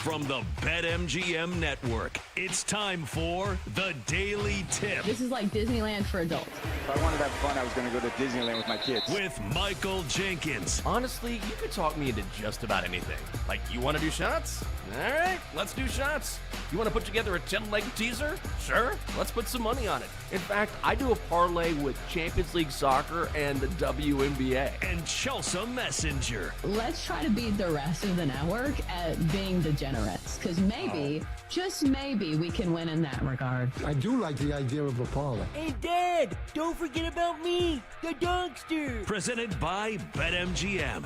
From the BetMGM Network, it's time for The Daily Tip. This is like Disneyland for adults. If I wanted to have fun, I was going to go to Disneyland with my kids. With Michael Jenkins. Honestly, you could talk me into just about anything. Like, you want to do shots? All right, let's do shots. You want to put together a 10-leg teaser? Sure, let's put some money on it. In fact, I do a parlay with Champions League Soccer and the WNBA. And Chelsea Messenger. Let's try to beat the rest of the network at being degenerates, because maybe, just maybe, we can win in that regard. I do like the idea of a parlay. Hey, Dad, don't forget about me, the dogster. Presented by BetMGM.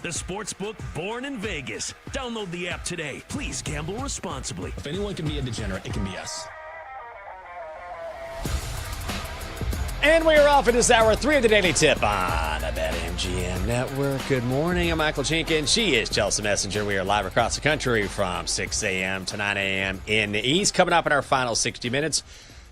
The sportsbook born in Vegas. Download the app today. Please gamble responsibly. If anyone can be a degenerate, it can be us. And we are off in this hour 3 of the Daily Tip on the BetMGM Network. Good morning. I'm Michael Jenkins. She is Chelsea Messenger. We are live across the country from 6 a.m. to 9 a.m. in the East. Coming up in our final 60 minutes,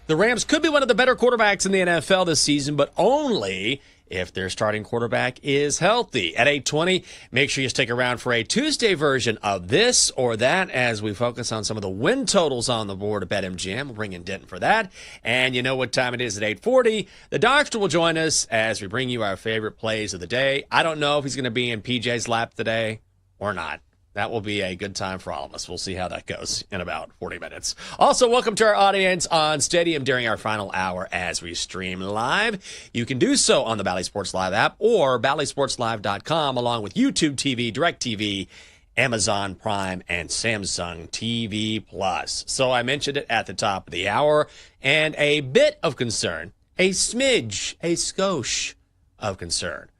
the Rams could be one of the better quarterbacks in the NFL this season, but only if their starting quarterback is healthy. At 8:20, make sure you stick around for a Tuesday version of this or that as we focus on some of the win totals on the board at BetMGM. We'll bring in Denton for that. And you know what time it is at 8:40. The Doctor will join us as we bring you our favorite plays of the day. I don't know if he's going to be in PJ's lap today or not. That will be a good time for all of us. We'll see how that goes in about 40 minutes. Also, welcome to our audience on Stadium during our final hour as we stream live. You can do so on the Bally Sports Live app or ballysportslive.com, along with YouTube TV, DirecTV, Amazon Prime, and Samsung TV Plus. So I mentioned it at the top of the hour, and a bit of concern, a smidge, a skosh of concern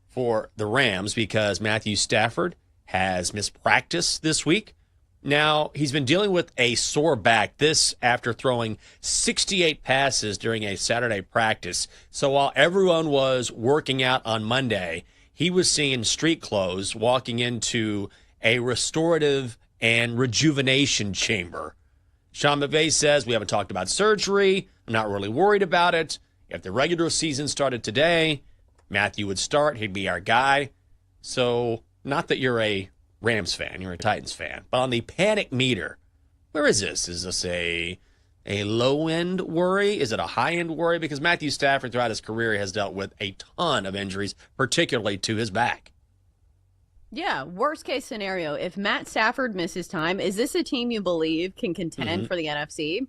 for the Rams because Matthew Stafford has missed practice this week. Now, he's been dealing with a sore back, this after throwing 68 passes during a Saturday practice. So while everyone was working out on Monday, he was seeing street clothes walking into a restorative and rejuvenation chamber. Sean McVay says, we haven't talked about surgery. I'm not really worried about it. If the regular season started today, Matthew would start. He'd be our guy. So not that you're a Rams fan, you're a Titans fan. But on the panic meter, where is this? Is this a low-end worry? Is it a high-end worry? Because Matthew Stafford throughout his career has dealt with a ton of injuries, particularly to his back. Yeah, worst case scenario, if Matt Stafford misses time, is this a team you believe can contend for the NFC?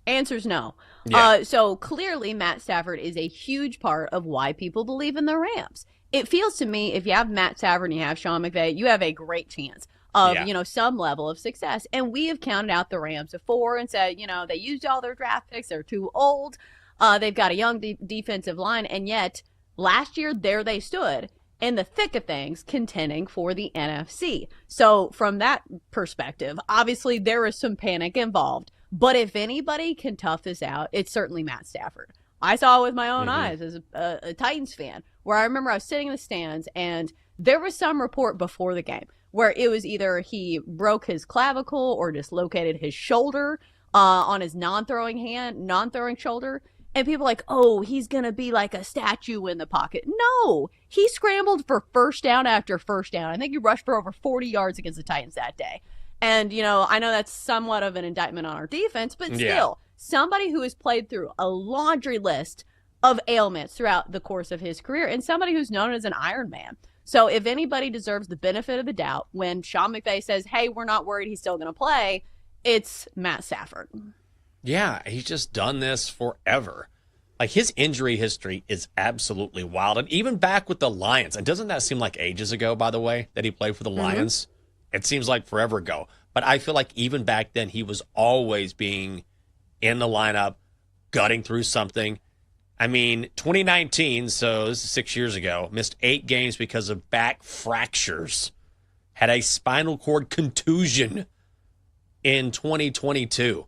Answer's no. Yeah. So clearly Matt Stafford is a huge part of why people believe in the Rams. It feels to me, if you have Matt Stafford and you have Sean McVay, you have a great chance of, some level of success. And we have counted out the Rams before and said, they used all their draft picks. They're too old. They've got a young defensive line. And yet, last year, there they stood in the thick of things, contending for the NFC. So from that perspective, obviously, there is some panic involved. But if anybody can tough this out, it's certainly Matt Stafford. I saw it with my own eyes as a Titans fan, where I remember I was sitting in the stands and there was some report before the game where it was either he broke his clavicle or dislocated his shoulder on his non-throwing shoulder. And people like, oh, he's going to be like a statue in the pocket. No, he scrambled for first down after first down. I think he rushed for over 40 yards against the Titans that day. And, I know that's somewhat of an indictment on our defense, but still, somebody who has played through a laundry list of ailments throughout the course of his career and somebody who's known as an Iron Man. So if anybody deserves the benefit of the doubt when Sean McVay says, hey, we're not worried, he's still going to play, it's Matt Stafford. Yeah, he's just done this forever. Like, his injury history is absolutely wild. And even back with the Lions, and doesn't that seem like ages ago, by the way, that he played for the Lions? It seems like forever ago. But I feel like even back then, he was always being in the lineup, gutting through something. I mean, 2019, so this is 6 years ago, missed 8 games because of back fractures. Had a spinal cord contusion in 2022.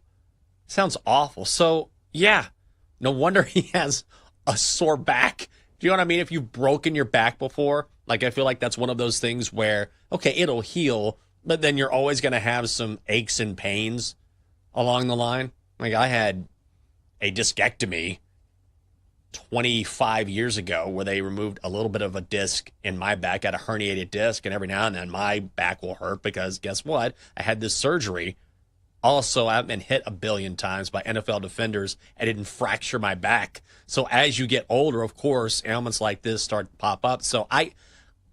Sounds awful. So, yeah, no wonder he has a sore back. Do you know what I mean? If you've broken your back before, like, I feel like that's one of those things where, okay, it'll heal, but then you're always going to have some aches and pains along the line. Like, I had a discectomy 25 years ago where they removed a little bit of a disc in my back. I had a herniated disc, and every now and then my back will hurt because guess what? I had this surgery. Also, I've been hit a billion times by NFL defenders. I didn't fracture my back. So as you get older, of course, ailments like this start to pop up. So I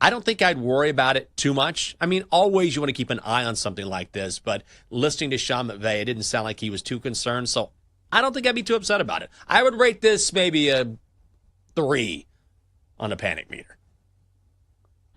don't think I'd worry about it too much. I mean, always you want to keep an eye on something like this, but listening to Sean McVay, it didn't sound like he was too concerned. So I don't think I'd be too upset about it. I would rate this maybe a 3 on a panic meter.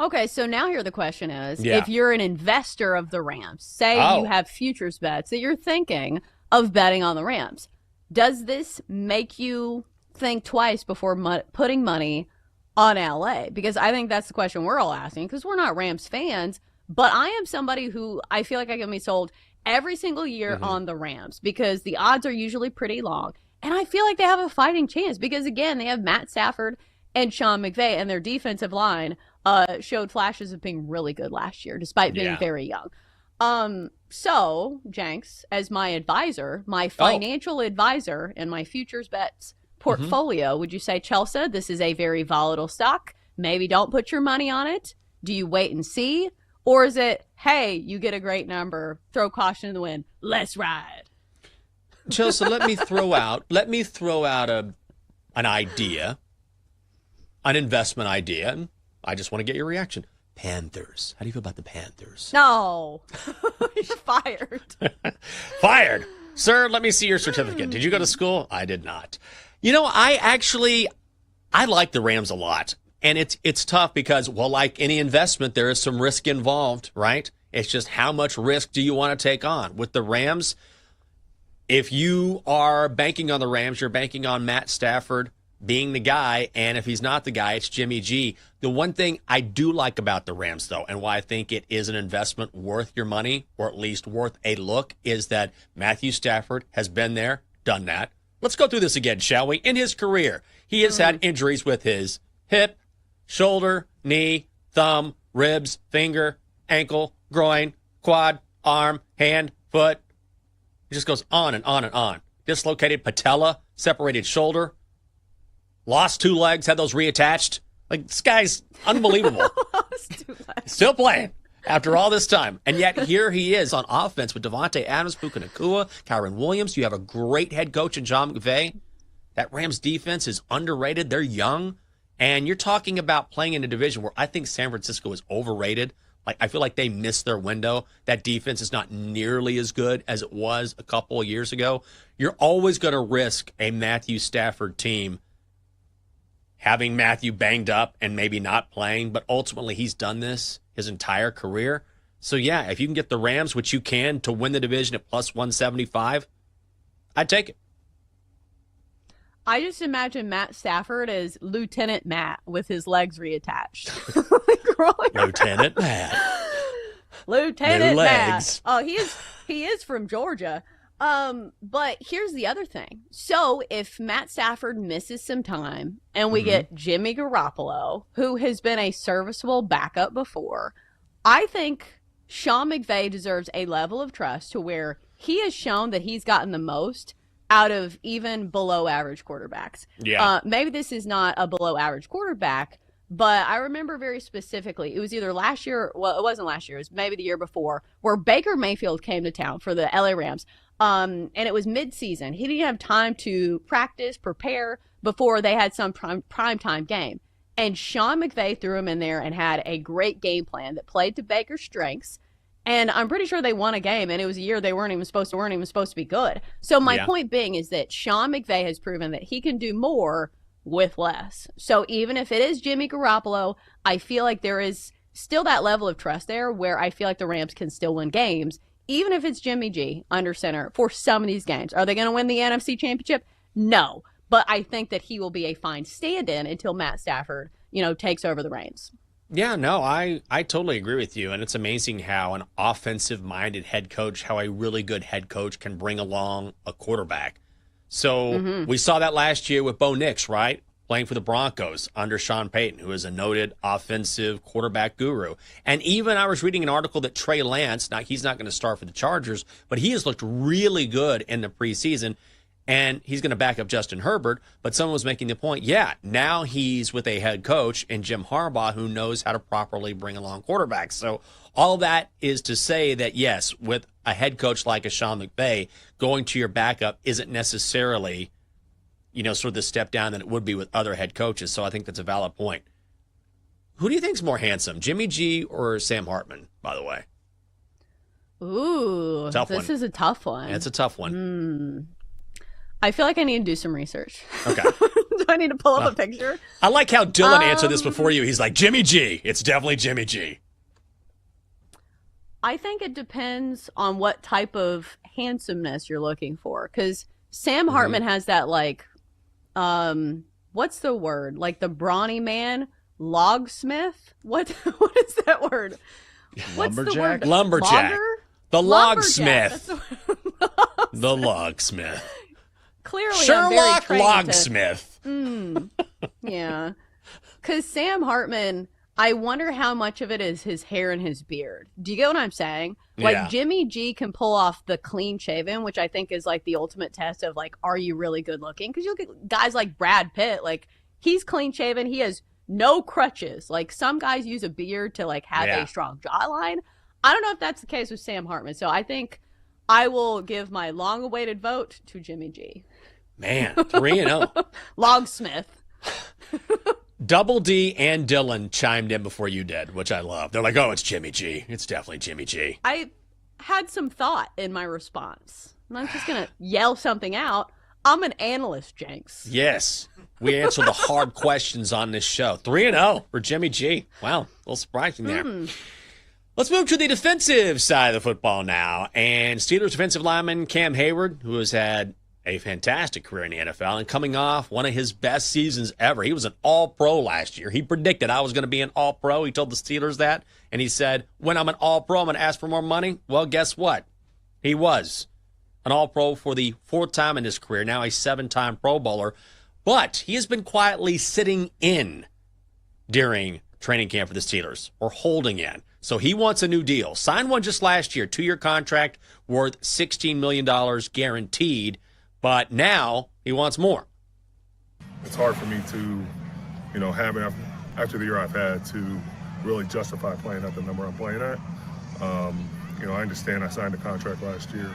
Okay, so now here the question is, if you're an investor of the Rams, say you have futures bets that you're thinking of betting on the Rams, does this make you think twice before putting money on LA? Because I think that's the question we're all asking, because we're not Rams fans, but I am somebody who I feel like I can be sold every single year on the Rams because the odds are usually pretty long. And I feel like they have a fighting chance because, again, they have Matt Stafford and Sean McVay, and their defensive line showed flashes of being really good last year, despite being very young. So, Jenks, as my advisor, my financial advisor in my futures bets portfolio, would you say, Chelsea, this is a very volatile stock? Maybe don't put your money on it. Do you wait and see? Or is it, hey, you get a great number, throw caution to the wind, let's ride? Chelsea, let me throw out an idea, an investment idea, and I just want to get your reaction. Panthers. How do you feel about the Panthers? No. You're fired. Fired. Sir, let me see your certificate. Did you go to school? I did not. You know, I like the Rams a lot. And it's tough because, well, like any investment, there is some risk involved, right? It's just how much risk do you want to take on? With the Rams, if you are banking on the Rams, you're banking on Matt Stafford being the guy, and if he's not the guy, it's Jimmy G. The one thing I do like about the Rams, though, and why I think it is an investment worth your money, or at least worth a look, is that Matthew Stafford has been there, done that. Let's go through this again, shall we? In his career, he has had injuries with his hip, shoulder, knee, thumb, ribs, finger, ankle, groin, quad, arm, hand, foot. It just goes on and on and on. Dislocated patella, separated shoulder, lost 2 legs, had those reattached. Like, this guy's unbelievable. Still playing after all this time. And yet here he is on offense with Devontae Adams, Puka Nacua, Kyron Williams. You have a great head coach in John McVay. That Rams defense is underrated. They're young. And you're talking about playing in a division where I think San Francisco is overrated. Like, I feel like they missed their window. That defense is not nearly as good as it was a couple of years ago. You're always going to risk a Matthew Stafford team having Matthew banged up and maybe not playing, but ultimately he's done this his entire career. So, yeah, if you can get the Rams, which you can, to win the division at plus 175, I'd take it. I just imagine Matt Stafford as Lieutenant Matt with his legs reattached. Lieutenant Matt. Lieutenant New Matt. legs. Oh, he is from Georgia. But here's the other thing. So if Matt Stafford misses some time and we get Jimmy Garoppolo, who has been a serviceable backup before, I think Sean McVay deserves a level of trust to where he has shown that he's gotten the most out of even below average quarterbacks. Yeah. Maybe this is not a below average quarterback, but I remember very specifically, it was either last year, well, it wasn't last year, it was maybe the year before, where Baker Mayfield came to town for the LA Rams. And it was mid-season. He didn't have time to practice, prepare before they had some prime time game. And Sean McVay threw him in there and had a great game plan that played to Baker's strengths. And I'm pretty sure they won a game, and it was a year they weren't even supposed to be good. So my point being is that Sean McVay has proven that he can do more with less. So even if it is Jimmy Garoppolo, I feel like there is still that level of trust there where I feel like the Rams can still win games, even if it's Jimmy G under center for some of these games. Are they going to win the NFC Championship? No. But I think that he will be a fine stand-in until Matt Stafford, takes over the reins. Yeah, no, I totally agree with you. And it's amazing how an offensive-minded head coach, how a really good head coach can bring along a quarterback. So we saw that last year with Bo Nix, right? Playing for the Broncos under Sean Payton, who is a noted offensive quarterback guru. And even I was reading an article that Trey Lance, now he's not going to start for the Chargers, but he has looked really good in the preseason. and he's going to back up Justin Herbert. But someone was making the point, now he's with a head coach and Jim Harbaugh who knows how to properly bring along quarterbacks. So all that is to say that, yes, with a head coach like a Sean McVay, going to your backup isn't necessarily, sort of the step down that it would be with other head coaches. So I think that's a valid point. Who do you think's more handsome, Jimmy G or Sam Hartman, by the way? Ooh, this is a tough one. It's a tough one. I feel like I need to do some research. Okay. Do I need to pull up a picture? I like how Dylan answered this before you. He's like, Jimmy G. It's definitely Jimmy G. I think it depends on what type of handsomeness you're looking for. Because Sam Hartman has that, what's the word? Like the brawny man? Logsmith? What is that word? What's the word? Lumberjack. Logger? The Lumberjack. logsmith. The logsmith. Clearly, Sherlock I'm very Logsmith. Yeah. Because Sam Hartman, I wonder how much of it is his hair and his beard. Do you get what I'm saying? Like, Jimmy G can pull off the clean shaven, which I think is like the ultimate test of like, are you really good looking? Because you look at guys like Brad Pitt, like he's clean shaven. He has no crutches. Like some guys use a beard to like have a strong jawline. I don't know if that's the case with Sam Hartman. So I think I will give my long-awaited vote to Jimmy G. Man, 3-0. Logsmith. Double D and Dylan chimed in before you did, which I love. They're like, oh, it's Jimmy G. It's definitely Jimmy G. I had some thought in my response. And I'm just going to yell something out. I'm an analyst, Jenks. Yes. We answer the hard questions on this show. 3-0 for Jimmy G. Wow, a little surprising there. Let's move to the defensive side of the football now. And Steelers defensive lineman Cam Hayward, who has had a fantastic career in the NFL and coming off one of his best seasons ever. He was an All-Pro last year. He predicted I was going to be an All-Pro. He told the Steelers that. And he said, when I'm an All-Pro, I'm going to ask for more money. Well, guess what? He was an All-Pro for the fourth time in his career, now a 7-time Pro Bowler. But he has been quietly sitting in during training camp for the Steelers, or holding in. So he wants a new deal. Signed one just last year, 2-year contract worth $16 million guaranteed. But now he wants more. It's hard for me to, after the year I've had, to really justify playing at the number I'm playing at. I understand I signed a contract last year.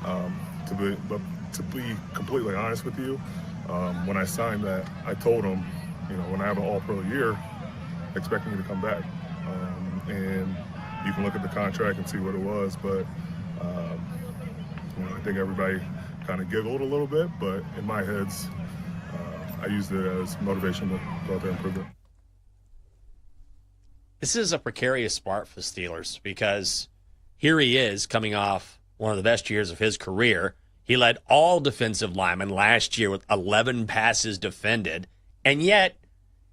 But to be completely honest with you, when I signed that, I told them, when I have an all-pro year, expect me to come back. And you can look at the contract and see what it was, but I think everybody kind of giggled a little bit, but in my heads, I used it as motivation to go out there and prove it. This is a precarious spot for the Steelers because here he is coming off one of the best years of his career. He led all defensive linemen last year with 11 passes defended, and yet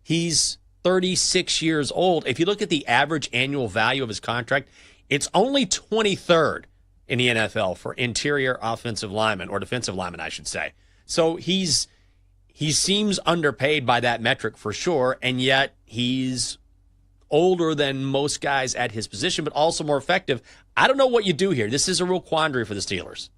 he's 36 years old. If you look at the average annual value of his contract, it's only 23rd in the NFL for interior offensive linemen, or defensive linemen, I should say. So he seems underpaid by that metric for sure, and yet he's older than most guys at his position, but also more effective. I don't know what you do here. This is a real quandary for the Steelers.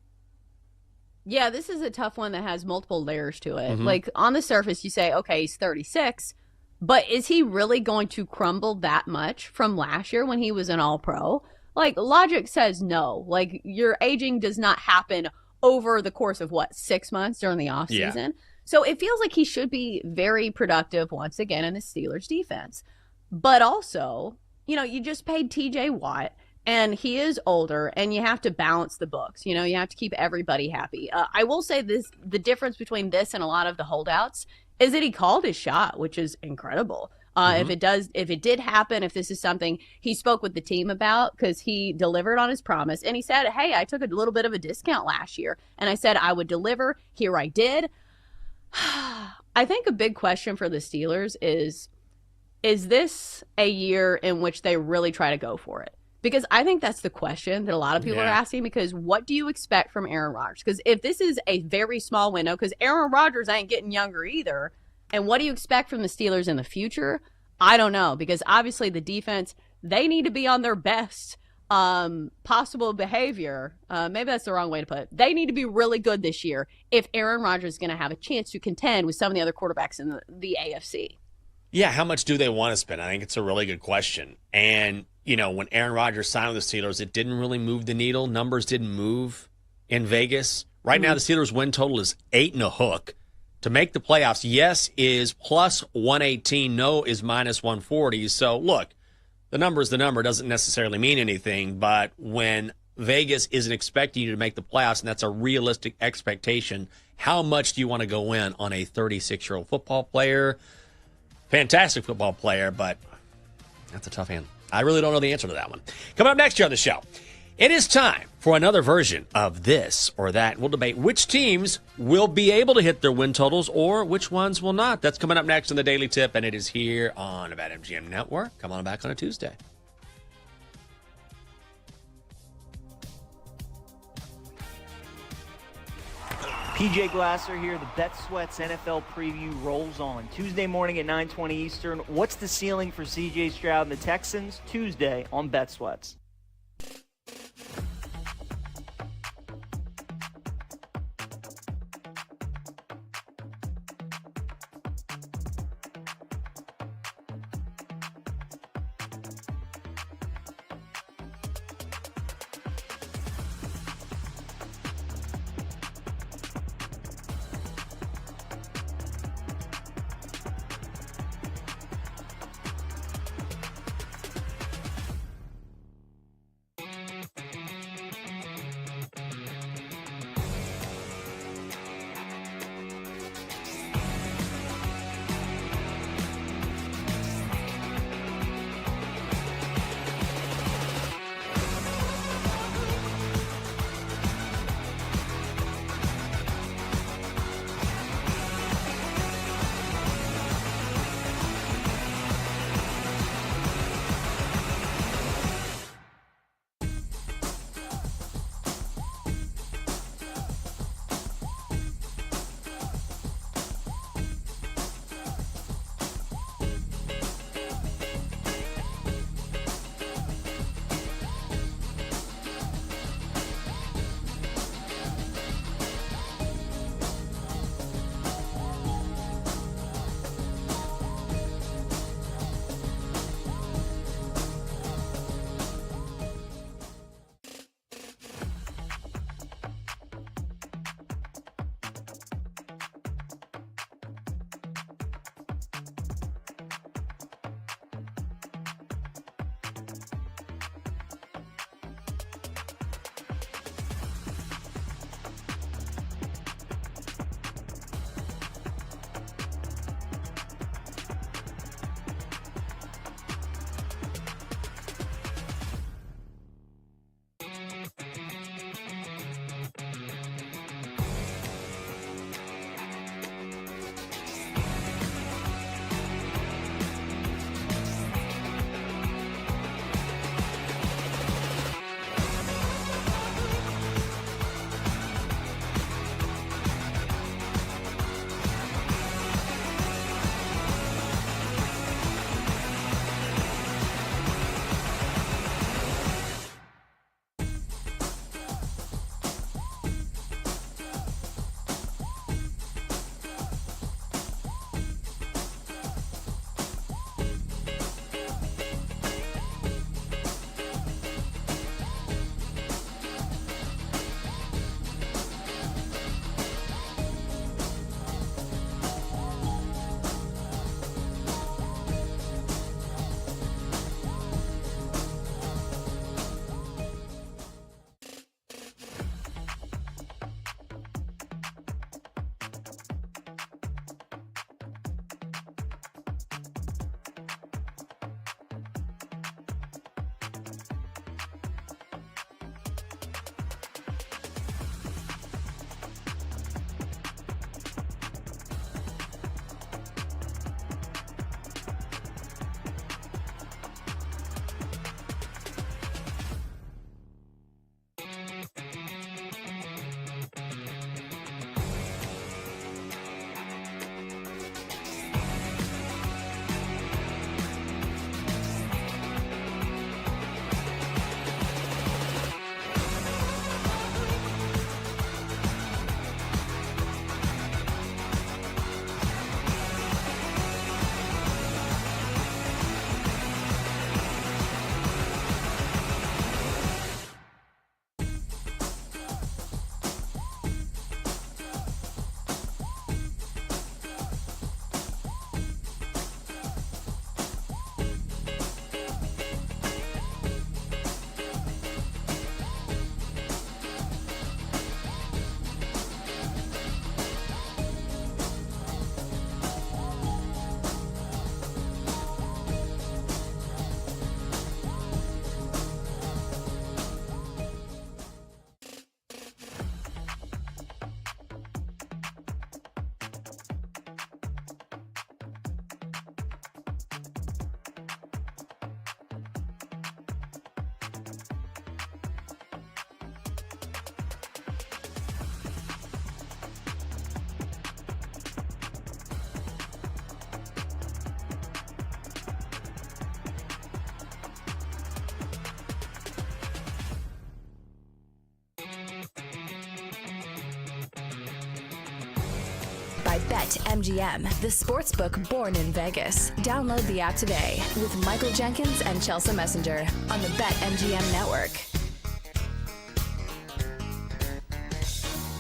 Yeah, this is a tough one that has multiple layers to it. Like, on the surface, you say, okay, he's 36, but is he really going to crumble that much from last year when he was an All-Pro? Like, logic says no. Like, your aging does not happen over the course of, 6 months during the offseason? Yeah. So it feels like he should be very productive once again in the Steelers defense. But also, you just paid TJ Watt, and he is older, and you have to balance the books. You have to keep everybody happy. I will say the difference between this and a lot of the holdouts is that he called his shot, which is incredible. If it did happen, if this is something he spoke with the team about, because he delivered on his promise, and he said, hey, I took a little bit of a discount last year, and I said I would deliver. Here I did. I think a big question for the Steelers is this a year in which they really try to go for it? Because I think that's the question that a lot of people are asking, because what do you expect from Aaron Rodgers? Because if this is a very small window, because Aaron Rodgers ain't getting younger either, and what do you expect from the Steelers in the future? I don't know, because obviously the defense, they need to be on their best possible behavior, maybe that's the wrong way to put it. They need to be really good this year if Aaron Rodgers is going to have a chance to contend with some of the other quarterbacks in the AFC. Yeah, how much do they want to spend? I think it's a really good question. And, when Aaron Rodgers signed with the Steelers, it didn't really move the needle. Numbers didn't move in Vegas. Right now, the Steelers' win total is 8 and a hook. To make the playoffs, yes is plus 118, no is minus 140. So, look, the number is the number. Doesn't necessarily mean anything. But when Vegas isn't expecting you to make the playoffs, and that's a realistic expectation, how much do you want to go in on a 36-year-old football player? Fantastic football player, but that's a tough hand. I really don't know the answer to that one. Coming up next year on the show, it is time for another version of this or that. We'll debate which teams will be able to hit their win totals or which ones will not. That's coming up next in the Daily Tip, and it is here on the BetMGM Network. Come on back on a Tuesday. PJ Glasser here. The Bet Sweats NFL preview rolls on. Tuesday morning at 9:20 Eastern. What's the ceiling for CJ Stroud and the Texans? Tuesday on Bet Sweats. by BetMGM, the sportsbook born in Vegas. Download the app today with Michael Jenkins and Chelsea Messenger on the BetMGM network.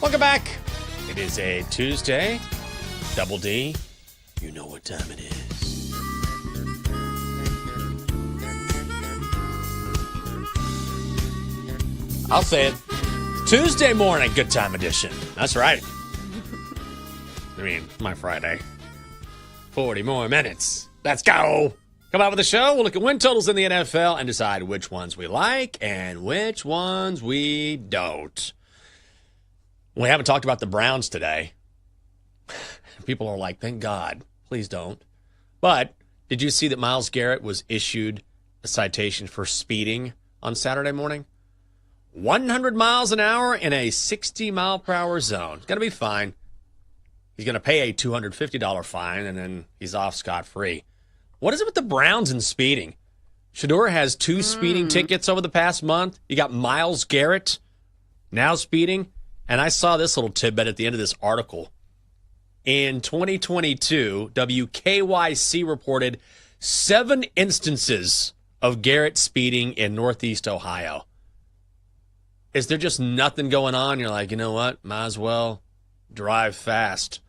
Welcome back. It is a Tuesday. Double D. You know what time it is. I'll say it. Tuesday morning, good time edition. That's right. I mean, my Friday. 40 more minutes. Let's go. Come out with the show. We'll look at win totals in the NFL and decide which ones we like and which ones we don't. We haven't talked about the Browns today. People are like, thank God. Please don't. But did you see that Myles Garrett was issued a citation for speeding on Saturday morning? 100 miles an hour in a 60-mile-per-hour zone. It's going to be fine. He's going to pay a $250 fine, and then he's off scot-free. What is it with the Browns and speeding? Shador has 2 speeding tickets over the past month. You got Myles Garrett now speeding. And I saw this little tidbit at the end of this article. In 2022, WKYC reported 7 instances of Garrett speeding in Northeast Ohio. Is there just nothing going on? You're like, you know what? Might as well drive fast.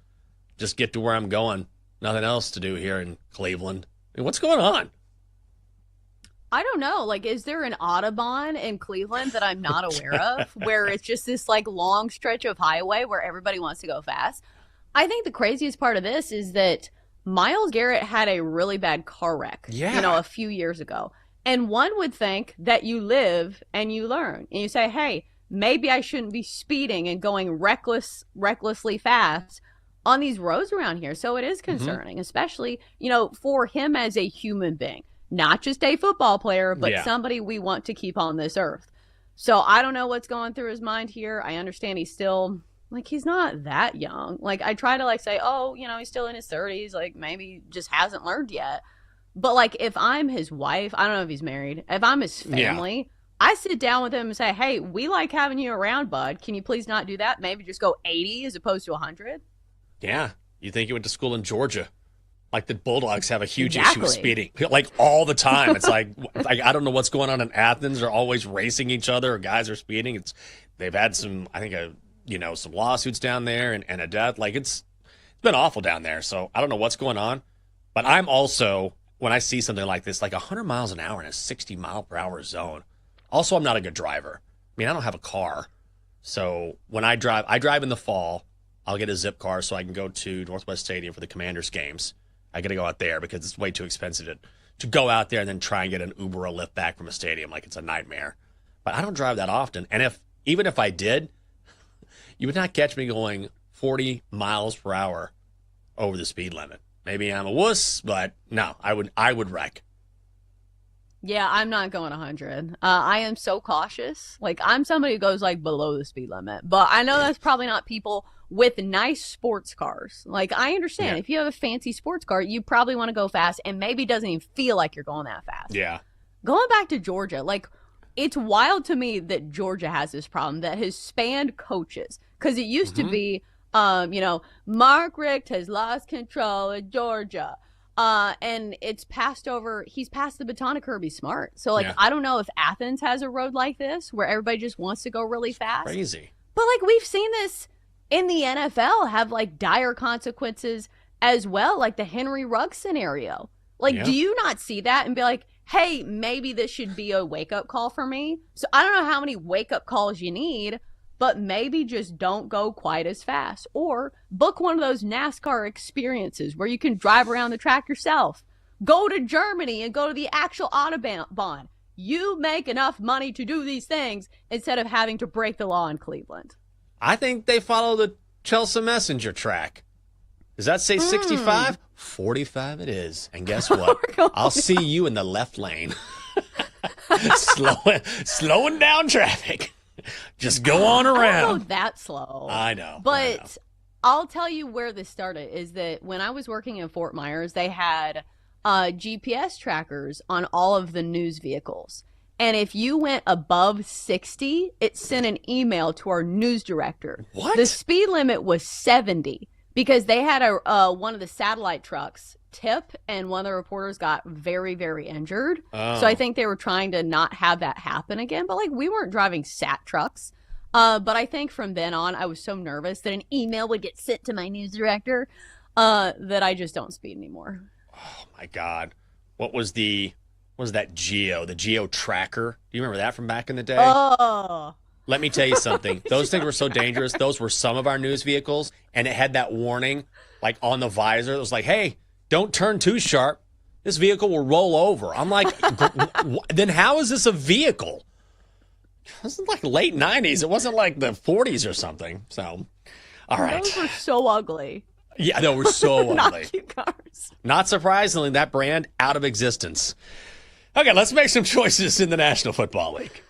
Just get to where I'm going. Nothing else to do here in Cleveland. I mean, what's going on? I don't know. Like, is there an Audubon in Cleveland that I'm not aware of where it's just this like long stretch of highway where everybody wants to go fast? I think the craziest part of this is that Myles Garrett had a really bad car wreck, a few years ago. And one would think that you live and you learn. And you say, hey, maybe I shouldn't be speeding and going recklessly fast on these roads around here. So it is concerning, especially, for him as a human being. Not just a football player, but somebody we want to keep on this earth. So I don't know what's going through his mind here. I understand he's still, he's not that young. I try to, say, he's still in his 30s. Maybe just hasn't learned yet. But, if I'm his wife, I don't know if he's married. If I'm his family, I sit down with him and say, hey, we like having you around, bud. Can you please not do that? Maybe just go 80 as opposed to 100? Yeah. You think you went to school in Georgia. The Bulldogs have a huge issue with speeding, all the time. It's I don't know what's going on in Athens. They're always racing each other, or guys are speeding. They've had some, some lawsuits down there and a death. It's been awful down there. So I don't know what's going on. But I'm also, when I see something like this, 100 miles an hour in a 60-mile-per-hour zone. Also, I'm not a good driver. I don't have a car. So when I drive in the fall. I'll get a zip car so I can go to Northwest Stadium for the Commanders games. I got to go out there because it's way too expensive to go out there and then try and get an Uber or Lyft back from a stadium. It's a nightmare. But I don't drive that often. And even if I did, you would not catch me going 40 miles per hour over the speed limit. Maybe I'm a wuss, but no, I would wreck. Yeah, I'm not going 100. I am so cautious. I'm somebody who goes below the speed limit. But I know that's probably not people with nice sports cars. I understand if you have a fancy sports car, you probably want to go fast and maybe it doesn't even feel like you're going that fast. Yeah. Going back to Georgia, it's wild to me that Georgia has this problem that has spanned coaches. Because it used to be, Mark Richt has lost control of Georgia. And he's passed the baton to Kirby Smart. So I don't know if Athens has a road like this where everybody just wants to go really fast. Crazy. But we've seen this in the NFL have dire consequences as well, the Henry Ruggs scenario. Do you not see that and be like, hey, maybe this should be a wake-up call for me? So I don't know how many wake-up calls you need, but maybe just don't go quite as fast. Or book one of those NASCAR experiences where you can drive around the track yourself. Go to Germany and go to the actual Autobahn. You make enough money to do these things instead of having to break the law in Cleveland. I think they follow the Chelsea Messenger track. Does that say 65? 45 it is. And guess what? I'll see you in the left lane. Slowing down traffic. Just go on around. I don't go that slow. I know. But I'll tell you where this started is that when I was working in Fort Myers, they had GPS trackers on all of the news vehicles. And if you went above 60, it sent an email to our news director. What? The speed limit was 70. because they had one of the satellite trucks tip, and one of the reporters got very, very injured. Oh. So I think they were trying to not have that happen again. But like, we weren't driving sat trucks. But I think from then on, I was so nervous that an email would get sent to my news director that I just don't speed anymore. Oh my God. What was that Geo? The Geo Tracker? Do you remember that from back in the day? Oh. Let me tell you something. Those things were so dangerous. Those were some of our news vehicles, and it had that warning like on the visor. It was like, hey, don't turn too sharp. This vehicle will roll over. I'm like, then how is this a vehicle? This is like late 90s. It wasn't like the 40s or something. So, all right. Those were so ugly. Yeah, they were so ugly. Not cute cars. Not surprisingly, that brand out of existence. Okay, let's make some choices in the National Football League.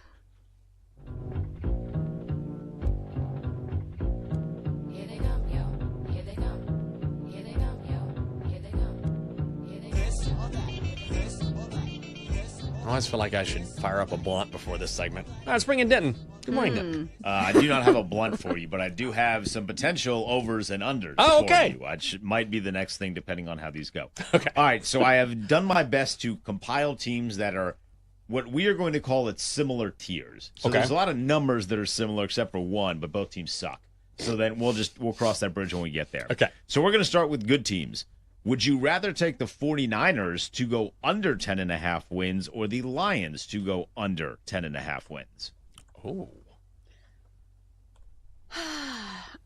I always feel like I should fire up a blunt before this segment. Let's bring in Denton. Good morning, Denton. I do not have a blunt for you, but I do have some potential overs and unders okay. for you. Which might be the next thing, depending on how these go. Okay. All right, so I have done my best to compile teams that are what we are going to call it similar tiers. So Okay. there's a lot of numbers that are similar except for one, but both teams suck. So then we'll cross that bridge when we get there. Okay. So we're going to start with good teams. Would you rather take the 49ers to go under 10.5 wins or the Lions to go under 10.5 wins? Oh.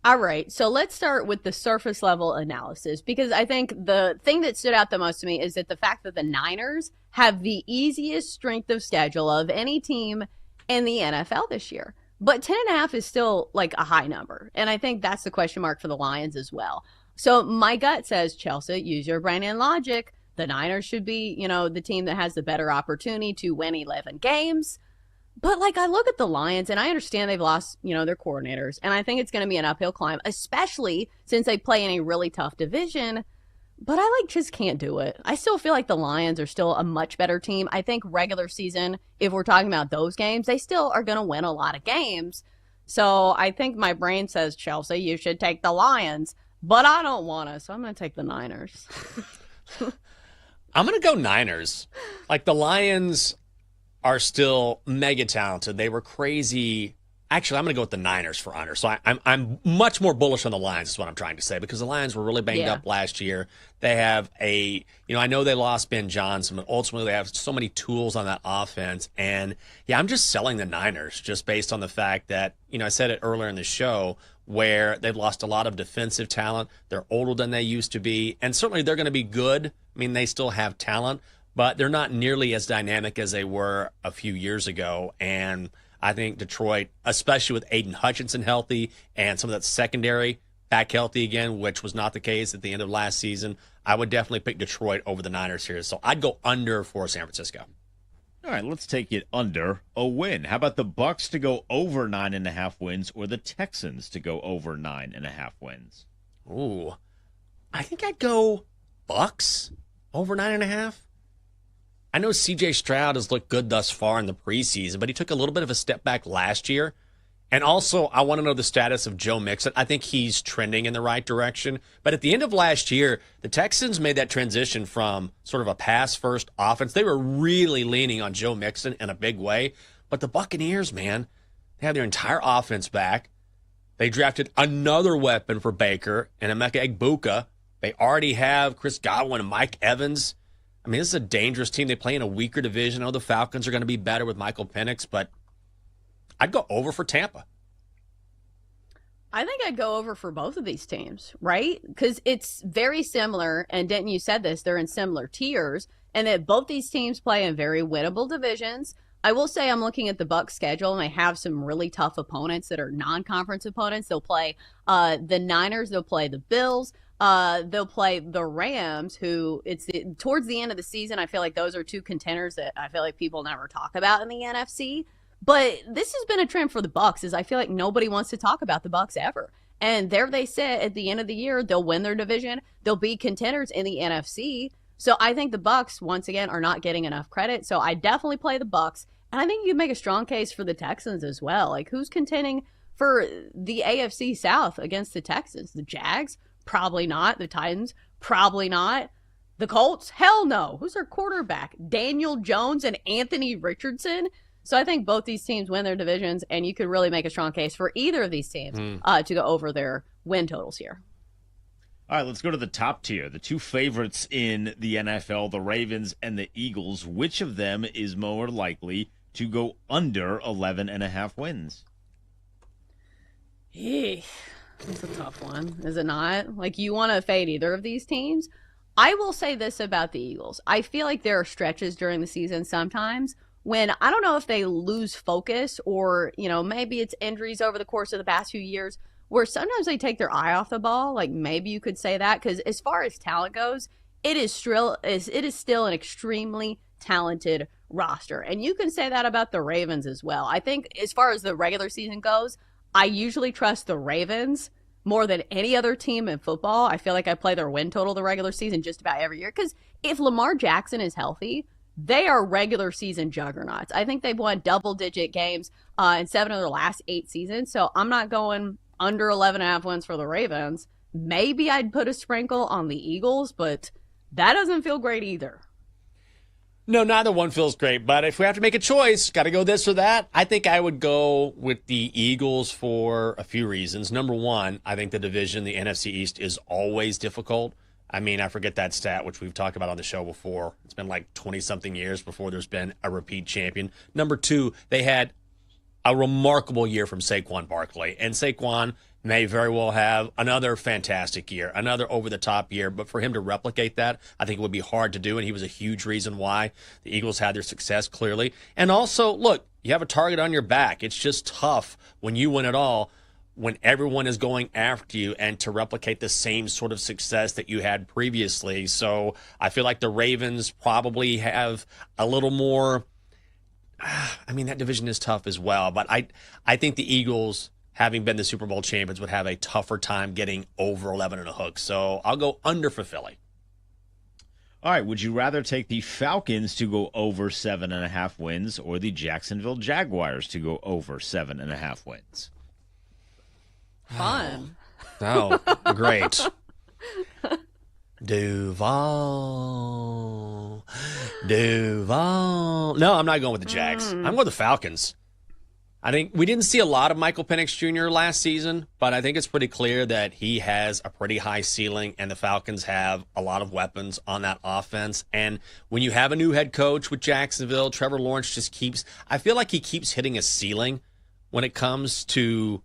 All right, so let's start with the surface level analysis, because I think the thing that stood out the most to me is that the fact that the Niners have the easiest strength of schedule of any team in the NFL this year. But 10.5 is still like a high number. And I think that's the question mark for the Lions as well. So my gut says, Chelsea, use your brain and logic. The Niners should be, the team that has the better opportunity to win 11 games. But like, I look at the Lions and I understand they've lost, their coordinators. And I think it's going to be an uphill climb, especially since they play in a really tough division. But I just can't do it. I still feel like the Lions are still a much better team. I think regular season, if we're talking about those games, they still are going to win a lot of games. So I think my brain says, Chelsea, you should take the Lions. But I don't want to, so I'm going to take the Niners. I'm going to go Niners. Like, the Lions are still mega talented. They were crazy. Actually, I'm going to go with the Niners for under. So I'm much more bullish on the Lions is what I'm trying to say, because the Lions were really banged up last year. They have I know they lost Ben Johnson, but ultimately they have so many tools on that offense. And, I'm just selling the Niners just based on the fact that, I said it earlier in the show, where they've lost a lot of defensive talent. They're older than they used to be. And certainly they're going to be good. I mean, they still have talent, but they're not nearly as dynamic as they were a few years ago. And I think Detroit, especially with Aiden Hutchinson healthy and some of that secondary back healthy again, which was not the case at the end of last season, I would definitely pick Detroit over the Niners here. So I'd go under for San Francisco. All right, let's take it under a win. How about the Bucks to go over 9.5 wins or the Texans to go over 9.5 wins? Ooh, I think I'd go Bucks over 9.5. I know C.J. Stroud has looked good thus far in the preseason, but he took a little bit of a step back last year. And also, I want to know the status of Joe Mixon. I think he's trending in the right direction. But at the end of last year, the Texans made that transition from sort of a pass-first offense. They were really leaning on Joe Mixon in a big way. But the Buccaneers, man, they have their entire offense back. They drafted another weapon for Baker and Emeka Egbuka. They already have Chris Godwin and Mike Evans. I mean, this is a dangerous team. They play in a weaker division. I know the Falcons are going to be better with Michael Penix, but I'd go over for Tampa. I think I'd go over for both of these teams, right? Because it's very similar, and Denton, you said this, they're in similar tiers, and that both these teams play in very winnable divisions. I will say I'm looking at the Bucs schedule, and they have some really tough opponents that are non-conference opponents. They'll play the Niners, they'll play the Bills, they'll play the Rams, who towards the end of the season, I feel like those are two contenders that I feel like people never talk about in the NFC. But this has been a trend for the Bucs, is I feel like nobody wants to talk about the Bucs ever. And there they sit at the end of the year, they'll win their division, they'll be contenders in the NFC. So I think the Bucs, once again, are not getting enough credit. So I definitely play the Bucs. And I think you can make a strong case for the Texans as well. Like, who's contending for the AFC South against the Texans? The Jags? Probably not. The Titans? Probably not. The Colts? Hell no. Who's their quarterback? Daniel Jones and Anthony Richardson? So I think both these teams win their divisions, and you could really make a strong case for either of these teams to go over their win totals here. All right, let's go to the top tier. The two favorites in the NFL, the Ravens and the Eagles. Which of them is more likely to go under 11.5 wins? That's a tough one, is it not? Like, you want to fade either of these teams? I will say this about the Eagles. I feel like there are stretches during the season sometimes when I don't know if they lose focus or, maybe it's injuries over the course of the past few years where sometimes they take their eye off the ball. Like, maybe you could say that, because as far as talent goes, it is still an extremely talented roster. And you can say that about the Ravens as well. I think as far as the regular season goes, I usually trust the Ravens more than any other team in football. I feel like I play their win total the regular season just about every year, because if Lamar Jackson is healthy, they are regular season juggernauts. I think they've won double-digit games in 7 of their last 8 seasons, so I'm not going under 11.5 wins for the Ravens. Maybe I'd put a sprinkle on the Eagles, but that doesn't feel great either. No, neither one feels great, but if we have to make a choice, got to go this or that, I think I would go with the Eagles for a few reasons. Number one, I think the division, the NFC East, is always difficult. I mean, I forget that stat, which we've talked about on the show before. It's been like 20-something years before there's been a repeat champion. Number two, they had a remarkable year from Saquon Barkley, and Saquon may very well have another fantastic year, another over-the-top year, but for him to replicate that, I think it would be hard to do, and he was a huge reason why the Eagles had their success, clearly. And also, look, you have a target on your back. It's just tough when you win it all, when everyone is going after you, and to replicate the same sort of success that you had previously. So I feel like the Ravens probably have a little more. I mean, that division is tough as well, but I think the Eagles, having been the Super Bowl champions, would have a tougher time getting over 11 and a hook. So I'll go under for Philly. All right, would you rather take the Falcons to go over 7.5 wins or the Jacksonville Jaguars to go over 7.5 wins? Fun. Oh, great. Duval. No, I'm not going with the Jags. I'm going with the Falcons. I think we didn't see a lot of Michael Penix Jr. last season, but I think it's pretty clear that he has a pretty high ceiling, and the Falcons have a lot of weapons on that offense. And when you have a new head coach with Jacksonville, Trevor Lawrence I feel like he keeps hitting a ceiling when it comes to,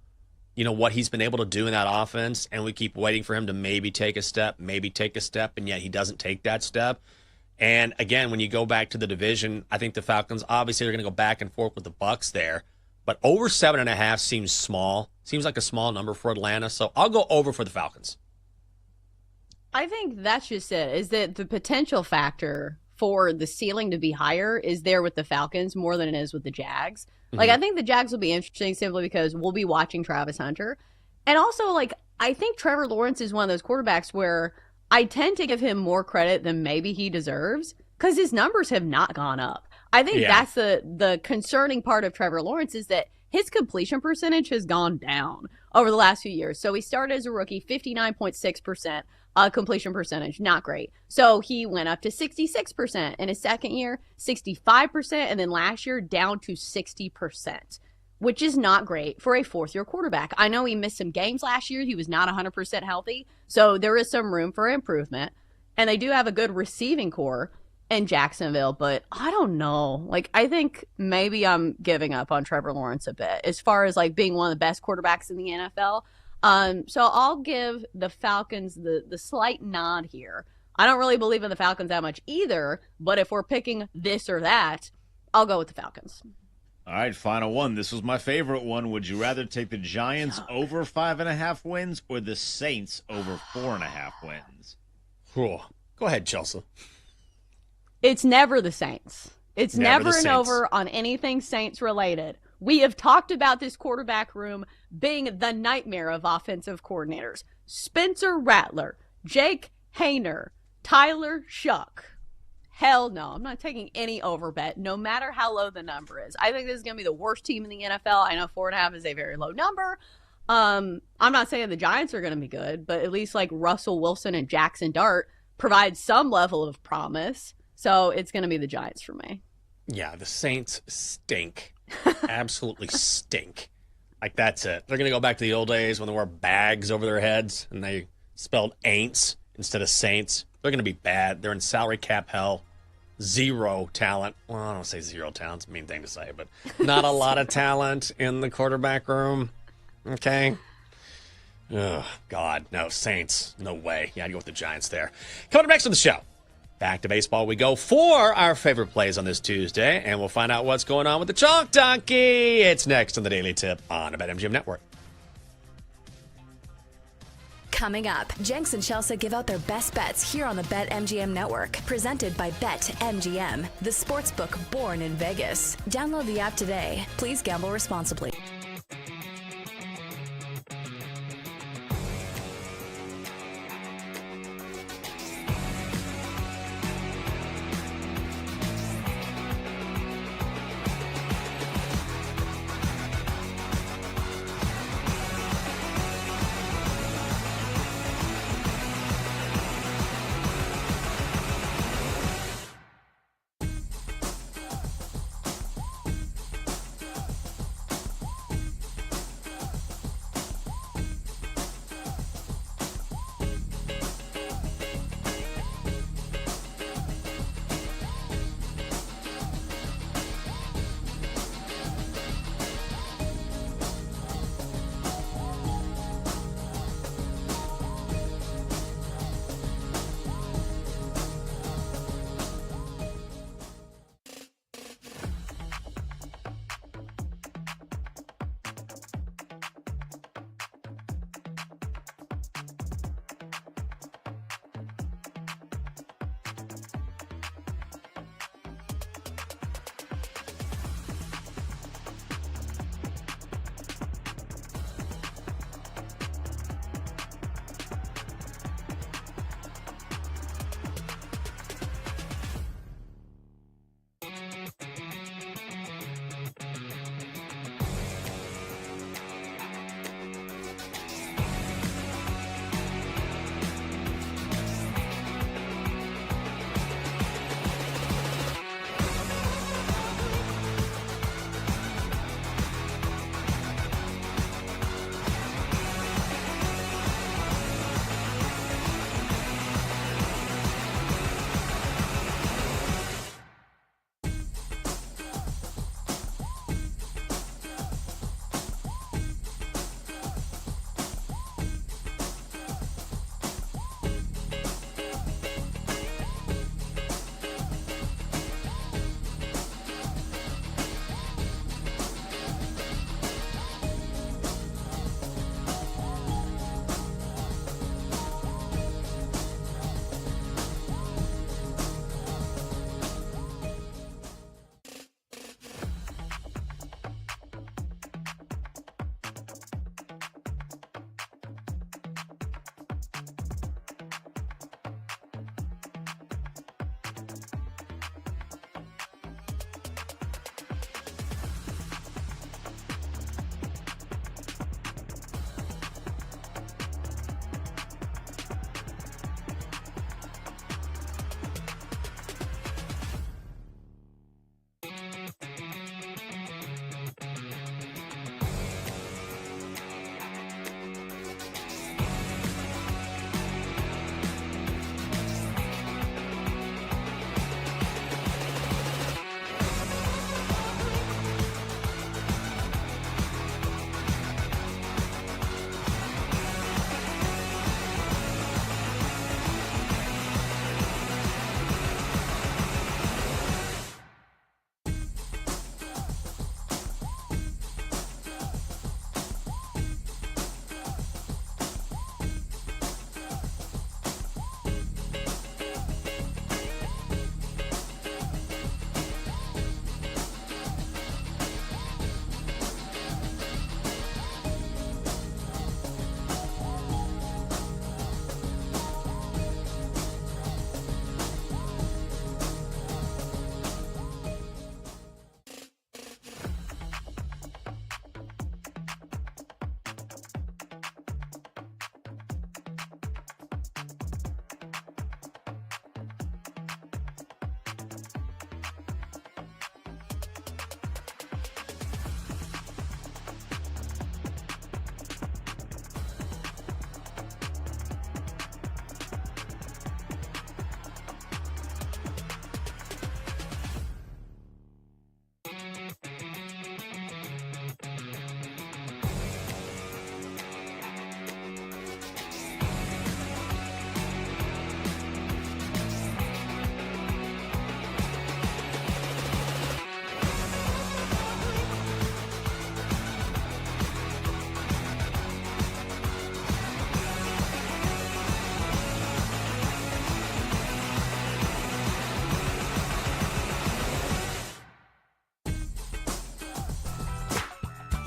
what he's been able to do in that offense, and we keep waiting for him to maybe take a step, and yet he doesn't take that step. And again, when you go back to the division, I think the Falcons obviously are going to go back and forth with the Bucs there, but over 7.5 seems small. Seems like a small number for Atlanta, so I'll go over for the Falcons. I think that's just it, is that the potential factor for the ceiling to be higher is there with the Falcons more than it is with the Jags. Like, I think the Jags will be interesting simply because we'll be watching Travis Hunter. And also, I think Trevor Lawrence is one of those quarterbacks where I tend to give him more credit than maybe he deserves because his numbers have not gone up. I think that's the concerning part of Trevor Lawrence, is that his completion percentage has gone down over the last few years. So he started as a rookie, 59.6% completion percentage, not great. So he went up to 66% in his second year, 65%, and then last year down to 60%, which is not great for a fourth-year quarterback. I know he missed some games last year. He was not 100% healthy, so there is some room for improvement. And they do have a good receiving core in Jacksonville, but I don't know. I think maybe I'm giving up on Trevor Lawrence a bit as far as being one of the best quarterbacks in the NFL. So I'll give the Falcons the slight nod here. I don't really believe in the Falcons that much either, but if we're picking this or that, I'll go with the Falcons. All right, final one. This was my favorite one. Would you rather take the Giants over 5.5 wins or the Saints over 4.5 wins? Cool. Go ahead, Chelsea. It's never the Saints. It's never an over on anything Saints related. We have talked about this quarterback room being the nightmare of offensive coordinators. Spencer Rattler, Jake Hayner, Tyler Shuck. Hell no, I'm not taking any over bet, no matter how low the number is. I think this is going to be the worst team in the NFL. I know 4.5 is a very low number. I'm not saying the Giants are going to be good, but at least like Russell Wilson and Jackson Dart provide some level of promise. So it's going to be the Giants for me. Yeah, the Saints stink. Absolutely stink. Like, that's it. They're going to go back to the old days when they wore bags over their heads and they spelled ain'ts instead of saints. They're going to be bad. They're in salary cap hell. Zero talent. Well, I don't say zero talent. It's a mean thing to say, but not a lot of talent in the quarterback room. Okay? Oh, God. No, Saints. No way. Yeah, I'd go with the Giants there. Coming up next on the show. Back to baseball we go for our favorite plays on this Tuesday, and we'll find out what's going on with the Chalk Donkey. It's next on the Daily Tip on the BetMGM Network. Coming up, Jenks and Chelsea give out their best bets here on the BetMGM Network, presented by BetMGM, the sportsbook born in Vegas. Download the app today. Please gamble responsibly.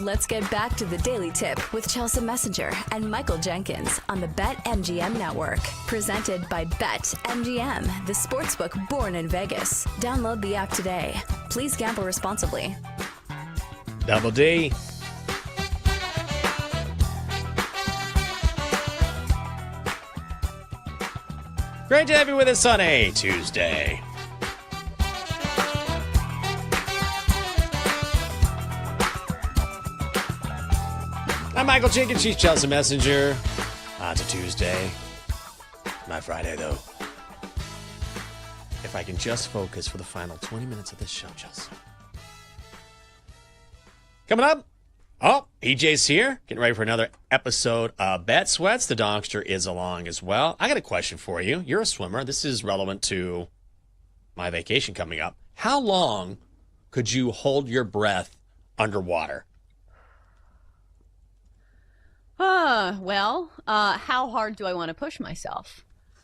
Let's get back to the Daily Tip with Chelsea Messenger and Michael Jenkins on the BetMGM Network. Presented by BetMGM, the sportsbook born in Vegas. Download the app today. Please gamble responsibly. Double D. Great to have you with us on a Tuesday. I'm Michael Jenkins. She's Chelsea Messenger. It's a Tuesday. Not Friday, though. If I can just focus for the final 20 minutes of this show, Chelsea. Coming up. Oh, EJ's here. Getting ready for another episode of Bet Sweats. The Donkster is along as well. I got a question for you. You're a swimmer. This is relevant to my vacation coming up. How long could you hold your breath underwater? How hard do I want to push myself?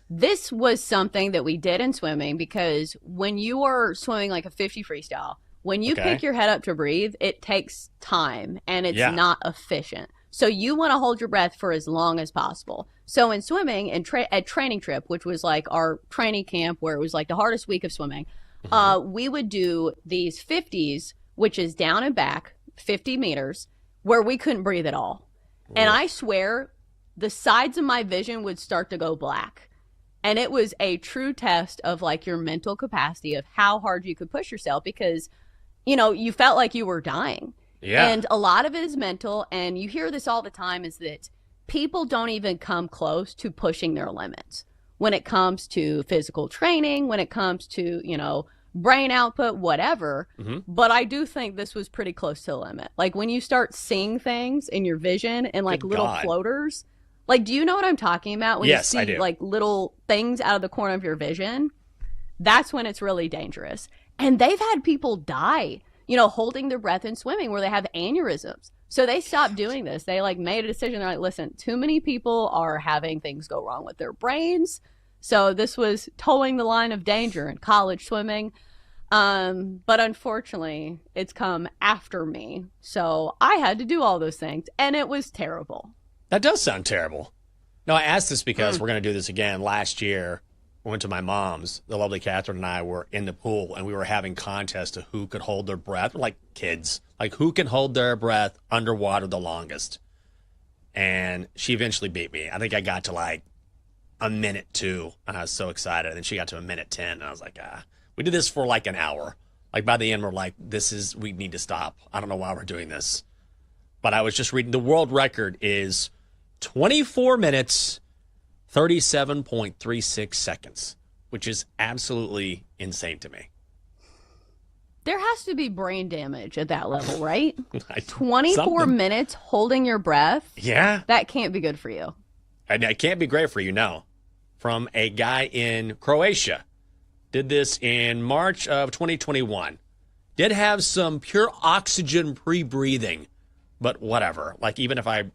This was something that we did in swimming because when you are swimming like a 50 freestyle, when you pick your head up to breathe, it takes time and it's not efficient. So you want to hold your breath for as long as possible. So in swimming and at training trip, which was like our training camp where it was like the hardest week of swimming, we would do these 50s, which is down and back 50 meters where we couldn't breathe at all. And I swear the sides of my vision would start to go black. And it was a true test of like your mental capacity of how hard you could push yourself because, you know, you felt like you were dying. Yeah. And a lot of it is mental. And you hear this all the time is that people don't even come close to pushing their limits when it comes to physical training, when it comes to, you know, brain output, whatever. But I do think this was pretty close to the limit. Like when you start seeing things in your vision and like little floaters, like, do you know what I'm talking about? When you see like little things out of the corner of your vision, that's when it's really dangerous. And they've had people die, you know, holding their breath and swimming where they have aneurysms. So they stopped doing this. They like made a decision. They're like, listen, too many people are having things go wrong with their brains. So this was towing the line of danger in college swimming. But unfortunately, it's come after me. So I had to do all those things. And it was terrible. That does sound terrible. No, I asked this because we're going to do this again. Last year, we went to my mom's. The lovely Catherine and I were in the pool, and we were having contests of who could hold their breath. We're like kids. Like, who can hold their breath underwater the longest? And she eventually beat me. I think I got to like a minute 2, and I was so excited. And then she got to a minute 10, and I was like, we did this for like an hour. Like by the end, we're like, we need to stop. I don't know why we're doing this. But I was just reading, the world record is 24 minutes, 37.36 seconds, which is absolutely insane to me. There has to be brain damage at that level, right? 24 minutes holding your breath? Yeah. That can't be good for you. And it can't be great for you, no. From a guy in Croatia. Did this in March of 2021. Did have some pure oxygen pre-breathing, but whatever. Like, even if I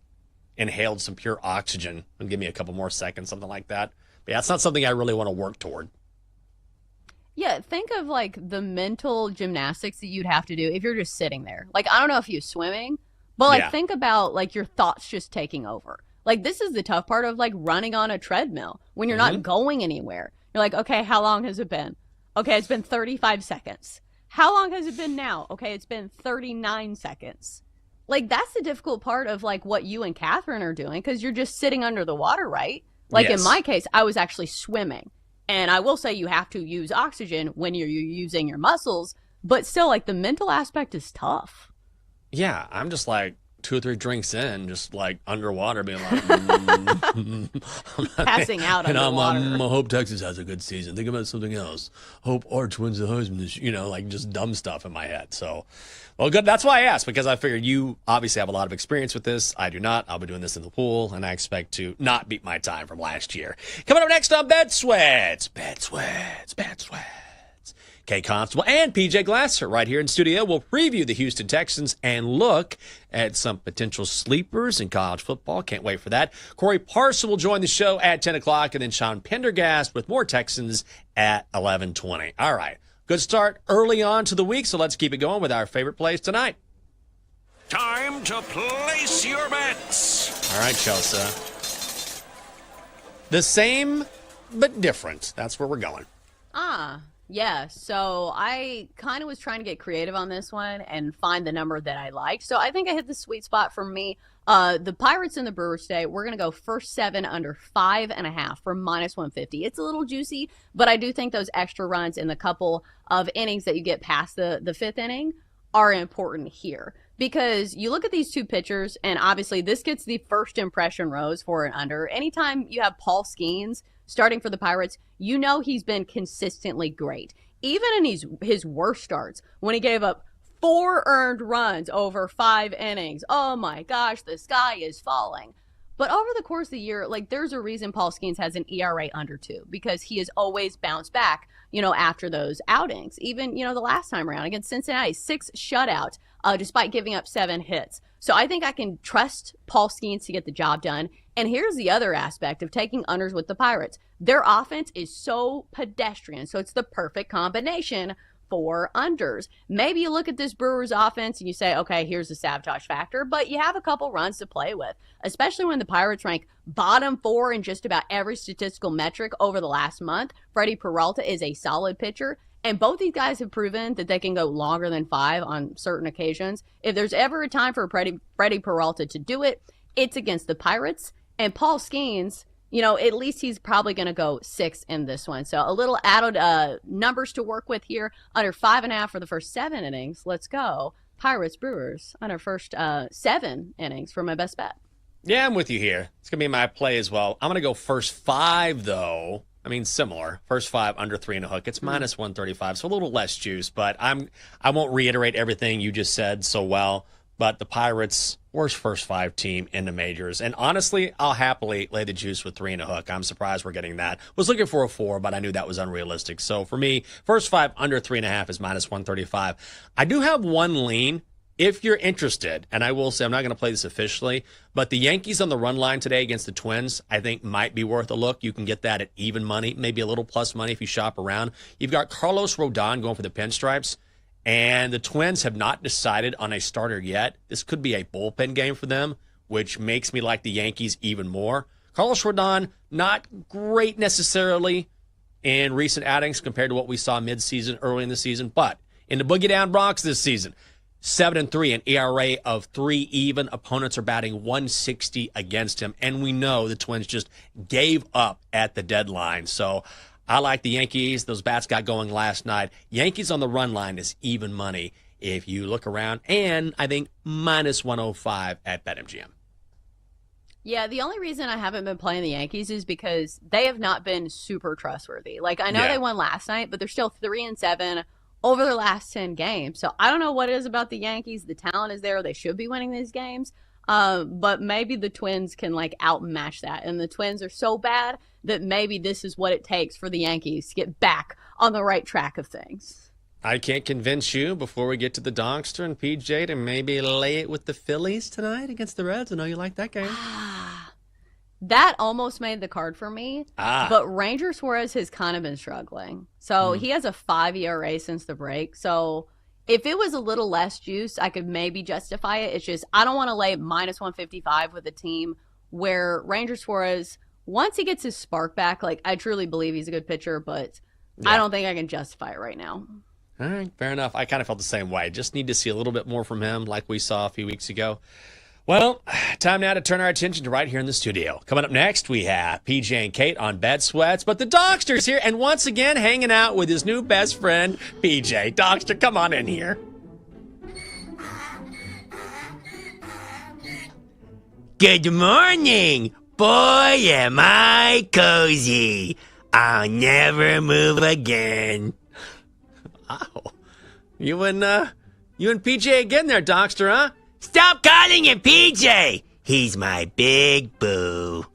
inhaled some pure oxygen and give me a couple more seconds, something like that. But yeah, it's not something I really want to work toward. Yeah, think of like the mental gymnastics that you'd have to do if you're just sitting there. Like, I don't know if you're swimming, but like think about like your thoughts just taking over. Like, this is the tough part of like running on a treadmill when you're not going anywhere. You're like, okay, how long has it been? Okay, it's been 35 seconds. How long has it been now? Okay, it's been 39 seconds. Like, that's the difficult part of like what you and Catherine are doing because you're just sitting under the water, right? Like in my case, I was actually swimming. And I will say you have to use oxygen when you're using your muscles, but still like the mental aspect is tough. Yeah, I'm just like 2 or 3 drinks in, just like underwater, being like passing out underwater. And I hope Texas has a good season. Think about something else. Hope Arch wins the Heisman. You know, like just dumb stuff in my head. So, well, good. That's why I asked, because I figured you obviously have a lot of experience with this. I do not. I'll be doing this in the pool, and I expect to not beat my time from last year. Coming up next on Bet Sweats. Kay Constable and PJ Glasser right here in studio. We'll preview the Houston Texans and look at some potential sleepers in college football. Can't wait for that. Corey Parson will join the show at 10 o'clock, and then Sean Pendergast with more Texans at 11:20. All right. Good start early on to the week, so let's keep it going with our favorite plays tonight. Time to place your bets. All right, Chelsea. The same, but different. That's where we're going. Yeah. So I kind of was trying to get creative on this one and find the number that I liked. So I think I hit the sweet spot for me. The Pirates and the Brewers today, we're going to go first 7 under 5.5 for -150. It's a little juicy, but I do think those extra runs in the couple of innings that you get past the fifth inning are important here. Because you look at these two pitchers, and obviously this gets the first impression rose for an under. Anytime you have Paul Skeens starting for the Pirates, you know he's been consistently great. Even in his worst starts, when he gave up 4 earned runs over 5 innings. Oh my gosh, the sky is falling. But over the course of the year, like, there's a reason Paul Skeens has an ERA under 2, because he has always bounced back, after those outings. Even, the last time around against Cincinnati, 6 shutout, despite giving up 7 hits. So I think I can trust Paul Skeens to get the job done. And here's the other aspect of taking unders with the Pirates. Their offense is so pedestrian, so it's the perfect combination for unders. Maybe you look at this Brewers offense and you say, okay, here's the sabotage factor, but you have a couple runs to play with, especially when the Pirates rank bottom 4 in just about every statistical metric over the last month. Freddie Peralta is a solid pitcher, and both these guys have proven that they can go longer than 5 on certain occasions. If there's ever a time for Freddie Peralta to do it, it's against the Pirates. And Paul Skeens, at least he's probably going to go 6 in this one. So a little added numbers to work with here. Under 5.5 for the first 7 innings. Let's go. Pirates, Brewers under first 7 innings for my best bet. Yeah, I'm with you here. It's going to be my play as well. I'm going to go first 5, though. I mean, similar. First 5 under 3.5. It's -135, so a little less juice. But I won't reiterate everything you just said so well. But the Pirates, worst first 5 team in the majors. And honestly, I'll happily lay the juice with 3.5. I'm surprised we're getting that. Was looking for a 4, but I knew that was unrealistic. So for me, first 5 under 3.5 is -135. I do have one lean if you're interested. And I will say, I'm not going to play this officially, but the Yankees on the run line today against the Twins, I think might be worth a look. You can get that at even money, maybe a little plus money if you shop around. You've got Carlos Rodon going for the Pinstripes. And the Twins have not decided on a starter yet. This could be a bullpen game for them, which makes me like the Yankees even more. Carlos Rodon, not great necessarily in recent outings compared to what we saw midseason, early in the season. But in the Boogie Down Bronx this season, 7-3, an ERA of 3 even. Opponents are batting 160 against him. And we know the Twins just gave up at the deadline. So I like the Yankees. Those bats got going last night. Yankees on the run line is even money if you look around. And I think -105 at BetMGM. Yeah, the only reason I haven't been playing the Yankees is because they have not been super trustworthy. Like, I know they won last night, but they're still 3-7 over their last 10 games. So I don't know what it is about the Yankees. The talent is there. They should be winning these games. But maybe the Twins can, outmatch that. And the Twins are so bad that maybe this is what it takes for the Yankees to get back on the right track of things. I can't convince you before we get to the Donkster and PJ to maybe lay it with the Phillies tonight against the Reds. I know you like that game. That almost made the card for me. But Ranger Suarez has kind of been struggling. So he has a 5 ERA since the break. So if it was a little less juice, I could maybe justify it. It's just I don't want to lay -155 with a team where Ranger Suarez, once he gets his spark back, I truly believe he's a good pitcher, but I don't think I can justify it right now. All right, fair enough. I kind of felt the same way. Just need to see a little bit more from him like we saw a few weeks ago. Well, time now to turn our attention to right here in the studio. Coming up next, we have PJ and Kate on Bed Sweats, but the Donkster's here, and once again, hanging out with his new best friend, PJ. Donkster, come on in here. Good morning. Boy, am I cozy. I'll never move again. Wow. You and PJ again there, Donkster, huh? Stop calling him PJ. He's my big boo.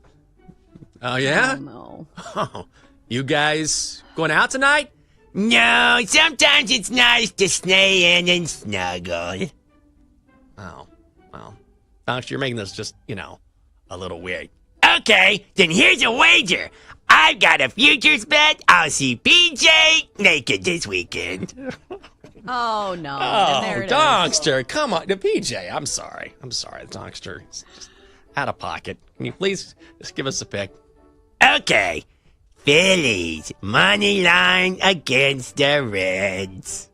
Oh, yeah? Oh, no. Oh, you guys going out tonight? No, sometimes it's nice to stay in and snuggle. Oh, well, Donkster, you're making this just, a little weird. Okay, then here's a wager. I've got a futures bet I'll see PJ naked this weekend. Oh, no. Oh, And there it is. Donkster, come on. PJ, I'm sorry. Donkster. It's just out of pocket. Can you please just give us a pick? Okay. Phillies, money line against the Reds.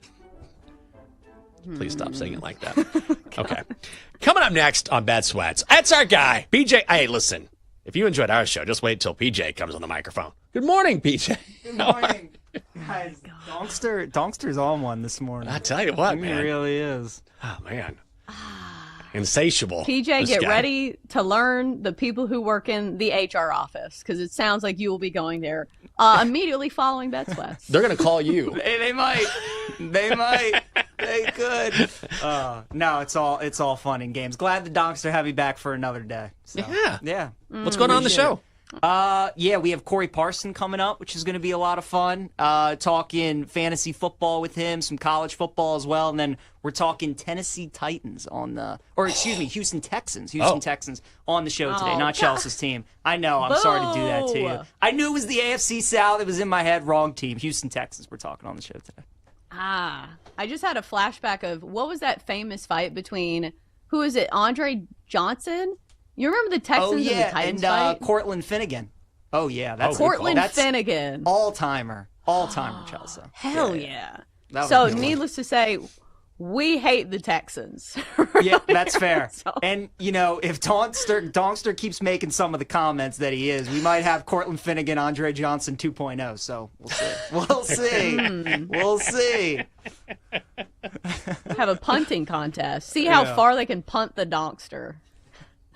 Please stop saying it like that. Okay. Coming up next on Bet Sweats, that's our guy, PJ. Hey, listen, if you enjoyed our show, just wait till PJ comes on the microphone. Good morning, PJ. Good morning. Guys, Donkster's on one this morning. I tell you what, He man. really is. Oh, man. Insatiable. PJ, this get guy. ready to learn the people who work in the HR office, because it sounds like you will be going there immediately following Bet Sweats. They're going to call you. They might. They could. No, it's all fun and games. Glad the Donkster have you back for another day. So, yeah. What's going on in the show? We have Corey Parson coming up, which is going to be a lot of fun. Talking fantasy football with him, some college football as well, and then we're talking Tennessee Titans Houston Texans. Texans on the show today, not Chelsea's team. I know, I'm sorry to do that to you. I knew it was the AFC South. It was in my head. Wrong team. Houston Texans we're talking on the show today. I just had a flashback of what was that famous fight between, who is it, Andre Johnson? You remember the Texans and the Titans fight? Cortland Finnegan. Oh, yeah. That's Cortland Finnegan. All-timer, Chelsea. Hell yeah. So, needless to say, we hate the Texans. Yeah, that's fair. And, if Donkster keeps making some of the comments that he is, we might have Cortland Finnegan, Andre Johnson 2.0. So we'll see. We'll see. Have a punting contest. See how far they can punt the Donkster.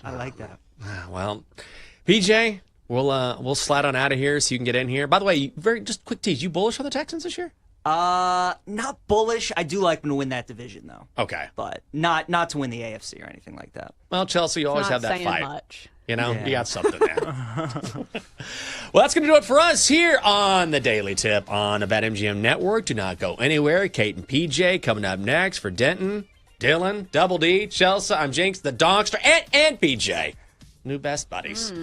I like that. Well, PJ, we'll slide on out of here so you can get in here. By the way, just quick tease, you bullish on the Texans this year? Not bullish. I do like them to win that division, though. Okay. But not to win the AFC or anything like that. Well, Chelsea, you always have that fight. Much. You got something there. Well, that's going to do it for us here on the Daily Tip on the BetMGM Network. Do not go anywhere. Kate and PJ coming up next for Denton, Dylan, Double D, Chelsea. I'm Jinx, the Donkster, and PJ. New best buddies.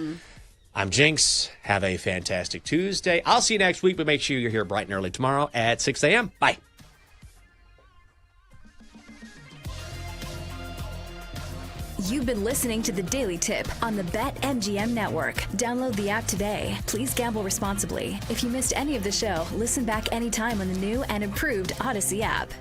I'm Jinx. Have a fantastic Tuesday. I'll see you next week, but make sure you're here bright and early tomorrow at 6 a.m. Bye. You've been listening to the Daily Tip on the BetMGM Network. Download the app today. Please gamble responsibly. If you missed any of the show, listen back anytime on the new and improved Odyssey app.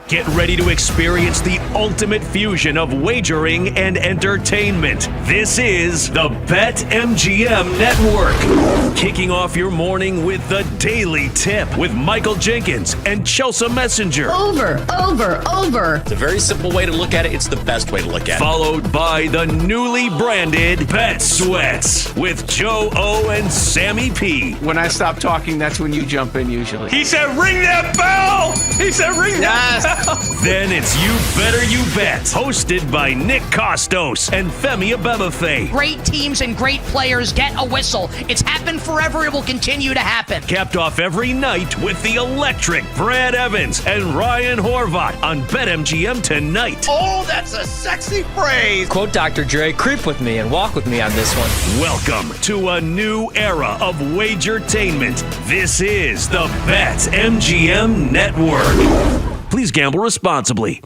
Get ready to experience the ultimate fusion of wagering and entertainment. This is the BetMGM Network. Kicking off your morning with the Daily Tip with Michael Jenkins and Chelsea Messenger. Over. It's a very simple way to look at it. It's the best way to look at it. Followed by the newly branded Bet Sweats with Joe O and Sammy P. When I stop talking, that's when you jump in usually. He said, ring that bell! He said, ring that bell! Then it's You Better You Bet, hosted by Nick Costos and Femi Abebefe. Great teams and great players get a whistle. It's happened forever. It will continue to happen. Capped off every night with the electric Brad Evans and Ryan Horvat on BetMGM tonight. Oh, that's a sexy phrase. Quote Dr. Dre, creep with me and walk with me on this one. Welcome to a new era of Wagertainment. This is the BetMGM Network. Please gamble responsibly.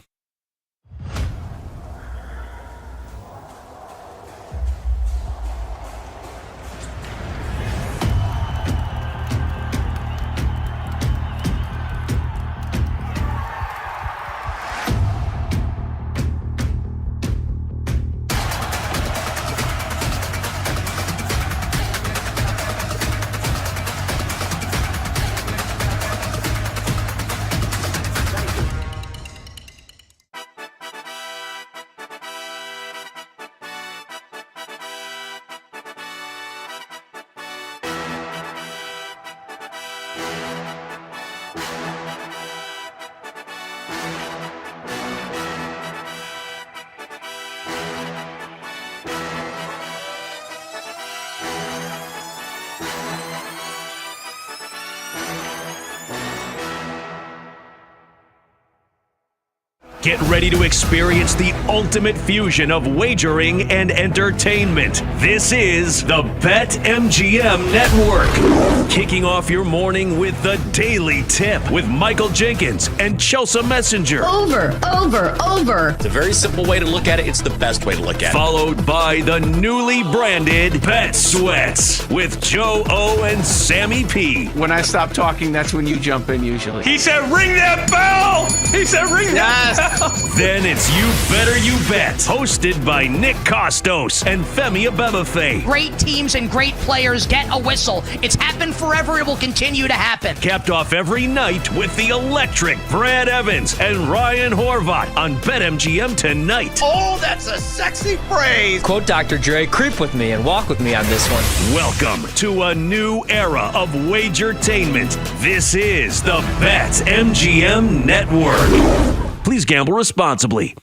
Get ready to experience the ultimate fusion of wagering and entertainment. This is the BetMGM Network. Kicking off your morning with the Daily Tip with Michael Jenkins and Chelsea Messenger. Over. It's a very simple way to look at it. It's the best way to look at it. Followed by the newly branded Bet Sweats with Joe O and Sammy P. When I stop talking, that's when you jump in usually. He said, ring that bell! He said, ring that bell! Then it's You Better You Bet, hosted by Nick Costos and Femi Abebefe. Great teams and great players get a whistle. It's happened forever. It will continue to happen. Capped off every night with the electric Brad Evans and Ryan Horvat on BetMGM tonight. Oh, that's a sexy phrase. Quote Dr. Dre, creep with me and walk with me on this one. Welcome to a new era of Wagertainment. This is the BetMGM Network. Please gamble responsibly.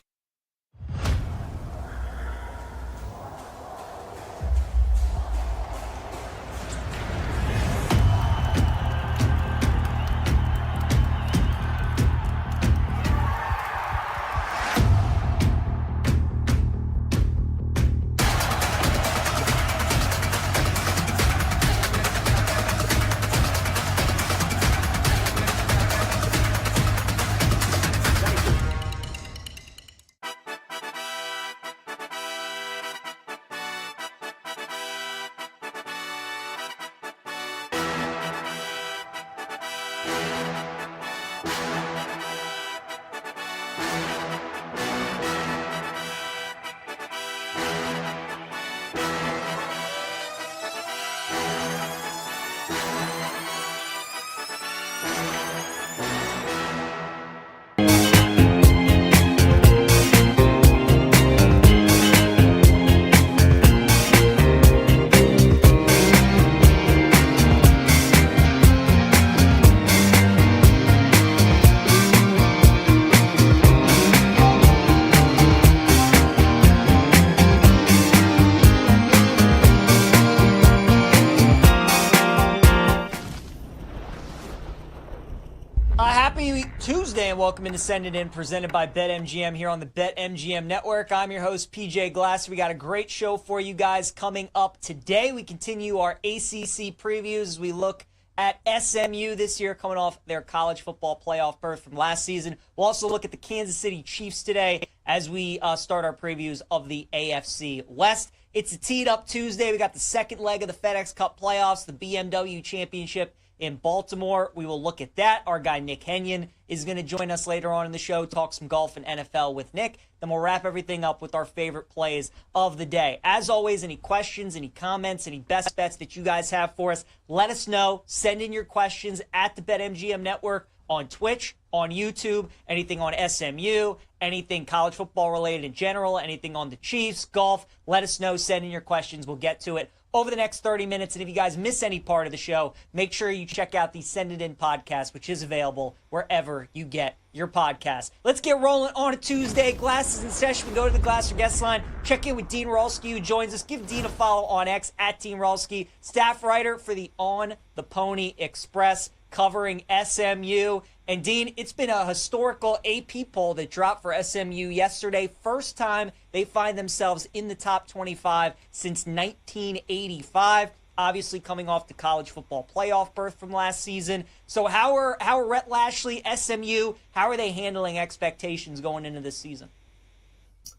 Happy Tuesday and welcome into Send It In, presented by BetMGM here on the BetMGM Network. I'm your host, PJ Glasser. We got a great show for you guys coming up today. We continue our ACC previews as we look at SMU this year, coming off their college football playoff berth from last season. We'll also look at the Kansas City Chiefs today as we start our previews of the AFC West. It's a teed up Tuesday. We got the second leg of the FedEx Cup playoffs, the BMW Championship in Baltimore. We will look at that. Our guy Nick Henyon is going to join us later on in the show, talk some golf and NFL with Nick. Then we'll wrap everything up with our favorite plays of the day. As always, any questions, any comments, any best bets that you guys have for us, let us know. Send in your questions at the BetMGM Network on Twitch, on YouTube, anything on SMU, anything college football related in general, anything on the Chiefs, golf. Let us know. Send in your questions. We'll get to it over the next 30 minutes. And if you guys miss any part of the show, make sure you check out the Send It In podcast, which is available wherever you get your podcast. Let's get rolling on a Tuesday. Glasses in session. We go to the Glasser guest line. Check in with Dean Rolski, who joins us. Give Dean a follow on X at Dean Rolski, staff writer for the On the Pony Express, covering SMU. And Dean, it's been a historical AP poll that dropped for SMU yesterday. First time they find themselves in the top 25 since 1985. Obviously coming off the college football playoff berth from last season. So how are Rhett Lashley, SMU, how are they handling expectations going into this season?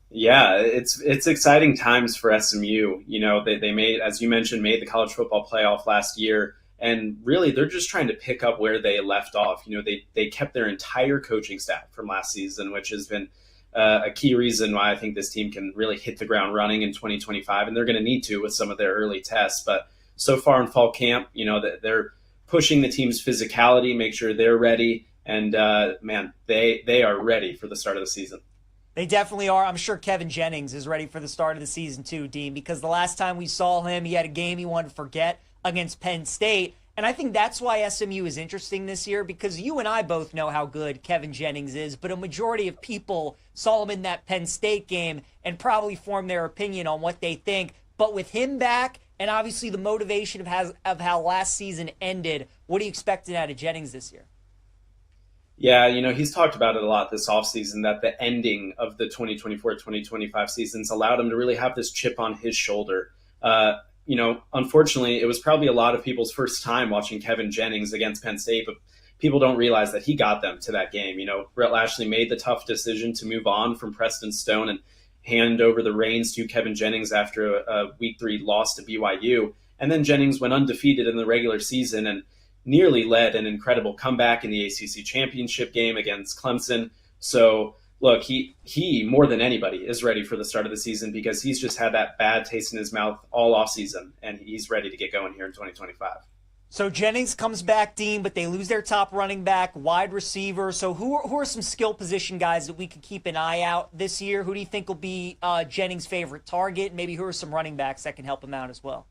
Yeah, it's exciting times for SMU. You know, they made, as you mentioned, made the college football playoff last year. And really, they're just trying to pick up where they left off. You know, they kept their entire coaching staff from last season, which has been a key reason why I think this team can really hit the ground running in 2025. And they're going to need to with some of their early tests. But so far in fall camp, you know, they're pushing the team's physicality, make sure they're ready. And, man, they are ready for the start of the season. They definitely are. I'm sure Kevin Jennings is ready for the start of the season too, Dean, because the last time we saw him, he had a game he wanted to forget against Penn State. And I think that's why SMU is interesting this year, because you and I both know how good Kevin Jennings is, but a majority of people saw him in that Penn State game and probably formed their opinion on what they think. But with him back, and obviously the motivation of how last season ended, what are you expecting out of Jennings this year? Yeah, he's talked about it a lot this offseason, that the ending of the 2024-2025 seasons allowed him to really have this chip on his shoulder. Unfortunately, it was probably a lot of people's first time watching Kevin Jennings against Penn State, but people don't realize that he got them to that game. Brett Lashley made the tough decision to move on from Preston Stone and hand over the reins to Kevin Jennings after a Week 3 loss to BYU. And then Jennings went undefeated in the regular season and nearly led an incredible comeback in the ACC championship game against Clemson. So, look, he more than anybody is ready for the start of the season because he's just had that bad taste in his mouth all offseason, and he's ready to get going here in 2025. So Jennings comes back, Dean, but they lose their top running back, wide receiver. So who are some skill position guys that we could keep an eye out this year? Who do you think will be Jennings' favorite target? Maybe who are some running backs that can help him out as well?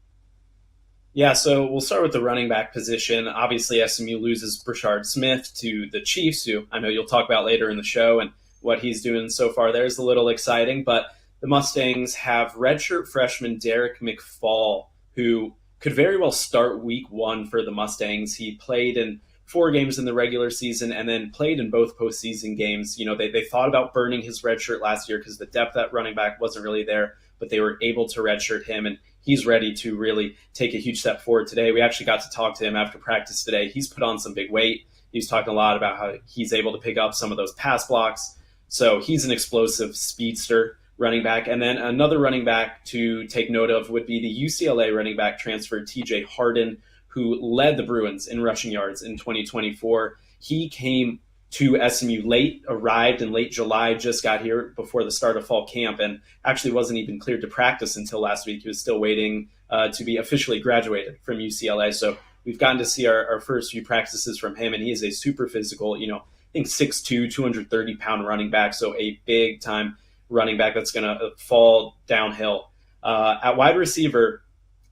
Yeah, so we'll start with the running back position. Obviously, SMU loses Brashard Smith to the Chiefs, who I know you'll talk about later in the show, and what he's doing so far there is a little exciting. But the Mustangs have redshirt freshman Derek McFall, who could very well start Week 1 for the Mustangs. He played in 4 games in the regular season and then played in both postseason games. They thought about burning his redshirt last year because the depth at running back wasn't really there, but they were able to redshirt him, and he's ready to really take a huge step forward today. We actually got to talk to him after practice today. He's put on some big weight. He's talking a lot about how he's able to pick up some of those pass blocks. So he's an explosive speedster running back. And then another running back to take note of would be the UCLA running back transfer TJ Harden, who led the Bruins in rushing yards in 2024. He came to SMU late, arrived in late July, just got here before the start of fall camp, and actually wasn't even cleared to practice until last week. He was still waiting to be officially graduated from UCLA. So we've gotten to see our first few practices from him, and he is a super physical, I think 6'2", 230-pound running back, so a big-time running back that's going to fall downhill. At wide receiver,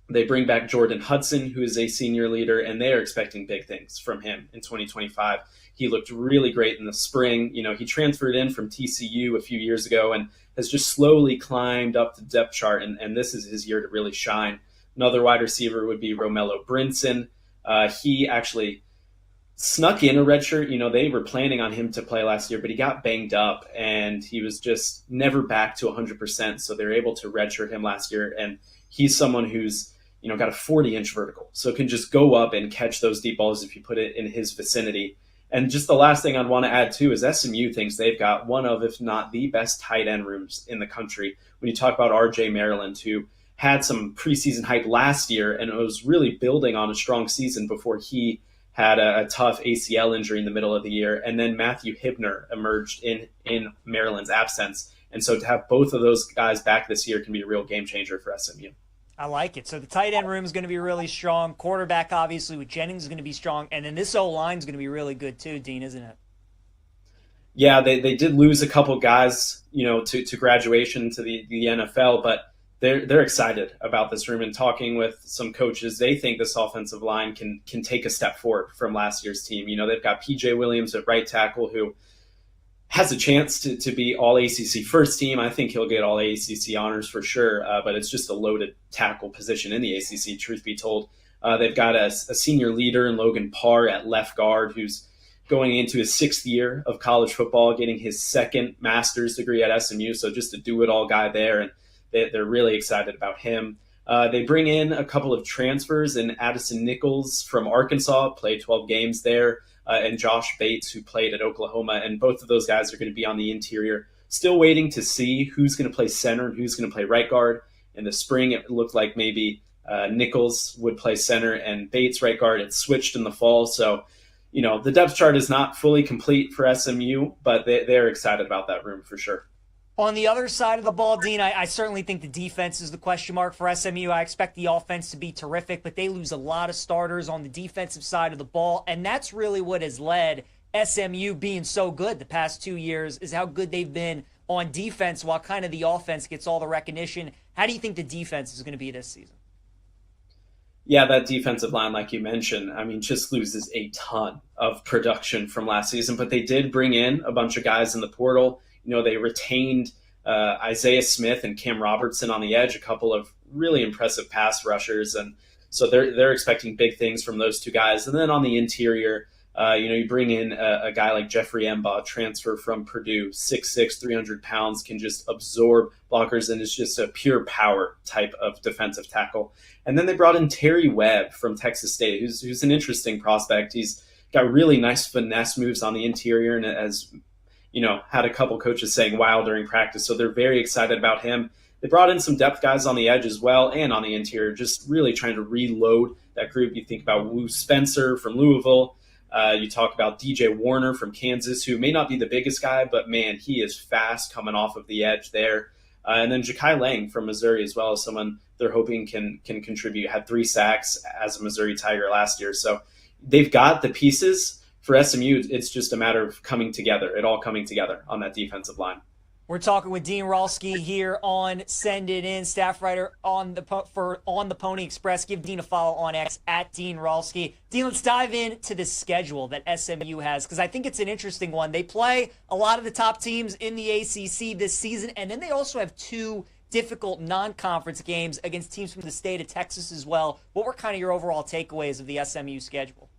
they bring back Jordan Hudson, who is a senior leader, and they are expecting big things from him in 2025. He looked really great in the spring. He transferred in from TCU a few years ago and has just slowly climbed up the depth chart, and this is his year to really shine. Another wide receiver would be Romello Brinson. He actually snuck in a redshirt. They were planning on him to play last year, but he got banged up, and he was just never back to 100%, so they were able to redshirt him last year, and he's someone who's got a 40-inch vertical, so can just go up and catch those deep balls if you put it in his vicinity. And just the last thing I'd want to add, too, is SMU thinks they've got one of, if not the best tight end rooms in the country. When you talk about R.J. Maryland, who had some preseason hype last year and was really building on a strong season before he had a tough ACL injury in the middle of the year. And then Matthew Hibner emerged in Maryland's absence. And so to have both of those guys back this year can be a real game changer for SMU. I like it. So the tight end room is going to be really strong. Quarterback, obviously, with Jennings is going to be strong. And then this O-line is going to be really good too, Dean, isn't it? Yeah, they did lose a couple guys, to graduation to the NFL, but they're excited about this room. And talking with some coaches, they think this offensive line can take a step forward from last year's team. They've got P.J. Williams at right tackle, who has a chance to be all ACC first team. I think he'll get all ACC honors for sure, but it's just a loaded tackle position in the ACC, truth be told. They've got a senior leader in Logan Parr at left guard, who's going into his 6th year of college football, getting his 2nd master's degree at SMU, so just a do-it-all guy there, and they're really excited about him. They bring in a couple of transfers, and Addison Nichols from Arkansas, played 12 games there, and Josh Bates, who played at Oklahoma, and both of those guys are going to be on the interior. Still waiting to see who's going to play center and who's going to play right guard. In the spring, it looked like maybe Nichols would play center and Bates right guard. It switched in the fall, so the depth chart is not fully complete for SMU, but they're excited about that room for sure. On the other side of the ball, Dean, I certainly think the defense is the question mark for SMU. I expect the offense to be terrific, but they lose a lot of starters on the defensive side of the ball, and that's really what has led SMU being so good the past 2 years, is how good they've been on defense while kind of the offense gets all the recognition. How do you think the defense is going to be this season? Yeah, that defensive line, like you mentioned, just loses a ton of production from last season, but they did bring in a bunch of guys in the portal. They retained Isaiah Smith and Cam Robertson on the edge, a couple of really impressive pass rushers. And so they're expecting big things from those two guys. And then on the interior, You bring in a guy like Jeffrey Embaugh, transfer from Purdue, 6'6", 300 pounds, can just absorb blockers and is just a pure power type of defensive tackle. And then they brought in Terry Webb from Texas State, who's an interesting prospect. He's got really nice finesse moves on the interior and has, had a couple coaches saying wow during practice. So they're very excited about him. They brought in some depth guys on the edge as well and on the interior, just really trying to reload that group. You think about Wu Spencer from Louisville. You talk about DJ Warner from Kansas, who may not be the biggest guy, but man, he is fast coming off of the edge there. And then Ja'Kai Lang from Missouri as well, as someone they're hoping can contribute. Had 3 sacks as a Missouri Tiger last year. So they've got the pieces for SMU. It's just a matter of coming together, it all coming together on that defensive line. We're talking with Dean Rolski here on Send It In, staff writer on the Pony Express. Give Dean a follow on X at Dean Rolski. Dean, let's dive into the schedule that SMU has, because I think it's an interesting one. They play a lot of the top teams in the ACC this season, and then they also have 2 difficult non-conference games against teams from the state of Texas as well. What were kind of your overall takeaways of the SMU schedule?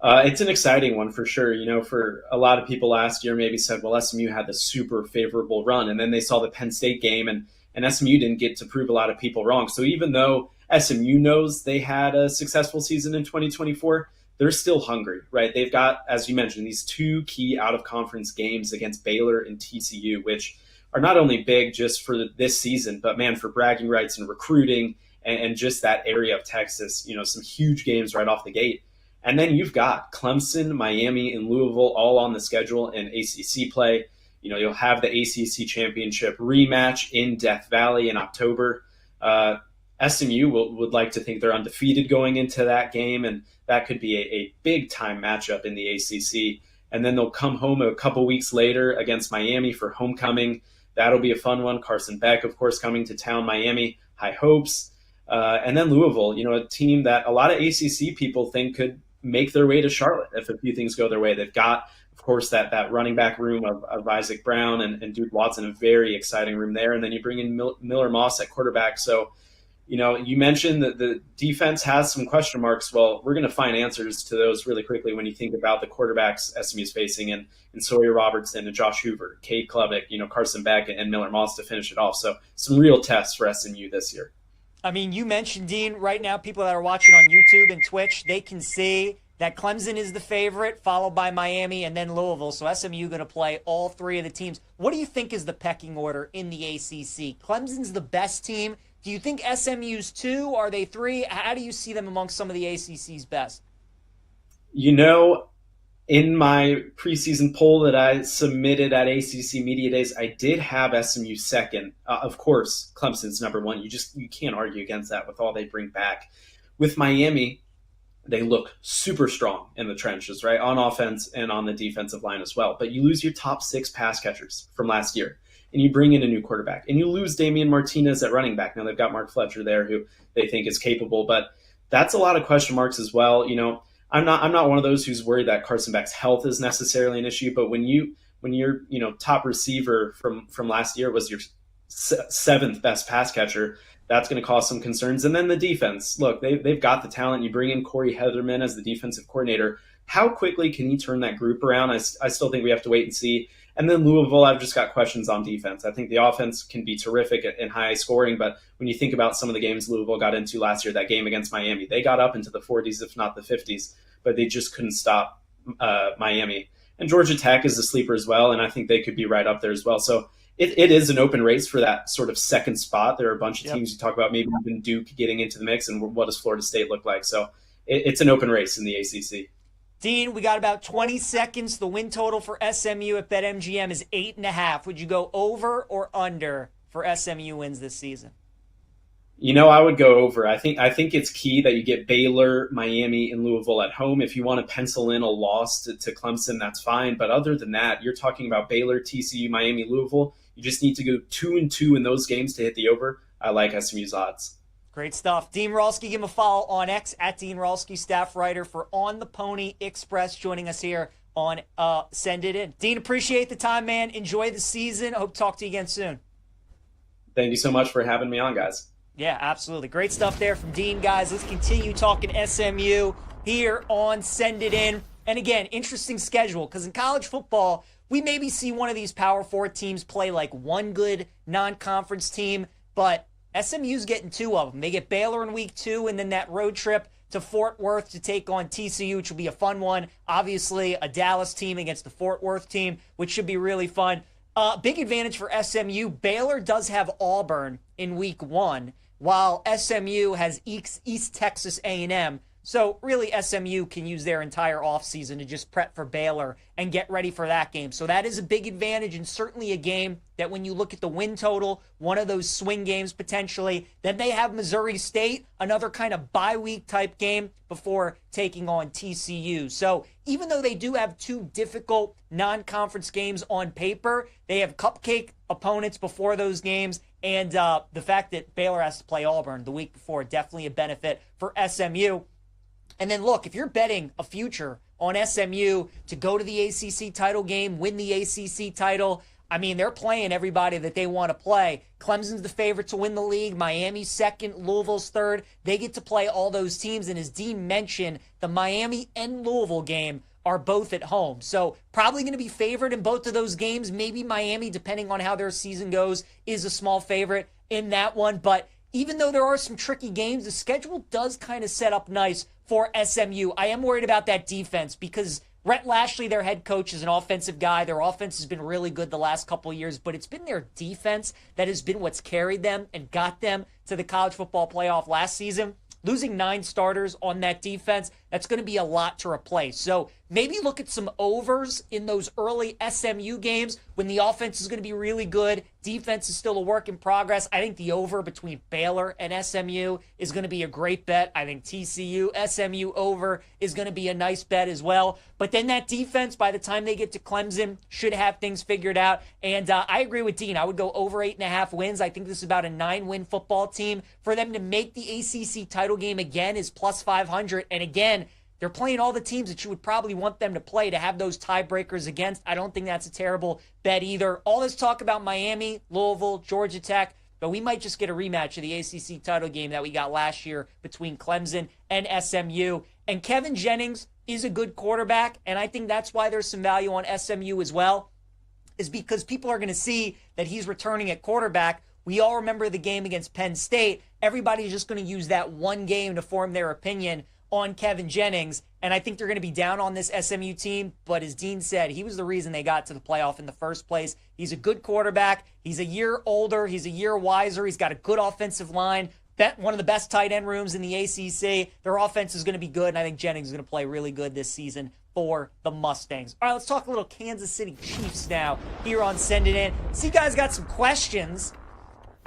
It's an exciting one for sure. For a lot of people last year maybe said, well, SMU had the super favorable run, and then they saw the Penn State game, and SMU didn't get to prove a lot of people wrong. So even though SMU knows they had a successful season in 2024, they're still hungry, right? They've got, as you mentioned, these 2 key out-of-conference games against Baylor and TCU, which are not only big just for this season, but, man, for bragging rights and recruiting and just that area of Texas, some huge games right off the gate. And then you've got Clemson, Miami, and Louisville all on the schedule in ACC play. You'll have the ACC championship rematch in Death Valley in October. SMU would like to think they're undefeated going into that game, and that could be a big-time matchup in the ACC. And then they'll come home a couple weeks later against Miami for homecoming. That'll be a fun one. Carson Beck, of course, coming to town. Miami, high hopes. And then Louisville, a team that a lot of ACC people think could make their way to Charlotte if a few things go their way. They've got, of course, that running back room of Isaac Brown and Duke Watson, a very exciting room there. And then you bring in Miller Moss at quarterback. So, you mentioned that the defense has some question marks. Well, we're going to find answers to those really quickly when you think about the quarterbacks SMU's facing and Sawyer Robertson and Josh Hoover, Cade Klubnik, Carson Beck and Miller Moss to finish it off. So some real tests for SMU this year. I mean, you mentioned, Dean, right now people that are watching on YouTube and Twitch, they can see that Clemson is the favorite, followed by Miami and then Louisville. So SMU going to play all 3 of the teams. What do you think is the pecking order in the ACC? Clemson's the best team. Do you think SMU's 2? Are they 3? How do you see them amongst some of the ACC's best? In my preseason poll that I submitted at ACC Media Days, I did have SMU second. Of course, Clemson's number 1. You can't argue against that with all they bring back. With Miami, they look super strong in the trenches, right? On offense and on the defensive line as well. But you lose your top 6 pass catchers from last year, and you bring in a new quarterback, and you lose Damian Martinez at running back. Now they've got Mark Fletcher there, who they think is capable, but that's a lot of question marks as well. I'm not one of those who's worried that Carson Beck's health is necessarily an issue, but when your top receiver from last year was your 7th best pass catcher, that's going to cause some concerns. And then the defense, look, they've got the talent. You bring in Corey Heatherman as the defensive coordinator. How quickly can he turn that group around? I still think we have to wait and see. And then Louisville, I've just got questions on defense. I think the offense can be terrific and high scoring, but when you think about some of the games Louisville got into last year, that game against Miami, they got up into the 40s, if not the 50s, but they just couldn't stop Miami. And Georgia Tech is a sleeper as well, and I think they could be right up there as well. So it is an open race for that sort of second spot. There are a bunch of teams you talk about, maybe even Duke getting into the mix, and what does Florida State look like? So it's an open race in the ACC. Dean, we got about 20 seconds. The win total for SMU at BetMGM is 8.5. Would you go over or under for SMU wins this season? I would go over. I think it's key that you get Baylor, Miami, and Louisville at home. If you want to pencil in a loss to Clemson, that's fine. But other than that, you're talking about Baylor, TCU, Miami, Louisville. You just need to go 2-2 in those games to hit the over. I like SMU's odds. Great stuff. Dean Rolski, give him a follow on X at Dean Rolski, staff writer for On the Pony Express, joining us here on Send It In. Dean, appreciate the time, man. Enjoy the season. I hope to talk to you again soon. Thank you so much for having me on, guys. Yeah, absolutely. Great stuff there from Dean, guys. Let's continue talking SMU here on Send It In. And again, interesting schedule, because in college football, we maybe see one of these Power 4 teams play like one good non-conference team, but SMU's getting two of them. They get Baylor in week 2, and then that road trip to Fort Worth to take on TCU, which will be a fun one. Obviously, a Dallas team against the Fort Worth team, which should be really fun. Big advantage for SMU. Baylor does have Auburn in week 1, while SMU has East Texas A&M. So really, SMU can use their entire offseason to just prep for Baylor and get ready for that game. So that is a big advantage, and certainly a game that when you look at the win total, one of those swing games potentially. Then they have Missouri State, another kind of bye week type game before taking on TCU. So even though they do have two difficult non-conference games on paper, they have cupcake opponents before those games. And the fact that Baylor has to play Auburn the week before, definitely a benefit for SMU. And then look, if you're betting a future on SMU to go to the ACC title game, win the ACC title, I mean, they're playing everybody that they want to play. Clemson's the favorite to win the league. Miami's second. Louisville's third. They get to play all those teams. And as Dean mentioned, the Miami and Louisville game are both at home. So probably going to be favored in both of those games. Maybe Miami, depending on how their season goes, is a small favorite in that one. But even though there are some tricky games, the schedule does kind of set up nice for SMU. I am worried about that defense because Rhett Lashley, their head coach, is an offensive guy. Their offense has been really good the last couple of years, but it's been their defense that has been what's carried them and got them to the college football playoff last season. Losing 9 starters on that defense, that's going to be a lot to replace. So maybe look at some overs in those early SMU games when the offense is going to be really good. Defense is still a work in progress. I think the over between Baylor and SMU is going to be a great bet. I think TCU, SMU over is going to be a nice bet as well. But then that defense, by the time they get to Clemson, should have things figured out. And I agree with Dean. I would go over 8.5 wins. I think this is about a 9-win football team. For them to make the ACC title game again is plus 500. And again, they're playing all the teams that you would probably want them to play to have those tiebreakers against. I don't think that's a terrible bet either. All this talk about Miami, Louisville, Georgia Tech, but we might just get a rematch of the ACC title game that we got last year between Clemson and SMU. And Kevin Jennings is a good quarterback, and I think that's why there's some value on SMU as well, is because people are going to see that he's returning at quarterback. We all remember the game against Penn State. Everybody's just going to use that one game to form their opinion on Kevin Jennings, and I think they're going to be down on this SMU team, but as Dean said, he was the reason they got to the playoff in the first place. He's a good quarterback. He's a year older. He's a year wiser. He's got a good offensive line. One of the best tight end rooms in the ACC. Their offense is going to be good, and I think Jennings is going to play really good this season for the Mustangs. All right, let's talk a little Kansas City Chiefs now here on Send It In. See, you guys got some questions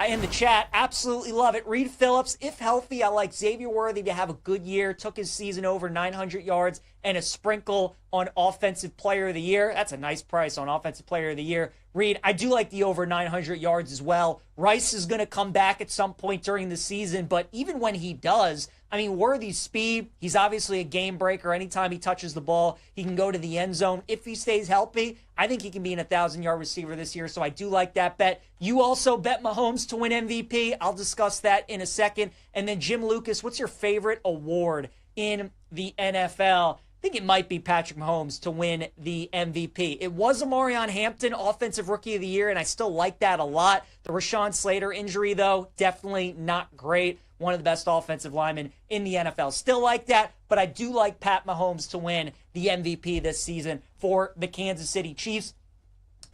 in the chat. Absolutely love it. Reed Phillips, if healthy, I like Xavier Worthy to have a good year. Took his season over 900 yards and a sprinkle on Offensive Player of the Year. That's a nice price on Offensive Player of the Year. Reed, I do like the over 900 yards as well. Rice is going to come back at some point during the season, but even when he does, I mean, Worthy's speed, he's obviously a game breaker. Anytime he touches the ball, he can go to the end zone. If he stays healthy, I think he can be an 1,000-yard receiver this year, so I do like that bet. You also bet Mahomes to win MVP. I'll discuss that in a second. And then Jim Lucas, what's your favorite award in the NFL? I think it might be Patrick Mahomes to win the MVP. It was Amarion Hampton, Offensive Rookie of the Year, and I still like that a lot. The Rashawn Slater injury, though, definitely not great. One of the best offensive linemen in the NFL. Still like that, but I do like Pat Mahomes to win the MVP this season for the Kansas City Chiefs.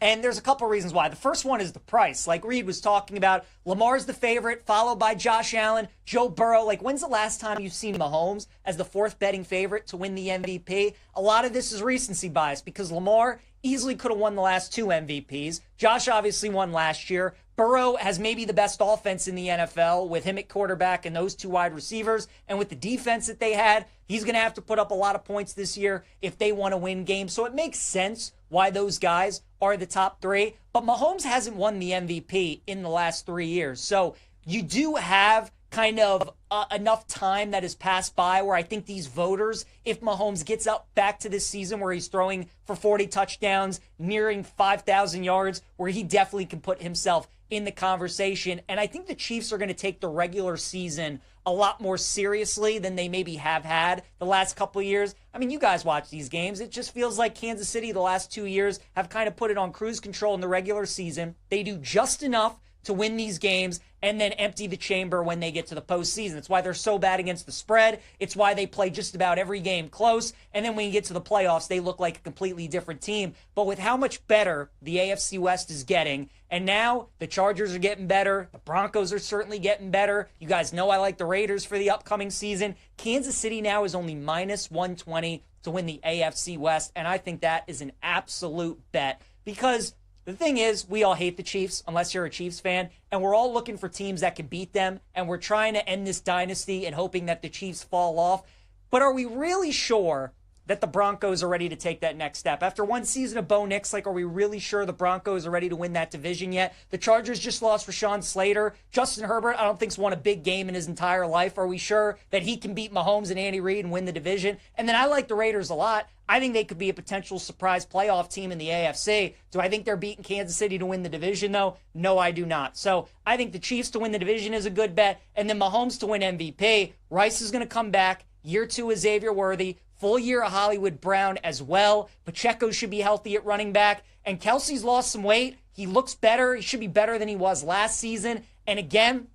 And there's a couple reasons why. The first one is the price. Like Reed was talking about, Lamar's the favorite, followed by Josh Allen, Joe Burrow. Like, when's the last time you've seen Mahomes as the fourth betting favorite to win the MVP? A lot of this is recency bias because Lamar easily could have won the last 2 MVPs. Josh obviously won last year. Burrow has maybe the best offense in the NFL with him at quarterback and those 2 wide receivers. And with the defense that they had, he's going to have to put up a lot of points this year if they want to win games. So it makes sense why those guys are the top 3. But Mahomes hasn't won the MVP in the last 3 years. So you do have kind of enough time that has passed by where I think these voters, if Mahomes gets up back to this season where he's throwing for 40 touchdowns, nearing 5,000 yards, where he definitely can put himself in the conversation. And I think the Chiefs are going to take the regular season a lot more seriously than they maybe have had the last couple of years. I mean, you guys watch these games. It just feels like Kansas City the last 2 years have kind of put it on cruise control in the regular season. They do just enough to win these games and then empty the chamber when they get to the postseason. It's why they're so bad against the spread. It's why they play just about every game close. And then when you get to the playoffs, they look like a completely different team. But with how much better the AFC West is getting, and now the Chargers are getting better, the Broncos are certainly getting better. You guys know I like the Raiders for the upcoming season. Kansas City now is only minus 120 to win the AFC West, and I think that is an absolute bet because the thing is, we all hate the Chiefs, unless you're a Chiefs fan, and we're all looking for teams that can beat them, and we're trying to end this dynasty and hoping that the Chiefs fall off. But are we really sure that the Broncos are ready to take that next step? After one season of Bo Nix, are we really sure the Broncos are ready to win that division yet? The Chargers just lost Rashawn Slater. Justin Herbert, I don't think's won a big game in his entire life. Are we sure that he can beat Mahomes and Andy Reid and win the division? And then I like the Raiders a lot. I think they could be a potential surprise playoff team in the AFC. Do I think they're beating Kansas City to win the division, though? No, I do not. So I think the Chiefs to win the division is a good bet, and then Mahomes to win MVP. Rice is going to come back. Year 2 is Xavier Worthy. Full year of Hollywood Brown as well. Pacheco should be healthy at running back. And Kelsey's lost some weight. He looks better. He should be better than he was last season. And again,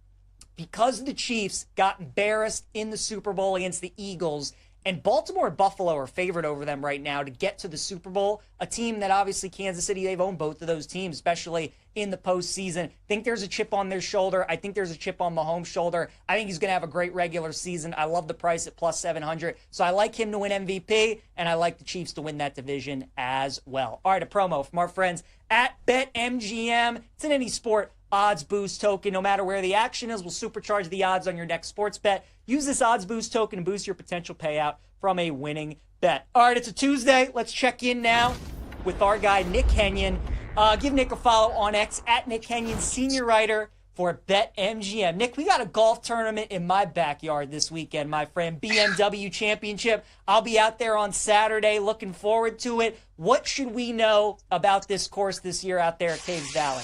because the Chiefs got embarrassed in the Super Bowl against the Eagles, and Baltimore and Buffalo are favored over them right now to get to the Super Bowl, a team that obviously Kansas City, they've owned both of those teams, especially in the postseason. I think there's a chip on their shoulder. I think there's a chip on Mahomes' shoulder. I think he's going to have a great regular season. I love the price at plus 700. So I like him to win MVP, and I like the Chiefs to win that division as well. All right, a promo from our friends at BetMGM. It's in any sport odds boost token. No matter where the action is, will supercharge the odds on your next sports bet. Use this odds boost token to boost your potential payout from a winning bet. All right, it's a Tuesday. Let's check in now with our guy, Nick Kenyon. Give Nick a follow on X at Nick Kenyon, senior writer for BetMGM. Nick, we got a golf tournament in my backyard this weekend, my friend. BMW Championship. I'll be out there on Saturday. Looking forward to it. What should we know about this course this year out there at Caves Valley?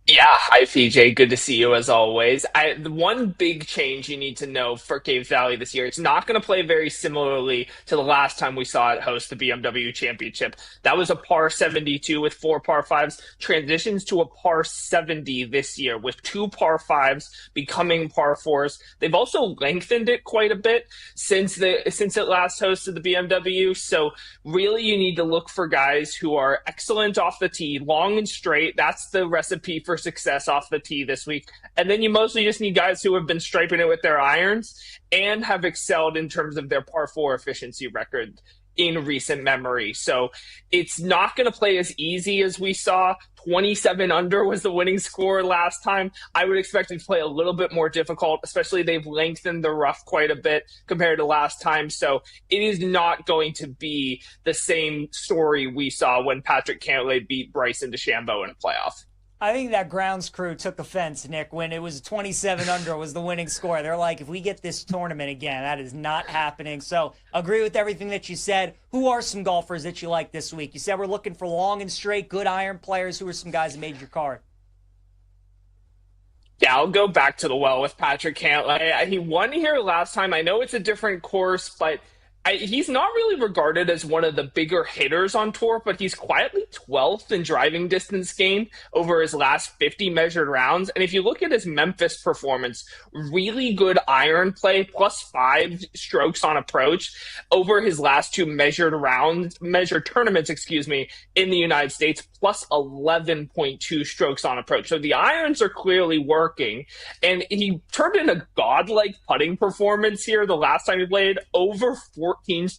Yeah, hi PJ. Good to see you as always. The one big change you need to know for Caves Valley this year, it's not going to play very similarly to the last time we saw it host the BMW Championship. That was a par 72 with 4 par 5s, transitions to a par 70 this year with 2 par 5s becoming par 4s. They've also lengthened it quite a bit since it last hosted the BMW. So really you need to look for guys who are excellent off the tee, long and straight. That's the recipe for success off the tee this week. And then you mostly just need guys who have been striping it with their irons and have excelled in terms of their par 4 efficiency record in recent memory. So it's not going to play as easy as we saw. 27 under was the winning score last time. I would expect it to play a little bit more difficult, especially they've lengthened the rough quite a bit compared to last time. So it is not going to be the same story we saw when Patrick Cantlay beat Bryson DeChambeau in a playoff. I think that grounds crew took offense, Nick, when it was 27 under was the winning score. They're like, if we get this tournament again, that is not happening. So agree with everything that you said. Who are some golfers that you like this week? You said we're looking for long and straight, good iron players. Who are some guys that made your card? Yeah, I'll go back to the well with Patrick Cantlay. He won here last time. I know it's a different course, but he's not really regarded as one of the bigger hitters on tour, but he's quietly 12th in driving distance gained over his last 50 measured rounds. And if you look at his Memphis performance, really good iron play, +5 strokes on approach over his last 2 measured tournaments, in the United States, +11.2 strokes on approach. So the irons are clearly working. And he turned in a godlike putting performance here the last time he played, over 14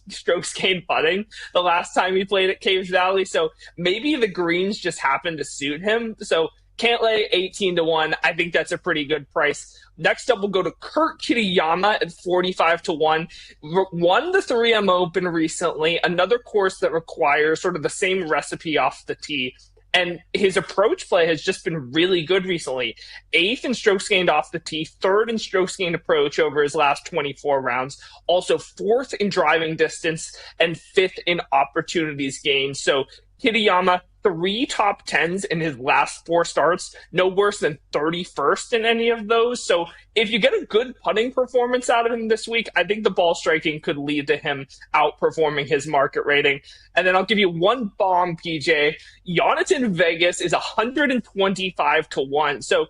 strokes gained putting the last time he played at Caves Valley. So maybe the greens just happened to suit him. So Cantlay 18-1. I think that's a pretty good price. Next up, we'll go to Kurt Kitayama at 45-1. Won the 3M Open recently, another course that requires sort of the same recipe off the tee And his approach play has just been really good recently. 8th in strokes gained off the tee, 3rd in strokes gained approach over his last 24 rounds, also 4th in driving distance, and 5th in opportunities gained. So Kitayama, 3 top 10s in his last 4 starts, no worse than 31st in any of those. So if you get a good putting performance out of him this week, I think the ball striking could lead to him outperforming his market rating. And then I'll give you one bomb, PJ. Giannis in Vegas is 125 to 1. So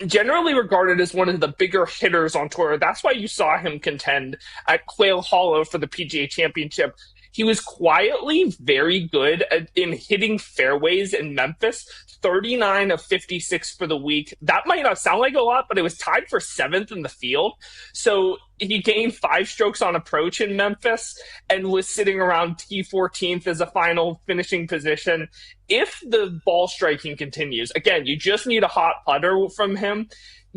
generally regarded as one of the bigger hitters on tour. That's why you saw him contend at Quail Hollow for the PGA Championship. He was quietly very good in hitting fairways in Memphis, 39 of 56 for the week. That might not sound like a lot, but it was tied for 7th in the field. So he gained 5 strokes on approach in Memphis and was sitting around T14th as a final finishing position. If the ball striking continues, again, you just need a hot putter from him.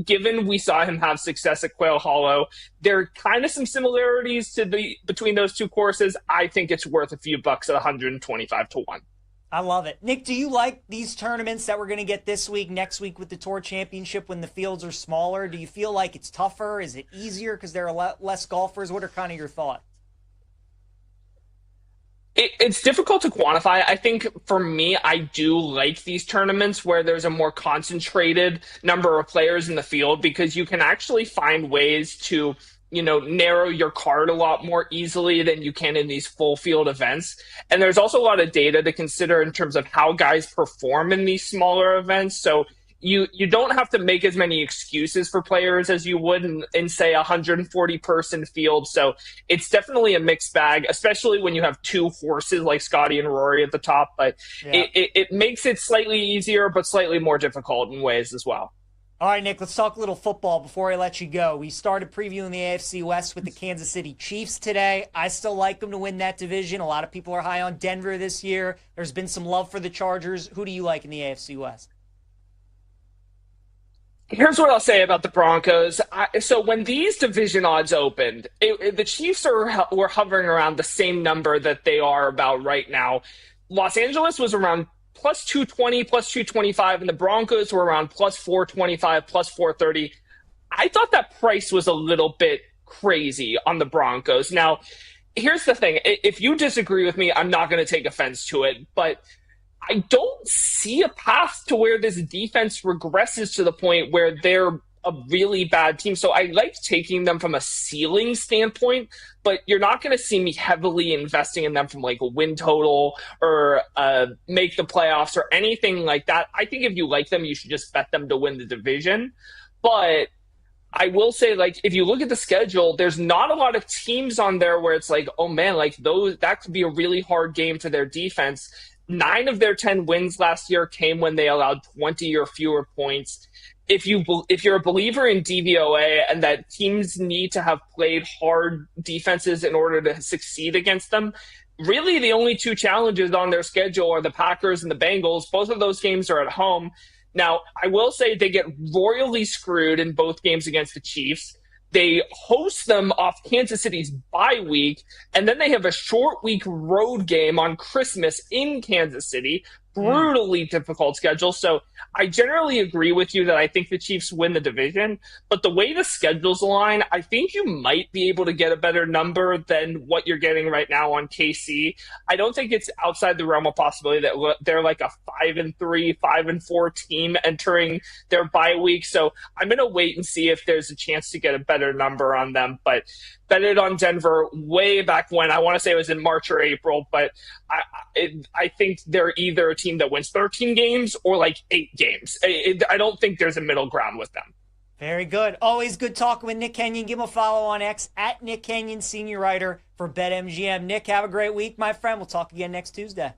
Given we saw him have success at Quail Hollow, there are kind of some similarities between those two courses. I think it's worth a few bucks at 125 to 1. I love it. Nick, do you like these tournaments that we're going to get this week, next week with the Tour Championship when the fields are smaller? Do you feel like it's tougher? Is it easier because there are a lot less golfers? What are kind of your thoughts? It's difficult to quantify. I think for me, I do like these tournaments where there's a more concentrated number of players in the field because you can actually find ways to, narrow your card a lot more easily than you can in these full field events. And there's also a lot of data to consider in terms of how guys perform in these smaller events. So you don't have to make as many excuses for players as you would in say, a 140-person field. So it's definitely a mixed bag, especially when you have 2 horses like Scotty and Rory at the top. But yeah, it makes it slightly easier, but slightly more difficult in ways as well. All right, Nick, let's talk a little football before I let you go. We started previewing the AFC West with the Kansas City Chiefs today. I still like them to win that division. A lot of people are high on Denver this year. There's been some love for the Chargers. Who do you like in the AFC West? Here's what I'll say about the Broncos. So when these division odds opened, the Chiefs were hovering around the same number that they are about right now. Los Angeles was around plus 220, plus 225, and the Broncos were around plus 425, plus 430. I thought that price was a little bit crazy on the Broncos. Now, here's the thing. If you disagree with me, I'm not going to take offense to it, but I don't see a path to where this defense regresses to the point where they're a really bad team. So I like taking them from a ceiling standpoint, but you're not going to see me heavily investing in them from like a win total or make the playoffs or anything like that. I think if you like them, you should just bet them to win the division. But I will say, like, if you look at the schedule, there's not a lot of teams on there where it's like, oh man, like that could be a really hard game for their defense. 9 of their 10 wins last year came when they allowed 20 or fewer points. If you're a believer in DVOA and that teams need to have played hard defenses in order to succeed against them, really the only 2 challenges on their schedule are the Packers and the Bengals. Both of those games are at home. Now, I will say they get royally screwed in both games against the Chiefs. They host them off Kansas City's bye week, and then they have a short week road game on Christmas in Kansas City. Brutally difficult schedule. So I generally agree with you that I think the Chiefs win the division, but the way the schedules align, I think you might be able to get a better number than what you're getting right now on KC. I don't think it's outside the realm of possibility that they're like a 5-3, 5-4 team entering their bye week. So I'm going to wait and see if there's a chance to get a better number on them, but betted on Denver way back when. I want to say it was in March or April, but I think they're either a team that wins 13 games or like 8 games. I don't think there's a middle ground with them. Very good. Always good talking with Nick Kenyon. Give him a follow on X at Nick Kenyon, senior writer for BetMGM. Nick, have a great week, my friend. We'll talk again next Tuesday.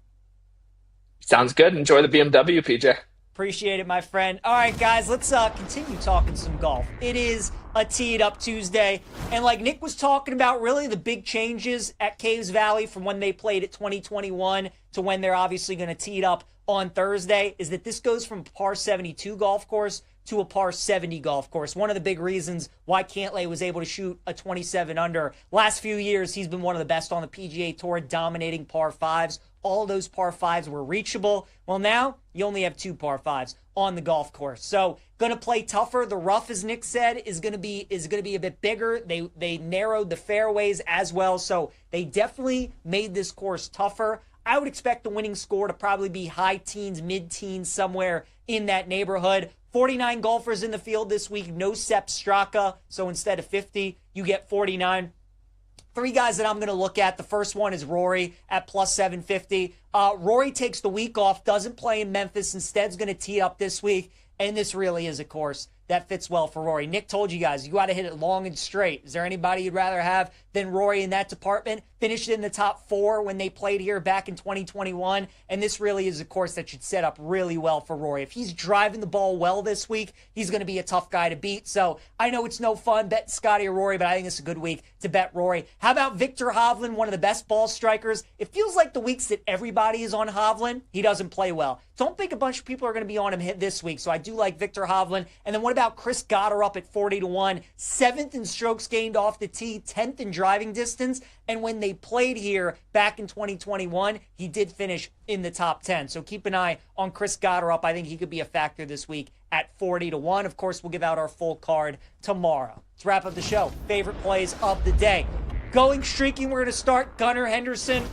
Sounds good. Enjoy the BMW, PJ. Appreciate it, my friend. All right, guys, let's continue talking some golf. It is a Teed Up Tuesday, and like Nick was talking about, really the big changes at Caves Valley from when they played at 2021 to when they're obviously going to tee it up on Thursday is that this goes from par 72 golf course to a par 70 golf course. One of the big reasons why Cantlay was able to shoot a 27 under. Last few years, he's been one of the best on the PGA Tour, dominating par 5s. All those par 5s were reachable. Well, now you only have 2 par 5s on the golf course. So going to play tougher. The rough, as Nick said, is going to be a bit bigger. They narrowed the fairways as well. So they definitely made this course tougher. I would expect the winning score to probably be high teens, mid-teens, somewhere in that neighborhood. 49 golfers in the field this week. No Sepp Straka. So instead of 50, you get 49. 3 guys that I'm going to look at. The first one is Rory at plus 750. Rory takes the week off, doesn't play in Memphis. Instead, is going to tee up this week. And this really is a course that fits well for Rory. Nick told you guys, you got to hit it long and straight. Is there anybody you'd rather have than Rory in that department? Finished in the top 4 when they played here back in 2021. And this really is a course that should set up really well for Rory. If he's driving the ball well this week, he's going to be a tough guy to beat. So I know it's no fun betting Scotty or Rory, but I think it's a good week to bet Rory. How about Victor Hovland, one of the best ball strikers? It feels like the weeks that everybody is on Hovland, he doesn't play well. Don't think a bunch of people are going to be on him this week. So I do like Victor Hovland. And then what about Chris Goddard up at 40-1? 7th in strokes gained off the tee, 10th in driving distance. And when they played here back in 2021, he did finish in the top 10. So keep an eye on Chris Goddard up. I think he could be a factor this week at 40-1. Of course, we'll give out our full card tomorrow. Let's wrap up the show. Favorite plays of the day. Going streaking, we're going to start. Gunnar Henderson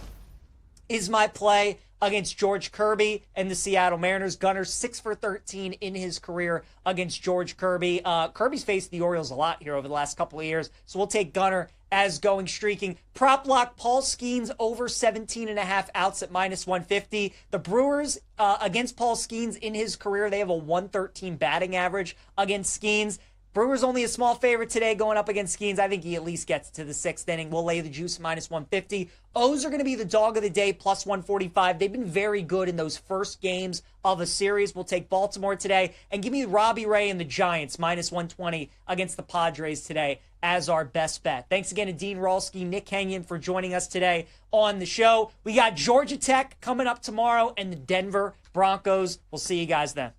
is my play against George Kirby and the Seattle Mariners. Gunnar 6 for 13 in his career against George Kirby. Kirby's faced the Orioles a lot here over the last couple of years, so we'll take Gunnar as going streaking. Prop lock, Paul Skeens over 17.5 outs at minus 150. The Brewers against Paul Skeens in his career, they have a 113 batting average against Skeens. Brewers only a small favorite today going up against Skeens. I think he at least gets to the 6th inning. We'll lay the juice minus 150. O's are going to be the dog of the day, plus 145. They've been very good in those first games of a series. We'll take Baltimore today. And give me Robbie Ray and the Giants, minus 120 against the Padres today as our best bet. Thanks again to Dean Rolski, Nick Kenyon for joining us today on the show. We got Georgia Tech coming up tomorrow and the Denver Broncos. We'll see you guys then.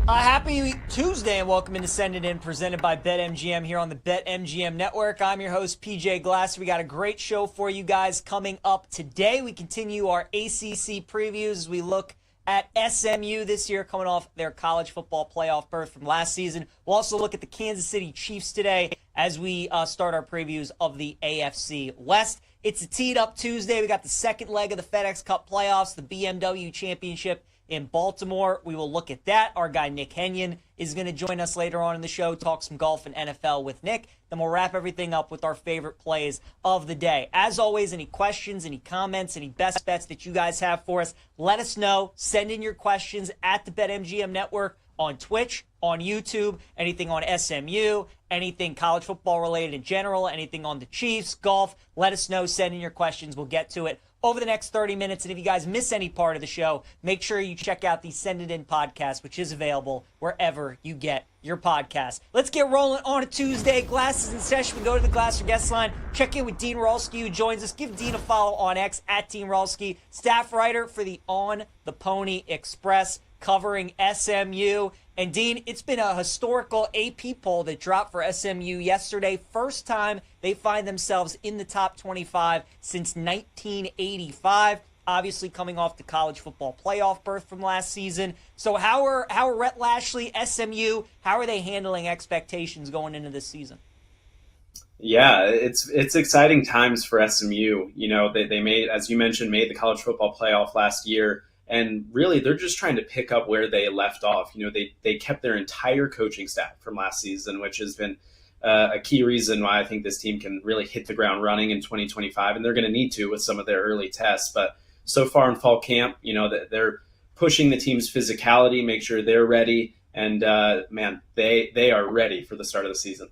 Happy Tuesday and welcome into Send It In, presented by BetMGM here on the BetMGM Network. I'm your host, PJ Glass. We got a great show for you guys coming up today. We continue our ACC previews as we look at SMU this year, coming off their college football playoff berth from last season. We'll also look at the Kansas City Chiefs today as we start our previews of the AFC West. It's a teed up Tuesday. We got the second leg of the FedEx Cup playoffs, the BMW Championship in Baltimore. We will look at that. Our guy Nick Kenyon is going to join us later on in the show, talk some golf and NFL with Nick. Then we'll wrap everything up with our favorite plays of the day. As always, any questions, any comments, any best bets that you guys have for us, let us know. Send in your questions at the BetMGM Network on Twitch, on YouTube, anything on SMU, anything college football related in general, anything on the Chiefs, golf. Let us know. Send in your questions. We'll get to it over the next 30 minutes. And if you guys miss any part of the show, make sure you check out the Send It In podcast, which is available wherever you get your podcast. Let's get rolling on a Tuesday. Glasses in session. We go to the Glasser guest line. Check in with Dean Rolski, who joins us. Give Dean a follow on X at Dean Rolski, staff writer for the On the Pony Express, covering SMU. And Dean, it's been a historical AP poll that dropped for SMU yesterday. First time they find themselves in the top 25 since 1985. Obviously coming off the college football playoff berth from last season. So how are Rhett Lashlee, SMU, how are they handling expectations going into this season? Yeah, it's exciting times for SMU. You know, they made, as you mentioned, made the college football playoff last year, and really they're just trying to pick up where they left off. You know, they kept their entire coaching staff from last season, which has been a key reason why I think this team can really hit the ground running in 2025, and they're going to need to with some of their early tests. But so far in fall camp, you know, that they're pushing the team's physicality, make sure they're ready, and man, they are ready for the start of the season.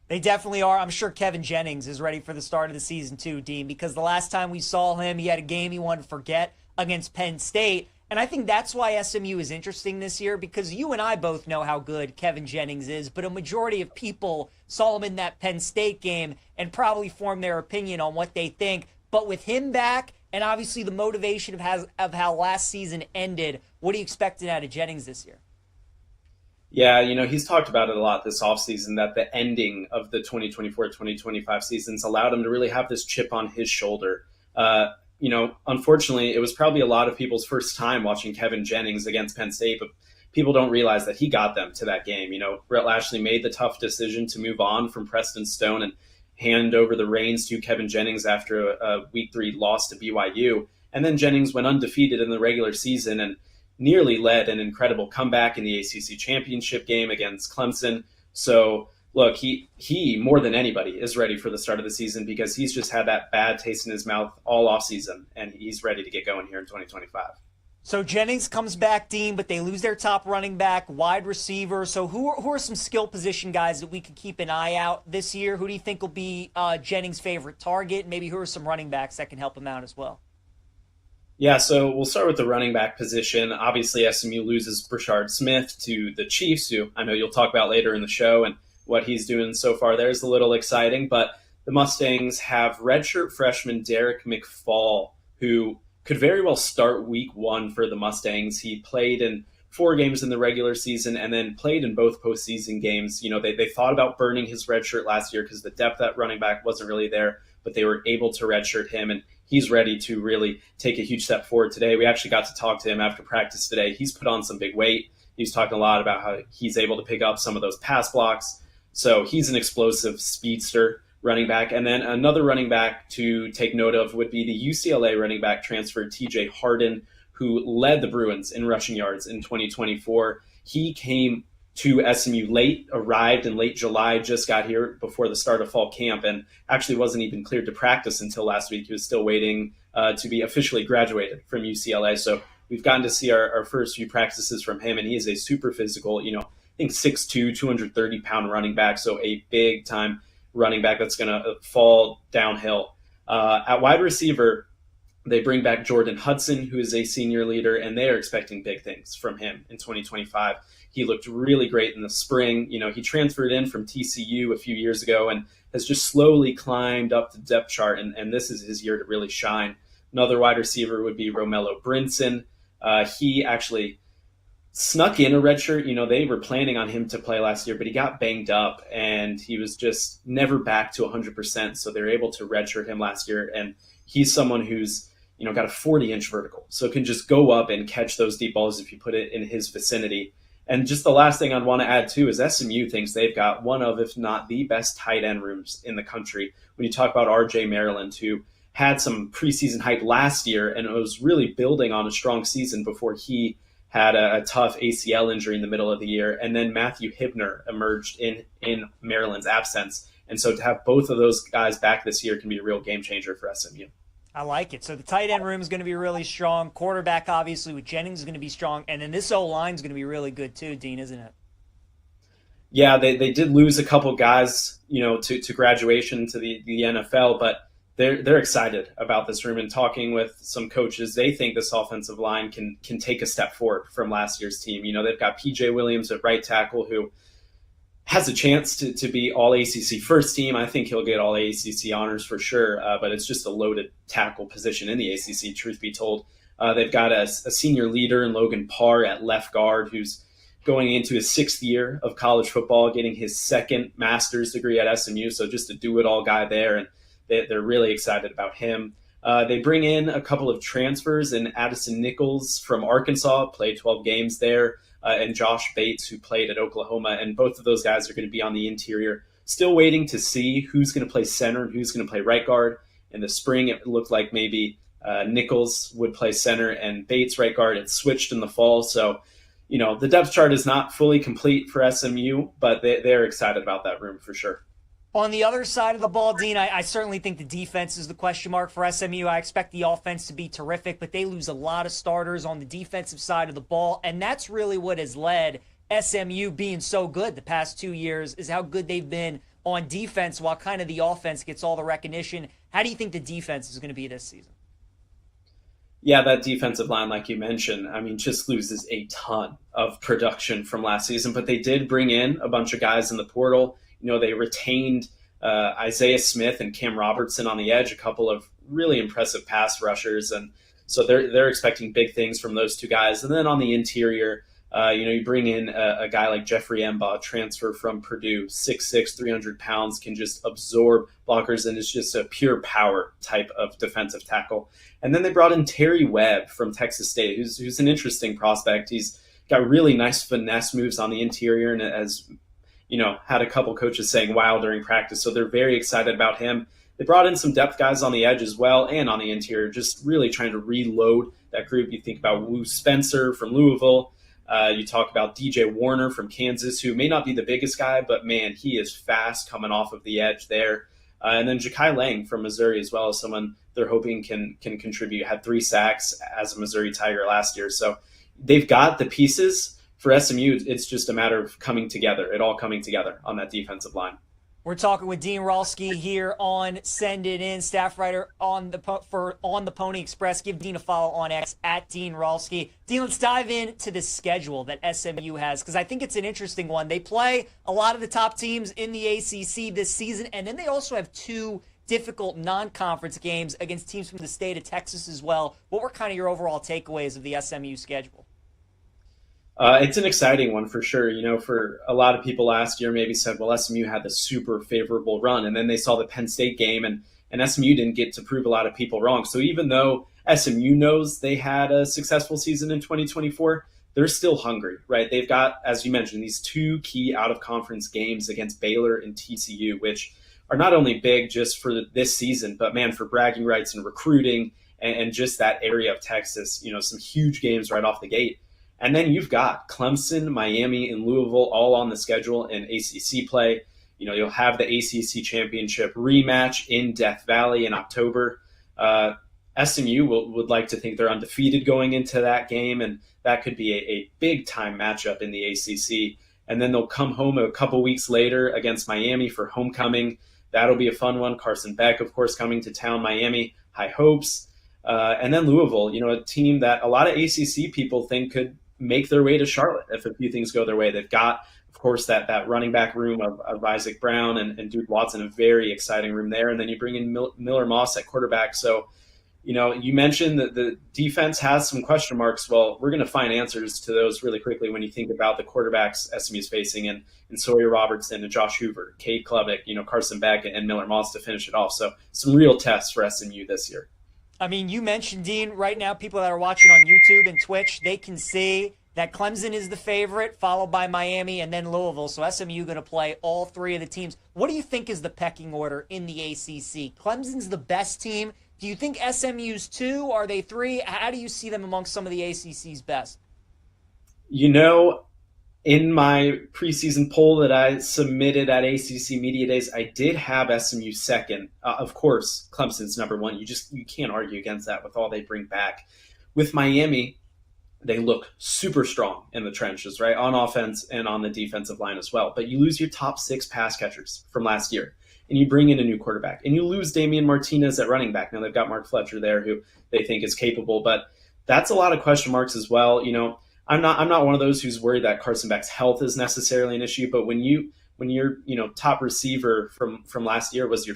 They definitely are. I'm sure Kevin Jennings is ready for the start of the season too, Dean, because the last time we saw him, he had a game he wanted to forget against Penn State. And I think that's why SMU is interesting this year, because you and I both know how good Kevin Jennings is, but a majority of people saw him in that Penn State game and probably formed their opinion on what they think. But with him back, and obviously the motivation of how last season ended, what are you expecting out of Jennings this year? Yeah, you know, he's talked about it a lot this offseason, that the ending of the 2024-2025 seasons allowed him to really have this chip on his shoulder. You know, unfortunately, it was probably a lot of people's first time watching Kevin Jennings against Penn State, but people don't realize that he got them to that game. You know, Brett Lashley made the tough decision to move on from Preston Stone and hand over the reins to Kevin Jennings after a Week 3 loss to BYU. And then Jennings went undefeated in the regular season and nearly led an incredible comeback in the ACC championship game against Clemson. So, look, he more than anybody is ready for the start of the season, because he's just had that bad taste in his mouth all offseason, and he's ready to get going here in 2025. So Jennings comes back, Dean, but they lose their top running back, wide receiver. So who are some skill position guys that we could keep an eye out this year? Who do you think will be Jennings' favorite target? Maybe who are some running backs that can help him out as well? Yeah, so we'll start with the running back position. Obviously, SMU loses Brashard Smith to the Chiefs, who I know you'll talk about later in the show, and what he's doing so far there is a little exciting. But the Mustangs have redshirt freshman Derek McFall, who could very well start Week 1 for the Mustangs. He played in 4 games in the regular season and then played in both postseason games. You know, they thought about burning his red shirt last year because the depth at running back wasn't really there, but they were able to redshirt him, and he's ready to really take a huge step forward today. We actually got to talk to him after practice today. He's put on some big weight. He's talking a lot about how he's able to pick up some of those pass blocks. So he's an explosive speedster running back. And then another running back to take note of would be the UCLA running back transfer TJ Harden, who led the Bruins in rushing yards in 2024. He came to SMU late, arrived in late July, just got here before the start of fall camp, and actually wasn't even cleared to practice until last week. He was still waiting to be officially graduated from UCLA. So we've gotten to see our first few practices from him, and he is a super physical, I think 6'2", 230-pound running back, so a big-time running back that's going to fall downhill. At wide receiver, they bring back Jordan Hudson, who is a senior leader, and they are expecting big things from him in 2025. He looked really great in the spring. He transferred in from TCU a few years ago and has just slowly climbed up the depth chart, and this is his year to really shine. Another wide receiver would be Romello Brinson. He actually snuck in a red shirt. They were planning on him to play last year, but he got banged up, and he was just never back to 100%, so they were able to redshirt him last year, and he's someone who's got a 40-inch vertical, so can just go up and catch those deep balls if you put it in his vicinity. And just the last thing I'd want to add, too, is SMU thinks they've got one of, if not the best tight end rooms in the country. When you talk about R.J. Maryland, who had some preseason hype last year and was really building on a strong season before he had a tough ACL injury in the middle of the year. And then Matthew Hibner emerged in Maryland's absence. And so to have both of those guys back this year can be a real game changer for SMU. I like it. So the tight end room is going to be really strong. Quarterback, obviously, with Jennings is going to be strong. And then this O-line is going to be really good too, Dean, isn't it? Yeah, they did lose a couple guys, to graduation to the NFL, but they're excited about this room. And talking with some coaches, they think this offensive line can take a step forward from last year's team. They've got P.J. Williams at right tackle, who has a chance to be all ACC first team. I think he'll get all ACC honors for sure, but it's just a loaded tackle position in the ACC, truth be told. They've got a senior leader in Logan Parr at left guard, who's going into his 6th year of college football, getting his 2nd master's degree at SMU, so just a do-it-all guy there, and they're really excited about him. They bring in a couple of transfers, and Addison Nichols from Arkansas played 12 games there, and Josh Bates, who played at Oklahoma, and both of those guys are going to be on the interior. still waiting to see who's going to play center and who's going to play right guard. In the spring, it looked like maybe Nichols would play center and Bates right guard. It switched in the fall. So, the depth chart is not fully complete for SMU, but they're excited about that room for sure. On the other side of the ball, Dean, I certainly think the defense is the question mark for SMU. I expect the offense to be terrific, but they lose a lot of starters on the defensive side of the ball, and that's really what has led SMU being so good the past 2 years, is how good they've been on defense while kind of the offense gets all the recognition. How do you think the defense is going to be this season? Yeah, that defensive line, like you mentioned, just loses a ton of production from last season, but they did bring in a bunch of guys in the portal. They retained Isaiah Smith and Cam Robertson on the edge, a couple of really impressive pass rushers. And so they're expecting big things from those two guys. And then on the interior, you bring in a guy like Jeffrey Embaugh, transfer from Purdue, 6'6", 300 pounds, can just absorb blockers and is just a pure power type of defensive tackle. And then they brought in Terry Webb from Texas State, who's an interesting prospect. He's got really nice finesse moves on the interior and has had a couple coaches saying wow during practice. So they're very excited about him. They brought in some depth guys on the edge as well and on the interior, just really trying to reload that group. You think about Wu Spencer from Louisville. You talk about DJ Warner from Kansas, who may not be the biggest guy, but man, he is fast coming off of the edge there. And then Ja'Kai Lang from Missouri as well, someone they're hoping can contribute. Had 3 sacks as a Missouri Tiger last year. So they've got the pieces. For SMU, it's just a matter of coming together, it all coming together on that defensive line. We're talking with Dean Rolski here on Send It In, staff writer on the Pony Express. Give Dean a follow on X at Dean Rolski. Dean, let's dive into the schedule that SMU has, because I think it's an interesting one. They play a lot of the top teams in the ACC this season, and then they also have 2 difficult non-conference games against teams from the state of Texas as well. What were kind of your overall takeaways of the SMU schedule? It's an exciting one for sure. For a lot of people last year maybe said, well, SMU had the super favorable run, and then they saw the Penn State game, and SMU didn't get to prove a lot of people wrong. So even though SMU knows they had a successful season in 2024, they're still hungry, right? They've got, as you mentioned, these 2 key out-of-conference games against Baylor and TCU, which are not only big just for this season, but, man, for bragging rights and recruiting and just that area of Texas, some huge games right off the gate. And then you've got Clemson, Miami, and Louisville all on the schedule in ACC play. You'll have the ACC championship rematch in Death Valley in October. SMU would like to think they're undefeated going into that game, and that could be a big-time matchup in the ACC. And then they'll come home a couple weeks later against Miami for homecoming. That'll be a fun one. Carson Beck, of course, coming to town. Miami, high hopes. And then Louisville, a team that a lot of ACC people think could make their way to Charlotte if a few things go their way. They've got, of course, that running back room of Isaac Brown and Duke Watson, a very exciting room there. And then you bring in Miller Moss at quarterback. So, you mentioned that the defense has some question marks. Well, we're going to find answers to those really quickly when you think about the quarterbacks SMU is facing and Sawyer Robertson and Josh Hoover, Cade Klubnik, Carson Beck and Miller Moss to finish it off. So some real tests for SMU this year. You mentioned, Dean, right now people that are watching on YouTube and Twitch, they can see that Clemson is the favorite, followed by Miami and then Louisville. So SMU going to play all 3 of the teams. What do you think is the pecking order in the ACC? Clemson's the best team. Do you think SMU's 2? Are they 3? How do you see them amongst some of the ACC's best? In my preseason poll that I submitted at ACC Media Days, I did have SMU second. Of course, Clemson's number 1. You can't argue against that with all they bring back. With Miami, they look super strong in the trenches, right? On offense and on the defensive line as well. But you lose your top 6 pass catchers from last year, and you bring in a new quarterback, and you lose Damian Martinez at running back. Now they've got Mark Fletcher there, who they think is capable, but that's a lot of question marks as well. I'm not one of those who's worried that Carson Beck's health is necessarily an issue, but when your top receiver from last year was your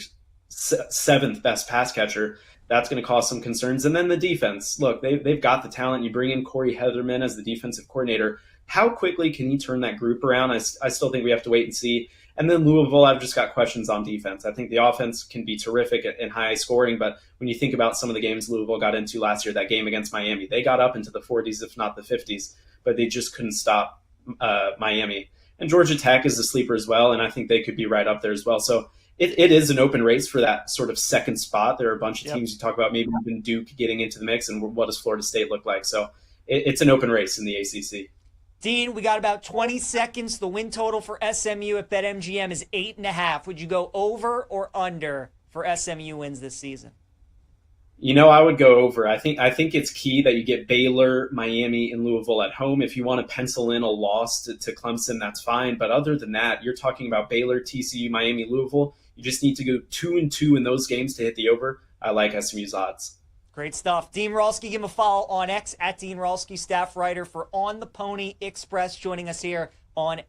7th best pass catcher, that's going to cause some concerns. And then the defense, look, they've got the talent. You bring in Corey Heatherman as the defensive coordinator. How quickly can he turn that group around? I still think we have to wait and see. And then Louisville, I've just got questions on defense. I think the offense can be terrific and high scoring, but when you think about some of the games Louisville got into last year, that game against Miami, they got up into the 40s, if not the 50s, but they just couldn't stop Miami. And Georgia Tech is a sleeper as well, and I think they could be right up there as well. So it is an open race for that sort of second spot. There are a bunch of teams you talk about, maybe even Duke getting into the mix, and what does Florida State look like? So it's an open race in the ACC. Dean, we got about 20 seconds. The win total for SMU at BetMGM is 8.5. Would you go over or under for SMU wins this season? I would go over. I think it's key that you get Baylor, Miami, and Louisville at home. If you want to pencil in a loss to Clemson, that's fine. But other than that, you're talking about Baylor, TCU, Miami, Louisville. You just need to go 2-2 in those games to hit the over. I like SMU's odds. Great stuff. Dean Rolski, give him a follow on X at Dean Rolski, staff writer for On the Pony Express, joining us here on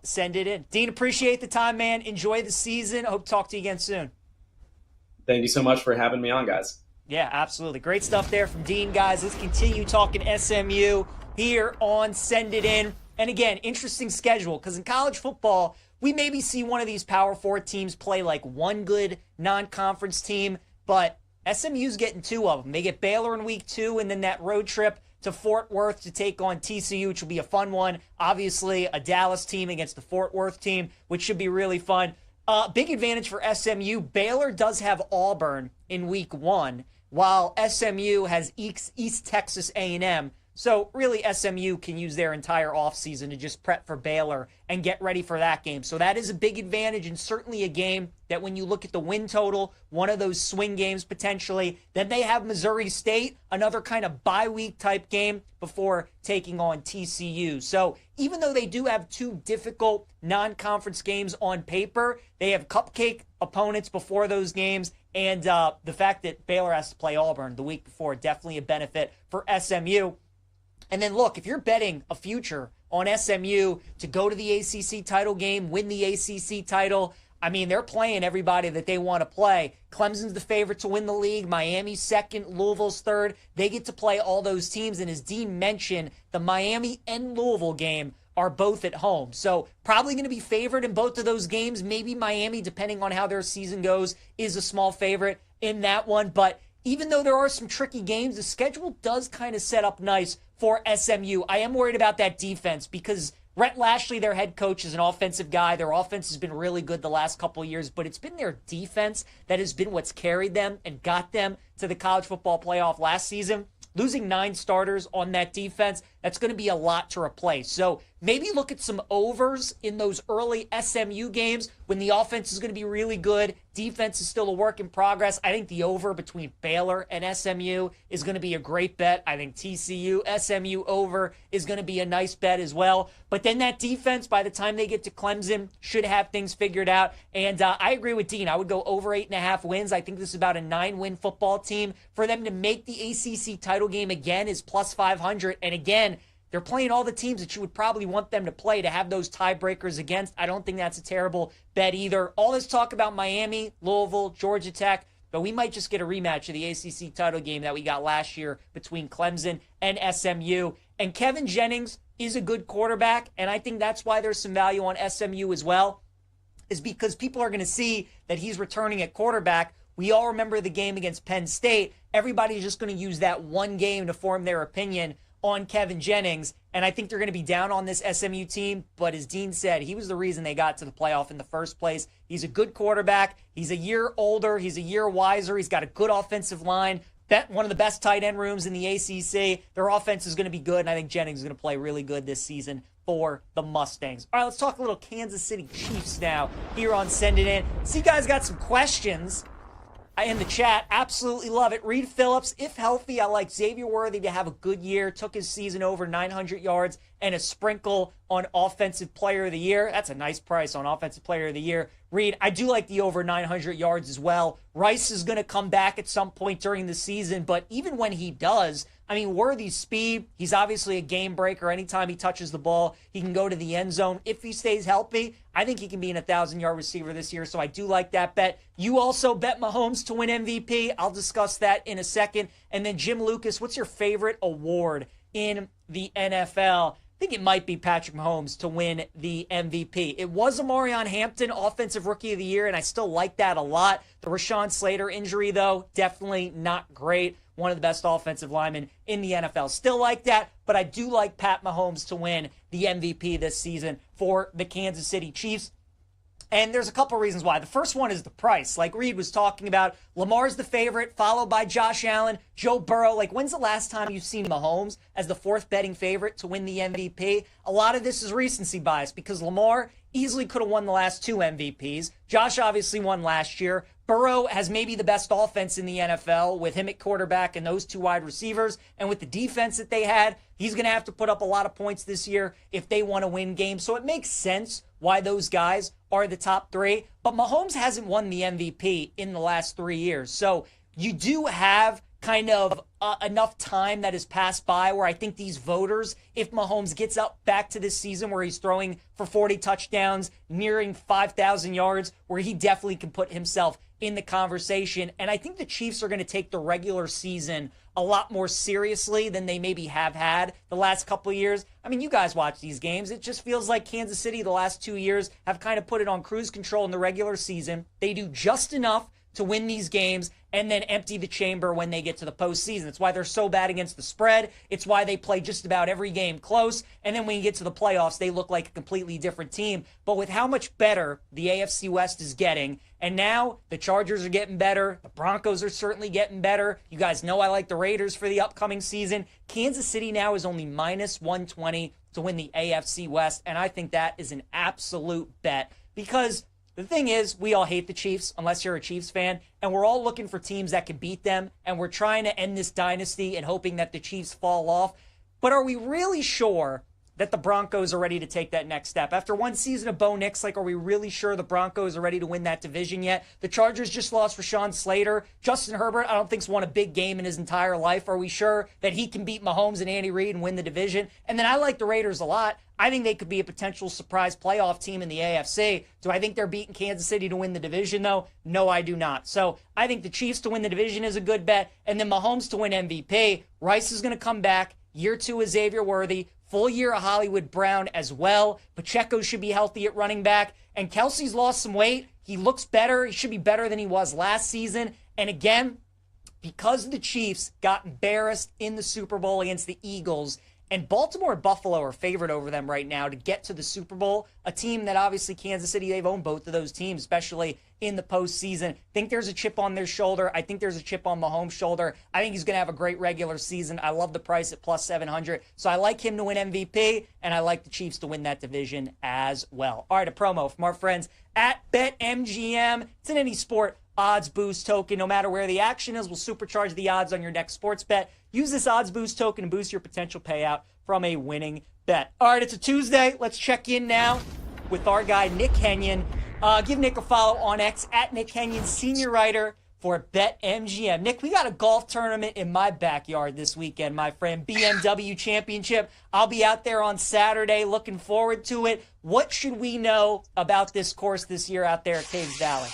Send It In. Dean, appreciate the time, man. Enjoy the season. Hope to talk to you again soon. Thank you so much for having me on, guys. Yeah, absolutely. Great stuff there from Dean, guys. Let's continue talking SMU here on Send It In. And again, interesting schedule, because in college football, we maybe see one of these Power 4 teams play like one good non-conference team, but SMU's getting two of them. They get Baylor in week 2, and then that road trip to Fort Worth to take on TCU, which will be a fun one. Obviously, a Dallas team against the Fort Worth team, which should be really fun. Big advantage for SMU. Baylor does have Auburn in week 1, while SMU has East Texas A&M. So really, SMU can use their entire offseason to just prep for Baylor and get ready for that game. So that is a big advantage, and certainly a game that when you look at the win total, one of those swing games potentially. Then they have Missouri State, another kind of bye-week type game before taking on TCU. So even though they do have two difficult non-conference games on paper, they have cupcake opponents before those games. And the fact that Baylor has to play Auburn the week before, definitely a benefit for SMU. And then look, if you're betting a future on SMU to go to the ACC title game, win the ACC title, I mean, they're playing everybody that they want to play. Clemson's the favorite to win the league. Miami's second. Louisville's third. They get to play all those teams. And as Dean mentioned, the Miami and Louisville game are both at home. So probably going to be favored in both of those games. Maybe Miami, depending on how their season goes, is a small favorite in that one. But even though there are some tricky games, the schedule does kind of set up nice for SMU. I am worried about that defense because Rhett Lashley, their head coach, is an offensive guy. Their offense has been really good the last couple of years, but it's been their defense that has been what's carried them and got them to the college football playoff last season. Losing 9 starters on that defense, that's going to be a lot to replace. So maybe look at some overs in those early SMU games when the offense is going to be really good. Defense is still a work in progress. I think the over between Baylor and SMU is going to be a great bet. I think TCU, SMU over is going to be a nice bet as well. But then that defense, by the time they get to Clemson, should have things figured out. And I agree with Dean. I would go over 8.5 wins. I think this is about a 9-win football team. For them to make the ACC title game again is plus 500. And again, they're playing all the teams that you would probably want them to play to have those tiebreakers against. I don't think that's a terrible bet either. All this talk about Miami, Louisville, Georgia Tech, but we might just get a rematch of the ACC title game that we got last year between Clemson and SMU. And Kevin Jennings is a good quarterback, and I think that's why there's some value on SMU as well, is because people are going to see that he's returning at quarterback. We all remember the game against Penn State. Everybody's just going to use that one game to form their opinion on Kevin Jennings, and I think they're going to be down on this SMU team, but as Dean said, he was the reason they got to the playoff in the first place. He's a good quarterback. He's a year older. He's a year wiser. He's got a good offensive line. One of the best tight end rooms in the ACC. Their offense is going to be good, and I think Jennings is going to play really good this season for the Mustangs. All right, let's talk a little Kansas City Chiefs now here on Send It In. See, you guys got some questions in the chat. Absolutely love it. Reed Phillips, if healthy, I like Xavier Worthy to have a good year. Took his season over 900 yards and a sprinkle on Offensive Player of the Year. That's a nice price on Offensive Player of the Year. Reed, I do like the over 900 yards as well. Rice is going to come back at some point during the season, but even when he does, I mean, Worthy's speed, he's obviously a game breaker. Anytime he touches the ball, he can go to the end zone. If he stays healthy, I think he can be an 1,000-yard receiver this year, so I do like that bet. You also bet Mahomes to win MVP. I'll discuss that in a second. And then Jim Lucas, what's your favorite award in the NFL? I think it might be Patrick Mahomes to win the MVP. It was Amarion Hampton, Offensive Rookie of the Year, and I still like that a lot. The Rashawn Slater injury, though, definitely not great. one of the best offensive linemen in the NFL. Still like that, but I do like Pat Mahomes to win the MVP this season for the Kansas City Chiefs. And there's a couple reasons why. The first one is the price. Like Reed was talking about, Lamar's the favorite, followed by Josh Allen, Joe Burrow. Like, when's the last time you've seen Mahomes as the fourth betting favorite to win the MVP? A lot of this is recency bias because Lamar easily could have won the last 2 MVPs. Josh obviously won last year. Burrow has maybe the best offense in the NFL with him at quarterback and those 2 wide receivers. And with the defense that they had, he's going to have to put up a lot of points this year if they want to win games. So it makes sense why those guys are the top 3. But Mahomes hasn't won the MVP in the last 3 years. So you do have kind of enough time that has passed by where I think these voters, if Mahomes gets up back to this season where he's throwing for 40 touchdowns, nearing 5,000 yards, where he definitely can put himself in the conversation. And I think the Chiefs are going to take the regular season a lot more seriously than they maybe have had the last couple of years. I mean, you guys watch these games. It just feels like Kansas City the last 2 years have kind of put it on cruise control in the regular season. They do just enough to win these games and then empty the chamber when they get to the postseason. It's why they're so bad against the spread. It's why they play just about every game close. And then when you get to the playoffs, they look like a completely different team. But with how much better the AFC West is getting, and now the Chargers are getting better, the Broncos are certainly getting better. You guys know I like the Raiders for the upcoming season. Kansas City now is only minus 120 to win the AFC West. And I think that is an absolute bet because the thing is, we all hate the Chiefs, unless you're a Chiefs fan, and we're all looking for teams that can beat them, and we're trying to end this dynasty and hoping that the Chiefs fall off. But are we really sure that the Broncos are ready to take that next step? After one season of Bo Nix, like, are we really sure the Broncos are ready to win that division yet? The Chargers just lost Rashawn Slater. Justin Herbert, I don't think's won a big game in his entire life. Are we sure that he can beat Mahomes and Andy Reid and win the division? And then I like the Raiders a lot. I think they could be a potential surprise playoff team in the AFC. Do I think they're beating Kansas City to win the division, though? No, I do not. So I think the Chiefs to win the division is a good bet. And then Mahomes to win MVP. Rice is going to come back. Year 2 is Xavier Worthy. Full year of Hollywood Brown as well. Pacheco should be healthy at running back. And Kelsey's lost some weight. He looks better. He should be better than he was last season. And again, because the Chiefs got embarrassed in the Super Bowl against the Eagles, and Baltimore and Buffalo are favored over them right now to get to the Super Bowl, a team that obviously Kansas City, they've owned both of those teams, especially in the postseason. Think there's a chip on their shoulder. I think there's a chip on Mahomes' shoulder. I think he's going to have a great regular season. I love the price at plus 700. So I like him to win MVP, and I like the Chiefs to win that division as well. All right, a promo from our friends at BetMGM. It's in any sport odds boost token. No matter where the action is, will supercharge the odds on your next sports bet. Use this odds boost token to boost your potential payout from a winning bet. All right, it's a Tuesday. Let's check in now with our guy, Nick Kenyon. Give Nick a follow on X at Nick Kenyon, senior writer for BetMGM. Nick, we got a golf tournament in my backyard this weekend, my friend. BMW Championship. I'll be out there on Saturday. Looking forward to it. What should we know about this course this year out there at Caves Valley?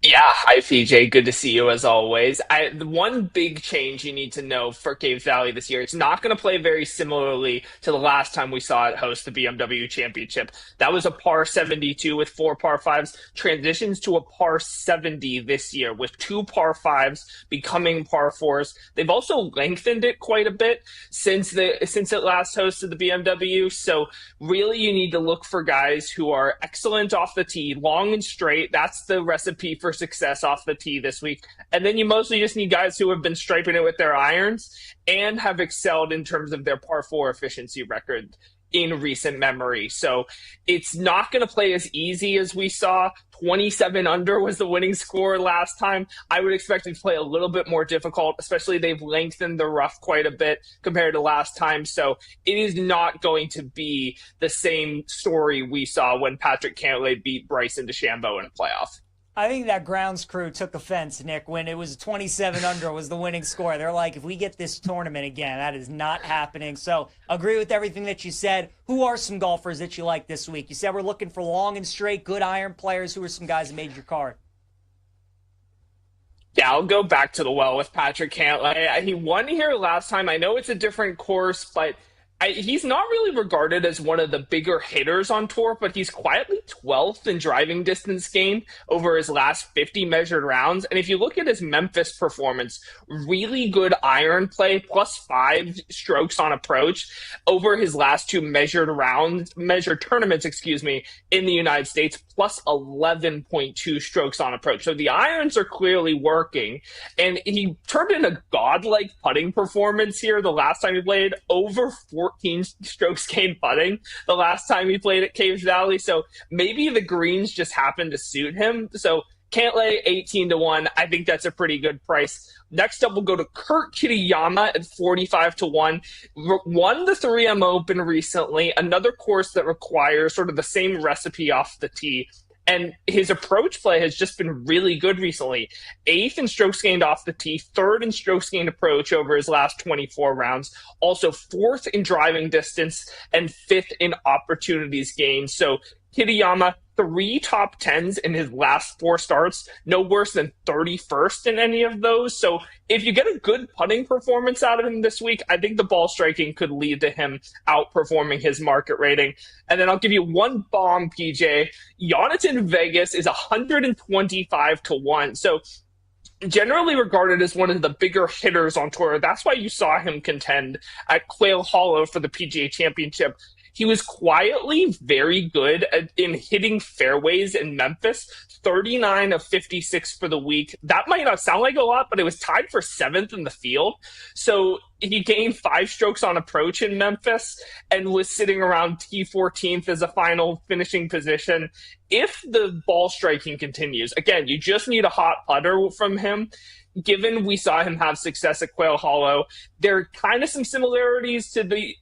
Yeah, hi PJ. Good to see you as always. The one big change you need to know for Caves Valley this year, it's not going to play very similarly to the last time we saw it host the BMW Championship. That was a par 72 with 4 par 5s, transitions to a par 70 this year with 2 par 5s becoming par 4s. They've also lengthened it quite a bit since it last hosted the BMW. So really you need to look for guys who are excellent off the tee, long and straight. That's the recipe for success off the tee this week. And then you mostly just need guys who have been striping it with their irons and have excelled in terms of their par 4 efficiency record in recent memory. So it's not going to play as easy as we saw. 27 under was the winning score last time. I would expect it to play a little bit more difficult, especially they've lengthened the rough quite a bit compared to last time. So it is not going to be the same story we saw when Patrick Cantlay beat Bryson DeChambeau in a playoff. I think that grounds crew took offense, Nick, when it was 27 under was the winning score. They're like, if we get this tournament again, that is not happening. So agree with everything that you said. Who are some golfers that you like this week? You said we're looking for long and straight, good iron players. Who are some guys that made your card? Yeah, I'll go back to the well with Patrick Cantlay. He won here last time. I know it's a different course, but He's not really regarded as one of the bigger hitters on tour, but he's quietly 12th in driving distance gained over his last 50 measured rounds. And if you look at his Memphis performance, really good iron play, +5 strokes on approach over his last 2 measured tournaments, in the United States, +11.2 strokes on approach. So the irons are clearly working. And he turned in a godlike putting performance here the last time he played, over 14 strokes gained putting the last time he played at Caves Valley. So maybe the greens just happened to suit him. So Cantlay 18-1. I think that's a pretty good price. Next up, we'll go to Kurt Kitayama at 45-1. Won the 3M Open recently, another course that requires sort of the same recipe off the tee. And his approach play has just been really good recently. 8th in strokes gained off the tee, 3rd in strokes gained approach over his last 24 rounds. Also 4th in driving distance and 5th in opportunities gained. So Kitayama, 3 top 10s in his last 4 starts, no worse than 31st in any of those. So if you get a good putting performance out of him this week, I think the ball striking could lead to him outperforming his market rating. And then I'll give you one bomb, PJ. Jonathan Vegas is 125-1. So generally regarded as one of the bigger hitters on tour. That's why you saw him contend at Quail Hollow for the PGA Championship. He was quietly very good in hitting fairways in Memphis, 39 of 56 for the week. That might not sound like a lot, but it was tied for 7th in the field. So he gained 5 strokes on approach in Memphis and was sitting around T14th as a final finishing position. If the ball striking continues, again, you just need a hot putter from him. Given we saw him have success at Quail Hollow, there are kind of some similarities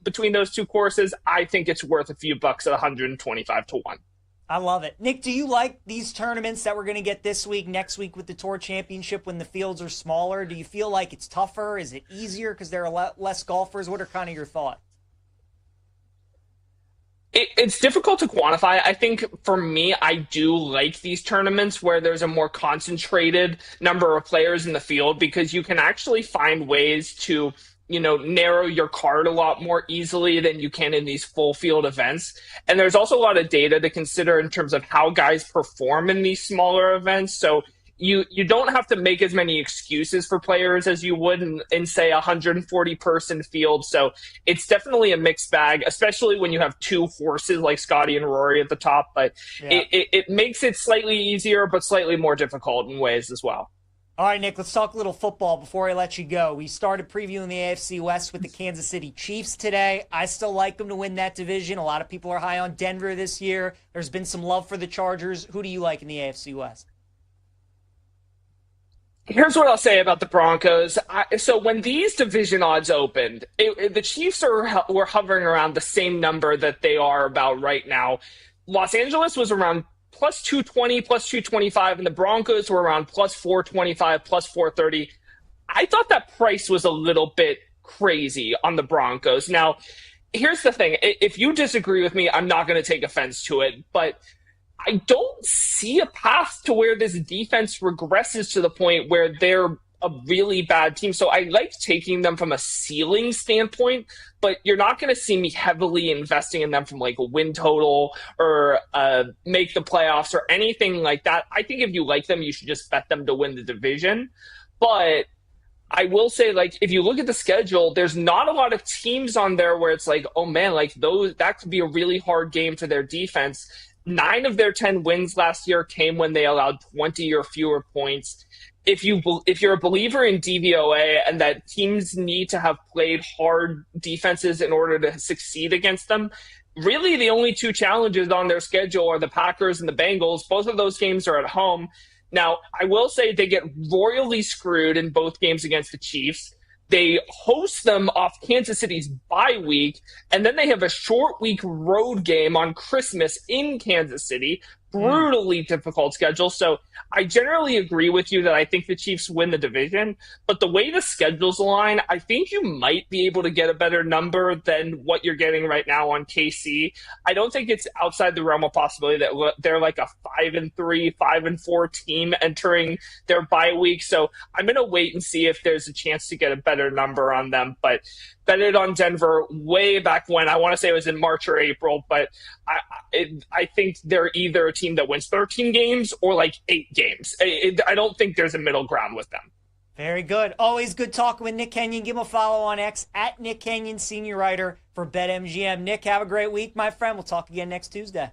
between those two courses. I think it's worth a few bucks at 125-1. I love it. Nick, do you like these tournaments that we're going to get this week, next week with the Tour Championship when the fields are smaller? Do you feel like it's tougher? Is it easier because there are less golfers? What are kind of your thoughts? It's difficult to quantify. I think for me, I do like these tournaments where there's a more concentrated number of players in the field because you can actually find ways to, narrow your card a lot more easily than you can in these full field events. And there's also a lot of data to consider in terms of how guys perform in these smaller events. So you don't have to make as many excuses for players as you would in say, a 140-person field. So it's definitely a mixed bag, especially when you have 2 horses like Scotty and Rory at the top. But yeah, it makes it slightly easier, but slightly more difficult in ways as well. All right, Nick, let's talk a little football before I let you go. We started previewing the AFC West with the Kansas City Chiefs today. I still like them to win that division. A lot of people are high on Denver this year. There's been some love for the Chargers. Who do you like in the AFC West? Here's what I'll say about the Broncos. So when these division odds opened, the Chiefs were hovering around the same number that they are about right now. Los Angeles was around plus 220, plus 225, and the Broncos were around plus 425, plus 430. I thought that price was a little bit crazy on the Broncos. Now, here's the thing. If you disagree with me, I'm not going to take offense to it, but I don't see a path to where this defense regresses to the point where they're a really bad team. So I like taking them from a ceiling standpoint, but you're not going to see me heavily investing in them from like a win total or make the playoffs or anything like that. I think if you like them, you should just bet them to win the division. But I will say, like, if you look at the schedule, there's not a lot of teams on there where it's like, oh man, like that could be a really hard game for their defense. 9 of their 10 wins last year came when they allowed 20 or fewer points. If you're a believer in DVOA and that teams need to have played hard defenses in order to succeed against them, really the only 2 challenges on their schedule are the Packers and the Bengals. Both of those games are at home. Now, I will say they get royally screwed in both games against the Chiefs. They host them off Kansas City's bye week, and then they have a short week road game on Christmas in Kansas City. Brutally difficult schedule. So I generally agree with you that I think the Chiefs win the division, but the way the schedules align, I think you might be able to get a better number than what you're getting right now on KC. I don't think it's outside the realm of possibility that they're like a 5-3, 5-4 team entering their bye week. So I'm going to wait and see if there's a chance to get a better number on them. But betted on Denver way back when. I want to say it was in March or April, but I think they're either a team that wins 13 games or like 8 games. I don't think there's a middle ground with them. Very good. Always good talking with Nick Kenyon. Give him a follow on X at Nick Kenyon, senior writer for BetMGM. Nick, have a great week, my friend. We'll talk again next Tuesday.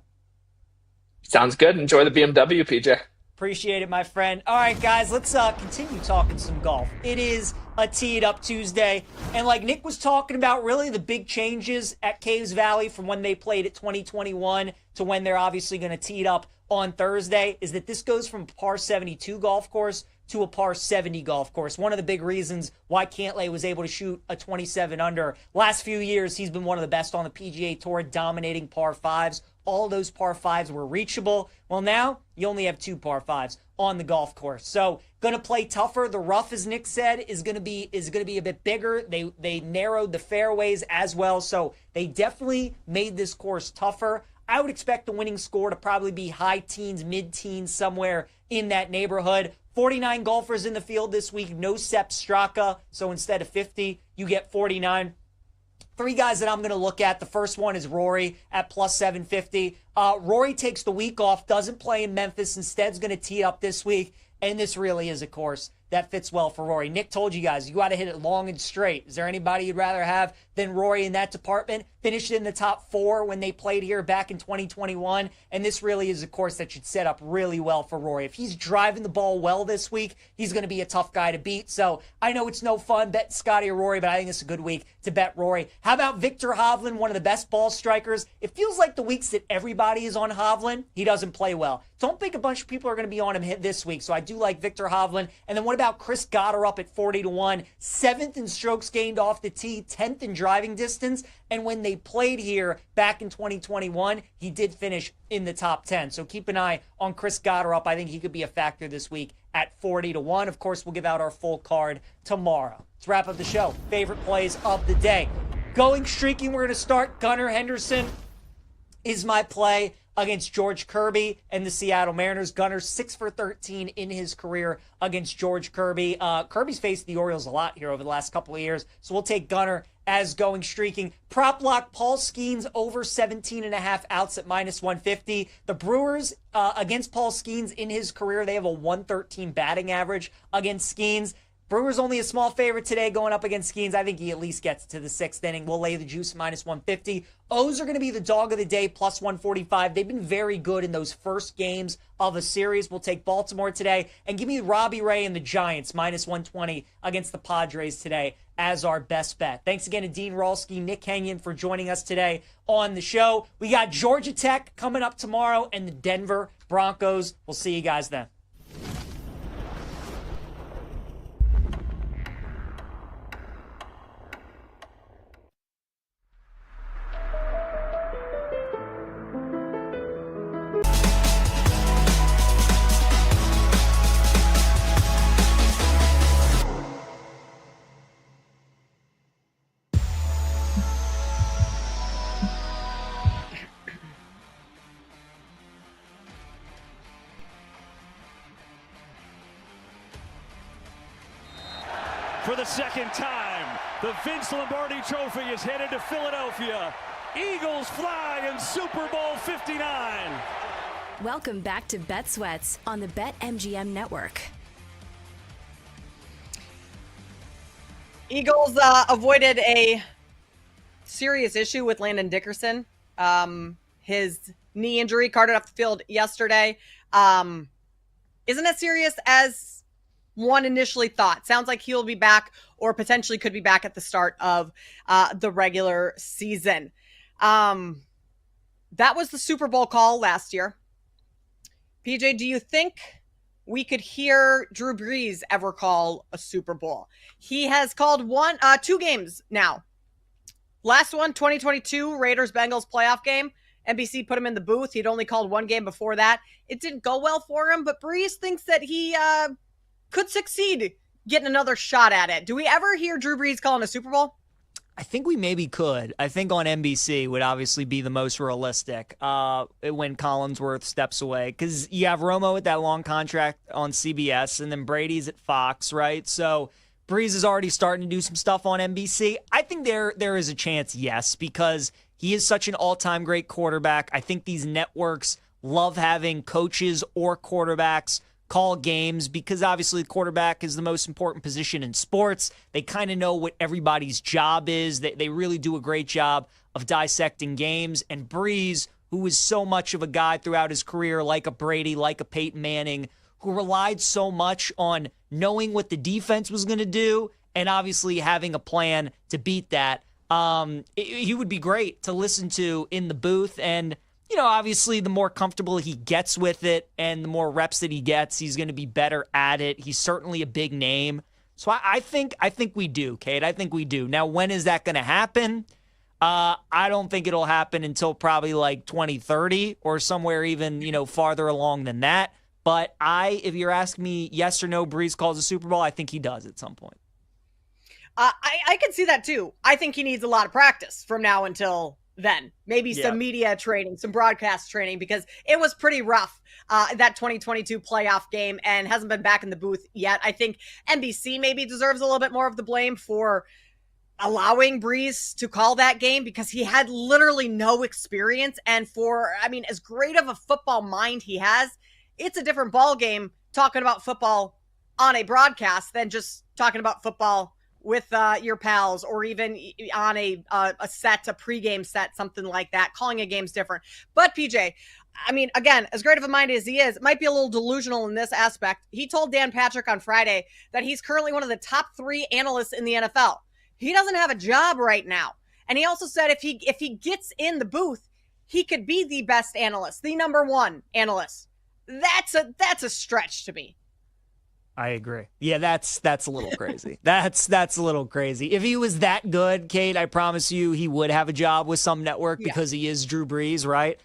Sounds good. Enjoy the BMW, PJ. Appreciate it, my friend. All right, guys, let's continue talking some golf. It is a Teed Up Tuesday, and like Nick was talking about, really the big changes at Caves Valley from when they played at 2021 to when they're obviously going to tee it up on Thursday is that this goes from par 72 golf course to a par 70 golf course. One of the big reasons why Cantlay was able to shoot a 27 under. Last few years, he's been one of the best on the PGA Tour, dominating par 5s. All those par 5s were reachable. Well, now you only have 2 par 5s on the golf course. So going to play tougher. The rough, as Nick said, is going to be a bit bigger. They narrowed the fairways as well. So they definitely made this course tougher. I would expect the winning score to probably be high teens, mid-teens, somewhere in that neighborhood. 49 golfers in the field this week. No Sepp Straka. So instead of 50, you get 49. 3 guys that I'm going to look at. The first one is Rory at plus 750. Rory takes the week off, doesn't play in Memphis. Instead, is going to tee up this week. And this really is a course that fits well for Rory. Nick told you guys, you got to hit it long and straight. Is there anybody you'd rather have than Rory in that department? Finished in the top 4 when they played here back in 2021. And this really is a course that should set up really well for Rory. If he's driving the ball well this week, he's going to be a tough guy to beat. So I know it's no fun betting Scotty or Rory, but I think it's a good week to bet Rory. How about Victor Hovland, one of the best ball strikers? It feels like the weeks that everybody is on Hovland, he doesn't play well. Don't think a bunch of people are going to be on him this week. So I do like Victor Hovland. And then what about Chris Goddard up at 40-1? 7th in strokes gained off the tee, 10th in driving distance. And when they played here back in 2021, he did finish in the top 10. So keep an eye on Chris Goddard up. I think he could be a factor this week at 40-1. Of course, we'll give out our full card tomorrow. Let's wrap up the show. Favorite plays of the day. Going streaking, we're going to start. Gunnar Henderson is my play against George Kirby and the Seattle Mariners. Gunnar 6 for 13 in his career against George Kirby. Kirby's faced the Orioles a lot here over the last couple of years, so we'll take Gunnar as going streaking. Prop lock, Paul Skeens over 17.5 outs at minus 150. The Brewers against Paul Skeens in his career, they have a 113 batting average against Skeens. Brewers only a small favorite today going up against Skeens. I think he at least gets to the 6th inning. We'll lay the juice minus 150. O's are going to be the dog of the day, plus 145. They've been very good in those first games of a series. We'll take Baltimore today. And give me Robbie Ray and the Giants, minus 120 against the Padres today as our best bet. Thanks again to Dean Rolski, Nick Kenyon for joining us today on the show. We got Georgia Tech coming up tomorrow and the Denver Broncos. We'll see you guys then. For the second time, the Vince Lombardi Trophy is headed to Philadelphia. Eagles fly in Super Bowl 59. Welcome back to Bet Sweats on the BetMGM Network. Eagles avoided a serious issue with Landon Dickerson. His knee injury carted off the field yesterday. Isn't as serious as one initially thought. Sounds like he'll be back or potentially could be back at the start of the regular season. That was the Super Bowl call last year. PJ, do you think we could hear Drew Brees ever call a Super Bowl? He has called 2 games now. Last one, 2022 Raiders-Bengals playoff game. NBC put him in the booth. He'd only called 1 game before that. It didn't go well for him, but Brees thinks that he could succeed getting another shot at it. Do we ever hear Drew Brees calling a Super Bowl? I think we maybe could. I think on NBC would obviously be the most realistic when Collinsworth steps away. Because you have Romo with that long contract on CBS, and then Brady's at Fox, right? So Breeze is already starting to do some stuff on NBC. I think there is a chance, yes, because he is such an all-time great quarterback. I think these networks love having coaches or quarterbacks call games because obviously the quarterback is the most important position in sports. They kind of know what everybody's job is. They really do a great job of dissecting games. And Breeze, who was so much of a guy throughout his career, like a Brady, like a Peyton Manning, who relied so much on knowing what the defense was going to do and obviously having a plan to beat that. He would be great to listen to in the booth. And, obviously the more comfortable he gets with it and the more reps that he gets, he's going to be better at it. He's certainly a big name. So I think we do, Kate. I think we do. Now, when is that going to happen? I don't think it'll happen until probably like 2030 or somewhere even, farther along than that. But if you're asking me yes or no, Breeze calls a Super Bowl, I think he does at some point. I can see that too. I think he needs a lot of practice from now until then. Maybe some media training, some broadcast training, because it was pretty rough, that 2022 playoff game, and hasn't been back in the booth yet. I think NBC maybe deserves a little bit more of the blame for allowing Breeze to call that game because he had literally no experience. And as great of a football mind he has, it's a different ball game talking about football on a broadcast than just talking about football with your pals or even on a pregame set, something like that. Calling a game's different. But PJ, again, as great of a mind as he is, might be a little delusional in this aspect. He told Dan Patrick on Friday that he's currently one of the top 3 analysts in the NFL. He doesn't have a job right now. And he also said if he gets in the booth, he could be the best analyst, the number 1 analyst. That's a stretch to me. I agree. Yeah, that's a little crazy. That's a little crazy. If he was that good, Kate, I promise you he would have a job with some network because he is Drew Brees, right?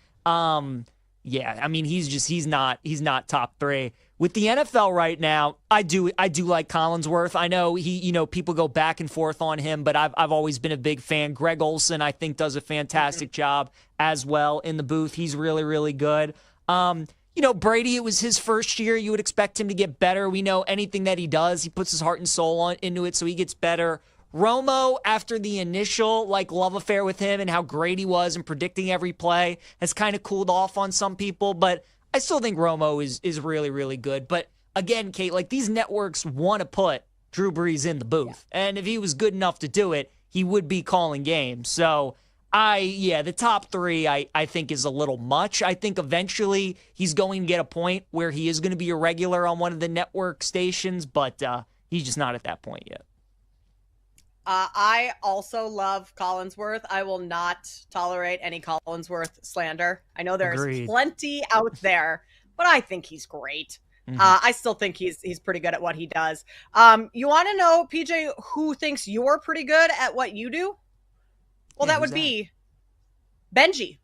He's not top 3. With the NFL right now, I do like Collinsworth. I know people go back and forth on him, but I've always been a big fan. Greg Olsen, I think, does a fantastic job as well in the booth. He's really, really good. Brady, it was his first year. You would expect him to get better. We know anything that he does, he puts his heart and soul into it, so he gets better. Romo, after the initial love affair with him and how great he was in predicting every play, has kind of cooled off on some people, but I still think Romo is really, really good. But again, Kate, these networks want to put Drew Brees in the booth. Yeah. And if he was good enough to do it, he would be calling games. So the top 3 I think is a little much. I think eventually he's going to get a point where he is going to be a regular on one of the network stations, but he's just not at that point yet. I also love Collinsworth. I will not tolerate any Collinsworth slander. I know there's plenty out there, but I think he's great. Mm-hmm. I still think he's pretty good at what he does. You want to know, PJ, who thinks you're pretty good at what you do? Well, that would be Benji.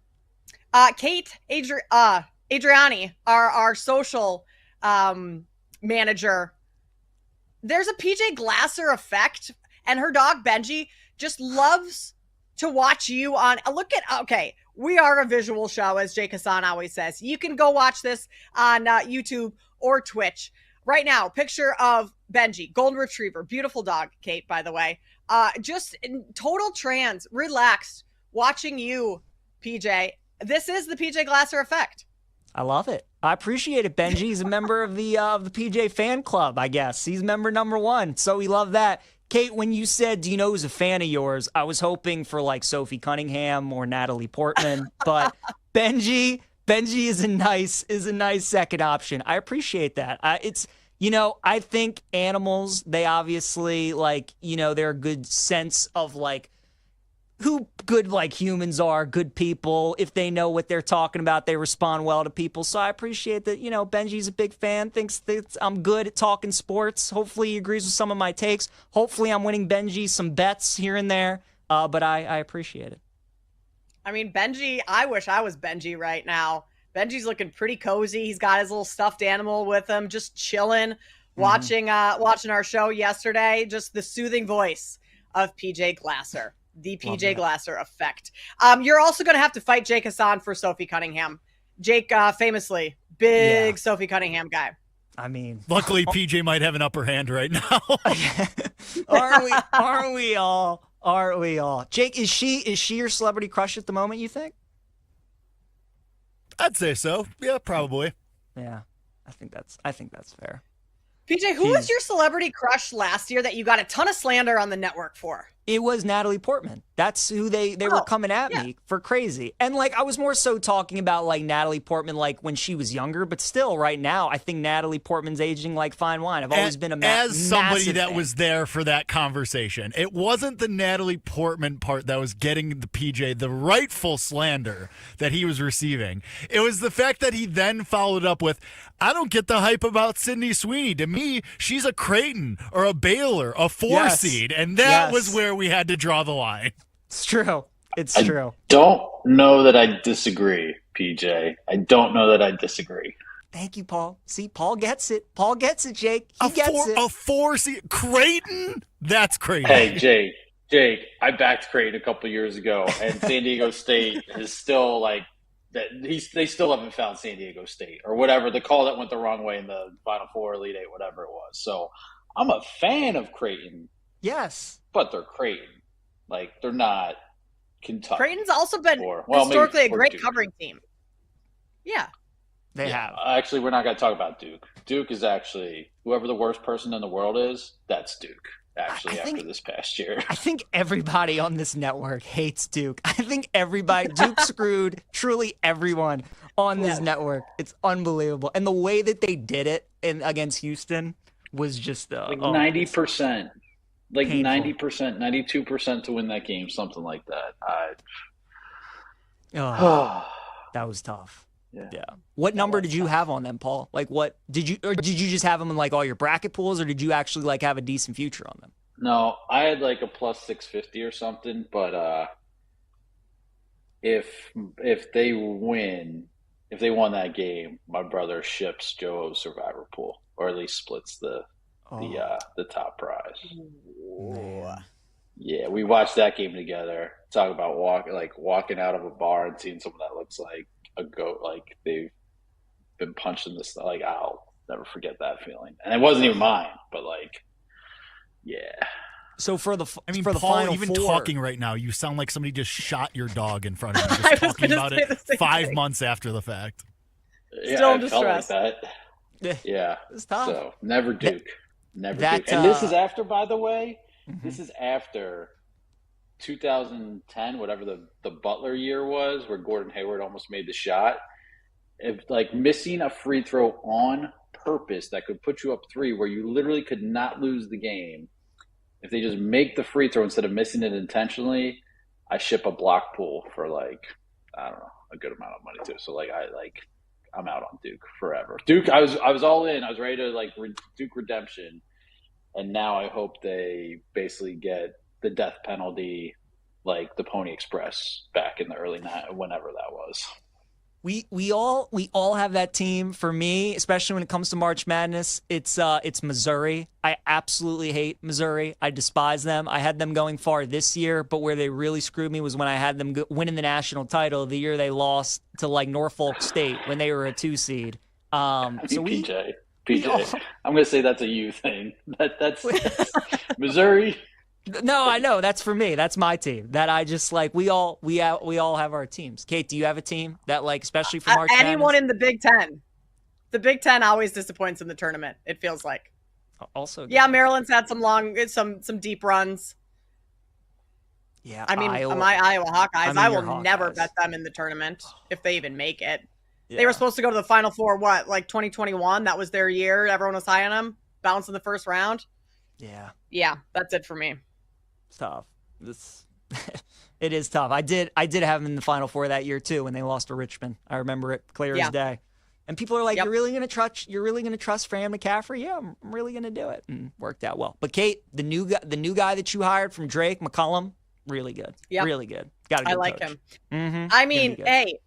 Kate Adriani, our social manager. There's a PJ Glasser effect, and her dog Benji just loves to watch you on. Okay, we are a visual show, as Jake Hassan always says. You can go watch this on YouTube or Twitch. Right now, picture of Benji, golden retriever, beautiful dog, Kate, by the way. Just in total trance, relaxed, watching you, PJ. This is the PJ Glasser effect. I love it. I appreciate it, Benji. He's a member of the PJ fan club, I guess. He's member number 1, so we love that. Kate, when you said, do you know who's a fan of yours? I was hoping for Sophie Cunningham or Natalie Portman, but Benji is a nice second option. I appreciate that. I think animals, they obviously they're a good sense of who good humans are, good people. If they know what they're talking about, they respond well to people. So I appreciate that, Benji's a big fan, thinks I'm good at talking sports. Hopefully he agrees with some of my takes. Hopefully I'm winning Benji some bets here and there, but I appreciate it. Benji, I wish I was Benji right now. Benji's looking pretty cozy. He's got his little stuffed animal with him, just chilling, watching our show yesterday. Just the soothing voice of PJ Glasser. The PJ Glasser effect. You're also going to have to fight Jake Hassan for Sophie Cunningham. Jake, famously, big Sophie Cunningham guy. I mean, luckily PJ might have an upper hand right now. Aren't we all? Aren't we all? Jake, is she your celebrity crush at the moment, you think? I'd say so. Yeah, probably. Yeah. I think that's fair. PJ, who was your celebrity crush last year that you got a ton of slander on the network for? It was Natalie Portman. That's who they were coming at me for crazy. And like, I was more so talking about like Natalie Portman, like when she was younger, but still right now, I think Natalie Portman's aging like fine wine. I've always been as somebody that fan. was there for that conversation. It wasn't the Natalie Portman part that was getting the PJ the rightful slander that he was receiving. It was the fact that he then followed up with, I don't get the hype about Sydney Sweeney. To me, she's a Creighton or a Baylor, a 4 seed. And that was where we had to draw the line. It's true. It's true. Don't know that I disagree, PJ. I don't know that I disagree. Thank you, Paul. See, Paul gets it. Paul gets it, Jake. He gets it. A 4 seed. Creighton? That's crazy. Hey, Jake, I backed Creighton a couple years ago, and San Diego State is still like that. They still haven't found San Diego State or whatever, the call that went the wrong way in the Final Four, Elite Eight, whatever it was. So I'm a fan of Creighton. Yes. But they're Creighton. Like, they're not Kentucky. Creighton's also been historically a great covering team. Yeah. They have. Actually, we're not going to talk about Duke. Duke is actually, whoever the worst person in the world is, that's Duke, actually, after this past year. I think everybody on this network hates Duke. I think Duke screwed truly everyone on this network. It's unbelievable. And the way that they did it against Houston was just like 90%. Like painful. 90%, 92% to win that game, something like that. That was tough. Yeah. What number did you have on them, Paul? Like, what did you just have them in like all your bracket pools, or did you actually like have a decent future on them? No, I had like a plus 650 or something, but if they won that game, my brother ships Joe's Survivor pool, or at least splits the top prize. Yeah, we watched that game together. Talk about walking out of a bar and seeing someone that looks like a goat, like they've been punched in the like I'll never forget that feeling. And it wasn't even mine, but like, yeah. So for the Paul, Final even Four, talking right now, you sound like somebody just shot your dog in front of you. Just talking about it 5 months after the fact. Yeah, Still I felt like that. Yeah, it's tough. So never Duke. Never Duke. And this is after, by the way, this is after 2010, whatever the Butler year was, where Gordon Hayward almost made the shot. If like missing a free throw on purpose that could put you up 3, where you literally could not lose the game, if they just make the free throw instead of missing it intentionally, I ship a block pool for like, I don't know, a good amount of money too. So like I'm out on Duke forever. Duke, I was all in. I was ready to like Duke redemption, and now I hope they basically get the death penalty, like the Pony Express back in the early whenever that was. We all have that team. For me, especially when it comes to March Madness, it's Missouri. I absolutely hate Missouri. I despise them. I had them going far this year, but where they really screwed me was when I had them winning the national title the year they lost to like Norfolk State when they were a 2 seed. PJ, I'm going to say that's a you thing. That's Missouri. No, I know. That's for me. That's my team. That I just like. We all have our teams. Kate, do you have a team that like, especially for March Madness? Anyone in the Big Ten. The Big Ten always disappoints in the tournament, it feels like. Also, yeah, Maryland's had some deep runs. Yeah, I mean, my Iowa Hawkeyes, I will never bet them in the tournament if they even make it. Yeah. They were supposed to go to the Final Four, like 2021? That was their year. Everyone was high on them. Bounce in the first round. Yeah, that's it for me. It's tough. It is tough. I did have them in the Final Four that year too when they lost to Richmond. I remember it clear as day. And people are like, "You're really gonna trust Fran McCaffrey?" Yeah, I'm really gonna do it, and worked out well. But Kate, the new guy that you hired from Drake, McCollum, really good. Yep. Really good. Got a good I like coach. him. Mm-hmm. I mean, hey,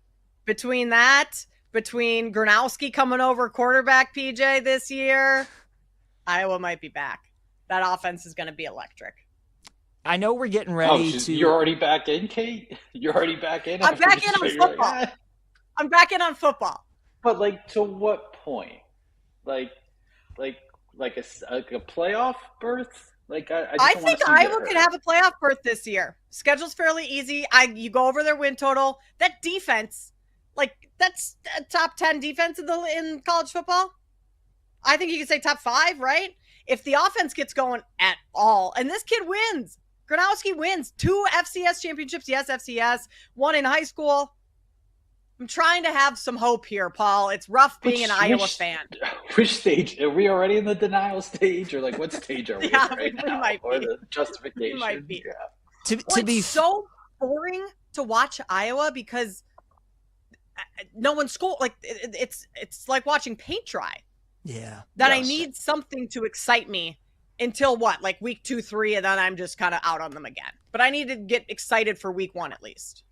between Gronowski coming over quarterback PJ this year, Iowa might be back. That offense is going to be electric. I know we're getting ready to. You're already back in, Kate? You're already back in? I'm back in on football. I'm back in on football. But, like, to what point? Like, like a playoff berth? Like I just think want to see Iowa could have a playoff berth this year. Schedule's fairly easy. You go over their win total. That defense, that's a top 10 defense in college football. I think you could say top 5, right? If the offense gets going at all, and this kid wins, Gronowski wins 2 FCS championships. Yes, FCS, 1 in high school. I'm trying to have some hope here, Paul. It's rough being an Iowa fan. Which stage? Are we already in the denial stage, or like what stage are we in right we now? might Or be. the justification? We might be. Yeah. It's so boring to watch Iowa because no one scored. Like it's like watching paint dry. Yeah. That I need something to excite me until what, like week 2, 3, and then I'm just kind of out on them again. But I need to get excited for week 1 at least.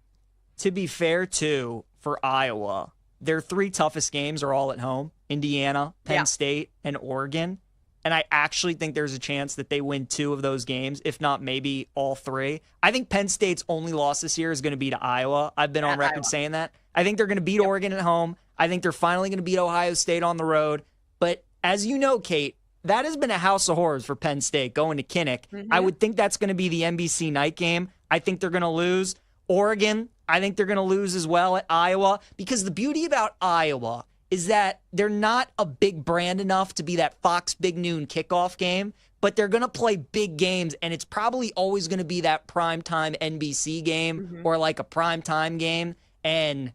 To be fair, too, for Iowa, their 3 toughest games are all at home: Indiana, Penn State, and Oregon. And I actually think there's a chance that they win 2 of those games, if not maybe all 3. I think Penn State's only loss this year is going to be to Iowa. I've been on record saying that. I think they're going to beat Oregon at home. I think they're finally going to beat Ohio State on the road. But as you know, Kate, that has been a house of horrors for Penn State going to Kinnick. Mm-hmm. I would think that's going to be the NBC night game. I think they're going to lose. Oregon, I think they're going to lose as well at Iowa, because the beauty about Iowa is that they're not a big brand enough to be that Fox Big Noon kickoff game, but they're going to play big games, and it's probably always going to be that primetime NBC game or like a primetime game, and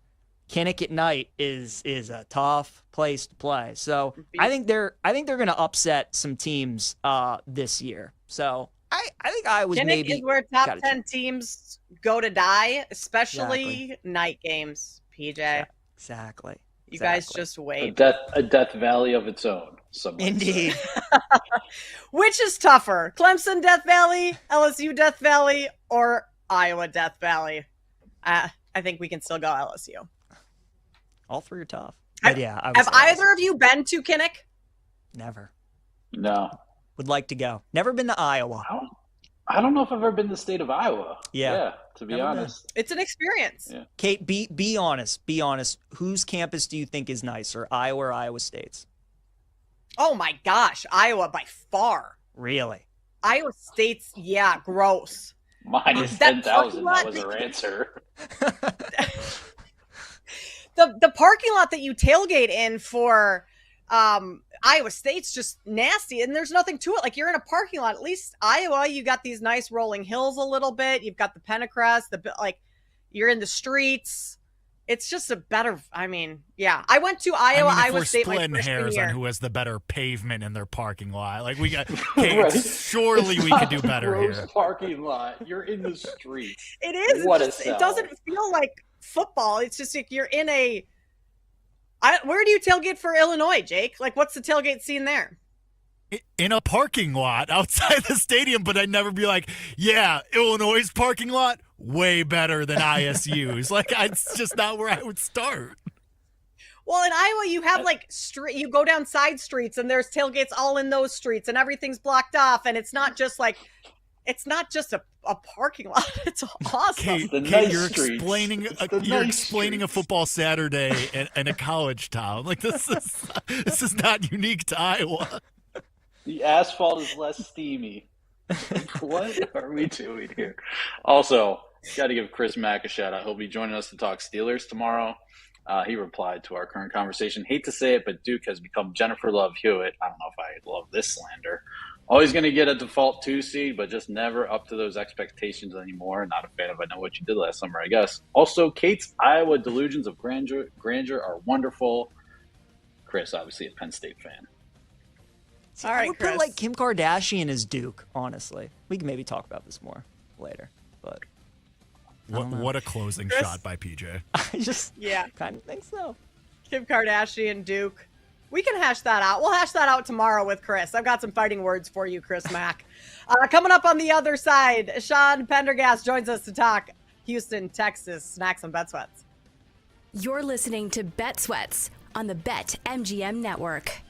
Kinnick at night is a tough place to play. So I think they're going to upset some teams this year. So I think Iowa's Kinnick maybe is where top 10 teams go to die, especially night games. PJ, exactly. You guys just wait. A death valley of its own. Indeed. Which is tougher, Clemson Death Valley, LSU Death Valley, or Iowa Death Valley? I think we can still go LSU. All 3 are tough. But yeah, have either of you been to Kinnick? Never. No. Would like to go. Never been to Iowa. I don't know if I've ever been to the state of Iowa. Yeah. To be honest. It's an experience. Yeah. Kate, be honest. Be honest. Whose campus do you think is nicer, Iowa or Iowa State's? Oh my gosh, Iowa by far. Really? Iowa State's, gross. Mine is 10,000. That was her answer. The parking lot that you tailgate in for Iowa State's just nasty, and there's nothing to it. Like, you're in a parking lot. At least Iowa, you got these nice rolling hills a little bit. You've got the Pentecost, you're in the streets. It's just a better. I went to Iowa, Iowa State my splitting freshman hairs year. on who has the better pavement in their parking lot. Like, we got, Kate, surely we could do better Gross here. Parking lot. You're in the street. It is. It doesn't feel like football. It's just like you're in a. Where do you tailgate for Illinois, Jake? Like, what's the tailgate scene there? In a parking lot outside the stadium, but I'd never be like, yeah, Illinois' parking lot, way better than ISU's. Like, it's just not where I would start. Well, in Iowa, you have you go down side streets and there's tailgates all in those streets and everything's blocked off. And it's not just a parking lot. It's awesome. Kate, nice you're streets. explaining a football Saturday in a college town. Like, this is not unique to Iowa. The asphalt is less steamy. What are we doing here? Also, got to give Chris Mack a shout out. He'll be joining us to talk Steelers tomorrow. He replied to our current conversation. Hate to say it, but Duke has become Jennifer Love Hewitt. I don't know if I love this slander. Always going to get a default 2 seed, but just never up to those expectations anymore. Not a fan of I Know What You Did Last Summer, I guess. Also, Kate's Iowa delusions of grandeur are wonderful. Chris, obviously a Penn State fan. All right, I would Chris. put like Kim Kardashian as Duke, honestly. We can maybe talk about this more later. But What a closing Chris? shot by PJ. I just kind of think so. Kim Kardashian, Duke. We can hash that out. We'll hash that out tomorrow with Chris. I've got some fighting words for you, Chris Mack. Coming up on the other side, Sean Pendergast joins us to talk Houston, Texas, snacks and bet sweats. You're listening to Bet Sweats on the BetMGM Network.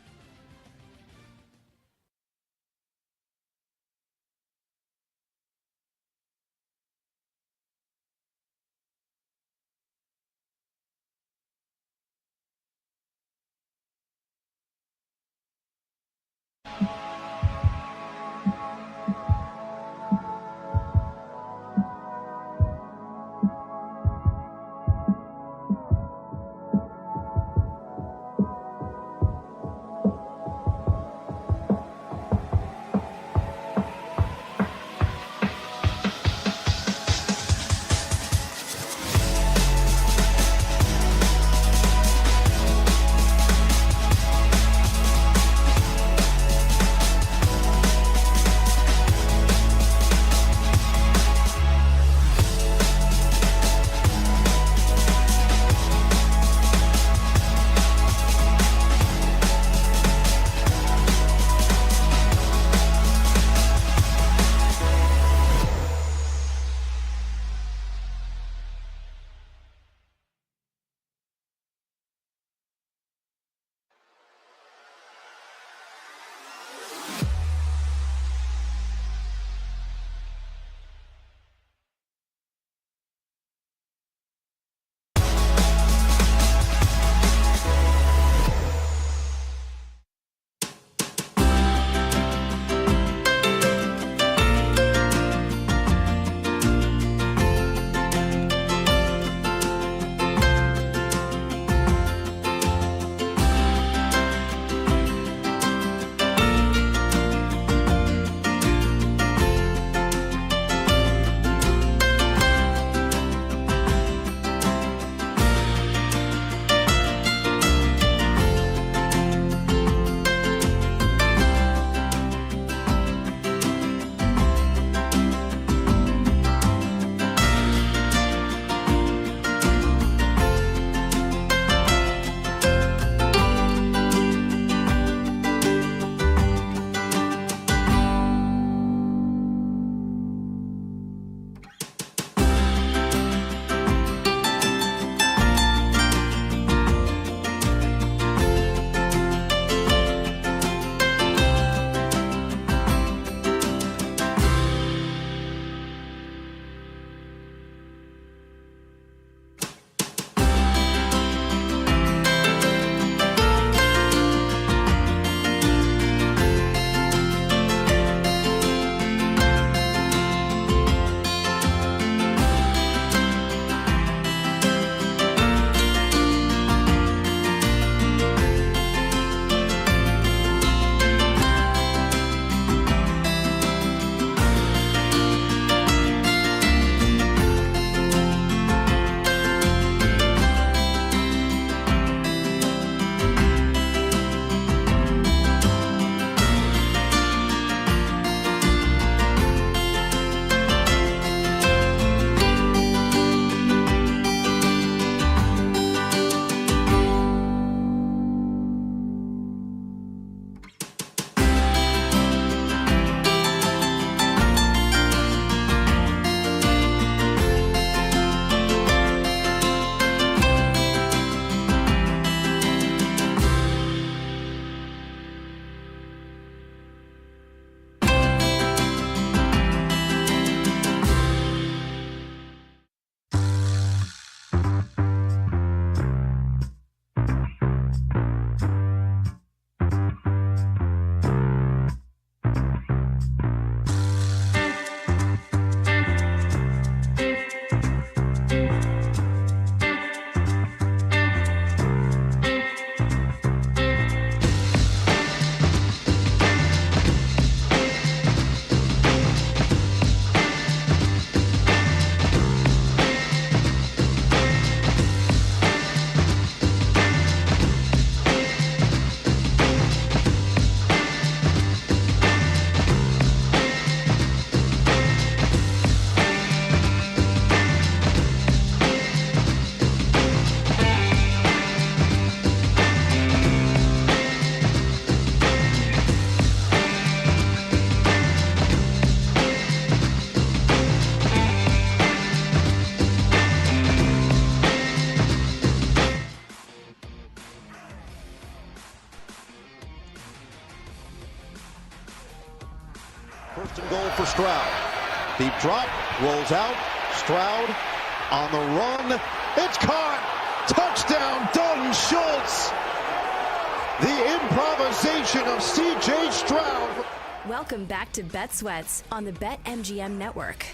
and goal for Stroud. Deep drop, rolls out. Stroud on the run. It's caught. Touchdown, Dalton Schultz. The improvisation of C.J. Stroud. Welcome back to Bet Sweats on the BetMGM Network.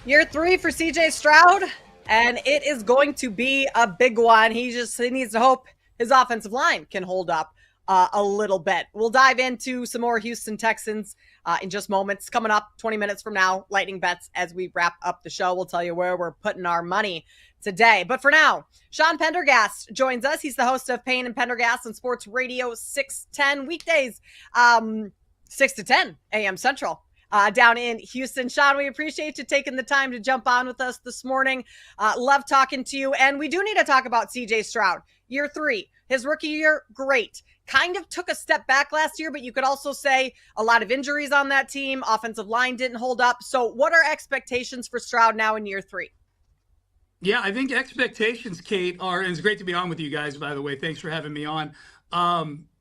Year 3 for CJ Stroud, and it is going to be a big one. He needs to hope his offensive line can hold up a little bit. We'll dive into some more Houston Texans in just moments. Coming up 20 minutes from now, lightning bets as we wrap up the show. We'll tell you where we're putting our money today. But for now, Sean Pendergast joins us. He's the host of Payne and Pendergast on Sports Radio 610 weekdays, 6 to 10 a.m. Central. Down in Houston. Sean, we appreciate you taking the time to jump on with us this morning. Love talking to you. And we do need to talk about CJ Stroud. Year 3, his rookie year, great. Kind of took a step back last year, but you could also say a lot of injuries on that team. Offensive line didn't hold up. So what are expectations for Stroud now in year 3? Yeah, I think expectations, Kate, are, and it's great to be on with you guys, by the way. Thanks for having me on.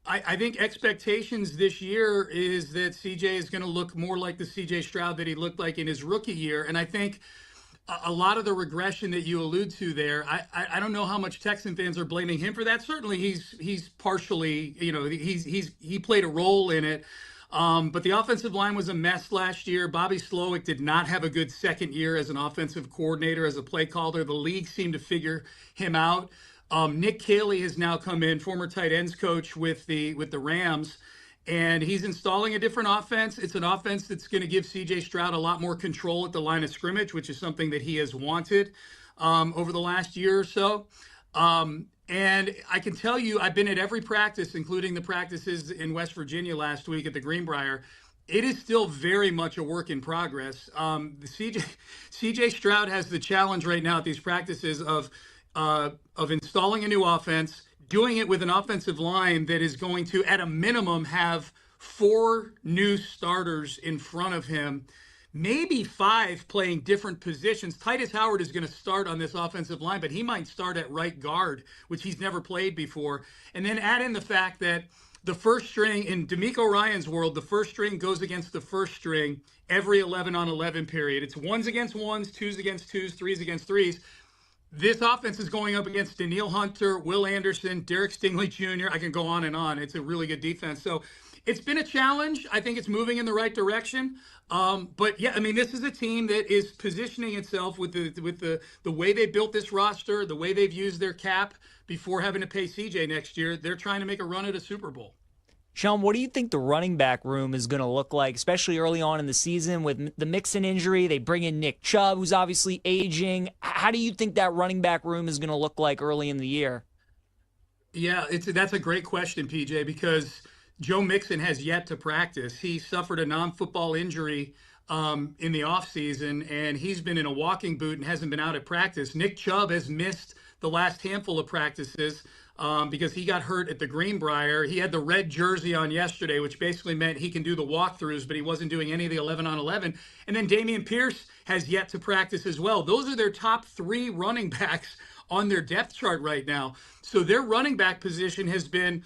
I think expectations this year is that CJ is going to look more like the CJ Stroud that he looked like in his rookie year. And I think a lot of the regression that you allude to there, I don't know how much Texan fans are blaming him for that. Certainly he's partially, he played a role in it. But the offensive line was a mess last year. Bobby Slowick did not have a good second year as an offensive coordinator, as a play caller. The league seemed to figure him out. Nick Caley has now come in, former tight ends coach with the Rams, and he's installing a different offense. It's an offense that's going to give C.J. Stroud a lot more control at the line of scrimmage, which is something that he has wanted over the last year or so. And I can tell you, I've been at every practice, including the practices in West Virginia last week at the Greenbrier. It is still very much a work in progress. C.J. Stroud has the challenge right now at these practices of installing a new offense, doing it with an offensive line that is going to, at a minimum, have 4 new starters in front of him, maybe 5 playing different positions. Titus Howard is going to start on this offensive line, but he might start at right guard, which he's never played before. And then add in the fact that the first string, in D'Amico Ryan's world, the first string goes against the first string every 11-on-11 period. It's 1s against 1s, 2s against 2s, 3s against 3s. This offense is going up against Daniil Hunter, Will Anderson, Derek Stingley Jr. I can go on and on. It's a really good defense. So it's been a challenge. I think it's moving in the right direction. But yeah, I mean, this is a team that is positioning itself with the way they built this roster, the way they've used their cap before having to pay CJ next year. They're trying to make a run at a Super Bowl. Sean, what do you think the running back room is going to look like, especially early on in the season with the Mixon injury? They bring in Nick Chubb, who's obviously aging. How do you think that running back room is going to look like early in the year? Yeah, that's a great question, PJ, because Joe Mixon has yet to practice. He suffered a non-football injury in the offseason, and he's been in a walking boot and hasn't been out at practice. Nick Chubb has missed the last handful of practices because he got hurt at the Greenbrier. He had the red jersey on yesterday, which basically meant he can do the walkthroughs, but he wasn't doing any of the 11-on-11. And then Dameon Pierce has yet to practice as well. Those are their top 3 running backs on their depth chart right now. So their running back position has been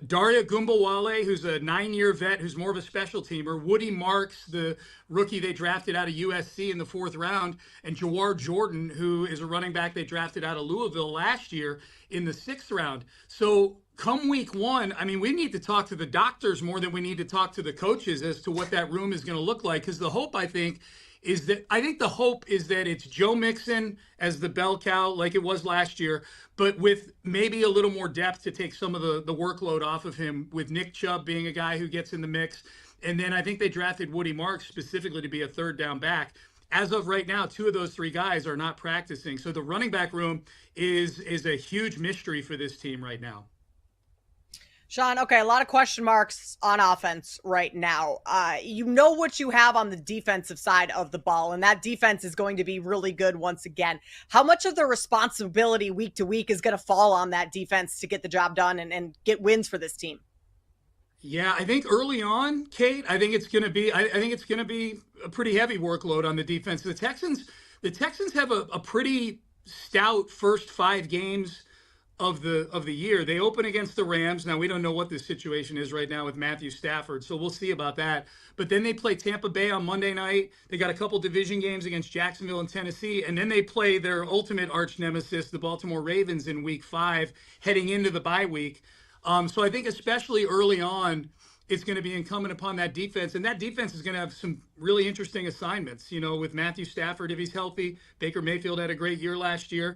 Daria Gumbawale, who's a 9-year vet, who's more of a special teamer. Woody Marks, the rookie they drafted out of USC in the 4th round, and Jawar Jordan, who is a running back they drafted out of Louisville last year in the 6th round. So come week 1, I mean, we need to talk to the doctors more than we need to talk to the coaches as to what that room is going to look like. Because the hope, I think the hope is that it's Joe Mixon as the bell cow like it was last year, but with maybe a little more depth to take some of the workload off of him, with Nick Chubb being a guy who gets in the mix. And then I think they drafted Woody Marks specifically to be a 3rd down back. As of right now, 2 of those 3 guys are not practicing. So the running back room is a huge mystery for this team right now. Sean, okay, a lot of question marks on offense right now. You know what you have on the defensive side of the ball, and that defense is going to be really good once again. How much of the responsibility week to week is going to fall on that defense to get the job done and get wins for this team? Yeah, I think early on, Kate, I think it's going to be a pretty heavy workload on the defense. The Texans have a pretty stout first 5 games of the year. They open against the Rams. Now we don't know what the situation is right now with Matthew Stafford, so we'll see about that. But then they play Tampa Bay on Monday night. They got a couple division games against Jacksonville and Tennessee, and then they play their ultimate arch nemesis, the Baltimore Ravens, in Week 5, heading into the bye week. So I think especially early on, it's going to be incumbent upon that defense, and that defense is going to have some really interesting assignments. With Matthew Stafford, if he's healthy. Baker Mayfield had a great year last year.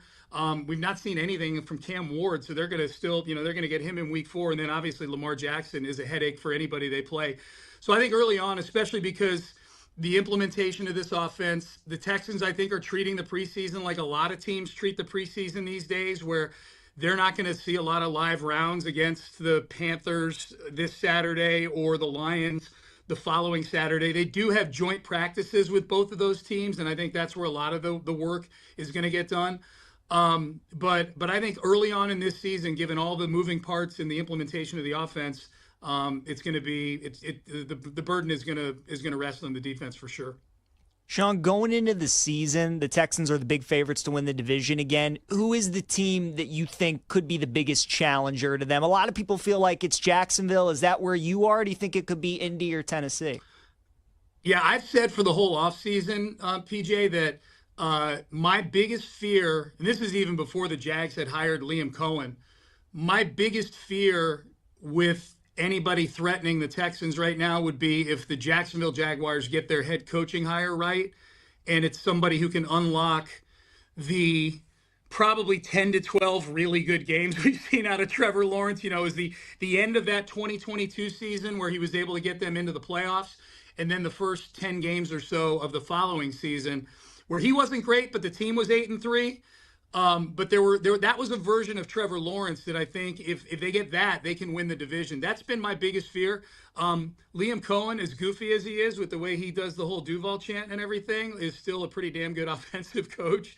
We've not seen anything from Cam Ward, so they're going to still, they're going to get him in Week 4, and then obviously Lamar Jackson is a headache for anybody they play. So I think early on, especially because the implementation of this offense, the Texans, I think, are treating the preseason like a lot of teams treat the preseason these days, where they're not going to see a lot of live rounds against the Panthers this Saturday or the Lions the following Saturday. They do have joint practices with both of those teams, and I think that's where a lot of the work is going to get done. But I think early on in this season, given all the moving parts in the implementation of the offense, it's going to be the burden is going to rest on the defense for sure. Sean, going into the season, the Texans are the big favorites to win the division again. Who is the team that you think could be the biggest challenger to them? A lot of people feel like it's Jacksonville. Is that where you are? Do you think it could be Indy or Tennessee? Yeah, I've said for the whole offseason, PJ, that my biggest fear, and this is even before the Jags had hired Liam Cohen, my biggest fear with anybody threatening the Texans right now would be if the Jacksonville Jaguars get their head coaching hire right, and it's somebody who can unlock the probably 10 to 12 really good games we've seen out of Trevor Lawrence. Is the end of that 2022 season where he was able to get them into the playoffs, and then the first 10 games or so of the following season where he wasn't great, but the team was 8-3. But that was a version of Trevor Lawrence that I think if they get that, they can win the division. That's been my biggest fear. Liam Cohen, as goofy as he is with the way he does the whole Duval chant and everything, is still a pretty damn good offensive coach.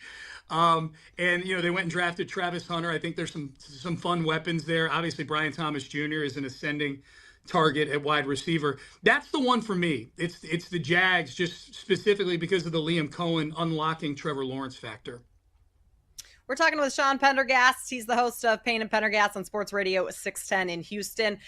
And they went and drafted Travis Hunter. I think there's some fun weapons there. Obviously, Brian Thomas Jr. is an ascending target at wide receiver. That's the one for me. It's the Jags, just specifically because of the Liam Cohen unlocking Trevor Lawrence factor. We're talking with Sean Pendergast. He's the host of Payne and Pendergast on Sports Radio 610 in Houston.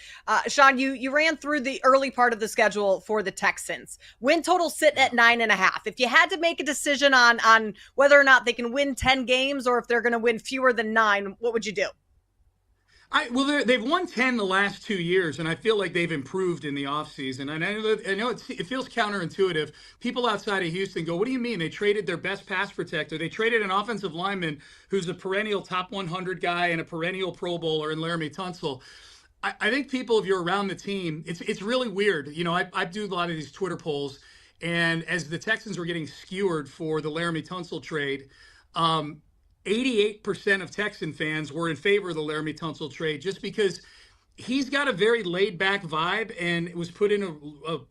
Sean, you ran through the early part of the schedule for the Texans. Win total sit at 9.5. If you had to make a decision on whether or not they can win 10 games or if they're going to win fewer than 9, what would you do? They've won 10 the last 2 years, and I feel like they've improved in the offseason. And I know it feels counterintuitive. People outside of Houston go, what do you mean? They traded their best pass protector. They traded an offensive lineman who's a perennial top 100 guy and a perennial Pro Bowler in Laramie Tunsil. I think people, if you're around the team, it's really weird. I do a lot of these Twitter polls, and as the Texans were getting skewered for the Laramie Tunsil trade, 88% of Texan fans were in favor of the Laramie Tunsil trade just because he's got a very laid-back vibe and was put in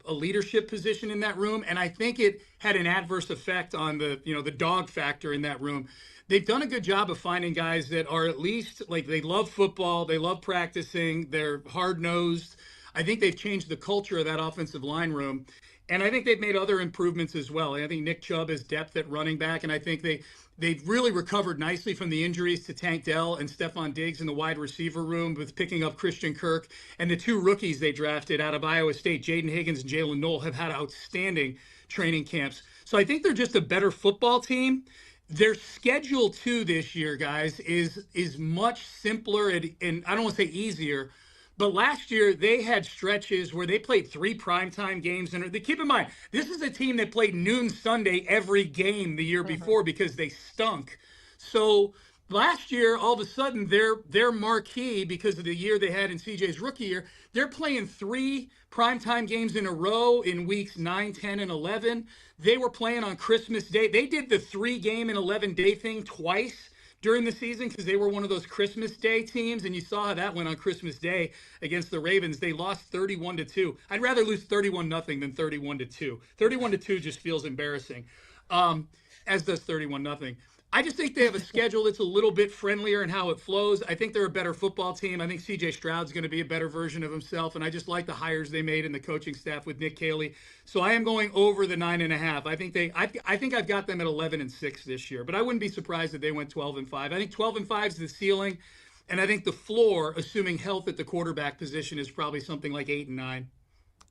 a leadership position in that room. And I think it had an adverse effect on the dog factor in that room. They've done a good job of finding guys that are at least, like, they love football, they love practicing, they're hard-nosed. I think they've changed the culture of that offensive line room. And I think they've made other improvements as well. I think Nick Chubb has depth at running back, and I think they've really recovered nicely from the injuries to Tank Dell and Stephon Diggs in the wide receiver room with picking up Christian Kirk. And the 2 rookies they drafted out of Iowa State, Jaden Higgins and Jalen Knoll, have had outstanding training camps. So I think they're just a better football team. Their schedule, too, this year, guys, is much simpler and I don't want to say easier, but last year, they had stretches where they played 3 primetime games. And keep in mind, this is a team that played noon Sunday every game the year before because they stunk. So last year, all of a sudden, their marquee, because of the year they had in CJ's rookie year, they're playing 3 primetime games in a row in weeks 9, 10, and 11. They were playing on Christmas Day. They did the 3-game and 11-day thing twice during the season because they were one of those Christmas Day teams, and you saw how that went on Christmas Day against the Ravens. They lost 31-2. I'd rather lose 31-0 than 31-2. 31-2 just feels embarrassing, as does 31-0. I just think they have a schedule that's a little bit friendlier in how it flows. I think they're a better football team. I think C.J. Stroud's going to be a better version of himself, and I just like the hires they made in the coaching staff with Nick Caley. So I am going over the 9.5. I think I've got them at 11-6 this year, but I wouldn't be surprised if they went 12-5. I think 12-5 is the ceiling, And I think the floor, assuming health at the quarterback position, is probably something like 8 and 9.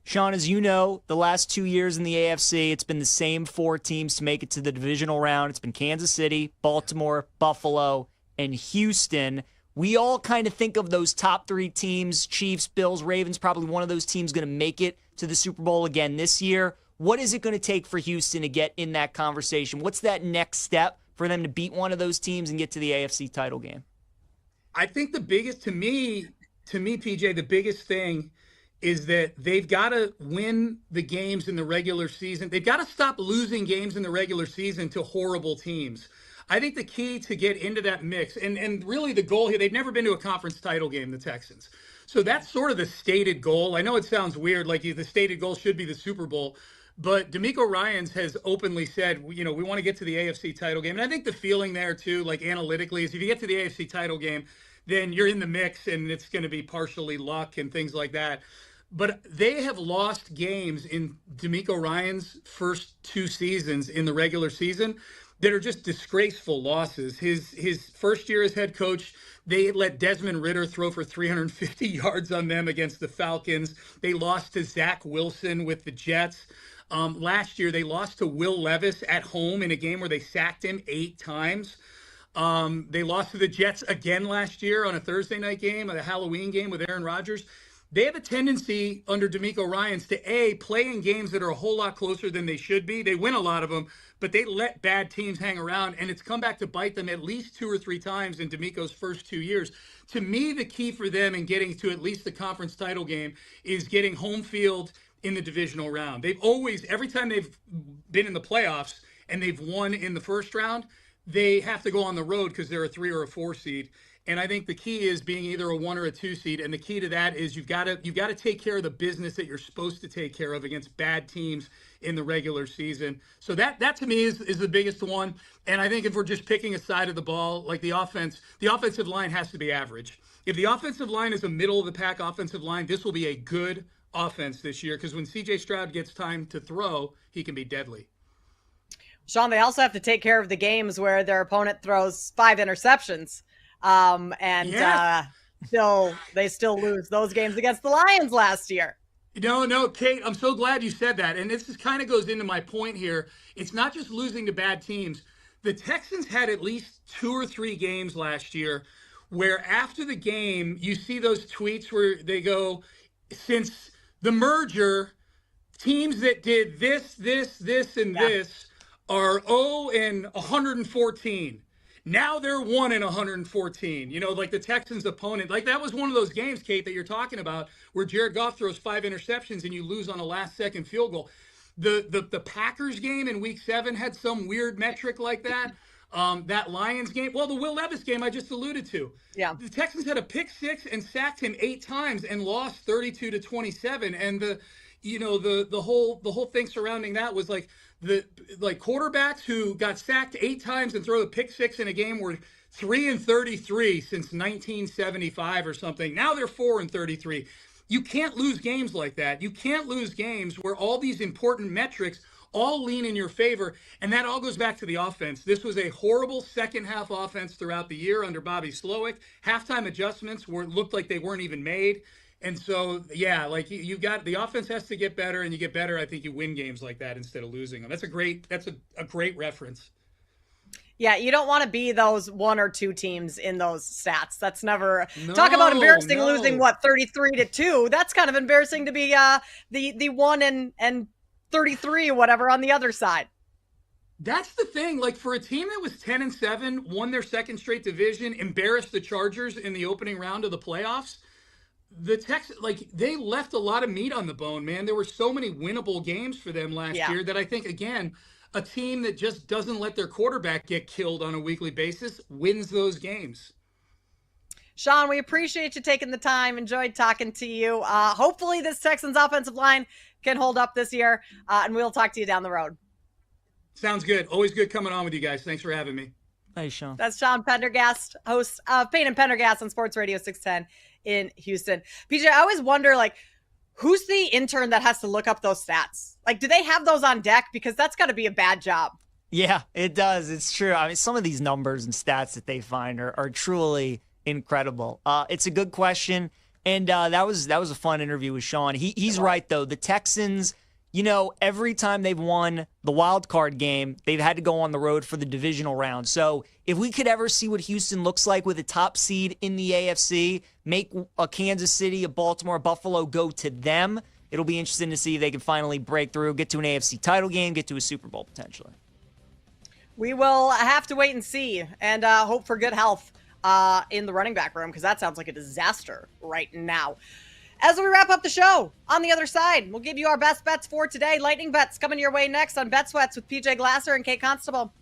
Sean, as you know, the last 2 years in the AFC, it's been the same 4 teams to make it to the divisional round. It's been Kansas City, Baltimore, Buffalo, and Houston. We all kind of think of those top 3 teams, Chiefs, Bills, Ravens, probably one of those teams going to make it to the Super Bowl again this year. What is it going to take for Houston to get in that conversation? What's that next step for them to beat one of those teams and get to the AFC title game? I think the biggest, to me, PJ, the biggest thing is that they've got to win the games in the regular season. They've got to stop losing games in the regular season to horrible teams. I think the key to get into that mix, and really the goal here, they've never been to a conference title game, the Texans. So that's sort of the stated goal. I know it sounds weird, like the stated goal should be the Super Bowl, but DeMeco Ryans has openly said, we want to get to the AFC title game. And I think the feeling there too, like analytically, is if you get to the AFC title game, then you're in the mix and it's going to be partially luck and things like that. But they have lost games in DeMeco Ryans' first 2 seasons in the regular season that are just disgraceful losses. His first year as head coach, they let Desmond Ridder throw for 350 yards on them against the Falcons. They lost to Zach Wilson with the Jets. Last year, they lost to Will Levis at home in a game where they sacked him 8 times. They lost to the Jets again last year on a Thursday night game, a Halloween game with Aaron Rodgers. They have a tendency under DeMeco Ryans to play in games that are a whole lot closer than they should be. They win a lot of them, but they let bad teams hang around, and it's come back to bite them at least 2 or 3 times in DeMeco's first 2 years. To me, the key for them in getting to at least the conference title game is getting home field in the divisional round. They've always, every time they've been in the playoffs and they've won in the first round, they have to go on the road because they're a 3 or a 4 seed. And I think the key is being either a 1 or a 2 seed. And the key to that is you've got to take care of the business that you're supposed to take care of against bad teams in the regular season. So that to me is the biggest one. And I think if we're just picking a side of the ball, like the offensive line has to be average. If the offensive line is a middle of the pack offensive line, this will be a good offense this year, because when CJ Stroud gets time to throw, he can be deadly. Sean, they also have to take care of the games where their opponent throws 5 interceptions. They still lose those games against the Lions last year. No, Kate, I'm so glad you said that. And this just kind of goes into my point here. It's not just losing to bad teams. The Texans had at least 2 or 3 games last year where after the game, you see those tweets where they go, since the merger, teams that did this, and this are 0 and 114. Now they're 1 and 114. Like the Texans' opponent. Like that was one of those games, Kate, that you're talking about, where Jared Goff throws 5 interceptions and you lose on a last-second field goal. The Packers game in Week 7 had some weird metric like that. That Lions game, the Will Levis game I just alluded to. Yeah, the Texans had a pick 6 and sacked him 8 times and lost 32-27. And the whole thing surrounding that was like quarterbacks who got sacked 8 times and throw a pick 6 in a game were 3 and 33 since 1975 or something. Now they're 4 and 33. You can't lose games like that. You can't lose games where all these important metrics all lean in your favor, and that all goes back to the offense. This was a horrible second half offense throughout the year under Bobby Slowick. Halftime adjustments looked like they weren't even made. And so, you got the offense has to get better, and you get better. I think you win games like that instead of losing them. That's a great reference. Yeah, you don't want to be those 1 or 2 teams in those stats. That's never talk about embarrassing losing 33-2. That's kind of embarrassing to be the 1 and 33 or whatever on the other side. That's the thing. Like for a team that was 10-7, won their second straight division, embarrassed the Chargers in the opening round of the playoffs. The Texans, they left a lot of meat on the bone, man. There were so many winnable games for them last year that I think, again, a team that just doesn't let their quarterback get killed on a weekly basis wins those games. Sean, we appreciate you taking the time. Enjoyed talking to you. Hopefully this Texans offensive line can hold up this year, and we'll talk to you down the road. Sounds good. Always good coming on with you guys. Thanks for having me. Hey, Sean. That's Sean Pendergast, host of Payne and Pendergast on Sports Radio 610 in Houston. PJ, I always wonder, who's the intern that has to look up those stats? Do they have those on deck? Because that's got to be a bad job. Yeah, it does. It's true. I mean, some of these numbers and stats that they find are truly incredible. It's a good question, and that was a fun interview with Sean. He's right though. The Texans, every time they've won the wild card game, they've had to go on the road for the divisional round. So if we could ever see what Houston looks like with a top seed in the AFC, make a Kansas City, a Baltimore, a Buffalo go to them, it'll be interesting to see if they can finally break through, get to an AFC title game, get to a Super Bowl potentially. We will have to wait and see, and hope for good health in the running back room, because that sounds like a disaster right now. As we wrap up the show, on the other side, we'll give you our best bets for today. Lightning bets coming your way next on Bet Sweats with PJ Glasser and Kate Constable.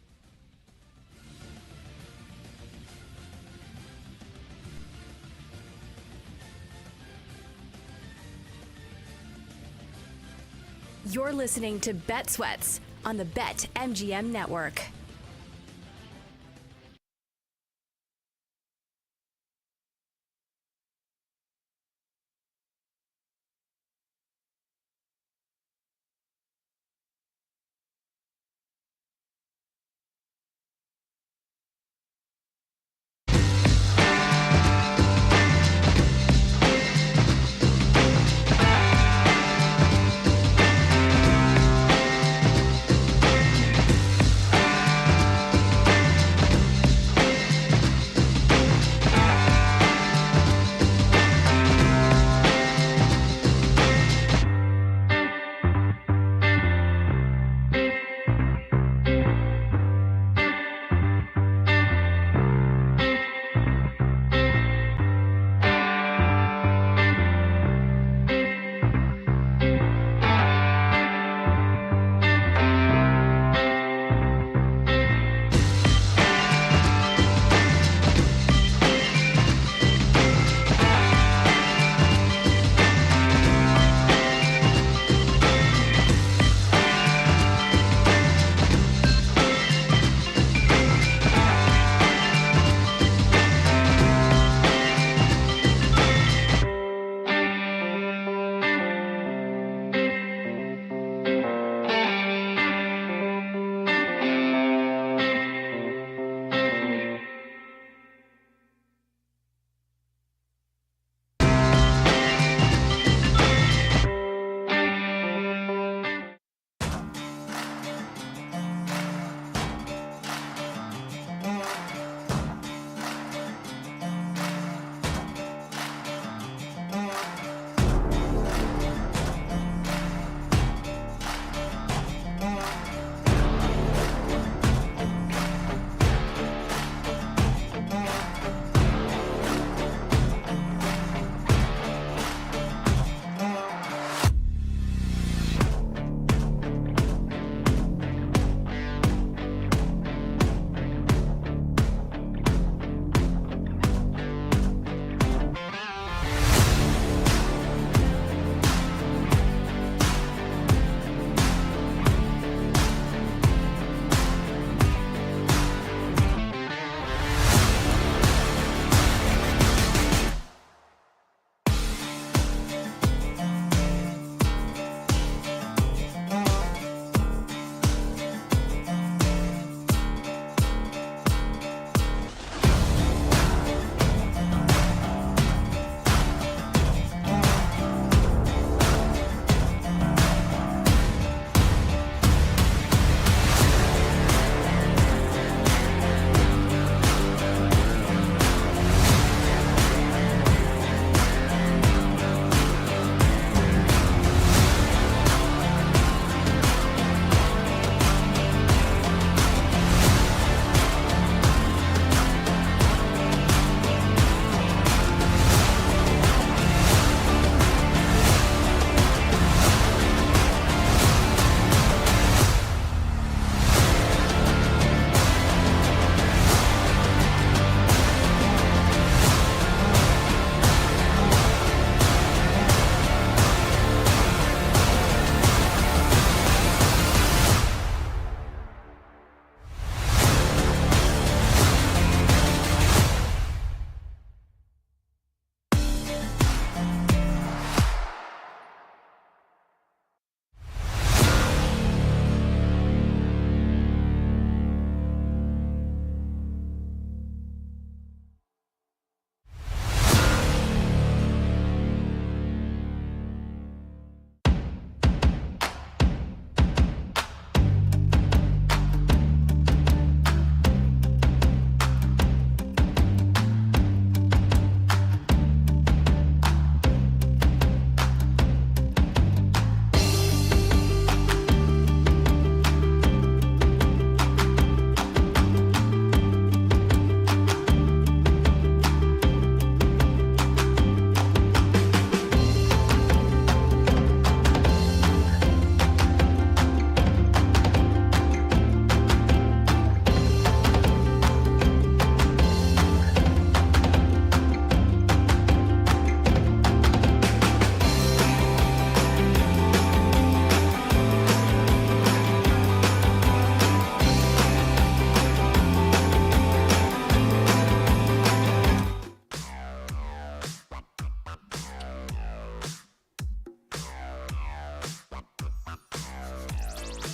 You're listening to Bet Sweats on the BetMGM Network.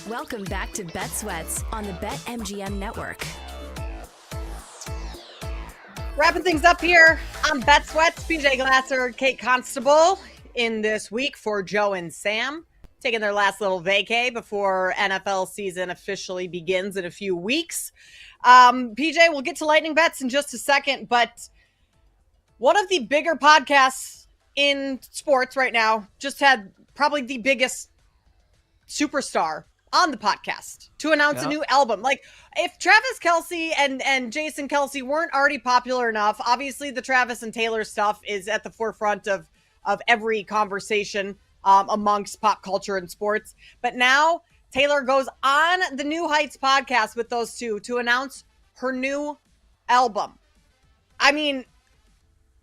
Welcome back to Bet Sweats on the BetMGM Network. Wrapping things up here on Bet Sweats, PJ Glasser, Kate Constable in this week for Joe and Sam, taking their last little vacay before NFL season officially begins in a few weeks. PJ, we'll get to lightning bets in just a second, but one of the bigger podcasts in sports right now just had probably the biggest superstar on the podcast to announce a new album. Like, if Travis Kelce and Jason Kelce weren't already popular enough, obviously the Travis and Taylor stuff is at the forefront of every conversation amongst pop culture and sports. But now Taylor goes on the New Heights podcast with those two to announce her new album. I mean,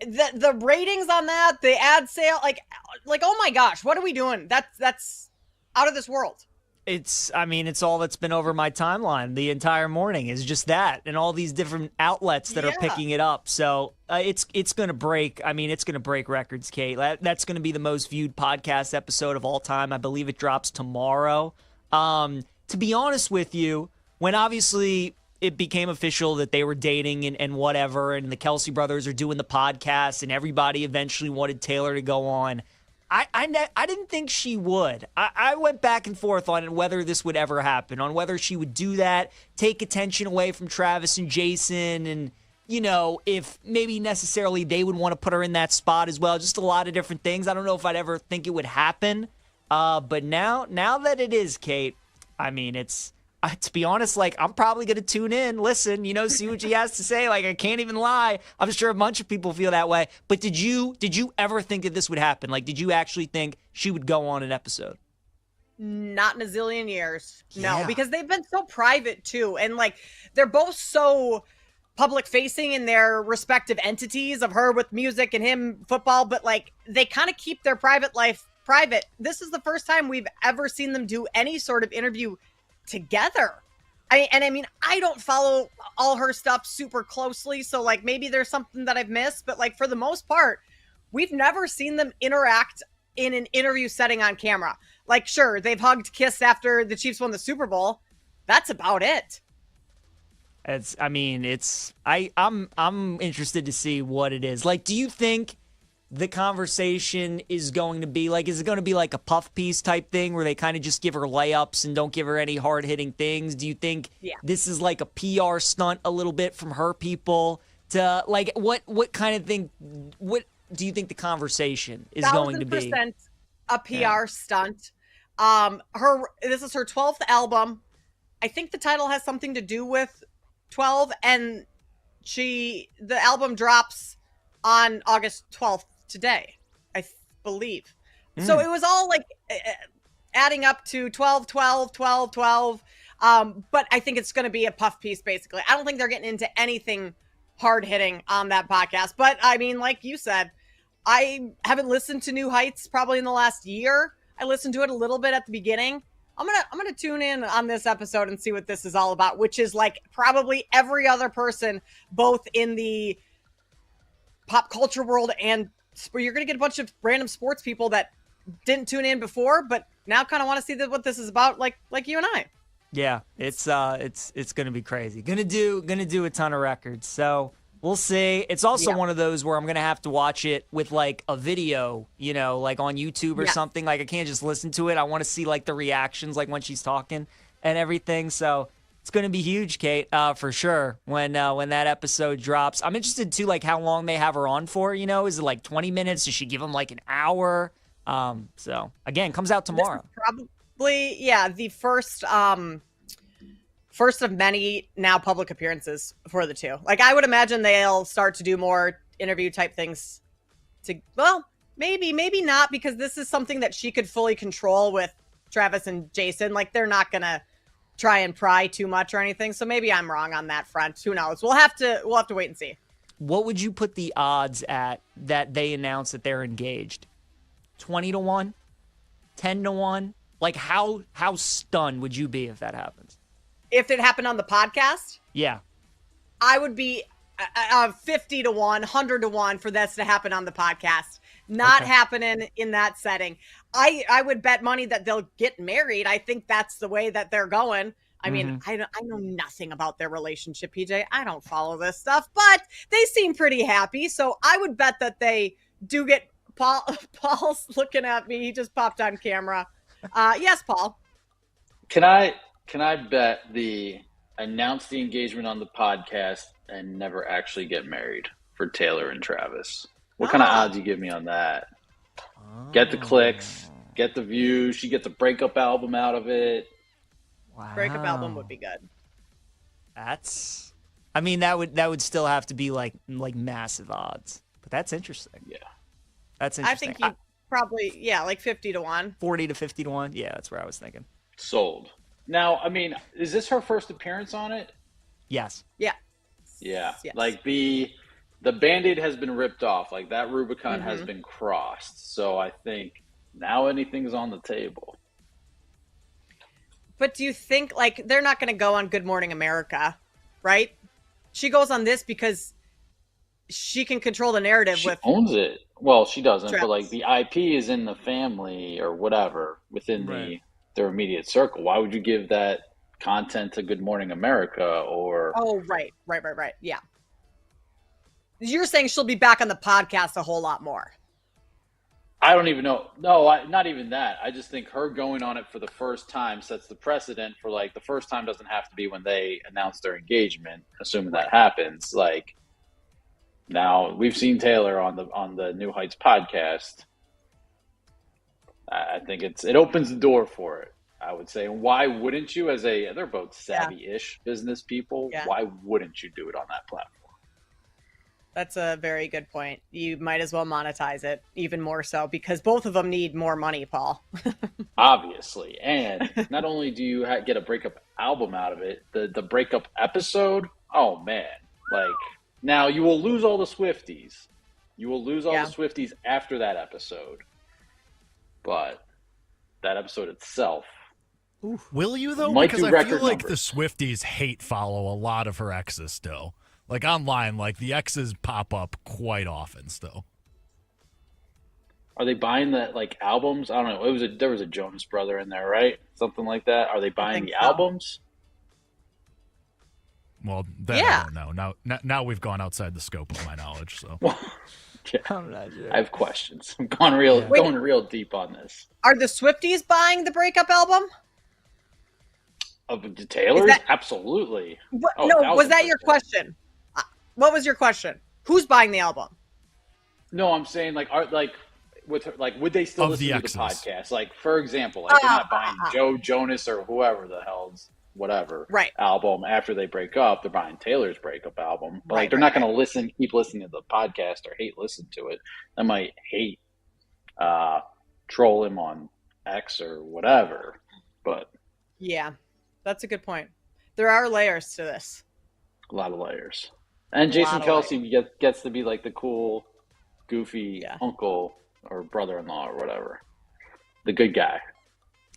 the ratings on that, the ad sale, like, oh my gosh, what are we doing? That's out of this world. It's all that's been over my timeline the entire morning is just that, and all these different outlets that are picking it up. So it's going to break. I mean, it's going to break records, Kate. That's going to be the most viewed podcast episode of all time. I believe it drops tomorrow. To be honest with you, when obviously it became official that they were dating and whatever, and the Kelce brothers are doing the podcast, and everybody eventually wanted Taylor to go on, I didn't think she would. I went back and forth on whether this would ever happen, on whether she would do that, take attention away from Travis and Jason, and, you know, if maybe necessarily they would want to put her in that spot as well. Just a lot of different things. I don't know if I'd ever think it would happen. But now that it is, Kate, I mean, it's... to be honest, like, I'm probably going to tune in, listen, you know, see what she has to say. Like, I can't even lie. I'm sure a bunch of people feel that way. But did you ever think that this would happen? Like, did you actually think she would go on an episode? Not in a zillion years. No, because they've been so private too. And like, they're both so public facing in their respective entities, of her with music and him football. But like, they kind of keep their private life private. This is the first time we've ever seen them do any sort of interview together. I mean, I don't follow all her stuff super closely, so like maybe there's something that I've missed, but like for the most part, we've never seen them interact in an interview setting on camera. Like, sure, they've hugged, kissed after the Chiefs won the Super Bowl. That's about it. I'm interested to see what it is. Like, do you think the conversation is going to be like, is it going to be like a puff piece type thing where they kind of just give her layups and don't give her any hard hitting things? Do you think this is like a PR stunt a little bit from her people to like, what kind of thing, what do you think the conversation is going to be? 1,000% a PR stunt. This is her 12th album. I think the title has something to do with 12, and the album drops on August 12th. Today, I believe. So it was all like adding up to 12, 12, 12, 12. But I think it's going to be a puff piece, basically. I don't think they're getting into anything hard hitting on that podcast. But I mean, like you said, I haven't listened to New Heights probably in the last year. I listened to it a little bit at the beginning. I'm gonna tune in on this episode and see what this is all about, which is like probably every other person, both in the pop culture world and where you're going to get a bunch of random sports people that didn't tune in before, but now kind of want to see what this is about, like you and I. Yeah, it's going to be crazy. Gonna do a ton of records. So we'll see. It's also one of those where I'm going to have to watch it with like a video, you know, like on YouTube or something. Like I can't just listen to it. I want to see like the reactions, like when she's talking and everything. So it's going to be huge, Kate, for sure, when that episode drops. I'm interested, too, like, how long they have her on for, you know? Is it, like, 20 minutes? Does she give them, like, an hour? So, again, comes out tomorrow. Probably, the first of many now public appearances for the two. Like, I would imagine they'll start to do more interview-type things. Maybe not, because this is something that she could fully control with Travis and Jason. Like, they're not going to try and pry too much or anything. So maybe I'm wrong on that front. Who knows? We'll have to wait and see. What would you put the odds at that they announce that they're engaged? 20-1? 10-1? Like how stunned would you be if that happens? If it happened on the podcast? Yeah. I would be 50-1, 100-1 for this to happen on the podcast. Not happening in that setting. I would bet money that they'll get married. I think that's the way that they're going. I mean, I know nothing about their relationship, PJ. I don't follow this stuff, but they seem pretty happy. So I would bet that they do get Paul's looking at me. He just popped on camera. Yes, Paul. Can I bet announce the engagement on the podcast and never actually get married for Taylor and Travis? What kind of odds you give me on that? Get the clicks, get the views. She gets a breakup album out of it. Wow. Breakup album would be good. I mean, that would still have to be like massive odds, but that's interesting. Yeah, that's interesting. I think you probably like 50 to 1, 40 to 50 to 1. Yeah, that's where I was thinking. Sold. Now, I mean, is this her first appearance on it? Yes. Yeah. Yeah. Yes. Like the Band-Aid has been ripped off. Like that Rubicon has been crossed. So I think now anything's on the table. But do you think they're not going to go on Good Morning America, right? She goes on this because she can control the narrative. She owns it. Well, she doesn't, Travis. but the IP is in the family or whatever within their immediate circle. Why would you give that content to Good Morning America or? Oh, right. Yeah. You're saying she'll be back on the podcast a whole lot more. I don't even know. No, not even that. I just think her going on it for the first time sets the precedent for the first time doesn't have to be when they announce their engagement, assuming that happens. Now we've seen Taylor on the New Heights podcast. I think it opens the door for it, I would say. And why wouldn't you they're both savvy-ish business people. Yeah. Why wouldn't you do it on that platform? That's a very good point. You might as well monetize it even more so because both of them need more money, Paul. Obviously. And not only do you get a breakup album out of it, the breakup episode, oh man. Now you will lose all the Swifties. You will lose all the Swifties after that episode. But that episode itself. Will you, though? Might Because do I record feel like the numbers. Swifties hate follow a lot of her exes still. Online, the exes pop up quite often still. Are they buying the albums? I don't know. There was a Jonas brother in there, right? Something like that. Are they buying the albums? Well, I don't know. Now we've gone outside the scope of my knowledge. So I'm not sure. I have questions. I'm going real deep on this. Are the Swifties buying the breakup album? Of the Taylors? Absolutely. No, was that your question? What was your question? Who's buying the album? No, I'm saying with her, would they still Of listen the to exes. the podcast? For example, they're not buying Joe Jonas or whoever the hell's album after they break up. They're buying Taylor's breakup album, but they're not going to keep listening to the podcast or listen to it. They might troll him on X or whatever. But yeah, that's a good point. There are layers to this. A lot of layers. And Jason Kelsey gets to be the cool, goofy uncle or brother-in-law or whatever. The good guy.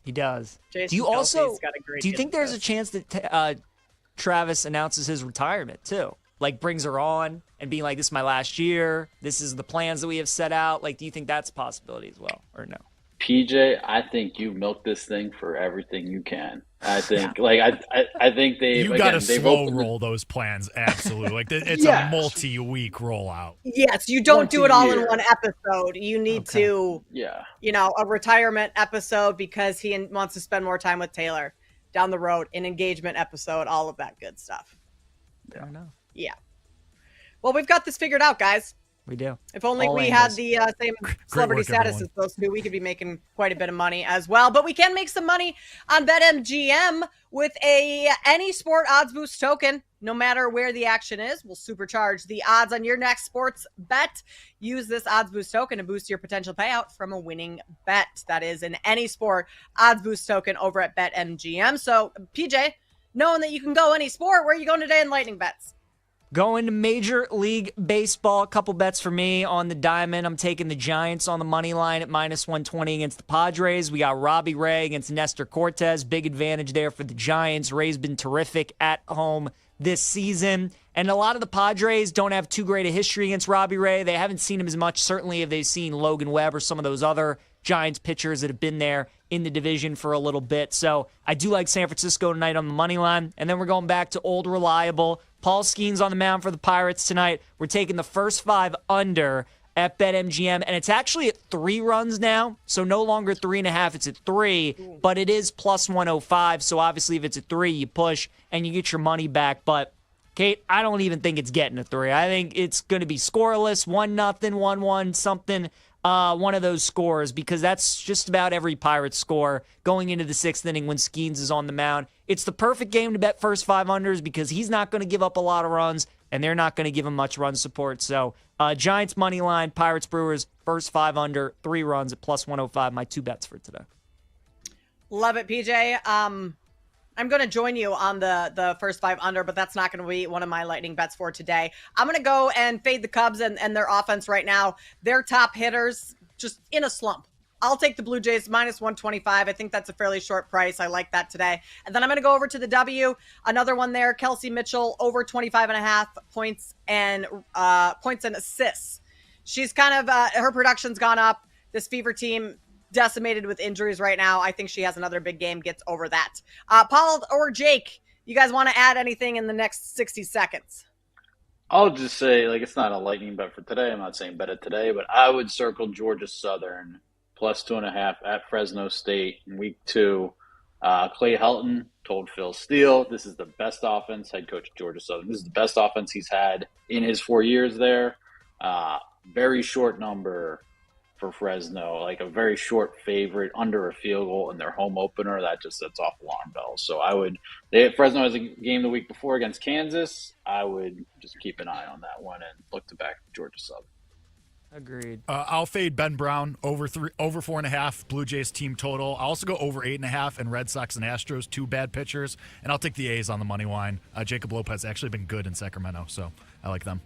He does. Jason Do you Kelsey's got a great do you think there's a chance that Travis announces his retirement too? Brings her on and being this is my last year. This is the plans that we have set out. Do you think that's a possibility as well or no? PJ, I think you milk this thing for everything you can. I think, I think you got to slow roll those plans. Absolutely, it's a multi-week rollout. Yes, you don't do it all in one episode. You need to, a retirement episode because he wants to spend more time with Taylor down the road, an engagement episode, all of that good stuff. I know. Yeah. Well, we've got this figured out, guys. We do. If only we had the same celebrity status as those two, we could be making quite a bit of money as well. But we can make some money on BetMGM with any sport odds boost token. No matter where the action is, we'll supercharge the odds on your next sports bet. Use this odds boost token to boost your potential payout from a winning bet. That is in any sport odds boost token over at BetMGM. So, PJ, knowing that you can go any sport, where are you going today in lightning bets? Going to Major League Baseball. A couple bets for me on the diamond. I'm taking the Giants on the money line at -120 against the Padres. We got Robbie Ray against Nestor Cortez. Big advantage there for the Giants. Ray's been terrific at home this season. And a lot of the Padres don't have too great a history against Robbie Ray. They haven't seen him as much, certainly, if they've seen Logan Webb or some of those other Giants pitchers that have been there in the division for a little bit. So I do like San Francisco tonight on the money line. And then we're going back to old reliable. Paul Skeens on the mound for the Pirates tonight. We're taking the first 5 under at BetMGM, and it's actually at 3 runs now, so no longer 3.5, it's at 3, but it is plus 105, so obviously if it's at 3, you push, and you get your money back, but Kate, I don't even think it's getting a 3. I think it's going to be scoreless, 1-0, 1-1, something, one of those scores, because that's just about every Pirates score going into the 6th inning when Skeens is on the mound. It's the perfect game to bet first 5 unders because he's not going to give up a lot of runs, and they're not going to give him much run support. So Giants money line, Pirates Brewers, first 5 under, 3 runs at plus 105. My 2 bets for today. Love it, PJ. I'm going to join you on the first 5 under, but that's not going to be one of my lightning bets for today. I'm going to go and fade the Cubs and their offense right now. Their top hitters just in a slump. I'll take the Blue Jays minus 125. I think that's a fairly short price. I like that today. And then I'm going to go over to the W. Another one there, Kelsey Mitchell, over 25.5 points and assists. She's kind of, her production's gone up. This Fever team decimated with injuries right now. I think she has another big game, gets over that. Paul or Jake, you guys want to add anything in the next 60 seconds? I'll just say, it's not a lightning bet for today. I'm not saying bet it today, but I would circle Georgia Southern plus 2.5 at Fresno State in week 2. Clay Helton told Phil Steele, this is the best offense, head coach of Georgia Southern. This is the best offense he's had in his 4 years there. Very short number for Fresno, a very short favorite, under a field goal in their home opener. That just sets off alarm bells. So Fresno has a game the week before against Kansas. I would just keep an eye on that one and look to back Georgia Southern. Agreed. I'll fade Ben Brown over 4.5 Blue Jays team total. I'll also go over 8.5 and Red Sox and Astros, 2 bad pitchers, and I'll take the A's on the money line. Jacob Lopez actually been good in Sacramento, so I like them.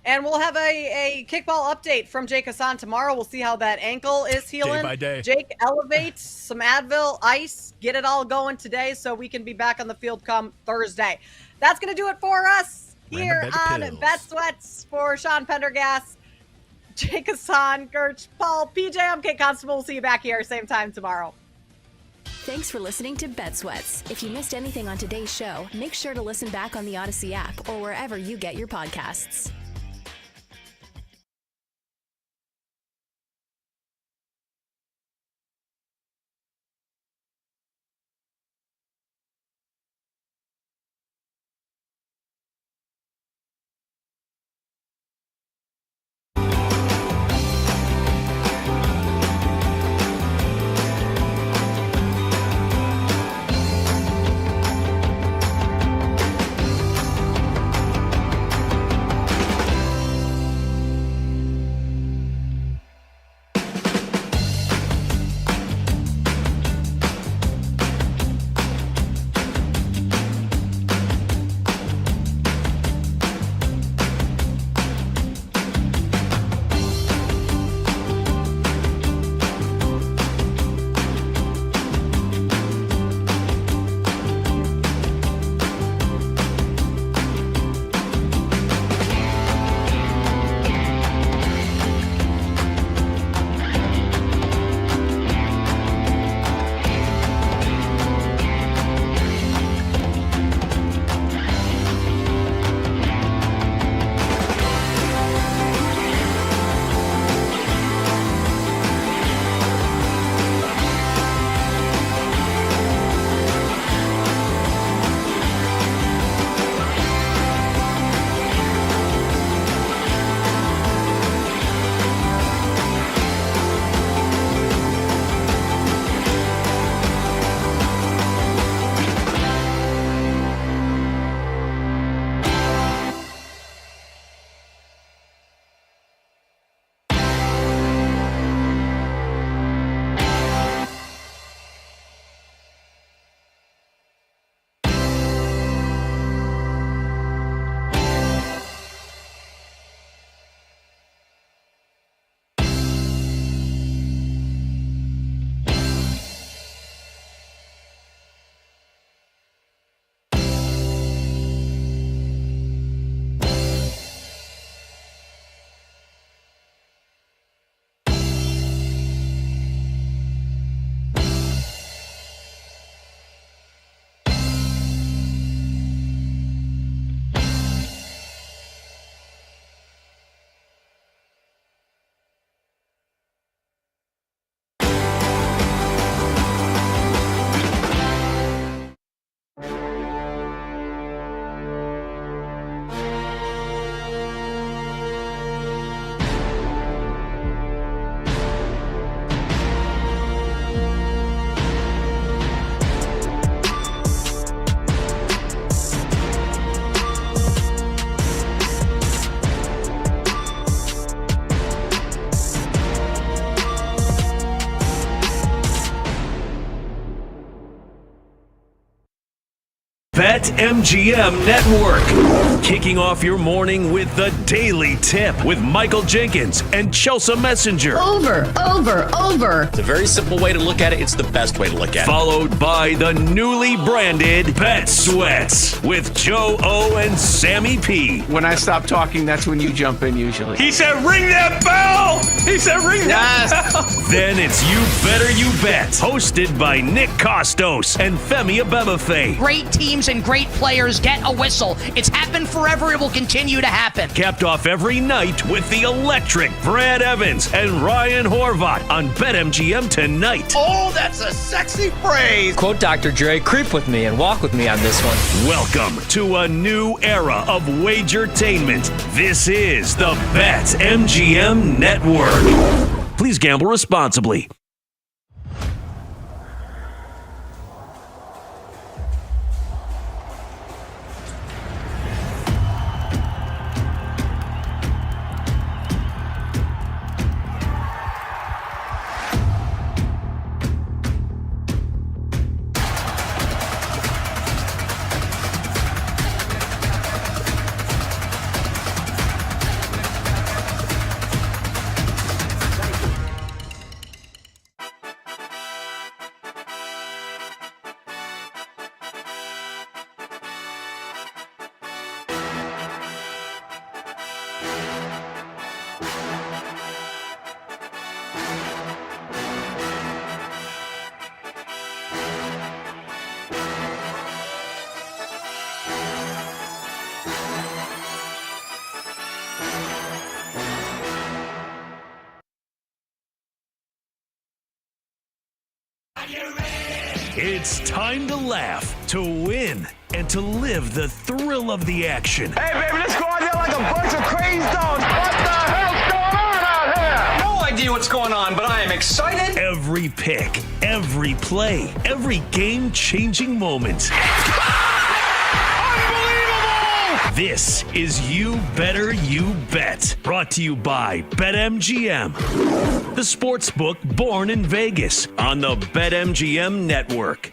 And we'll have a kickball update from Jake Hassan tomorrow. We'll see how that ankle is healing. Day by day. Jake, elevate some Advil, ice, get it all going today so we can be back on the field come Thursday. That's going to do it for us here on Bet Sweats. For Sean Pendergast, Jake Hassan, Gertch, Paul, PJ, I'm Kate Constable. We'll see you back here same time tomorrow. Thanks for listening to Bet Sweats. If you missed anything on today's show, make sure to listen back on the Odyssey app or wherever you get your podcasts. BetMGM Network. Kicking off your morning with the Daily Tip with Michael Jenkins and Chelsea Messenger. Over. It's a very simple way to look at it. It's the best way to look at it. Followed by the newly branded Bet Sweats with Joe O and Sammy P. When I stop talking, that's when you jump in usually. He said, ring that bell! He said, ring that bell! Then it's You Better You Bet, hosted by Nick Costos and Femi Abebefe. Great teams and great players get a whistle. It's happened forever. It will continue to happen. Capped off every night with the electric Brad Evans and Ryan Horvat on BetMGM tonight. Oh, that's a sexy phrase. Quote Dr. Dre, creep with me and walk with me on this one. Welcome to a new era of Wagertainment. This is the BetMGM Network. Please gamble responsibly. It's time to laugh, to win, and to live the thrill of the action. Hey, baby, let's go out there like a bunch of crazy dogs. What the hell's going on out here? No idea what's going on, but I am excited. Every pick, every play, every game-changing moment. This is You Better You Bet, brought to you by BetMGM, the sportsbook born in Vegas on the BetMGM Network.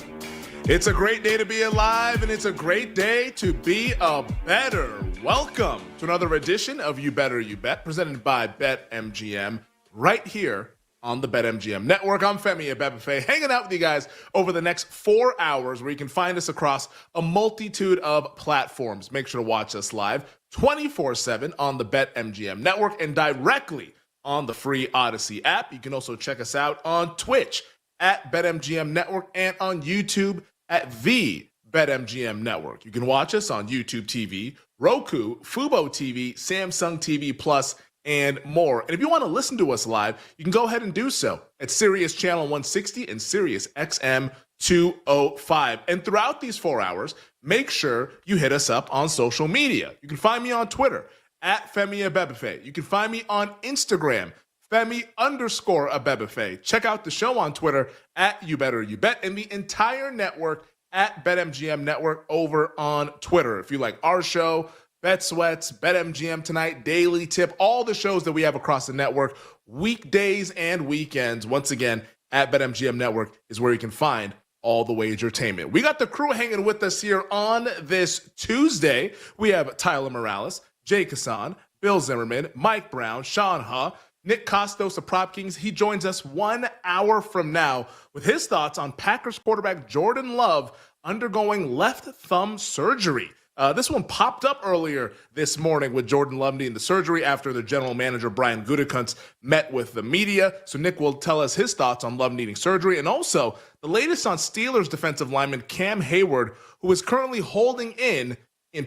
It's a great day to be alive, and it's a great day to be a better. Welcome to another edition of You Better You Bet, presented by BetMGM, right here on the BetMGM Network. I'm Femi Abebefe, hanging out with you guys over the next 4 hours, where you can find us across a multitude of platforms. Make sure to watch us live 24/7 on the BetMGM Network and directly on the free Odyssey app. You can also check us out on Twitch at BetMGM Network and on YouTube at the BetMGM Network. You can watch us on YouTube TV, Roku, Fubo TV, Samsung TV Plus, and more. And if you want to listen to us live, you can go ahead and do so at Sirius Channel 160 and Sirius XM 205. And throughout these 4 hours, make sure you hit us up on social media. You can find me on Twitter at Femi Abebefe. You can find me on Instagram, Femi_Abebefe. Check out the show on Twitter at You Better You Bet, and the entire network at BetMGM Network over on Twitter. If you like our show, Bet Sweats, BetMGM Tonight, Daily Tip, all the shows that we have across the network, weekdays and weekends, once again, at BetMGM Network is where you can find all the Wagertainment. We got the crew hanging with us here on this Tuesday. We have Tyler Morales, Jay Kassan, Bill Zimmerman, Mike Brown, Sean Ha, Nick Costos of Prop Kings. He joins us 1 hour from now with his thoughts on Packers quarterback Jordan Love undergoing left thumb surgery. This one popped up earlier this morning with Jordan Love needing the surgery after the general manager, Brian Gutekunst, met with the media. So Nick will tell us his thoughts on Love needing surgery, and also the latest on Steelers defensive lineman Cam Hayward, who is currently holding in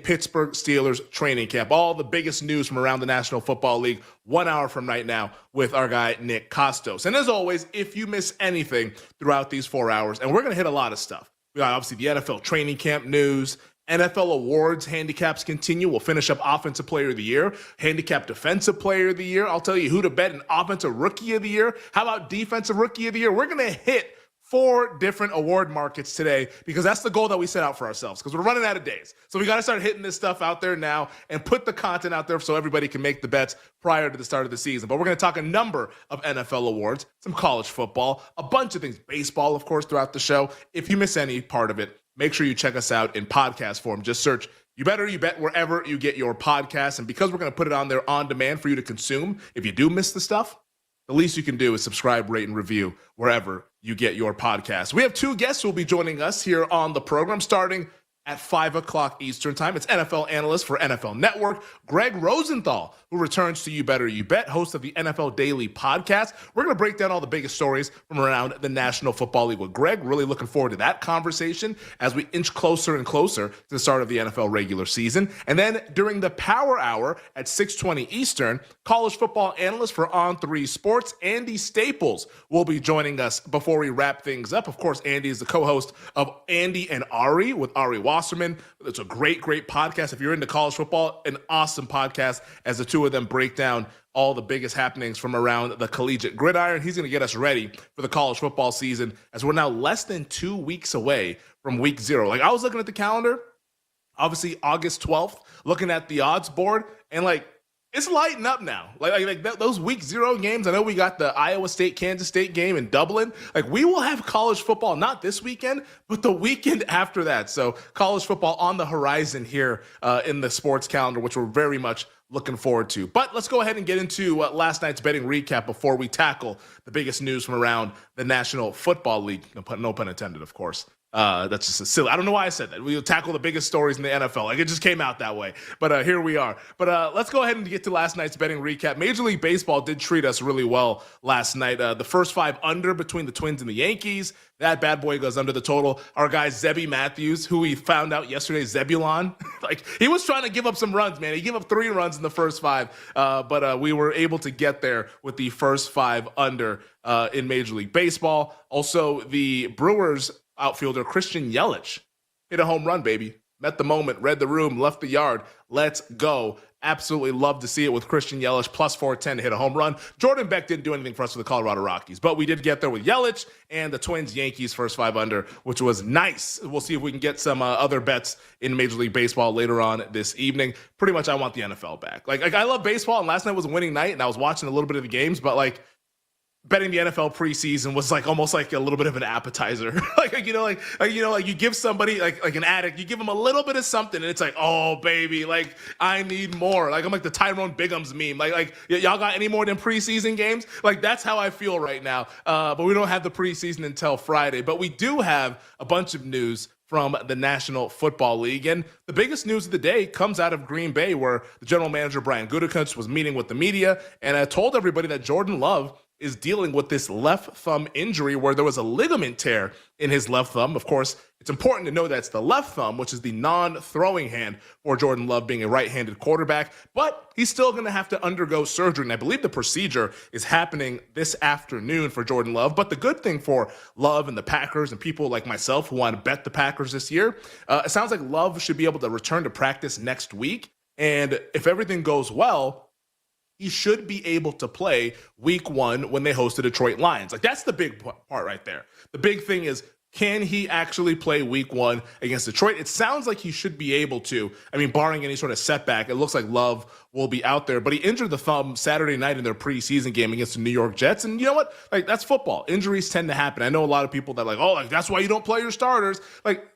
Pittsburgh Steelers training camp. All the biggest news from around the National Football League 1 hour from right now with our guy, Nick Costos. And as always, if you miss anything throughout these 4 hours, and we're going to hit a lot of stuff. We got obviously the NFL training camp news, NFL awards handicaps continue. We'll finish up Offensive Player of the Year, Handicap Defensive Player of the Year. I'll tell you who to bet in Offensive Rookie of the Year. How about Defensive Rookie of the Year? We're going to hit 4 different award markets today because that's the goal that we set out for ourselves because we're running out of days. So we got to start hitting this stuff out there now and put the content out there so everybody can make the bets prior to the start of the season. But we're going to talk a number of NFL awards, some college football, a bunch of things, baseball, of course, throughout the show. If you miss any part of it, make sure you check us out in podcast form. Just search You Better You Bet wherever you get your podcasts. And because we're going to put it on there on demand for you to consume, if you do miss the stuff, the least you can do is subscribe, rate, and review wherever you get your podcasts. We have two guests who will be joining us here on the program starting at 5 o'clock Eastern time. It's NFL analyst for NFL Network, Greg Rosenthal, who returns to You Better You Bet, host of the NFL Daily podcast. We're going to break down all the biggest stories from around the National Football League with Greg. Really looking forward to that conversation as we inch closer and closer to the start of the NFL regular season. And then during the Power Hour at 6:20 Eastern, college football analyst for On3 Sports, Andy Staples, will be joining us before we wrap things up. Of course, Andy is the co-host of Andy and Ari with Ari Wasserman. It's a great podcast. If you're into college football, an awesome podcast as the two of them break down all the biggest happenings from around the collegiate gridiron. He's going to get us ready for the college football season as we're now less than 2 weeks away from week 0. Like, I was looking at the calendar, obviously August 12th, looking at the odds board, and like, it's lighting up now. Like those week 0 games. I know we got the Iowa State, Kansas State game in Dublin. Like, we will have college football, not this weekend, but the weekend after that. So college football on the horizon here in the sports calendar, which we're very much looking forward to. But let's go ahead and get into last night's betting recap before we tackle the biggest news from around the National Football League. No pun intended, of course. That's just silly. I don't know why I said that. We'll tackle the biggest stories in the NFL. Like, it just came out that way. But here we are. But let's go ahead and get to last night's betting recap. Major League Baseball did treat us really well last night. The first 5 under between the Twins and the Yankees. That bad boy goes under the total. Our guy Zebby Matthews, who we found out yesterday, Zebulon, like, he was trying to give up some runs, man. He gave up 3 runs in the first 5. But we were able to get there with the first 5 under in Major League Baseball. Also, the Brewers outfielder Christian Yelich hit a home run, baby. Met the moment, read the room, left the yard. Let's go. Absolutely love to see it with Christian Yelich, plus 410 to hit a home run. Jordan Beck didn't do anything for us with the Colorado Rockies, but we did get there with Yelich and the Twins Yankees first 5 under, which was nice. We'll see if we can get some other bets in Major League Baseball later on this evening. Pretty much I want the NFL back. Like I love baseball, and last night was a winning night, and I was watching a little bit of the games, but like, betting the NFL preseason was like almost like a little bit of an appetizer. like you give somebody like an addict, you give them a little bit of something and it's like, oh baby, like I need more. Like I'm like the Tyrone Biggums meme. Like y'all got any more than preseason games? Like that's how I feel right now. But we don't have the preseason until Friday. But we do have a bunch of news from the National Football League. And the biggest news of the day comes out of Green Bay, where the general manager, Brian Gutekunst, was meeting with the media and told everybody that Jordan Love is dealing with this left thumb injury where there was a ligament tear in his left thumb. Of course, it's important to know that's the left thumb, which is the non-throwing hand for Jordan Love being a right-handed quarterback, but he's still going to have to undergo surgery. And I believe the procedure is happening this afternoon for Jordan Love. But the good thing for Love and the Packers and people like myself who want to bet the Packers this year, it sounds like Love should be able to return to practice next week. And if everything goes well, he should be able to play week 1 when they host the Detroit Lions. Like, that's the big part right there. The big thing is, can he actually play week 1 against Detroit? It sounds like he should be able to. I mean, barring any sort of setback, it looks like Love will be out there. But he injured the thumb Saturday night in their preseason game against the New York Jets. And you know what? Like, that's football. Injuries tend to happen. I know a lot of people that are like, oh, like that's why you don't play your starters. Like,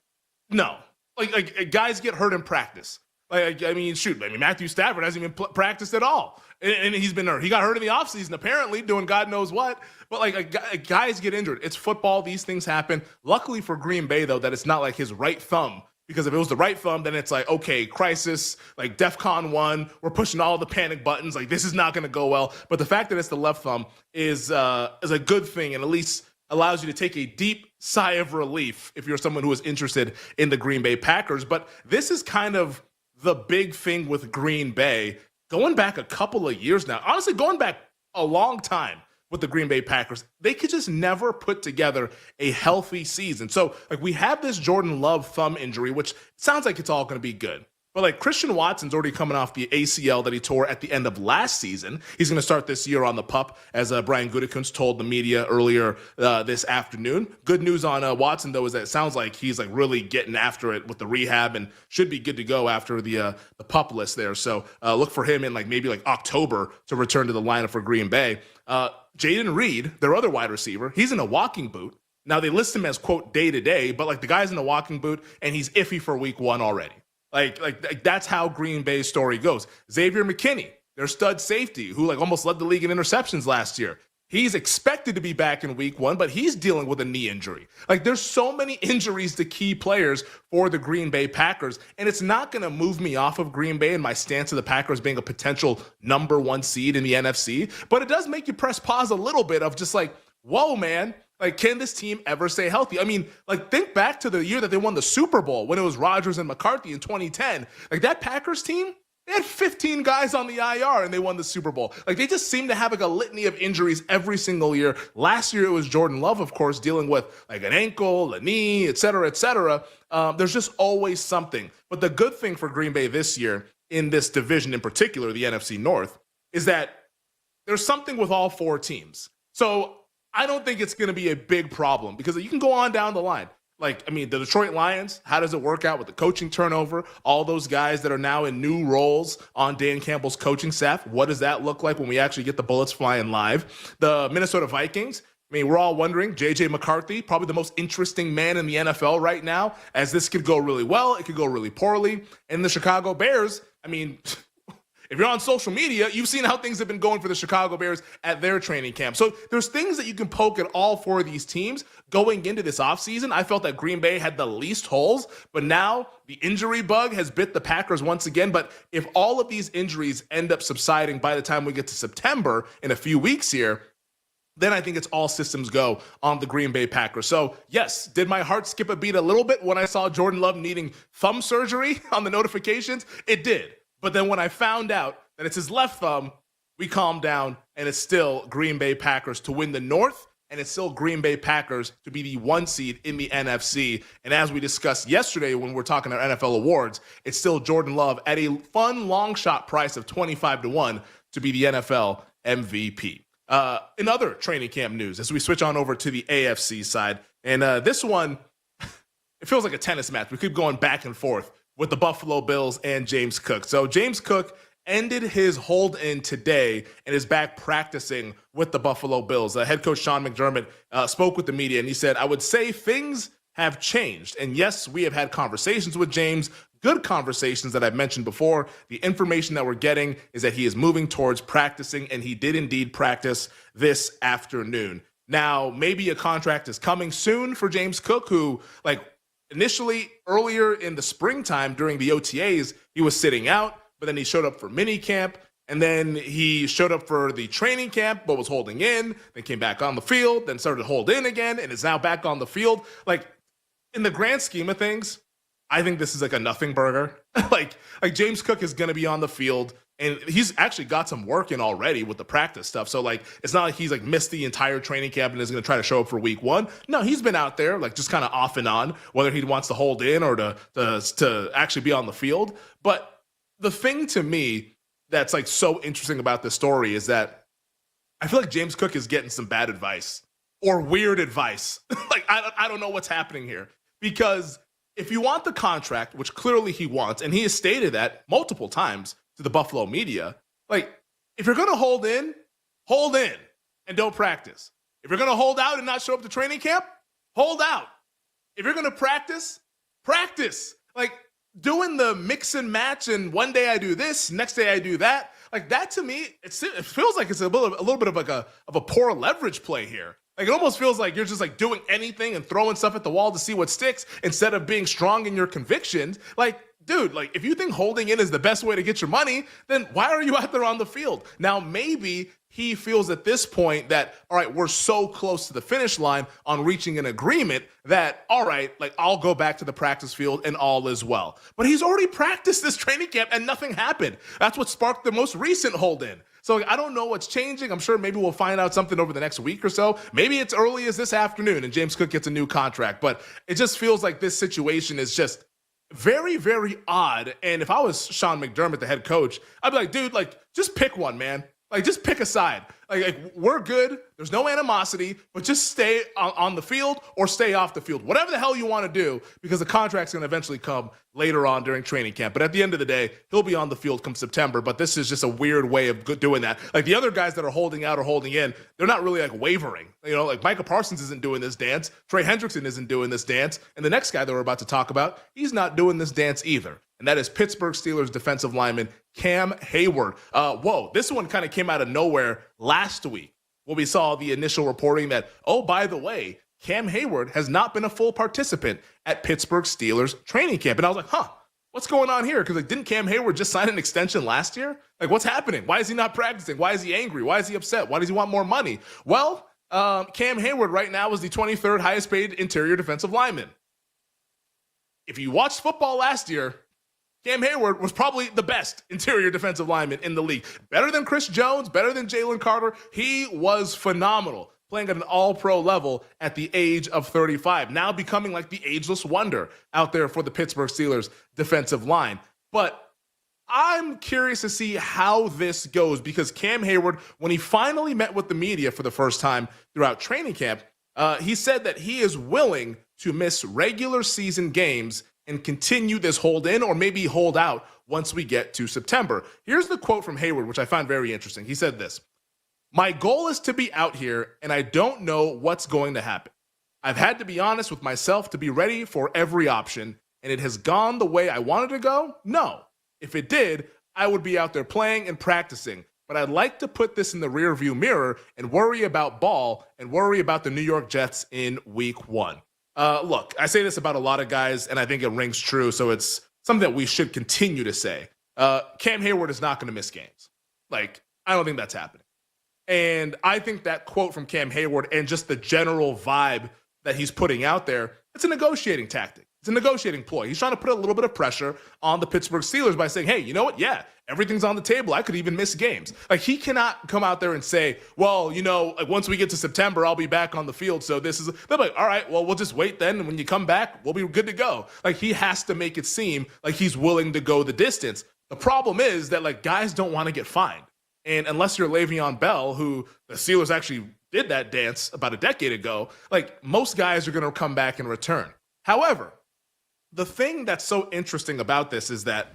no. Like guys get hurt in practice. Like, I mean, shoot. I mean, Matthew Stafford hasn't even practiced at all. And he's been hurt. He got hurt in the offseason, apparently, doing God knows what. But, like, guys get injured. It's football. These things happen. Luckily for Green Bay, though, that it's not like his right thumb. Because if it was the right thumb, then it's like, okay, crisis, like DEFCON 1. We're pushing all the panic buttons. Like, this is not going to go well. But the fact that it's the left thumb is a good thing, and at least allows you to take a deep sigh of relief if you're someone who is interested in the Green Bay Packers. But this is kind of the big thing with Green Bay. Going back a couple of years now, honestly, going back a long time with the Green Bay Packers, they could just never put together a healthy season. So, like, we have this Jordan Love thumb injury, which sounds like it's all going to be good. But, like, Christian Watson's already coming off the ACL that he tore at the end of last season. He's going to start this year on the PUP, as Brian Gutekunst told the media earlier this afternoon. Good news on Watson, though, is that it sounds like he's, like, really getting after it with the rehab and should be good to go after the PUP list there. So look for him in, like, maybe, like, October to return to the lineup for Green Bay. Jaden Reed, their other wide receiver, he's in a walking boot. Now they list him as, quote, day-to-day, but like the guy's in the walking boot and he's iffy for week 1 already. Like that's how Green Bay's story goes. Xavier McKinney, their stud safety, who like almost led the league in interceptions last year. He's expected to be back in week 1, but he's dealing with a knee injury. Like there's so many injuries to key players for the Green Bay Packers, and it's not going to move me off of Green Bay and my stance of the Packers being a potential number 1 seed in the NFC, but it does make you press pause a little bit of just like, whoa, man. Like, can this team ever stay healthy? I mean, like, think back to the year that they won the Super Bowl when it was Rodgers and McCarthy in 2010. Like, that Packers team, they had 15 guys on the IR and they won the Super Bowl. Like, they just seem to have like a litany of injuries every single year. Last year, it was Jordan Love, of course, dealing with like an ankle, a knee, et cetera, et cetera. There's just always something. But the good thing for Green Bay this year in this division in particular, the NFC North, is that there's something with all 4 teams. So I don't think it's going to be a big problem because you can go on down the line. Like, I mean, the Detroit Lions, how does it work out with the coaching turnover? All those guys that are now in new roles on Dan Campbell's coaching staff, what does that look like when we actually get the bullets flying live? The Minnesota Vikings, I mean, we're all wondering, J.J. McCarthy, probably the most interesting man in the NFL right now, as this could go really well, it could go really poorly. And the Chicago Bears, I mean, if you're on social media, you've seen how things have been going for the Chicago Bears at their training camp. So there's things that you can poke at all 4 of these teams. Going into this offseason, I felt that Green Bay had the least holes, but now the injury bug has bit the Packers once again. But if all of these injuries end up subsiding by the time we get to September in a few weeks here, then I think it's all systems go on the Green Bay Packers. So, yes, did my heart skip a beat a little bit when I saw Jordan Love needing thumb surgery on the notifications? It did. But then when I found out that it's his left thumb, we calmed down, and it's still Green Bay Packers to win the North, and it's still Green Bay Packers to be the 1 seed in the NFC. And as we discussed yesterday when we're talking our NFL awards, it's still Jordan Love at a fun long shot price of 25-1 to be the NFL MVP. In other training camp news, as we switch on over to the AFC side, and this one, it feels like a tennis match. We keep going back and forth with the Buffalo Bills and James Cook. So James Cook ended his hold-in today and is back practicing with the Buffalo Bills. Head coach Sean McDermott spoke with the media, and he said, I would say things have changed. And yes, we have had conversations with James, good conversations that I've mentioned before. The information that we're getting is that he is moving towards practicing, and he did indeed practice this afternoon. Now, maybe a contract is coming soon for James Cook, who, like, initially earlier in the springtime during the OTAs, he was sitting out, but then he showed up for mini camp, and then he showed up for the training camp, but was holding in, then came back on the field, then started to hold in again, and is now back on the field. Like, in the grand scheme of things, I think this is like a nothing burger. like James Cook is going to be on the field, and he's actually got some work in already with the practice stuff. So, like, it's not like he's like missed the entire training camp and is going to try to show up for week 1. No, he's been out there, like, just kind of off and on, whether he wants to hold in or to actually be on the field. But the thing to me that's like so interesting about this story is that I feel like James Cook is getting some bad advice or weird advice. Like, I don't know what's happening here, because if you want the contract, which clearly he wants, and he has stated that multiple times to the Buffalo media, like, if you're going to hold in and don't practice. If you're going to hold out and not show up to training camp, hold out. If you're going to practice. Like, doing the mix and match, and one day I do this, next day I do that, like, that to me, it feels like it's a little bit of like a poor leverage play here. Like, it almost feels like you're just like doing anything and throwing stuff at the wall to see what sticks instead of being strong in your convictions. Like, dude, like, if you think holding in is the best way to get your money, then why are you out there on the field? Now, maybe he feels at this point that, all right, we're so close to the finish line on reaching an agreement that, all right, like, I'll go back to the practice field and all is well. But he's already practiced this training camp and nothing happened. That's what sparked the most recent hold-in. So, like, I don't know what's changing. I'm sure maybe we'll find out something over the next week or so. Maybe it's early as this afternoon and James Cook gets a new contract. But it just feels like this situation is just very, very odd. And if I was Sean McDermott, the head coach, I'd be like, dude, like, just pick one, man. Like, just pick a side. Like, we're good. There's no animosity, but just stay on the field or stay off the field. Whatever the hell you want to do, because the contract's going to eventually come later on during training camp. But at the end of the day, he'll be on the field come September. But this is just a weird way of doing that. Like, the other guys that are holding out or holding in, they're not really, like, wavering. You know, like, Micah Parsons isn't doing this dance. Trey Hendrickson isn't doing this dance. And the next guy that we're about to talk about, he's not doing this dance either. And that is Pittsburgh Steelers defensive lineman Cam Hayward. Whoa, this one kind of came out of nowhere last week when we saw the initial reporting that, oh, by the way, Cam Hayward has not been a full participant at Pittsburgh Steelers training camp. And I was like, what's going on here? Because, like, didn't Cam Hayward just sign an extension last year? Like, what's happening? Why is he not practicing? Why is he angry? Why is he upset? Why does he want more money? Well, Cam Hayward right now is the 23rd highest paid interior defensive lineman. If you watched football last year, Cam Hayward was probably the best interior defensive lineman in the league. Better than Chris Jones, better than Jalen Carter. He was phenomenal, playing at an all-pro level at the age of 35, now becoming like the ageless wonder out there for the Pittsburgh Steelers defensive line. But I'm curious to see how this goes, because Cam Hayward, when he finally met with the media for the first time throughout training camp, he said that he is willing to miss regular season games and continue this hold in or maybe hold out once we get to September. Here's the quote from Hayward, which I found very interesting. He said this: "My goal is to be out here, and I don't know what's going to happen. I've had to be honest with myself to be ready for every option, and it has gone the way I wanted to go? No. If it did, I would be out there playing and practicing. But I'd like to put this in the rearview mirror and worry about ball and worry about the New York Jets in week 1. Look, I say this about a lot of guys, and I think it rings true, so it's something that we should continue to say. Cam Hayward is not going to miss games. Like, I don't think that's happening. And I think that quote from Cam Hayward and just the general vibe that he's putting out there, it's a negotiating tactic. It's a negotiating ploy. He's trying to put a little bit of pressure on the Pittsburgh Steelers by saying, hey, you know what? Yeah, everything's on the table. I could even miss games. Like, he cannot come out there and say, well, you know, like, once we get to September, I'll be back on the field. So this is, they're like, all right, well, we'll just wait then. And when you come back, we'll be good to go. Like, he has to make it seem like he's willing to go the distance. The problem is that, like, guys don't want to get fined. And unless you're Le'Veon Bell, who the Steelers actually did that dance about a decade ago, like, most guys are going to come back and return. However, the thing that's so interesting about this is that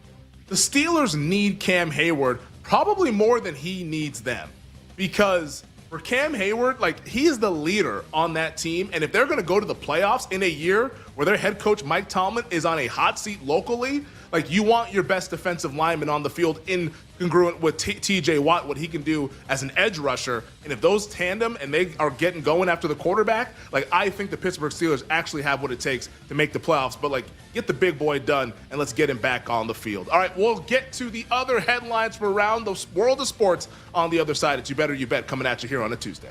the Steelers need Cam Hayward probably more than he needs them. Because for Cam Hayward, like, he is the leader on that team. And if they're going to go to the playoffs in a year where their head coach, Mike Tomlin, is on a hot seat locally, like, you want your best defensive lineman on the field in congruent with TJ Watt, what he can do as an edge rusher. And if those tandem and they are getting going after the quarterback, like, I think the Pittsburgh Steelers actually have what it takes to make the playoffs. But, like, get the big boy done and let's get him back on the field. All right, we'll get to the other headlines from around the world of sports on the other side. It's You Better You Bet coming at you here on a Tuesday.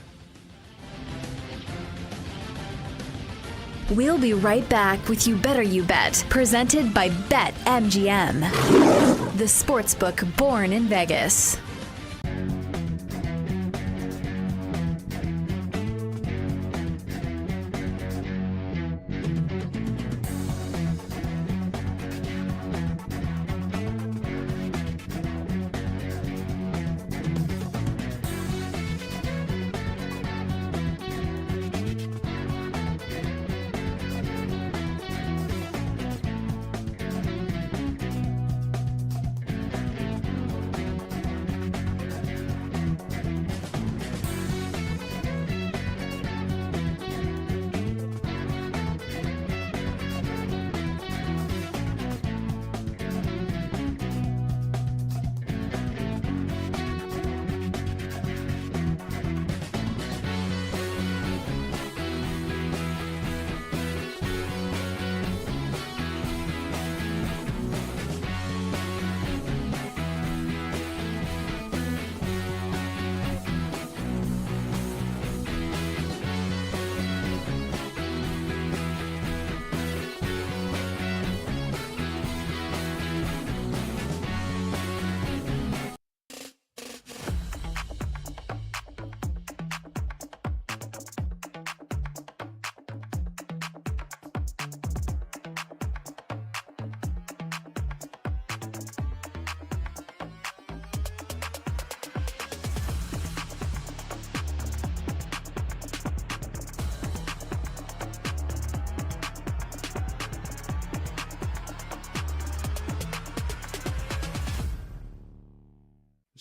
We'll be right back with You Better You Bet, presented by BetMGM, the sportsbook born in Vegas.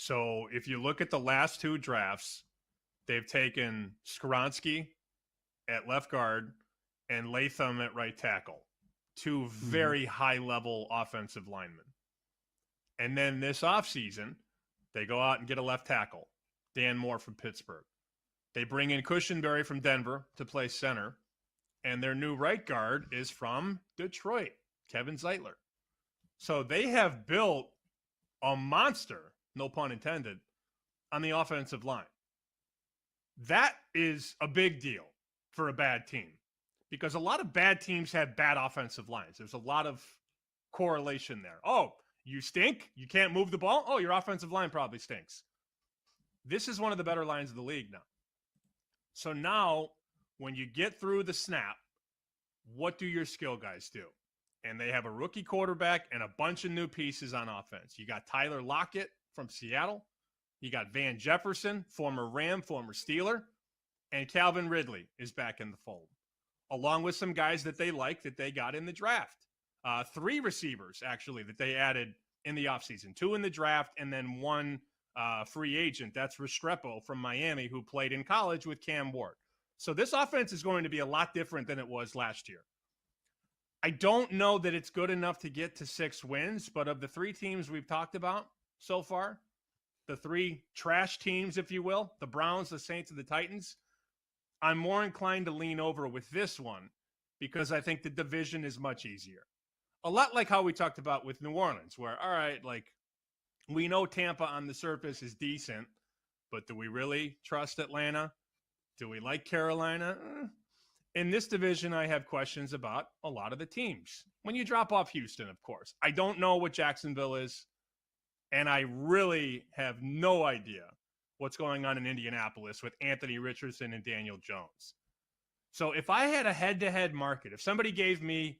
So if you look at the last 2 drafts, they've taken Skoronski at left guard and Latham at right tackle, 2 very high-level offensive linemen. And then this offseason, they go out and get a left tackle, Dan Moore from Pittsburgh. They bring in Cushenberry from Denver to play center, and their new right guard is from Detroit, Kevin Zeitler. So they have built a monster, no pun intended, on the offensive line. That is a big deal for a bad team because a lot of bad teams have bad offensive lines. There's a lot of correlation there. Oh, you stink? You can't move the ball? Oh, your offensive line probably stinks. This is one of the better lines of the league now. So now, when you get through the snap, what do your skill guys do? And they have a rookie quarterback and a bunch of new pieces on offense. You got Tyler Lockett from Seattle. You got Van Jefferson, former Ram, former Steeler. And Calvin Ridley is back in the fold, along with some guys that they like that they got in the draft. 3 receivers, actually, that they added in the offseason. 2 in the draft and then 1 free agent. That's Restrepo from Miami, who played in college with Cam Ward. So this offense is going to be a lot different than it was last year. I don't know that it's good enough to get to 6 wins, but of the 3 teams we've talked about so far, the 3 trash teams, if you will, the Browns, the Saints, and the Titans, I'm more inclined to lean over with this one because I think the division is much easier. A lot like how we talked about with New Orleans, where, all right, like, we know Tampa on the surface is decent, but do we really trust Atlanta? Do we like Carolina? In this division, I have questions about a lot of the teams. When you drop off Houston, of course. I don't know what Jacksonville is, and I really have no idea what's going on in Indianapolis with Anthony Richardson and Daniel Jones. So if I had a head-to-head market, if somebody gave me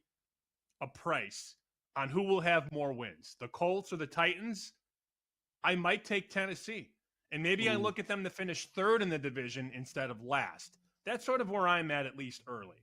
a price on who will have more wins, the Colts or the Titans, I might take Tennessee. And maybe I look at them to finish 3rd in the division instead of last. That's sort of where I'm at least early.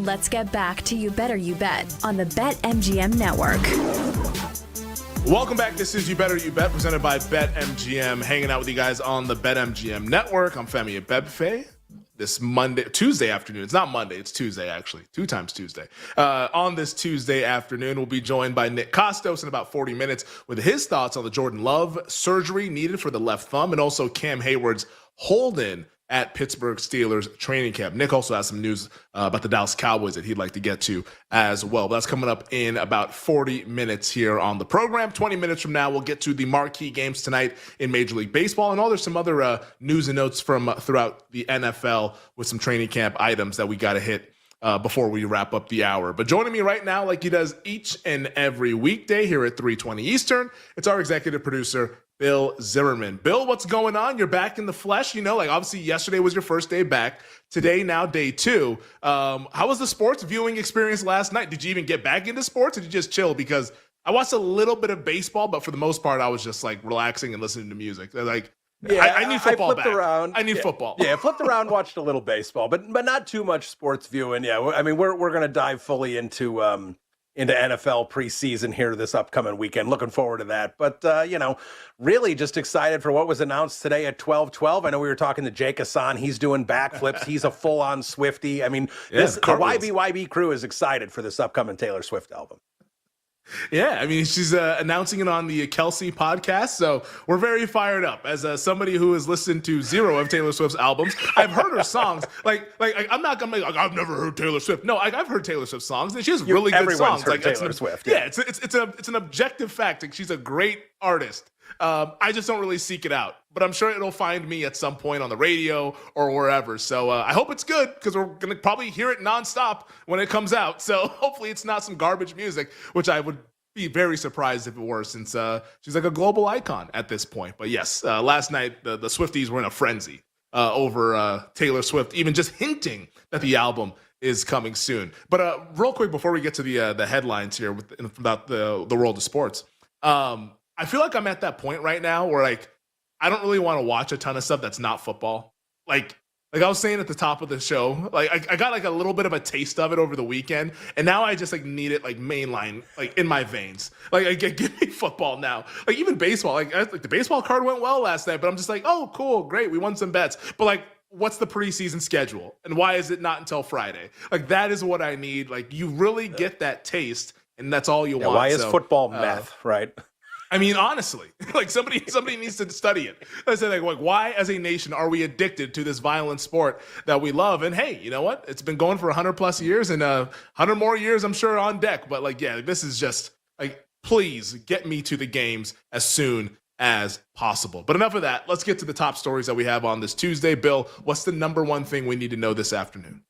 Let's get back to You Better You Bet on the BetMGM Network. Welcome back. This is You Better You Bet, presented by BetMGM. Hanging out with you guys on the BetMGM Network. I'm Femi Abebefe. This Tuesday afternoon. It's not Monday. It's Tuesday, actually. 2 times Tuesday. On this Tuesday afternoon, we'll be joined by Nick Kostos in about 40 minutes with his thoughts on the Jordan Love surgery needed for the left thumb and also Cam Hayward's hold-in at Pittsburgh Steelers training camp. Nick also has some news about the Dallas Cowboys that he'd like to get to as well. But that's coming up in about 40 minutes here on the program. 20 minutes from now, we'll get to the marquee games tonight in Major League Baseball. And there's some other news and notes from throughout the NFL with some training camp items that we got to hit before we wrap up the hour. But joining me right now, like he does each and every weekday here at 3:20 Eastern, it's our executive producer, Bill Zimmerman. Bill, what's going on? You're back in the flesh. You know, like obviously yesterday was your first day back. Today, now day 2. How was the sports viewing experience last night? Did you even get back into sports or did you just chill? Because I watched a little bit of baseball, but for the most part, I was just like relaxing and listening to music. Like, yeah, I need football back. I need football. Yeah, flipped around, watched a little baseball, but not too much sports viewing. Yeah, I mean, we're going to dive fully into NFL preseason here this upcoming weekend. Looking forward to that. But, really just excited for what was announced today at 12:12. I know we were talking to Jake Hassan. He's doing backflips. He's a full-on Swiftie. I mean, the YBYB crew is excited for this upcoming Taylor Swift album. Yeah, I mean, she's announcing it on the Kelsey podcast, so we're very fired up. As somebody who has listened to 0 of Taylor Swift's albums, I've heard her songs. Like I'm not gonna be like, I've never heard Taylor Swift. No, I've heard Taylor Swift songs, and she has really good songs. Heard Taylor Swift. Yeah, it's an objective fact. Like, she's a great artist. I just don't really seek it out, but I'm sure it'll find me at some point on the radio or wherever. So I hope it's good, because we're going to probably hear it nonstop when it comes out. So hopefully it's not some garbage music, which I would be very surprised if it were, since she's like a global icon at this point. But yes, last night the Swifties were in a frenzy over Taylor Swift, even just hinting that the album is coming soon. But real quick, before we get to the headlines here about the world of sports, I feel like I'm at that point right now where, like, I don't really want to watch a ton of stuff that's not football. Like I was saying at the top of the show, like I got like a little bit of a taste of it over the weekend, and now I just like need it like mainline, like in my veins. Like give me football now. Like even baseball, like the baseball card went well last night, but I'm just like, oh cool, great, we won some bets. But like, what's the preseason schedule, and why is it not until Friday? Like that is what I need. Like you really get that taste, and that's all you want. Why is football meth, right? I mean, honestly, like somebody needs to study it. I say, like, why as a nation are we addicted to this violent sport that we love? And hey, you know what? It's been going for 100+ years, and 100 more years, I'm sure, on deck. But like, yeah, this is just like, please get me to the games as soon as possible. But enough of that. Let's get to the top stories that we have on this Tuesday. Bill, what's the number one thing we need to know this afternoon?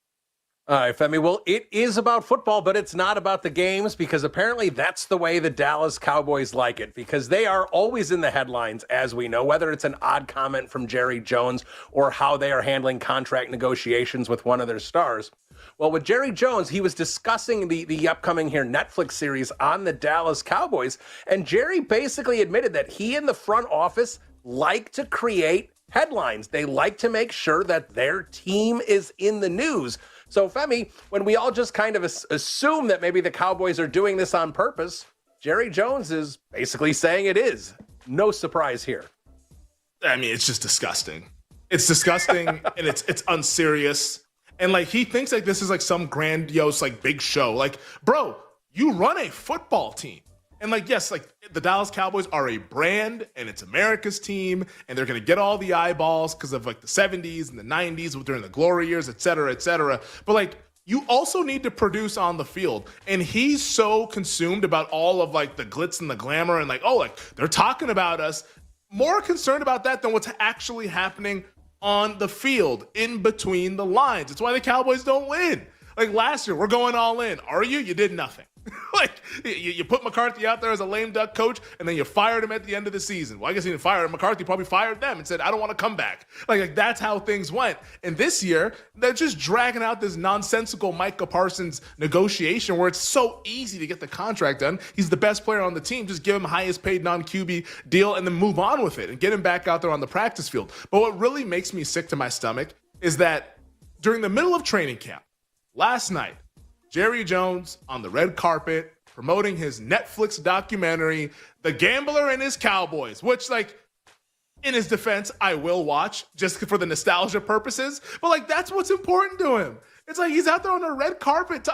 All right, Femi. Well, it is about football, but it's not about the games, because apparently that's the way the Dallas Cowboys like it, because they are always in the headlines, as we know, whether it's an odd comment from Jerry Jones or how they are handling contract negotiations with one of their stars. Well, with Jerry Jones, he was discussing the upcoming here Netflix series on the Dallas Cowboys, and Jerry basically admitted that he and the front office like to create headlines. They like to make sure that their team is in the news. So, Femi, when we all just kind of assume that maybe the Cowboys are doing this on purpose, Jerry Jones is basically saying it is. No surprise here. I mean, it's just disgusting. It's disgusting, and it's unserious. And, like, he thinks, like, this is, like, some grandiose, like, big show. Like, bro, you run a football team. And, like, yes, like, the Dallas Cowboys are a brand, and it's America's team, and they're going to get all the eyeballs because of, like, the 70s and the 90s during the glory years, et cetera, et cetera. But, like, you also need to produce on the field. And he's so consumed about all of, like, the glitz and the glamour and, like, oh, like, they're talking about us. More concerned about that than what's actually happening on the field, in between the lines. It's why the Cowboys don't win. Like, last year, we're going all in. Are you? You did nothing. Like, you put McCarthy out there as a lame duck coach, and then you fired him at the end of the season. Well, I guess he didn't fire him. McCarthy probably fired them and said, I don't want to come back. Like that's how things went. And this year, they're just dragging out this nonsensical Micah Parsons negotiation where it's so easy to get the contract done. He's the best player on the team. Just give him highest paid non-QB deal and then move on with it and get him back out there on the practice field. But what really makes me sick to my stomach is that during the middle of training camp, last night, Jerry Jones on the red carpet promoting his Netflix documentary, The Gambler and His Cowboys, which, like, in his defense, I will watch just for the nostalgia purposes. But, like, that's what's important to him. It's like he's out there on the red carpet,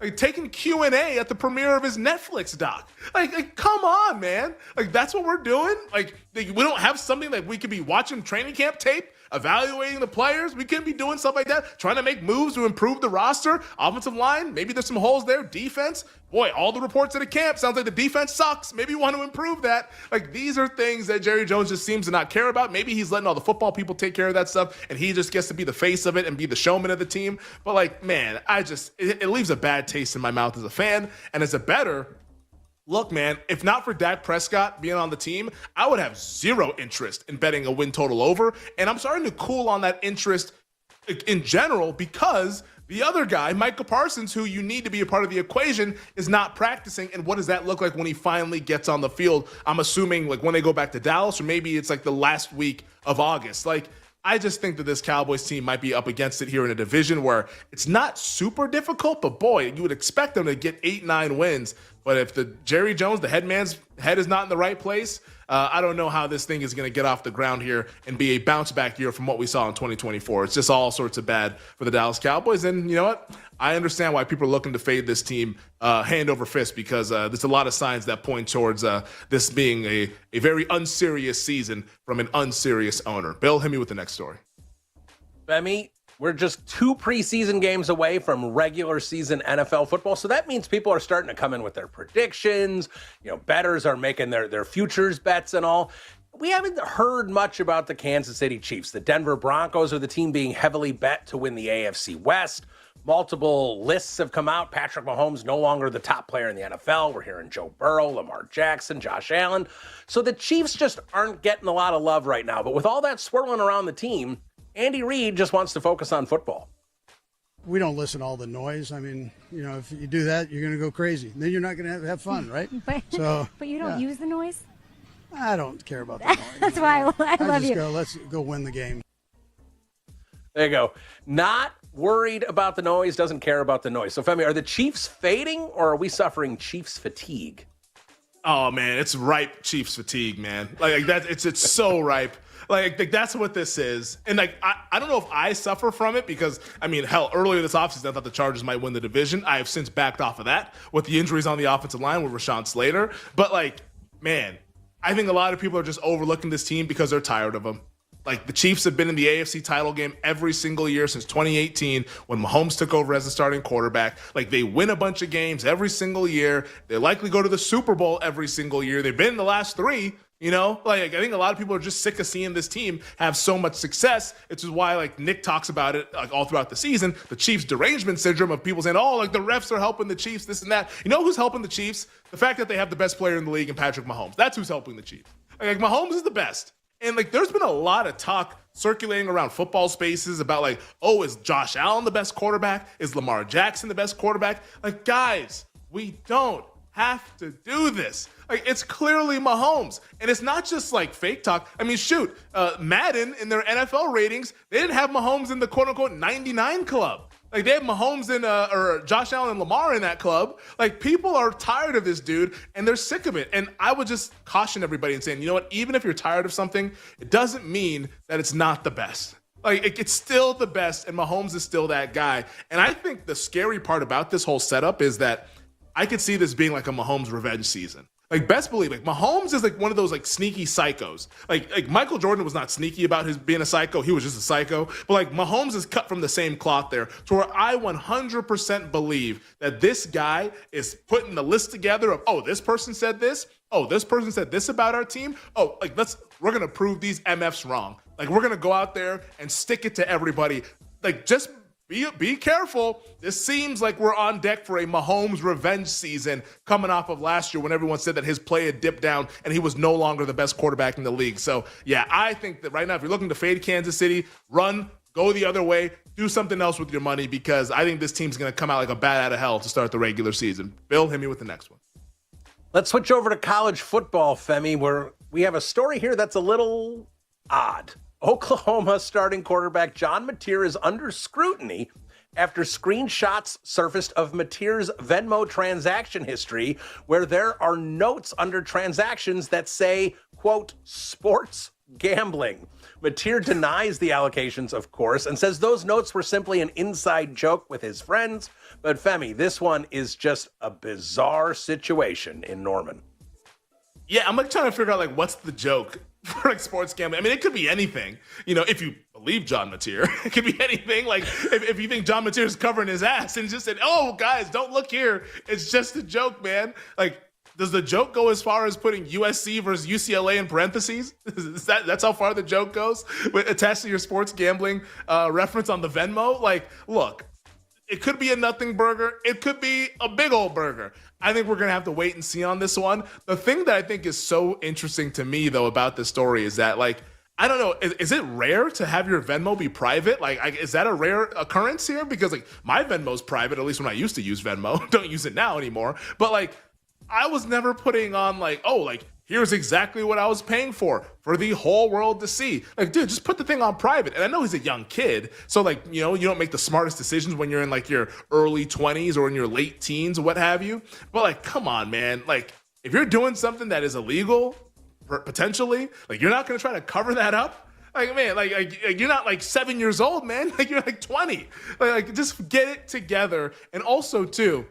like taking Q&A at the premiere of his Netflix doc. Like, come on, man. Like, that's what we're doing? Like, we don't have something like we could be watching training camp tape, evaluating the players. We couldn't be doing stuff like that, trying to make moves to improve the roster, offensive line. Maybe there's some holes there, defense. Boy, all the reports at the camp sounds like the defense sucks. Maybe we want to improve that. Like, these are things that Jerry Jones just seems to not care about. Maybe he's letting all the football people take care of that stuff, and he just gets to be the face of it and be the showman of the team. But, like, man, it leaves a bad taste in my mouth as a fan. And as a bettor, look, man, if not for Dak Prescott being on the team, I would have zero interest in betting a win total over. And I'm starting to cool on that interest in general because the other guy, Micah Parsons, who you need to be a part of the equation, is not practicing. And what does that look like when he finally gets on the field? I'm assuming like when they go back to Dallas, or maybe it's like the last week of August. Like, I just think that this Cowboys team might be up against it here in a division where it's not super difficult, but boy, you would expect them to get 8-9 wins. But if the Jerry Jones, the head man's head is not in the right place, I don't know how this thing is going to get off the ground here and be a bounce back year from what we saw in 2024. It's just all sorts of bad for the Dallas Cowboys. And you know what? I understand why people are looking to fade this team hand over fist, because there's a lot of signs that point towards this being a very unserious season from an unserious owner. Bill, hit me with the next story. Femi, we're just 2 preseason games away from regular season NFL football. So that means people are starting to come in with their predictions. Bettors are making their futures bets and all. We haven't heard much about the Kansas City Chiefs. The Denver Broncos are the team being heavily bet to win the AFC West. Multiple lists have come out. Patrick Mahomes no longer the top player in the NFL. We're hearing Joe Burrow, Lamar Jackson, Josh Allen. So the Chiefs just aren't getting a lot of love right now. But with all that swirling around the team, Andy Reid just wants to focus on football. We don't listen to all the noise. I mean, if you do that, you're going to go crazy. Then you're not going to have fun, right? But you don't use the noise? I don't care about the noise. That's why I love you. Let's go win the game. There you go. Not worried about the noise, doesn't care about the noise. So, Femi, are the Chiefs fading, or are we suffering Chiefs fatigue? Oh, man, it's ripe Chiefs fatigue, man. Like that, it's so ripe. Like that's what this is. And I don't know if I suffer from it, because hell, earlier this offseason I thought the Chargers might win the division. I have since backed off of that with the injuries on the offensive line with Rashawn Slater. But man, I think a lot of people are just overlooking this team because they're tired of them. Like, the Chiefs have been in the AFC title game every single year since 2018 when Mahomes took over as the starting quarterback. Like, they win a bunch of games every single year. They likely go to the Super Bowl every single year. They've been in the last 3. I think a lot of people are just sick of seeing this team have so much success. It's just why, Nick talks about it all throughout the season, the Chiefs derangement syndrome of people saying, the refs are helping the Chiefs, this and that. You know who's helping the Chiefs? The fact that they have the best player in the league in Patrick Mahomes. That's who's helping the Chiefs. Mahomes is the best. And there's been a lot of talk circulating around football spaces about is Josh Allen the best quarterback? Is Lamar Jackson the best quarterback? Guys, we don't have to do this. It's clearly Mahomes. And it's not just fake talk. Madden in their NFL ratings, they didn't have Mahomes in the quote unquote 99 club. They have Mahomes or Josh Allen and Lamar in that club. People are tired of this dude, and they're sick of it. And I would just caution everybody and saying, you know what? Even if you're tired of something, it doesn't mean that it's not the best. It's still the best, and Mahomes is still that guy. And I think the scary part about this whole setup is that I could see this being a Mahomes revenge season. Best believe, Mahomes is one of those sneaky psychos. Michael Jordan was not sneaky about his being a psycho. He was just a psycho. But Mahomes is cut from the same cloth there, to where I 100% believe that this guy is putting the list together of, this person said this. This person said this about our team. We're going to prove these MFs wrong. We're going to go out there and stick it to everybody. Just be careful. This seems like we're on deck for a Mahomes revenge season coming off of last year when everyone said that his play had dipped down and he was no longer the best quarterback in the league. So, yeah, I think that right now, if you're looking to fade Kansas City, go the other way, do something else with your money, because I think this team's going to come out like a bat out of hell to start the regular season. Bill, hit me with the next one. Let's switch over to college football, Femi, where we have a story here that's a little odd. Oklahoma starting quarterback John Mateer is under scrutiny after screenshots surfaced of Mateer's Venmo transaction history, where there are notes under transactions that say, quote, sports gambling. Mateer denies the allegations, of course, and says those notes were simply an inside joke with his friends. But Femi, this one is just a bizarre situation in Norman. Yeah, I'm trying to figure out what's the joke for sports gambling. It could be anything. If you believe John Mateer, it could be anything. If you think John Mateer is covering his ass and just said, guys, don't look here, it's just a joke, man. Does the joke go as far as putting USC versus UCLA in parentheses? That's how far the joke goes? Attached to your sports gambling reference on the Venmo? Look, it could be a nothing burger. It could be a big old burger. I think we're going to have to wait and see on this one. The thing that I think is so interesting to me, though, about this story is that, I don't know, is it rare to have your Venmo be private? Is that a rare occurrence here? Because, my Venmo's private, at least when I used to use Venmo. Don't use it now anymore. But, I was never putting on, Here's exactly what I was paying for the whole world to see. Like, dude, just put the thing on private. And I know he's a young kid, so like, you know, you don't make the smartest decisions when you're in like your early 20s or in your late teens or what have you. But like, come on, man. Like, if you're doing something that is illegal, potentially, like, you're not going to try to cover that up. Like, man, like you're not like 7 years old, man. Like, you're like 20. Like, just get it together. And also, too,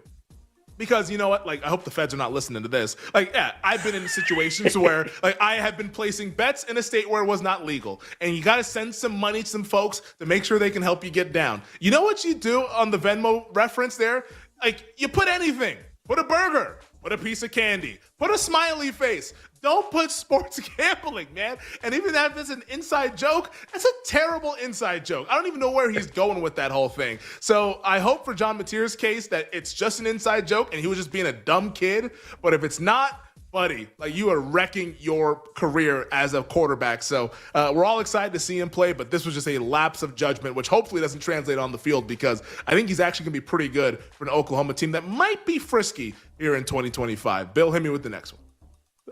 because you know what? Like, I hope the feds are not listening to this. Like, yeah, I've been in situations where like I have been placing bets in a state where it was not legal. And you got to send some money to some folks to make sure they can help you get down. You know what you do on the Venmo reference there? Like, you put anything. Put a burger. Put a piece of candy. Put a smiley face. Don't put sports gambling, man. And even if it's an inside joke, that's a terrible inside joke. I don't even know where he's going with that whole thing. So I hope for John Mateer's case that it's just an inside joke and he was just being a dumb kid. But if it's not, buddy, like, you are wrecking your career as a quarterback. So we're all excited to see him play, but this was just a lapse of judgment, which hopefully doesn't translate on the field, because I think he's actually going to be pretty good for an Oklahoma team that might be frisky here in 2025. Bill, hit me with the next one.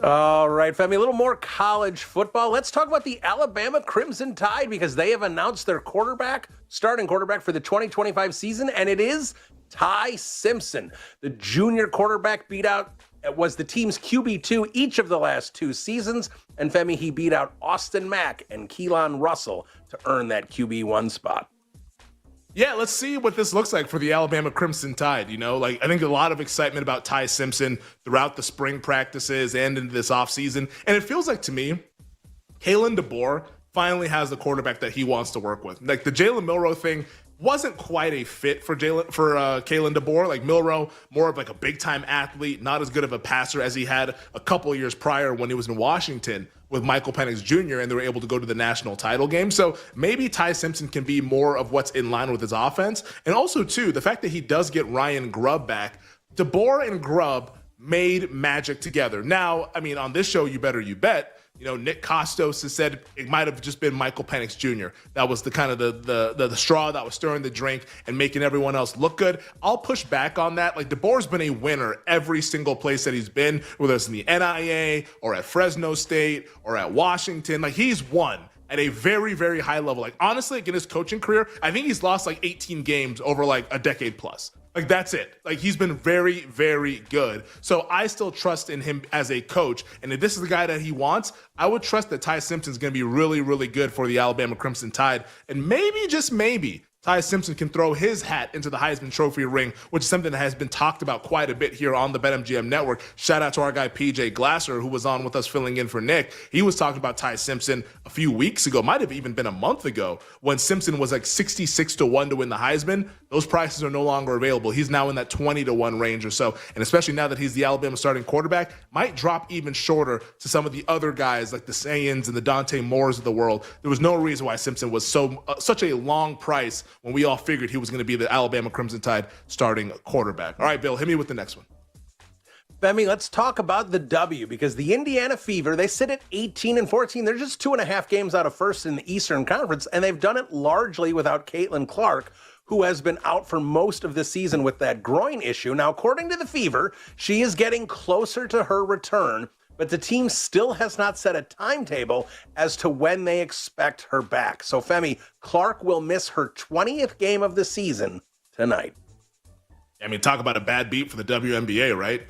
All right, Femi, a little more college football. Let's talk about the Alabama Crimson Tide, because they have announced their starting quarterback for the 2025 season, and it is Ty Simpson. The junior quarterback was the team's QB2 each of the last 2 seasons, and Femi, he beat out Austin Mack and Keelan Russell to earn that QB1 spot. Yeah, let's see what this looks like for the Alabama Crimson Tide. You know, like, I think a lot of excitement about Ty Simpson throughout the spring practices and into this offseason. And it feels like, to me, Kalen DeBoer finally has the quarterback that he wants to work with. Like, the Jalen Milroe thing wasn't quite a fit for Kalen DeBoer. Like, Milroe, more of like a big-time athlete, not as good of a passer as he had a couple of years prior when he was in Washington with Michael Penix Jr., and they were able to go to the national title game. So maybe Ty Simpson can be more of what's in line with his offense. And also, too, the fact that he does get Ryan Grubb back. DeBoer and Grubb made magic together. Now, I mean, on this show, You Better You Bet, you know, Nick Kostos has said it might have just been Michael Penix Jr. That was the kind of the straw that was stirring the drink and making everyone else look good. I'll push back on that. Like, DeBoer's been a winner every single place that he's been, whether it's in the NIA or at Fresno State or at Washington. Like, he's won at a very, very high level. Like, honestly, like, in his coaching career, I think he's lost like 18 games over like a decade plus. Like, that's it. Like, he's been very, very good. So I still trust in him as a coach. And if this is the guy that he wants, I would trust that Ty Simpson's going to be really, really good for the Alabama Crimson Tide. And maybe, just maybe, Ty Simpson can throw his hat into the Heisman Trophy ring, which is something that has been talked about quite a bit here on the BetMGM network. Shout out to our guy PJ Glasser, who was on with us filling in for Nick. He was talking about Ty Simpson a few weeks ago, might have even been a month ago, when Simpson was like 66-1 to win the Heisman. Those prices are no longer available. He's now in that 20-1 range or so. And especially now that he's the Alabama starting quarterback, might drop even shorter to some of the other guys like the Sayans and the Dante Moores of the world. There was no reason why Simpson was such a long price when we all figured he was going to be the Alabama Crimson Tide starting quarterback. All right, Bill, hit me with the next one. Femi, let's talk about the W, because the Indiana Fever, they sit at 18-14. They're just 2.5 games out of first in the Eastern Conference, and they've done it largely without Caitlin Clark, who has been out for most of the season with that groin issue. Now, according to the Fever, she is getting closer to her return, but the team still has not set a timetable as to when they expect her back. So, Femi, Clark will miss her 20th game of the season tonight. I mean, talk about a bad beat for the WNBA, right?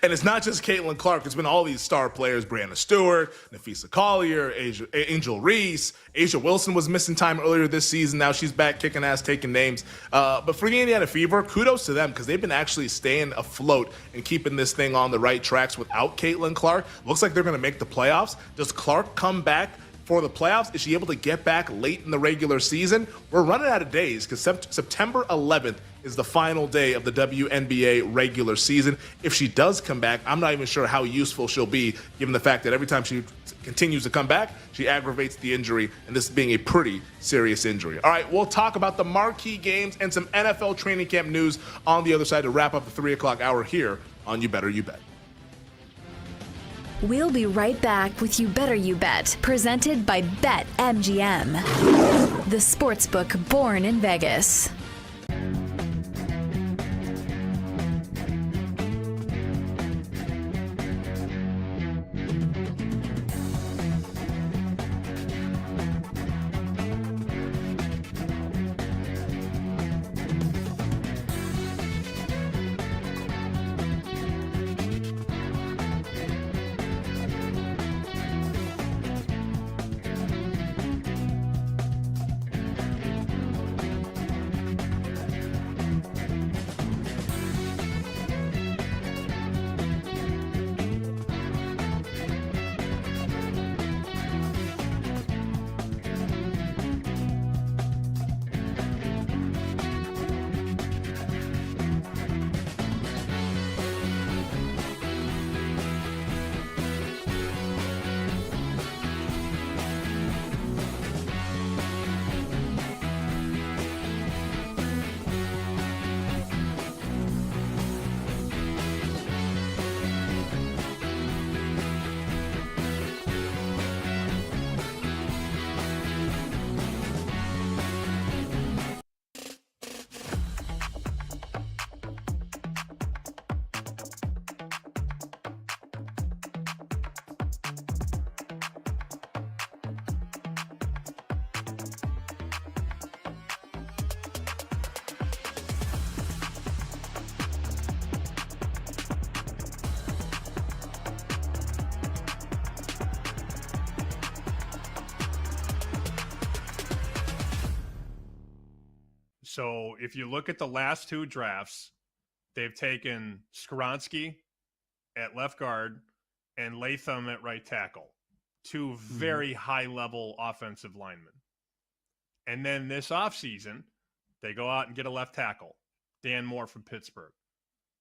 And it's not just Caitlin Clark. It's been all these star players: Brianna Stewart, Nafisa Collier, Angel Reese. Asia Wilson was missing time earlier this season. Now she's back kicking ass, taking names. But for the Indiana Fever, kudos to them, because they've been actually staying afloat and keeping this thing on the right tracks without Caitlin Clark. Looks like they're going to make the playoffs. Does Clark come back for the playoffs? Is she able to get back late in the regular season? We're running out of days, because September 11th is the final day of the WNBA regular season. If she does come back, I'm not even sure how useful she'll be, given the fact that every time she continues to come back, she aggravates the injury, and this being a pretty serious injury. All right, we'll talk about the marquee games and some NFL training camp news on the other side to wrap up the 3 o'clock hour here on You Better You Bet. We'll be right back with You Better You Bet, presented by BetMGM, the sportsbook born in Vegas. So if you look at the last two drafts, they've taken Skronsky at left guard and Latham at right tackle, two very high-level offensive linemen. And then this offseason, they go out and get a left tackle, Dan Moore from Pittsburgh.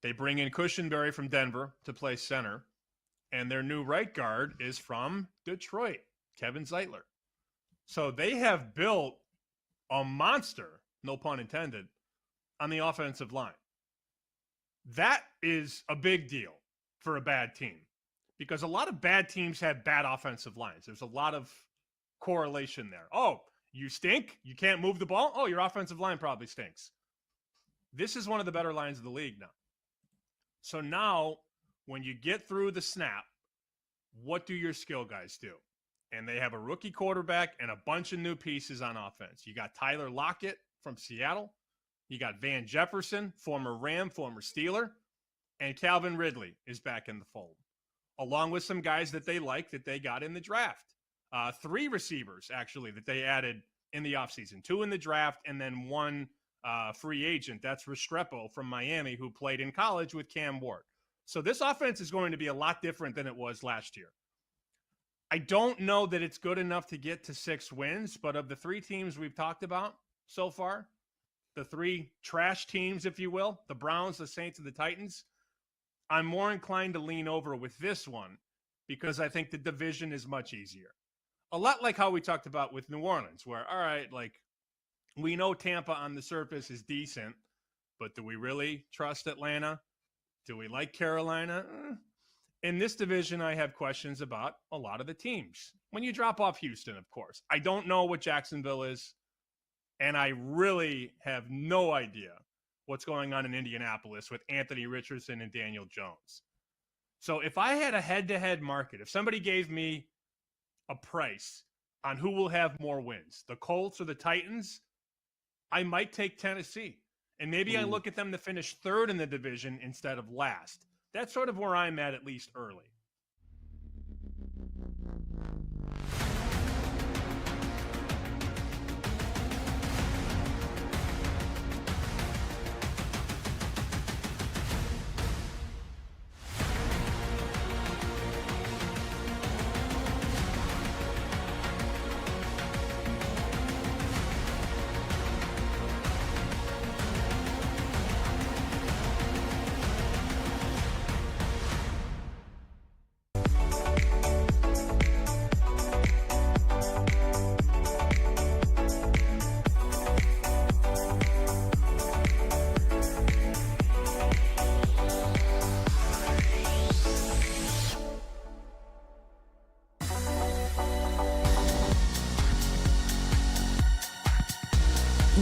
They bring in Cushenberry from Denver to play center, and their new right guard is from Detroit, Kevin Zeitler. So they have built a monster, no pun intended, on the offensive line. That is a big deal for a bad team because a lot of bad teams have bad offensive lines. There's a lot of correlation there. Oh, you stink? You can't move the ball? Oh, your offensive line probably stinks. This is one of the better lines of the league now. So now, when you get through the snap, what do your skill guys do? And they have a rookie quarterback and a bunch of new pieces on offense. You got Tyler Lockett from Seattle. You got Van Jefferson, former Ram, former Steeler. And Calvin Ridley is back in the fold, along with some guys that they like that they got in the draft. 3 receivers, actually, that they added in the offseason. 2 in the draft and then 1 free agent. That's Restrepo from Miami, who played in college with Cam Ward. So this offense is going to be a lot different than it was last year. I don't know that it's good enough to get to 6 wins, but of the 3 teams we've talked about so far, the 3 trash teams, if you will, the Browns, the Saints, and the Titans, I'm more inclined to lean over with this one because I think the division is much easier. A lot like how we talked about with New Orleans, where, all right, like, we know Tampa on the surface is decent, but do we really trust Atlanta? Do we like Carolina? In this division, I have questions about a lot of the teams. When you drop off Houston, of course. I don't know what Jacksonville is, and I really have no idea what's going on in Indianapolis with Anthony Richardson and Daniel Jones. So if I had a head-to-head market, if somebody gave me a price on who will have more wins, the Colts or the Titans, I might take Tennessee. And maybe I look at them to finish 3rd in the division instead of last. That's sort of where I'm at least early.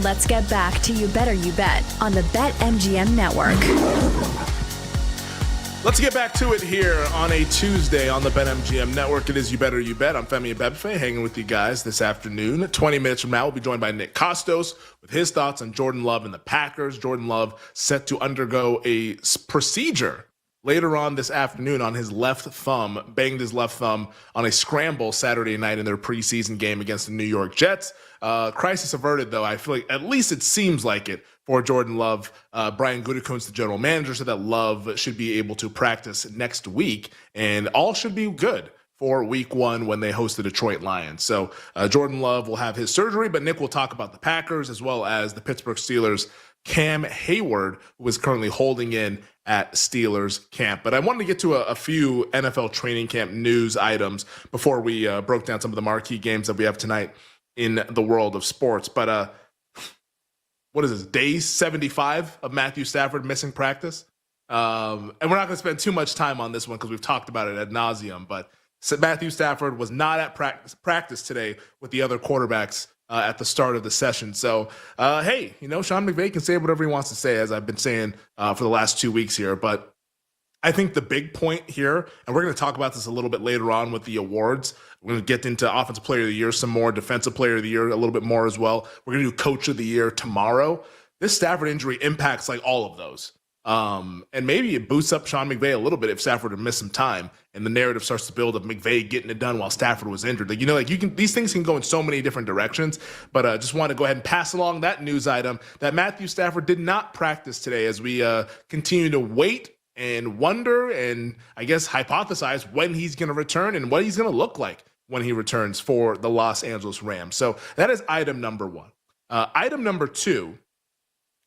Let's get back to You Better You Bet on the BetMGM Network. Let's get back to it here on a Tuesday on the BetMGM Network. It is You Better You Bet. I'm Femi Abebefe, hanging with you guys this afternoon. 20 minutes from now, we'll be joined by Nick Kostos with his thoughts on Jordan Love and the Packers. Jordan Love set to undergo a procedure later on this afternoon on his left thumb, banged his left thumb on a scramble Saturday night in their preseason game against the New York Jets. Crisis averted, though. I feel like at least it seems like it for Jordan Love. Brian Gutekunst, the general manager, said that Love should be able to practice next week, and all should be good for week 1 when they host the Detroit Lions. So Jordan Love will have his surgery, but Nick will talk about the Packers as well as the Pittsburgh Steelers' Cam Hayward, who is currently holding in at Steelers camp. But I wanted to get to a few NFL training camp news items before we broke down some of the marquee games that we have tonight in the world of sports. But what is this, day 75 of Matthew Stafford missing practice? And we're not going to spend too much time on this one because we've talked about it ad nauseum. But Matthew Stafford was not at practice today with the other quarterbacks at the start of the session. So, hey, Sean McVay can say whatever he wants to say, as I've been saying for the last 2 weeks here. But I think the big point here, and we're going to talk about this a little bit later on with the awards. We're going to get into Offensive Player of the Year some more, Defensive Player of the Year a little bit more as well. We're going to do Coach of the Year tomorrow. This Stafford injury impacts like all of those. And maybe it boosts up Sean McVay a little bit if Stafford had missed some time and the narrative starts to build of McVay getting it done while Stafford was injured. These things can go in so many different directions, but just want to go ahead and pass along that news item that Matthew Stafford did not practice today as we continue to wait and wonder and I guess hypothesize when he's going to return and what he's going to look like when he returns for the Los Angeles Rams. So that is item number one. Item number two,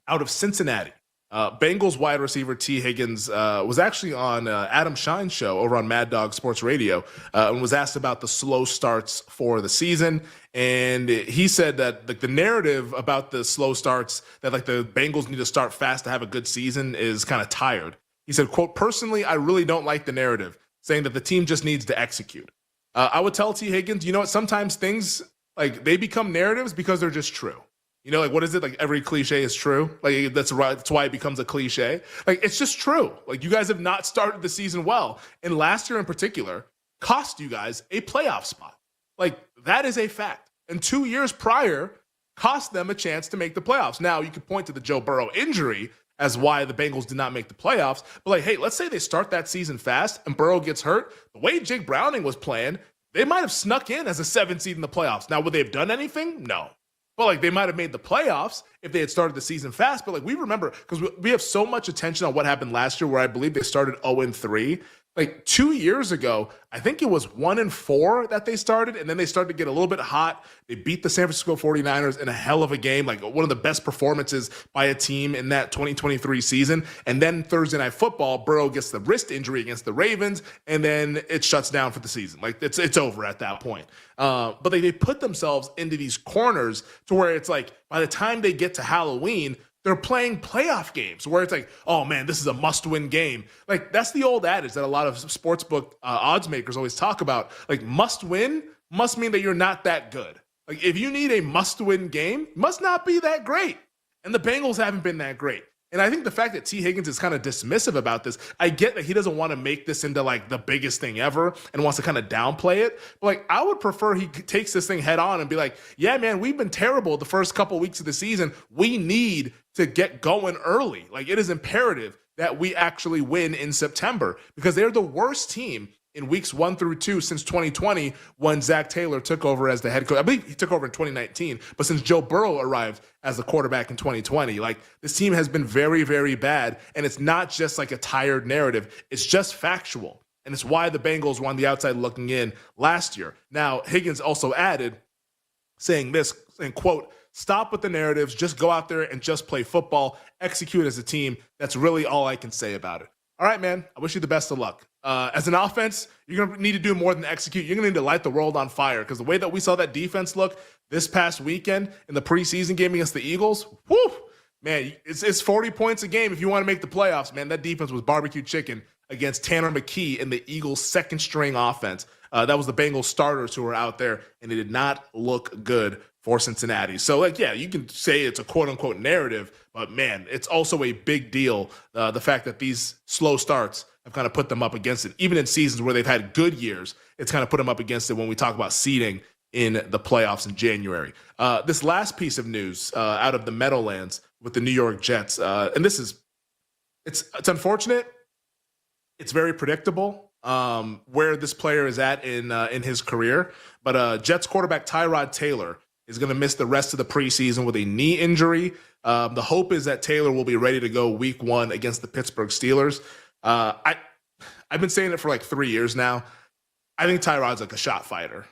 out of Cincinnati. Bengals wide receiver T. Higgins was actually on Adam Shine's show over on Mad Dog Sports Radio and was asked about the slow starts for the season. And he said that the narrative about the slow starts, that the Bengals need to start fast to have a good season, is kind of tired. He said, quote, personally, I really don't like the narrative, saying that the team just needs to execute. I would tell T. Higgins, you know what, sometimes things, they become narratives because they're just true. What is it? Every cliche is true. That's right. That's why it becomes a cliche. It's just true. You guys have not started the season well. And last year in particular cost you guys a playoff spot. That is a fact. And 2 years prior cost them a chance to make the playoffs. Now you could point to the Joe Burrow injury as why the Bengals did not make the playoffs. But hey, let's say they start that season fast and Burrow gets hurt. The way Jake Browning was playing, they might have snuck in as a 7th seed in the playoffs. Now, would they have done anything? No. But they might have made the playoffs if they had started the season fast. But we remember, because we have so much attention on what happened last year, where I believe they started 0-3. 2 years ago, I think it was 1-4 that they started, and then they started to get a little bit hot. They beat the San Francisco 49ers in a hell of a game, one of the best performances by a team in that 2023 season. And then Thursday Night Football, Burrow gets the wrist injury against the Ravens, and then it shuts down for the season. It's over at that point. But they put themselves into these corners to where it's by the time they get to Halloween, they're playing playoff games where it's oh man, this is a must-win game. That's the old adage that a lot of sportsbook odds makers always talk about. Must-win must mean that you're not that good. If you need a must-win game, must not be that great. And the Bengals haven't been that great. And I think the fact that T. Higgins is kind of dismissive about this, I get that he doesn't want to make this into the biggest thing ever and wants to kind of downplay it. But I would prefer he takes this thing head on and be yeah, man, we've been terrible the first couple weeks of the season. We need to get going early. It is imperative that we actually win in September because they're the worst team in weeks 1 through 2 since 2020 when Zach Taylor took over as the head coach. I believe he took over in 2019, but since Joe Burrow arrived as the quarterback in 2020, this team has been very, very bad. And it's not just a tired narrative. It's just factual. And it's why the Bengals were on the outside looking in last year. Now, Higgins also added saying this, and quote, stop with the narratives, just go out there and just play football, execute as a team. That's really all I can say about it. All right, man, I wish you the best of luck. As an offense, you're going to need to do more than execute. You're going to need to light the world on fire because the way that we saw that defense look this past weekend in the preseason game against the Eagles, whew, man, it's 40 points a game if you want to make the playoffs, man. That defense was barbecue chicken against Tanner McKee in the Eagles' second-string offense. That was the Bengals starters who were out there, and it did not look good for Cincinnati. So, yeah, you can say it's a quote-unquote narrative, but, man, it's also a big deal, the fact that these slow starts have kind of put them up against it. Even in seasons where they've had good years, it's kind of put them up against it when we talk about seeding in the playoffs in January. This last piece of news out of the Meadowlands with the New York Jets, and this is it's unfortunate. It's very predictable where this player is at in his career. But Jets quarterback Tyrod Taylor is going to miss the rest of the preseason with a knee injury. The hope is that Taylor will be ready to go week 1 against the Pittsburgh Steelers. I've been saying it for 3 years now. I think Tyrod's a shot fighter.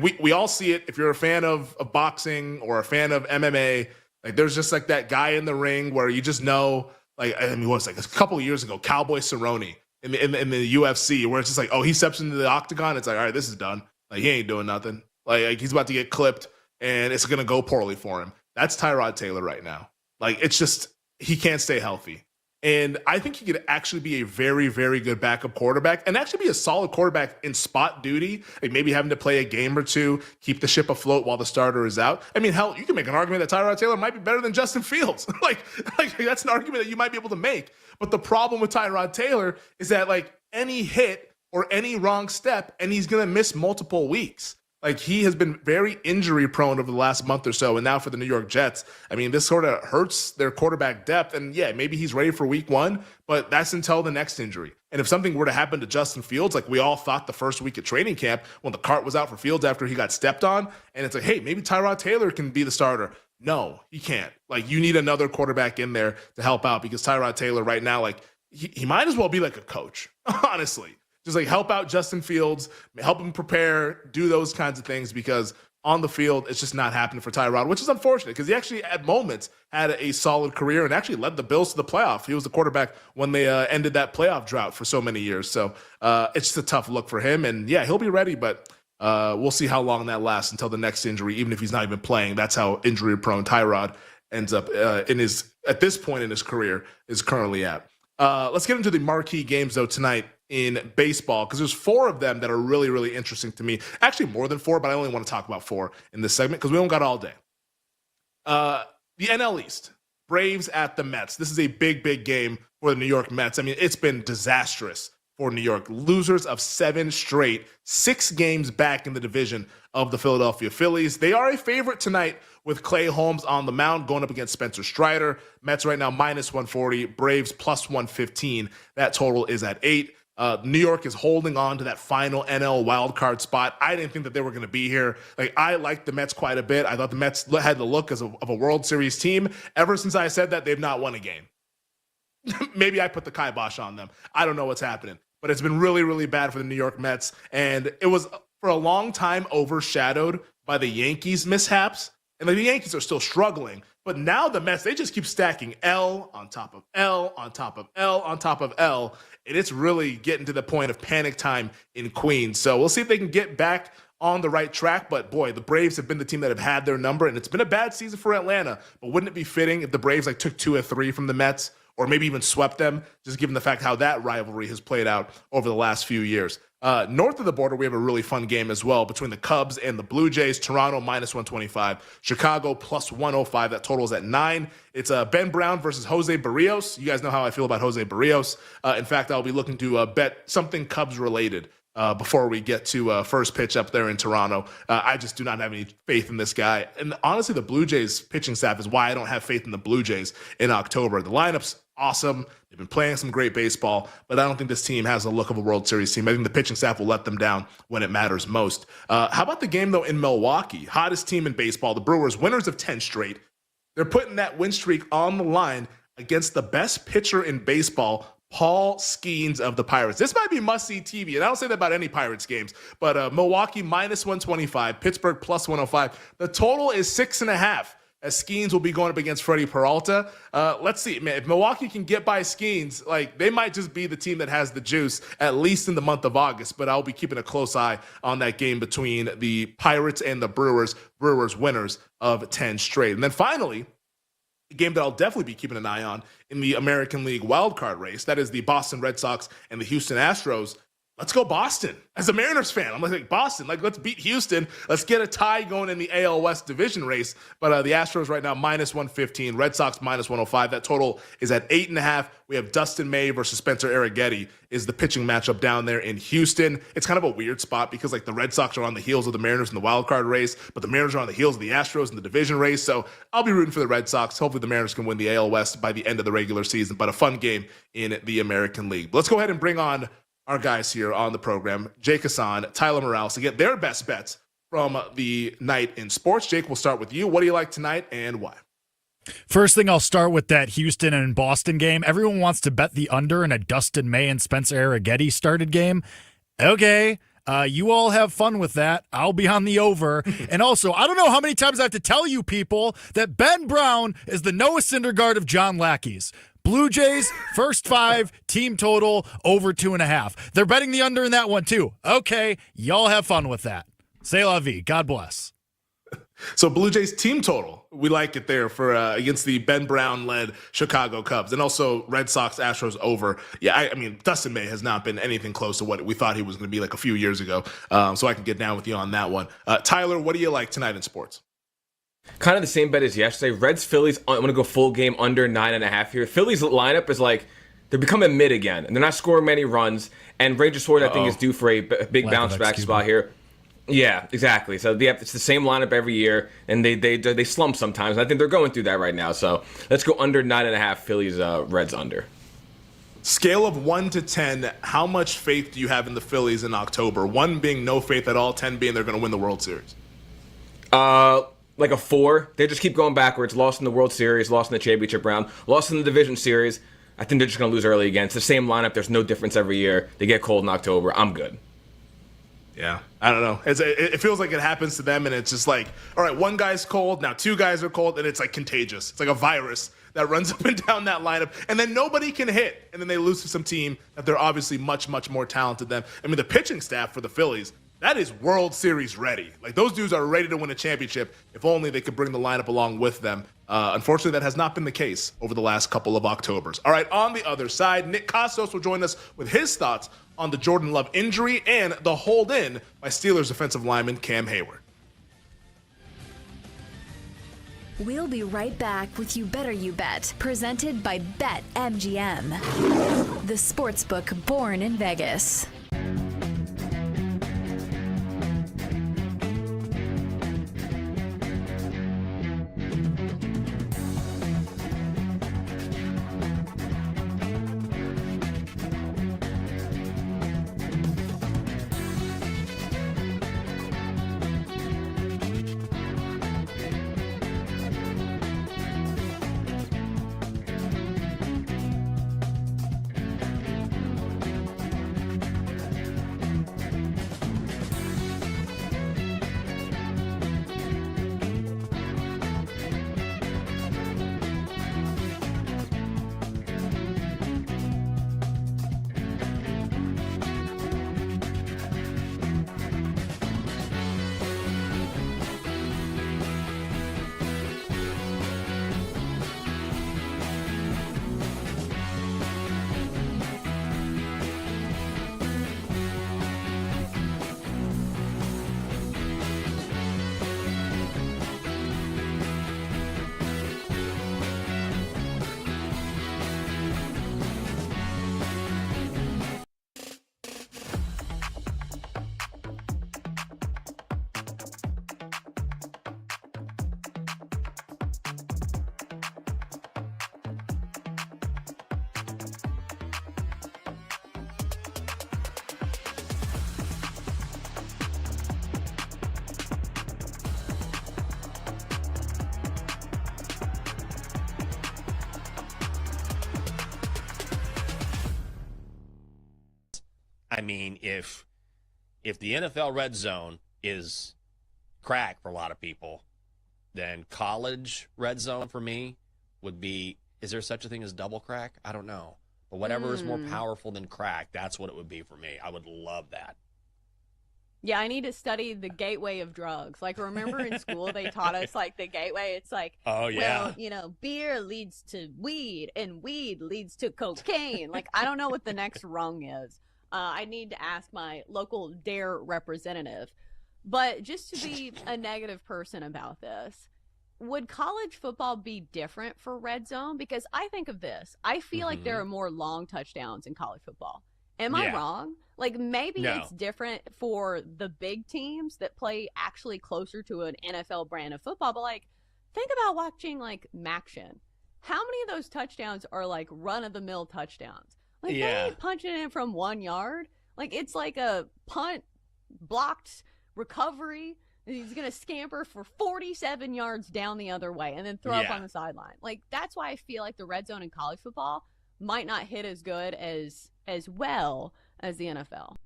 We all see it. If you're a fan of boxing or a fan of MMA, there's just that guy in the ring where you just know, what was a couple of years ago, Cowboy Cerrone in the UFC, where it's just he steps into the octagon. It's all right, this is done. He ain't doing nothing. He's about to get clipped and it's going to go poorly for him. That's Tyrod Taylor right now. It's just, he can't stay healthy. And I think he could actually be a very, very good backup quarterback and actually be a solid quarterback in spot duty, maybe having to play a game or two, keep the ship afloat while the starter is out. I mean, hell, you can make an argument that Tyrod Taylor might be better than Justin Fields. That's an argument that you might be able to make. But the problem with Tyrod Taylor is that any hit or any wrong step, and he's going to miss multiple weeks. Like, he has been very injury prone over the last month or so. And now for the New York Jets, I mean, this sort of hurts their quarterback depth. And yeah, maybe he's ready for week 1, but that's until the next injury. And if something were to happen to Justin Fields, like we all thought the first week of training camp when the cart was out for Fields after he got stepped on, and it's like, hey, maybe Tyrod Taylor can be the starter. No, he can't. Like, you need another quarterback in there to help out, because Tyrod Taylor right now, like, he might as well be like a coach, honestly. Just like help out Justin Fields, help him prepare, do those kinds of things, because on the field, it's just not happening for Tyrod, which is unfortunate because he actually at moments had a solid career and actually led the Bills to the playoff. He was the quarterback when they ended that playoff drought for so many years. So it's just a tough look for him. And yeah, he'll be ready, but we'll see how long that lasts until the next injury, even if he's not even playing. That's how injury prone Tyrod ends up at this point in his career is currently at. Let's get into the marquee games though tonight in baseball, because there's 4 of them that are really, really interesting to me. Actually, more than 4, but I only want to talk about 4 in this segment because we don't got all day. The NL East, Braves at the Mets. This is a big, big game for the New York Mets. I mean, it's been disastrous for New York. Losers of 7 straight, 6 games back in the division of the Philadelphia Phillies. They are a favorite tonight with Clay Holmes on the mound going up against Spencer Strider. Mets right now -140, Braves +115. That total is at 8. New York is holding on to that final NL wildcard spot. I didn't think that they were going to be here. Like, I liked the Mets quite a bit. I thought the Mets had the look of a World Series team. Ever since I said that, they've not won a game. Maybe I put the kibosh on them. I don't know what's happening. But it's been really, really bad for the New York Mets. And it was, for a long time, overshadowed by the Yankees' mishaps. And the Yankees are still struggling. But now the Mets, they just keep stacking L on top of L on top of L on top of L. And it's really getting to the point of panic time in Queens. So we'll see if they can get back on the right track. But boy, the Braves have been the team that have had their number. And it's been a bad season for Atlanta. But wouldn't it be fitting if the Braves took 2 or 3 from the Mets? Or maybe even swept them, just given the fact how that rivalry has played out over the last few years. North of the border, we have a really fun game as well between the Cubs and the Blue Jays. Toronto -125, Chicago +105. That total is at 9. It's Ben Brown versus Jose Barrios. You guys know how I feel about Jose Barrios. In fact, I'll be looking to bet something Cubs related before we get to first pitch up there in Toronto. I just do not have any faith in this guy. And honestly, the Blue Jays pitching staff is why I don't have faith in the Blue Jays in October. The lineup's awesome. They've been playing some great baseball, but I don't think this team has the look of a World Series team. I think the pitching staff will let them down when it matters most. How about the game, though, in Milwaukee? Hottest team in baseball. The Brewers, winners of 10 straight. They're putting that win streak on the line against the best pitcher in baseball, Paul Skeens of the Pirates. This might be must-see TV, and I don't say that about any Pirates games, but Milwaukee -125, Pittsburgh +105. The total is 6.5, as Skeens will be going up against Freddie Peralta. Let's see, man, if Milwaukee can get by Skeens, they might just be the team that has the juice, at least in the month of August, but I'll be keeping a close eye on that game between the Pirates and the Brewers. Brewers winners of 10 straight. And then finally, a game that I'll definitely be keeping an eye on in the American League wildcard race. That is the Boston Red Sox and the Houston Astros. Let's go Boston. As a Mariners fan, I'm like, Boston, let's beat Houston. Let's get a tie going in the AL West division race. But the Astros right now -115, Red Sox -105. That total is at 8.5. We have Dustin May versus Spencer Arrighetti is the pitching matchup down there in Houston. It's kind of a weird spot because the Red Sox are on the heels of the Mariners in the wild card race, but the Mariners are on the heels of the Astros in the division race. So I'll be rooting for the Red Sox. Hopefully the Mariners can win the AL West by the end of the regular season, but a fun game in the American League. But let's go ahead and bring on our guys here on the program, Jake Hassan, Tyler Morales, to get their best bets from the night in sports. Jake, we'll start with you. What do you like tonight and why? First thing, I'll start with that Houston and Boston game. Everyone wants to bet the under in a Dustin May and Spencer Arrighetti started game. Okay, you all have fun with that. I'll be on the over. And also, I don't know how many times I have to tell you people that Ben Brown is the Noah Syndergaard of John Lackey's. Blue Jays, first 5, team total, over 2.5. They're betting the under in that one, too. Okay, y'all have fun with that. C'est la vie. God bless. So Blue Jays team total, we like it there for against the Ben Brown-led Chicago Cubs. And also Red Sox, Astros over. Yeah, I mean, Dustin May has not been anything close to what we thought he was going to be a few years ago. So I can get down with you on that one. Tyler, what do you like tonight in sports? Kind of the same bet as yesterday. Reds, Phillies, I'm going to go full game under 9.5 here. Phillies lineup is they're becoming mid again, and they're not scoring many runs. And Ranger Suarez, I think, is due for a big bounce back spot here. Yeah, exactly. So it's the same lineup every year, and they slump sometimes. I think they're going through that right now. So let's go under 9.5. Phillies Reds under. Scale of 1 to 10, how much faith do you have in the Phillies in October? 1 being no faith at all, 10 being they're going to win the World Series. Like a 4. They just keep going backwards. Lost in the World Series, lost in the championship round, lost in the division series. I think they're just going to lose early again. It's the same lineup. There's no difference every year. They get cold in October. I'm good. Yeah, I don't know. It feels like it happens to them, and it's just like, all right, 1 guy's cold, now 2 guys are cold, and it's like contagious. It's like a virus that runs up and down that lineup, and then nobody can hit, and then they lose to some team that they're obviously much, much more talented than. I mean, the pitching staff for the Phillies, that is World Series ready. Like, those dudes are ready to win a championship. If only they could bring the lineup along with them. Unfortunately, that has not been the case over the last couple of Octobers. All right, on the other side, Nick Costos will join us with his thoughts on the Jordan Love injury and the hold-in by Steelers defensive lineman Cam Hayward. We'll be right back with You Better You Bet, presented by BetMGM, the sportsbook born in Vegas. I mean, if the NFL red zone is crack for a lot of people, then college red zone for me would be, is there such a thing as double crack? I don't know. But whatever is more powerful than crack, that's what it would be for me. I would love that. Yeah, I need to study the gateway of drugs. Like, remember in school they taught us, like, the gateway? It's like, oh, yeah. Well, beer leads to weed, and weed leads to cocaine. Like, I don't know what the next rung is. I need to ask my local DARE representative. But just to be a negative person about this, would college football be different for red zone? Because I think of this. I feel like there are more long touchdowns in college football. Am I wrong? Like, maybe it's different for the big teams that play actually closer to an NFL brand of football. But, like, think about watching, like, Maction. How many of those touchdowns are, like, run-of-the-mill touchdowns? Like, they ain't punching it from 1 yard. Like, it's like a punt, blocked recovery. He's going to scamper for 47 yards down the other way and then throw up on the sideline. Like, that's why I feel like the red zone in college football might not hit as good as well as the NFL.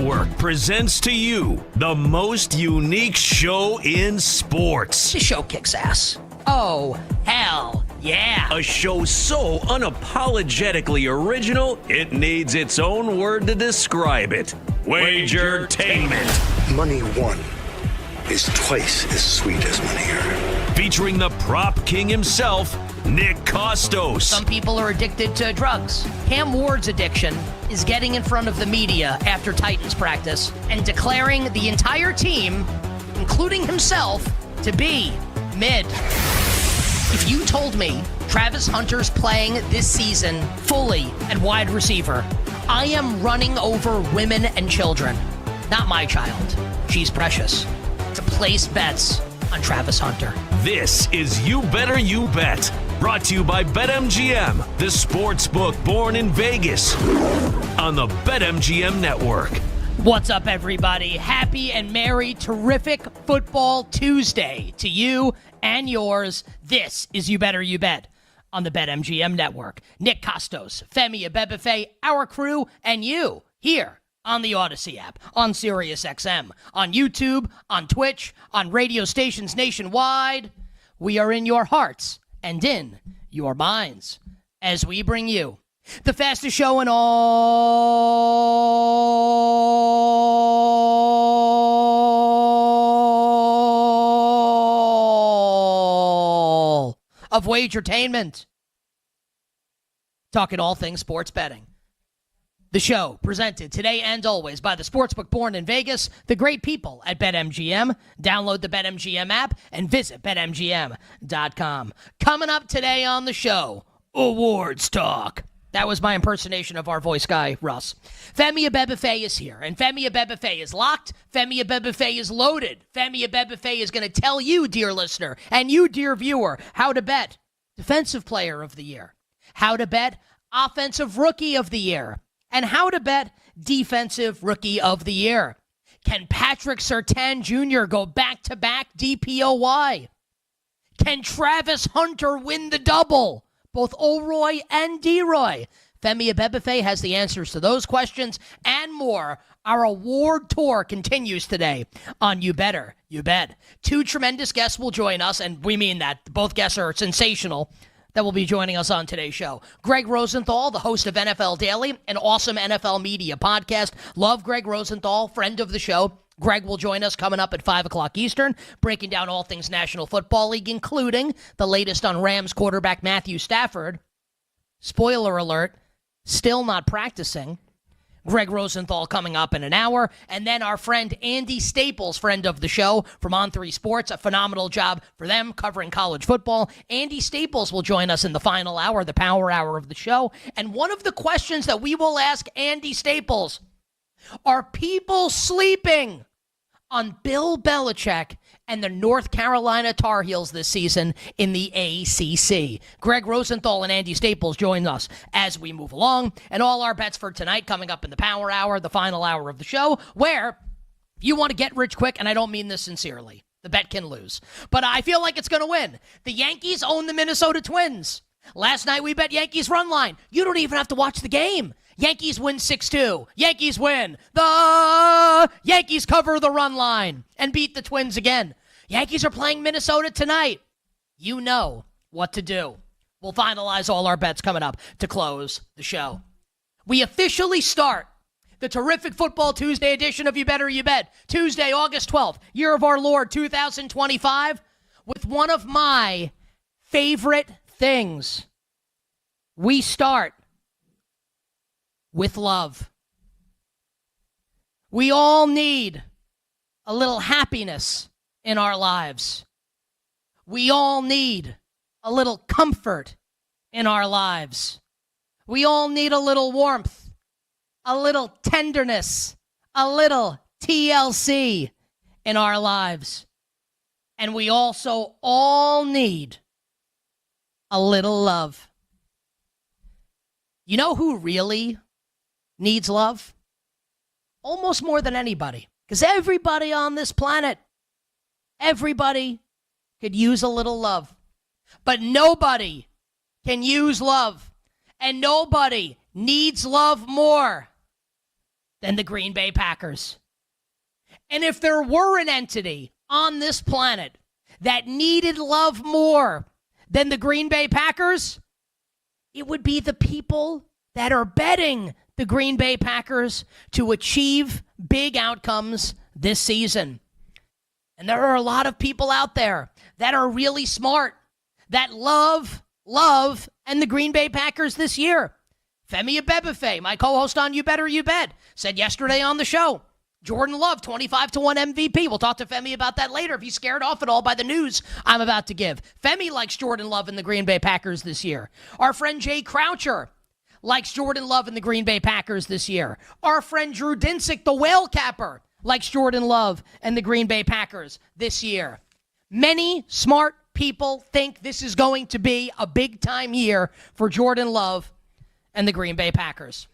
Network presents to you the most unique show in sports. This show kicks ass. Oh, hell yeah. A show so unapologetically original, it needs its own word to describe it. Wagertainment. Money won is twice as sweet as money earned. Featuring the prop king himself, Nick Costos. Some people are addicted to drugs. Cam Ward's addiction is getting in front of the media after Titans practice and declaring the entire team, including himself, to be mid. If you told me Travis Hunter's playing this season fully at wide receiver, I am running over women and children. Not my child. She's precious. To place bets on Travis Hunter. This is You Better You Bet. Brought to you by BetMGM, the sports book born in Vegas. On the BetMGM Network. What's up, everybody? Happy and merry, terrific Football Tuesday to you and yours. This is You Better You Bet on the BetMGM Network. Nick Costos, Femi Abebefe, our crew, and you here on the Odyssey app, on SiriusXM, on YouTube, on Twitch, on radio stations nationwide. We are in your hearts and in your minds as we bring you the fastest show in all of Wagertainment. Talking all things sports betting. The show presented today and always by the sportsbook born in Vegas, the great people at BetMGM. Download the BetMGM app and visit BetMGM.com. Coming up today on the show, awards talk. That was my impersonation of our voice guy, Russ. Femi Abebefe is here, and Femi Abebefe is locked. Femi Abebefe is loaded. Femi Abebefe is going to tell you, dear listener, and you, dear viewer, how to bet Defensive Player of the Year, how to bet Offensive Rookie of the Year, and how to bet Defensive Rookie of the Year. Can Patrick Surtain Jr. go back-to-back DPOY? Can Travis Hunter win the double? Both O'Roy and D-Roy. Femi Abebefe has the answers to those questions and more. Our award tour continues today on You Better You Bet. Two tremendous guests will join us, and we mean that. Both guests are sensational. That will be joining us on today's show. Greg Rosenthal, the host of NFL Daily, an awesome NFL media podcast. Love Greg Rosenthal, friend of the show. Greg will join us coming up at 5 o'clock Eastern, breaking down all things National Football League, including the latest on Rams quarterback Matthew Stafford. Spoiler alert, still not practicing. Greg Rosenthal coming up in an hour. And then our friend Andy Staples, friend of the show from On3 Sports, a phenomenal job for them covering college football. Andy Staples will join us in the final hour, the power hour of the show. And one of the questions that we will ask Andy Staples, are people sleeping on Bill Belichick and the North Carolina Tar Heels this season in the ACC? Greg Rosenthal and Andy Staples join us as we move along. And all our bets for tonight coming up in the power hour, the final hour of the show, where if you want to get rich quick, and I don't mean this sincerely, the bet can lose, but I feel like it's going to win. The Yankees own the Minnesota Twins. Last night we bet Yankees run line. You don't even have to watch the game. Yankees win 6-2. Yankees win. The Yankees cover the run line and beat the Twins again. Yankees are playing Minnesota tonight. You know what to do. We'll finalize all our bets coming up to close the show. We officially start the terrific Football Tuesday edition of You Better You Bet. Tuesday, August 12th, year of our Lord 2025, with one of my favorite things. We start with love. We all need a little happiness in our lives. We all need a little comfort in our lives. We all need a little warmth, a little tenderness, a little TLC in our lives. And we also all need a little love. You know who really needs love? Almost more than anybody. Because everybody on this planet, everybody could use a little love. But nobody can use love. And nobody needs love more than the Green Bay Packers. And if there were an entity on this planet that needed love more than the Green Bay Packers, it would be the people that are betting the Green Bay Packers to achieve big outcomes this season. And there are a lot of people out there that are really smart, that love, and the Green Bay Packers this year. Femi Abebefe, my co-host on You Better You Bet, said yesterday on the show, Jordan Love, 25-1 MVP. We'll talk to Femi about that later if he's scared off at all by the news I'm about to give. Femi likes Jordan Love and the Green Bay Packers this year. Our friend Jay Croucher likes Jordan Love and the Green Bay Packers this year. Our friend Drew Dinsick, the whale capper, likes Jordan Love and the Green Bay Packers this year. Many smart people think this is going to be a big-time year for Jordan Love and the Green Bay Packers.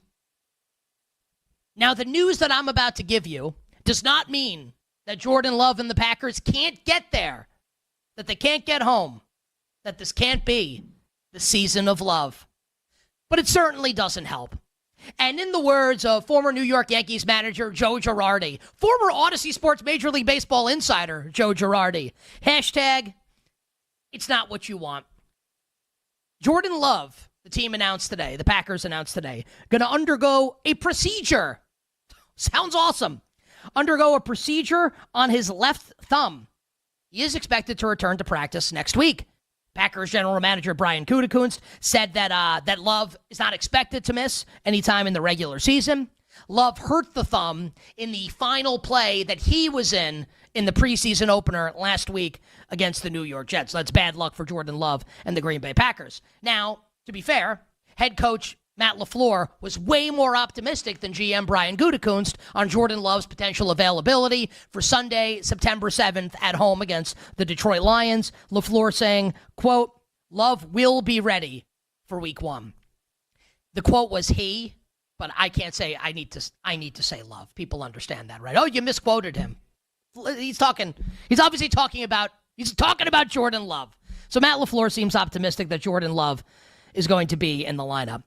Now, the news that I'm about to give you does not mean that Jordan Love and the Packers can't get there, that they can't get home, that this can't be the season of love. But it certainly doesn't help. And in the words of former New York Yankees manager Joe Girardi, former Odyssey Sports Major League Baseball insider Joe Girardi, hashtag, it's not what you want. Jordan Love, the team announced today, the Packers announced today, going to undergo a procedure. Sounds awesome. Undergo a procedure on his left thumb. He is expected to return to practice next week. Packers general manager Brian Gutekunst said that Love is not expected to miss any time in the regular season. Love hurt the thumb in the final play that he was in the preseason opener last week against the New York Jets. So that's bad luck for Jordan Love and the Green Bay Packers. Now, to be fair, head coach Matt LaFleur was way more optimistic than GM Brian Gutekunst on Jordan Love's potential availability for Sunday, September 7th at home against the Detroit Lions. LaFleur saying, quote, Love will be ready for week 1. The quote was he, but I can't say I need to say Love. People understand that, right? Oh, you misquoted him. He's obviously talking about Jordan Love. So Matt LaFleur seems optimistic that Jordan Love is going to be in the lineup.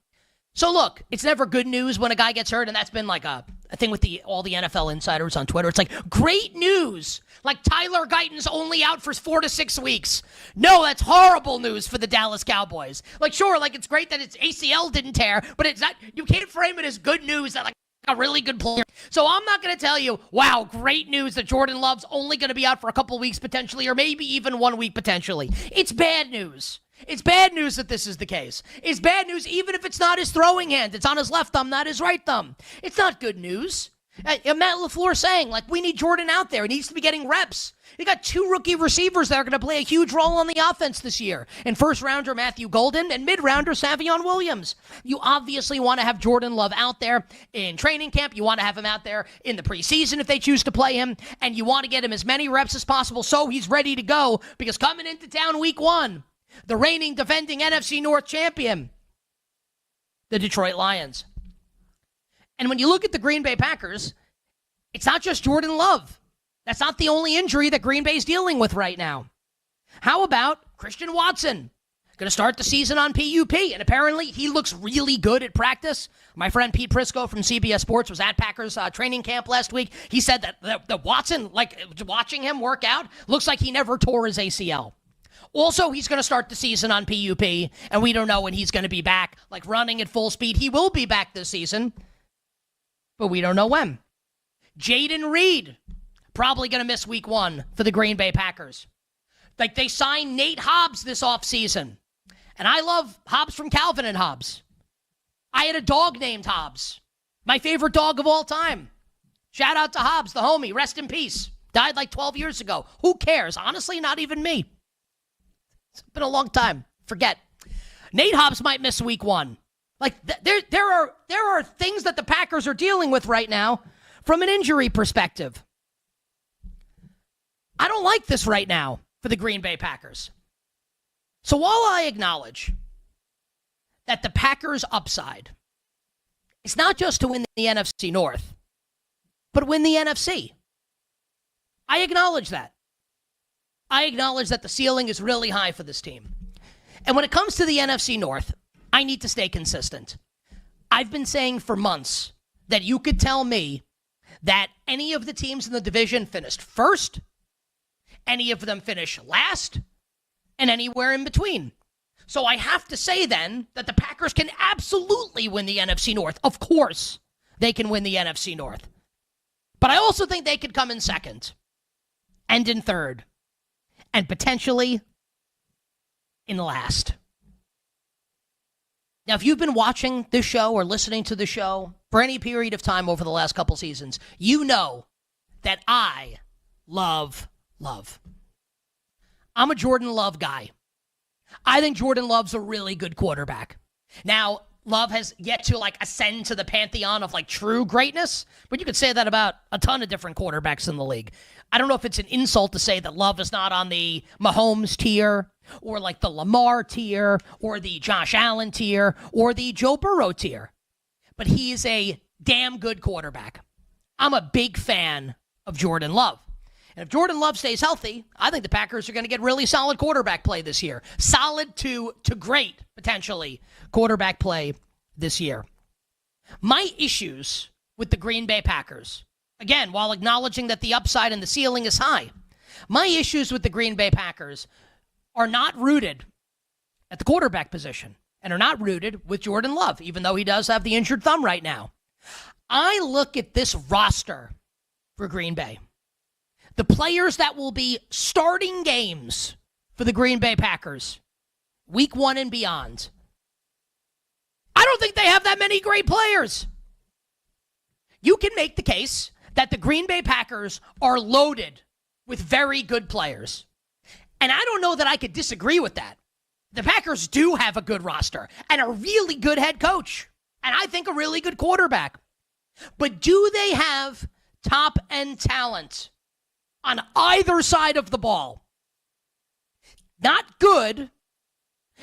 So look, it's never good news when a guy gets hurt, and that's been like a thing with all the NFL insiders on Twitter. It's like, great news, like Tyler Guyton's only out for 4 to 6 weeks. No, that's horrible news for the Dallas Cowboys. Like, sure, like it's great that its ACL didn't tear, but it's not. You can't frame it as good news that like a really good player. So I'm not going to tell you, wow, great news that Jordan Love's only going to be out for a couple weeks potentially, or maybe even 1 week potentially. It's bad news. It's bad news that this is the case. It's bad news even if it's not his throwing hand. It's on his left thumb, not his right thumb. It's not good news. Matt LaFleur saying, like, we need Jordan out there. He needs to be getting reps. They got 2 rookie receivers that are going to play a huge role on the offense this year. And first-rounder Matthew Golden and mid-rounder Savion Williams. You obviously want to have Jordan Love out there in training camp. You want to have him out there in the preseason if they choose to play him. And you want to get him as many reps as possible so he's ready to go. Because coming into town week 1, the reigning defending NFC North champion, the Detroit Lions. And when you look at the Green Bay Packers, it's not just Jordan Love. That's not the only injury that Green Bay's dealing with right now. How about Christian Watson? Going to start the season on PUP, and apparently he looks really good at practice. My friend Pete Prisco from CBS Sports was at Packers training camp last week. He said that the Watson, like watching him work out, looks like he never tore his ACL. Also, he's going to start the season on PUP, and we don't know when he's going to be back, like running at full speed. He will be back this season, but we don't know when. Jaden Reed, probably going to miss week 1 for the Green Bay Packers. Like, they signed Nate Hobbs this offseason, and I love Hobbs from Calvin and Hobbs. I had a dog named Hobbs, my favorite dog of all time. Shout out to Hobbs, the homie, rest in peace. Died like 12 years ago. Who cares? Honestly, not even me. It's been a long time. Forget. Nate Hobbs might miss week 1. Like, there are things that the Packers are dealing with right now from an injury perspective. I don't like this right now for the Green Bay Packers. So while I acknowledge that the Packers' upside is not just to win the NFC North, but win the NFC. I acknowledge that. I acknowledge that the ceiling is really high for this team. And when it comes to the NFC North, I need to stay consistent. I've been saying for months that you could tell me that any of the teams in the division finished first, any of them finish last, and anywhere in between. So I have to say then that the Packers can absolutely win the NFC North. Of course, they can win the NFC North. But I also think they could come in second and in third and potentially in last. Now, if you've been watching this show or listening to the show for any period of time over the last couple seasons, you know that I love Love. I'm a Jordan Love guy. I think Jordan Love's a really good quarterback. Now, Love has yet to ascend to the pantheon of true greatness, but you could say that about a ton of different quarterbacks in the league. I don't know if it's an insult to say that Love is not on the Mahomes tier or the Lamar tier or the Josh Allen tier or the Joe Burrow tier, but he is a damn good quarterback. I'm a big fan of Jordan Love. And if Jordan Love stays healthy, I think the Packers are going to get really solid quarterback play this year. Solid to great, potentially, quarterback play this year. My issues with the Green Bay Packers, again, while acknowledging that the upside and the ceiling is high, my issues with the Green Bay Packers are not rooted at the quarterback position and are not rooted with Jordan Love, even though he does have the injured thumb right now. I look at this roster for Green Bay. The players that will be starting games for the Green Bay Packers, week 1 and beyond. I don't think they have that many great players. You can make the case that the Green Bay Packers are loaded with very good players. And I don't know that I could disagree with that. The Packers do have a good roster and a really good head coach. And I think a really good quarterback. But do they have top-end talent on either side of the ball? Not good,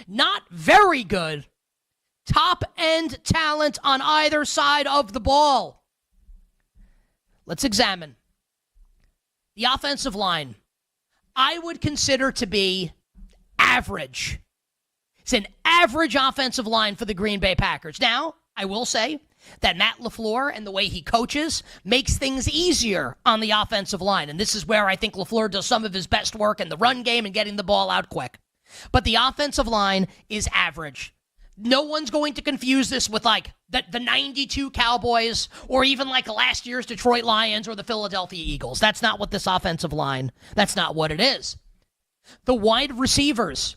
not very good. Top-end talent on either side of the ball. Let's examine the offensive line. I would consider to be average. It's an average offensive line for the Green Bay Packers. Now, I will say that Matt LaFleur and the way he coaches makes things easier on the offensive line. And this is where I think LaFleur does some of his best work in the run game and getting the ball out quick. But the offensive line is average. No one's going to confuse this with the 92 Cowboys or even last year's Detroit Lions or the Philadelphia Eagles. That's not what this offensive line, that's not what it is. The wide receivers,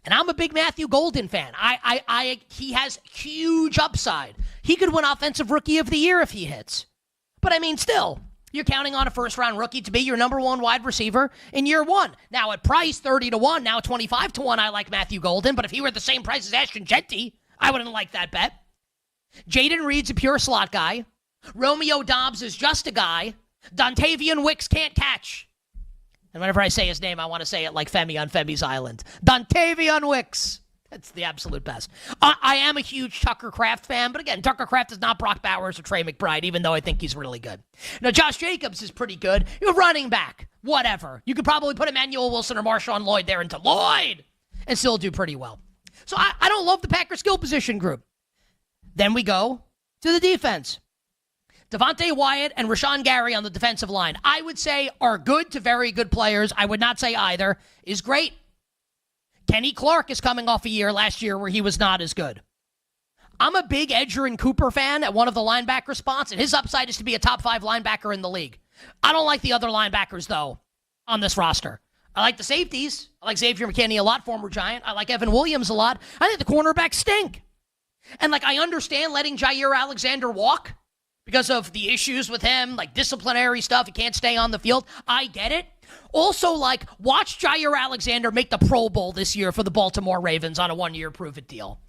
and I'm a big Matthew Golden fan. He has huge upside. He could win Offensive Rookie of the Year if he hits. But still, you're counting on a first-round rookie to be your number one wide receiver in year 1. Now, at price 30-1, now 25-1, I like Matthew Golden. But if he were the same price as Ashton Jeanty, I wouldn't like that bet. Jaden Reed's a pure slot guy. Romeo Doubs is just a guy. Dontavian Wicks can't catch. And whenever I say his name, I want to say it like Femi on Femi's Island. Dontavian Wicks. That's the absolute best. I am a huge Tucker Kraft fan, but again, Tucker Kraft is not Brock Bowers or Trey McBride, even though I think he's really good. Now, Josh Jacobs is pretty good. You're running back, whatever. You could probably put Emmanuel Wilson or Marshawn Lloyd there into Lloyd and still do pretty well. So I don't love the Packers skill position group. Then we go to the defense. Devontae Wyatt and Rashawn Gary on the defensive line, I would say are good to very good players. I would not say either is great. Kenny Clark is coming off a year last year where he was not as good. I'm a big Edger and Cooper fan at one of the linebacker spots, and his upside is to be a top 5 linebacker in the league. I don't like the other linebackers, though, on this roster. I like the safeties. I like Xavier McKinney a lot, former Giant. I like Evan Williams a lot. I think the cornerbacks stink. And, I understand letting Jair Alexander walk because of the issues with him, disciplinary stuff. He can't stay on the field. I get it. Also, watch Jair Alexander make the Pro Bowl this year for the Baltimore Ravens on a 1-year prove-it deal.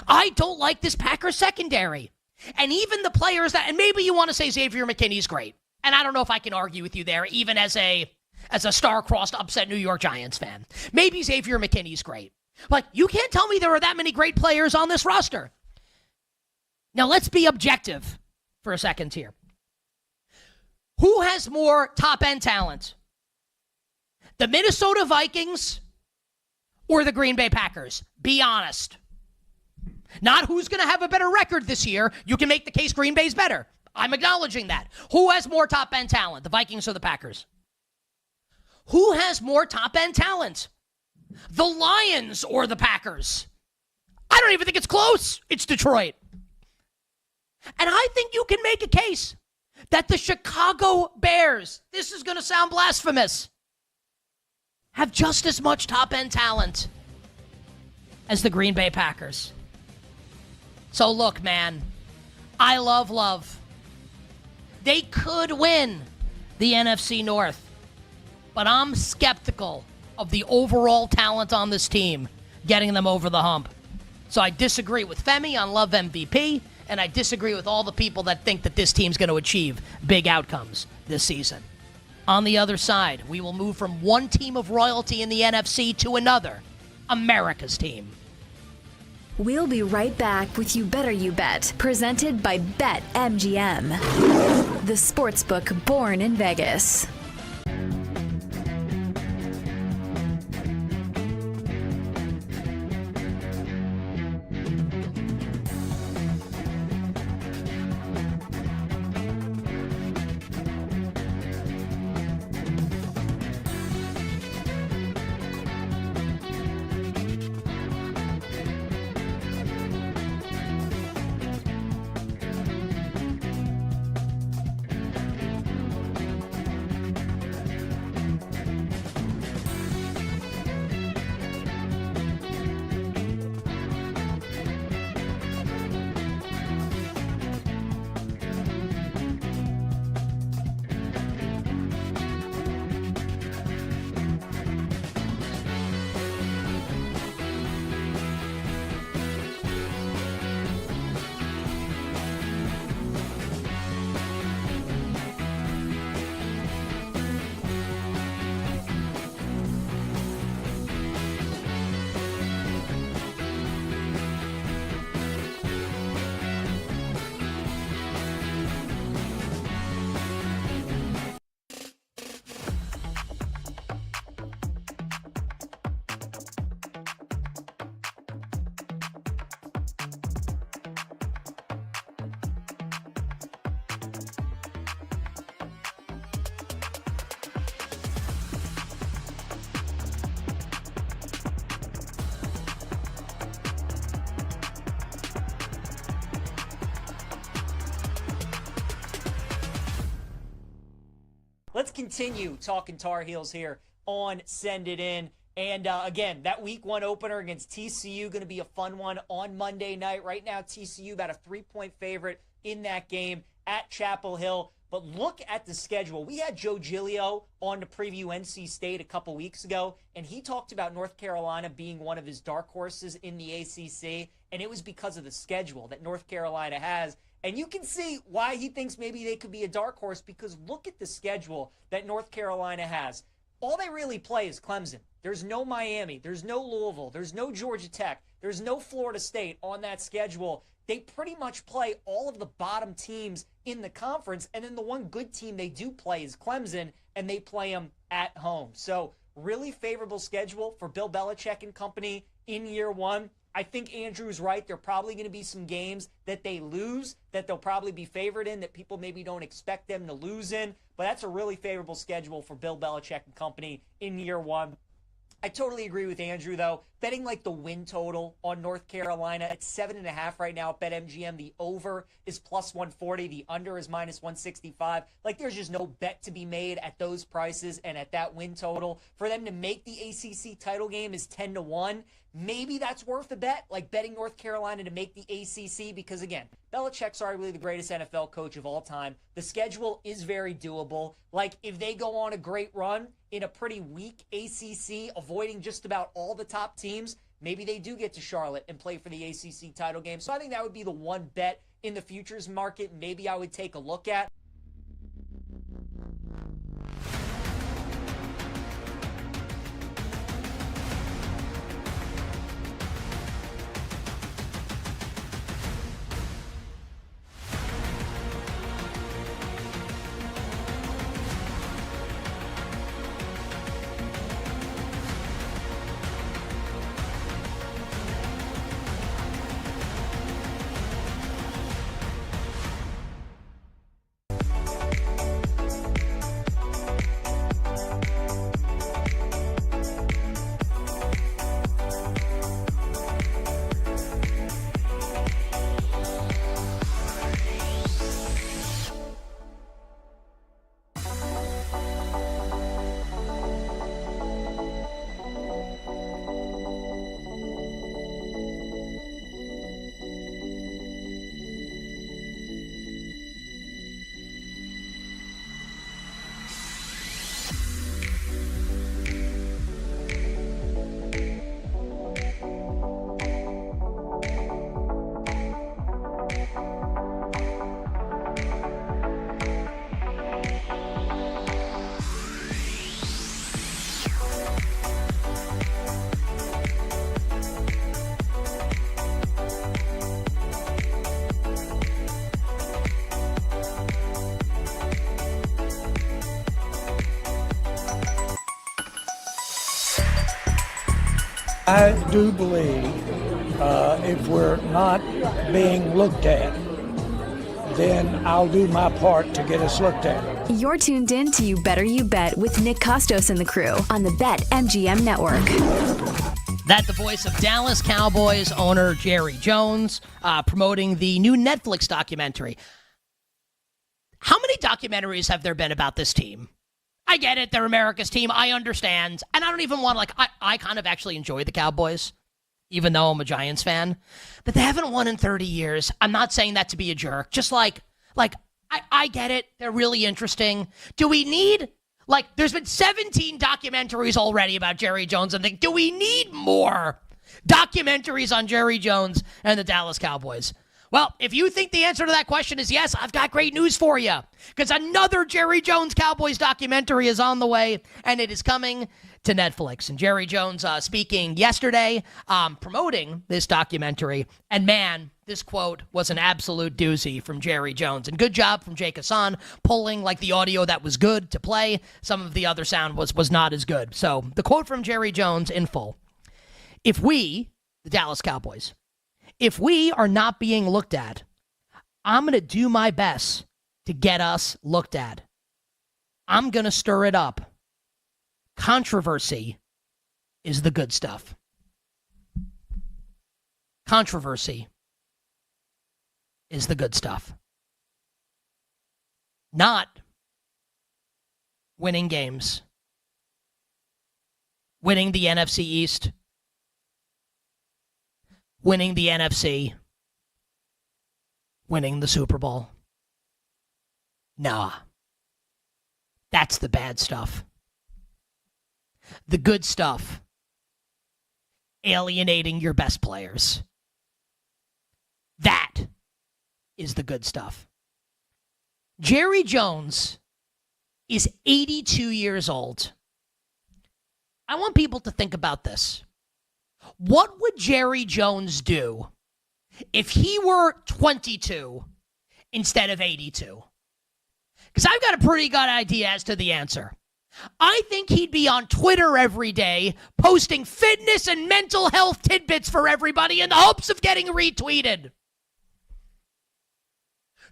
I don't like this Packers secondary. And even the players and maybe you want to say Xavier McKinney's great. And I don't know if I can argue with you there, even as a star-crossed upset New York Giants fan. Maybe Xavier McKinney's great. Like, you can't tell me there are that many great players on this roster. Now, let's be objective for a second here. Who has more top-end talent? The Minnesota Vikings or the Green Bay Packers? Be honest. Not who's going to have a better record this year. You can make the case Green Bay's better. I'm acknowledging that. Who has more top-end talent, the Vikings or the Packers? Who has more top-end talent? The Lions or the Packers? I don't even think it's close. It's Detroit. And I think you can make a case that the Chicago Bears, this is going to sound blasphemous, have just as much top-end talent as the Green Bay Packers. So look, man, I love. They could win the NFC North, but I'm skeptical of the overall talent on this team getting them over the hump. So I disagree with Femi on Love MVP, and I disagree with all the people that think that this team's going to achieve big outcomes this season. On the other side, we will move from one team of royalty in the NFC to another, America's team. We'll be right back with You Better You Bet, presented by BetMGM, the sportsbook born in Vegas. Let's continue talking Tar Heels here on Send It In. And again, that week one opener against TCU, going to be a fun one on Monday night. Right now, TCU about a 3-point favorite in that game at Chapel Hill. But look at the schedule. We had Joe Giglio on to preview NC State a couple weeks ago, and he talked about North Carolina being one of his dark horses in the ACC, and it was because of the schedule that North Carolina has. And you can see why he thinks maybe they could be a dark horse, because look at the schedule that North Carolina has. All they really play is Clemson. There's no Miami. There's no Louisville. There's no Georgia Tech. There's no Florida State on that schedule. They pretty much play all of the bottom teams in the conference, and then the one good team they do play is Clemson, and they play them at home. So really favorable schedule for Bill Belichick and company in year one. I think Andrew's right. There are probably going to be some games that they lose that they'll probably be favored in, that people maybe don't expect them to lose in. But that's a really favorable schedule for Bill Belichick and company in year one. I totally agree with Andrew, though. Betting like the win total on North Carolina at 7.5 right now at BetMGM. The over is plus 140. The under is minus 165. Like, there's just no bet to be made at those prices and at that win total. For them to make the ACC title game is 10-1. Maybe that's worth a bet, like betting North Carolina to make the ACC, because, again, Belichick's arguably the greatest NFL coach of all time. The schedule is very doable. Like, if they go on a great run in a pretty weak ACC, avoiding just about all the top teams, maybe they do get to Charlotte and play for the ACC title game. So I think that would be the one bet in the futures market maybe I would take a look at. I do believe if we're not being looked at, then I'll do my part to get us looked at. You're tuned in to You Better You Bet with Nick Costos and the crew on the BetMGM Network. That the voice of Dallas Cowboys owner Jerry Jones promoting the new Netflix documentary. How many documentaries have there been about this team? I get it. They're America's team. I understand. And I don't even want to, I kind of actually enjoy the Cowboys, even though I'm a Giants fan. But they haven't won in 30 years. I'm not saying that to be a jerk. Just I get it. They're really interesting. Do we need, there's been 17 documentaries already about Jerry Jones. And do we need more documentaries on Jerry Jones and the Dallas Cowboys? Well, if you think the answer to that question is yes, I've got great news for you. Because another Jerry Jones Cowboys documentary is on the way, and it is coming to Netflix. And Jerry Jones speaking yesterday, promoting this documentary. And man, this quote was an absolute doozy from Jerry Jones. And good job from Jake Hassan pulling the audio that was good to play. Some of the other sound was not as good. So the quote from Jerry Jones in full. If we, the Dallas Cowboys, if we are not being looked at, I'm going to do my best to get us looked at. I'm going to stir it up. Controversy is the good stuff. Controversy is the good stuff. Not winning games. Winning the NFC East. Winning the NFC. Winning the Super Bowl. Nah. That's the bad stuff. The good stuff. Alienating your best players. That is the good stuff. Jerry Jones is 82 years old. I want people to think about this. What would Jerry Jones do if he were 22 instead of 82? Because I've got a pretty good idea as to the answer. I think he'd be on Twitter every day posting fitness and mental health tidbits for everybody in the hopes of getting retweeted.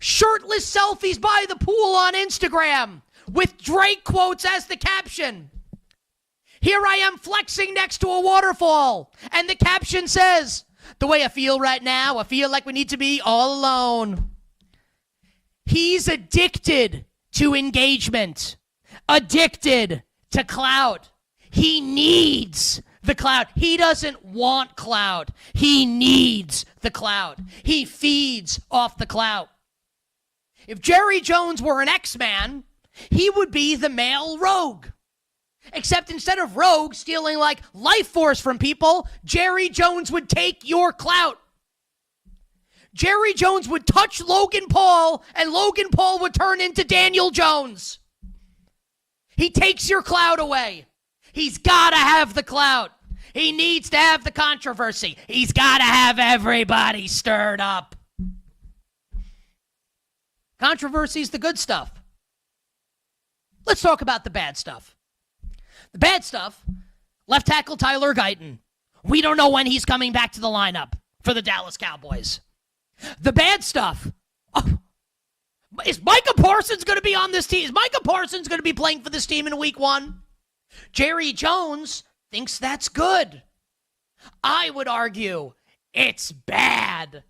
Shirtless selfies by the pool on Instagram with Drake quotes as the caption. Here I am flexing next to a waterfall. And the caption says, the way I feel right now, I feel like we need to be all alone. He's addicted to engagement. Addicted to clout. He needs the clout. He doesn't want clout. He needs the clout. He feeds off the clout. If Jerry Jones were an X-Man, he would be the male Rogue. Except instead of Rogue stealing life force from people, Jerry Jones would take your clout. Jerry Jones would touch Logan Paul, and Logan Paul would turn into Daniel Jones. He takes your clout away. He's got to have the clout. He needs to have the controversy. He's got to have everybody stirred up. Controversy's the good stuff. Let's talk about the bad stuff. The bad stuff, left tackle Tyler Guyton. We don't know when he's coming back to the lineup for the Dallas Cowboys. The bad stuff, is Micah Parsons going to be on this team? Is Micah Parsons going to be playing for this team in week 1? Jerry Jones thinks that's good. I would argue it's bad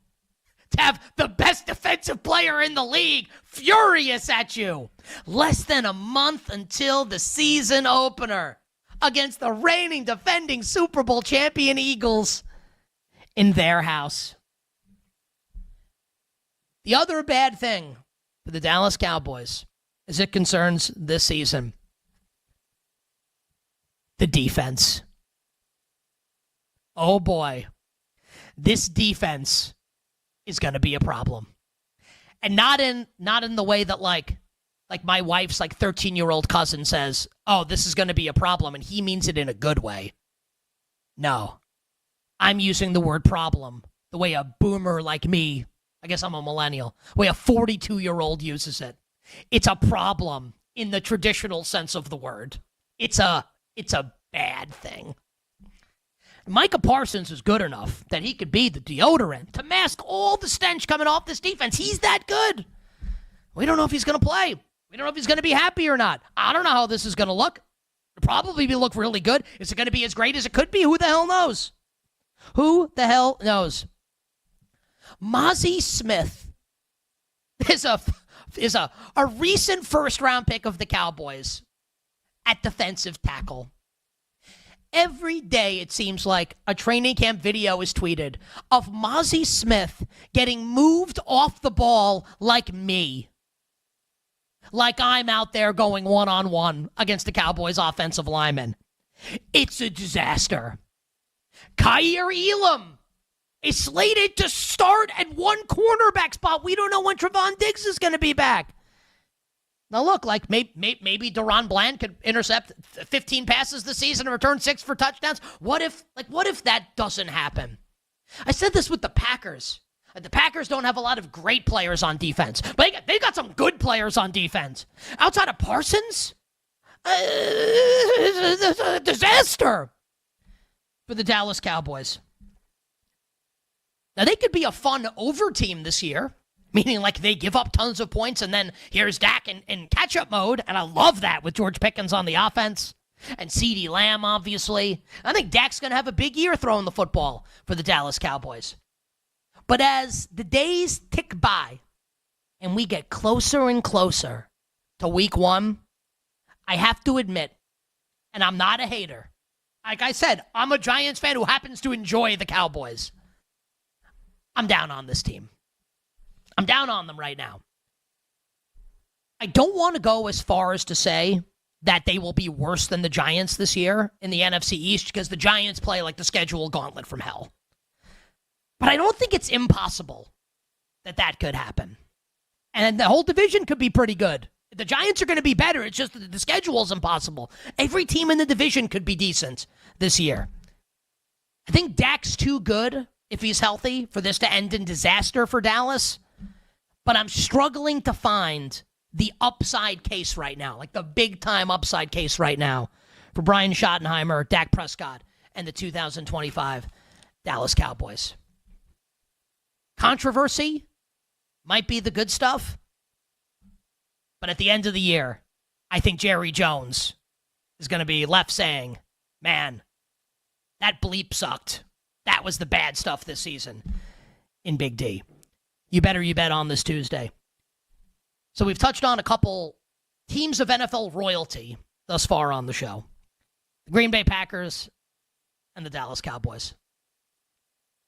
to have the best defensive player in the league furious at you. Less than a month until the season opener against the reigning defending Super Bowl champion Eagles in their house. The other bad thing for the Dallas Cowboys as it concerns this season, the defense. Oh boy, this defense is going to be a problem. And not in the way that like my wife's 13-year-old cousin says, oh, this is going to be a problem, and he means it in a good way. No. I'm using the word problem the way a boomer like me, I guess I'm a millennial, the way a 42-year-old uses it. It's a problem in the traditional sense of the word. It's a bad thing. Micah Parsons is good enough that he could be the deodorant to mask all the stench coming off this defense. He's that good. We don't know if he's going to play. We don't know if he's going to be happy or not. I don't know how this is going to look. It'll probably look really good. Is it going to be as great as it could be? Who the hell knows? Who the hell knows? Mozzie Smith is a recent first-round pick of the Cowboys at defensive tackle. Every day, it seems like a training camp video is tweeted of Mozzie Smith getting moved off the ball like me. Like I'm out there going one-on-one against the Cowboys offensive lineman. It's a disaster. Kaiir Elam is slated to start at one cornerback spot. We don't know when Trevon Diggs is going to be back. Now, look, like maybe Deron Bland could intercept 15 passes this season and return 6 for touchdowns. What if that doesn't happen? I said this with the Packers. The Packers don't have a lot of great players on defense, but they got some good players on defense. Outside of Parsons, a disaster for the Dallas Cowboys. Now, they could be a fun over team this year, meaning like they give up tons of points, and then here's Dak in catch-up mode, and I love that with George Pickens on the offense, and CeeDee Lamb, obviously. I think Dak's going to have a big year throwing the football for the Dallas Cowboys. But as the days tick by and we get closer and closer to week 1, I have to admit, and I'm not a hater. Like I said, I'm a Giants fan who happens to enjoy the Cowboys. I'm down on this team. I'm down on them right now. I don't want to go as far as to say that they will be worse than the Giants this year in the NFC East because the Giants play like the schedule gauntlet from hell. But I don't think it's impossible that could happen. And the whole division could be pretty good. The Giants are going to be better. It's just that the schedule is impossible. Every team in the division could be decent this year. I think Dak's too good, if he's healthy, for this to end in disaster for Dallas. But I'm struggling to find the upside case right now, like the big-time upside case right now for Brian Schottenheimer, Dak Prescott, and the 2025 Dallas Cowboys. Controversy might be the good stuff, but at the end of the year, I think Jerry Jones is going to be left saying, man, that bleep sucked. That was the bad stuff this season in Big D. You bet on this Tuesday. So we've touched on a couple teams of NFL royalty thus far on the show. The Green Bay Packers and the Dallas Cowboys.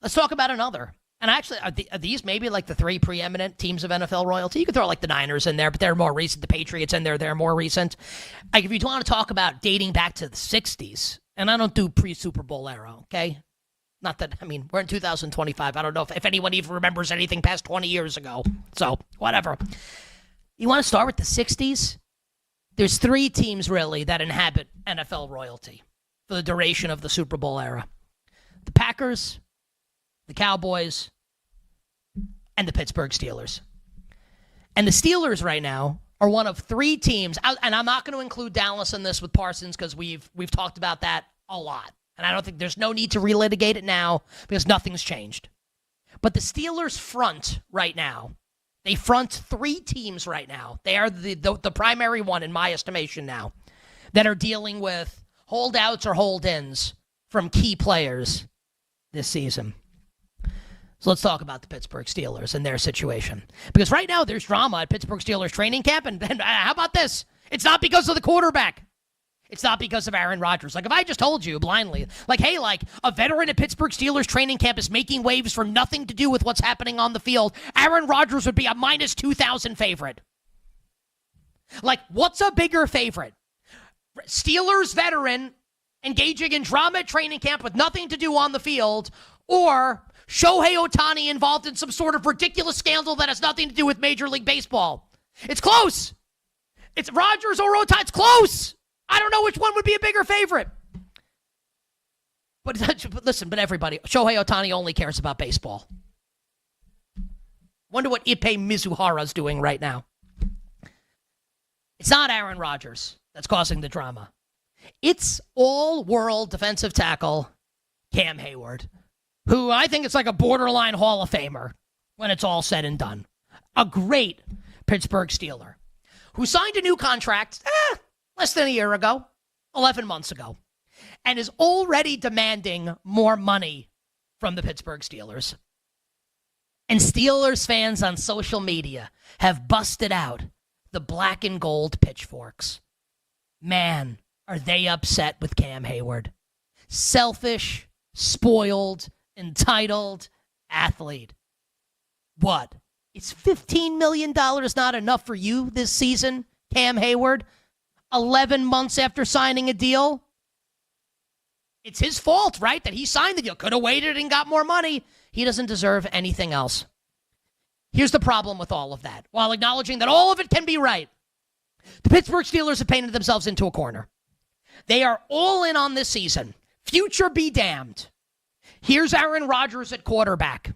Let's talk about another. And actually, are these maybe like the 3 preeminent teams of NFL royalty? You could throw like the Niners in there, but they're more recent. The Patriots in there, they're more recent. Like if you want to talk about dating back to the 60s, and I don't do pre-Super Bowl era, okay? Not that, I mean, we're in 2025. I don't know if anyone even remembers anything past 20 years ago. So, whatever. You want to start with the 60s? There's 3 teams, really, that inhabit NFL royalty for the duration of the Super Bowl era. The Packers, the Cowboys, and the Pittsburgh Steelers. And the Steelers right now are one of 3 teams, and I'm not going to include Dallas in this with Parsons because we've talked about that a lot. And I don't think there's no need to relitigate it now because nothing's changed. But the Steelers front right now, they front 3 teams right now. They are the primary one in my estimation now that are dealing with holdouts or hold-ins from key players this season. So let's talk about the Pittsburgh Steelers and their situation. Because right now there's drama at Pittsburgh Steelers training camp. And how about this? It's not because of the quarterback. It's not because of Aaron Rodgers. Like if I just told you blindly, like, hey, like a veteran at Pittsburgh Steelers training camp is making waves for nothing to do with what's happening on the field, Aaron Rodgers would be a minus 2,000 favorite. Like, what's a bigger favorite? Steelers veteran engaging in drama at training camp with nothing to do on the field, or Shohei Ohtani involved in some sort of ridiculous scandal that has nothing to do with Major League Baseball? It's close. It's Rodgers or Ohtani. It's close. I don't know which one would be a bigger favorite. But listen, everybody, Shohei Ohtani only cares about baseball. Wonder what Ippei Mizuhara's doing right now. It's not Aaron Rodgers that's causing the drama. It's all-world defensive tackle Cam Hayward, who I think is like a borderline Hall of Famer when it's all said and done. A great Pittsburgh Steeler who signed a new contract less than a year ago, 11 months ago, and is already demanding more money from the Pittsburgh Steelers. And Steelers fans on social media have busted out the black and gold pitchforks. Man, are they upset with Cam Hayward. Selfish, spoiled, entitled athlete. What? Is $15 million not enough for you this season, Cam Hayward? 11 months after signing a deal? It's his fault, right, that he signed the deal. Could have waited and got more money. He doesn't deserve anything else. Here's the problem with all of that. While acknowledging that all of it can be right, the Pittsburgh Steelers have painted themselves into a corner. They are all in on this season. Future be damned. Here's Aaron Rodgers at quarterback.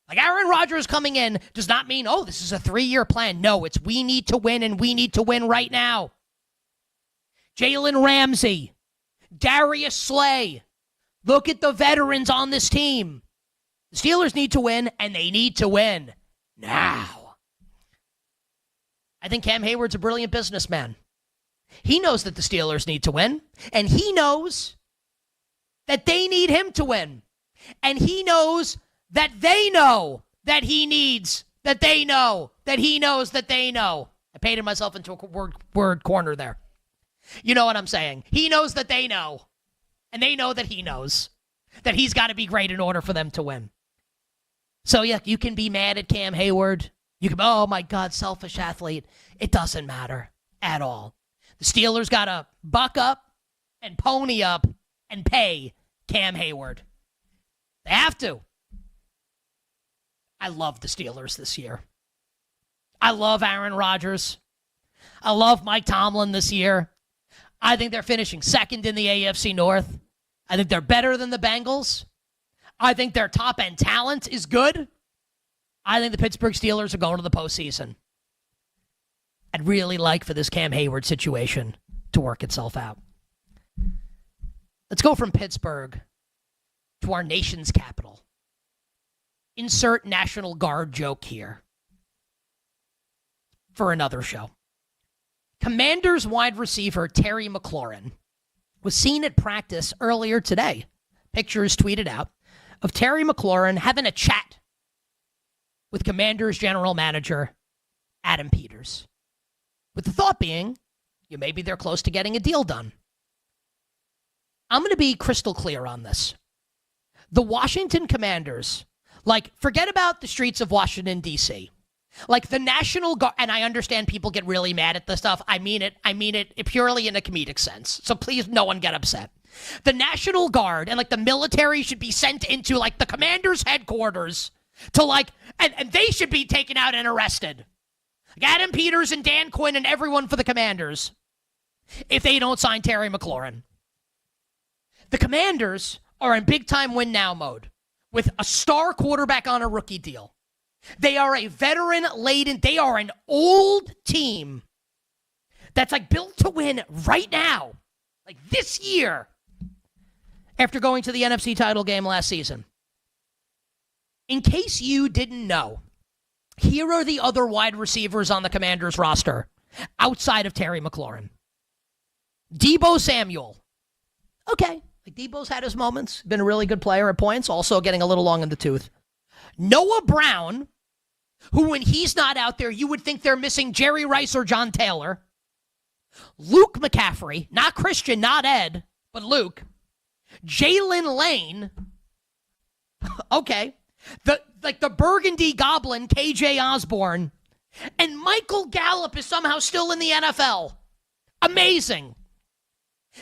Like, Aaron Rodgers coming in does not mean, oh, this is a 3-year plan. No, it's we need to win, and we need to win right now. Jalen Ramsey, Darius Slay. Look at the veterans on this team. The Steelers need to win, and they need to win now. I think Cam Hayward's a brilliant businessman. He knows that the Steelers need to win, and he knows that they need him to win. And he knows that they know that he needs, that they know, that he knows that they know. I painted myself into a word corner there. You know what I'm saying. He knows that they know, and they know that he knows that he's got to be great in order for them to win. So, yeah, you can be mad at Cam Hayward. You can, oh, my God, selfish athlete. It doesn't matter at all. The Steelers got to buck up and pony up and pay Cam Hayward. They have to. I love the Steelers this year. I love Aaron Rodgers. I love Mike Tomlin this year. I think they're finishing second in the AFC North. I think they're better than the Bengals. I think their top-end talent is good. I think the Pittsburgh Steelers are going to the postseason. I'd really like for this Cam Hayward situation to work itself out. Let's go from Pittsburgh to our nation's capital. Insert National Guard joke here for another show. Commanders wide receiver Terry McLaurin was seen at practice earlier today. Pictures tweeted out of Terry McLaurin having a chat with Commanders general manager Adam Peters. With the thought being, maybe they're close to getting a deal done. I'm going to be crystal clear on this. The Washington Commanders, forget about the streets of Washington, D.C. The National Guard, and I understand people get really mad at this stuff. I mean it purely in a comedic sense. So please, no one get upset. The National Guard and the military should be sent into the Commanders headquarters to and they should be taken out and arrested. Adam Peters and Dan Quinn and everyone for the Commanders if they don't sign Terry McLaurin. The Commanders are in big-time win-now mode with a star quarterback on a rookie deal. They are a veteran-laden, they are an old team that's built to win right now, this year, after going to the NFC title game last season. In case you didn't know, here are the other wide receivers on the Commanders roster outside of Terry McLaurin. Deebo Samuel. Okay, Deebo's had his moments. Been a really good player at points. Also getting a little long in the tooth. Noah Brown, who when he's not out there, you would think they're missing Jerry Rice or John Taylor. Luke McCaffrey, not Christian, not Ed, but Luke. Jalen Lane. Okay. The Burgundy Goblin, KJ Osborne. And Michael Gallup is somehow still in the NFL. Amazing.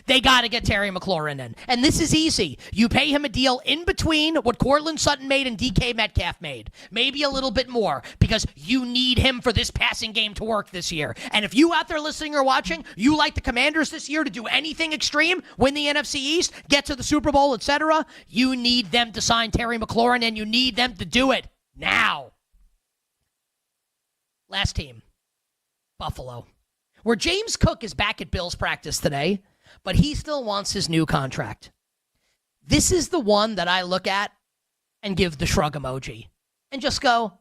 They got to get Terry McLaurin in. And this is easy. You pay him a deal in between what Cortland Sutton made and DK Metcalf made. Maybe a little bit more because you need him for this passing game to work this year. And if you out there listening or watching, you like the Commanders this year to do anything extreme, win the NFC East, get to the Super Bowl, etc., you need them to sign Terry McLaurin and you need them to do it now. Last team, Buffalo, where James Cook is back at Bills practice today, but he still wants his new contract. This is the one that I look at and give the shrug emoji and just go,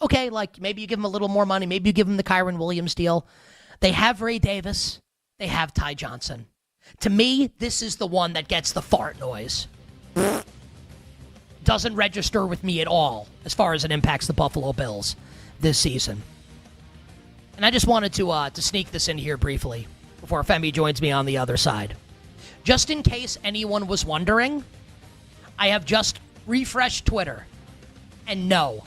okay, like maybe you give him a little more money. Maybe you give him the Kyron Williams deal. They have Ray Davis. They have Ty Johnson. To me, this is the one that gets the fart noise. Doesn't register with me at all as far as it impacts the Buffalo Bills this season. And I just wanted to sneak this in here briefly before Femi joins me on the other side. Just in case anyone was wondering, I have just refreshed Twitter. And no,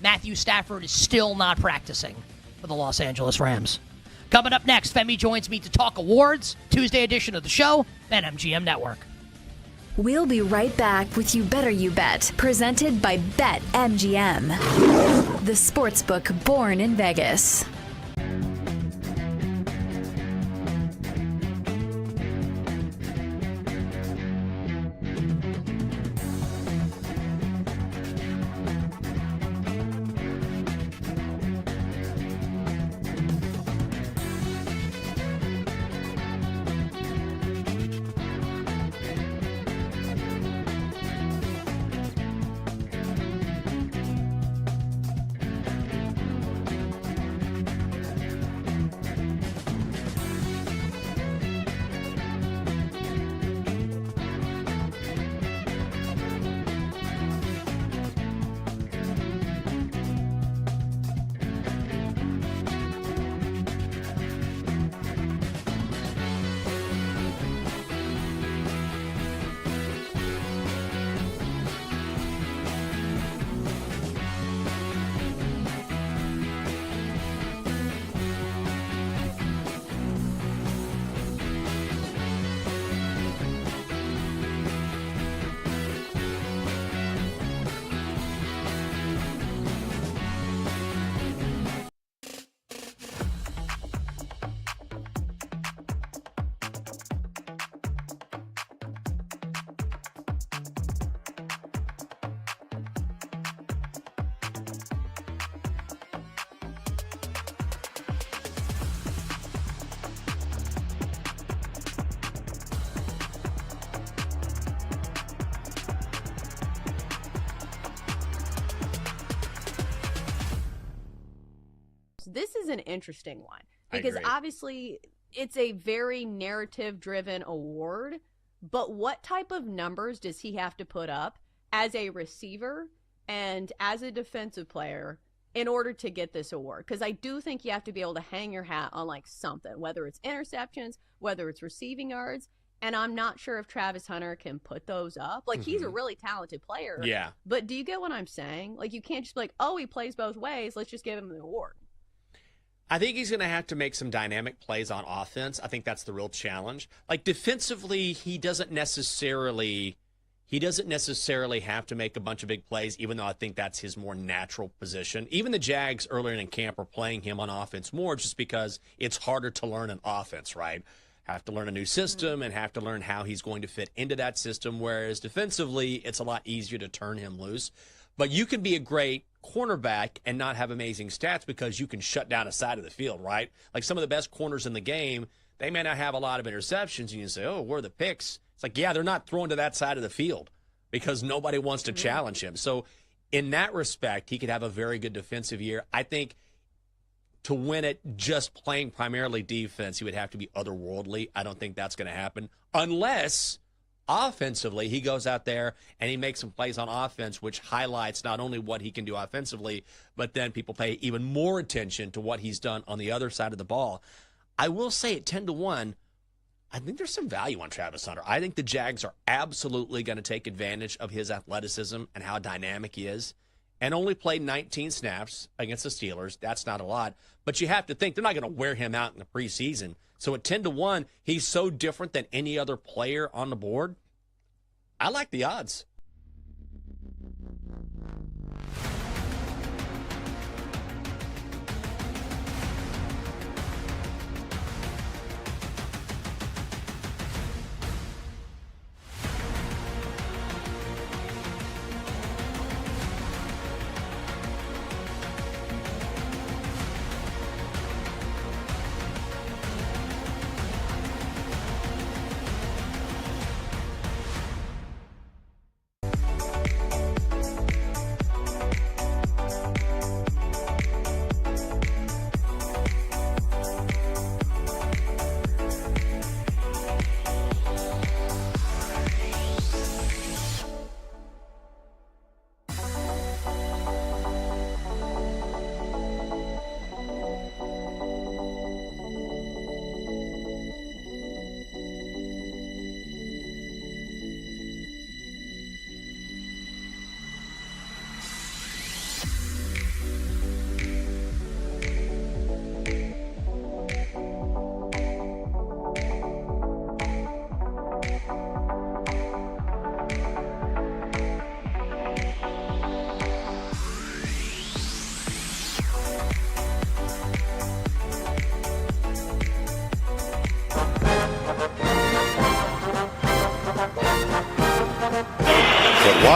Matthew Stafford is still not practicing for the Los Angeles Rams. Coming up next, Femi joins me to talk awards, Tuesday edition of the show, BetMGM Network. We'll be right back with You Better You Bet, presented by BetMGM, the sportsbook born in Vegas. This is an interesting one because obviously it's a very narrative driven award, but what type of numbers does he have to put up as a receiver and as a defensive player in order to get this award? Because I do think you have to be able to hang your hat on like something, whether it's interceptions, whether it's receiving yards. And I'm not sure if Travis Hunter can put those up. Like, he's a really talented player. Yeah. But do you get what I'm saying? Like, you can't just be like, oh, he plays both ways. Let's just give him the award. I think he's going to have to make some dynamic plays on offense. I think that's the real challenge. Like, defensively, he doesn't necessarily have to make a bunch of big plays, even though I think that's his more natural position. Even the Jags earlier in camp are playing him on offense more just because it's harder to learn an offense, right? Have to learn a new system and have to learn how he's going to fit into that system, whereas defensively, it's a lot easier to turn him loose. But you can be a great cornerback and not have amazing stats because you can shut down a side of the field, right? Like some of the best corners in the game, they may not have a lot of interceptions, and you say, oh, where are the picks? It's like, yeah, they're not throwing to that side of the field because nobody wants to challenge him. So in that respect, he could have a very good defensive year. I think to win it just playing primarily defense, he would have to be otherworldly. I don't think that's going to happen unless offensively he goes out there and he makes some plays on offense, which highlights not only what he can do offensively, but then people pay even more attention to what he's done on the other side of the ball. I will say at 10-1, I think there's some value on Travis Hunter. I think the Jags are absolutely going to take advantage of his athleticism and how dynamic he is. And only played 19 snaps against the Steelers. That's not a lot. But you have to think they're not going to wear him out in the preseason. So at 10-1, he's so different than any other player on the board. I like the odds.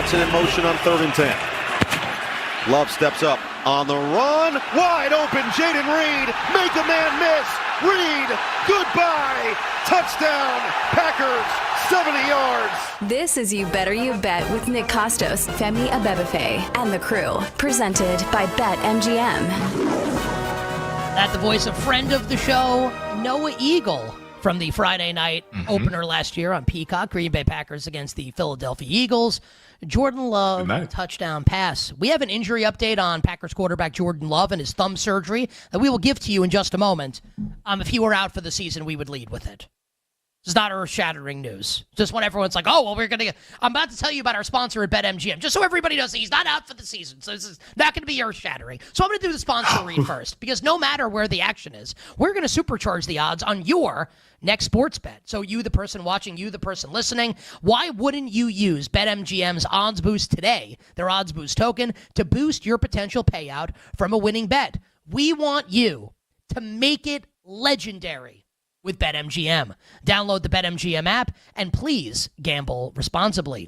Watson in motion on 3rd and 10. Love steps up on the run. Wide open, Jaden Reed. Make a man miss. Reed, goodbye. Touchdown, Packers, 70 yards. This is You Better You Bet with Nick Costos, Femi Abebefe, and the crew. Presented by BetMGM. That the voice of friend of the show, Noah Eagle, from the Friday night opener last year on Peacock, Green Bay Packers against the Philadelphia Eagles. Jordan Love, touchdown pass. We have an injury update on Packers quarterback Jordan Love and his thumb surgery that we will give to you in just a moment. If he were out for the season, we would lead with it. It's not earth-shattering news. Just when everyone's like, oh, well, I'm about to tell you about our sponsor at BetMGM, just so everybody knows that he's not out for the season, so this is not going to be earth-shattering. So I'm going to do the sponsor read first, because no matter where the action is, we're going to supercharge the odds on your next sports bet. So you, the person watching, you, the person listening, why wouldn't you use BetMGM's Odds Boost today, their Odds Boost token, to boost your potential payout from a winning bet? We want you to make it legendary with BetMGM. Download the BetMGM app, and please gamble responsibly.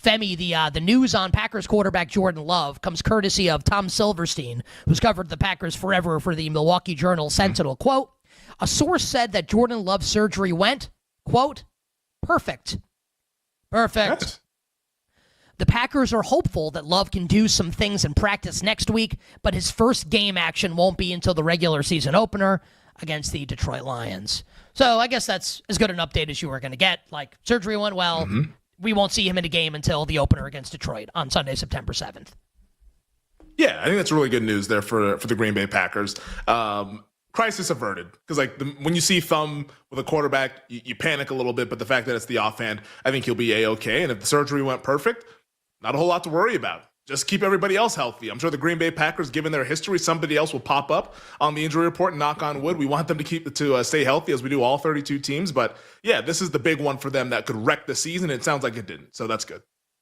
Femi, the news on Packers quarterback Jordan Love comes courtesy of Tom Silverstein, who's covered the Packers forever for the Milwaukee Journal-Sentinel. Quote, a source said that Jordan Love's surgery went, quote, perfect. Perfect. Yes. The Packers are hopeful that Love can do some things in practice next week, but his first game action won't be until the regular season opener against the Detroit Lions. So I guess that's as good an update as you were going to get. Like, surgery went well. We won't see him in a game until the opener against Detroit on Sunday, September 7th. Yeah, I think that's really good news there for the Green Bay Packers. Crisis averted. Because when you see thumb with a quarterback, you panic a little bit, but the fact that it's the offhand, I think he'll be A-okay. And if the surgery went perfect, not a whole lot to worry about. Just keep everybody else healthy. I'm sure the Green Bay Packers, given their history, somebody else will pop up on the injury report, and knock on wood. We want them to stay healthy, as we do all 32 teams. But yeah, this is the big one for them that could wreck the season. It sounds like it didn't, so that's good.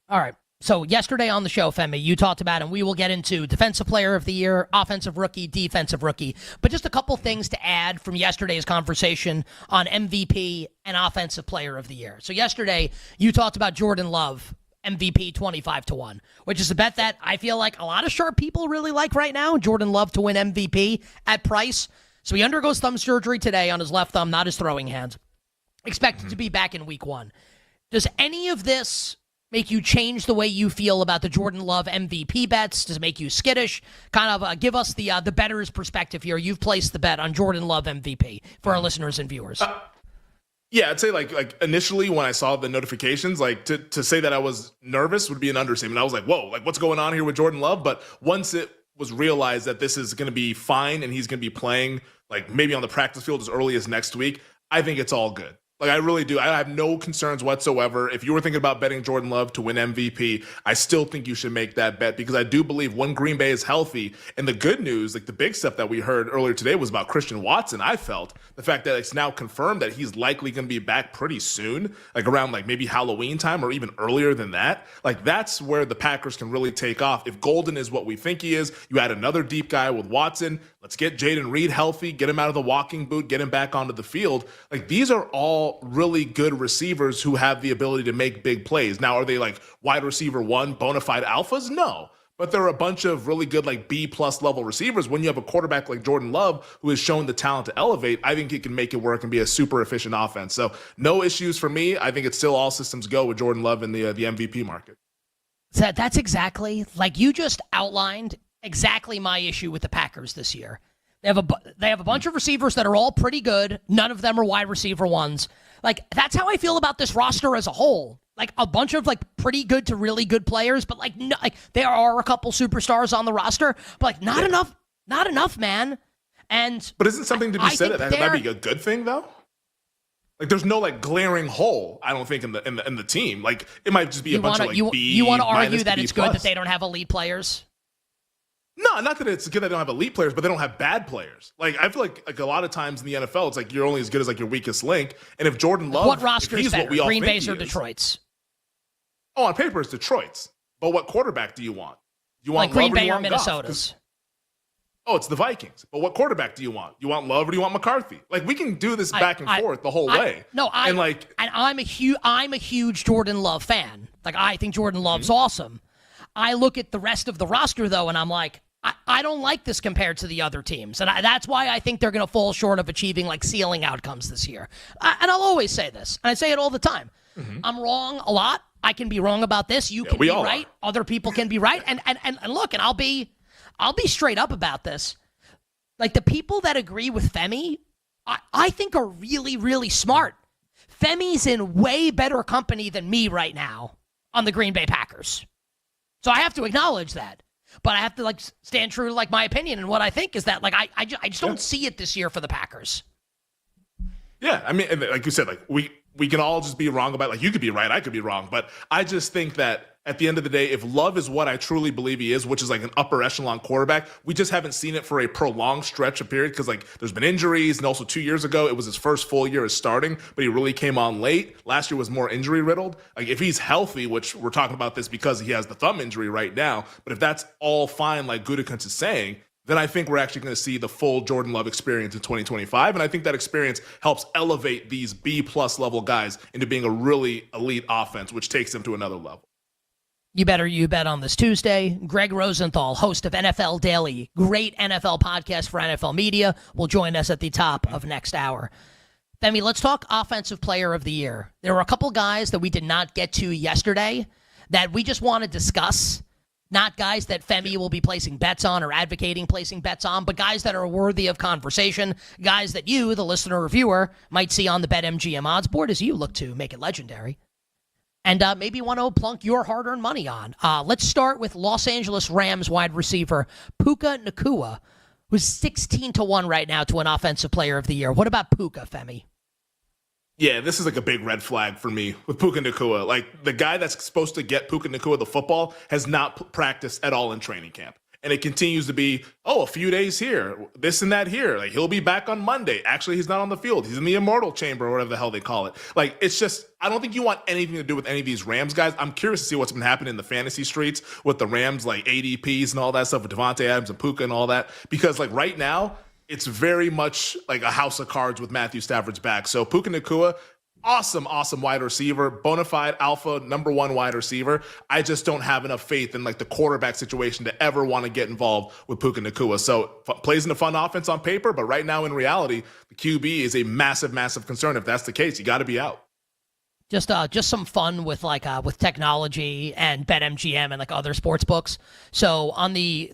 All right. So yesterday on the show, Femi, you talked about, and we will get into Defensive Player of the Year, Offensive Rookie, Defensive Rookie, but just a couple things to add from yesterday's conversation on MVP and Offensive Player of the Year. So yesterday, you talked about Jordan Love, MVP 25-1, which is a bet that I feel like a lot of sharp people really like right now. Jordan Love to win MVP at price. So he undergoes thumb surgery today on his left thumb, not his throwing hand. Expected to be back in week 1. Does any of this make you change the way you feel about the Jordan Love MVP bets? Does it make you skittish? Kind of give us the bettor's perspective here. You've placed the bet on Jordan Love MVP for our listeners and viewers. Yeah, I'd say like initially when I saw the notifications, to say that I was nervous would be an understatement. I was like, whoa, what's going on here with Jordan Love? But once it was realized that this is going to be fine and he's going to be playing maybe on the practice field as early as next week, I think it's all good. I really do. I have no concerns whatsoever. If you were thinking about betting Jordan Love to win MVP, I still think you should make that bet, because I do believe when Green Bay is healthy, and the good news, the big stuff that we heard earlier today was about Christian Watson. I felt the fact that it's now confirmed that he's likely going to be back pretty soon, around maybe Halloween time or even earlier than that. That's where the Packers can really take off. If Golden is what we think he is, you add another deep guy with Watson. Let's get Jaden Reed healthy, get him out of the walking boot, get him back onto the field. These are all really good receivers who have the ability to make big plays. Now, are they wide receiver 1, bona fide alphas? No. But there are a bunch of really good B-plus level receivers. When you have a quarterback like Jordan Love who has shown the talent to elevate, I think he can make it work and be a super efficient offense. So no issues for me. I think it's still all systems go with Jordan Love in the MVP market. That's exactly, you just outlined, exactly my issue with the Packers this year. They have a bunch of receivers that are all pretty good. None of them are wide receiver 1s. That's how I feel about this roster as a whole. A bunch of pretty good to really good players, but there are a couple superstars on the roster, but not enough, man. But isn't something to be said that might be a good thing though? There's no glaring hole, I don't think, in the team. It might just be a bunch of B. You want to argue that it's good that they don't have elite players? No, not that it's good that they don't have elite players, but they don't have bad players. I feel like a lot of times in the NFL, it's you're only as good as your weakest link. And if Jordan Love, what roster is better, what we all Green think Bay's or Detroit's? On paper, it's Detroit's. But what quarterback do you want? You want Green Bay or Minnesota's? oh, it's the Vikings. But what quarterback do you want? You want Love or do you want McCarthy? Like, we can do this back and forth the whole way. I'm a huge Jordan Love fan. Like, I think Jordan Love's awesome. I look at the rest of the roster, though, and I'm like, I don't like this compared to the other teams. And that's why I think they're going to fall short of achieving, like, ceiling outcomes this year. And I'll always say this, and I say it all the time. I'm wrong a lot. I can be wrong about this. You can be right. Other people can be right. And look, and I'll be straight up about this. Like, the people that agree with Femi, I think are really, really smart. Femi's in way better company than me right now on the Green Bay Packers. So I have to acknowledge that. But I have to, like, stand true to, like, my opinion, and what I think is that, like, I just don't see it this year for the Packers. Yeah, I mean, like you said, like, we can all just be wrong about, like, you could be right, I could be wrong. But I just think that at the end of the day, if Love is what I truly believe he is, which is like an upper echelon quarterback, we just haven't seen it for a prolonged stretch of period because, like, there's been injuries. And also 2 years ago, it was his first full year as starting, but he really came on late. Last year was more injury riddled. Like, if he's healthy, which we're talking about this because he has the thumb injury right now, but if that's all fine, like Gutekunst is saying, then I think we're actually going to see the full Jordan Love experience in 2025. And I think that experience helps elevate these B-plus level guys into being a really elite offense, which takes them to another level. You Better You Bet on this Tuesday. Greg Rosenthal, host of NFL Daily, great NFL podcast for NFL media, will join us at the top of next hour. Femi, let's talk Offensive Player of the Year. There were a couple guys that we did not get to yesterday that we just want to discuss. Not guys that Femi will be placing bets on or advocating placing bets on, but guys that are worthy of conversation, guys that you, the listener or viewer, might see on the BetMGM odds board as you look to make it legendary. And maybe you want to plunk your hard-earned money on. Let's start with Los Angeles Rams wide receiver Puka Nacua, who's 16-1 right now to an Offensive Player of the Year. What about Puka, Femi? Yeah, this is like a big red flag for me with Puka Nacua. Like, the guy that's supposed to get Puka Nacua the football has not practiced at all in training camp. And it continues to be, a few days here, this and that here. Like, he'll be back on Monday. Actually, he's not on the field. He's in the immortal chamber or whatever the hell they call it. Like, it's just, I don't think you want anything to do with any of these Rams guys. I'm curious to see what's been happening in the fantasy streets with the Rams, like ADPs and all that stuff with Devontae Adams and Puka and all that. Because, like, right now, it's very much like a house of cards with Matthew Stafford's back. So Puka Nacua, awesome wide receiver, bona fide alpha, number one wide receiver. I just don't have enough faith in, like, the quarterback situation to ever want to get involved with Puka Nacua. So plays in a fun offense on paper, but right now in reality, the QB is a massive, massive concern. If that's the case, you got to be out. Just some fun with with technology and BetMGM and like other sports books. So on the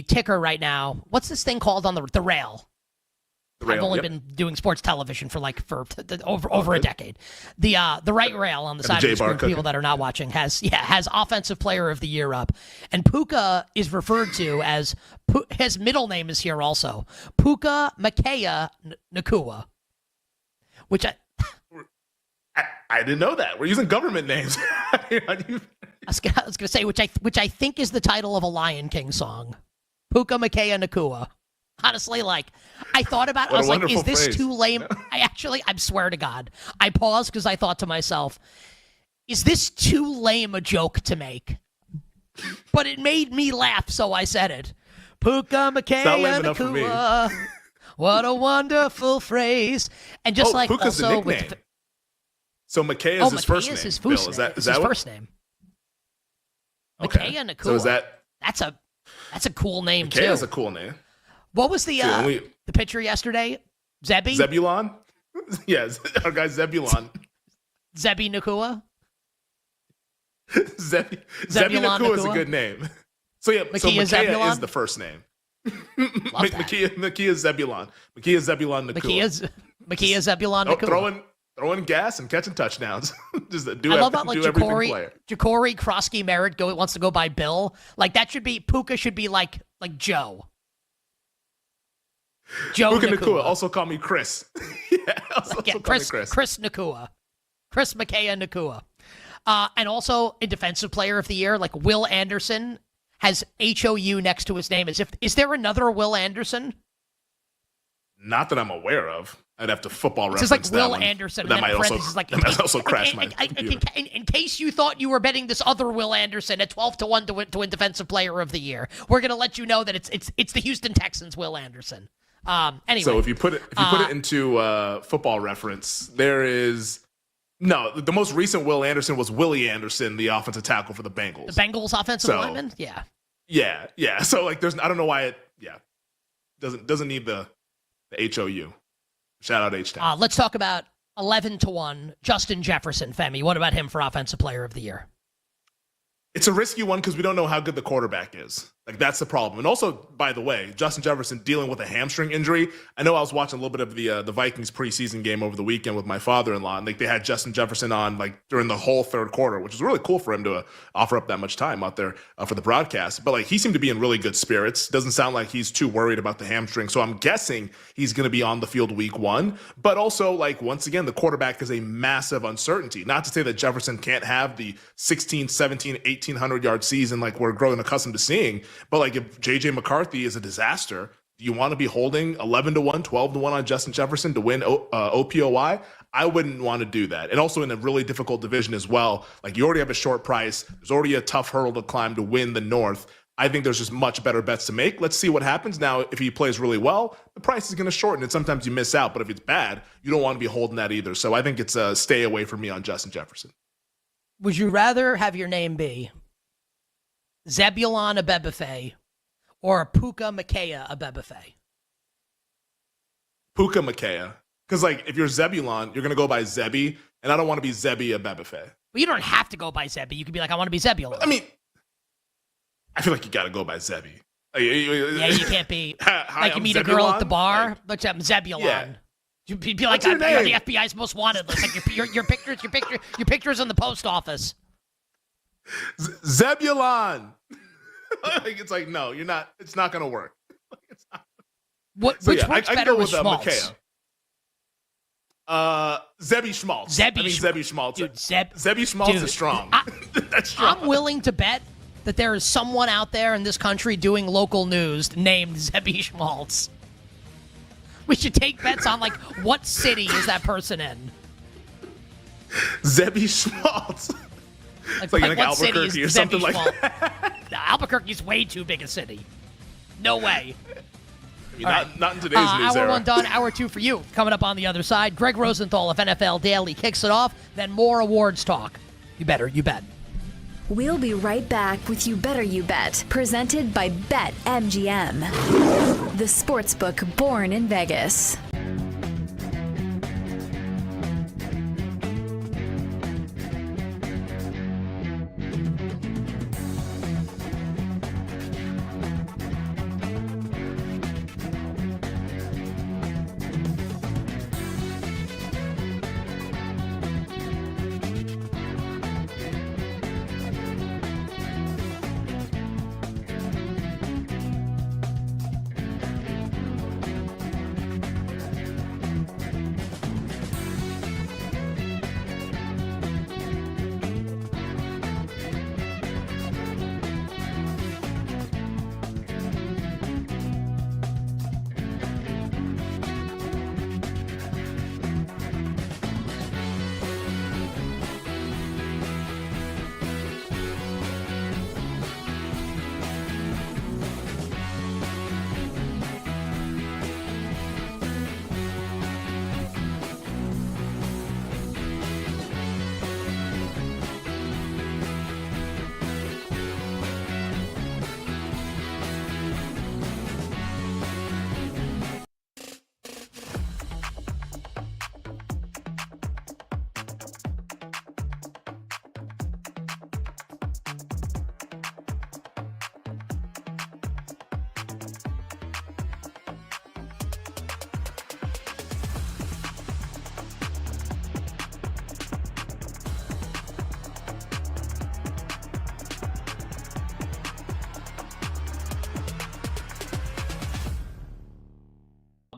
ticker right now, what's this thing called on the rail? I've only been doing sports television for over a decade. The right rail on the side of the screen, for people that are not watching, has Offensive Player of the Year up, and Puka is referred to as his middle name is here also, Puka Makea Nacua, which I didn't know that. We're using government names. I was gonna say which I think is the title of a Lion King song, Puka Makea Nacua. Honestly, like, I thought about it. I was like, is this too lame? I swear to God, I paused because I thought to myself, is this too lame a joke to make? But it made me laugh, so I said it. Puka Makea Nacua. What a wonderful phrase. And just like Puka's also a nickname. So Makea is his first name. Bill, is that his first name? Okay. Makea Nacua. So is that? That's a cool name too. Makea is a cool name. What was the pitcher yesterday? Zebulon? Yes, our guy Zebulon. Zebi Nacua? Zebi Nacua is a good name. So yeah, Makea is the first name. Makea Zebulon. Makea Zebulon Nacua. Makea Zebulon Nacua. Throwing gas and catching touchdowns. Just do I love that, like, Ja'Cory Krosky Merritt wants to go by Bill. Like, that should be, Puka should be like Joe. Puka Nacua. Also call me Chris. Chris Nacua. Chris Makea Nacua. And also a Defensive Player of the Year, like Will Anderson has HOU next to his name. Is there another Will Anderson? Not that I'm aware of. I'd have to football It's reference just like Will that one. Anderson. That and then might also, parentheses, like, that might also crash my computer. in case you thought you were betting this other Will Anderson at 12-1 to win Defensive Player of the Year, we're going to let you know that it's the Houston Texans' Will Anderson. Anyway. So if you put it into football reference, there is the most recent Will Anderson was Willie Anderson, the offensive tackle for the Bengals. The Bengals offensive lineman? Yeah. Yeah. So like I don't know why it doesn't need the HOU. Shout out H-Town. Let's talk about 11-1 Justin Jefferson, Femi. What about him for Offensive Player of the Year? It's a risky one because we don't know how good the quarterback is. Like, that's the problem. And also, by the way, Justin Jefferson dealing with a hamstring injury. I know I was watching a little bit of the Vikings preseason game over the weekend with my father-in-law, and like they had Justin Jefferson on like during the whole third quarter, which was really cool for him to offer up that much time out there for the broadcast. But like he seemed to be in really good spirits. Doesn't sound like he's too worried about the hamstring. So I'm guessing he's going to be on the field week 1. But also, like, once again, the quarterback is a massive uncertainty. Not to say that Jefferson can't have the 16, 17, 1,800-yard season like we're growing accustomed to seeing. But like if J.J. McCarthy is a disaster, do you want to be holding 11-1, 12-1 on Justin Jefferson to win OPOY? I wouldn't want to do that. And also in a really difficult division as well. Like you already have a short price. There's already a tough hurdle to climb to win the North. I think there's just much better bets to make. Let's see what happens. Now, if he plays really well, the price is going to shorten and sometimes you miss out. But if it's bad, you don't want to be holding that either. So I think it's a stay away from me on Justin Jefferson. Would you rather have your name be Zebulon Abebefe or Puka Makea Abebefe? Puka Makea. Because, like, if you're Zebulon, you're going to go by Zebi, and I don't want to be Zebi Abebefe. Well, you don't have to go by Zebi. You could be like, I want to be Zebulon. I mean, I feel like you got to go by Zebi. Yeah, you can't be like you meet Zebulon? a girl at the bar. Like, I'm Zebulon. Yeah. You'd be like, What's your you're the name? FBI's most wanted list. Like your pictures in the post office. Zebulon. Like, it's like, no, you're not. It's not going to work. Which works better with Schmaltz? Zebi Schmaltz. Zebi Schmaltz. Dude, Zebi Schmaltz is strong. That's strong. I'm willing to bet that there is someone out there in this country doing local news named Zebi Schmaltz. We should take bets on, like, what city is that person in? Zebi Schmaltz. Like what Albuquerque city is or something like that. Albuquerque's way too big a city. No way. Not in today's news hour era. 1 done, hour 2 for you. Coming up on the other side, Greg Rosenthal of NFL Daily kicks it off, then more awards talk. You better, you bet. We'll be right back with You Better You Bet, presented by BetMGM, the sportsbook born in Vegas.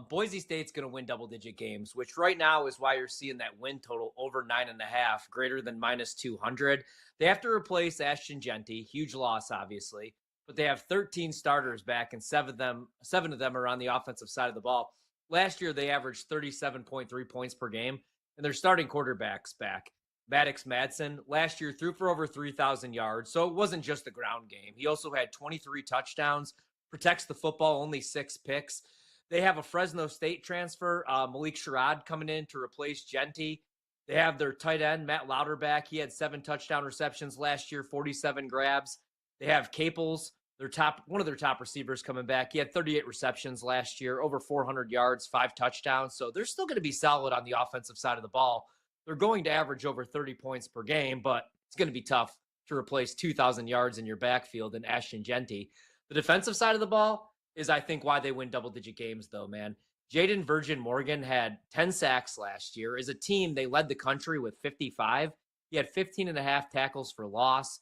Boise State's going to win double-digit games, which right now is why you're seeing that win total over 9.5, greater than minus 200. They have to replace Ashton Genty, huge loss, obviously, but they have 13 starters back, and seven of them are on the offensive side of the ball. Last year, they averaged 37.3 points per game, and their starting quarterback's back. Maddox Madsen last year threw for over 3,000 yards, so it wasn't just the ground game. He also had 23 touchdowns, protects the football, only 6 picks. They have a Fresno State transfer, Malik Sherrod, coming in to replace Genty. They have their tight end, Matt Louderback. He had 7 touchdown receptions last year, 47 grabs. They have Caples, one of their top receivers, coming back. He had 38 receptions last year, over 400 yards, 5 touchdowns. So they're still going to be solid on the offensive side of the ball. They're going to average over 30 points per game, but it's going to be tough to replace 2,000 yards in your backfield and Ashton Genty. The defensive side of the ball is, I think, why they win double-digit games, though, man. Jaden Virgin Morgan had 10 sacks last year. As a team, they led the country with 55. He had 15.5 tackles for loss.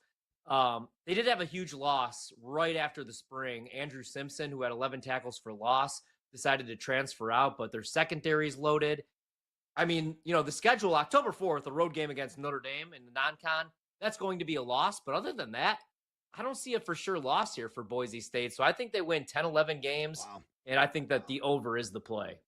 They did have a huge loss right after the spring. Andrew Simpson, who had 11 tackles for loss, decided to transfer out, but their secondary's loaded. I mean, the schedule, October 4th, a road game against Notre Dame in the non-con, that's going to be a loss. But other than that, I don't see a for sure loss here for Boise State. So I think they win 10, 11 games, and I think that the over is the play.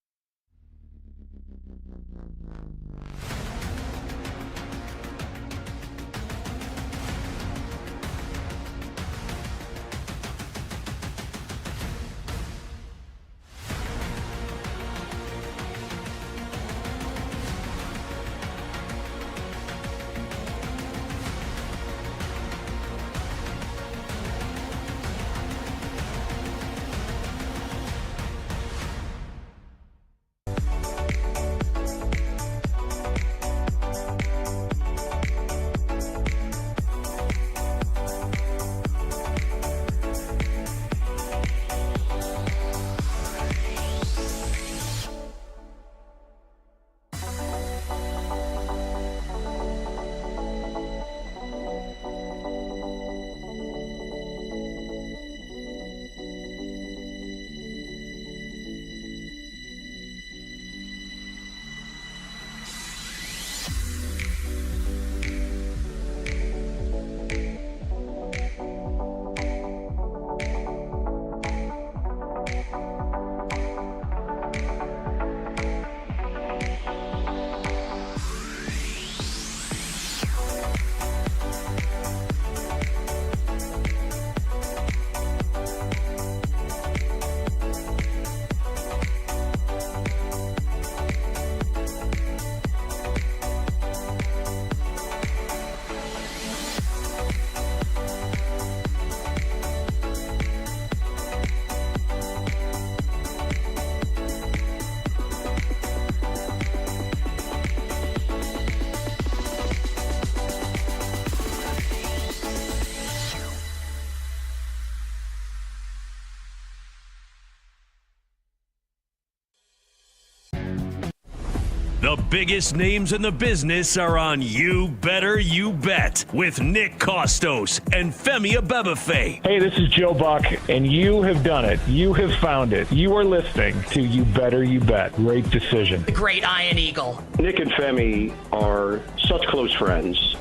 The biggest names in the business are on You Better You Bet with Nick Costos and Femi Abebefe. Hey, this is Joe Buck, and you have done it. You have found it. You are listening to You Better You Bet. Great decision. The great Iron Eagle. Nick and Femi are such close friends.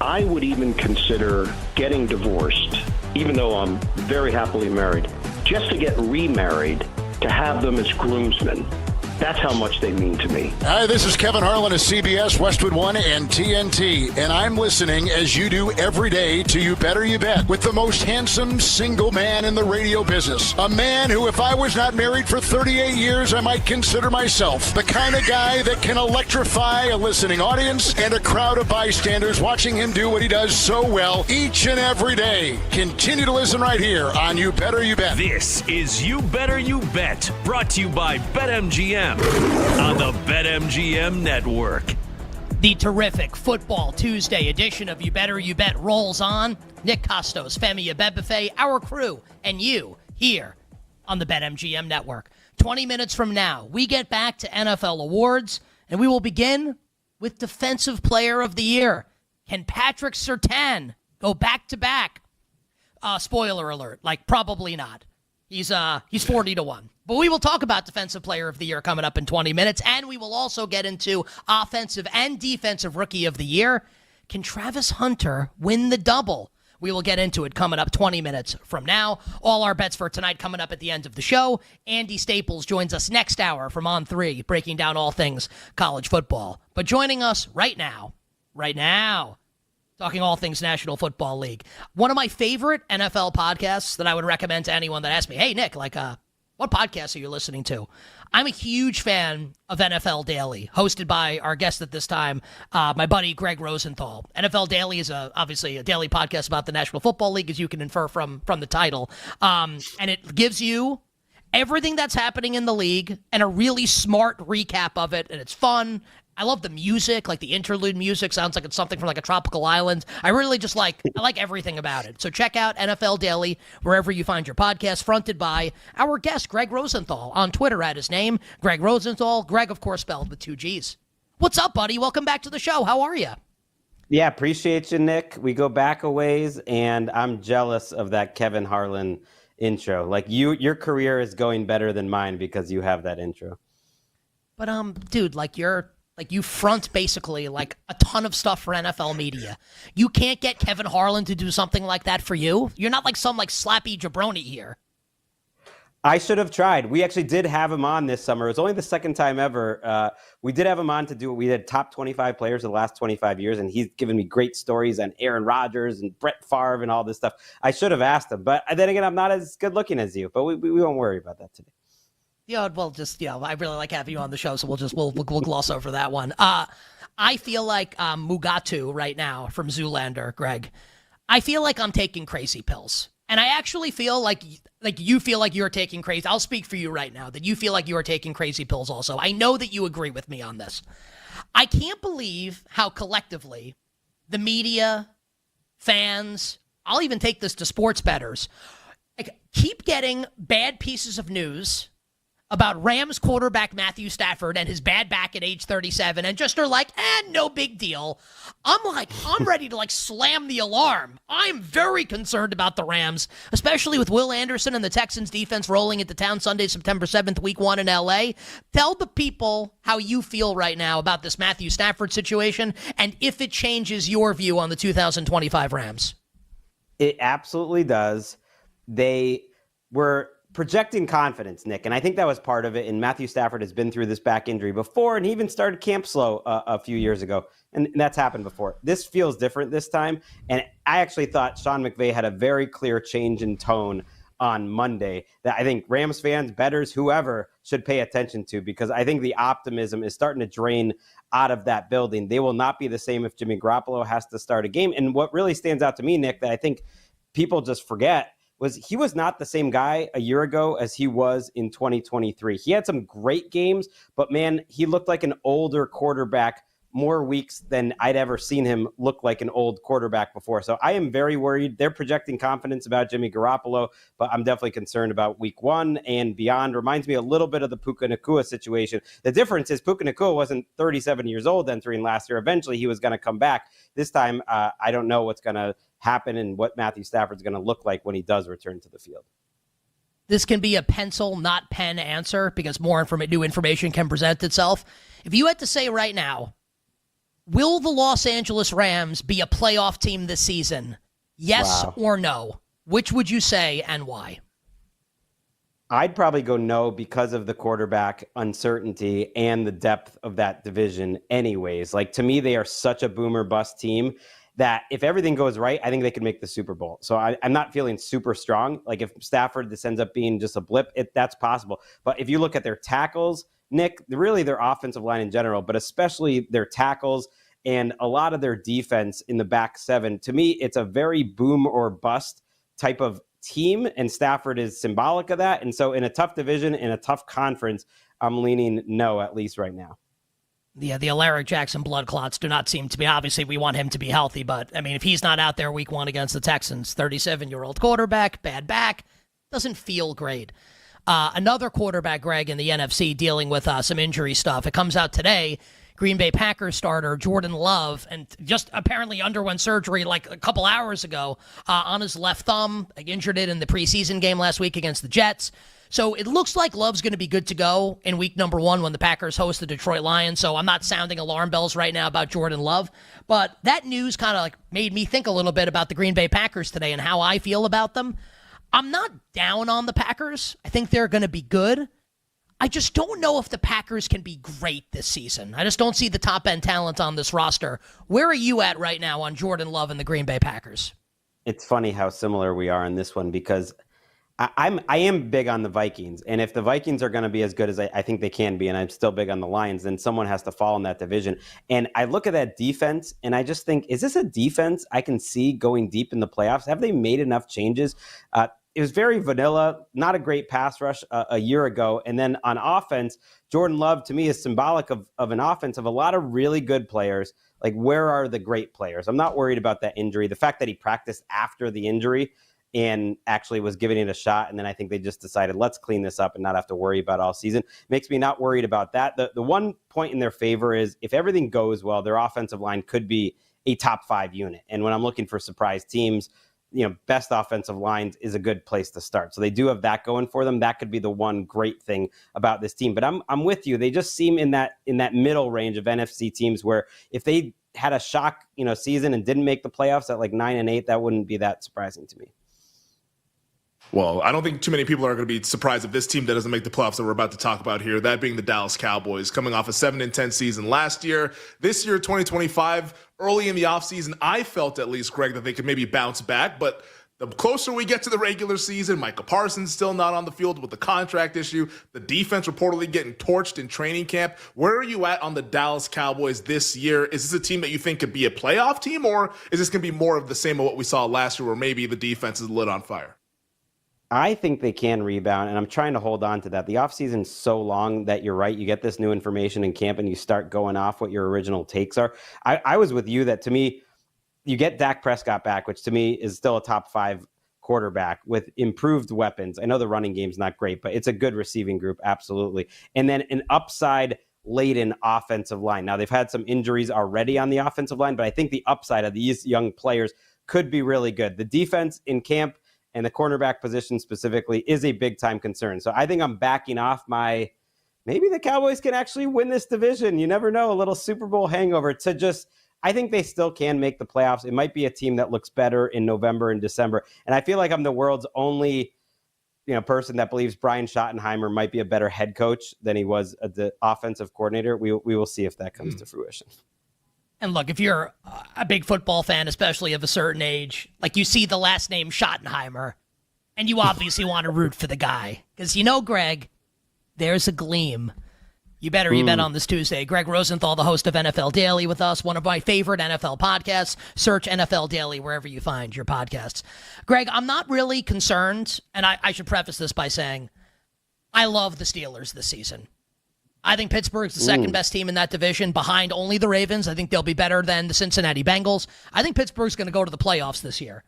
I would even consider getting divorced, even though I'm very happily married, just to get remarried, to have them as groomsmen. That's how much they mean to me. Hi, this is Kevin Harlan of CBS, Westwood One, and TNT, and I'm listening, as you do every day, to You Better You Bet with the most handsome single man in the radio business. A man who, if I was not married for 38 years, I might consider myself the kind of guy that can electrify a listening audience and a crowd of bystanders watching him do what he does so well each and every day. Continue to listen right here on You Better You Bet. This is You Better You Bet, brought to you by BetMGM on the BetMGM Network. The terrific Football Tuesday edition of You Better You Bet rolls on. Nick Costos, Femi Abebefe, our crew, and you here on the BetMGM Network. 20 minutes from now, we get back to NFL awards, and we will begin with Defensive Player of the Year. Can Patrick Surtain go back-to-back? Spoiler alert, probably not. He's 40-1. But we will talk about Defensive Player of the Year coming up in 20 minutes, and we will also get into Offensive and Defensive Rookie of the Year. Can Travis Hunter win the double? We will get into it coming up 20 minutes from now. All our bets for tonight coming up at the end of the show. Andy Staples joins us next hour from On 3, breaking down all things college football. But joining us right now, talking all things National Football League, one of my favorite NFL podcasts that I would recommend to anyone that asks me, hey, Nick, what podcast are you listening to? I'm a huge fan of NFL Daily, hosted by our guest at this time, my buddy Greg Rosenthal. NFL Daily is obviously a daily podcast about the National Football League, as you can infer from the title. And it gives you everything that's happening in the league and a really smart recap of it, and it's fun. I love the music, like the interlude music sounds like it's something from like a tropical island. I really just I like everything about it. So check out NFL Daily wherever you find your podcast, fronted by our guest, Greg Rosenthal, on Twitter at his name, Greg Rosenthal. Greg, of course, spelled with 2 G's. What's up, buddy? Welcome back to the show. How are you? Yeah, appreciate you, Nick. We go back a ways, and I'm jealous of that Kevin Harlan intro. Like your career is going better than mine because you have that intro. But dude, you front basically a ton of stuff for NFL media. You can't get Kevin Harlan to do something like that for you. You're not some slappy jabroni here. I should have tried. We actually did have him on this summer. It was only the second time ever. We did have him on to do it. We did top 25 players of the last 25 years, and he's given me great stories on Aaron Rodgers and Brett Favre and all this stuff. I should have asked him, but then again, I'm not as good looking as you. But we won't worry about that today. Yeah, well, I really like having you on the show, so we'll gloss over that one. I feel like Mugatu right now from Zoolander, Greg. I feel like I'm taking crazy pills, and I actually feel like you feel like you're taking crazy. I'll speak for you right now that you feel like you are taking crazy pills. Also, I know that you agree with me on this. I can't believe how collectively the media, fans, I'll even take this to sports bettors, keep getting bad pieces of news about Rams quarterback Matthew Stafford and his bad back at age 37 and just are no big deal. I'm ready to slam the alarm. I'm very concerned about the Rams, especially with Will Anderson and the Texans defense rolling into town Sunday, September 7th, week 1 in LA. Tell the people how you feel right now about this Matthew Stafford situation and if it changes your view on the 2025 Rams. It absolutely does. They were projecting confidence, Nick, and I think that was part of it. And Matthew Stafford has been through this back injury before, and he even started camp slow a few years ago, and that's happened before. This feels different this time, and I actually thought Sean McVay had a very clear change in tone on Monday that I think Rams fans, bettors, whoever should pay attention to, because I think the optimism is starting to drain out of that building. They will not be the same if Jimmy Garoppolo has to start a game. And what really stands out to me, Nick, that I think people just forget was he was not the same guy a year ago as he was in 2023. He had some great games, but man, he looked like an older quarterback more weeks than I'd ever seen him look like an old quarterback before. So I am very worried. They're projecting confidence about Jimmy Garoppolo, but I'm definitely concerned about week 1 and beyond. Reminds me a little bit of the Puka Nacua situation. The difference is Puka Nacua wasn't 37 years old entering last year. Eventually he was going to come back. This time, I don't know what's going to happen and what Matthew Stafford's going to look like when he does return to the field. This can be a pencil, not pen answer because more new information can present itself. If you had to say right now, will the Los Angeles Rams be a playoff team this season? Yes or no? Which would you say and why? I'd probably go no because of the quarterback uncertainty and the depth of that division anyways. To me, they are such a boomer bust team that if everything goes right, I think they can make the Super Bowl. So I'm not feeling super strong. If Stafford, this ends up being just a blip, that's possible. But if you look at their tackles, Nick, really their offensive line in general, but especially their tackles and a lot of their defense in the back seven, to me, it's a very boom or bust type of team, and Stafford is symbolic of that. And so in a tough division, in a tough conference, I'm leaning no, at least right now. Yeah, the Alaric Jackson blood clots do not seem to be, obviously we want him to be healthy, but if he's not out there week 1 against the Texans, 37-year-old quarterback, bad back, doesn't feel great. Another quarterback, Greg, in the NFC dealing with some injury stuff. It comes out today, Green Bay Packers starter Jordan Love, and just apparently underwent surgery a couple hours ago on his left thumb. Injured it in the preseason game last week against the Jets. So it looks like Love's going to be good to go in week number 1 when the Packers host the Detroit Lions. So I'm not sounding alarm bells right now about Jordan Love. But that news kind of like made me think a little bit about the Green Bay Packers today and how I feel about them. I'm not down on the Packers. I think they're going to be good. I just don't know if the Packers can be great this season. I just don't see the top-end talent on this roster. Where are you at right now on Jordan Love and the Green Bay Packers? It's funny how similar we are in this one because I am big on the Vikings. And if the Vikings are going to be as good as I think they can be, and I'm still big on the Lions, then someone has to fall in that division. And I look at that defense, and I just think, is this a defense I can see going deep in the playoffs? Have they made enough changes? It was very vanilla, not a great pass rush a year ago. And then on offense, Jordan Love, to me, is symbolic of an offense of a lot of really good players. Like, where are the great players? I'm not worried about that injury. The fact that he practiced after the injury and actually was giving it a shot, and then I think they just decided, let's clean this up and not have to worry about all season, makes me not worried about that. The one point in their favor is if everything goes well, their offensive line could be a top 5 unit. And when I'm looking for surprise teams, best offensive lines is a good place to start. So they do have that going for them. That could be the one great thing about this team. But I'm with you. They just seem in that middle range of NFC teams where if they had a shock, season and didn't make the playoffs at like 9-8, that wouldn't be that surprising to me. Well, I don't think too many people are going to be surprised if this team that doesn't make the playoffs that we're about to talk about here, that being the Dallas Cowboys, coming off a 7-10 season last year. This year, 2025, early in the offseason, I felt at least, Greg, that they could maybe bounce back. But the closer we get to the regular season, Micah Parsons still not on the field with the contract issue, the defense reportedly getting torched in training camp. Where are you at on the Dallas Cowboys this year? Is this a team that you think could be a playoff team, or is this going to be more of the same of what we saw last year where maybe the defense is lit on fire? I think they can rebound, and I'm trying to hold on to that. The offseason is so long that you're right. You get this new information in camp, and you start going off what your original takes are. I was with you that, to me, you get Dak Prescott back, which to me is still a top 5 quarterback with improved weapons. I know the running game's not great, but it's a good receiving group, absolutely. And then an upside-laden offensive line. Now, they've had some injuries already on the offensive line, but I think the upside of these young players could be really good. The defense in camp and the cornerback position specifically is a big-time concern. So I think I'm backing off maybe the Cowboys can actually win this division. You never know, a little Super Bowl hangover I think they still can make the playoffs. It might be a team that looks better in November and December. And I feel like I'm the world's only person that believes Brian Schottenheimer might be a better head coach than he was the offensive coordinator. We will see if that comes to fruition. And look, if you're a big football fan, especially of a certain age, like you see the last name Schottenheimer, and you obviously want to root for the guy. Because Greg, there's a gleam. You bet on this Tuesday. Greg Rosenthal, the host of NFL Daily with us, one of my favorite NFL podcasts. Search NFL Daily wherever you find your podcasts. Greg, I'm not really concerned, and I should preface this by saying I love the Steelers this season. I think Pittsburgh's the second best team in that division, behind only the Ravens. I think they'll be better than the Cincinnati Bengals. I think Pittsburgh's going to go to the playoffs this year.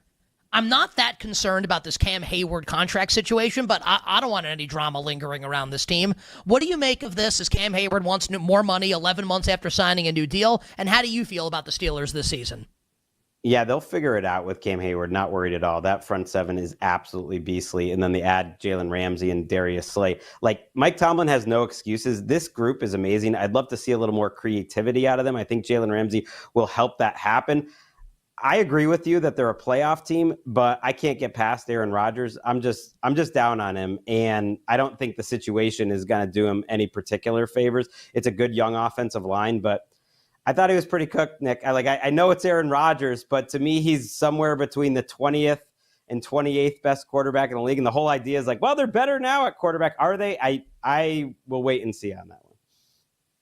I'm not that concerned about this Cam Hayward contract situation, but I don't want any drama lingering around this team. What do you make of this as Cam Hayward wants more money 11 months after signing a new deal? And how do you feel about the Steelers this season? Yeah, they'll figure it out with Cam Hayward. Not worried at all. That front seven is absolutely beastly. And then they add Jalen Ramsey and Darius Slay. Like, Mike Tomlin has no excuses. This group is amazing. I'd love to see a little more creativity out of them. I think Jalen Ramsey will help that happen. I agree with you that they're a playoff team, but I can't get past Aaron Rodgers. I'm just down on him, and I don't think the situation is going to do him any particular favors. It's a good young offensive line, but I thought he was pretty cooked, Nick. I know it's Aaron Rodgers, but to me, he's somewhere between the 20th and 28th best quarterback in the league. And the whole idea is like, well, they're better now at quarterback. Are they? I will wait and see on that one.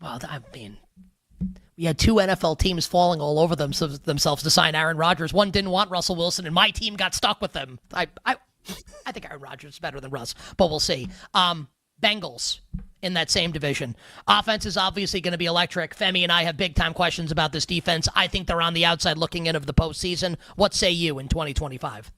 Well, I mean, we had 2 NFL teams falling all over themselves to sign Aaron Rodgers. One didn't want Russell Wilson, and my team got stuck with them. I think Aaron Rodgers is better than Russ, but we'll see. Bengals in that same division. Offense is obviously going to be electric. Femi and I have big-time questions about this defense. I think they're on the outside looking in of the postseason. What say you in 2025?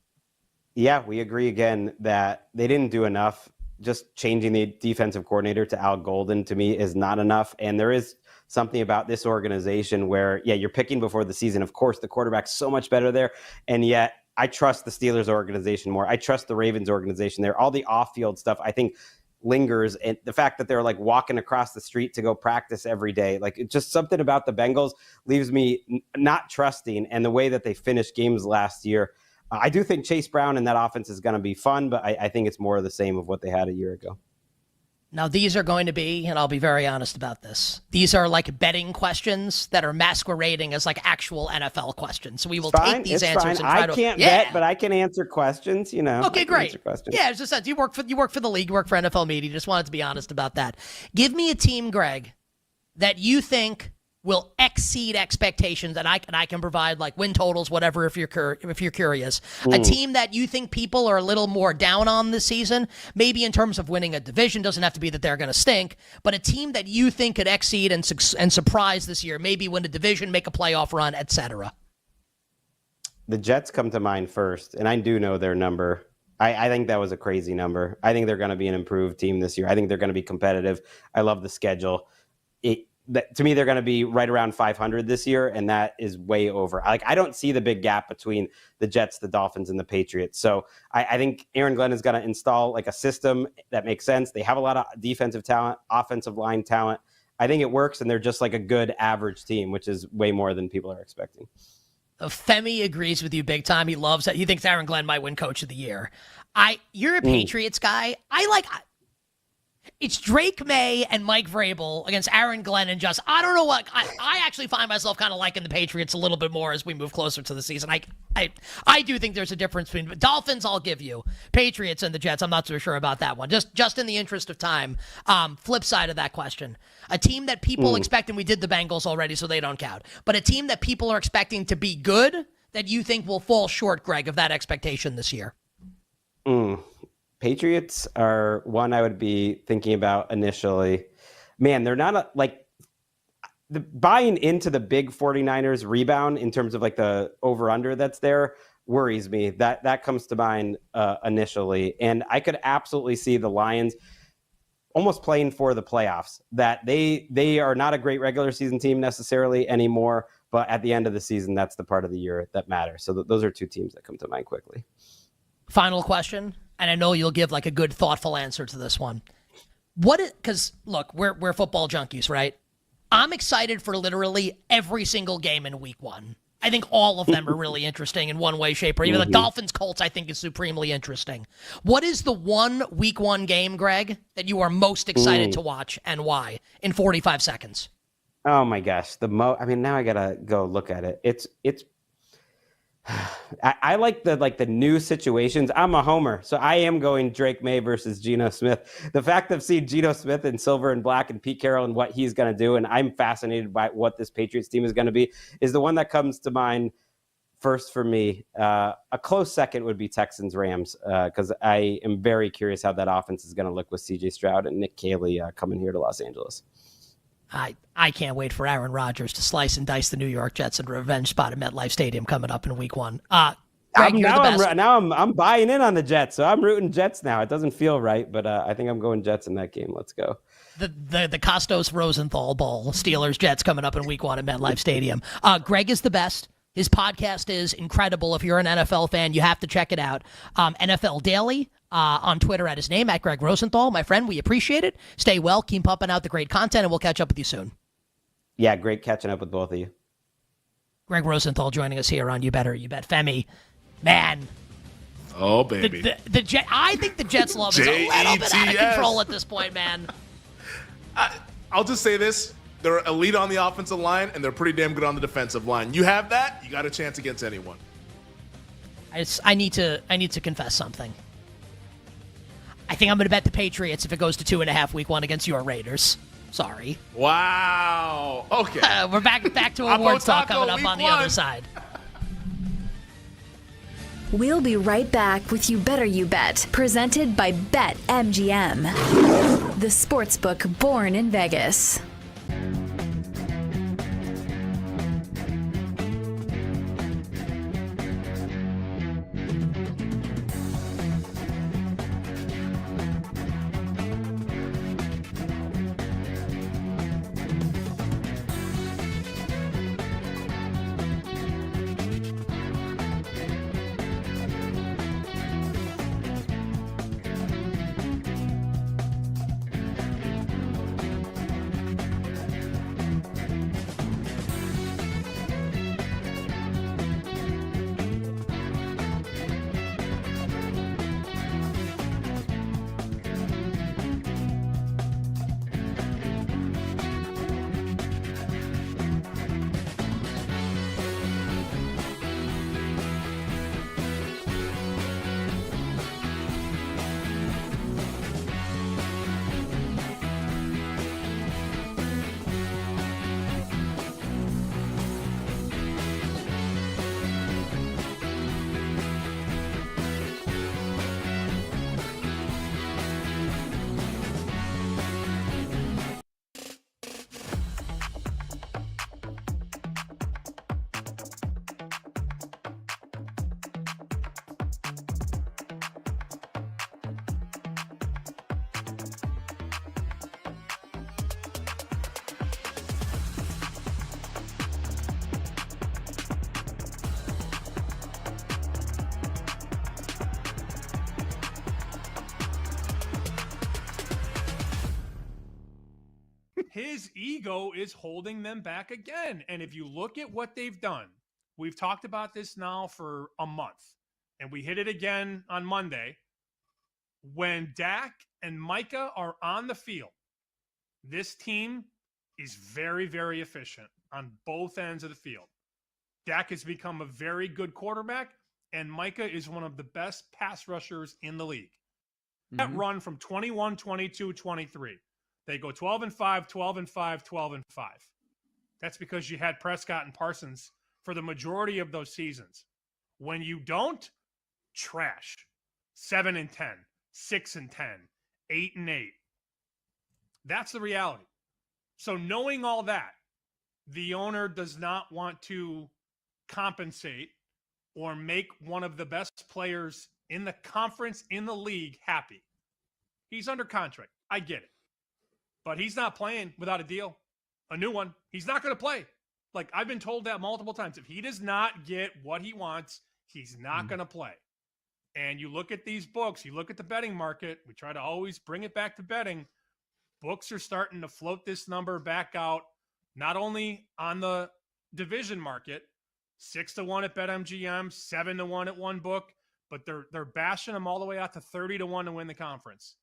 Yeah, we agree again that they didn't do enough. Just changing the defensive coordinator to Al Golden, to me, is not enough. And there is something about this organization where, you're picking before the season. Of course, the quarterback's so much better there. And yet I trust the Steelers organization more. I trust the Ravens organization there. All the off-field stuff, I think, lingers. And the fact that they're like walking across the street to go practice every day, like it's just something about the Bengals leaves me not trusting. And the way that they finished games last year, I do think Chase Brown and that offense is going to be fun, but I think it's more of the same of what they had a year ago. Now, these are going to be, and I'll be very honest about this, these are like betting questions that are masquerading as like actual NFL questions. So we will take these answers and try to... I can't bet, but I can answer questions, you know. Okay, great. Yeah, it's just you work for the league, you work for NFL media. Just wanted to be honest about that. Give me a team, Greg, that you think will exceed expectations, and I can provide like win totals, whatever, if you're curious. A team that you think people are a little more down on this season, maybe in terms of winning a division, doesn't have to be that they're going to stink, but a team that you think could exceed and surprise this year, maybe win a division, make a playoff run, etc. The Jets come to mind first, and I do know their number. I think that was a crazy number. I think they're going to be an improved team this year. I think they're going to be competitive. I love the schedule. To me, they're going to be right around 500 this year, and that is way over. Like, I don't see the big gap between the Jets, the Dolphins, and the Patriots. So I think Aaron Glenn is going to install like a system that makes sense. They have a lot of defensive talent, offensive line talent. I think it works, and they're just like a good average team, which is way more than people are expecting. Femi agrees with you big time. He loves it. He thinks Aaron Glenn might win Coach of the Year. You're a Patriots guy. It's Drake May and Mike Vrabel against Aaron Glenn and just, I don't know what, I actually find myself kind of liking the Patriots a little bit more as we move closer to the season. I do think there's a difference between Dolphins, I'll give you. Patriots and the Jets, I'm not so sure about that one. Just in the interest of time. Flip side of that question. A team that people expect, and we did the Bengals already, so they don't count, but a team that people are expecting to be good that you think will fall short, Greg, of that expectation this year. Patriots are one I would be thinking about initially. Man, they're not the buying into the big 49ers rebound in terms of like the over-under that's there worries me. That comes to mind initially. And I could absolutely see the Lions almost playing for the playoffs, that they are not a great regular season team necessarily anymore, but at the end of the season, that's the part of the year that matters. So those are two teams that come to mind quickly. Final question, and I know you'll give like a good, thoughtful answer to this one. Because look, we're football junkies, right? I'm excited for literally every single game in week one. I think all of them are really interesting in one way, shape, or even the Dolphins-Colts I think is supremely interesting. What is the one week one game, Greg, that you are most excited to watch and why in 45 seconds? Oh my gosh. Now I gotta go look at it. It's I like the new situations. I'm a homer, so I am going Drake May versus Geno Smith. The fact of seeing Geno Smith in silver and black and Pete Carroll and what he's going to do, and I'm fascinated by what this Patriots team is going to be, is the one that comes to mind first for me. A close second would be Texans-Rams, because I am very curious how that offense is going to look with C.J. Stroud and Nick Caley coming here to Los Angeles. I can't wait for Aaron Rodgers to slice and dice the New York Jets in a revenge spot at MetLife Stadium coming up in week one. Greg, I'm buying in on the Jets, so I'm rooting Jets now. It doesn't feel right, but I think I'm going Jets in that game. Let's go. The Costos Rosenthal Bowl, Steelers Jets coming up in week one at MetLife Stadium. Greg is the best. His podcast is incredible. If you're an NFL fan, you have to check it out. NFL Daily. On Twitter at his name, at Greg Rosenthal. My friend, we appreciate it. Stay well, keep pumping out the great content, and we'll catch up with you soon. Yeah, great catching up with both of you. Greg Rosenthal joining us here on You Better You Bet. Femi, man. Oh, baby. I think the Jets love is a little bit out of control at this point, man. I'll just say this. They're elite on the offensive line, and they're pretty damn good on the defensive line. You have that, you got a chance against anyone. I need to confess something. I think I'm going to bet the Patriots if it goes to 2.5 week one against your Raiders. Sorry. Wow. Okay. We're back to awards talk coming up on the other side. We'll be right back with You Better You Bet, presented by BetMGM, the sportsbook born in Vegas. his ego is holding them back again. And if you look at what they've done, we've talked about this now for a month, and we hit it again on Monday. When Dak and Micah are on the field, this team is very, very efficient on both ends of the field. Dak has become a very good quarterback, and Micah is one of the best pass rushers in the league. That run from 21, 22, 23. They go 12-5, 12-5, 12-5. That's because you had Prescott and Parsons for the majority of those seasons. When you don't, trash. 7-10, 6-10, 8-8. That's the reality. So knowing all that, the owner does not want to compensate or make one of the best players in the conference, in the league, happy. He's under contract. I get it. But he's not playing without a deal, a new one. He's not going to play. Like, I've been told that multiple times. If he does not get what he wants, he's not going to play. And you look at these books, you look at the betting market, we try to always bring it back to betting. Books are starting to float this number back out, not only on the division market, 6-1 at BetMGM, 7-1 at one book, but they're bashing them all the way out to 30-1 to win the conference.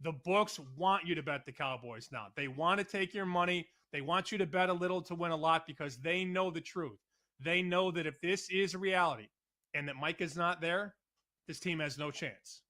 The books want you to bet the Cowboys now. They want to take your money. They want you to bet a little to win a lot because they know the truth. They know that if this is reality and that Mike is not there, this team has no chance.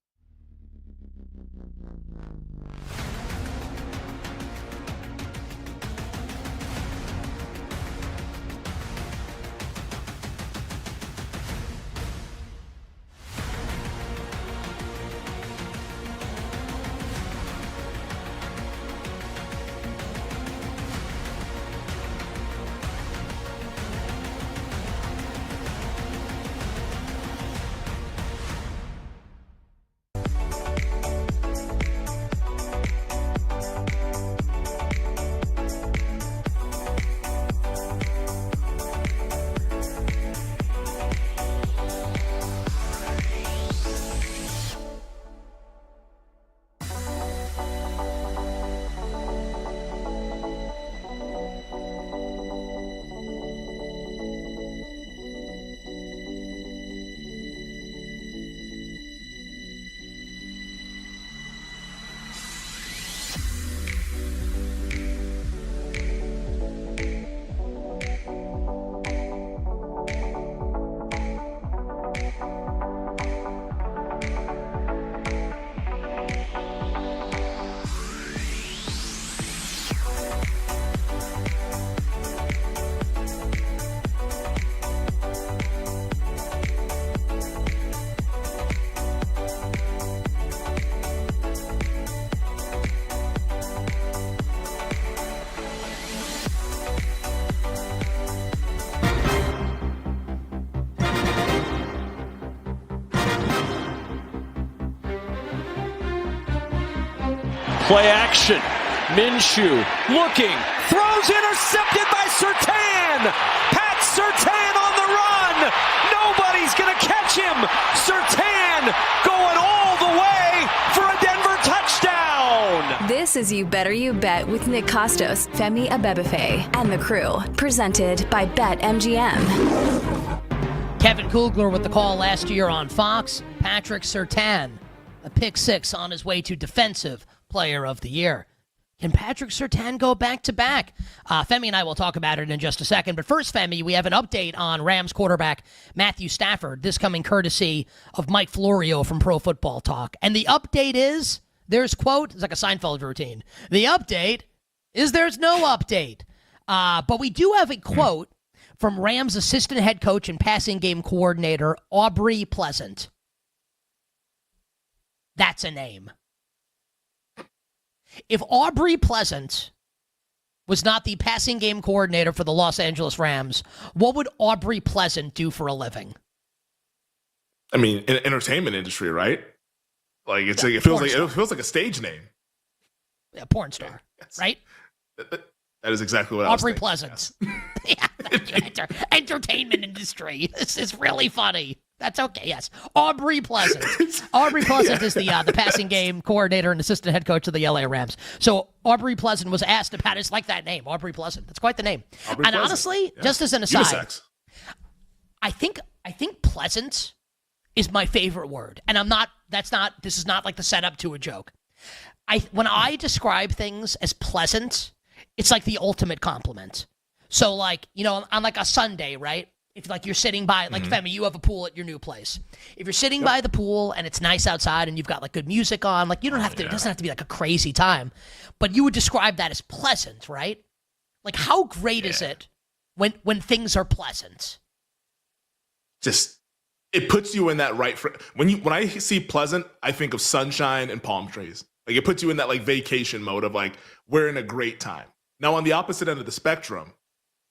Play action. Minshew looking, throws intercepted by Surtain. Pat Surtain on the run. Nobody's going to catch him. Surtain going all the way for a Denver touchdown. This is You Better You Bet with Nick Costos, Femi Abebefe, and the crew. Presented by BetMGM. Kevin Kugler with the call last year on Fox. Patrick Surtain, a pick six on his way to Defensive Player of the Year. Can Patrick Surtain go back-to-back? Femi and I will talk about it in just a second. But first, Femi, we have an update on Rams quarterback Matthew Stafford, this coming courtesy of Mike Florio from Pro Football Talk. And the update is, there's, quote, it's like a Seinfeld routine. The update is there's no update. But we do have a quote from Rams assistant head coach and passing game coordinator Aubrey Pleasant. That's a name. If Aubrey Pleasant was not the passing game coordinator for the Los Angeles Rams, what would Aubrey Pleasant do for a living? I mean, in the entertainment industry, right? Like it feels like a stage name. Yeah, porn star, right? That is exactly what Aubrey I was Pleasant. Yeah, entertainment industry. This is really funny. That's okay, yes. Aubrey Pleasant. Aubrey Pleasant is the passing game coordinator and assistant head coach of the LA Rams. So Aubrey Pleasant was asked about it. It's like that name, Aubrey Pleasant. That's quite the name. Aubrey and Pleasant. honestly, Yeah. just as an aside, Unisex. I think pleasant is my favorite word. And this is not like the setup to a joke. When I describe things as pleasant, it's like the ultimate compliment. So like, on like a Sunday, right? If like you're sitting by, like Femi, you have a pool at your new place. If you're sitting by the pool and it's nice outside and you've got like good music on, like you don't have to, it doesn't have to be like a crazy time, but you would describe that as pleasant, right? Like how great is it when things are pleasant? Just, it puts you in that right when I see pleasant, I think of sunshine and palm trees. Like it puts you in that like vacation mode of like we're in a great time. Now on the opposite end of the spectrum,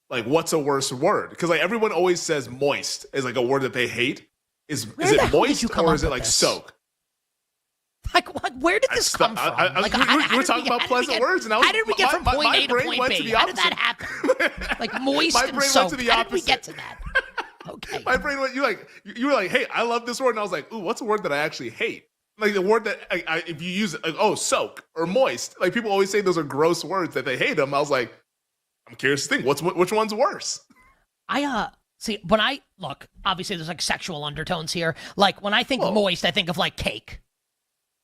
like what's a worse word? Because like everyone always says moist is like a word that they hate. Is it moist or is it like soak? Like where did this come from? We were talking about pleasant words, and how did we get from point A to point B? How did that happen? Like moist my and brain soaked. went to the How opposite. did we get to that? Okay. My brain went. You were like, hey, I love this word, and I was like, ooh, what's a word that I actually hate? Like the word that if you use it, like, oh, soak or moist. Like people always say those are gross words that they hate them. I was like, I'm curious to think which one's worse. See, when I look, obviously there's like sexual undertones here. Like when I think moist, I think of like cake,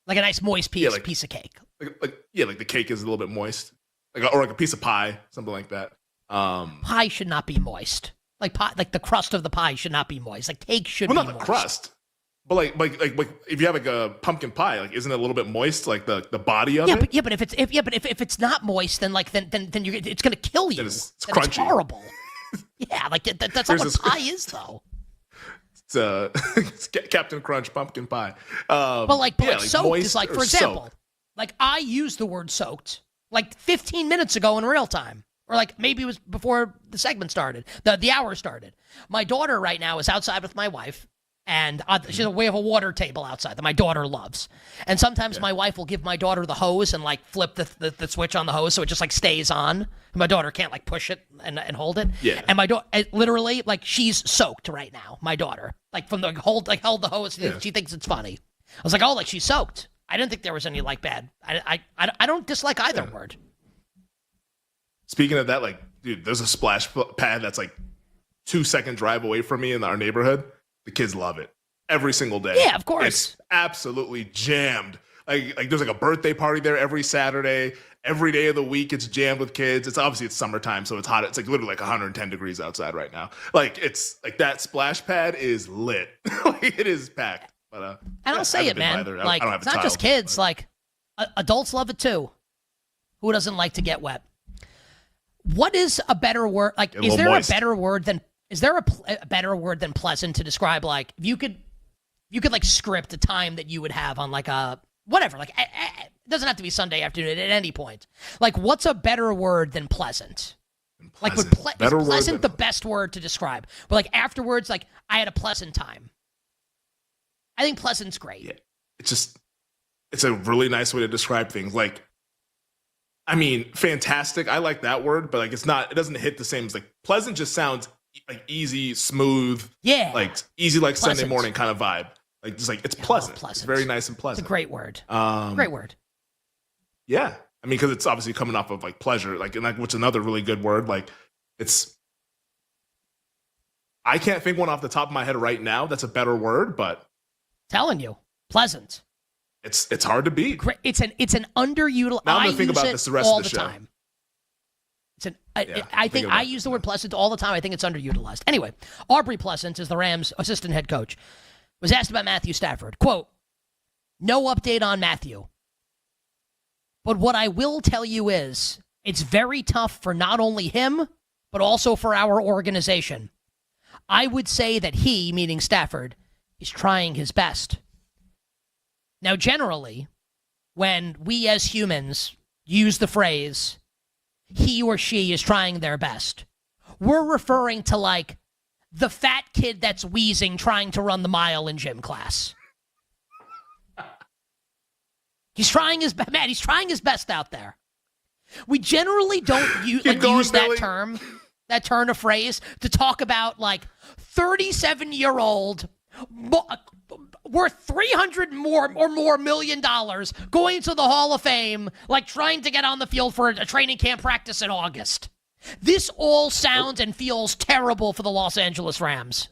like a nice moist piece of cake. Like the cake is a little bit moist, or like a piece of pie, something like that. Pie should not be moist. Like pie, like the crust of the pie should not be moist. Like cake should be moist. Well, not the crust, but like if you have like a pumpkin pie, like isn't it a little bit moist, like the body of it? But if it's not moist, then it's gonna kill you. It's crunchy. It's horrible. Yeah, like that's not what pie is though. It's Captain Crunch pumpkin pie. But soaked is like, for example, soaked. like I used the word soaked like 15 minutes ago in real time. Or like maybe it was before the segment started, the hour started. My daughter right now is outside with my wife, and we have a water table outside that my daughter loves. And sometimes my wife will give my daughter the hose and like flip the switch on the hose so it just like stays on. My daughter can't like push it and hold it. Yeah. And my daughter literally like she's soaked right now. My daughter like from the held the hose. Yeah. She thinks it's funny. I was like, oh, like she's soaked. I didn't think there was any like bad. I don't dislike either word. Speaking of that, like, dude, there's a splash pad that's like 2-second drive away from me in our neighborhood. The kids love it every single day. Yeah, of course. It's absolutely jammed. Like there's like a birthday party there every Saturday. Every day of the week, it's jammed with kids. It's obviously it's summertime, so it's hot. It's like literally like 110 degrees outside right now. Like it's like that splash pad is lit. Like it is packed. But and I'll say it, man. Like it's not just kids. But like adults love it too. Who doesn't like to get wet? What is a better word? Like, is there a better word than pleasant to describe? Like, if you could like script a time that you would have on like a whatever. Like, it doesn't have to be Sunday afternoon at any point. Like, what's a better word than pleasant? Like, is pleasant the best word to describe? But like afterwards, like I had a pleasant time. I think pleasant's great. Yeah. It's a really nice way to describe things. Like, I mean, fantastic. I like that word, but like it doesn't hit the same as like pleasant just sounds like easy, smooth. Yeah. Like easy, like Pleasant. Sunday morning kind of vibe. Like just like it's pleasant. It's very nice and pleasant. It's a great word. Great word. Yeah. I mean, because it's obviously coming off of like pleasure, like, and like what's another really good word. Like I can't think one off the top of my head right now that's a better word, but telling you, pleasant. It's hard to beat. It's an underutilized. Now I'm gonna think about this the rest of the show. Time. I think I use the word pleasant all the time. I think it's underutilized. Anyway, Aubrey Pleasant is the Rams' assistant head coach. Was asked about Matthew Stafford. Quote, no update on Matthew. But what I will tell you is it's very tough for not only him, but also for our organization. I would say that he, meaning Stafford, is trying his best. Now, generally, when we as humans use the phrase, he or she is trying their best, we're referring to like the fat kid that's wheezing trying to run the mile in gym class. He's trying his best. Man, he's trying his best out there. We generally don't use that turn of phrase to talk about like 37-year-old worth 300 more million dollars, going to the Hall of Fame, like trying to get on the field for a training camp practice in August. This all sounds and feels terrible for the Los Angeles Rams.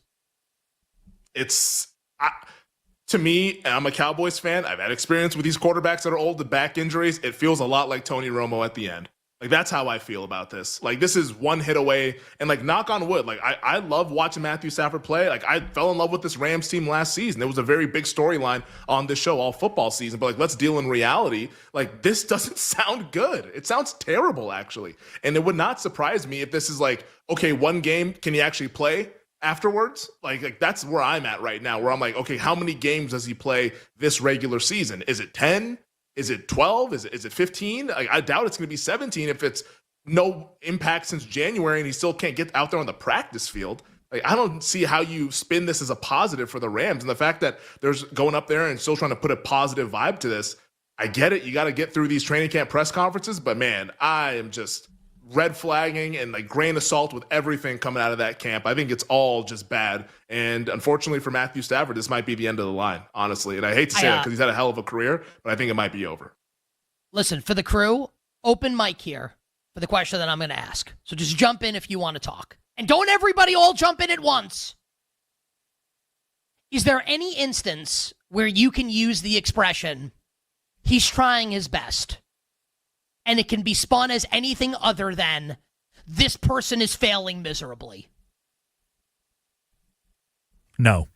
To me, I'm a Cowboys fan. I've had experience with these quarterbacks that are old with back injuries. It feels a lot like Tony Romo at the end. Like, that's how I feel about this. Like, this is one hit away. And, like, knock on wood, like, I love watching Matthew Stafford play. Like, I fell in love with this Rams team last season. It was a very big storyline on this show all football season. But, like, let's deal in reality. Like, this doesn't sound good. It sounds terrible, actually. And it would not surprise me if this is like, okay, one game, can he actually play afterwards? Like that's where I'm at right now, where I'm like, okay, how many games does he play this regular season? Is it 10? Is it 12? Is it 15? Like, I doubt it's going to be 17 if it's no impact since January and he still can't get out there on the practice field. Like, I don't see how you spin this as a positive for the Rams. And the fact that there's going up there and still trying to put a positive vibe to this, I get it. You got to get through these training camp press conferences, but man, I am just red flagging and like grain of salt with everything coming out of that camp. I think it's all just bad. And unfortunately for Matthew Stafford, this might be the end of the line, honestly. And I hate to say that because he's had a hell of a career, but I think it might be over. Listen, for the crew, open mic here for the question that I'm going to ask. So just jump in if you want to talk. And don't everybody all jump in at once. Is there any instance where you can use the expression, he's trying his best, and it can be spun as anything other than, this person is failing miserably? No.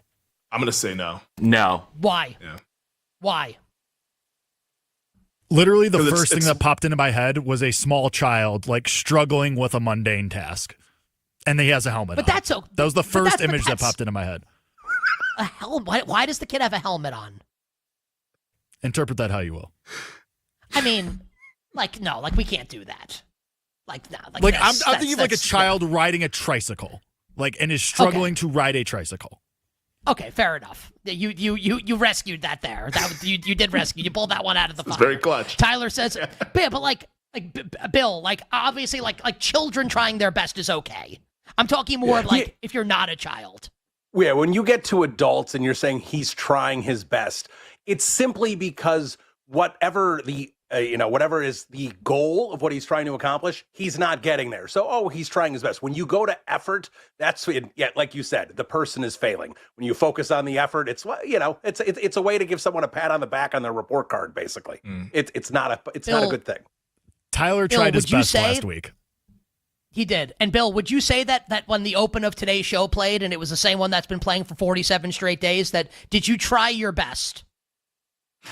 I'm going to say no. No. Why? Yeah. Why? Literally the first thing that popped into my head was a small child like struggling with a mundane task. And he has a helmet on. That was the first image that popped into my head. A helmet? Why does the kid have a helmet on? Interpret that how you will. I mean, no, we can't do that. I'm thinking of like a child riding a tricycle, and is struggling to ride a tricycle. Okay, fair enough. You rescued that there. You did rescue. You pulled that one out of the fire. It's very clutch. Tyler says, yeah, but Bill, obviously, children trying their best is okay. I'm talking more of if you're not a child. Yeah, when you get to adults and you're saying he's trying his best, it's simply because whatever is the goal of what he's trying to accomplish, he's not getting there. So, he's trying his best. When you go to effort, like you said, the person is failing. When you focus on the effort, it's a way to give someone a pat on the back on their report card. Basically, it's not a good thing. Tyler tried his best last week. He did. And Bill, would you say that when the open of today's show played, and it was the same one that's been playing for 47 straight days, did you try your best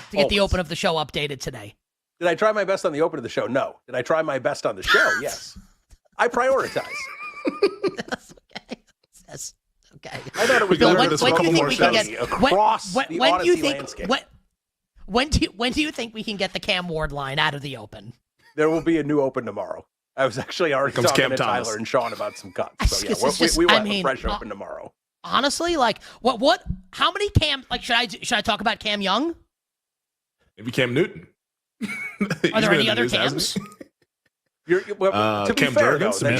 to get the open of the show updated today? Did I try my best on the open of the show? No. Did I try my best on the show? Yes. I prioritize. That's okay. That's okay. I thought it was Bill, when do you think we can get across the Odyssey landscape? When do you think we can get the Cam Ward line out of the open? There will be a new open tomorrow. I was actually already talking to Tyler and Sean about some cuts. So yeah, we will have a fresh open tomorrow. Honestly, what? How many Cam? Should I talk about Cam Young? Maybe Cam Newton. Are there any other Cams? To be Cam fair, Jurgens, though, your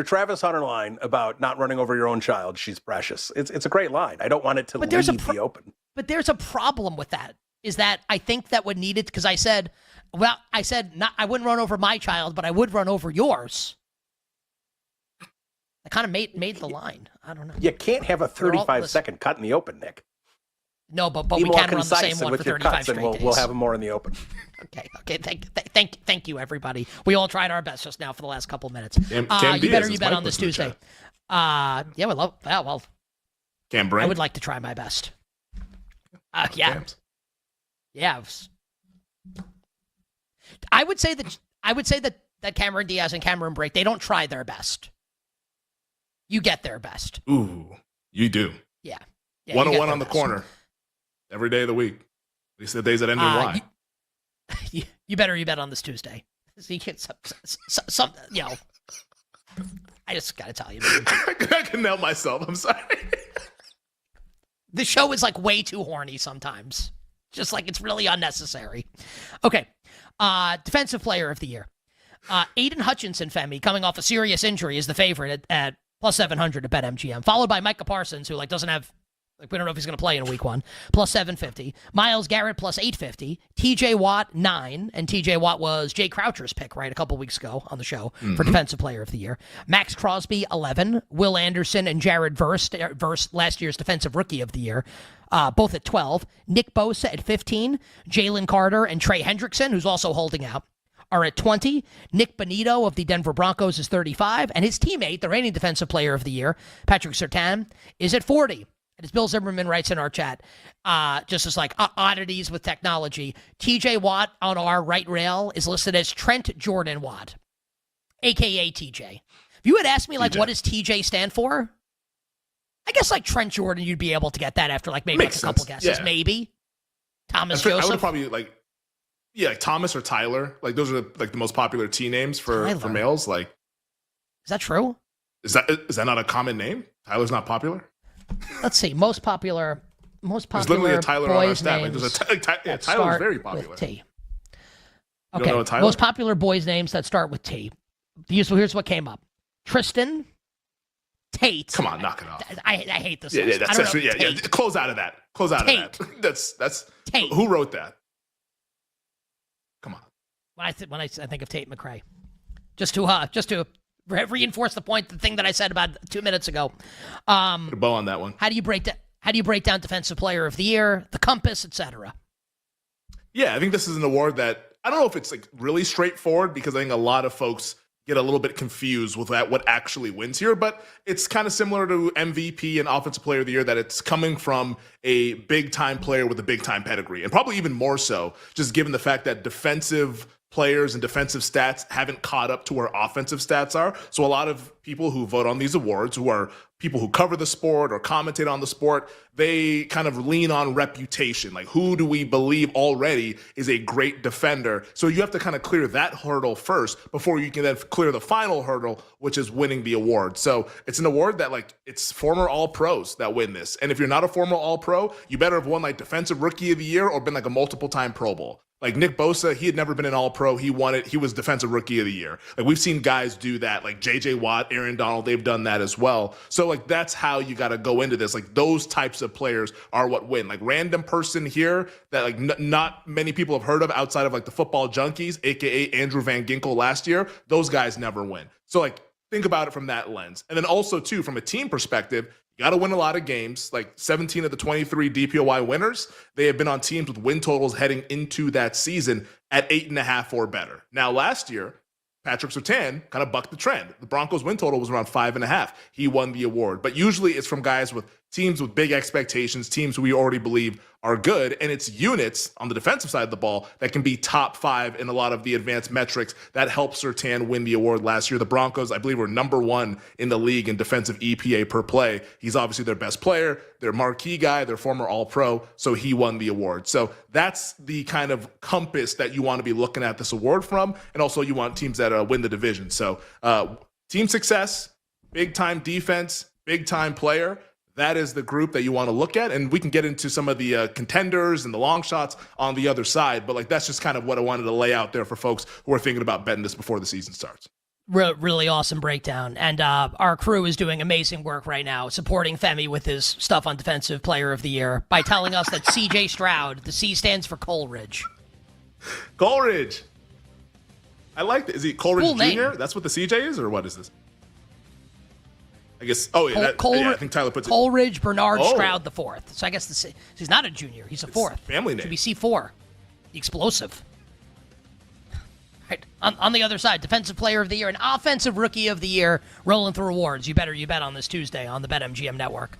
Travis Hunter line about not running over your own child, she's precious. It's a great line. I don't want it to leave the open. But there's a problem with that. Is that I think that what needed, because I said I wouldn't run over my child, but I would run over yours. I kind of made the line. I don't know. You can't have a 35-second cut in the open, Nick. No, but we can run the same one for 35 straight days. We'll have them more in the open. Okay. Thank you, everybody. We all tried our best just now for the last couple of minutes. Cam you bet on this Tuesday. Yeah, we love that. Well, Cam Brink. I would like to try my best. Yeah. Yeah. I would say that Cameron Diaz and Cameron Brake, they don't try their best. You get their best. Ooh, you do. Yeah. 101 on the corner. Every day of the week. At least the days that end in Y. You bet on this Tuesday. So you get some I just got to tell you. I can nail myself. I'm sorry. The show is way too horny sometimes. Just it's really unnecessary. Okay. Defensive player of the year. Aiden Hutchinson, Femi, coming off a serious injury, is the favorite at plus 700 at BetMGM, followed by Micah Parsons, who doesn't have Like, we don't know if he's going to play in week 1. Plus 750. Myles Garrett plus 850. TJ Watt 9. And TJ Watt was Jay Croucher's pick, right, a couple weeks ago on the show for Defensive Player of the Year. Max Crosby 11. Will Anderson and Jared Verse last year's Defensive Rookie of the Year, both at 12. Nick Bosa at 15. Jalen Carter and Trey Hendrickson, who's also holding out, are at 20. Nick Bonito of the Denver Broncos is 35. And his teammate, the reigning Defensive Player of the Year, Patrick Surtain, is at 40. And as Bill Zimmerman writes in our chat, just as like oddities with technology, TJ Watt on our right rail is listed as Trent Jordan Watt, a.k.a. TJ. If you had asked me, like, what does TJ stand for? I guess, like, Trent Jordan, you'd be able to get that after, like, maybe like a couple guesses. Yeah. Maybe. Thomas Joseph. I would probably, like Thomas or Tyler. Like, those are, like, the most popular T names for males. Like, is that true? Is that not a common name? Tyler's not popular? Let's see. Most popular there's literally a Tyler on our stat. Names Tyler's very popular. T. You don't know a Tyler? Most popular boys' names that start with T. Here's what came up: Tristan, Tate. Come on, knock it off. I hate this. Yeah, yeah. Close out of that. Close out Tate. of that. That's Tate. Who wrote that? Come on. When I think of Tate McRae, just to reinforce the thing that I said about 2 minutes ago. Put a bow on that one. How do you break down Defensive Player of the Year, the compass, etc.? Yeah, I think this is an award that I don't know if it's like really straightforward, because I think a lot of folks get a little bit confused with what actually wins here, but it's kind of similar to MVP and Offensive Player of the Year, that it's coming from a big-time player with a big-time pedigree, and probably even more so, just given the fact that defensive players and defensive stats haven't caught up to where offensive stats are. So a lot of people who vote on these awards, who are people who cover the sport or commentate on the sport, they kind of lean on reputation. Like, who do we believe already is a great defender? So you have to kind of clear that hurdle first before you can then clear the final hurdle, which is winning the award. So it's an award that, like, it's former All-Pros that win this. And if you're not a former All-Pro, you better have won like Defensive Rookie of the Year or been like a multiple-time Pro Bowl. Like Nick Bosa, he had never been an All-Pro. He won it. He was Defensive Rookie of the Year. Like, we've seen guys do that. Like J.J. Watt, Aaron Donald, they've done that as well. So, like, that's how you got to go into this. Like, those types of players are what win. Like, random person here that, like, not many people have heard of outside of, like, the football junkies, a.k.a. Andrew Van Ginkel last year, those guys never win. So, like, think about it from that lens. And then also, too, from a team perspective, you got to win a lot of games. Like 17 of the 23 DPOY winners, they have been on teams with win totals heading into that season at 8.5 or better. Now, last year, Patrick Surtain kind of bucked the trend. The Broncos' win total was around 5.5. He won the award. But usually it's from guys with teams with big expectations, teams who we already believe are good, and it's units on the defensive side of the ball that can be top 5 in a lot of the advanced metrics that helped Surtain win the award last year. The Broncos, I believe, were number 1 in the league in defensive EPA per play. He's obviously their best player, their marquee guy, their former All-Pro, so he won the award. So that's the kind of compass that you want to be looking at this award from, and also you want teams that win the division. So team success, big-time defense, big-time player, that is the group that you want to look at, and we can get into some of the contenders and the long shots on the other side, but like that's just kind of what I wanted to lay out there for folks who are thinking about betting this before the season starts. Really awesome breakdown, and our crew is doing amazing work right now supporting Femi with his stuff on Defensive Player of the Year by telling us that C.J. Stroud, the C stands for Coleridge. Coleridge! I like that. Is he Coleridge Cool Jr.? Name. That's what the CJ is, or what is this? I guess. Oh yeah, I think Tyler puts Coleridge Bernard Stroud the fourth. So I guess he's not a junior; he's a fourth. Family name. Should be C4. The explosive. Right. On the other side, Defensive Player of the Year and Offensive Rookie of the Year, rolling through awards. You bet on this Tuesday on the BetMGM Network.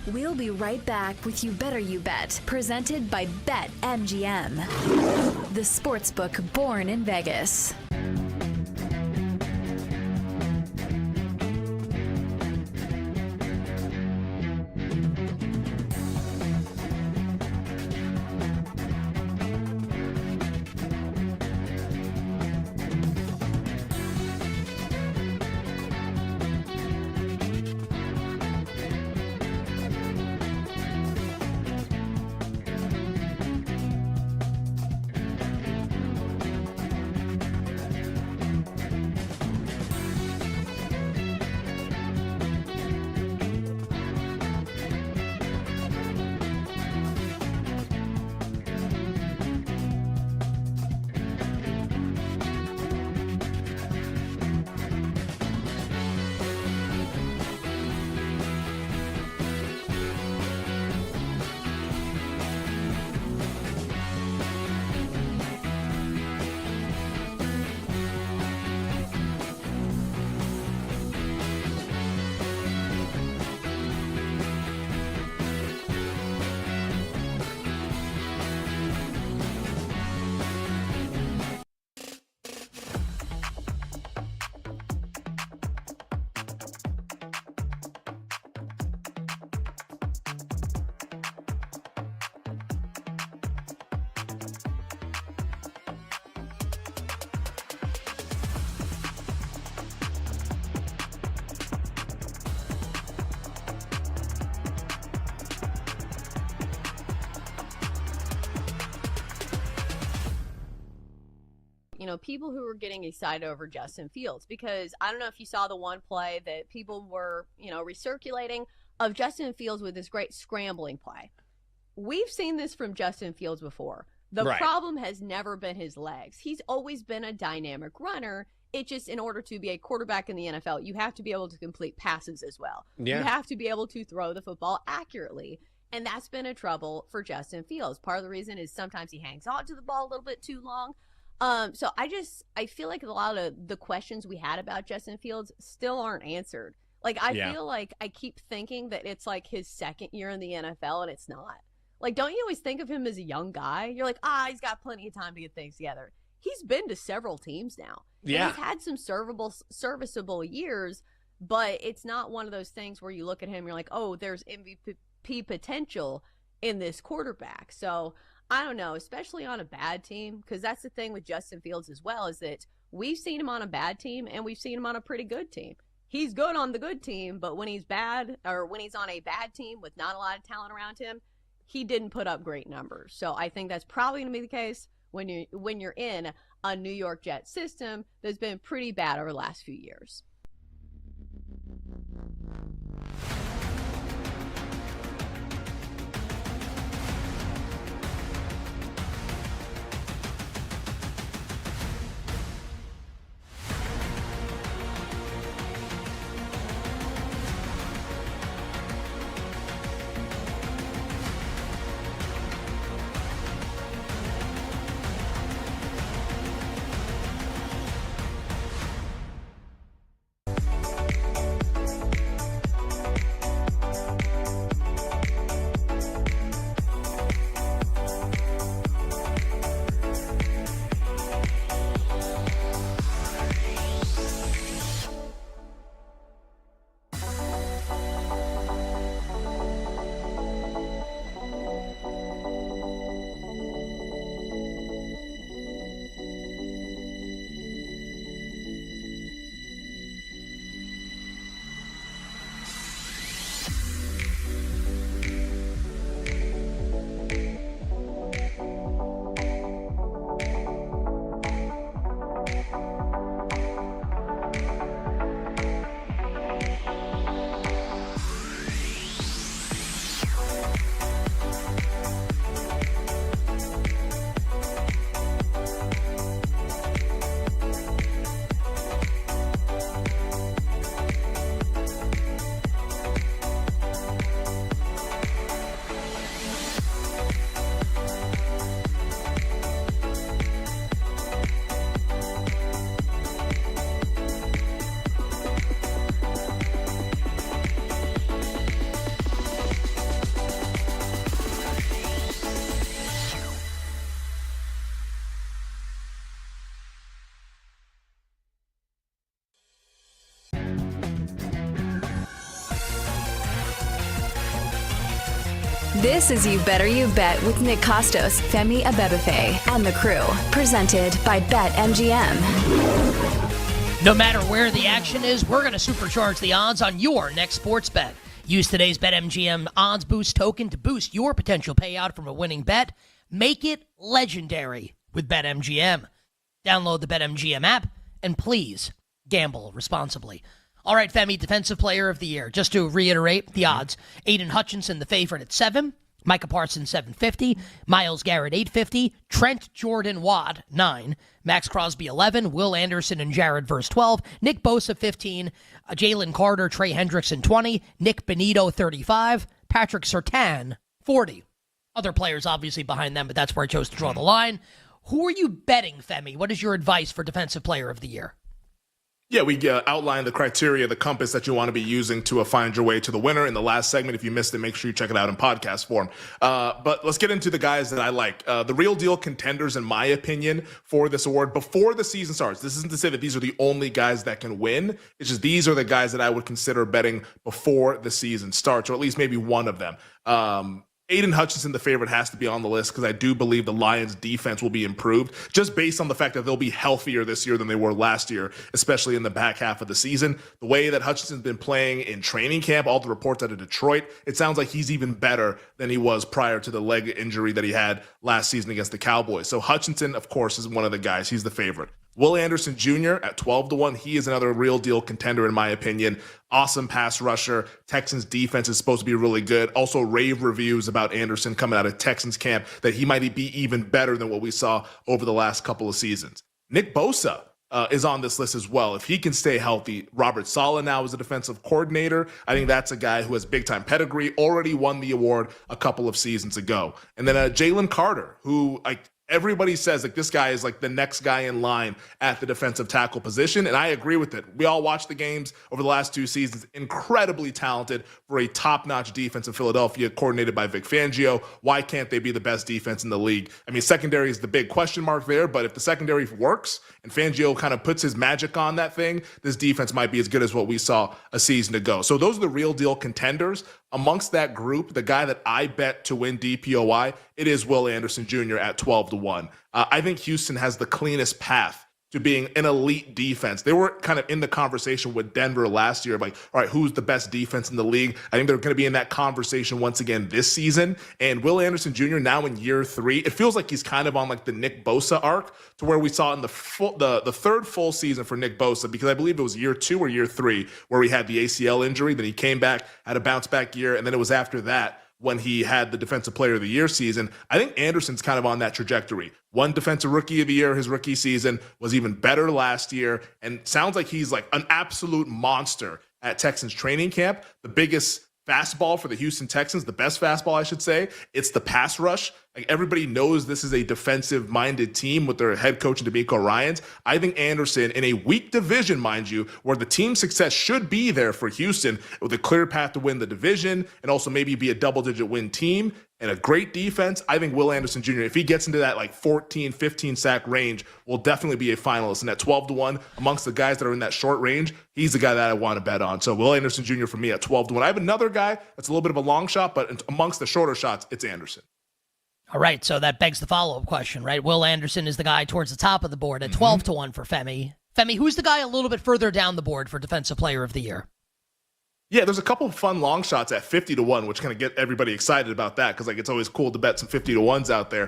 We'll be right back with You Better You Bet, presented by BetMGM, the sportsbook born in Vegas. people who were getting excited over Justin Fields, because I don't know if you saw the one play that people were, recirculating of Justin Fields with this great scrambling play. We've seen this from Justin Fields before. The problem has never been his legs. He's always been a dynamic runner. It just, in order to be a quarterback in the NFL, you have to be able to complete passes as well. Yeah. You have to be able to throw the football accurately. And that's been a trouble for Justin Fields. Part of the reason is sometimes he hangs on to the ball a little bit too long. So I feel like a lot of the questions we had about Justin Fields still aren't answered. Like, I feel like I keep thinking that it's like his second year in the NFL, and it's not. Like, don't you always think of him as a young guy? You're like, he's got plenty of time to get things together. He's been to several teams now. Yeah. And he's had some serviceable years, but it's not one of those things where you look at him and you're like, oh, there's MVP potential in this quarterback. So I don't know, especially on a bad team, because that's the thing with Justin Fields as well, is that we've seen him on a bad team and we've seen him on a pretty good team. He's good on the good team, but when he's bad, or when he's on a bad team with not a lot of talent around him, he didn't put up great numbers. So I think that's probably going to be the case when you're in a New York Jets system that's been pretty bad over the last few years. This is You Better You Bet with Nick Costos, Femi Abebefe, and the crew. Presented by BetMGM. No matter where the action is, we're going to supercharge the odds on your next sports bet. Use today's BetMGM odds boost token to boost your potential payout from a winning bet. Make it legendary with BetMGM. Download the BetMGM app, and please gamble responsibly. All right, Femi, Defensive Player of the Year. Just to reiterate the odds. Aiden Hutchinson, the favorite at 7. Micah Parsons, 750. Myles Garrett, 850. Trent Jordan Watt, 9. Max Crosby, 11. Will Anderson and Jared Verse, 12. Nick Bosa, 15. Jalen Carter, Trey Hendrickson, 20. Nick Benito, 35. Patrick Surtain, 40. Other players obviously behind them, but that's where I chose to draw the line. Who are you betting, Femi? What is your advice for Defensive Player of the Year? Yeah, we outlined the criteria, the compass that you want to be using to find your way to the winner in the last segment. If you missed it, make sure you check it out in podcast form. But let's get into the guys that I like. The real deal contenders, in my opinion, for this award before the season starts. This isn't to say that these are the only guys that can win. It's just these are the guys that I would consider betting before the season starts, or at least maybe one of them. Aiden Hutchinson, the favorite, has to be on the list because I do believe the Lions' defense will be improved just based on the fact that they'll be healthier this year than they were last year, especially in the back half of the season. The way that Hutchinson's been playing in training camp, all the reports out of Detroit, it sounds like he's even better than he was prior to the leg injury that he had last season against the Cowboys. So Hutchinson, of course, is one of the guys. He's the favorite. Will Anderson Jr. at 12-1. He is another real deal contender, in my opinion. Awesome pass rusher. Texans defense is supposed to be really good. Also, rave reviews about Anderson coming out of Texans camp that he might be even better than what we saw over the last couple of seasons. Nick Bosa is on this list as well. If he can stay healthy, Robert Saleh now is a defensive coordinator. I think that's a guy who has big-time pedigree, already won the award a couple of seasons ago. And then Jalen Carter, who everybody says this guy is the next guy in line at the defensive tackle position, and I agree with it. We all watched the games over the last 2 seasons. Incredibly talented for a top-notch defense in Philadelphia, coordinated by Vic Fangio. Why can't they be the best defense in the league? I mean, secondary is the big question mark there, but if the secondary works and Fangio kind of puts his magic on that thing, this defense might be as good as what we saw a season ago. So those are the real deal contenders. Amongst that group, the guy that I bet to win DPOY, it is Will Anderson Jr. at 12-1. I think Houston has the cleanest path to being an elite defense. They were kind of in the conversation with Denver last year, all right, who's the best defense in the league? I think they're going to be in that conversation once again this season. And Will Anderson Jr. now in year 3, it feels like he's kind of on the Nick Bosa arc, to where we saw in the third full season for Nick Bosa, because I believe it was year 2 or year 3 where he had the ACL injury. Then he came back, had a bounce back year, and then it was after that when he had the Defensive Player of the Year season. I think Anderson's kind of on that trajectory. Won Defensive Rookie of the Year his rookie season, was even better last year, and sounds like he's an absolute monster at Texans training camp. The biggest fastball for the Houston Texans, the best fastball, I should say, it's the pass rush. Everybody knows this is a defensive-minded team with their head coach, DeMeco Ryans. I think Anderson, in a weak division, mind you, where the team success should be there for Houston, with a clear path to win the division and also maybe be a double-digit win team and a great defense, I think Will Anderson Jr., if he gets into that 14, 15 sack range, will definitely be a finalist. And at 12-1, amongst the guys that are in that short range, he's the guy that I want to bet on. So Will Anderson Jr. for me at 12-1. I have another guy that's a little bit of a long shot, but amongst the shorter shots, it's Anderson. All right, so that begs the follow-up question, right? Will Anderson is the guy towards the top of the board at 12-1 for Femi. Femi, who's the guy a little bit further down the board for Defensive Player of the Year? Yeah, there's a couple of fun long shots at 50-1, which kind of get everybody excited about that, because it's always cool to bet some 50-1s out there.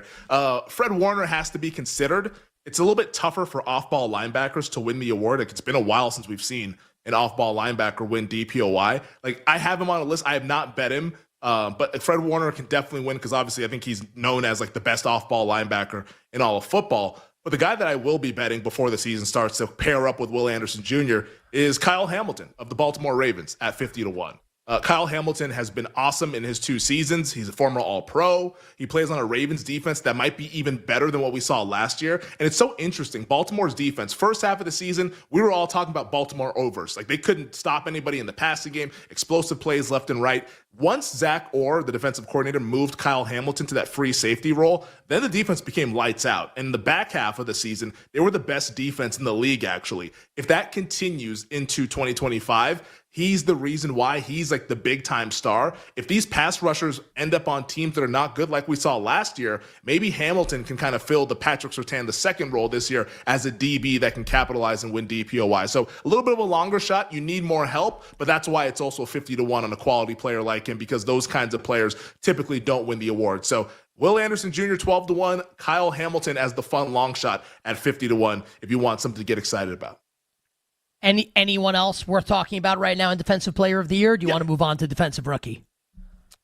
Fred Warner has to be considered. It's a little bit tougher for off-ball linebackers to win the award. It's been a while since we've seen an off-ball linebacker win DPOY. I have him on a list. I have not bet him. But Fred Warner can definitely win, because obviously I think he's known as the best off-ball linebacker in all of football. But the guy that I will be betting before the season starts to pair up with Will Anderson Jr. is Kyle Hamilton of the Baltimore Ravens at 50-1. Kyle Hamilton has been awesome in his 2 seasons. He's a former All-Pro. He plays on a Ravens defense that might be even better than what we saw last year. And it's so interesting. Baltimore's defense, first half of the season, we were all talking about Baltimore overs. They couldn't stop anybody in the passing game, explosive plays left and right. Once Zach Orr, the defensive coordinator, moved Kyle Hamilton to that free safety role, then the defense became lights out. And in the back half of the season, they were the best defense in the league, actually. If that continues into 2025, he's the reason why he's the big time star. If these pass rushers end up on teams that are not good like we saw last year, maybe Hamilton can kind of fill the Patrick Surtain II role this year as a DB that can capitalize and win DPOY. So a little bit of a longer shot. You need more help, but that's why it's also 50-1 on a quality player like him, because those kinds of players typically don't win the award. So Will Anderson Jr. 12-1, Kyle Hamilton as the fun long shot at 50-1 if you want something to get excited about. Anyone else worth talking about right now in Defensive Player of the Year? Or do you want to move on to Defensive Rookie?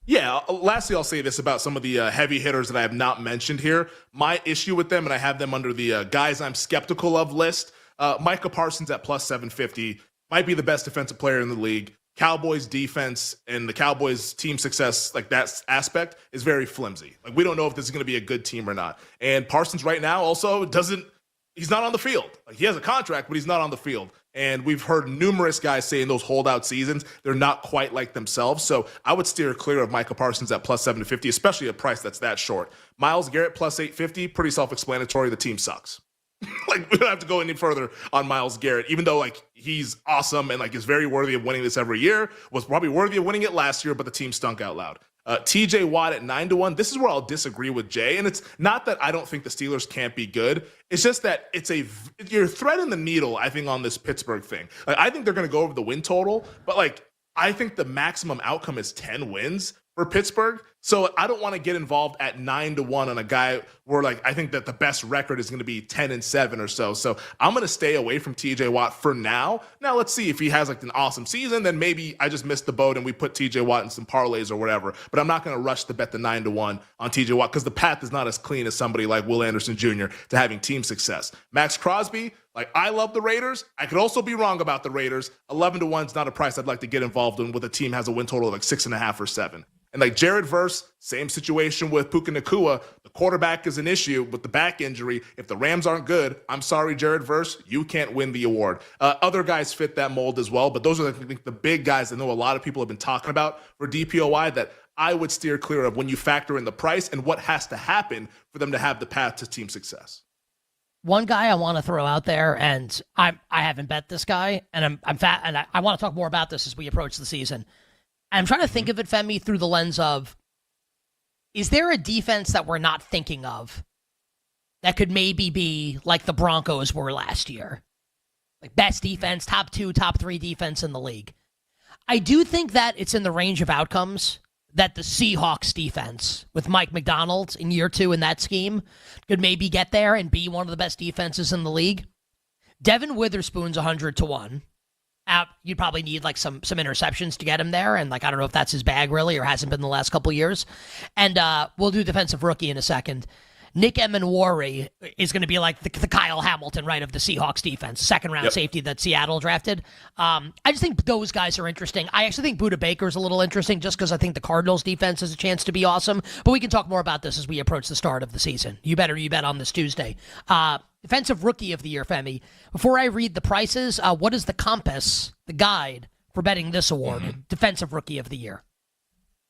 Yeah, lastly, I'll say this about some of the heavy hitters that I have not mentioned here. My issue with them, and I have them under the guys I'm skeptical of list, Micah Parsons at plus 750, might be the best defensive player in the league. Cowboys defense and the Cowboys team success, that aspect is very flimsy. We don't know if this is going to be a good team or not. And Parsons right now also he's not on the field. He has a contract, but he's not on the field. And we've heard numerous guys say in those holdout seasons, they're not quite like themselves. So I would steer clear of Micah Parsons at plus 750, especially at a price that's that short. Myles Garrett plus 850, pretty self-explanatory. The team sucks. We don't have to go any further on Myles Garrett, even though he's awesome and is very worthy of winning this every year, was probably worthy of winning it last year, but the team stunk out loud. TJ Watt at 9-1. This is where I'll disagree with Jay. And it's not that I don't think the Steelers can't be good. It's just that you're threading the needle, I think, on this Pittsburgh thing. Like, I think they're going to go over the win total, but like, I think the maximum outcome is 10 wins for Pittsburgh. So I don't want to get involved at 9-1 on a guy where, like, I think that the best record is going to be 10-7 or so. So I'm going to stay away from TJ Watt for now. Now let's see if he has like an awesome season, then maybe I just missed the boat and we put TJ Watt in some parlays or whatever. But I'm not going to rush to bet the 9-1 on TJ Watt because the path is not as clean as somebody like Will Anderson Jr. to having team success. Max Crosby, like, I love the Raiders. I could also be wrong about the Raiders. 11-1 is not a price I'd like to get involved in with a team has a win total of like 6.5 or 7. And like Jared Verse, same situation with Puka Nacua. The quarterback is an issue with the back injury. If the Rams aren't good, I'm sorry, Jared Verse, you can't win the award. Other guys fit that mold as well, but those are the big guys that I know a lot of people have been talking about for DPOY that I would steer clear of when you factor in the price and what has to happen for them to have the path to team success. One guy I want to throw out there, and I haven't bet this guy, and I'm fat, and I want to talk more about this as we approach the season. I'm trying to think of it, Femi, through the lens of, is there a defense that we're not thinking of that could maybe be like the Broncos were last year? Like best defense, top 2, top 3 defense in the league. I do think that it's in the range of outcomes that the Seahawks defense with Mike McDonald in year 2 in that scheme could maybe get there and be one of the best defenses in the league. Devin Witherspoon's 100-1. You'd probably need like some interceptions to get him there, and like I don't know if that's his bag really or hasn't been the last couple of years. And we'll do defensive rookie in a second. Nick Emenwari is going to be like the Kyle Hamilton, right, of the Seahawks defense, second-round safety that Seattle drafted. I just think those guys are interesting. I actually think Budda Baker's a little interesting just because I think the Cardinals defense has a chance to be awesome. But we can talk more about this as we approach the start of the season. You bet on this Tuesday. Defensive Rookie of the Year, Femi. Before I read the prices, what is the compass, the guide for betting this award, Defensive Rookie of the Year?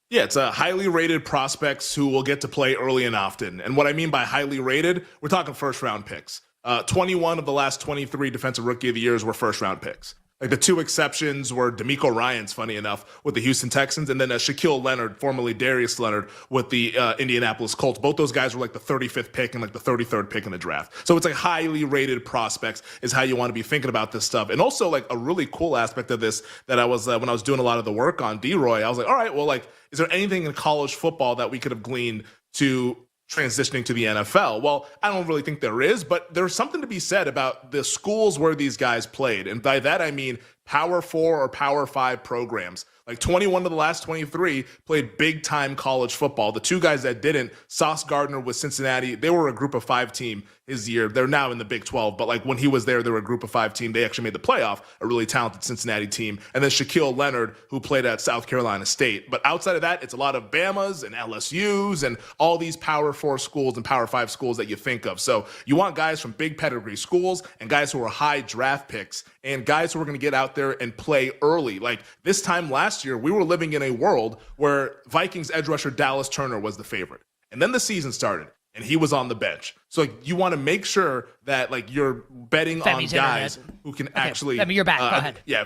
Yeah, it's a highly rated prospects who will get to play early and often. And what I mean by highly rated, we're talking first-round picks. 21 of the last 23 Defensive Rookie of the Years were first-round picks. Like the 2 exceptions were DeMeco Ryans, funny enough, with the Houston Texans, and then Shaquille Leonard, formerly Darius Leonard, with the Indianapolis Colts. Both those guys were like the 35th pick and like the 33rd pick in the draft. So it's like highly rated prospects is how you want to be thinking about this stuff. And also like a really cool aspect of this that I was when I was doing a lot of the work on D-Roy, I was like, all right, well, like, is there anything in college football that we could have gleaned to transitioning to the NFL? Well, I don't really think there is, but there's something to be said about the schools where these guys played. And by that, I mean Power 4 or Power 5 programs. Like 21 of the last 23 played big-time college football. The 2 guys that didn't, Sauce Gardner with Cincinnati, they were a group of 5 team his year. They're now in the Big 12, but like when he was there, they were a group of 5 team. They actually made the playoff, a really talented Cincinnati team. And then Shaquille Leonard, who played at South Carolina State. But outside of that, it's a lot of Bamas and LSUs and all these Power 4 schools and Power 5 schools that you think of. So you want guys from big pedigree schools and guys who are high draft picks and guys who are going to get out there and play early. Like this time last year, we were living in a world where Vikings edge rusher Dallas Turner was the favorite. And then the season started and he was on the bench. So like, you want to make sure that like you're betting Femi's on guys internet. who can actually. Femi, you're back. Go ahead. Yeah.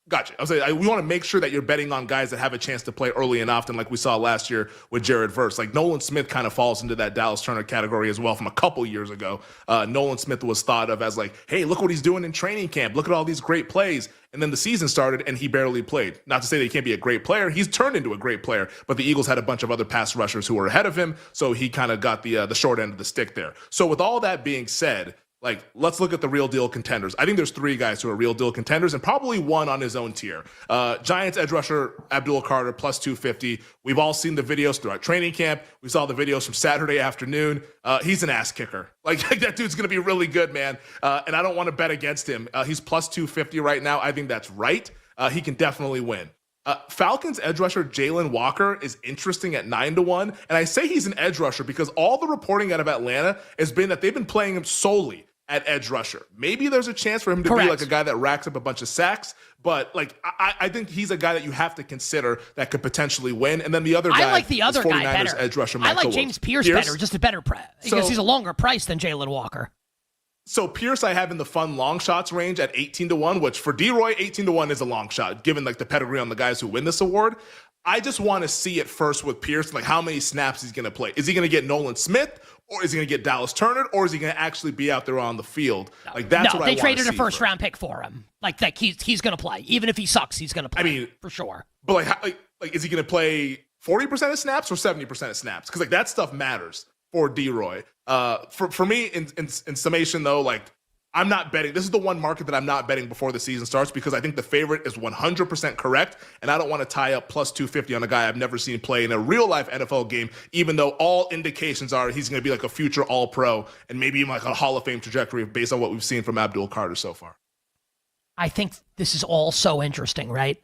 Gotcha. I was saying, we want to make sure that you're betting on guys that have a chance to play early and often, like we saw last year with Jared Verse. Like Nolan Smith kind of falls into that Dallas Turner category as well from a couple years ago. Nolan Smith was thought of as like, hey, look what he's doing in training camp. Look at all these great plays. And then the season started and he barely played. Not to say that he can't be a great player. He's turned into a great player, but the Eagles had a bunch of other pass rushers who were ahead of him. So he kind of got the short end of the stick there. So with all that being said, like, let's look at the real deal contenders. I think there's 3 guys who are real deal contenders and probably one on his own tier. Giants edge rusher Abdul Carter plus 250. We've all seen the videos throughout training camp. We saw the videos from Saturday afternoon. He's an ass kicker. Like that dude's going to be really good, man. And I don't want to bet against him. He's plus 250 right now. I think that's right. He can definitely win. Falcons edge rusher Jalen Walker is interesting at 9-1. And I say he's an edge rusher because all the reporting out of Atlanta has been that they've been playing him solely at edge rusher. Maybe there's a chance for him to be like a guy that racks up a bunch of sacks, but like I think he's a guy that you have to consider that could potentially win. And then the other guy, I like the other guy better. Edge rusher I like James Pierce better, just a better price because he's a longer price than Jalen Walker. So Pierce I have in the fun long shots range at 18-1, which for D-Roy, 18-1 is a long shot, given like the pedigree on the guys who win this award. I just want to see it first with Pierce, like how many snaps he's going to play. Is he going to get Nolan Smith, or is he going to get Dallas Turner, or is he going to actually be out there on the field? Like that's what I want to see. They traded a first-round pick for him. Like he's going to play, even if he sucks, he's going to play. I mean, for sure. But like is he going to play 40% of snaps or 70% of snaps? Because like that stuff matters for D-Roy. For me, in summation though, like I'm not betting. This is the one market that I'm not betting before the season starts because I think the favorite is 100% correct, and I don't want to tie up plus 250 on a guy I've never seen play in a real-life NFL game, even though all indications are he's going to be like a future All-Pro and maybe even like a Hall of Fame trajectory based on what we've seen from Abdul Carter so far. I think this is all so interesting, right?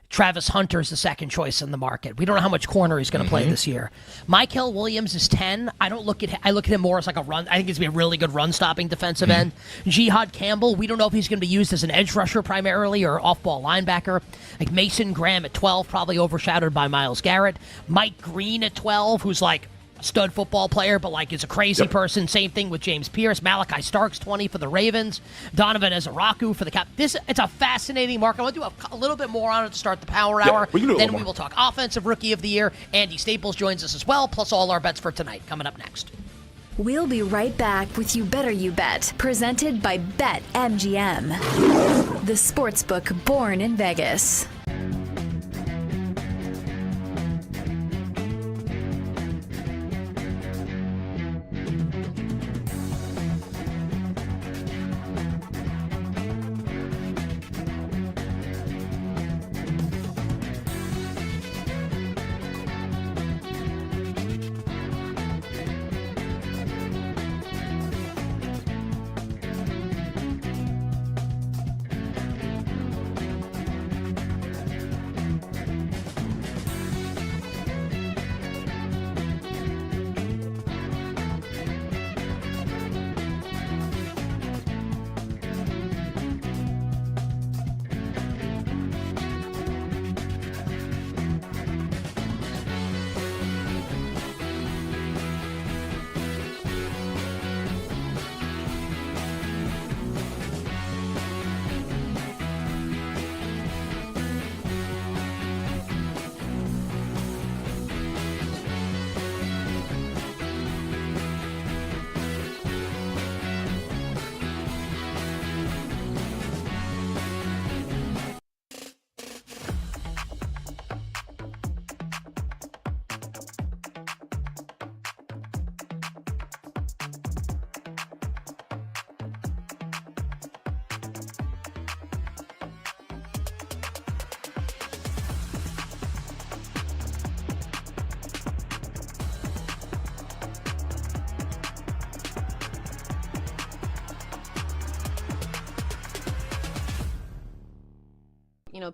Travis Hunter's the second choice in the market. We don't know how much corner he's going to play this year. Michael Williams is 10. I look at him more as like a run. I think he's going to be a really good run-stopping defensive end. Jihad Campbell, we don't know if he's going to be used as an edge rusher primarily or off-ball linebacker. Like Mason Graham at 12, probably overshadowed by Myles Garrett. Mike Green at 12, who's like a stud football player, but like is a crazy person. Same thing with James Pierce. Malachi Starks, 20 for the Ravens. Donovan Ezaraku for the Cap. It's a fascinating market. I want to do a little bit more on it to start the power hour. Then we will talk offensive rookie of the year. Andy Staples joins us as well, plus all our bets for tonight coming up next. We'll be right back with You Better You Bet, presented by BetMGM, the sportsbook born in Vegas.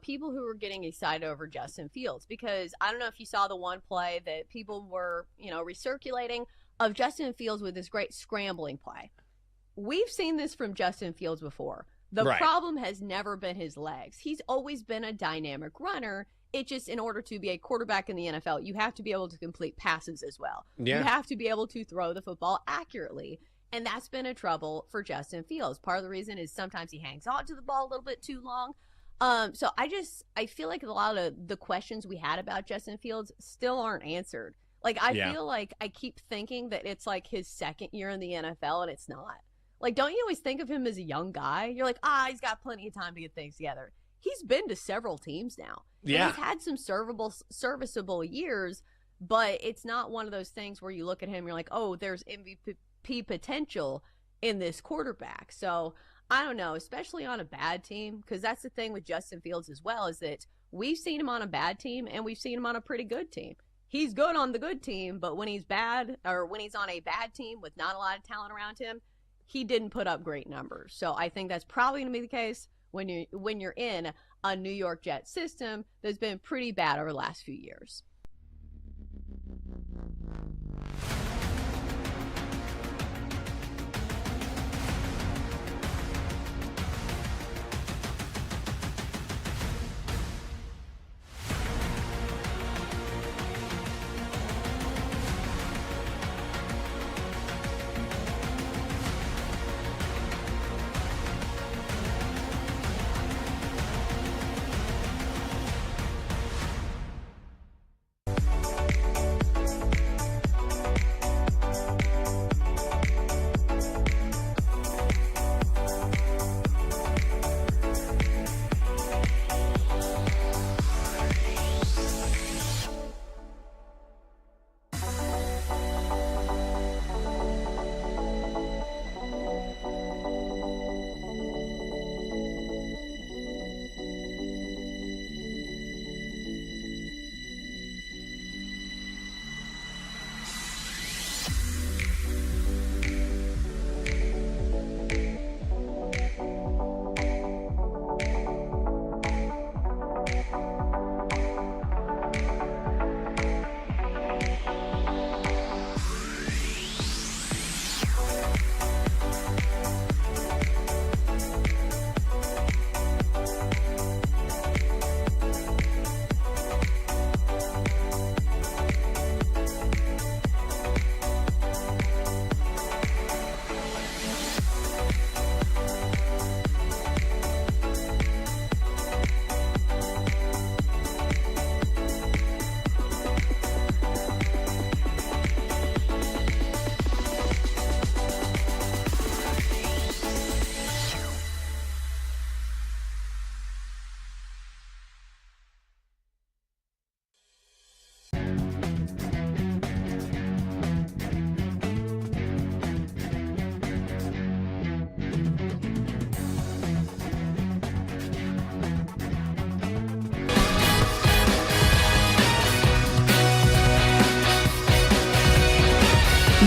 People who were getting excited over Justin Fields, because I don't know if you saw the one play that people were, recirculating of Justin Fields with this great scrambling play. We've seen this from Justin Fields before. The problem has never been his legs. He's always been a dynamic runner. It just, in order to be a quarterback in the NFL, you have to be able to complete passes as well. Yeah. You have to be able to throw the football accurately. And that's been a trouble for Justin Fields. Part of the reason is sometimes he hangs on to the ball a little bit too long. So I feel like a lot of the questions we had about Justin Fields still aren't answered. Like, I feel like I keep thinking that it's like his second year in the NFL, and it's not. Like, don't you always think of him as a young guy? You're like, he's got plenty of time to get things together. He's been to several teams now. Yeah. And he's had some serviceable years, but it's not one of those things where you look at him and you're like, oh, there's MVP potential in this quarterback. So I don't know, especially on a bad team, because that's the thing with Justin Fields as well, is that we've seen him on a bad team and we've seen him on a pretty good team. He's good on the good team, but when he's bad, or when he's on a bad team with not a lot of talent around him, he didn't put up great numbers. So I think that's probably going to be the case when you're in a New York Jets system that's been pretty bad over the last few years.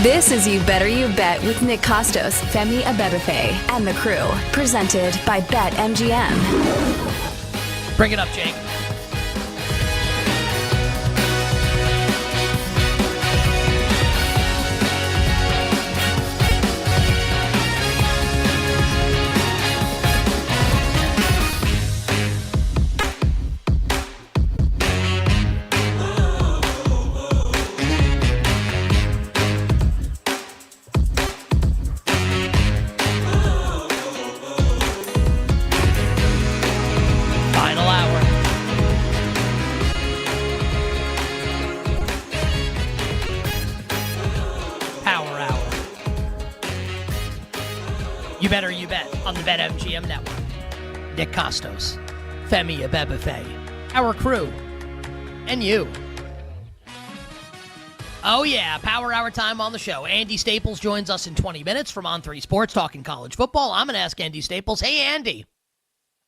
This is You Better You Bet with Nick Costos, Femi Abebefe, and the crew. Presented by BetMGM. Bring it up, Jake. You Better You Bet on the BetMGM Network. Nick Costos, Femi Abebefe, our crew, and you. Oh yeah, Power Hour time on the show. Andy Staples joins us in 20 minutes from On3 Sports talking college football. I'm going to ask Andy Staples, hey Andy,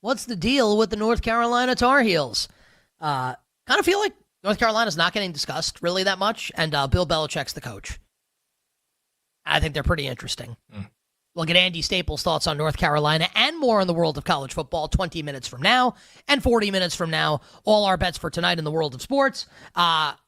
what's the deal with the North Carolina Tar Heels? Kind of feel like North Carolina's not getting discussed really that much, and Bill Belichick's the coach. I think they're pretty interesting. We'll get Andy Staples' thoughts on North Carolina and more in the world of college football 20 minutes from now and 40 minutes from now. All our bets for tonight in the world of sports.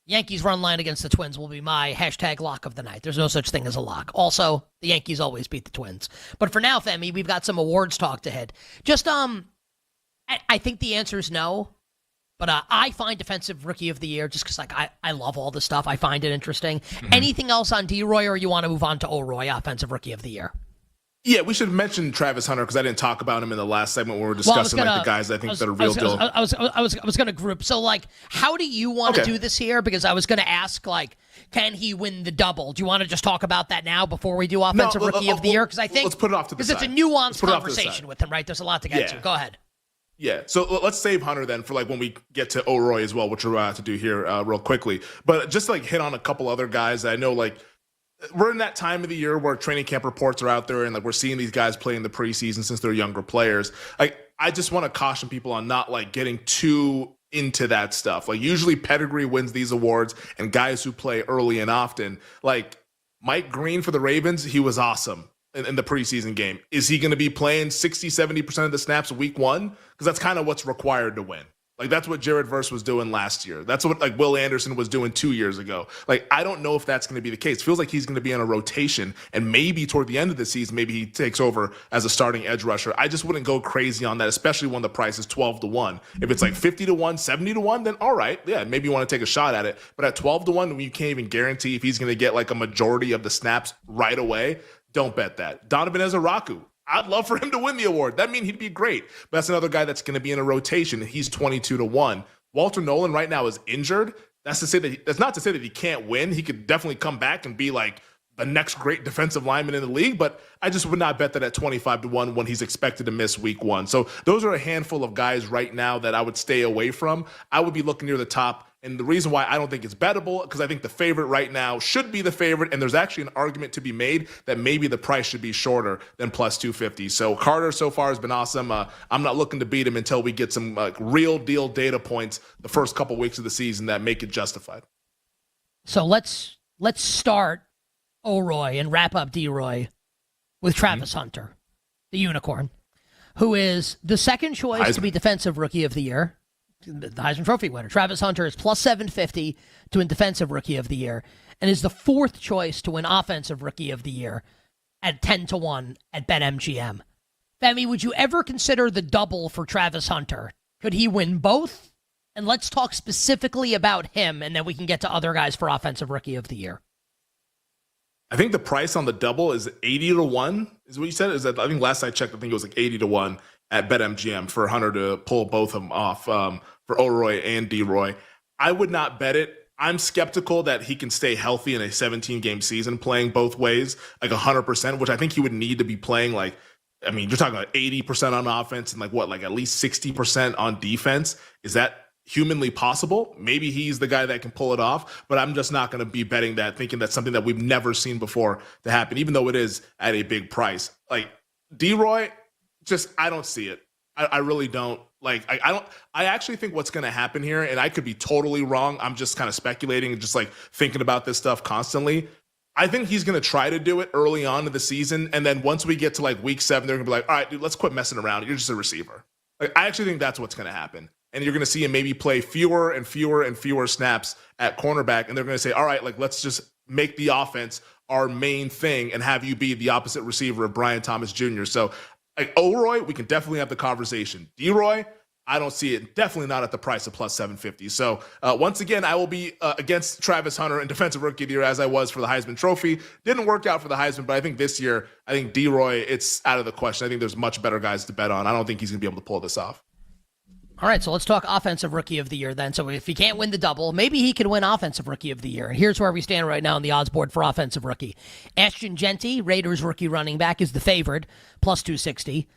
Yankees run line against the Twins will be my hashtag lock of the night. There's no such thing as a lock. Also, the Yankees always beat the Twins. But for now, Femi, we've got some awards talk to hit. Just, I think the answer is no. But I find Defensive Rookie of the Year just because, like, I love all this stuff. I find it interesting. Anything else on D-Roy, or you want to move on to O-Roy, Offensive Rookie of the Year? Yeah, we should mention Travis Hunter because I didn't talk about him in the last segment when we were discussing the guys I think that are real deal. I was going to group. So, like, how do you want to do this here? Because I was going to ask, like, can he win the double? Do you want to just talk about that now before we do Offensive Rookie of the Year? Because I think let's put it off to the side. Because it's a nuanced conversation with him, right? There's a lot to get to. Go ahead. Yeah, so let's save Hunter then for like when we get to O'Roy as well, which we're about to do here real quickly. But just like hit on a couple other guys that I know, like, we're in that time of the year where training camp reports are out there and like we're seeing these guys play in the preseason since they're younger players. Like, I just want to caution people on not like getting too into that stuff. Like, usually pedigree wins these awards, and guys who play early and often, like Mike Green for the Ravens, he was awesome in the preseason game. Is he going to be playing 60-70% of the snaps week one? Because that's kind of what's required to win. Like, that's what Jared Verse was doing last year. That's what, like, Will Anderson was doing 2 years ago. Like, I don't know if that's going to be the case. Feels like he's going to be on a rotation, and maybe toward the end of the season, maybe he takes over as a starting edge rusher. I just wouldn't go crazy on that, especially when the price is 12-1. If it's like 50-1, 70-1, then all right, yeah, maybe you want to take a shot at it. But at 12-1, when you can't even guarantee if he's going to get like a majority of the snaps right away, don't bet that. Donovan Ezeraku, I'd love for him to win the award. That means he'd be great. But that's another guy that's going to be in a rotation. He's 22-1. Walter Nolan right now is injured. That's not to say that he can't win. He could definitely come back and be like the next great defensive lineman in the league, but I just would not bet that at 25-1 when he's expected to miss week one. So those are a handful of guys right now that I would stay away from. I would be looking near the top. And the reason why I don't think it's bettable, because I think the favorite right now should be the favorite, and there's actually an argument to be made that maybe the price should be shorter than plus 250. So Carter so far has been awesome. I'm not looking to beat him until we get some real deal data points the first couple weeks of the season that make it justified. So let's start O'Roy and wrap up D-Roy with Travis Hunter, the unicorn, who is the second choice to be Defensive Rookie of the Year. The Heisman Trophy winner. Travis Hunter is plus 750 to win Defensive Rookie of the Year and is the fourth choice to win Offensive Rookie of the Year at 10-1 at BetMGM. Femi, would you ever consider the double for Travis Hunter? Could he win both? And let's talk specifically about him, and then we can get to other guys for Offensive Rookie of the Year. I think the price on the double is 80-1, is what you said? Is that, I think last I checked, I think it was like 80-1 at BetMGM for Hunter to pull both of them off. For O'Roy and D-Roy. I would not bet it. I'm skeptical that he can stay healthy in a 17-game season playing both ways, like 100%, which I think he would need to be playing like, I mean, you're talking about 80% on offense and like at least 60% on defense. Is that humanly possible? Maybe he's the guy that can pull it off, but I'm just not going to be betting that, thinking that's something that we've never seen before to happen, even though it is at a big price. Like D-Roy, I don't see it. I really don't. Like, I actually think what's going to happen here, and I could be totally wrong, I'm just kind of speculating and just like thinking about this stuff constantly. I think he's going to try to do it early on in the season. And then once we get to like week 7, they're going to be like, all right, dude, let's quit messing around. You're just a receiver. Like, I actually think that's what's going to happen. And you're going to see him maybe play fewer and fewer and fewer snaps at cornerback. And they're going to say, all right, like, let's just make the offense our main thing and have you be the opposite receiver of Brian Thomas Jr. So like O'Roy, we can definitely have the conversation. D-Roy, I don't see it. Definitely not at the price of plus 750. So once again, I will be against Travis Hunter in Defensive Rookie of the Year as I was for the Heisman Trophy. Didn't work out for the Heisman, but I think this year, I think D-Roy, it's out of the question. I think there's much better guys to bet on. I don't think he's going to be able to pull this off. All right, so let's talk Offensive Rookie of the Year then. So if he can't win the double, maybe he can win Offensive Rookie of the Year. And here's where we stand right now on the odds board for Offensive Rookie. Ashton Genty, Raiders rookie running back, is the favored, plus 260.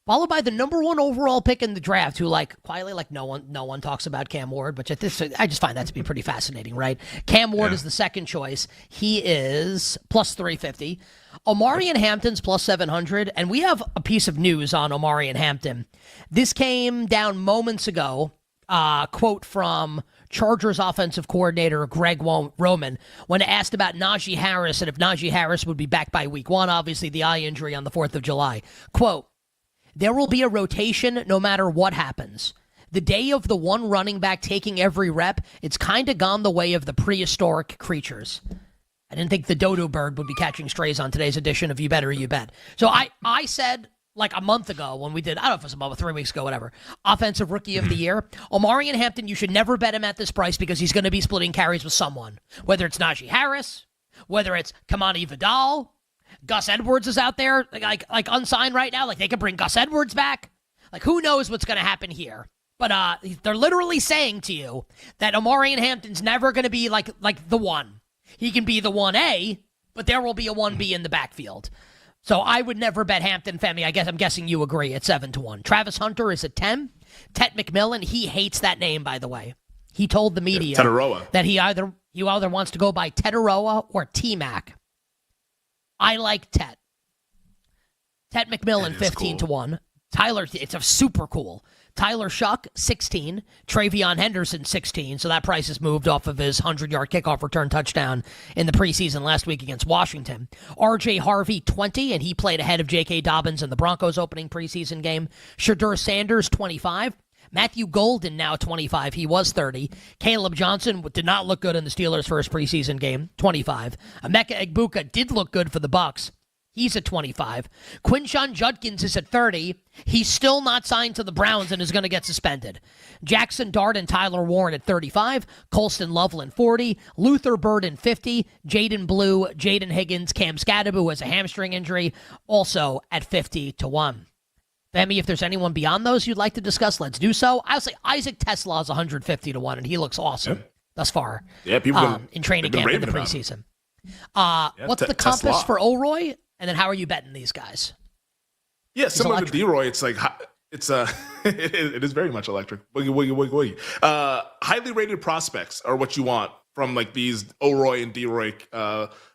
Followed by the number 1 overall pick in the draft, who quietly no one talks about Cam Ward, which I just find that to be pretty fascinating, right? Cam Ward is the second choice. He is plus 350. Omarion Hampton's plus 700, and we have a piece of news on Omarion Hampton. This came down moments ago. Quote from Chargers offensive coordinator Greg Roman when asked about Najee Harris and if Najee Harris would be back by week 1. Obviously, the eye injury on the 4th of July. Quote, "There will be a rotation no matter what happens. The day of the one running back taking every rep, it's kind of gone the way of the prehistoric creatures." I didn't think the dodo bird would be catching strays on today's edition of You Better You Bet. So I said like a month ago when we did, I don't know if it was about 3 weeks ago, whatever, Offensive Rookie of the Year, Omarion Hampton, you should never bet him at this price because he's going to be splitting carries with someone. Whether it's Najee Harris, whether it's Kamani Vidal, Gus Edwards is out there, like unsigned right now. Like, they could bring Gus Edwards back. Like, who knows what's going to happen here? But they're literally saying to you that Omarion Hampton's never going to be like the one. He can be the 1A, but there will be a 1B in the backfield. So I would never bet Hampton. Femi, I'm guessing you agree at 7-1. Travis Hunter is at 10. Tet McMillan, he hates that name, by the way. He told the media that he either wants to go by Tetaroa or T-Mac. I like Tet. Tet McMillan, 15-1. Tyler, it's a super cool. Tyler Shuck, 16. Travion Henderson, 16. So that price has moved off of his 100-yard kickoff return touchdown in the preseason last week against Washington. R.J. Harvey, 20, and he played ahead of J.K. Dobbins in the Broncos opening preseason game. Shadur Sanders, 25. Matthew Golden, now 25. He was 30. Caleb Johnson did not look good in the Steelers' first preseason game, 25. Emeka Egbuka did look good for the Bucs. He's at 25. Quinshon Judkins is at 30. He's still not signed to the Browns and is going to get suspended. Jackson Dart and Tyler Warren at 35. Colston Loveland, 40. Luther Burden, 50. Jaden Blue, Jaden Higgins, Cam Scadaboo has a hamstring injury, also at 50-1. Femi, if there's anyone beyond those you'd like to discuss, let's do so. I'll say Isaac Tesla is 150-1, and he looks awesome thus far. Yeah, people in training camp in the preseason. What's the compass for O'Roy? And then how are you betting these guys? Yeah, similar to D-Roy, it's like it is very much electric. Wiggy, wiggy, wiggy, wiggy. Highly rated prospects are what you want from like these O'Roy and D-Roy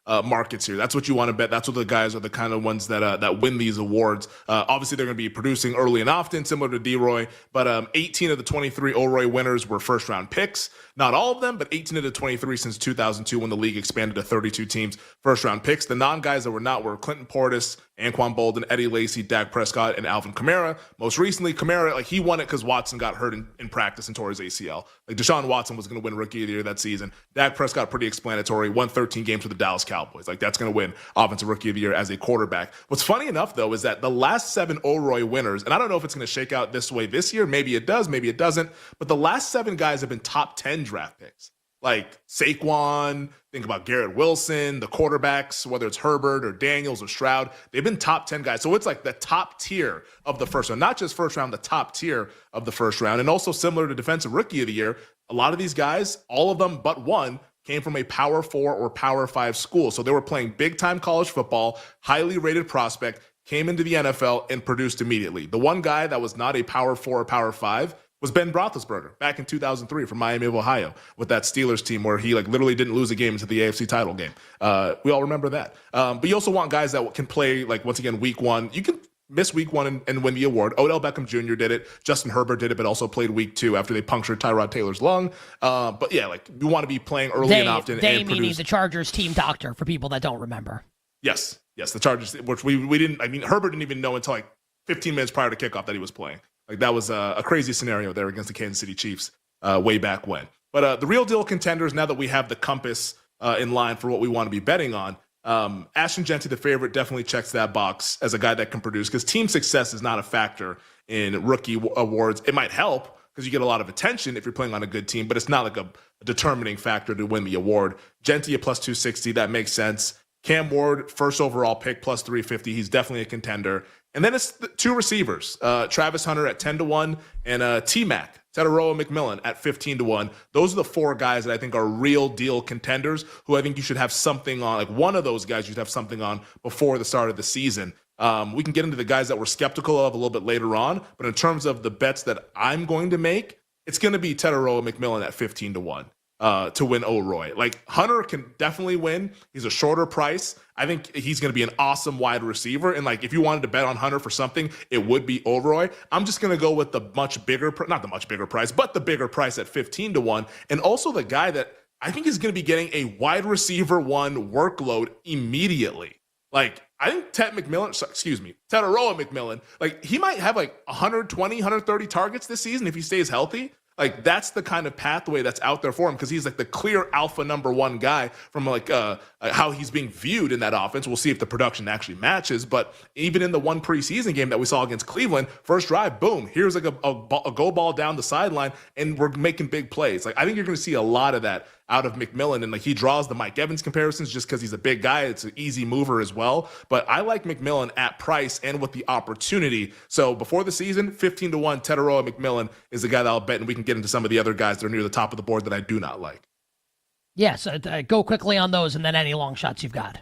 markets here. That's what you want to bet. That's what the guys are the kind of ones that win these awards. Obviously, they're going to be producing early and often, similar to D-Roy. But 18 of the 23 O'Roy winners were first-round picks. Not all of them, but 18 of the 23 since 2002 when the league expanded to 32 teams, first-round picks. The non-guys that were not were Clinton Portis, Anquan Bolden, Eddie Lacy, Dak Prescott, and Alvin Kamara. Most recently, Kamara, like he won it because Watson got hurt in practice and tore his ACL. Like Deshaun Watson was going to win Rookie of the Year that season. Dak Prescott, pretty explanatory, won 13 games with the Dallas Cowboys. Like that's going to win Offensive Rookie of the Year as a quarterback. What's funny enough, though, is that the last 7 O'Roy winners, and I don't know if it's going to shake out this way this year. Maybe it does, maybe it doesn't. But the last 7 guys have been top 10 draft picks. Like Saquon, think about Garrett Wilson, the quarterbacks, whether it's Herbert or Daniels or Stroud, they've been top 10 guys. So it's like the top tier of the first round, not just first round, the top tier of the first round. And also similar to Defensive Rookie of the Year, a lot of these guys, all of them but one, came from a Power 4 or Power 5 school. So they were playing big-time college football, highly rated prospect, came into the NFL and produced immediately. The one guy that was not a Power 4 or Power 5 was Ben Roethlisberger back in 2003 from Miami of Ohio with that Steelers team where he like literally didn't lose a game into the AFC title game. We all remember that. But you also want guys that can play like once again week 1. You can miss week 1 and win the award. Odell Beckham Jr. did it. Justin Herbert did it, but also played week 2 after they punctured Tyrod Taylor's lung. But yeah, like you want to be playing early and often. They and meaning produce. the Chargers team doctor for people that don't remember. Yes, the Chargers, which we didn't. I mean, Herbert didn't even know until like 15 minutes prior to kickoff that he was playing. Like that was a crazy scenario there against the Kansas City Chiefs way back when. But the real deal contenders, now that we have the compass in line for what we want to be betting on, Ashton Jeanty, the favorite, definitely checks that box as a guy that can produce, because team success is not a factor in rookie awards. It might help because you get a lot of attention if you're playing on a good team, but it's not like a determining factor to win the award. Jeanty at plus 260, that makes sense. Cam Ward, first overall pick, plus 350. He's definitely a contender. And then it's the 2 receivers, Travis Hunter at 10-1 and T-Mac, Teteroa McMillan at 15-1. Those are the 4 guys that I think are real deal contenders who I think you should have something on. Like one of those guys you should have something on before the start of the season. We can get into the guys that we're skeptical of a little bit later on, but in terms of the bets that I'm going to make, it's going to be Teteroa McMillan at 15-1. To win O'Roy. Like Hunter can definitely win. He's a shorter price. I think he's going to be an awesome wide receiver. And like, if you wanted to bet on Hunter for something, it would be O'Roy. I'm just going to go with the much bigger, not the much bigger price, but the bigger price at 15-1. And also the guy that I think is going to be getting a wide receiver 1 workload immediately. Like, I think Teteroa McMillan, like he might have like 120, 130 targets this season if he stays healthy. Like that's the kind of pathway that's out there for him, because he's like the clear alpha number 1 guy from like how he's being viewed in that offense. We'll see if the production actually matches. But even in the one preseason game that we saw against Cleveland, first drive, boom, here's like a go ball down the sideline, and we're making big plays. Like I think you're going to see a lot of that out of McMillan, and like he draws the Mike Evans comparisons just because he's a big guy. It's an easy mover as well. But I like McMillan at price and with the opportunity. So before the season, 15-1, Teteroa McMillan is the guy that I'll bet, and we can get into some of the other guys that are near the top of the board that I do not like. Yes, go quickly on those, and then any long shots you've got.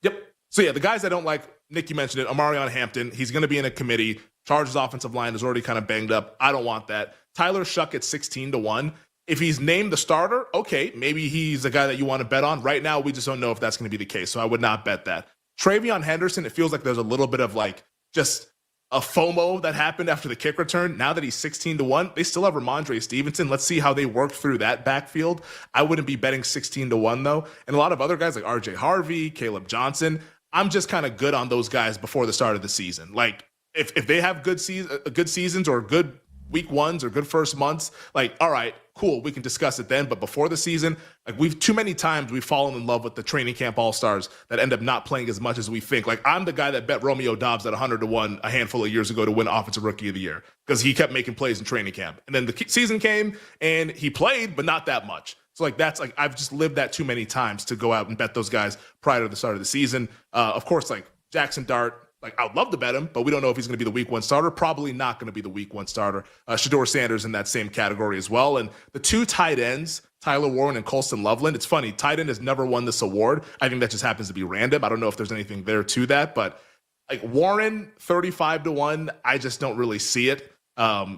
Yep. So yeah, the guys I don't like, Nick, you mentioned it, Amarion Hampton. He's going to be in a committee. Chargers offensive line is already kind of banged up. I don't want that. Tyler Shuck at 16-1. If he's named the starter, okay, maybe he's a guy that you want to bet on. Right now, we just don't know if that's going to be the case, so I would not bet that. Travion Henderson, it feels like there's a little bit of like just a FOMO that happened after the kick return. Now that he's 16-1, they still have Ramondre Stevenson. Let's see how they work through that backfield. I wouldn't be betting 16-1 though. And a lot of other guys like RJ Harvey, Caleb Johnson, I'm just kind of good on those guys before the start of the season. Like if they have good seasons or good week 1s or good first months, like, all right, cool, we can discuss it then. But before the season, like too many times we've fallen in love with the training camp all-stars that end up not playing as much as we think. Like I'm the guy that bet Romeo Doubs at 100-1 a handful of years ago to win Offensive Rookie of the Year because he kept making plays in training camp. And then the season came and he played, but not that much. So like that's like I've just lived that too many times to go out and bet those guys prior to the start of the season. Of course, like Jackson Dart, like I would love to bet him, but we don't know if he's going to be the week 1 starter. Probably not going to be the week 1 starter. Shedeur Sanders in that same category as well. And the 2 tight ends, Tyler Warren and Colston Loveland. It's funny, tight end has never won this award. I think that just happens to be random. I don't know if there's anything there to that, but like Warren 35-1, I just don't really see it.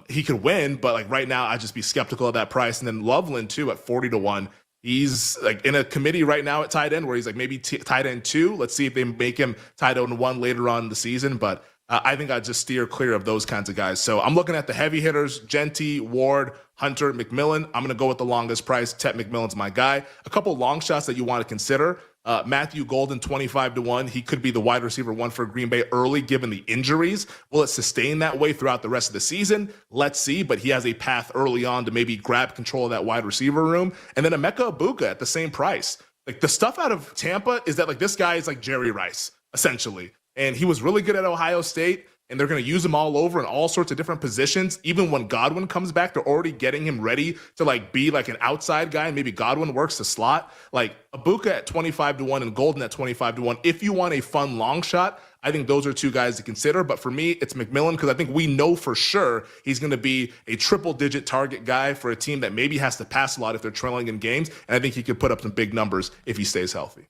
He could win, but like right now, I'd just be skeptical of that price. And then Loveland too at 40-1. He's like in a committee right now at tight end where he's like maybe tight end 2. Let's see if they make him tight end 1 later on in the season. But I think I'd just steer clear of those kinds of guys. So I'm looking at the heavy hitters, Jeanty, Ward, Hunter, McMillan. I'm going to go with the longest price. Tet McMillan's my guy. A couple long shots that you want to consider. Matthew Golden, 25-1. He could be the wide receiver 1 for Green Bay early, given the injuries. Will it sustain that way throughout the rest of the season? Let's see. But he has a path early on to maybe grab control of that wide receiver room. And then Emeka Egbuka at the same price. Like the stuff out of Tampa is that like this guy is like Jerry Rice, essentially. And he was really good at Ohio State. And they're going to use him all over in all sorts of different positions. Even when Godwin comes back, they're already getting him ready to like be like an outside guy. Maybe Godwin works the slot. Like Egbuka at 25-1 and Golden at 25-1. If you want a fun long shot, I think those are 2 guys to consider. But for me, it's McMillan because I think we know for sure he's going to be a triple-digit target guy for a team that maybe has to pass a lot if they're trailing in games. And I think he could put up some big numbers if he stays healthy.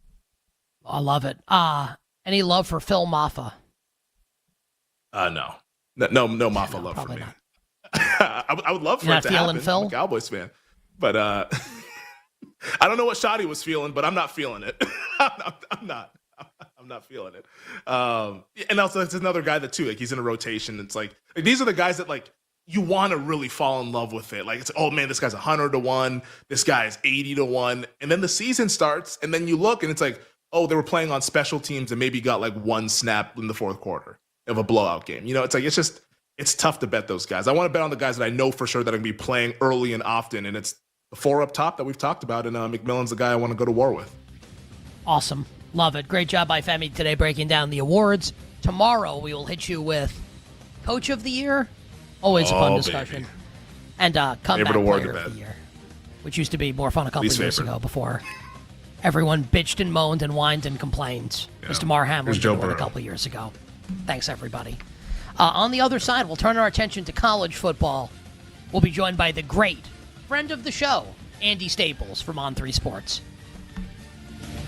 I love it. Any love for Phil Maffa? No Maffa love for me. I would love for it to happen. Phil? I'm a Cowboys fan, but I don't know what Shotty was feeling, but I'm not feeling it. I'm not. I'm not feeling it. And also, it's another guy that too, like he's in a rotation. It's like these are the guys that like you want to really fall in love with it. Like it's, oh man, this guy's 100-1. This guy is 80-1. And then the season starts, and then you look, and it's like, oh, they were playing on special teams and maybe got like one snap in the fourth quarter of a blowout game. You know, it's like it's tough to bet those guys. I want to bet on the guys that I know for sure that are going to be playing early and often, and it's the 4 up top that we've talked about, and McMillan's the guy I want to go to war with. Awesome. Love it. Great job by Femi today breaking down the awards. Tomorrow we will hit you with Coach of the Year. Always a fun discussion. Baby. And Comeback award Player to of the Year, which used to be more fun a couple Least of years favorite. ago before everyone bitched and moaned and whined and complained. Yeah. Mr. Mar Hamlin Here's Joe did one a Burrow. couple of years ago. Thanks, everybody. On the other side, we'll turn our attention to college football. We'll be joined by the great friend of the show, Andy Staples from On3 Sports.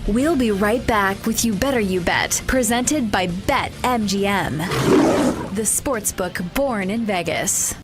We'll be right back with You Better You Bet, presented by BetMGM, the sportsbook born in Vegas.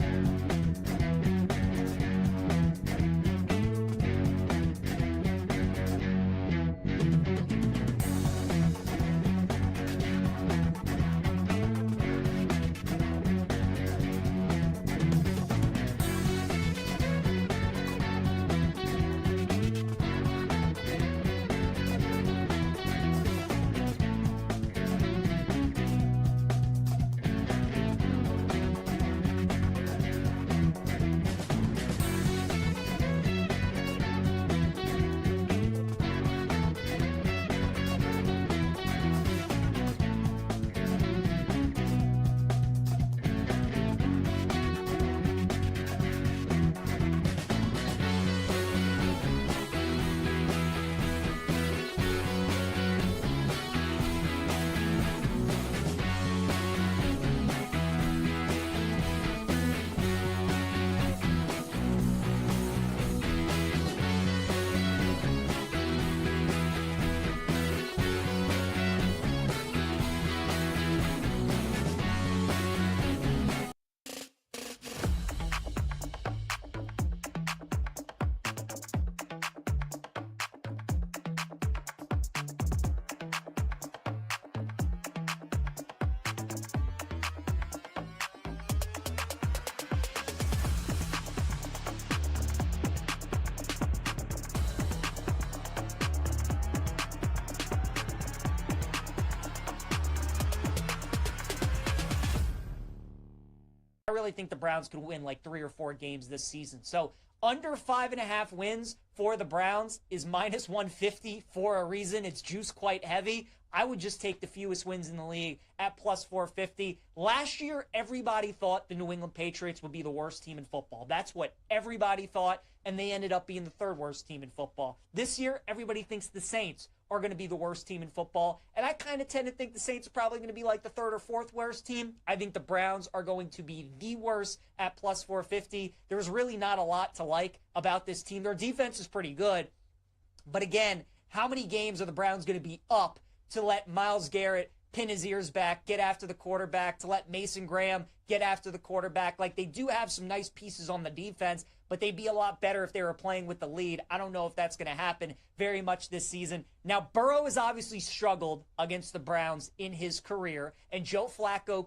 I really think the Browns could win like 3 or 4 games this season. So under 5.5 wins for the Browns is minus 150 for a reason. It's juice quite heavy. I would just take the fewest wins in the league at plus 450. Last year, everybody thought the New England Patriots would be the worst team in football. That's what everybody thought, and they ended up being the 3rd worst team in football. This year, everybody thinks the Saints are going to be the worst team in football, and I kind of tend to think the Saints are probably going to be like the 3rd or 4th worst team. I think the Browns are going to be the worst at plus 450. There's really not a lot to like about this team. Their defense is pretty good, but again, how many games are the Browns going to be up to let Myles Garrett pin his ears back, get after the quarterback, to let Mason Graham get after the quarterback? Like, they do have some nice pieces on the defense, but they'd be a lot better if they were playing with the lead. I don't know if that's going to happen very much this season. Now, Burrow has obviously struggled against the Browns in his career, and Joe Flacco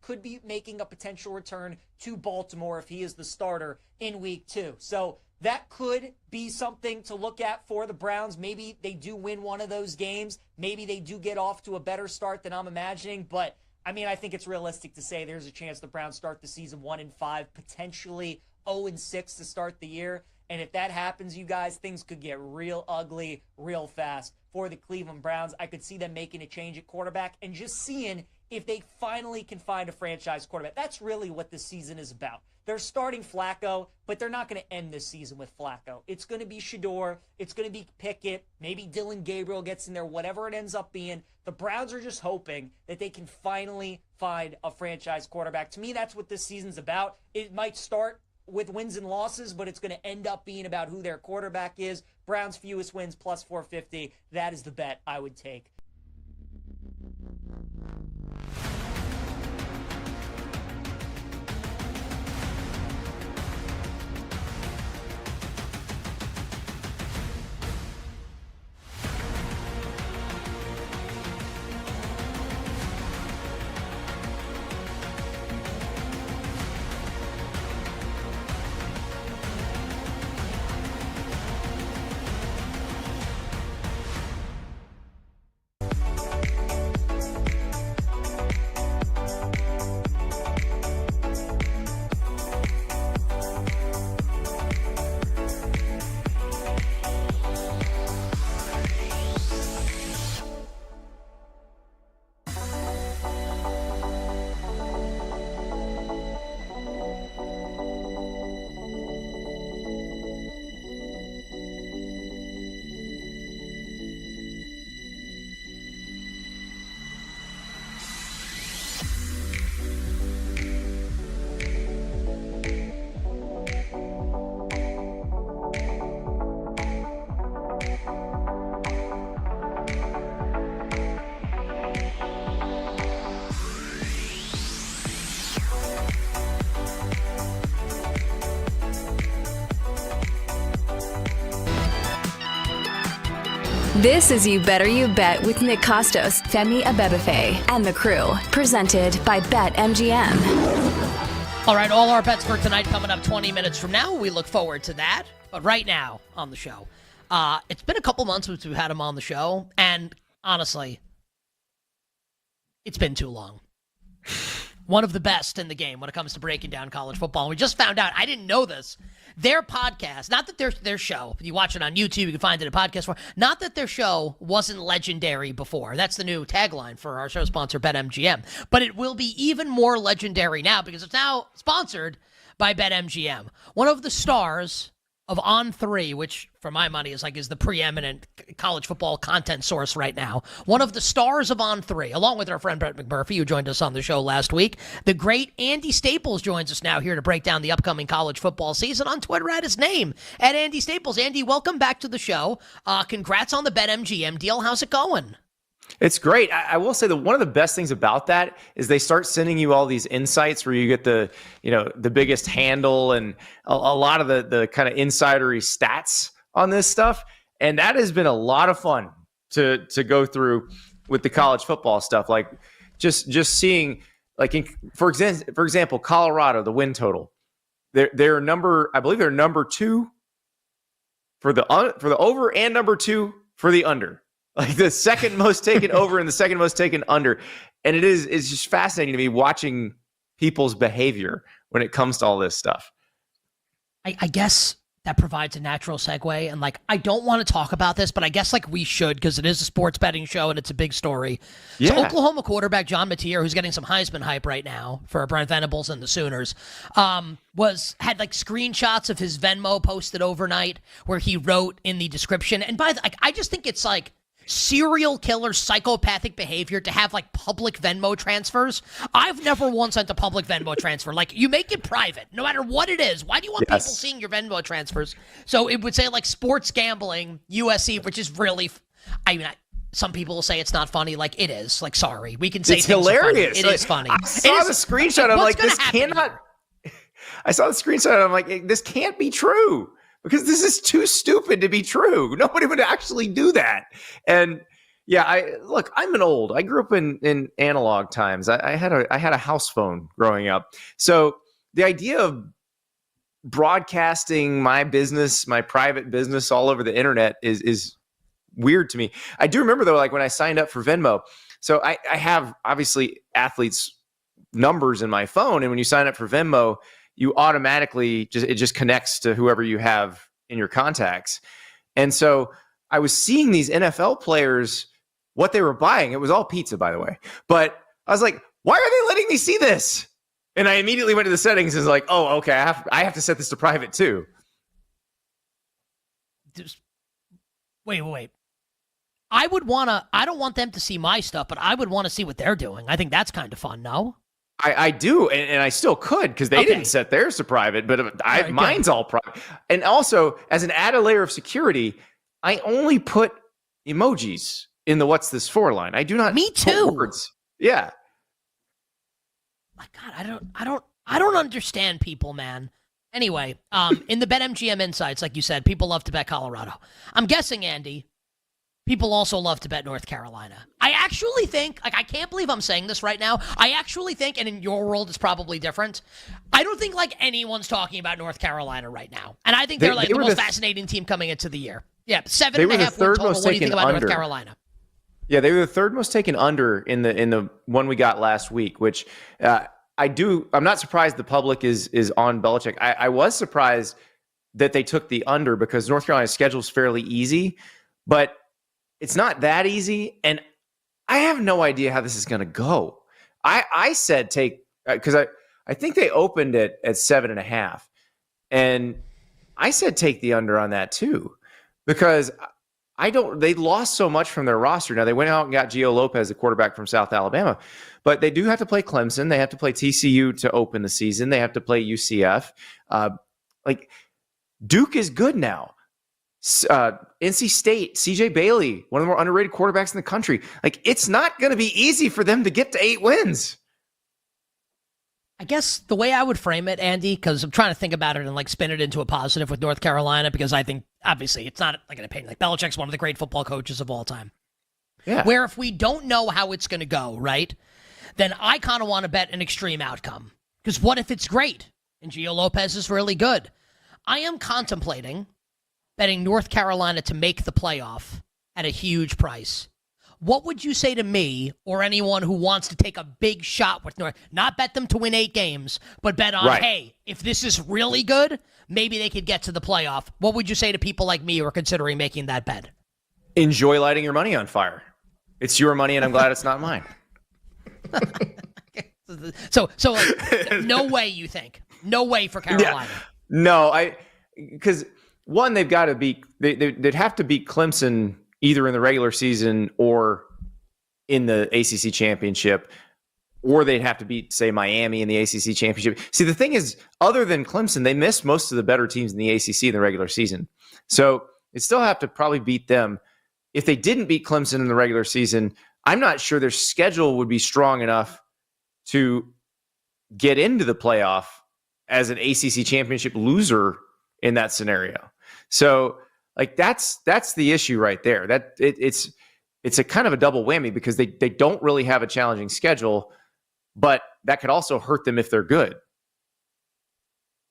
could be making a potential return to Baltimore if he is the starter in week 2. So that could be something to look at for the Browns. Maybe they do win one of those games. Maybe they do get off to a better start than I'm imagining. But, I mean, I think it's realistic to say there's a chance the Browns start the season 1-5, potentially 0-6 to start the year. And if that happens, you guys, things could get real ugly real fast for the Cleveland Browns. I could see them making a change at quarterback and just seeing if they finally can find a franchise quarterback. That's really what this season is about. They're starting Flacco, but they're not going to end this season with Flacco. It's going to be Shador. It's going to be Pickett. Maybe Dylan Gabriel gets in there, whatever it ends up being. The Browns are just hoping that they can finally find a franchise quarterback. To me, that's what this season's about. It might start with wins and losses, but it's going to end up being about who their quarterback is. Browns' fewest wins, plus 450. That is the bet I would take. This is You Better You Bet with Nick Costos, Femi Abebefe, and the crew. Presented by BetMGM. All right, all our bets for tonight coming up 20 minutes from now. We look forward to that. But right now on the show, it's been a couple months since we've had him on the show. And honestly, it's been too long. One of the best in the game when it comes to breaking down college football. And we just found out, I didn't know this, their podcast, not that their show, if you watch it on YouTube, you can find it in podcast form, not that their show wasn't legendary before. That's the new tagline for our show sponsor, BetMGM. But it will be even more legendary now because it's now sponsored by BetMGM. One of the stars of On3, which for my money is the preeminent college football content source right now. One of the stars of On3, along with our friend Brett McMurphy, who joined us on the show last week. The great Andy Staples joins us now here to break down the upcoming college football season. On Twitter at his name, at Andy Staples. Andy, welcome back to the show. Congrats on the BetMGM deal. How's it going? It's great. I will say that one of the best things about that is they start sending you all these insights where you get the biggest handle and a lot of the kind of insidery stats on this stuff. And that has been a lot of fun to go through with the college football stuff. Like just seeing, for example, Colorado, the win total, they're number 2 for the over and number 2 for the under. Like the second most taken over and the second most taken under. And it's just fascinating to me watching people's behavior when it comes to all this stuff. I guess that provides a natural segue. And I don't want to talk about this, but I guess we should because it is a sports betting show and it's a big story. Yeah. So Oklahoma quarterback John Mateer, who's getting some Heisman hype right now for Brent Venables and the Sooners, had screenshots of his Venmo posted overnight where he wrote in the description. And I just think it's serial killer psychopathic behavior to have public Venmo transfers. I've never once sent a public Venmo transfer. You make it private, no matter what it is. Why do you want people seeing your Venmo transfers? So it would say sports gambling, USC, which is really, some people will say it's not funny. It is. Sorry, we can say it's hilarious. It is funny. I saw the screenshot. I'm this cannot. I saw the screenshot. I'm this can't be true. Because this is too stupid to be true. Nobody would actually do that. And yeah, I'm an old. I grew up in analog times. I had a house phone growing up. So the idea of broadcasting my business, my private business all over the internet is weird to me. I do remember though, when I signed up for Venmo. So I have obviously athletes' numbers in my phone, and when you sign up for Venmo, you automatically it just connects to whoever you have in your contacts. And so I was seeing these NFL players, what they were buying. It was all pizza, by the way. But I was like, why are they letting me see this? And I immediately went to the settings and was oh, okay, I have to set this to private too. Wait. I don't want them to see my stuff, but I would want to see what they're doing. I think that's kind of fun, no? I do, and I still could because they didn't set theirs to private, but mine's all private. And also, as an added layer of security, I only put emojis in the "What's this for?" line. I do not. Me too. Put words. Yeah. My God, I don't understand people, man. Anyway, in the BetMGM insights, like you said, people love to bet Colorado. I'm guessing, Andy, people also love to bet North Carolina. I actually think, I can't believe I'm saying this right now. I actually think, and in your world it's probably different, I don't think anyone's talking about North Carolina right now. And I think they're the most fascinating team coming into the year. Yeah, 7.5 win total. What do you think about North Carolina? Yeah, they were the third most taken under in the one we got last week, which I'm not surprised the public is on Belichick. I was surprised that they took the under because North Carolina's schedule is fairly easy, but it's not that easy, and I have no idea how this is going to go. I said take because I think they opened it at 7.5, and I said take the under on that too because they lost so much from their roster. Now they went out and got Gio Lopez, the quarterback from South Alabama, but they do have to play Clemson. They have to play TCU to open the season. They have to play UCF. Duke is good now. NC State, CJ Bailey, one of the more underrated quarterbacks in the country. It's not going to be easy for them to get to 8 wins. I guess the way I would frame it, Andy, because I'm trying to think about it and like spin it into a positive with North Carolina, because I think obviously it's not like an opinion. Like Belichick's one of the great football coaches of all time. Yeah. Where if we don't know how it's going to go, right, then I kind of want to bet an extreme outcome. Because what if it's great and Gio Lopez is really good? I am contemplating betting North Carolina to make the playoff at a huge price. What would you say to me or anyone who wants to take a big shot with North? Not bet them to win 8 games, but bet on, hey, if this is really good, maybe they could get to the playoff. What would you say to people like me who are considering making that bet? Enjoy lighting your money on fire. It's your money, and I'm glad it's not mine. So like, no way, you think? No way for Carolina. Yeah. No, because one, they've got to beat. They'd have to beat Clemson either in the regular season or in the ACC championship, or they'd have to beat, say, Miami in the ACC championship. See, the thing is, other than Clemson, they missed most of the better teams in the ACC in the regular season. So they still have to probably beat them. If they didn't beat Clemson in the regular season, I'm not sure their schedule would be strong enough to get into the playoff as an ACC championship loser in that scenario. So, like that's the issue right there. That it's a kind of a double whammy because they don't really have a challenging schedule, but that could also hurt them if they're good.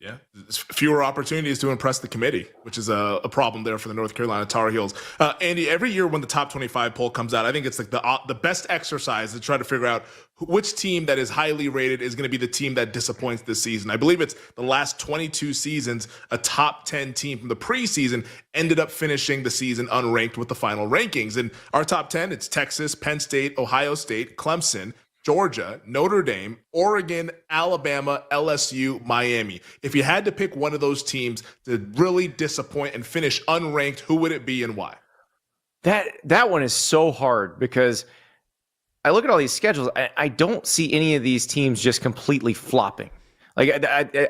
Yeah, fewer opportunities to impress the committee, which is a problem there for the North Carolina Tar Heels. Andy, every year when the top 25 poll comes out, I think it's like the best exercise to try to figure out which team that is highly rated is going to be the team that disappoints this season. I believe it's the last 22 seasons, a top 10 team from the preseason ended up finishing the season unranked with the final rankings. And our top 10, it's Texas, Penn State, Ohio State, Clemson, Georgia, Notre Dame, Oregon, Alabama, LSU, Miami. If you had to pick one of those teams to really disappoint and finish unranked, who would it be and why? That one is so hard because I look at all these schedules. I don't see any of these teams just completely flopping. Like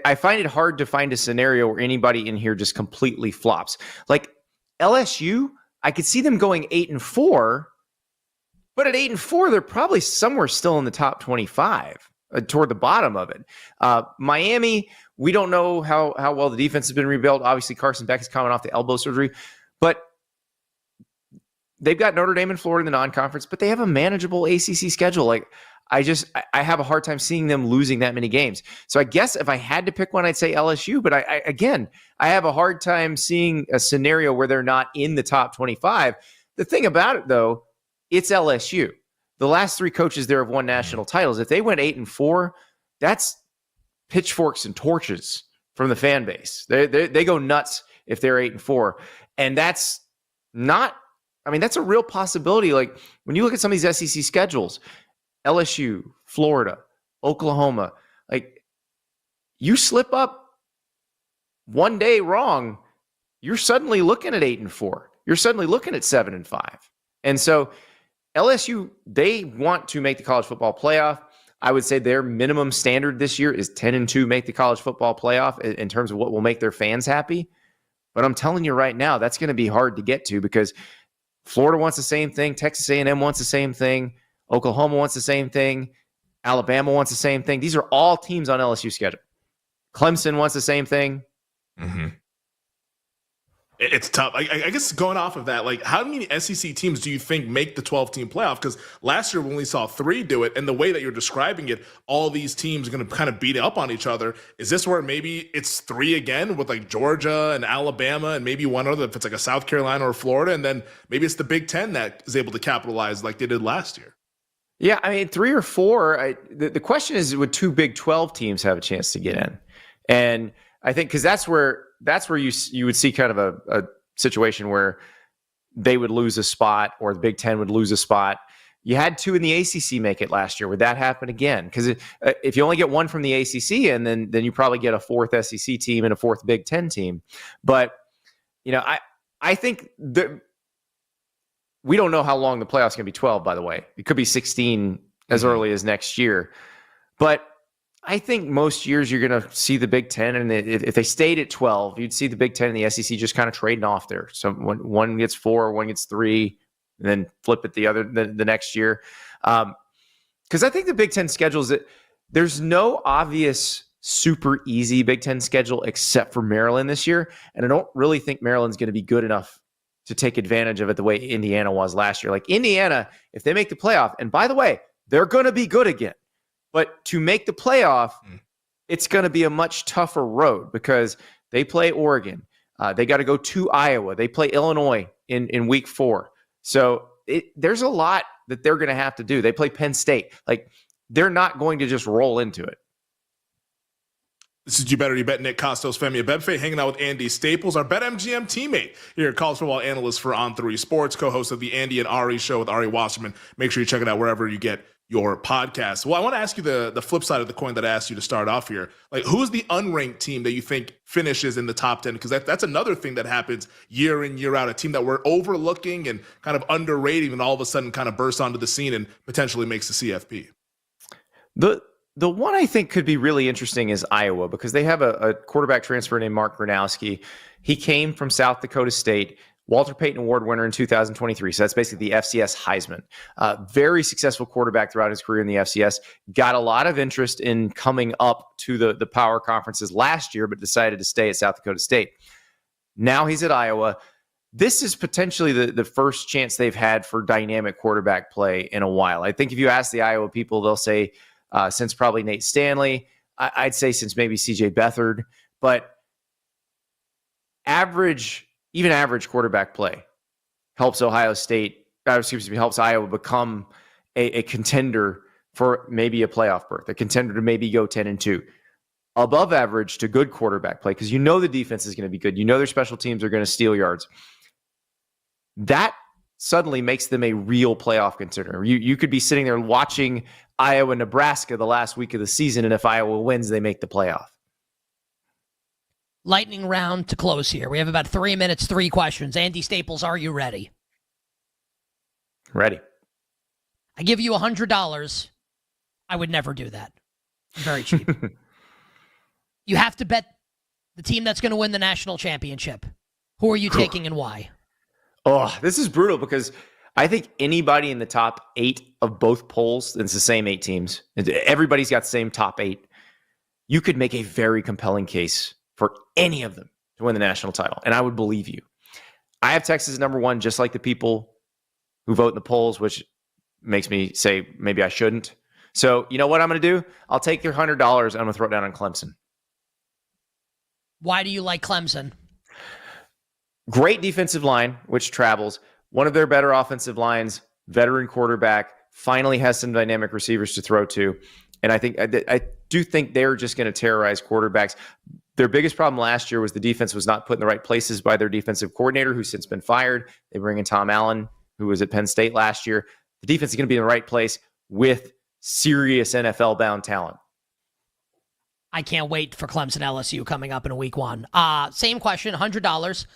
I find it hard to find a scenario where anybody in here just completely flops. Like LSU, I could see them going 8-4. But at 8-4, they're probably somewhere still in the top 25, toward the bottom of it. Miami, we don't know how well the defense has been rebuilt. Obviously, Carson Beck is coming off the elbow surgery, but they've got Notre Dame and Florida in the non-conference, but they have a manageable ACC schedule. Like I have a hard time seeing them losing that many games. So I guess if I had to pick one, I'd say LSU. But I have a hard time seeing a scenario where they're not in the top 25. The thing about it, though, it's LSU. The last 3 coaches there have won national titles. If they went 8-4, that's pitchforks and torches from the fan base. They go nuts if they're 8-4. And that's not, I mean, that's a real possibility. Like when you look at some of these SEC schedules, LSU, Florida, Oklahoma, like you slip up one day wrong, you're suddenly looking at 8-4. You're suddenly looking at 7-5. And so LSU, they want to make the college football playoff. I would say their minimum standard this year is 10-2 make the college football playoff in terms of what will make their fans happy. But I'm telling you right now, that's going to be hard to get to because Florida wants the same thing. Texas A&M wants the same thing. Oklahoma wants the same thing. Alabama wants the same thing. These are all teams on LSU's schedule. Clemson wants the same thing. Mm-hmm. It's tough. I guess going off of that, like how many SEC teams do you think make the 12-team playoff? Because last year we only saw 3 do it, and the way that you're describing it, all these teams are going to kind of beat up on each other. Is this where maybe it's 3 again with like Georgia and Alabama and maybe one other if it's like a South Carolina or Florida, and then maybe it's the Big Ten that is able to capitalize like they did last year? Yeah, I mean 3 or 4. The question is, would 2 Big 12 teams have a chance to get in? And I think because that's where you would see kind of a situation where they would lose a spot or the Big Ten would lose a spot. You had 2 in the ACC make it last year. Would that happen again? Because if you only get 1 from the ACC, and then you probably get a 4th SEC team and a 4th Big Ten team. But I think that we don't know how long the playoffs can be 12. By the way, it could be 16 as early as next year. But I think most years you're going to see the Big Ten, and if they stayed at 12, you'd see the Big Ten and the SEC just kind of trading off there. So one gets 4, one gets 3, and then flip it the next year. Because I think the Big Ten schedules, there's no obvious super easy Big Ten schedule except for Maryland this year. And I don't really think Maryland's going to be good enough to take advantage of it the way Indiana was last year. Like Indiana, if they make the playoff, and by the way, they're going to be good again. But to make the playoff, it's going to be a much tougher road because they play Oregon. They got to go to Iowa. They play Illinois in week 4. So there's a lot that they're going to have to do. They play Penn State. Like, they're not going to just roll into it. This is You Better You Bet. Nick Costos, Femi Abebfe, hanging out with Andy Staples, our BetMGM teammate here, college football analyst for On3 Sports, co-host of the Andy and Ari show with Ari Wasserman. Make sure you check it out wherever you get your podcast. Well, I want to ask you the flip side of the coin that I asked you to start off here. Like, who's the unranked team that you think finishes in the top 10? Because that's another thing that happens year in, year out. A team that we're overlooking and kind of underrating and all of a sudden kind of bursts onto the scene and potentially makes the CFP. The one I think could be really interesting is Iowa because they have a quarterback transfer named Mark Gronowski. He came from South Dakota State, Walter Payton Award winner in 2023. So that's basically the FCS Heisman. Very successful quarterback throughout his career in the FCS. Got a lot of interest in coming up to the power conferences last year, but decided to stay at South Dakota State. Now he's at Iowa. This is potentially the first chance they've had for dynamic quarterback play in a while. I think if you ask the Iowa people, they'll say, since probably Nate Stanley. I'd say since maybe CJ Beathard, but even average quarterback play helps helps Iowa become a contender for maybe a playoff berth, a contender to maybe go 10-2. Above average to good quarterback play, because the defense is going to be good. Their special teams are going to steal yards. That suddenly makes them a real playoff contender. You could be sitting there watching Iowa, Nebraska the last week of the season, and if Iowa wins, they make the playoff. Lightning round to close here. We have about 3 minutes, 3 questions. Andy Staples, are you ready? Ready. I give you $100. I would never do that. Very cheap. You have to bet the team that's going to win the national championship. Who are you taking and why? Oh, this is brutal because I think anybody in the top 8 of both polls, and it's the same 8 teams, everybody's got the same top 8. You could make a very compelling case for any of them to win the national title, and I would believe you. I have Texas number 1, just like the people who vote in the polls, which makes me say maybe I shouldn't. So you know what I'm going to do? I'll take your $100 and I'm going to throw it down on Clemson. Why do you like Clemson? Great defensive line, which travels. One of their better offensive lines, veteran quarterback, finally has some dynamic receivers to throw to. And I do think they're just going to terrorize quarterbacks. Their biggest problem last year was the defense was not put in the right places by their defensive coordinator, who's since been fired. They bring in Tom Allen, who was at Penn State last year. The defense is going to be in the right place with serious NFL-bound talent. I can't wait for Clemson LSU coming up in week 1. Same question, $100.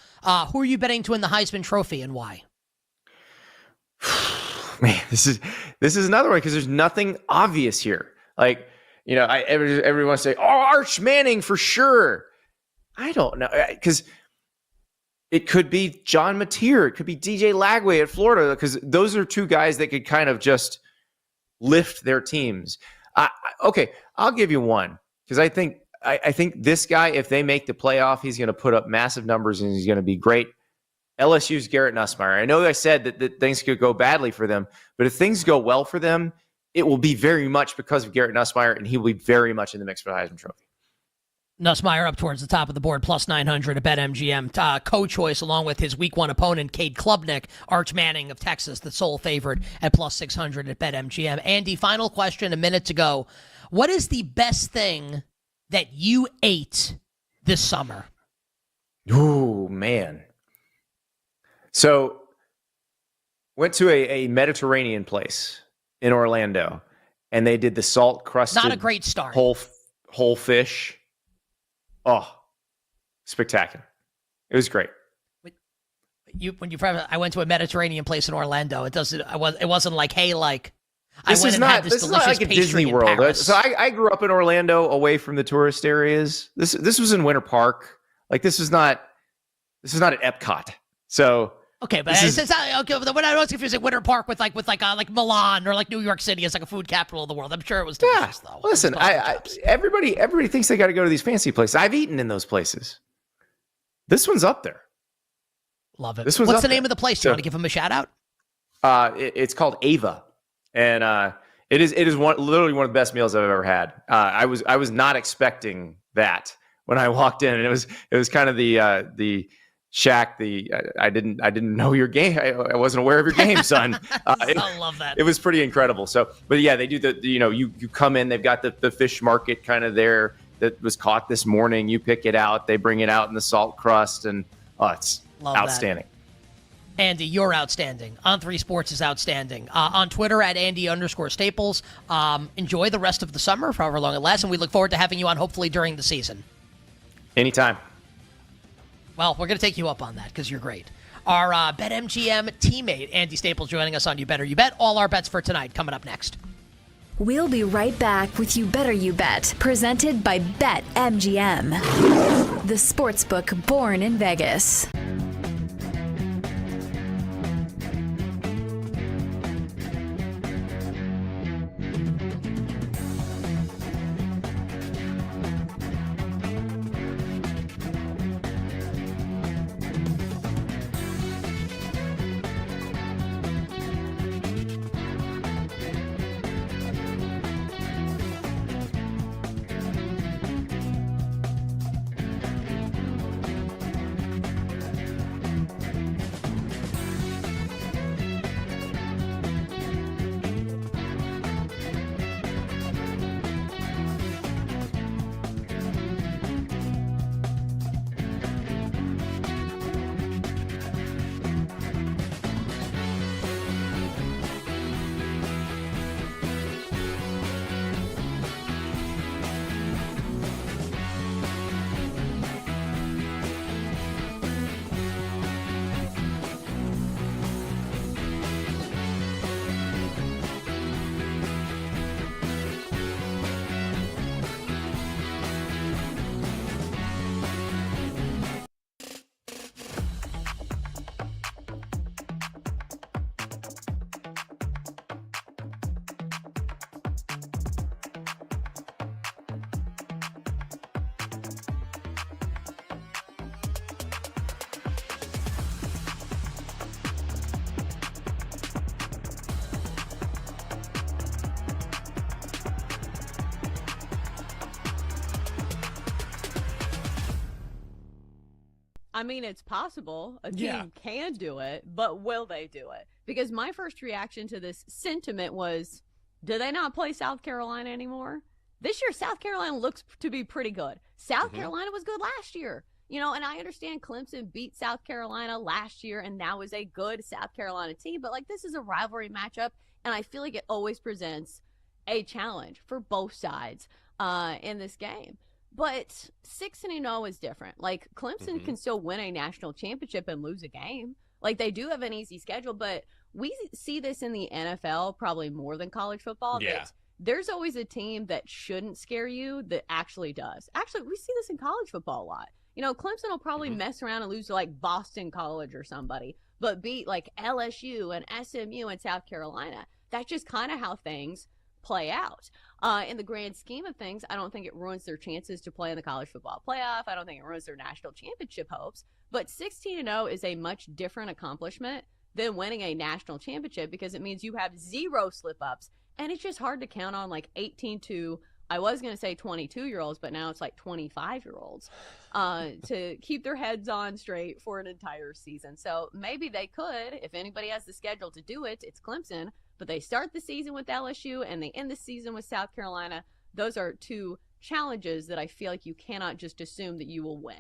Who are you betting to win the Heisman Trophy and why? Man, this is another one because there's nothing obvious here. Like, everyone wants to say, Arch Manning for sure. I don't know, because it could be John Mateer. It could be DJ Lagway at Florida, because those are 2 guys that could kind of just lift their teams. Okay, I'll give you one, because I think this guy, if they make the playoff, he's going to put up massive numbers and he's going to be great. LSU's Garrett Nussmeier. I know I said that things could go badly for them, but if things go well for them, it will be very much because of Garrett Nussmeier, and he will be very much in the mix for the Heisman Trophy. Nussmeier up towards the top of the board, plus 900 at BetMGM. Co-choice along with his week 1 opponent, Cade Klubnik, Arch Manning of Texas, the sole favorite at plus 600 at BetMGM. Andy, final question, a minute to go. What is the best thing that you ate this summer? Ooh, man. So, went to a Mediterranean place in Orlando, and they did the salt-crusted, not a great start, whole fish. Oh, spectacular! It was great. I went to a Mediterranean place in Orlando. It wasn't like, hey, like this is not like a Disney World. So I grew up in Orlando, away from the tourist areas. This was in Winter Park. Like this is not at Epcot. So Okay, but it's not okay. But when I was confusing Winter Park with like Milan or like New York City as like a food capital of the world. I'm sure it was delicious though. Listen, everybody thinks they got to go to these fancy places. I've eaten in those places. This one's up there. Love it. This one's What's the up name there. of the place? Do you want to give them a shout out? It's called Ava, and it is literally one of the best meals I've ever had. I was not expecting that when I walked in, and it was kind of the Shaq, I didn't know your game. I wasn't aware of your game, son. I love that. It was pretty incredible. So, but yeah, they do you come in, they've got the fish market kind of there that was caught this morning. You pick it out, they bring it out in the salt crust, and it's love outstanding. That. Andy, you're outstanding. On3 Sports is outstanding. On Twitter at Andy_Staples. Enjoy the rest of the summer for however long it lasts, and we look forward to having you on hopefully during the season. Anytime. Well, we're going to take you up on that because you're great. Our BetMGM teammate, Andy Staples, joining us on You Better You Bet. All our bets for tonight coming up next. We'll be right back with You Better You Bet, presented by BetMGM, the sportsbook born in Vegas. I mean, it's possible. A team can do it, but will they do it? Because my first reaction to this sentiment was, do they not play South Carolina anymore? This year, South Carolina looks to be pretty good. South Carolina was good last year. You know, and I understand Clemson beat South Carolina last year, and that was a good South Carolina team. But, like, this is a rivalry matchup, and I feel like it always presents a challenge for both sides in this game. But 6-0 is different. Like, Clemson can still win a national championship and lose a game. Like, they do have an easy schedule, but we see this in the NFL probably more than college football. Yeah. That there's always a team that shouldn't scare you that actually does. Actually, we see this in college football a lot. You know, Clemson will probably mess around and lose to, like, Boston College or somebody, but beat, like, LSU and SMU and South Carolina. That's just kind of how things play out. In the grand scheme of things, I don't think it ruins their chances to play in the college football playoff. I don't think it ruins their national championship hopes. But 16-0 is a much different accomplishment than winning a national championship because it means you have 0 slip-ups. And it's just hard to count on like 18 to, I was going to say 22-year-olds, but now it's like 25-year-olds to keep their heads on straight for an entire season. So maybe they could, if anybody has the schedule to do it, it's Clemson. But they start the season with LSU and they end the season with South Carolina. Those are two challenges that I feel like you cannot just assume that you will win.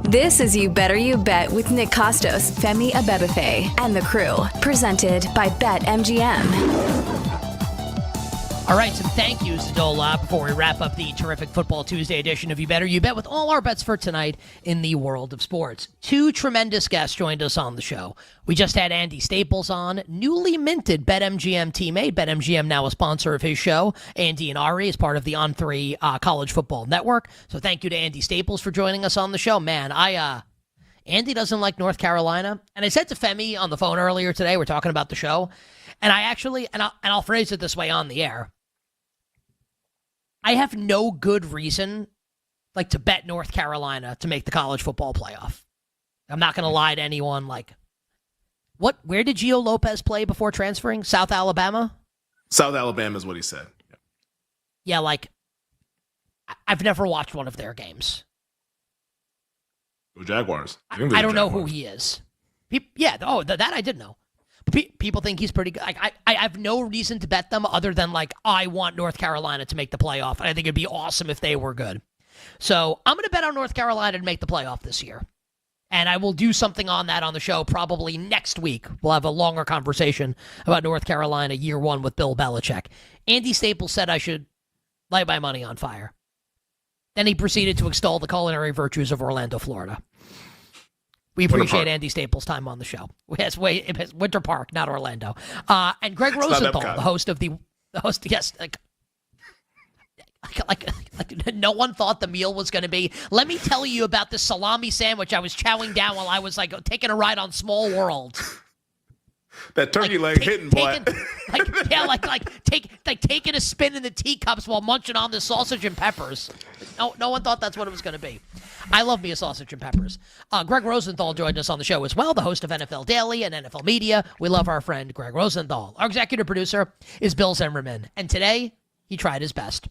This is You Better You Bet with Nick Costos, Femi Abebefe, and the crew. Presented by BetMGM. All right, some thank yous to dole out before we wrap up the terrific Football Tuesday edition of You Better You Bet with all our bets for tonight in the world of sports. Two tremendous guests joined us on the show. We just had Andy Staples on, newly minted BetMGM teammate. BetMGM now a sponsor of his show. Andy and Ari is part of the On3 College Football Network. So thank you to Andy Staples for joining us on the show. Man, Andy doesn't like North Carolina. And I said to Femi on the phone earlier today, we're talking about the show, and I actually, and I'll phrase it this way on the air, I have no good reason, to bet North Carolina to make the college football playoff. I'm not going to lie to anyone. Where did Gio Lopez play before transferring? South Alabama? South Alabama is what he said. Yeah, I've never watched one of their games. Go Jaguars. I don't know who he is. That I did know. People think he's pretty good. I have no reason to bet them other than I want North Carolina to make the playoff, and I think it'd be awesome if they were good. So I'm going to bet on North Carolina to make the playoff this year, and I will do something on that on the show probably next week. We'll have a longer conversation about North Carolina year one with Bill Belichick. Andy Staples said I should light my money on fire. Then he proceeded to extol the culinary virtues of Orlando, Florida. We appreciate Andy Staples' time on the show. It's Winter Park, not Orlando. And Greg Rosenthal, the host, yes. No one thought the meal was going to be. Let me tell you about this salami sandwich I was chowing down while I was taking a ride on Small World. That turkey leg hitting, boy. Taking a spin in the teacups while munching on the sausage and peppers. No one thought that's what it was going to be. I love me a sausage and peppers. Greg Rosenthal joined us on the show as well, the host of NFL Daily and NFL Media. We love our friend Greg Rosenthal. Our executive producer is Bill Zimmerman, and today he tried his best.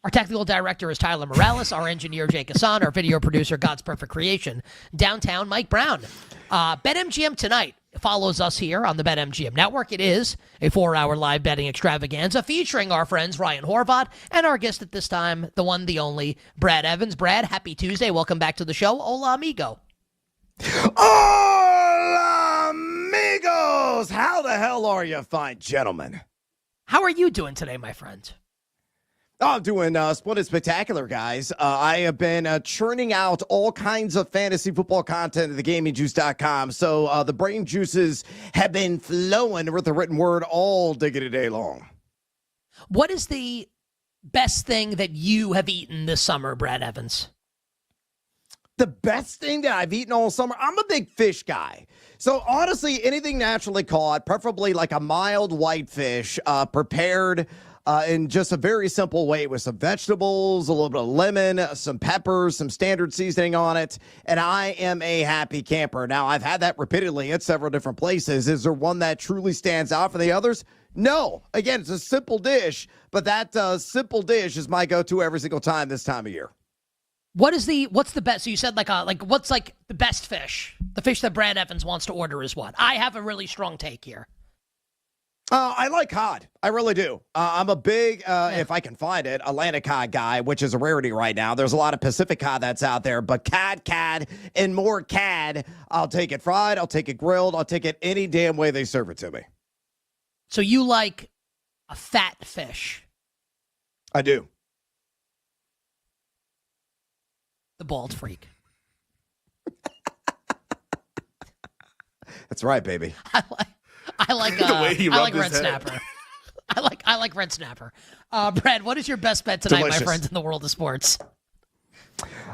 Our technical director is Tyler Morales, our engineer Jake Hassan, our video producer God's Perfect Creation, downtown Mike Brown. BetMGM tonight follows us here on the BetMGM network. It is a 4-hour live betting extravaganza featuring our friends Ryan Horvath and our guest at this time, the one, the only, Brad Evans. Brad, happy Tuesday. Welcome back to the show. Hola, amigo. Hola, amigos. How the hell are you, fine gentlemen? How are you doing today, my friend? I'm doing splendid, spectacular, guys. I have been churning out all kinds of fantasy football content at thegamingjuice.com. So the brain juices have been flowing with the written word all diggity day long. What is the best thing that you have eaten this summer, Brad Evans? The best thing that I've eaten all summer? I'm a big fish guy. So honestly, anything naturally caught, preferably like a mild whitefish, prepared in just a very simple way with some vegetables, a little bit of lemon, some peppers, some standard seasoning on it, and I am a happy camper. Now, I've had that repeatedly at several different places. Is there one that truly stands out for the others? No. Again, it's a simple dish, but that simple dish is my go-to every single time this time of year. What's the best? So you said what's the best fish? The fish that Brad Evans wants to order is what? I have a really strong take here. I like cod. I really do. I'm a big, if I can find it, Atlantic cod guy, which is a rarity right now. There's a lot of Pacific cod that's out there, but cod, and more cod. I'll take it fried. I'll take it grilled. I'll take it any damn way they serve it to me. So you like a fat fish? I do. The bald freak. That's right, baby. I like red snapper. I like red snapper. Brad, what is your best bet tonight, Delicious. my friends, in the world of sports?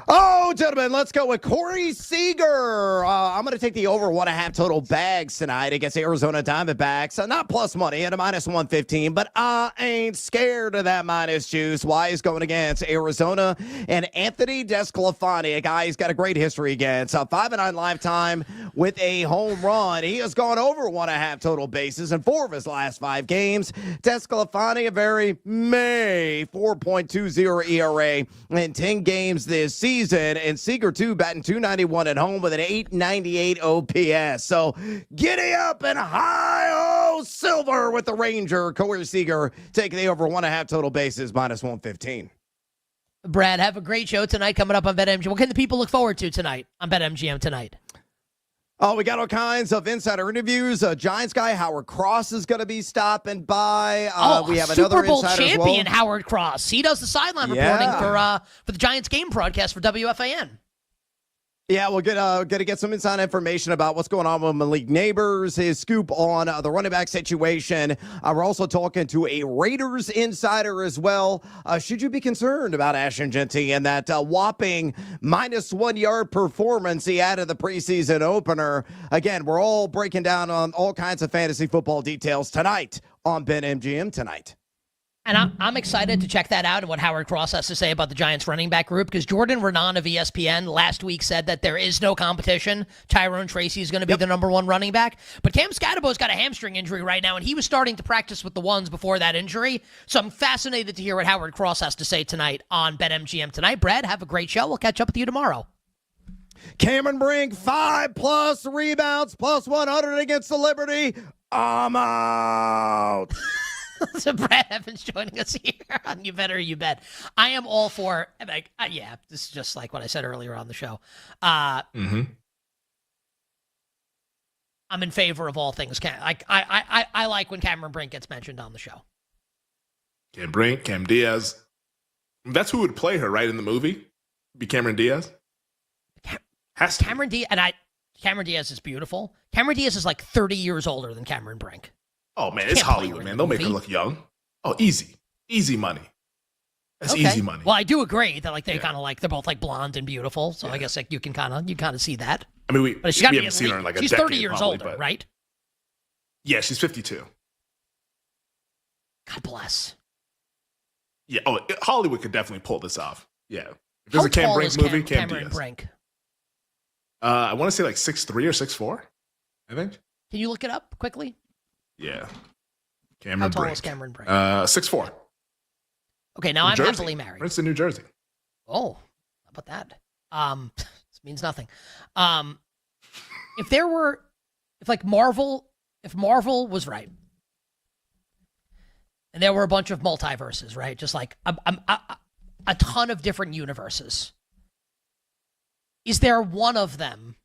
Oh, gentlemen, let's go with Corey Seager. I'm going to take the over 1.5 total bags tonight against Arizona Diamondbacks. Not plus money at a minus 115, but I ain't scared of that minus juice. Why is going against Arizona and Anthony Desclafani, a guy he's got a great history against. 5-9 lifetime with a home run. He has gone over 1.5 total bases in 4 of his last 5 games. Desclafani, a very May 4.20 ERA in 10 games this season, and Seager too, batting .291 at home with an .898 OPS. So giddy up and high silver with the Ranger. Corey Seager taking the over 1.5 total bases minus 115. Brad, have a great show tonight coming up on BetMGM. What can the people look forward to tonight on BetMGM tonight? Oh, we got all kinds of insider interviews. Giants guy Howard Cross is going to be stopping by. We have Super another Bowl insider champion as well. Howard Cross. He does the sideline reporting for the Giants game broadcast for WFAN. Yeah, we're gonna get some inside information about what's going on with Malik Neighbors, his scoop on the running back situation. We're also talking to a Raiders insider as well. Should you be concerned about Ashton Genty and that whopping -1 yard performance he had in the preseason opener? Again, we're all breaking down on all kinds of fantasy football details tonight on BetMGM tonight. And I'm excited to check that out and what Howard Cross has to say about the Giants running back group, because Jordan Renan of ESPN last week said that there is no competition. Tyrone Tracy is going to be the number one running back. But Cam Scadabo's got a hamstring injury right now, and he was starting to practice with the ones before that injury. So I'm fascinated to hear what Howard Cross has to say tonight on BetMGM tonight. Brad, have a great show. We'll catch up with you tomorrow. Cameron Brink, 5+ rebounds, +100 against the Liberty. I'm out. So Brad Evans joining us here on You Better You Bet. I am all for, this is just like what I said earlier on the show. I'm in favor of all things. I like when Cameron Brink gets mentioned on the show. Cam Brink, Cam Diaz. That's who would play her, right, in the movie? Be Cameron Diaz? Cameron Diaz is beautiful. Cameron Diaz is like 30 years older than Cameron Brink. Oh, man, it's Hollywood, man. They'll make her look young. Oh, easy. Easy money. That's easy money. Well, I do agree that they're both like blonde and beautiful. So I guess you can kind of see that. I mean, we haven't seen her in like a decade. She's 30 years probably, older, but right? Yeah, she's 52. God bless. Yeah. Oh, Hollywood could definitely pull this off. Yeah. If there's How a Cam tall Brink is movie, Cam Cameron Diaz. Brink? I want to say like 6'3" or 6'4", I think. Can you look it up quickly? Yeah. Cameron How tall Brink. is Cameron Brink? 6'4". Okay, now New I'm Jersey. happily married. Princeton, New Jersey. Oh, how about that? This means nothing. If Marvel was right, and there were a bunch of multiverses, right? Just like a ton of different universes. Is there one of them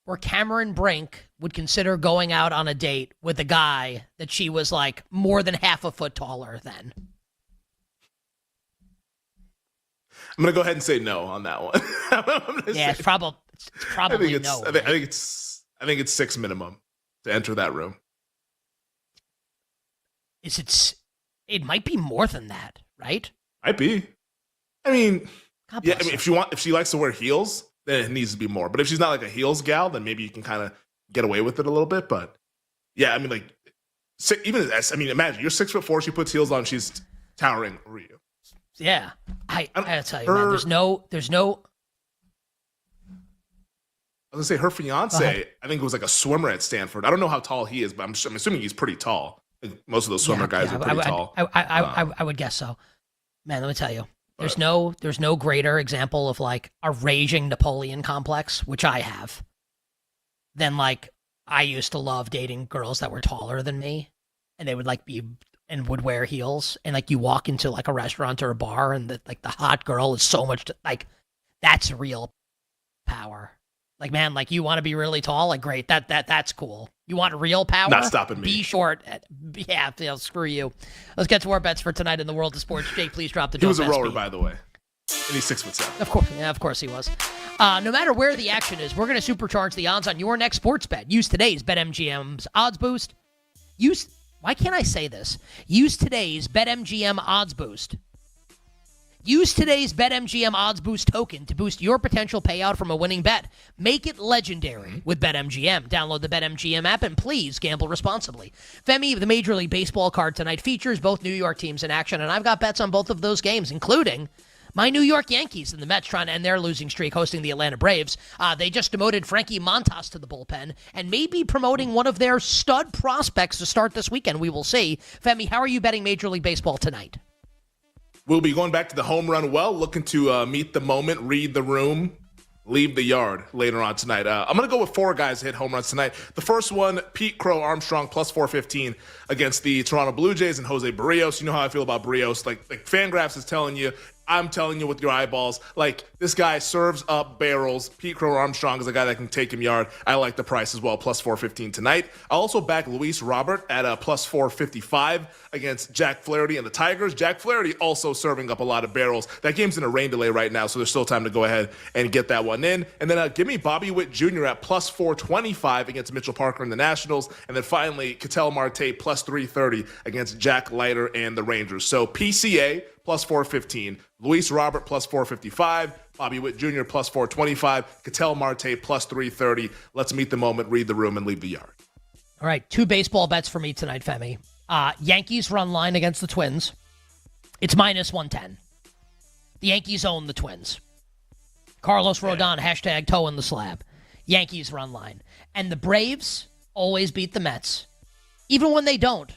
where Cameron Brink would consider going out on a date with a guy that she was like more than half a foot taller than? I'm gonna go ahead and say no on that one. It's probably no. I think it's 6 minimum to enter that room. It might be more than that, right? Might be. I mean, if she likes to wear heels, then it needs to be more. But if she's not like a heels gal, then maybe you can kind of get away with it a little bit. But yeah, I mean, like imagine you're 6'4", she puts heels on, she's towering over you. Yeah, I gotta tell you, man, there's no. I was gonna say her fiance, I think it was like a swimmer at Stanford. I don't know how tall he is, but I'm assuming he's pretty tall. Like most of those swimmer guys are pretty tall. I would guess so. Man, let me tell you, there's no greater example of like a raging Napoleon complex, which I have, than like I used to love dating girls that were taller than me, and they would like be and would wear heels, and like you walk into like a restaurant or a bar, and the hot girl is so much like that's real power. Like, man, like you want to be really tall, like great, that's cool. You want real power? Not stopping me. Be short. Yeah, screw you. Let's get to our bets for tonight in the world of sports. Jake, please drop the. He was a rower, by the way, and he's 6'7". Of course he was. No matter where the action is, we're going to supercharge the odds on your next sports bet. Use today's BetMGM's odds boost. Why can't I say this? Use today's BetMGM odds boost. Use today's BetMGM odds boost token to boost your potential payout from a winning bet. Make it legendary with BetMGM. Download the BetMGM app and please gamble responsibly. Femi, the Major League Baseball card tonight features both New York teams in action, and I've got bets on both of those games, including my New York Yankees and the Mets trying to end their losing streak hosting the Atlanta Braves. They just demoted Frankie Montas to the bullpen and may be promoting one of their stud prospects to start this weekend. We will see. Femi, how are you betting Major League Baseball tonight? We'll be going back to the home run well, looking to meet the moment, read the room, leave the yard later on tonight. I'm going to go with 4 guys hit home runs tonight. The first one, Pete Crow Armstrong, plus 415 against the Toronto Blue Jays and Jose Barrios. You know how I feel about Barrios. Like Fangraphs is telling you I'm telling you with your eyeballs, like, this guy serves up barrels. Pete Crow Armstrong is a guy that can take him yard. I like the price as well, plus 415 tonight. I'll also back Luis Robert at a plus 455 against Jack Flaherty and the Tigers. Jack Flaherty also serving up a lot of barrels. That game's in a rain delay right now, so there's still time to go ahead and get that one in. And then give me Bobby Witt Jr. at plus 425 against Mitchell Parker and the Nationals. And then finally, Ketel Marte plus 330 against Jack Leiter and the Rangers. So PCA plus 415, Luis Robert plus 455, Bobby Witt Jr. plus 425, Ketel Marte plus 330. Let's meet the moment, read the room, and leave the yard. All right, 2 baseball bets for me tonight, Femi. Yankees run line against the Twins. It's minus 110. The Yankees own the Twins. Carlos Rodon, hashtag toe in the slab. Yankees run line. And the Braves always beat the Mets. Even when they don't,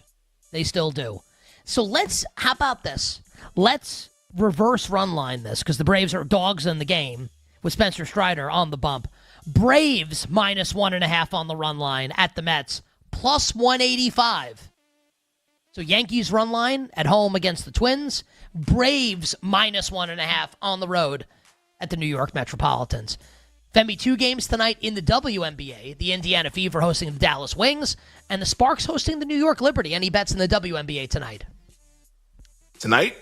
they still do. So how about this? Let's reverse run line this, because the Braves are dogs in the game with Spencer Strider on the bump. Braves minus 1.5 on the run line at the Mets, plus 185. So Yankees run line at home against the Twins. Braves minus 1.5 on the road at the New York Metropolitans. Femi, 2 games tonight in the WNBA. The Indiana Fever hosting the Dallas Wings, and the Sparks hosting the New York Liberty. Any bets in the WNBA tonight? Tonight,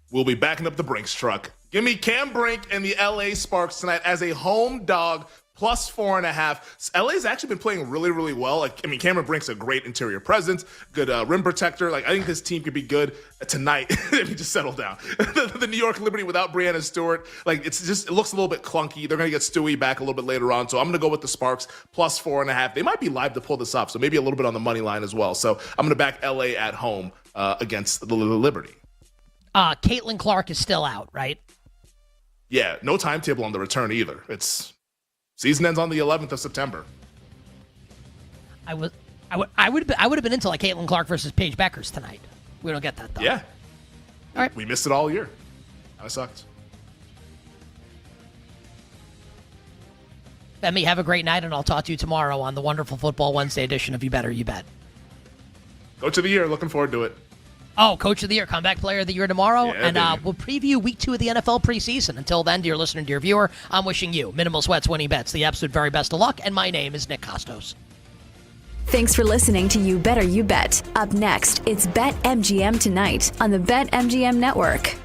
we'll be backing up the Brinks truck. Give me Cam Brink and the LA Sparks tonight as a home dog, plus 4.5. LA's actually been playing really, really well. Cameron Brink's a great interior presence, good rim protector. I think this team could be good tonight. Let me just settle down. The New York Liberty without Breanna Stewart, it looks a little bit clunky. They're going to get Stewie back a little bit later on, so I'm going to go with the Sparks, plus 4.5. They might be live to pull this off, so maybe a little bit on the money line as well. So I'm going to back LA at home against the Liberty. Caitlin Clark is still out, right? Yeah, no timetable on the return either. Season ends on the 11th of September. I would have been into Caitlin Clark versus Paige Beckers tonight. We don't get that though. Yeah. All right. We missed it all year. That sucks. Femi, have a great night, and I'll talk to you tomorrow on the wonderful Football Wednesday edition of You Better You Bet. Coach of the year, looking forward to it. Oh, Coach of the Year, Comeback Player of the Year tomorrow. Yeah, and we'll preview Week 2 of the NFL preseason. Until then, dear listener, dear viewer, I'm wishing you minimal sweats, winning bets, the absolute very best of luck. And my name is Nick Costos. Thanks for listening to You Better You Bet. Up next, it's BetMGM Tonight on the BetMGM Network.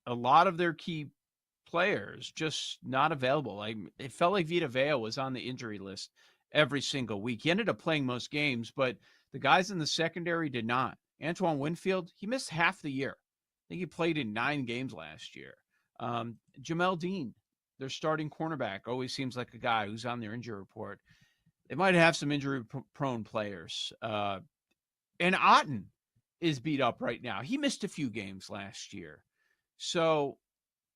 a lot of their key players just not available. It felt like Vita Vea was on the injury list every single week. He ended up playing most games, but the guys in the secondary did not. Antoine Winfield, he missed half the year. I think he played in 9 games last year. Jamel Dean, their starting cornerback, always seems like a guy who's on their injury report. They might have some injury-prone players. And Otten is beat up right now. He missed a few games last year. So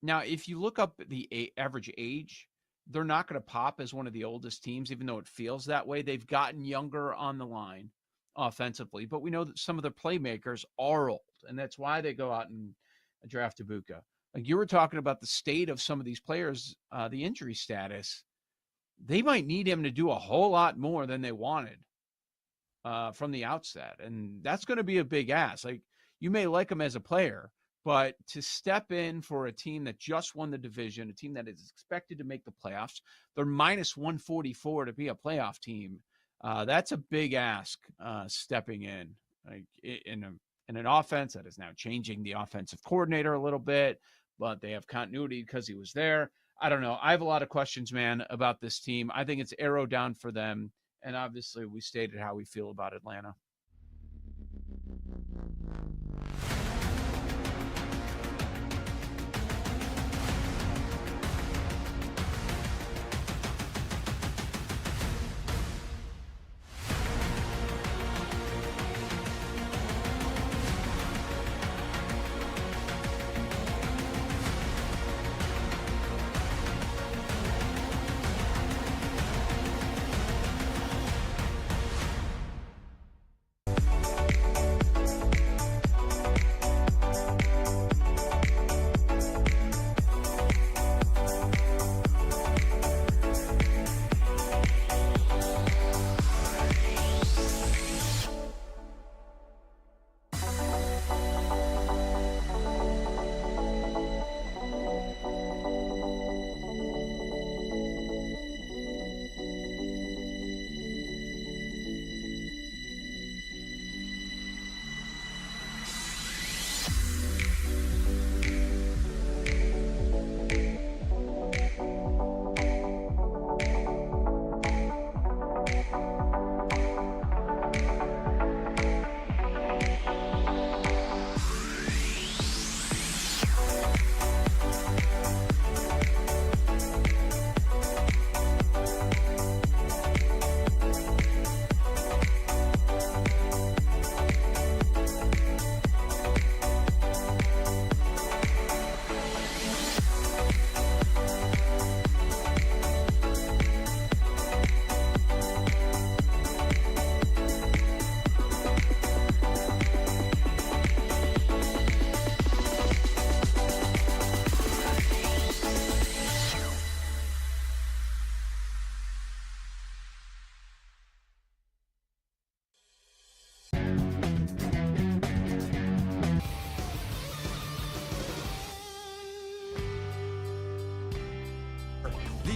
Now, if you look up the average age, they're not going to pop as one of the oldest teams, even though it feels that way. They've gotten younger on the line offensively, but we know that some of the playmakers are old, and that's why they go out and draft Ibuka. Like you were talking about the state of some of these players, the injury status, they might need him to do a whole lot more than they wanted from the outset. And that's going to be a big ask. Like you may like him as a player, but to step in for a team that just won the division, a team that is expected to make the playoffs, they're minus 144 to be a playoff team. That's a big ask stepping in, like in an offense that is now changing the offensive coordinator a little bit, but they have continuity because he was there. I don't know. I have a lot of questions, man, about this team. I think it's arrow down for them. And obviously we stated how we feel about Atlanta.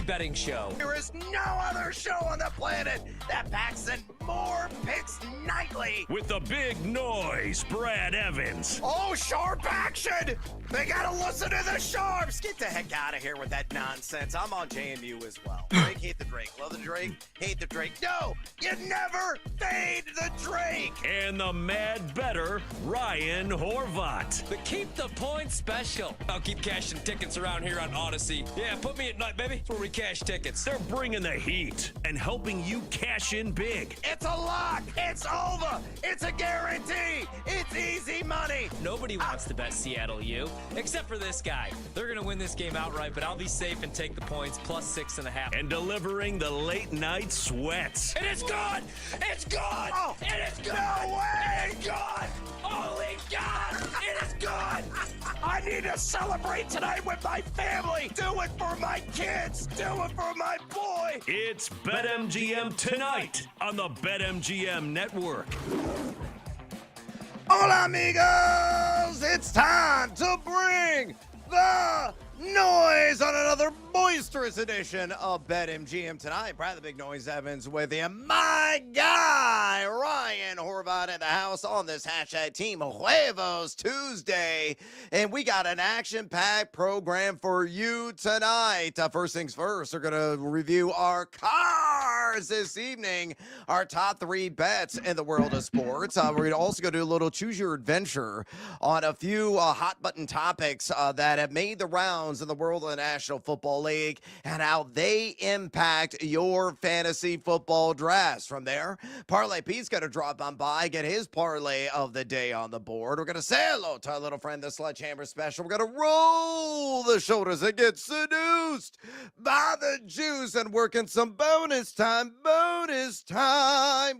Betting show. There is no other show on the planet that packs in more picks nightly. With the big noise, Brad Evans. Oh, sharp action! They gotta listen to the sharps! Get the heck out of here with that nonsense. I'm on JMU as well. Drake, hate the Drake. Love the Drake, hate the Drake. No, you never fade the Drake! And the mad better, Ryan Horvat. The Keep the Points special. I'll keep cashing tickets around here on Odyssey. Yeah, put me at night, baby. That's where we cash tickets. They're bringing the heat and helping you cash in big. It's a lock! It's over! It's a guarantee! It's easy money! Nobody wants to bet Seattle U, except for this guy. They're going to win this game outright, but I'll be safe and take the points plus 6.5. And delivering the late night sweats. And it's gone! It's gone! Oh, it is gone! No way! It's gone! Holy God! It is gone! I need to celebrate tonight with my family! Do it for my kids! Do it for my boy! It's BetMGM tonight on the BetMGM Network. Hola, amigos! It's time to bring the noise on another boisterous edition of BetMGM tonight. Brad the Big Noise Evans with you. My guy, Ryan Horvat in the house on this hashtag Team Huevos Tuesday. And we got an action-packed program for you tonight. First things first, we're going to review our cars this evening, our top 3 bets in the world of sports. We're going to also go do a little choose your adventure on a few hot button topics that have made the rounds in the world of the National Football League. League and how they impact your fantasy football drafts. From there, Parlay Pete's going to drop on by, get his parlay of the day on the board. We're going to say hello to our little friend, the Sledgehammer Special. We're going to roll the shoulders and get seduced by the juice and working some bonus time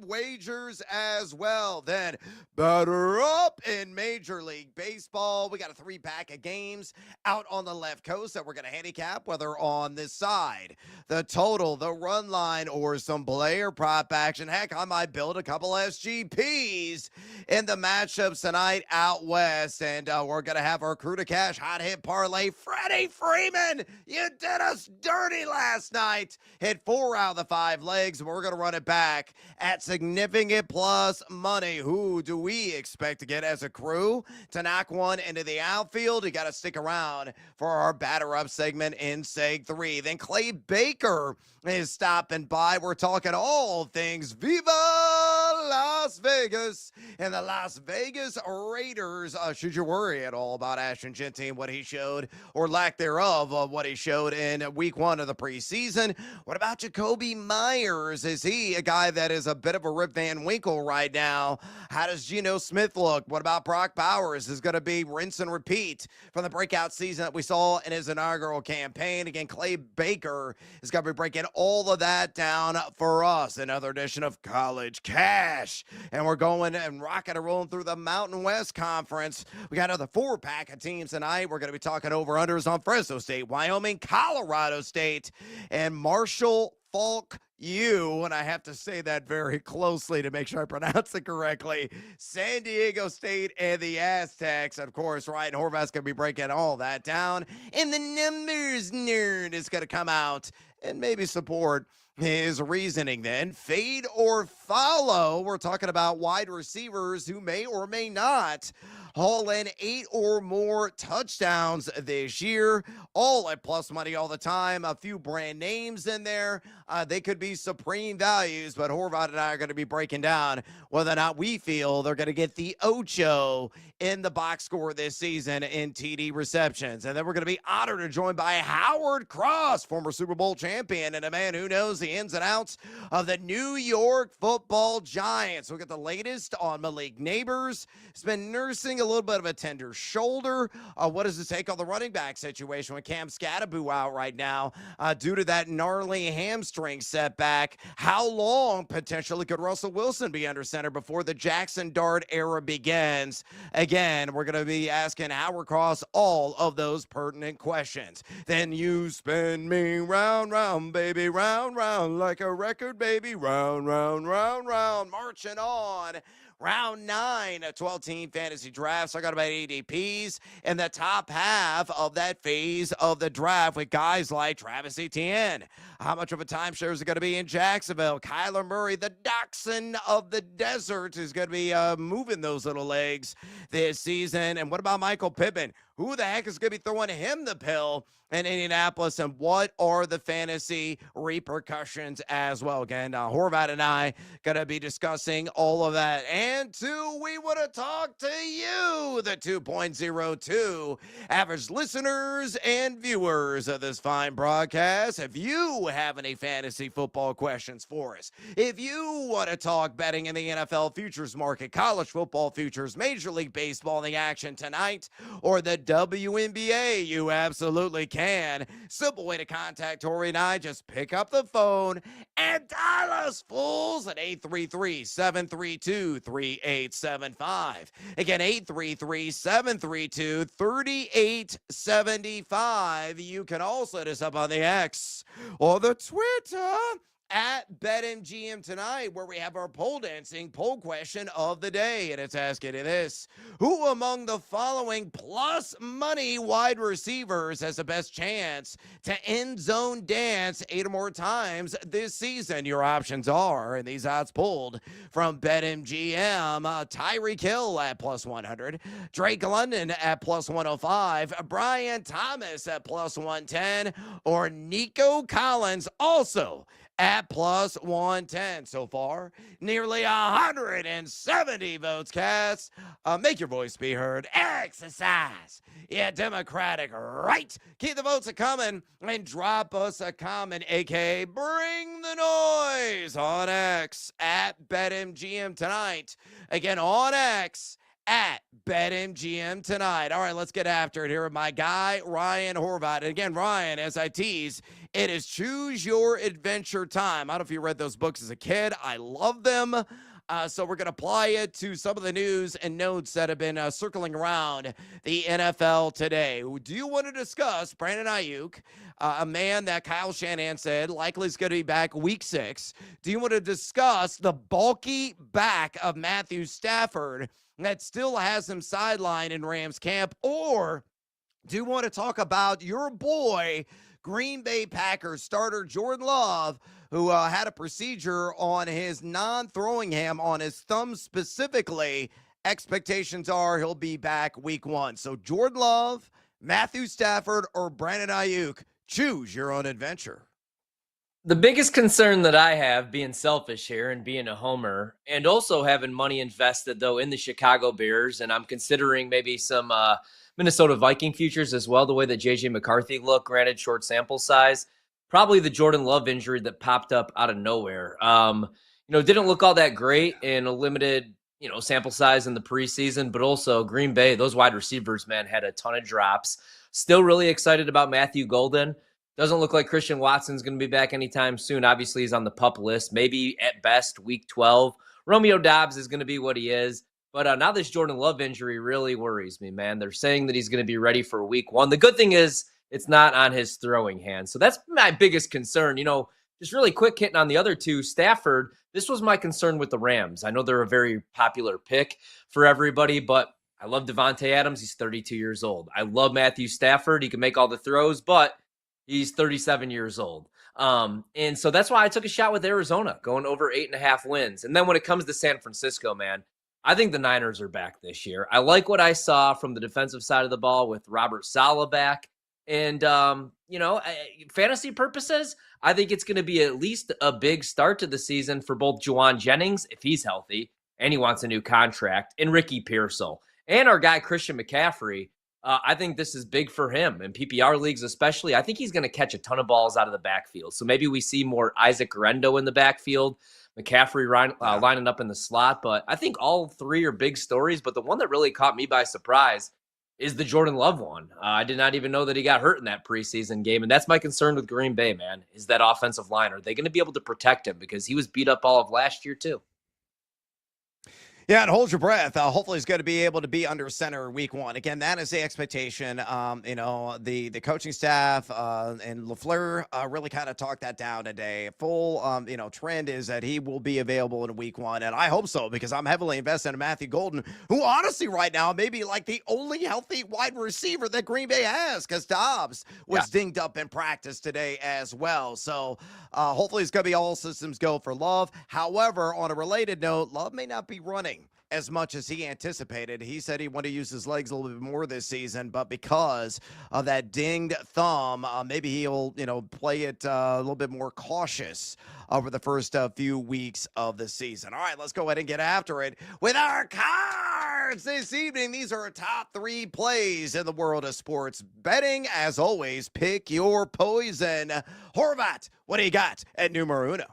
wagers as well. Then butter up in Major League Baseball. We got a 3-pack of games out on the left coast that we're going to handicap, whether on this side, the total, the run line, or some player prop action. Heck, I might build a couple SGPs in the matchups tonight out west. And we're going to have our crew to cash hot hit parlay. Freddie Freeman, you did us dirty last night. Hit 4 out of the 5 legs. We're going to run it back at significant plus money. Who do we expect to get as a crew to knock one into the outfield? You got to stick around for our batter up segment in Seg 3. Then Clay Baker is stopping by. We're talking all things Viva Las Vegas and the Las Vegas Raiders. Should you worry at all about Ashton Genty and what he showed, or lack thereof of what he showed in week 1 of the preseason? What about Jacoby Myers? Is he a guy that is a bit of a Rip Van Winkle right now? How does Geno Smith look? What about Brock Bowers? Is going to be rinse and repeat from the breakout season that we saw in his inaugural campaign. Again, Clay Baker is going to be breaking all of that down for us. Another edition of College Cash. And we're going and rocking and rolling through the Mountain West Conference. We got another 4-pack of teams tonight. We're going to be talking over-unders on Fresno State, Wyoming, Colorado State, and Marshall Falk U, and I have to say that very closely to make sure I pronounce it correctly, San Diego State and the Aztecs. Of course, Ryan Horvath's going to be breaking all that down, and the numbers nerd is going to come out and maybe support his reasoning. Then fade or follow. We're talking about wide receivers who may or may not haul in 8 or more touchdowns this year, all at plus money all the time. A few brand names in there. They could be supreme values, but Horvath and I are going to be breaking down whether or not we feel they're going to get the Ocho in the box score this season in TD receptions. And then we're going to be honored to join by Howard Cross, former Super Bowl champion and a man who knows the ins and outs of the New York Football Giants. We'll get the latest on Malik Neighbors. He's been nursing a little bit of a tender shoulder. What does it take on the running back situation with Cam Scattaboo out right now due to that gnarly hamstring setback? How long potentially could Russell Wilson be under center before the Jackson Dart era begins? Again, we're going to be asking Howard Cross all of those pertinent questions. Then you spin me round, round, baby, round, round, like a record, baby, round, round, round, round, marching on. Round 9 of 12-team fantasy drafts. I got about ADPs in the top half of that phase of the draft with guys like Travis Etienne. How much of a timeshare is it going to be in Jacksonville? Kyler Murray, the dachshund of the desert, is going to be moving those little legs this season. And what about Michael Pittman? Who the heck is going to be throwing him the pill in Indianapolis, and what are the fantasy repercussions as well? Again, Horvath and I going to be discussing all of that. And two, we want to talk to you, the 2.02 average listeners and viewers of this fine broadcast. If you have any fantasy football questions for us, if you want to talk betting in the NFL futures market, college football futures, Major League Baseball in the action tonight, or the WNBA, you absolutely can. Simple way to contact Tori and I, just pick up the phone and dial us fools at 833-732-3875. Again, 833-732-3875. You can also hit us up on the X or the Twitter at BetMGM tonight, where we have our pole dancing poll question of the day. And it's asking you this: who among the following plus money wide receivers has the best chance to end zone dance 8 or more times this season? Your options are, and these odds pulled from BetMGM, Tyreek Hill at plus 100, Drake London at plus 105, Brian Thomas at plus 110, or Nico Collins also at plus 110 so far. Nearly 170 votes cast. Make your voice be heard. Exercise your democratic right. Keep the votes coming and drop us a comment, aka bring the noise on X at BetMGM tonight. Again, on X at BetMGM tonight. All right, let's get after it here with my guy, Ryan Horvat. And again, Ryan, as I tease, it is Choose Your Adventure time. I don't know if you read those books as a kid. I love them. So we're going to apply it to some of the news and notes that have been circling around the NFL today. Do you want to discuss Brandon Ayuk, a man that Kyle Shanahan said likely is going to be back week 6? Do you want to discuss the bulky back of Matthew Stafford that still has him sidelined in Rams camp? Or do you want to talk about your boy, Green Bay Packers starter Jordan Love, who had a procedure on his non-throwing ham on his thumb specifically? Expectations are he'll be back week 1. So Jordan Love, Matthew Stafford, or Brandon Ayuk, choose your own adventure. The biggest concern that I have, being selfish here and being a homer, and also having money invested, though, in the Chicago Bears, and I'm considering maybe some Minnesota Viking futures as well, the way that J.J. McCarthy looked, granted short sample size, probably the Jordan Love injury that popped up out of nowhere. Didn't look all that great in a limited, sample size in the preseason, but also Green Bay, those wide receivers, man, had a ton of drops. Still really excited about Matthew Golden. Doesn't look like Christian Watson's going to be back anytime soon. Obviously, he's on the PUP list. Maybe at best week 12. Romeo Doubs is going to be what he is. But now this Jordan Love injury really worries me, man. They're saying that he's going to be ready for week 1. The good thing is it's not on his throwing hand. So that's my biggest concern. Just really quick hitting on the other two. Stafford, this was my concern with the Rams. I know they're a very popular pick for everybody, but I love Devontae Adams. He's 32 years old. I love Matthew Stafford. He can make all the throws, but he's 37 years old. And so that's why I took a shot with Arizona, going over 8.5 wins. And then when it comes to San Francisco, man, I think the Niners are back this year. I like what I saw from the defensive side of the ball with Robert Saleh back. And, fantasy purposes, I think it's going to be at least a big start to the season for both Juwan Jennings, if he's healthy, and he wants a new contract, and Ricky Pearsall. And our guy, Christian McCaffrey, I think this is big for him in PPR leagues especially. I think he's going to catch a ton of balls out of the backfield. So maybe we see more Isaac Guerrero in the backfield, McCaffrey lining up in the slot. But I think all three are big stories. But the one that really caught me by surprise is the Jordan Love one. I did not even know that he got hurt in that preseason game. And that's my concern with Green Bay, man, is that offensive line. Are they going to be able to protect him? Because he was beat up all of last year too. Yeah, and hold your breath. Hopefully he's going to be able to be under center week 1. Again, that is the expectation. The coaching staff and LaFleur really kind of talked that down today. Full, trend is that he will be available in week 1, and I hope so because I'm heavily invested in Matthew Golden, who honestly right now may be like the only healthy wide receiver that Green Bay has because Dobbs was dinged up in practice today as well. So hopefully it's going to be all systems go for Love. However, on a related note, Love may not be running as much as he anticipated. He said he wanted to use his legs a little bit more this season, but because of that dinged thumb, maybe he'll, play it a little bit more cautious over the first few weeks of the season. All right, let's go ahead and get after it with our cards this evening. These are our top 3 plays in the world of sports betting. As always, pick your poison. Horvat, what do you got at numero uno?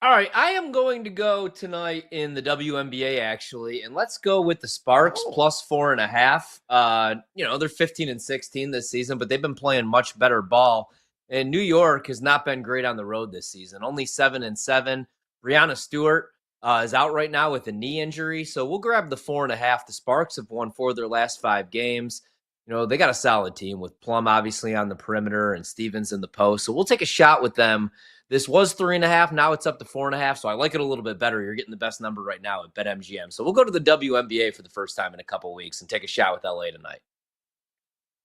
All right, I am going to go tonight in the WNBA, actually, and let's go with the Sparks plus 4.5. They're 15-16 this season, but they've been playing much better ball. And New York has not been great on the road this season, only 7-7. Breanna Stewart is out right now with a knee injury, so we'll grab the 4.5. The Sparks have won 4 of their last 5 games. They got a solid team with Plum obviously on the perimeter and Stevens in the post, so we'll take a shot with them. This was 3.5. Now it's up to 4.5. So I like it a little bit better. You're getting the best number right now at BetMGM. So we'll go to the WNBA for the first time in a couple weeks and take a shot with LA tonight.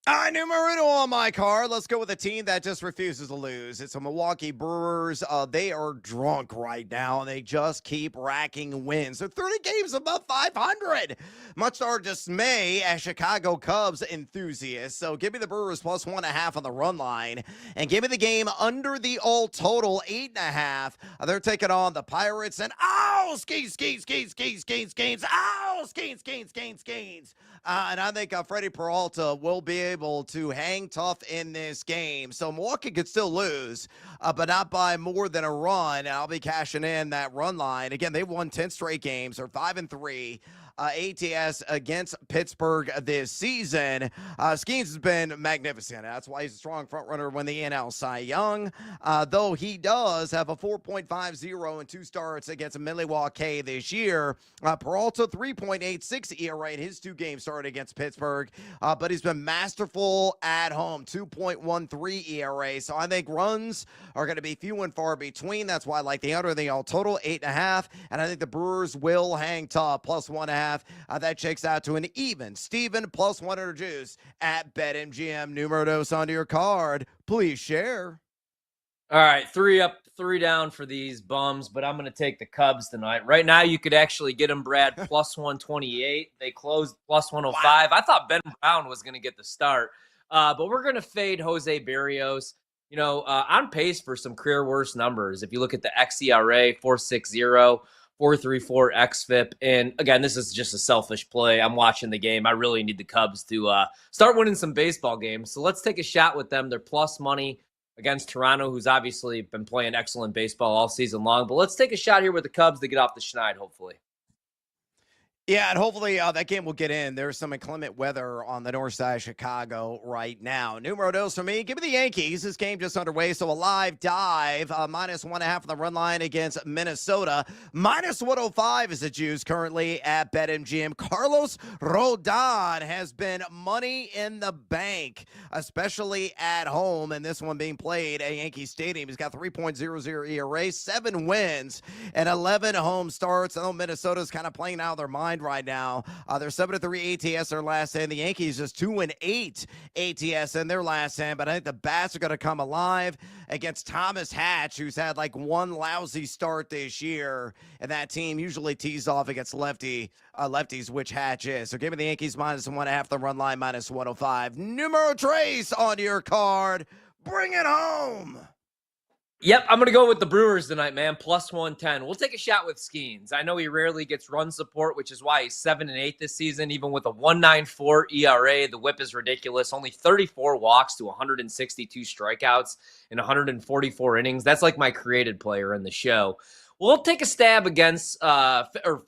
Numero on my card. Let's go with a team that just refuses to lose. It's the Milwaukee Brewers. They are drunk right now, and they just keep racking wins. They're 30 games above 500. Much to our dismay as Chicago Cubs enthusiasts. So give me the Brewers plus 1.5 on the run line, and give me the game under the all total 8.5. They're taking on the Pirates, and Skeens. And I think Freddie Peralta will be able to hang tough in this game. So Milwaukee could still lose, but not by more than a run. I'll be cashing in that run line. Again, they've won 10 straight games. They're 5-3. ATS against Pittsburgh this season. Skeens has been magnificent. That's why he's a strong front runner when the NL Cy Young. Though he does have a 4.50 in 2 starts against Milwaukee this year. Peralta 3.86 ERA in his 2 games started against Pittsburgh. But he's been masterful at home, 2.13 ERA. So I think runs are going to be few and far between. That's why I like the under the all total 8.5. And I think the Brewers will hang tough plus 1.5. That checks out to an even Steven plus 100 juice at BetMGM. Numero dos onto your card. Please share. All right, 3 up, 3 down for these bums, but I'm going to take the Cubs tonight. Right now, you could actually get them, Brad, plus 128. They closed plus 105. Wow. I thought Ben Brown was going to get the start, but we're going to fade Jose Berrios. You know, on pace for some career worst numbers. If you look at the xERA, 4.60, 4.34 xFIP. And again, this is just a selfish play. I'm watching the game. I really need the Cubs to start winning some baseball games. So let's take a shot with them. They're plus money against Toronto, who's obviously been playing excellent baseball all season long. But let's take a shot here with the Cubs to get off the schneid, hopefully. Yeah, and hopefully that game will get in. There's some inclement weather on the north side of Chicago right now. Numero dos for me. Give me the Yankees. This game just underway, so a live dive. Minus 1.5 on the run line against Minnesota. Minus 105 is the juice currently at BetMGM. Carlos Rodon has been money in the bank, especially at home, and this one being played at Yankee Stadium. He's got 3.00 ERA, 7 wins, and 11 home starts. I know Minnesota's kind of playing out of their mind right now. They're 7-3 ATS their last hand. The Yankees just 2-8 ATS in their last hand, but I think the bats are going to come alive against Thomas Hatch, who's had like 1 lousy start this year, and that team usually tees off against lefties, which Hatch is. So give me the Yankees minus 1.5, the run line minus 105. Numero tres on your card. Bring it home. Yep, I'm going to go with the Brewers tonight, man, plus 110. We'll take a shot with Skeens. I know he rarely gets run support, which is why he's 7-8 this season, even with a 1.94 ERA. The whip is ridiculous. Only 34 walks to 162 strikeouts in 144 innings. That's like my created player in the show. We'll take a stab against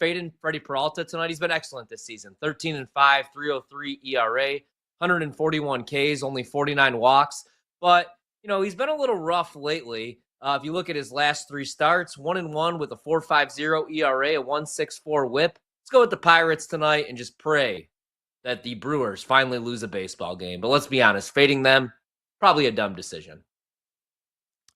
fading Freddie Peralta tonight. He's been excellent this season. 13-5, 3.03 ERA, 141 Ks, only 49 walks. But, you know, he's been a little rough lately. If you look at his last 3 starts, 1-1 with a 4.50 ERA, a 1.64 whip. Let's go with the Pirates tonight and just pray that the Brewers finally lose a baseball game. But let's be honest, fading them, probably a dumb decision.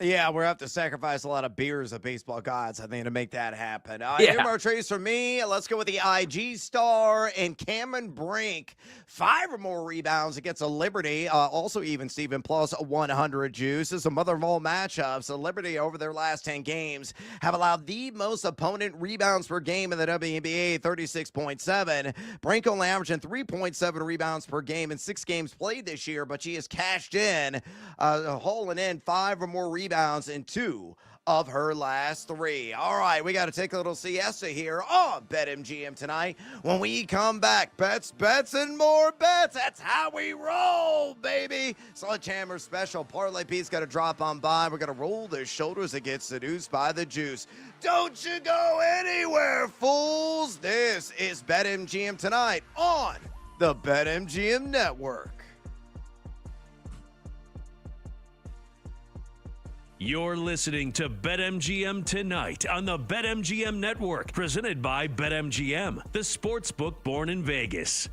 Yeah, we're going to have to sacrifice a lot of beers of baseball gods, I think, to make that happen. Yeah. Numero tres for me. Let's go with the IG star and Cameron Brink. 5 or more rebounds against a Liberty. Also even Steven plus 100 juice. This is a mother of all matchups. The Liberty over their last 10 games have allowed the most opponent rebounds per game in the WNBA, 36.7. Brink only averaging 3.7 rebounds per game in 6 games played this year, but she has cashed in, hauling in 5 or more rebounds in 2 of her last 3. All right, we got to take a little siesta here on BetMGM tonight. When we come back, bets, and more bets. That's how we roll, baby. Sledgehammer special parlay piece got to drop on by. We're going to roll the shoulders and get seduced by the juice. Don't you go anywhere, fools. This is BetMGM tonight on the BetMGM Network. You're listening to BetMGM tonight on the BetMGM Network, presented by BetMGM, the sportsbook born in Vegas.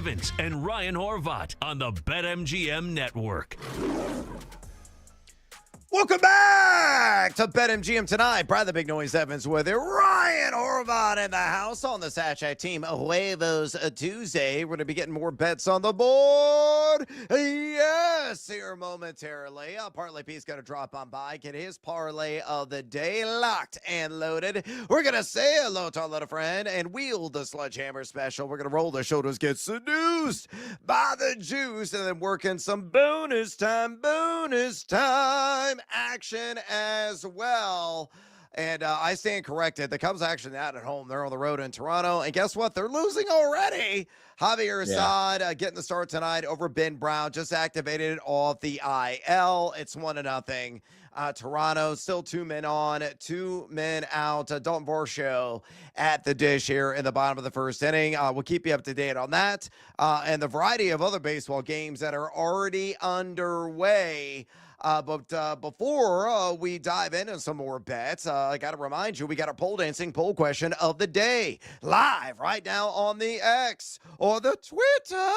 Evans and Ryan Horvat on the BetMGM Network. Welcome back to BetMGM tonight. Brad the Big Noise Evans with you. Ryan Horvat in the house on the Satchat team. Huevos Tuesday. We're going to be getting more bets on the board. Yes, here momentarily. Parlay P's got to drop on by. Get his parlay of the day locked and loaded. We're going to say hello to our little friend and wield the sledgehammer special. We're going to roll the shoulders, get seduced by the juice, and then work in some bonus time action as well. And I stand corrected. The Cubs actually not at home. They're on the road in Toronto. And guess what? They're losing already. Javier Assad getting the start tonight over Ben Brown. Just activated off the IL. It's 1-0. Toronto still 2 men on, 2 men out. Dalton Varsho at the dish here in the bottom of the first inning. We'll keep you up to date on that and the variety of other baseball games that are already underway. But before we dive into some more bets, I got to remind you, we got a pole dancing poll question of the day live right now on the X or the Twitter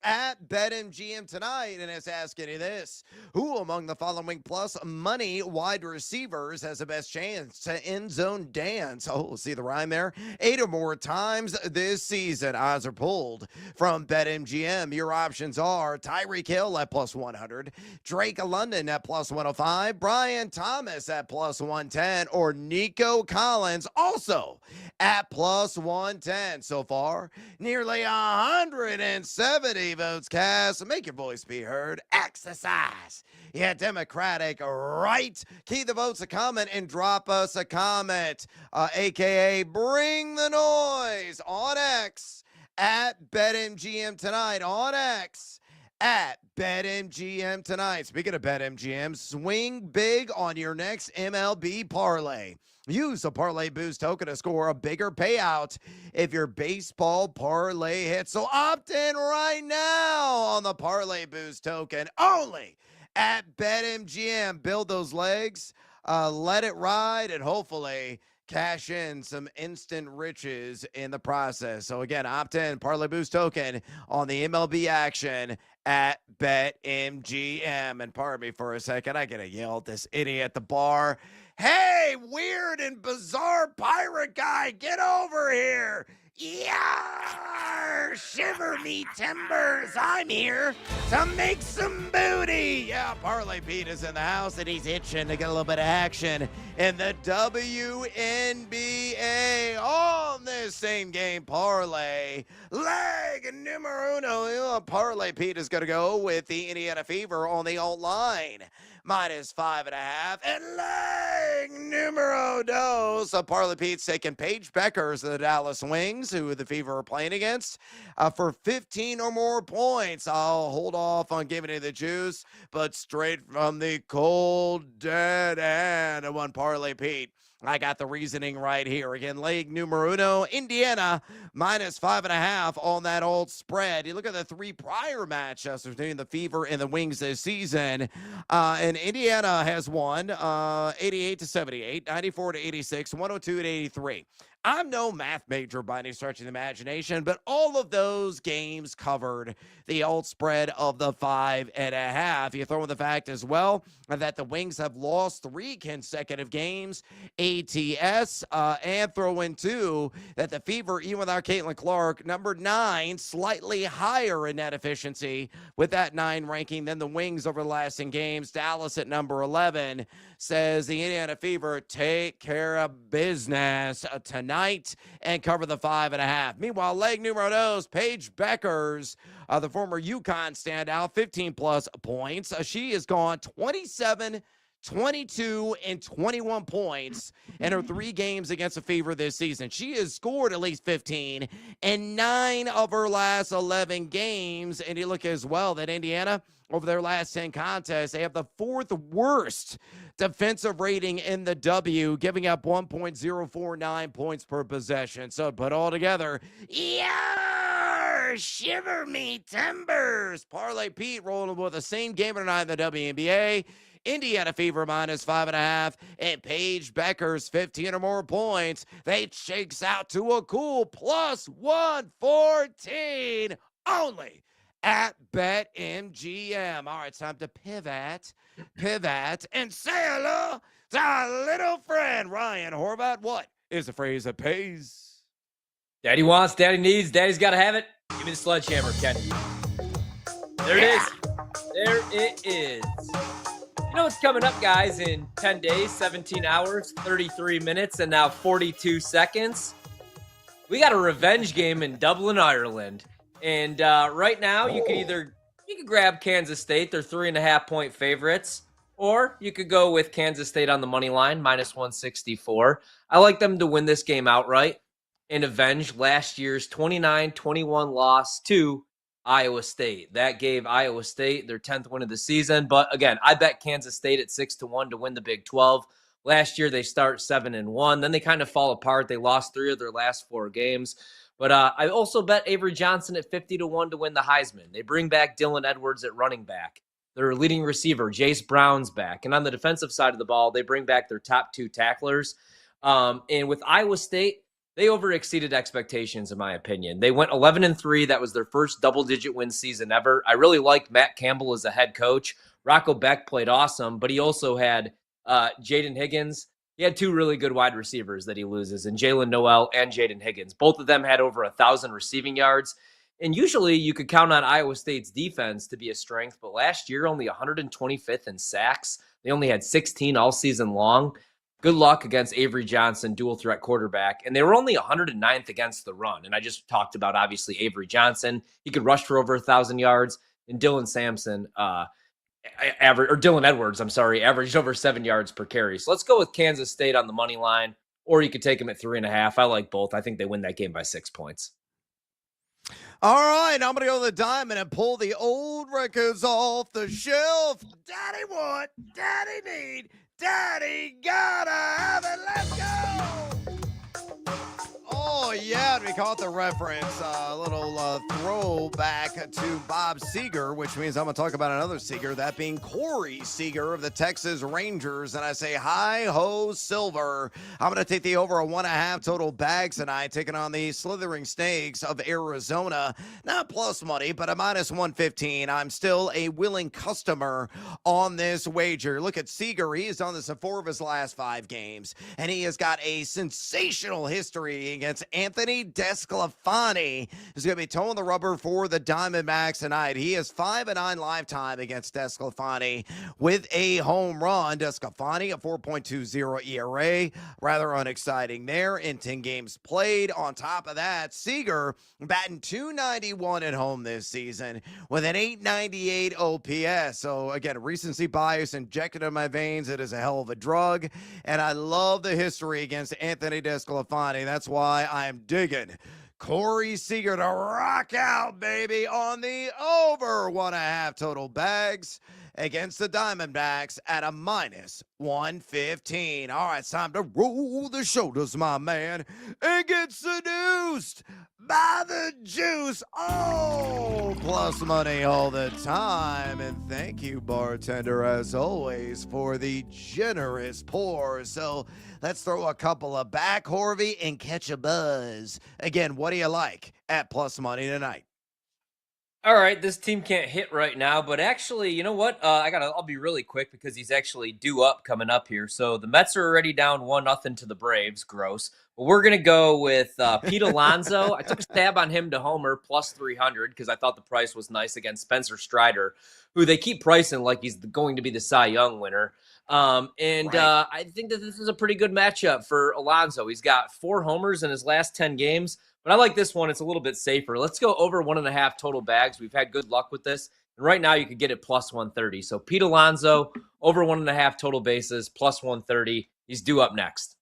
at BetMGM tonight. And it's asking you this: who among the following plus money wide receivers has the best chance to end zone dance? Oh, see the rhyme there? 8 or more times this season. Odds are pulled from BetMGM. Your options are Tyreek Hill at plus 100, Drake London at plus 105, Brian Thomas at plus 110, or Nico Collins also at plus 110. So far, nearly 170 votes cast. Make your voice be heard. Exercise your democratic right. Key the votes, a comment, and drop us a comment, aka bring the noise on X at BetMGM tonight on X at BetMGM tonight. Speaking of BetMGM, swing big on your next MLB parlay. Use a Parlay Boost token to score a bigger payout if your baseball parlay hits. So opt in right now on the Parlay Boost token only at BetMGM. Build those legs, let it ride, and hopefully cash in some instant riches in the process. So again, opt in, Parlay Boost token on the MLB action at BetMGM. And pardon me for a second, I gotta yell at this idiot at the bar. Hey, weird and bizarre pirate guy, get over here. Yeah, shiver me timbers. I'm here to make some booty. Yeah, Parlay Pete is in the house and he's itching to get a little bit of action in the WNBA on this same game parlay. Leg numero uno. Parlay Pete is going to go with the Indiana Fever on the alt line. Minus 5.5. And leg numero dos. Parlay Pete's taking Paige Beckers of the Dallas Wings, who the Fever are playing against, for 15 or more points. I'll hold off on giving you the juice, but straight from the cold dead end of one Parlay Pete. I got the reasoning right here. Again, leg numero uno, Indiana, minus 5.5 on that old spread. You look at the 3 prior matchups between the Fever and the Wings this season, and Indiana has won 88-78, 94-86, 102-83. I'm no math major by any stretch of the imagination, but all of those games covered the old spread of the 5.5. You throw in the fact as well that the Wings have lost 3 consecutive games, ATS, and throw in too that the Fever, even without Caitlin Clark, number 9, slightly higher in net efficiency with that 9 ranking than the Wings over the last 10 games. Dallas at number 11 says the Indiana Fever take care of business tonight and cover the 5.5. Meanwhile, leg numero dos, Paige Beckers, the former UConn standout, 15 plus points. She has gone 27, 22, and 21 points in her 3 games against the Fever this season. She has scored at least 15 in 9 of her last 11 games. And you look as well that Indiana, over their last 10 contests, they have the 4th worst defensive rating in the W, giving up 1.049 points per possession. So put all together, yeah, shiver me timbers. Parlay Pete rolling with the same game tonight in the WNBA. Indiana Fever minus 5.5 and Paige Beckers 15 or more points. They shakes out to a cool plus 114 only at BetMGM. All right, it's time to pivot, and say hello to our little friend, Ryan Horvat. What is the phrase that pays? Daddy wants, daddy needs, daddy's got to have it. Give me the sledgehammer, Ken. There it is. There it is. You know what's coming up, guys, in 10 days, 17 hours, 33 minutes, and now 42 seconds? We got a revenge game in Dublin, Ireland. And right now, you could grab Kansas State. They're 3.5-point favorites. Or you could go with Kansas State on the money line, -164. I like them to win this game outright and avenge last year's 29-21 loss to Iowa State. That gave Iowa State their 10th win of the season. But again, I bet Kansas State at 6-1 to win the Big 12. Last year, they start 7-1. Then they kind of fall apart. They lost 3 of their last 4 games. But I also bet Avery Johnson at 50-1 to win the Heisman. They bring back Dylan Edwards at running back. Their leading receiver, Jace Brown's back. And on the defensive side of the ball, they bring back their top 2 tacklers. And with Iowa State, they overexceeded expectations, in my opinion. They went 11-3. That was their first double-digit win season ever. I really liked Matt Campbell as a head coach. Rocco Beck played awesome, but he also had Jaden Higgins. He had 2 really good wide receivers that he loses, and Jalen Noel and Jaden Higgins. Both of them had over 1,000 receiving yards. And usually you could count on Iowa State's defense to be a strength, but last year only 125th in sacks. They only had 16 all season long. Good luck against Avery Johnson, dual threat quarterback. And they were only 109th against the run. And I just talked about, obviously, Avery Johnson. He could rush for over 1,000 yards. And Dylan Edwards, averaged over 7 yards per carry. So let's go with Kansas State on the money line, or you could take them at 3.5. I like both. I think they win that game by 6 points. All right, I'm going to go to the diamond and pull the old records off the shelf. Daddy want, daddy need, daddy gotta have it. Let's go. Oh, yeah, we caught the reference. A little throwback to Bob Seger, which means I'm going to talk about another Seger, that being Corey Seager of the Texas Rangers. And I say, hi-ho, Silver. I'm going to take the over a 1.5 total bags tonight, taking on the Slithering Snakes of Arizona. Not plus money, but a -115. I'm still a willing customer on this wager. Look at Seager. He has done this in 4 of his last 5 games, and he has got a sensational history against Anthony Desclafani, who's going to be towing the rubber for the Diamondbacks tonight. He is 5-9 lifetime against Desclafani with a home run. Desclafani, a 4.20 ERA. Rather unexciting there in 10 games played. On top of that, Seager batting .291 at home this season with an .898 OPS. So again, recency bias injected in my veins. It is a hell of a drug. And I love the history against Anthony Desclafani. That's why I'm digging Corey Seager to rock out, baby, on the over 1.5 total bags against the Diamondbacks at a -115. All right, it's time to roll the shoulders, my man, and get seduced by the juice. Oh, plus money all the time. And thank you, bartender, as always, for the generous pour. So let's throw a couple of back, Horvey, and catch a buzz. Again, what do you like at plus money tonight? All right, this team can't hit right now, but actually, you know what? I'll be really quick because he's actually due up coming up here. So the Mets are already down 1-0 to the Braves. Gross. But we're gonna go with Pete Alonso. I took a stab on him to homer plus 300 because I thought the price was nice against Spencer Strider, who they keep pricing like he's going to be the Cy Young winner. I think that this is a pretty good matchup for Alonso. He's got 4 homers in his last 10 games. But I like this one. It's a little bit safer. Let's go over 1.5 total bags. We've had good luck with this. And right now you could get it plus 130. So Pete Alonso, over 1.5 total bases, plus 130. He's due up next.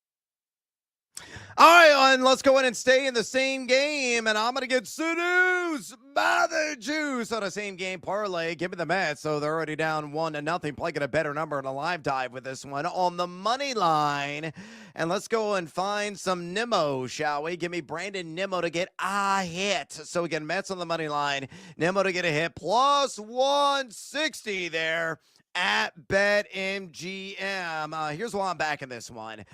All right, and let's go in and stay in the same game, and I'm going to get seduced by the juice on a same game parlay. Give me the Mets, so they're already down 1-0. Probably get a better number in a live dive with this one on the money line. And let's go and find some Nimmo, shall we? Give me Brandon Nimmo to get a hit. So again, Mets on the money line. Nimmo to get a hit, plus 160 there. at BetMGM. Here's why I'm backing this one.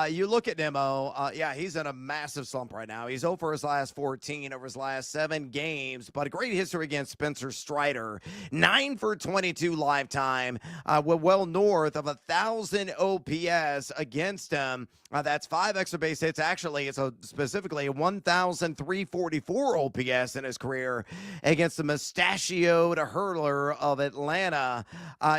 You look at Nemo. Yeah, he's in a massive slump right now. He's 0 for his last 14 over his last 7 games, but a great history against Spencer Strider. 9 for 22 lifetime, with well north of 1,000 OPS against him. That's 5 extra base hits. Actually, it's specifically 1,344 OPS in his career against the mustachioed hurler of Atlanta.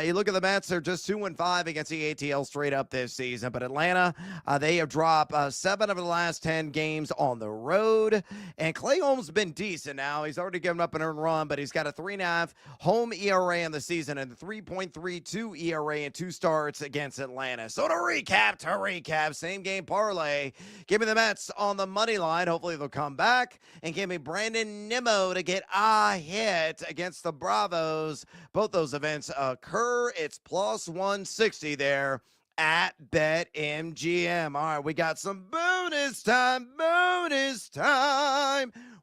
You look at the Mets, they're just 2-5 against the ATL straight up this season. But Atlanta, they have dropped 7 of the last 10 games on the road. And Clay Holmes has been decent now. He's already given up an earned run, but he's got a 3.5 home ERA in the season and a 3.32 ERA in 2 starts against Atlanta. So to recap, same game parlay. Give me the Mets on the money line. Hopefully they'll come back. And give me Brandon Nimmo to get a hit against the Bravos. Both those events occur. It's plus 160 there at BetMGM. All right, we got some bonus time.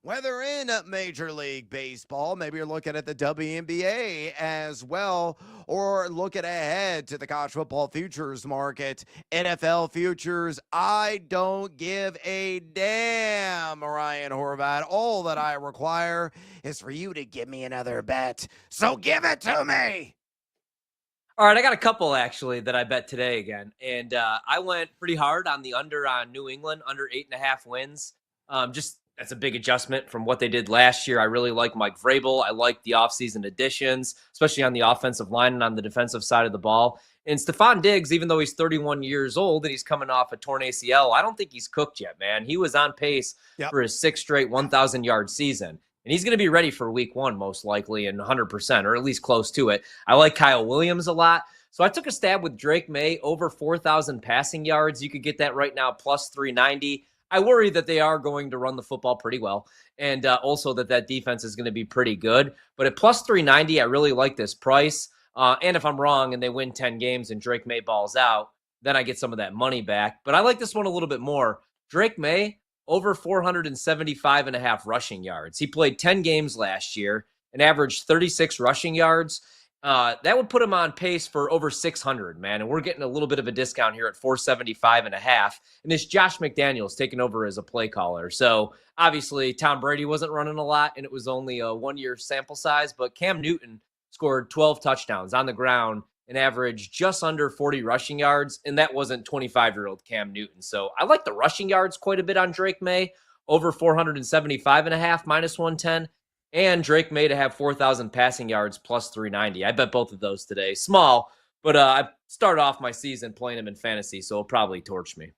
Whether in Major League Baseball, maybe you're looking at the WNBA as well, or looking ahead to the college football futures market, NFL futures. I don't give a damn, Ryan Horvat. All that I require is for you to give me another bet. So give it to me. All right, I got a couple actually that I bet today again, and I went pretty hard on the under on New England, under 8.5 wins. That's a big adjustment from what they did last year. I really like Mike Vrabel. I like the offseason additions, especially on the offensive line and on the defensive side of the ball. And Stephon Diggs, even though he's 31 years old and he's coming off a torn ACL, I don't think he's cooked yet, man. He was on pace for his 6th straight 1,000-yard season. And he's going to be ready for week 1, most likely, and 100%, or at least close to it. I like Kyle Williams a lot. So I took a stab with Drake May, over 4,000 passing yards. You could get that right now, plus 390. I worry that they are going to run the football pretty well, and also that defense is going to be pretty good. But at plus 390, I really like this price. And if I'm wrong and they win 10 games and Drake May balls out, then I get some of that money back. But I like this one a little bit more. Drake May, over 475.5 rushing yards. He played 10 games last year and averaged 36 rushing yards. That would put him on pace for over 600, man. And we're getting a little bit of a discount here at 475.5. And this Josh McDaniels taking over as a play caller. So obviously Tom Brady wasn't running a lot and it was only a 1-year sample size, but Cam Newton scored 12 touchdowns on the ground and averaged just under 40 rushing yards. And that wasn't 25-year-old Cam Newton. So I like the rushing yards quite a bit on Drake May, over 475.5, minus 110. And Drake May to have 4,000 passing yards, plus 390. I bet both of those today. Small, but I started off my season playing him in fantasy, so it'll probably torch me.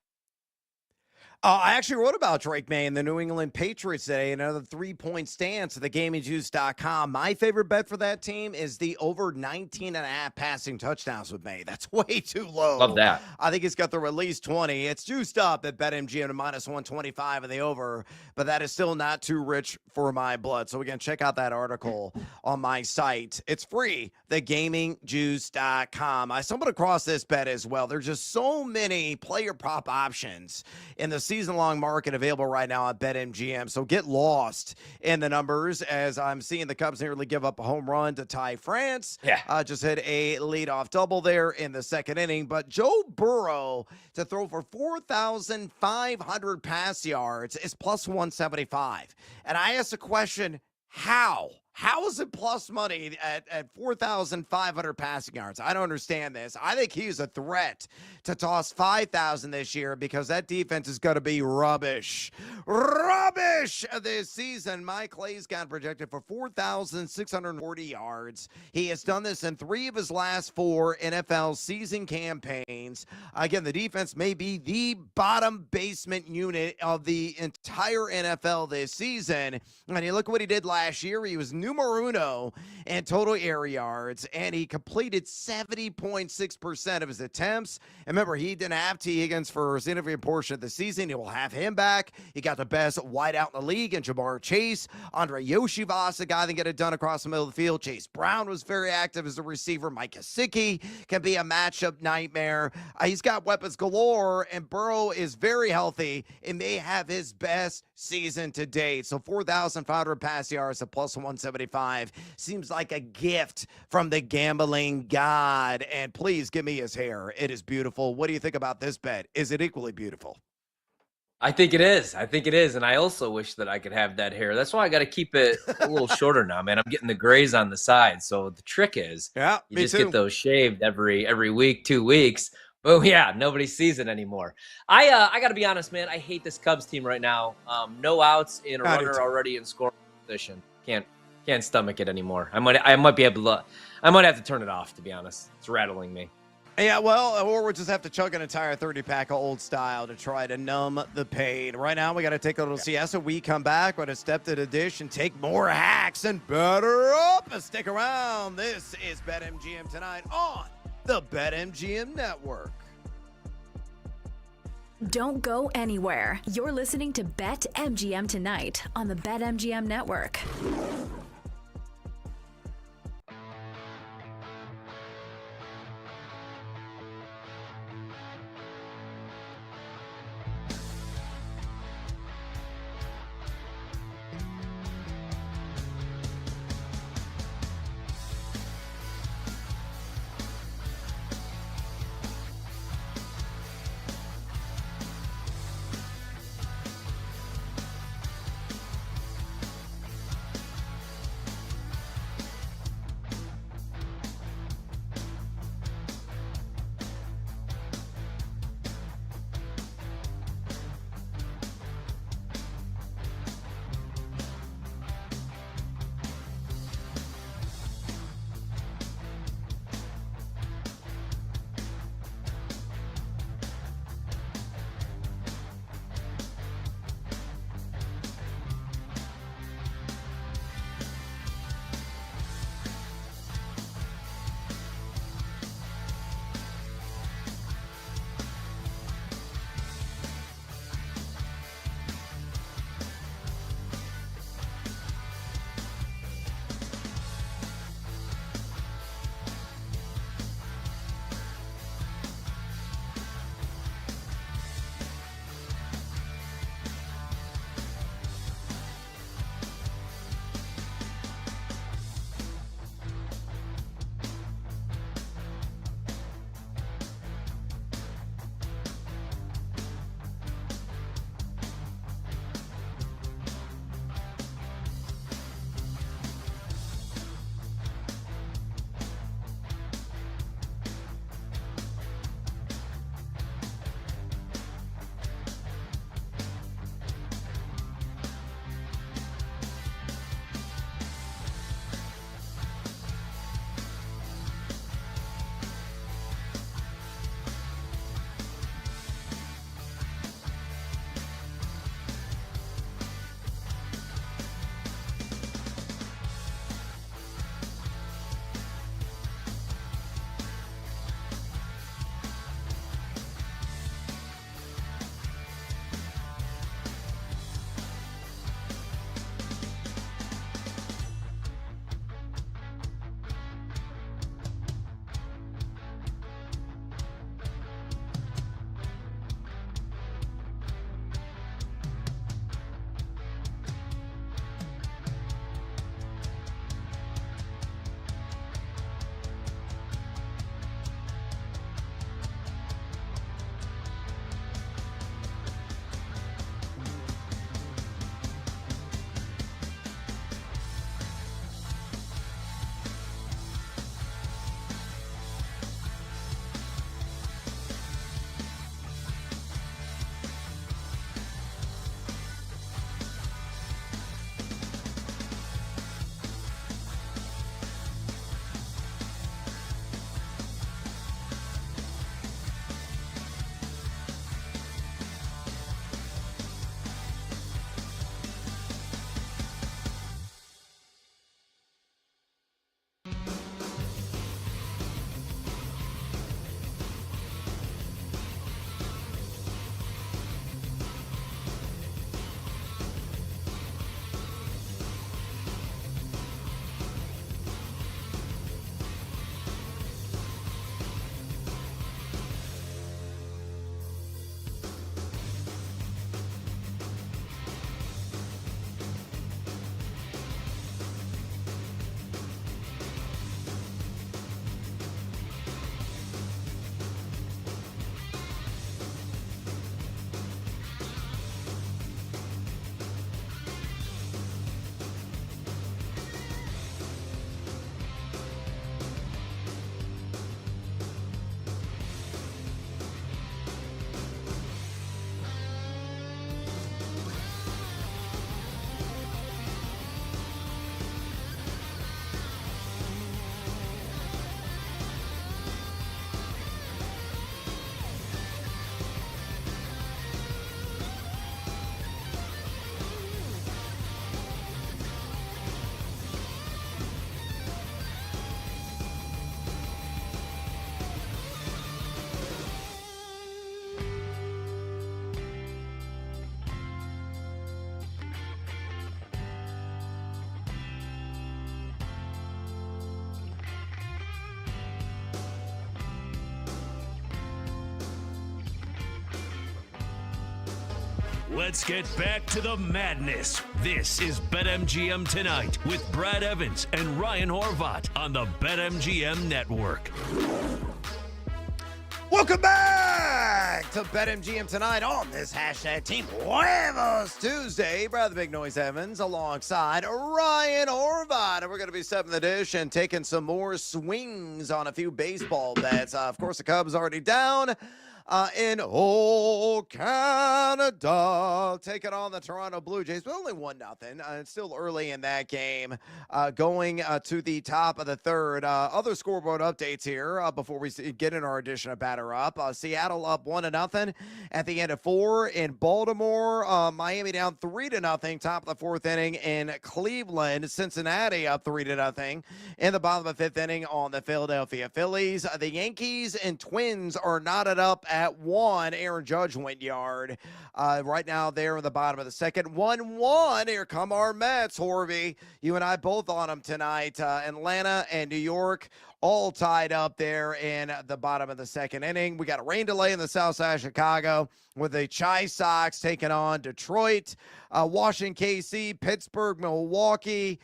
I actually wrote about Drake May and the New England Patriots today, another 3-point stance at thegamingjuice.com. My favorite bet for that team is the over 19.5 passing touchdowns with May. That's way too low. Love that. I think he's got the release 20. It's juiced up at BetMGM to minus 125 in the over, but that is still not too rich for my blood. So again, check out that article on my site. It's free, thegamingjuice.com. I stumbled across this bet as well. There's just so many player prop options in the season-long market available right now at BetMGM. So get lost in the numbers as I'm seeing the Cubs nearly give up a home run to Ty France. Just hit a leadoff double there in the 2nd inning. But Joe Burrow to throw for 4,500 pass yards is plus 175. And I asked the question, how? How is it plus money at 4,500 passing yards? I don't understand this. I think he's a threat to toss 5,000 this year because that defense is going to be rubbish. Rubbish this season. Mike Clay's got projected for 4,640 yards. He has done this in 3 of his last 4 NFL season campaigns. Again, the defense may be the bottom basement unit of the entire NFL this season. And you look at what he did last year. He was numero uno in total air yards, and he completed 70.6% of his attempts. And remember, he didn't have T. Higgins for a significant portion of the season. He will have him back. He got the best wideout in the league in Jamar Chase. Andre Yoshivas, a guy that get it done across the middle of the field. Chase Brown was very active as a receiver. Mike Gesicki can be a matchup nightmare. He's got weapons galore, and Burrow is very healthy and may have his best season to date. So 4,500 pass yards, a plus 175. Seems like a gift from the gambling god. And please give me his hair. It is beautiful. What do you think about this bet? Is it equally beautiful? I think it is. And I also wish that I could have that hair. That's why I got to keep it a little shorter now, man. I'm getting the grays on the side. So the trick is you just get those shaved every week, 2 weeks. Oh yeah, nobody sees it anymore. I got to be honest, man. I hate this Cubs team right now. No outs in a runner already in scoring position. Can't stomach it anymore. I might have to turn it off, to be honest. It's rattling me. Yeah, well, or we'll just have to chug an entire 30-pack of Old Style to try to numb the pain. Right now, we got to take a little siesta. We come back with a step to the dish and take more hacks and better up. And stick around. This is BetMGM tonight on the BetMGM Network. Don't go anywhere. You're listening to BetMGM tonight on the BetMGM Network. Let's get back to the madness. This is BetMGM Tonight with Brad Evans and Ryan Horvat on the BetMGM Network. Welcome back to BetMGM Tonight on this hashtag Team Huevos Tuesday. Brad the Big Noise Evans alongside Ryan Horvat. And we're going to be 7th edition, taking some more swings on a few baseball bets. Of course, the Cubs already down in Canada, taking on the Toronto Blue Jays, but only 1-0. It's still early in that game. Going to the top of the third. Other scoreboard updates here before we get in our edition of Batter Up. Seattle up 1-0 at the end of 4 in Baltimore. Miami down 3-0, top of the 4th inning in Cleveland. Cincinnati up 3-0 in the bottom of the 5th inning on the Philadelphia Phillies. The Yankees and Twins are knotted up at 1. Aaron Judge went yard. Right now, they're in the bottom of the second. 1-1. Here come our Mets, Horvey. You and I both on them tonight. Atlanta and New York all tied up there in the bottom of the second inning. We got a rain delay in the south side of Chicago with the Chi Sox taking on Detroit. Washington, KC, Pittsburgh, Milwaukee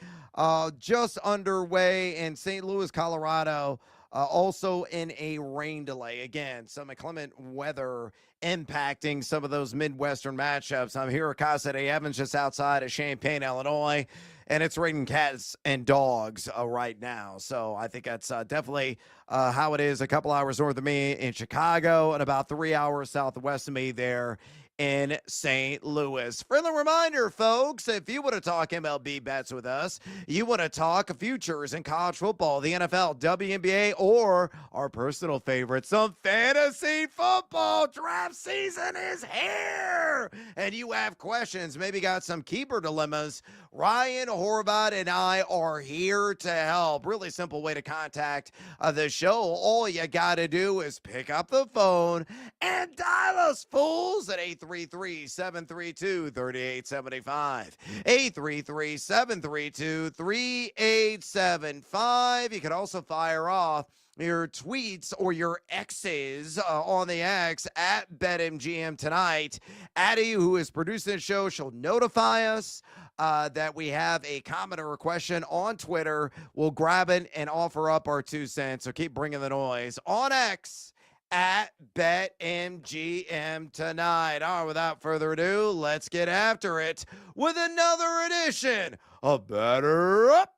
just underway in St. Louis, Colorado. Also in a rain delay. Again, some inclement weather impacting some of those Midwestern matchups. I'm here at Casa de Evans, just outside of Champaign, Illinois, and it's raining cats and dogs right now. So I think that's definitely how it is a couple hours north of me in Chicago and about 3 hours southwest of me there in St. Louis. Friendly reminder, folks, if you want to talk MLB bets with us, you want to talk futures in college football, the NFL, WNBA, or our personal favorite, some fantasy football. Draft season is here, and you have questions, maybe got some keeper dilemmas. Ryan Horvat and I are here to help. Really simple way to contact the show. All you got to do is pick up the phone and dial us, fools, at 833-732-3875. 833-732-3875. You can also fire off your tweets or your X's on the X at BetMGM Tonight. Addie, who is producing the show, she'll notify us that we have a comment or a question on Twitter. We'll grab it and offer up our 2 cents. So keep bringing the noise on X at BetMGM Tonight. All right, without further ado, let's get after it with another edition of Batter Up.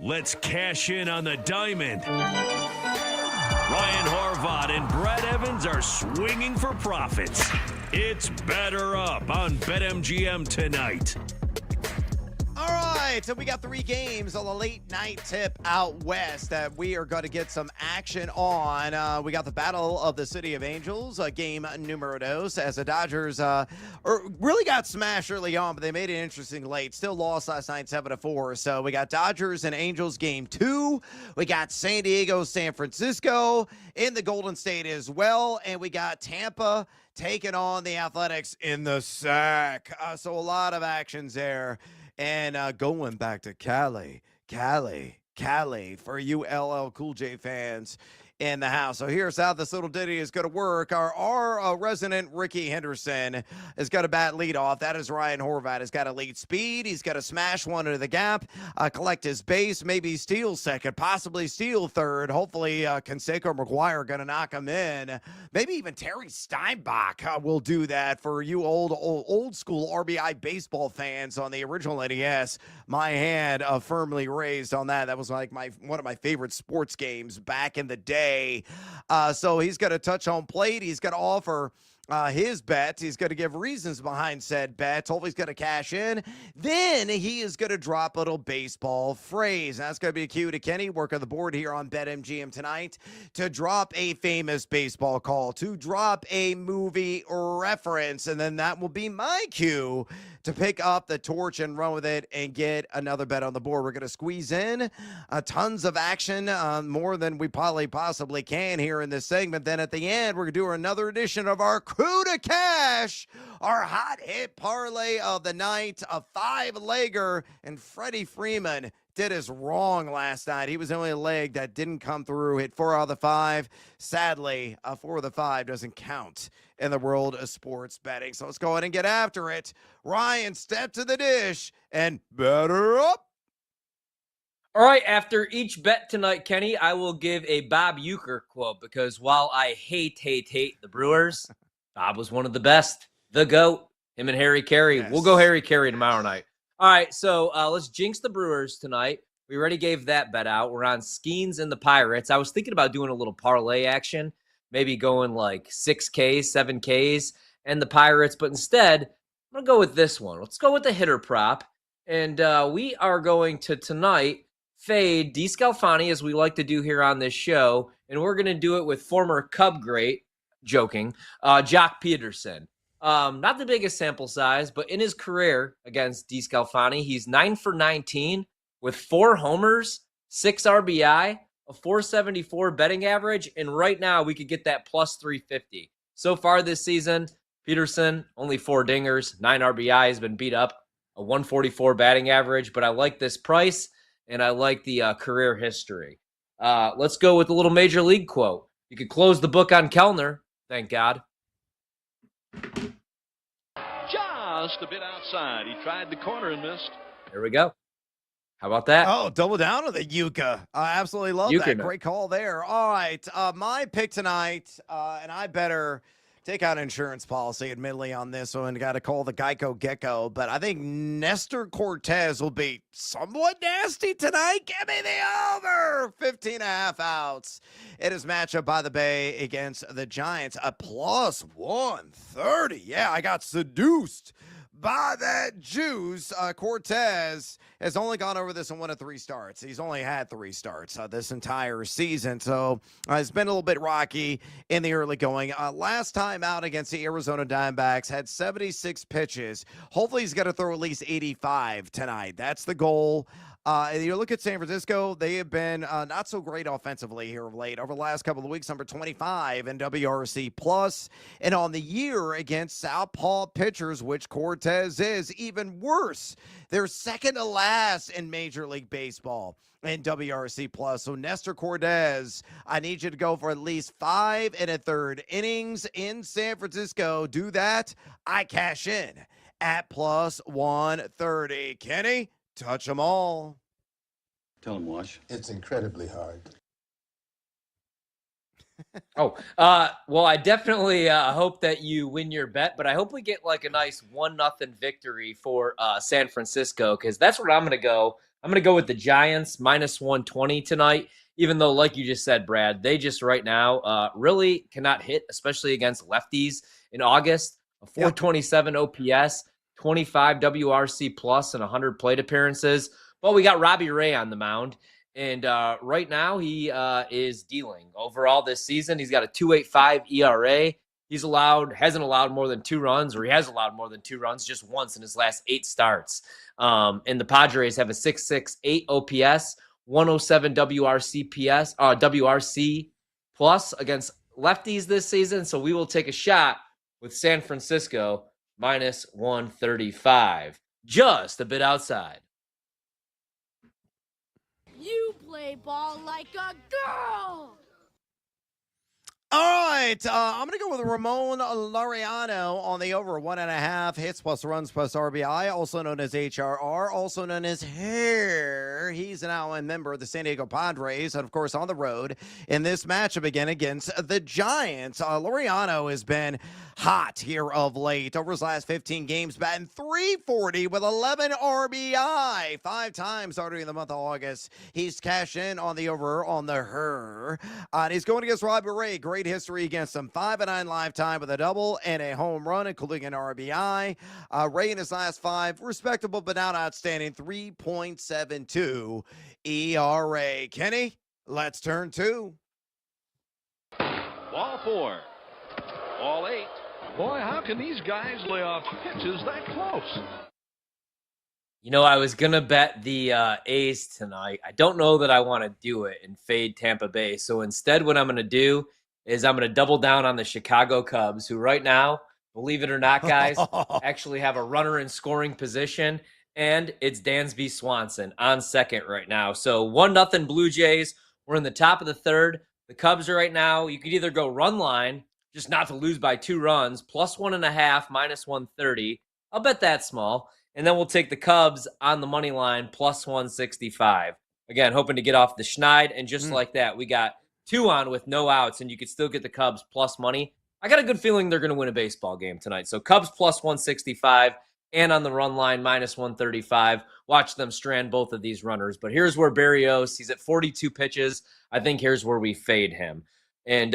Let's cash in on the diamond. Ryan Horvat and Brad Evans are swinging for profits. It's Batter Up on BetMGM Tonight. All right, so we got 3 games on the late night tip out west that we are going to get some action on. We got the Battle of the City of Angels, game numero dos, as the Dodgers really got smashed early on, but they made it interesting late. Still lost last night 7-4. So we got Dodgers and Angels game 2. We got San Diego, San Francisco in the Golden State as well, and we got Tampa taking on the Athletics in the sack. So a lot of actions there. And going back to Cali for you LL Cool J fans in the house. So here's how this little ditty is going to work. Our resident Ricky Henderson has got a bat lead off. That is Ryan Horvat. He's got a lead speed. He's got to smash one into the gap, collect his base, maybe steal second, possibly steal third. Hopefully Canseco McGuire going to knock him in. Maybe even Terry Steinbach will do that for you old school RBI baseball fans on the original NES. My hand firmly raised on that. That was like one of my favorite sports games back in the day. So he's got to touch home plate. He's got to offer his bet. He's going to give reasons behind said bet. Hopefully he's going to cash in. Then he is going to drop a little baseball phrase. That's going to be a cue to Kenny, work on the board here on BetMGM Tonight, to drop a famous baseball call, to drop a movie reference. And then that will be my cue to pick up the torch and run with it and get another bet on the board. We're going to squeeze in tons of action, more than we probably possibly can here in this segment. Then at the end, we're going to do another edition of our Coup de Cash, our hot hit parlay of the night, a 5-legger, and Freddie Freeman did us wrong last night. He was the only leg that didn't come through, hit 4 out of the 5. Sadly, 4 of the 5 doesn't count in the world of sports betting. So let's go ahead and get after it. Ryan, step to the dish and better up. All right, after each bet tonight, Kenny, I will give a Bob Uecker quote because while I hate the Brewers, Bob was one of the best, the GOAT, him and Harry Carey. Yes. We'll go Harry Carey tomorrow night. All right, so let's jinx the Brewers tonight. We already gave that bet out. We're on Skeens and the Pirates. I was thinking about doing a little parlay action, maybe going like 6Ks, 7Ks, and the Pirates, but instead, I'm going to go with this one. Let's go with the hitter prop, and we are going to tonight fade DeScalfani, as we like to do here on this show, and we're going to do it with former Cub great, joking, Jock Peterson. Not the biggest sample size, but in his career against DeScalfani, he's 9 for 19 with 4 homers, 6 RBI, a 474 betting average, and right now we could get that plus 350. So far this season, Peterson, only 4 dingers, 9 RBI, has been beat up, a 144 batting average, but I like this price. And I like the career history. Let's go with a little Major League quote. You could close the book on Kellner. Thank God. Just a bit outside. He tried the corner and missed. There we go. How about that? Oh, double down on the Yuka. I absolutely love that. Great call there. All right. My pick tonight, and I better take out an insurance policy, admittedly, on this one. Got to call the Geico Gecko, but I think Nestor Cortez will be somewhat nasty tonight. Give me the over. 15.5 outs. It is matchup by the Bay against the Giants. A plus 130. Yeah, I got seduced by that juice. Cortez has only gone over this in 1 of 3 starts. He's only had 3 starts this entire season. So it's been a little bit rocky in the early going. Last time out against the Arizona Diamondbacks, had 76 pitches. Hopefully he's going to throw at least 85 tonight. That's the goal. You look at San Francisco, they have been not so great offensively here of late. Over the last couple of weeks, number 25 in WRC plus, and on the year against southpaw pitchers, which Cortez is, even worse. They're second to last in Major League Baseball in WRC plus. So Nestor Cortez, I need you to go for at least 5 1/3 innings in San Francisco. Do that, I cash in at plus 130. Kenny, touch them all. Tell him, Wash. It's incredibly hard. Well, I definitely hope that you win your bet, but I hope we get like a nice 1-0 victory for San Francisco, because that's where I'm going to go. I'm going to go with the Giants minus 120 tonight, even though, like you just said, Brad, they just right now really cannot hit, especially against lefties in August. A 427 OPS, 25 WRC plus, and 100 plate appearances. Well, we got Robbie Ray on the mound, and right now he is dealing. Overall this season, he's got a 2.85 ERA. Hasn't allowed more than 2 runs, or he has allowed more than 2 runs just once in his last 8 starts. And the Padres have a 6.68 OPS, 107 WRC plus against lefties this season. So we will take a shot with San Francisco minus 135, just a bit outside. You play ball like a girl. All right, I'm going to go with Ramon Laureano on the over 1.5 hits plus runs plus RBI, also known as HRR, also known as Hair. He's now a member of the San Diego Padres, and of course on the road in this matchup again against the Giants. Laureano has been hot here of late. Over his last 15 games, batting .340 with 11 RBI. 5 times already in the month of August. He's cashed in on the over on the Her. And he's going against Robbie Ray. Great history against him. 5-9 lifetime with a double and a home run, including an RBI. Ray in his last 5, respectable but not outstanding, 3.72 ERA. Kenny, let's turn 2. Ball 4. Ball 8. Boy, how can these guys lay off pitches that close? You know, I was going to bet the A's tonight. I don't know that I want to do it and fade Tampa Bay. So instead, what I'm going to do is I'm going to double down on the Chicago Cubs, who right now, believe it or not, guys, actually have a runner in scoring position. and it's Dansby Swanson on second right now. So 1-0 Blue Jays. We're in the top of the third. The Cubs are right now. You could either go run line, just not to lose by 2 runs, plus 1.5, minus 130. I'll bet that small. And then we'll take the Cubs on the money line, plus 165. Again, hoping to get off the schneid. And just like that, we got 2 on with no outs, and you could still get the Cubs plus money. I got a good feeling they're going to win a baseball game tonight. So Cubs plus 165 and on the run line minus 135. Watch them strand both of these runners. But here's where Berrios, he's at 42 pitches. I think here's where we fade him. And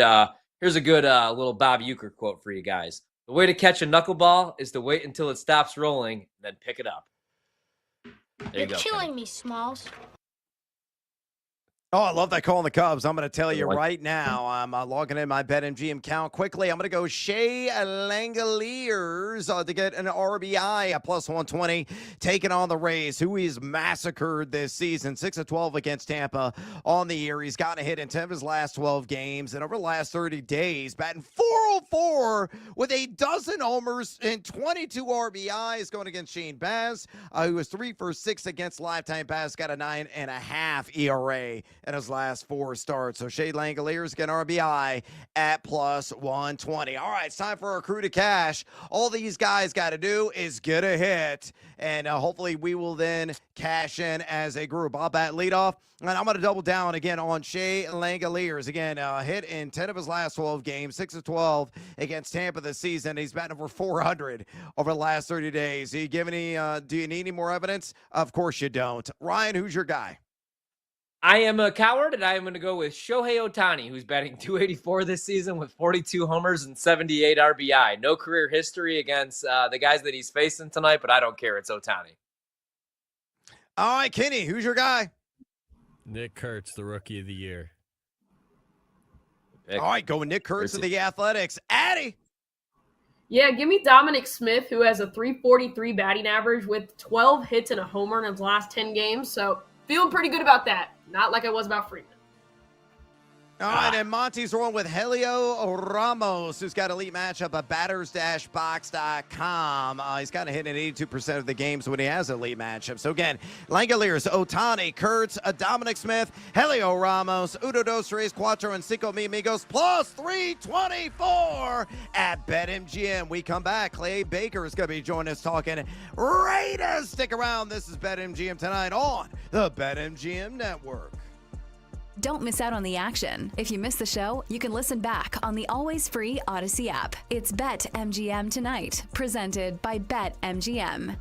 here's a good little Bob Uecker quote for you guys. The way to catch a knuckleball is to wait until it stops rolling, then pick it up. There you go. You're killing me, Smalls. Oh, I love that call on the Cubs. I'm going to tell you right now. I'm logging in my BetMGM count quickly. I'm going to go Shea Langeliers to get an RBI at plus 120, taking on the Rays, who he's massacred this season. 6-12 against Tampa on the year. He's gotten a hit in 10 of his last 12 games, and over the last 30 days, batting .404 with a dozen homers and 22 RBIs going against Shane Baz, who was 3 for 6 against lifetime. Baz got a 9.5 ERA in his last 4 starts. So Shea Langeliers get RBI at plus 120. All right, it's time for our crew to cash. All these guys got to do is get a hit, and hopefully we will then cash in as a group. I'll bat leadoff, and I'm going to double down again on Shea Langeliers. Again, hit in 10 of his last 12 games, 6-12 against Tampa this season. He's batting over 400 over the last 30 days. Do you need any more evidence? Of course you don't. Ryan, who's your guy? I am a coward, and I am going to go with Shohei Ohtani, who's batting .284 this season with 42 homers and 78 RBI. No career history against the guys that he's facing tonight, but I don't care. It's Ohtani. All right, Kenny, who's your guy? Nick Kurtz, the Rookie of the Year. All right, go with Nick Kurtz of the Athletics. Addie. Yeah, give me Dominic Smith, who has a .343 batting average with 12 hits and a homer in his last 10 games. So feeling pretty good about that. Not like I was about Freeman. All right, and Monty's rolling with Helio Ramos, who's got elite matchup at batters-box.com. He's got a hit in 82% of the games when he has elite matchup. So again, Langeliers, Ohtani, Kurtz, Dominic Smith, Helio Ramos, Udo Dos Reis, Cuatro, and Cinco Mimigos, plus 324 at BetMGM. We come back. Clay Baker is going to be joining us talking Raiders. Stick around. This is BetMGM tonight on the BetMGM Network. Don't miss out on the action. If you missed the show, you can listen back on the always free Odyssey app. It's BetMGM Tonight, presented by BetMGM.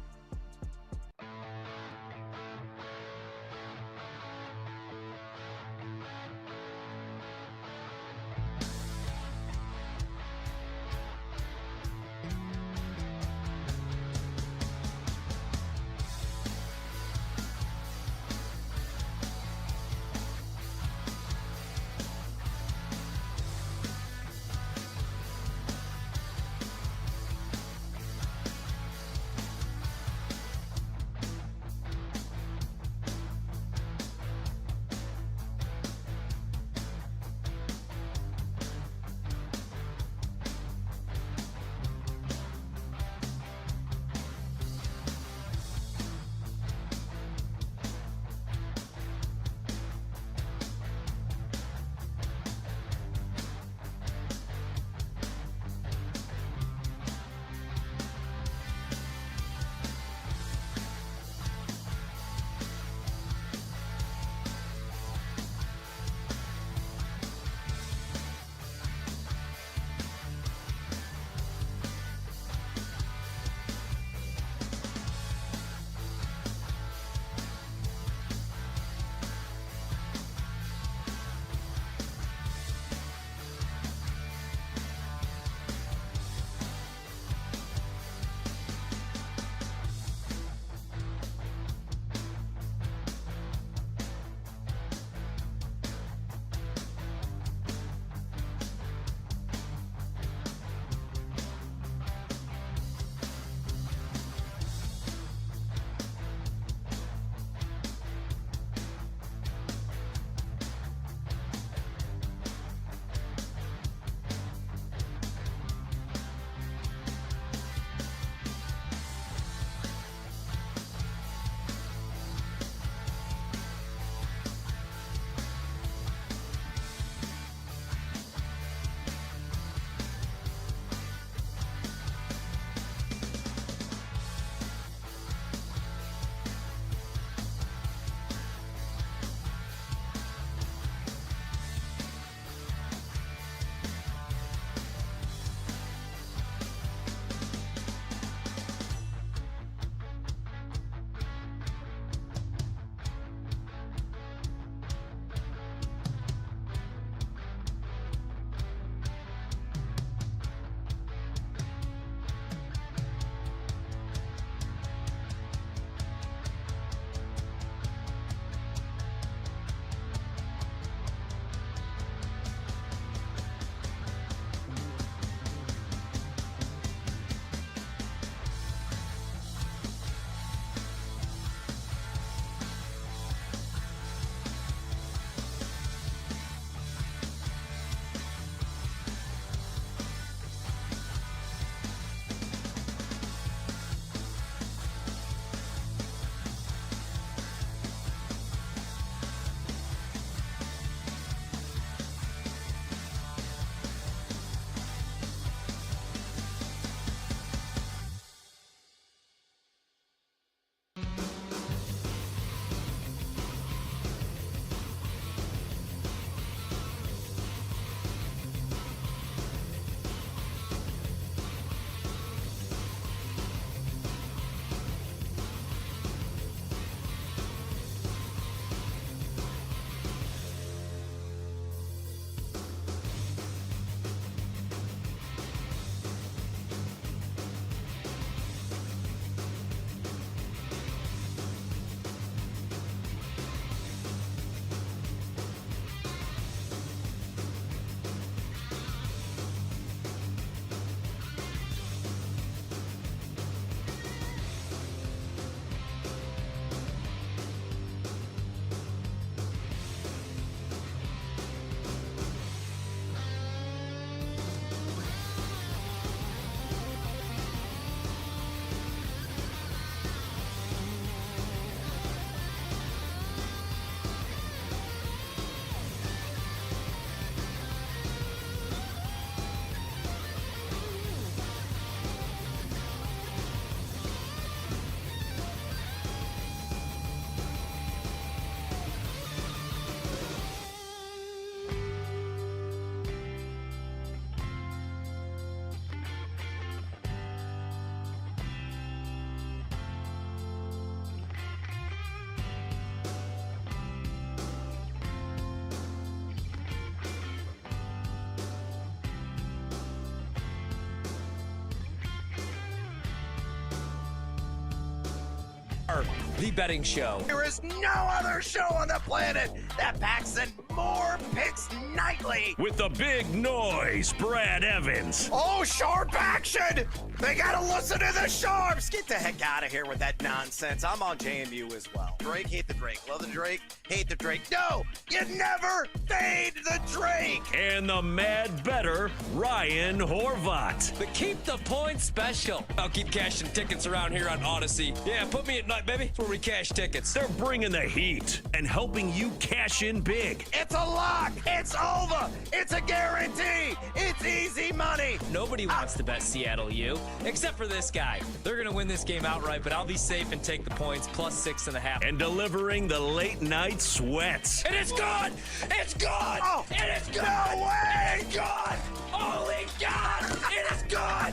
the betting show. There is no other show on the planet that packs in more picks nightly. With the big noise, Brad Evans. Oh, sharp action! They gotta listen to the sharps! Get the heck out of here with that nonsense. I'm on JMU as well. Drake, hate the Drake. Love the Drake, hate the Drake. No, you never fade the Drake! And the mad better, Ryan Horvat. The Keep the Points special. I'll keep cashing tickets around here on Odyssey. Yeah, put me at night, baby. That's where we cash tickets. They're bringing the heat and helping you cash in big. It's a lock! It's over! It's a guarantee! It's easy money! Nobody wants to bet Seattle U, except for this guy. They're going to win this game outright, but I'll be safe and take the points plus 6.5. And delivering the late night sweats. And it's gone! It's gone! Oh, it is gone! No way! It's gone! Holy God! It is gone!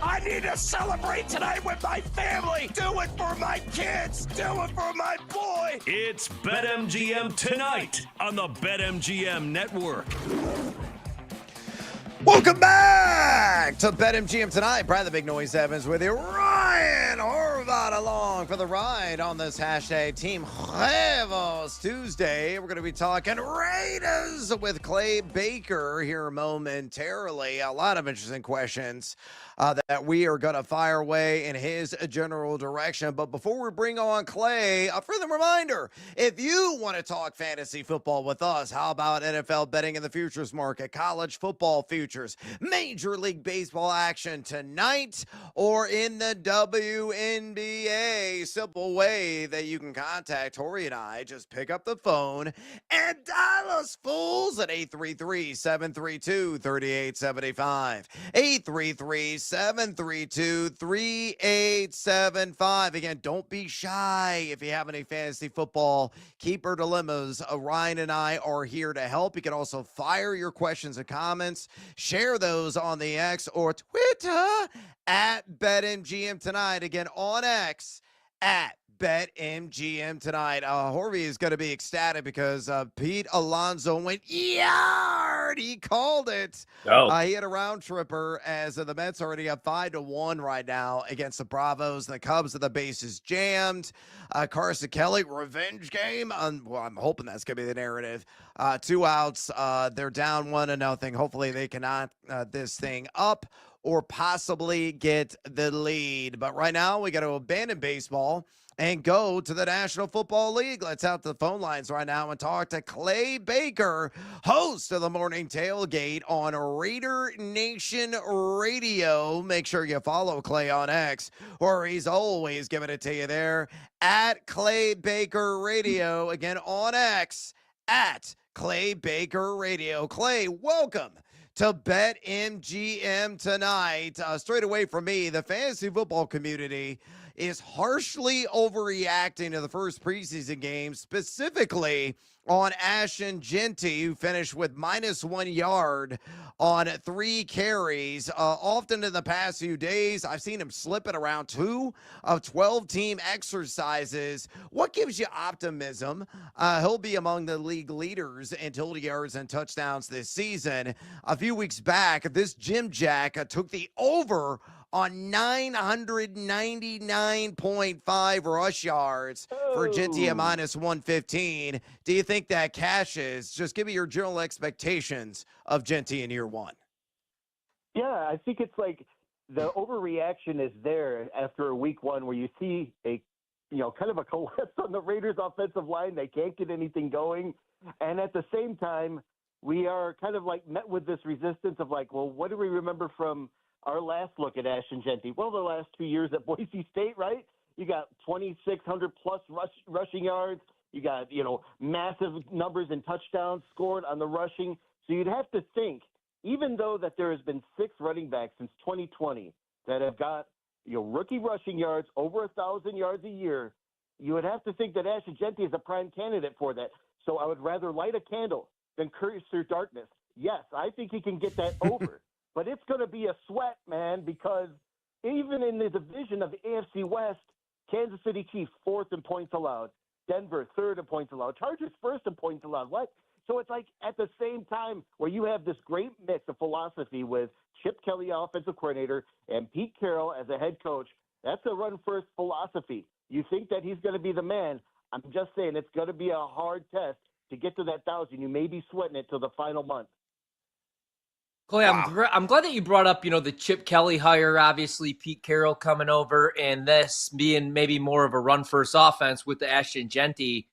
I need to celebrate tonight with my family! Do it for my kids! Do it for my boy! It's BetMGM tonight on the BetMGM network. Welcome back to BetMGM tonight. Brad the Big Noise Evans with you. Ryan Horvat along for the ride on this hashtag Team Huevos Tuesday. We're going to be talking Raiders with Clay Baker here momentarily. A lot of interesting questions that we are going to fire away in his general direction. But before we bring on Clay, a friendly reminder, if you want to talk fantasy football with us, how about NFL betting in the futures market, college football futures, Major League Baseball action tonight, or in the WNBA? Simple way that you can contact Tori and I. Just pick up the phone and dial us fools at 833-732-3875. 833-732-3875. Again, don't be shy if you have any fantasy football keeper dilemmas. Ryan and I are here to help. You can also fire your questions and comments. Share those on the X or Twitter at BetMGM tonight. Again, on X at BetMGM tonight. Horvey is going to be ecstatic because Pete Alonso went yard. He called it. He had a round tripper as the Mets already up 5-1 right now against the Bravos. The Cubs are the bases jammed. Carson Kelly, revenge game. Well, I'm hoping that's going to be the narrative. 2 outs. They're down 1-0. Hopefully they can knock this thing up or possibly get the lead. But right now we got to abandon baseball and go to the National Football League. Let's out the phone lines right now and talk to Clay Baker, host of the Morning Tailgate on Raider Nation Radio. Make sure you follow Clay on X, or he's always giving it to you there at Clay Baker Radio. Again, on X at Clay Baker Radio. Clay, welcome to BetMGM tonight. Straight away from me, the fantasy football community is harshly overreacting to the first preseason game, specifically on Ashton Genty, who finished with -1 yard on 3 carries. Often in the past few days, I've seen him slip it around 2 of 12 team exercises. What gives you optimism? He'll be among the league leaders in total yards and touchdowns this season. A few weeks back, this Jim Jack took the over on 999.5 rush yards for Genty at -115. Do you think that cashes? Just give me your general expectations of Genty in year one. Yeah, I think it's like the overreaction is there after week one where you see a, kind of a collapse on the Raiders offensive line. They can't get anything going. And at the same time, we are kind of like met with this resistance of like, well, what do we remember from our last look at Ashton Genty? Well, the last 2 years at Boise State, right? You got 2,600 plus rushing yards. You got, massive numbers and touchdowns scored on the rushing. So you'd have to think, even though that there has been 6 running backs since 2020 that have got, rookie rushing yards over 1,000 yards a year, you would have to think that Ashton Genty is a prime candidate for that. So I would rather light a candle than curse through darkness. Yes, I think he can get that over. But it's going to be a sweat, man, because even in the division of the AFC West, Kansas City Chiefs 4th in points allowed, Denver 3rd in points allowed, Chargers 1st in points allowed. What? So it's like at the same time where you have this great mix of philosophy with Chip Kelly, offensive coordinator, and Pete Carroll as a head coach. That's a run-first philosophy. You think that he's going to be the man. I'm just saying it's going to be a hard test to get to that 1,000. You may be sweating it till the final month. Clay, I'm glad that you brought up, the Chip Kelly hire, obviously Pete Carroll coming over, and this being maybe more of a run-first offense with the Ashton Genty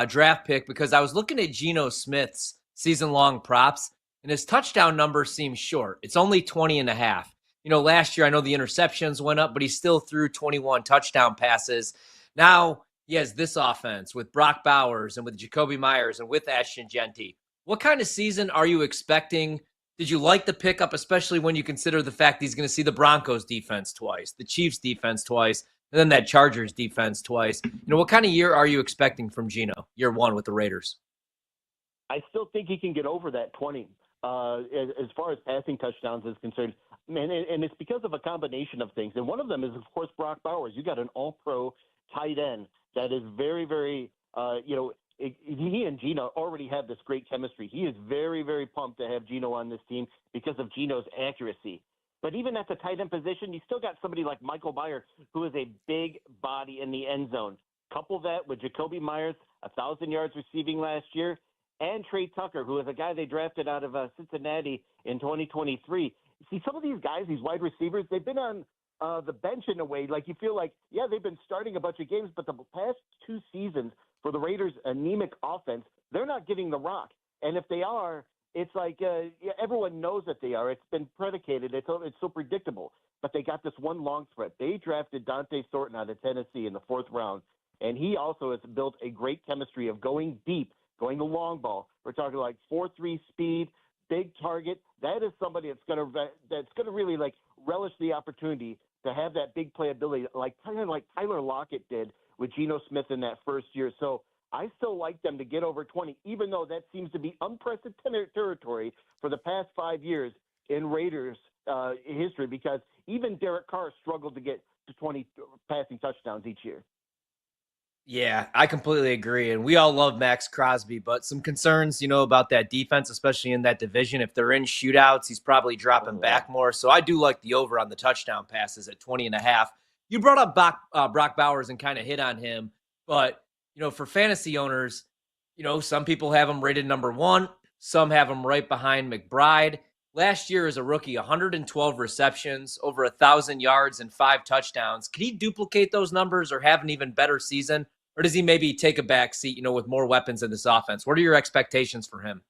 draft pick, because I was looking at Geno Smith's season-long props, and his touchdown number seems short. It's only 20.5. Last year I know the interceptions went up, but he still threw 21 touchdown passes. Now he has this offense with Brock Bowers and with Jacoby Myers and with Ashton Genty. What kind of season are you expecting? Did you like the pickup, especially when you consider the fact he's going to see the Broncos defense twice, the Chiefs defense twice, and then that Chargers defense twice? What kind of year are you expecting from Geno, year one with the Raiders? I still think he can get over that 20 as far as passing touchdowns is concerned. And it's because of a combination of things. And one of them is, of course, Brock Bowers. You got an all-pro tight end that is very, very, he and Geno already have this great chemistry. He is very, very pumped to have Geno on this team because of Geno's accuracy. But even at the tight end position, you still got somebody like Michael Mayer, who is a big body in the end zone. Couple that with Jacoby Myers, 1,000 yards receiving last year, and Trey Tucker, who is a guy they drafted out of Cincinnati in 2023. See, some of these guys, these wide receivers, they've been on the bench in a way. Like you feel like, yeah, they've been starting a bunch of games, but the past 2 seasons for the Raiders' anemic offense, they're not getting the rock. And if they are, it's like everyone knows that they are. It's been predicated. It's so predictable. But they got this one long threat. They drafted Dante Thornton out of Tennessee in the 4th round, and he also has built a great chemistry of going deep, going the long ball. We're talking like 4.3 speed, big target. That is somebody that's gonna really like relish the opportunity to have that big playability, like Tyler Lockett did with Geno Smith in that first year. So I still like them to get over 20, even though that seems to be unprecedented territory for the past 5 years in Raiders history, because even Derek Carr struggled to get to 20 passing touchdowns each year. Yeah, I completely agree. And we all love Max Crosby, but some concerns, about that defense, especially in that division. If they're in shootouts, he's probably dropping back more. So I do like the over on the touchdown passes at 20.5. You brought up Brock Bowers and kind of hit on him, but, for fantasy owners, some people have him rated number 1. Some have him right behind McBride. Last year as a rookie, 112 receptions, over 1,000 yards and 5 touchdowns. Can he duplicate those numbers or have an even better season? Or does he maybe take a back seat, with more weapons in this offense? What are your expectations for him?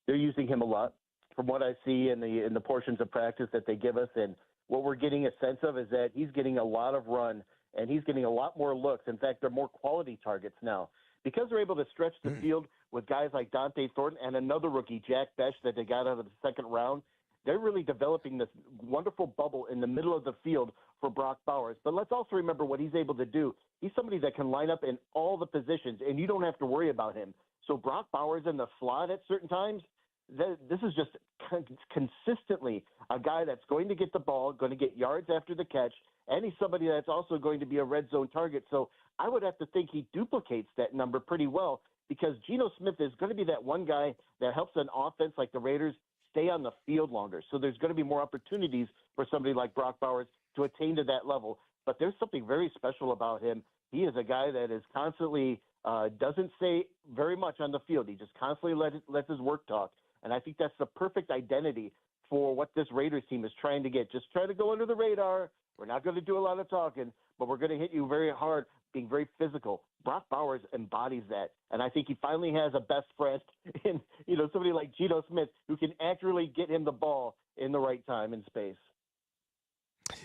They're using him a lot. From what I see in the portions of practice that they give us, and what we're getting a sense of is that he's getting a lot of run, and he's getting a lot more looks. In fact, they're more quality targets now. Because they're able to stretch the field with guys like Dante Thornton and another rookie, Jack Besh, that they got out of the 2nd round, they're really developing this wonderful bubble in the middle of the field for Brock Bowers. But let's also remember what he's able to do. He's somebody that can line up in all the positions, and you don't have to worry about him. So Brock Bowers in the slot at certain times, this is just consistently a guy that's going to get the ball, going to get yards after the catch, and he's somebody that's also going to be a red zone target. So I would have to think he duplicates that number pretty well, because Geno Smith is going to be that one guy that helps an offense like the Raiders stay on the field longer. So there's going to be more opportunities for somebody like Brock Bowers to attain to that level. But there's something very special about him. He is a guy that is constantly doesn't say very much on the field. He just constantly lets his work talk. And I think that's the perfect identity for what this Raiders team is trying to get. Just try to go under the radar. We're not going to do a lot of talking, but we're going to hit you very hard, being very physical. Brock Bowers embodies that. And I think he finally has a best friend in, somebody like Geno Smith who can accurately get him the ball in the right time and space.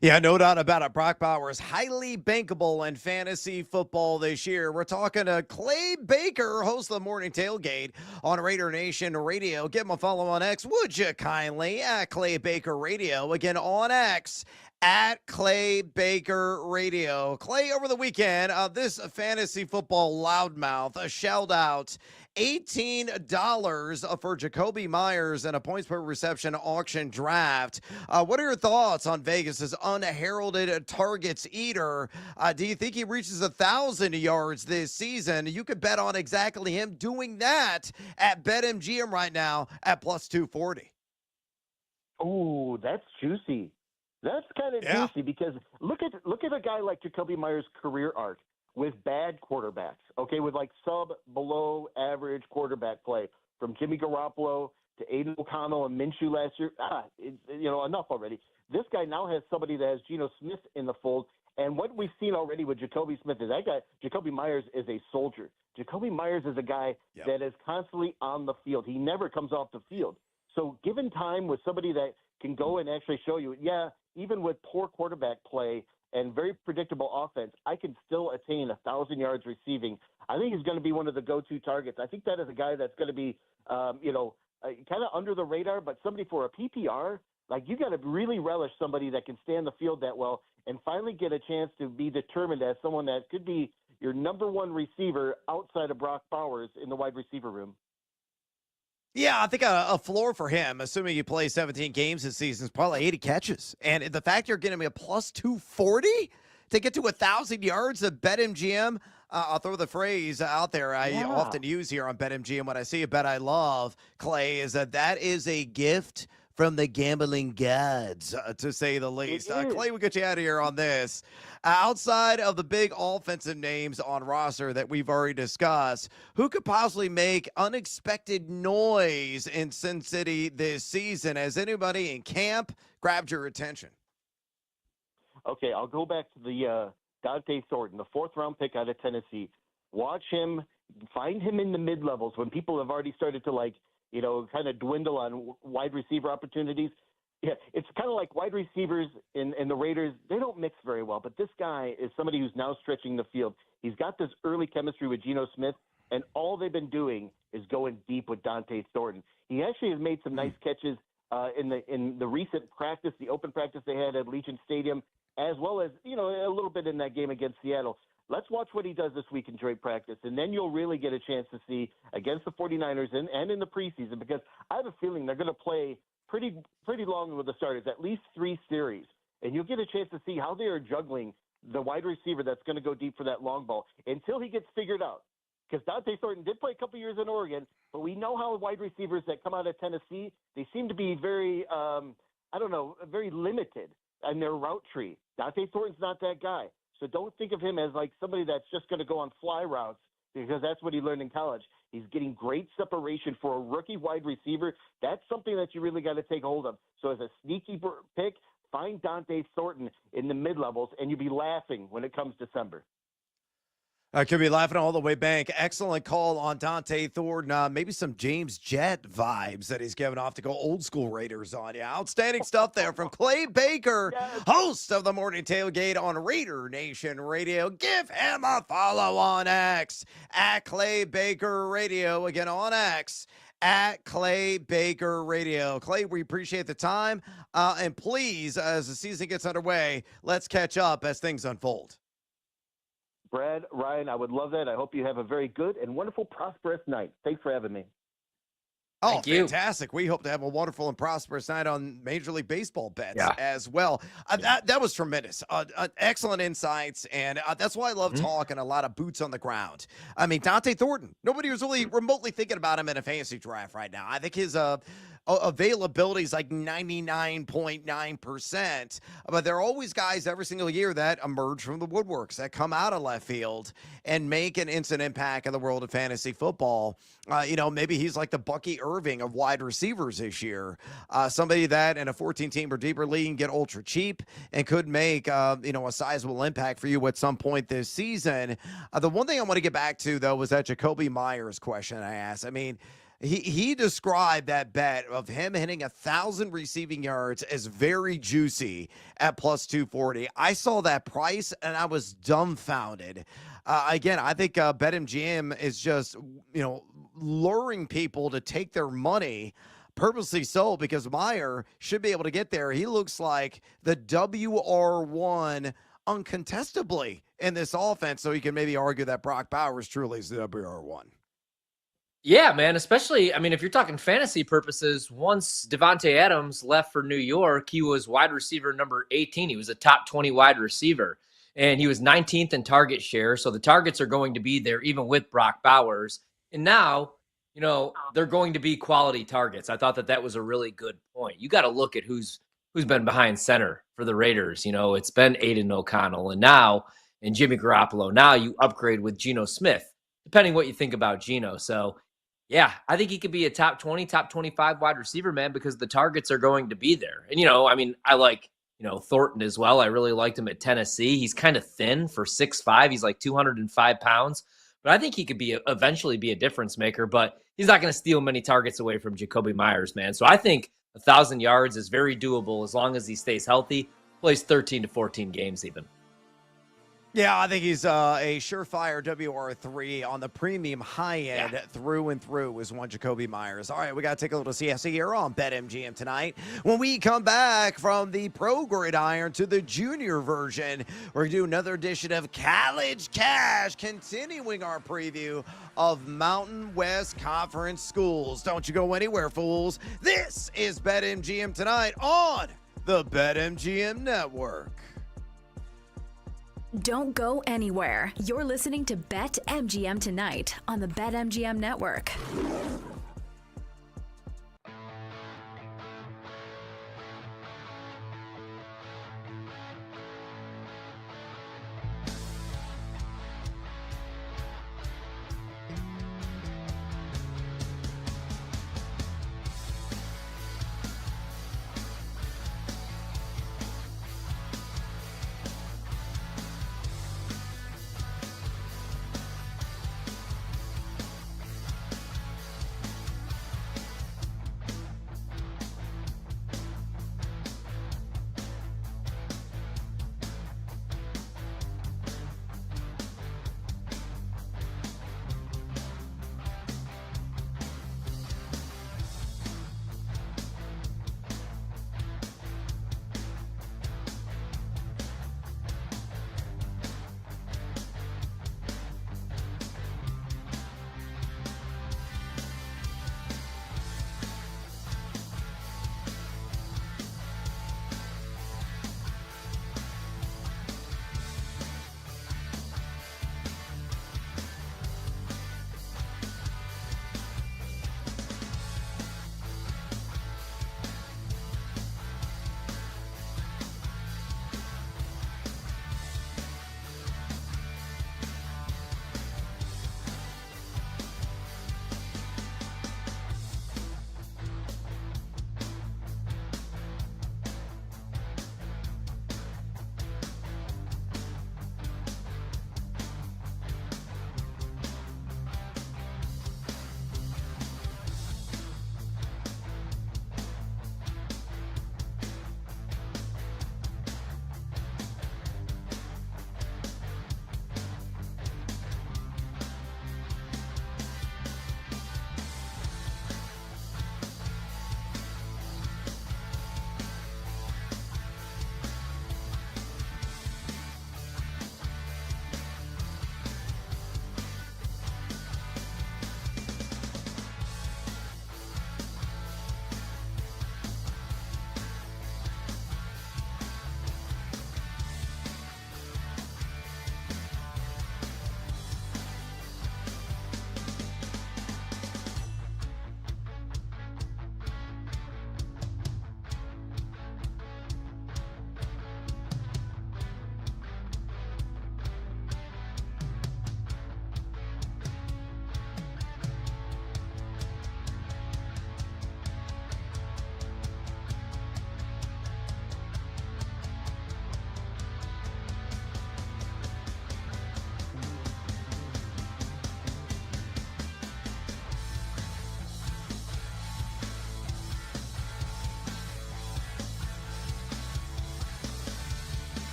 Yeah, no doubt about it. Brock Bowers, highly bankable in fantasy football this year. We're talking to Clay Baker, host of the Morning Tailgate on Raider Nation Radio. Give him a follow on X, would you kindly, at Clay Baker Radio. Again, on X, at Clay Baker Radio. Clay, over the weekend, this fantasy football loudmouth shelled out $18 for Jacoby Myers in a points per reception auction draft. What are your thoughts on Vegas's unheralded targets eater? Do you think he reaches 1,000 yards this season? You could bet on exactly him doing that at BetMGM right now at plus 240. Oh, that's juicy. That's kind of juicy because look at a guy like Jacoby Myers' career arc with bad quarterbacks, okay, with like below average quarterback play from Jimmy Garoppolo to Aiden O'Connell and Minshew last year. Enough already. This guy now has somebody that has Geno Smith in the fold. And what we've seen already with Jacoby Smith is that guy, Jacoby Myers, is a soldier. Jacoby Myers is a guy that is constantly on the field. He never comes off the field. So given time with somebody that can go and actually show you, even with poor quarterback play and very predictable offense, I can still attain 1,000 yards receiving. I think he's going to be one of the go-to targets. I think that is a guy that's going to be, kind of under the radar, but somebody for a PPR, like you got to really relish somebody that can stay on the field that well and finally get a chance to be determined as someone that could be your number one receiver outside of Brock Bowers in the wide receiver room. Yeah, I think a floor for him, assuming he plays 17 games this season, is probably 80 catches. And the fact you're getting me a plus 240 to get to 1,000 yards of BetMGM, I'll throw the phrase out there I often use here on BetMGM when I see a bet I love, Clay, is that is a gift from the gambling gods, to say the least. Clay, we'll get you out of here on this. Outside of the big offensive names on roster that we've already discussed, who could possibly make unexpected noise in Sin City this season? Has anybody in camp grabbed your attention? Okay, I'll go back to the Dante Thornton, the 4th-round pick out of Tennessee. Watch him, find him in the mid-levels when people have already started to, kind of dwindle on wide receiver opportunities. Yeah, it's kind of like wide receivers in the Raiders. They don't mix very well, but this guy is somebody who's now stretching the field. He's got this early chemistry with Geno Smith, and all they've been doing is going deep with Dante Thornton. He actually has made some nice catches in the recent practice, the open practice they had at Legion Stadium, as well as, a little bit in that game against Seattle. Let's watch what he does this week in joint practice, and then you'll really get a chance to see against the 49ers and in the preseason, because I have a feeling they're going to play pretty long with the starters, at least 3 series, and you'll get a chance to see how they are juggling the wide receiver that's going to go deep for that long ball until he gets figured out. Because Dante Thornton did play a couple years in Oregon, but we know how wide receivers that come out of Tennessee, they seem to be very, very limited in their route tree. Dante Thornton's not that guy. So don't think of him as like somebody that's just going to go on fly routes, because that's what he learned in college. He's getting great separation for a rookie wide receiver. That's something that you really got to take hold of. So as a sneaky pick, find Dante Thornton in the mid-levels, and you'll be laughing when it comes December. I could be laughing all the way back. Excellent call on Dante Thornton. Maybe some James Jett vibes that he's giving off to go old school Raiders on you. Outstanding stuff there from Clay Baker, host of the Morning Tailgate on Raider Nation Radio. Give him a follow on X at Clay Baker Radio. Again on X at Clay Baker Radio. Clay, we appreciate the time. And please, as the season gets underway, let's catch up as things unfold. Brad, Ryan, I would love that. I hope you have a very good and wonderful, prosperous night. Thanks for having me. Oh, fantastic. We hope to have a wonderful and prosperous night on Major League Baseball bets as well. That was tremendous. Excellent insights, and that's why I love talking a lot of boots on the ground. I mean, Dante Thornton, nobody was really remotely thinking about him in a fantasy draft right now. I think his availability is like 99.9%, but there are always guys every single year that emerge from the woodworks, that come out of left field and make an instant impact in the world of fantasy football. Maybe he's like the Bucky Irving of wide receivers this year, somebody that in a 14-team or deeper league can get ultra cheap and could make a sizable impact for you at some point this season. The one thing I want to get back to, though, was that Jacoby Myers question I asked. I mean, He described that bet of him hitting 1,000 receiving yards as very juicy at plus 240. I saw that price and I was dumbfounded. Again, I think BetMGM is just, luring people to take their money, purposely so, because Meyer should be able to get there. He looks like the WR1 uncontestably in this offense, so you can maybe argue that Brock Bowers truly is the WR1. Yeah, man, especially, if you're talking fantasy purposes, once Devontae Adams left for New York, he was wide receiver number 18. He was a top 20 wide receiver, and he was 19th in target share. So the targets are going to be there even with Brock Bowers. And now, they're going to be quality targets. I thought that was a really good point. You got to look at who's who's been behind center for the Raiders. You know, it's been Aiden O'Connell and Jimmy Garoppolo. Now you upgrade with Geno Smith, depending what you think about Geno. So, yeah, I think he could be a top 20, top 25 wide receiver, man, because the targets are going to be there. And, I mean, I like, Thornton as well. I really liked him at Tennessee. He's kind of thin for 6'5". He's like 205 pounds. But I think he could eventually be a difference maker, but he's not going to steal many targets away from Jacoby Myers, man. So I think 1,000 yards is very doable as long as he stays healthy, plays 13 to 14 games even. Yeah, I think he's a surefire WR3 on the premium high end through and through is one Jacoby Myers. All right, we got to take a little siesta here on BetMGM tonight. When we come back from the Pro Gridiron to the junior version, we're going to do another edition of College Cash, continuing our preview of Mountain West Conference schools. Don't you go anywhere, fools. This is BetMGM tonight on the BetMGM Network. Don't go anywhere. You're listening to BetMGM tonight on the BetMGM Network.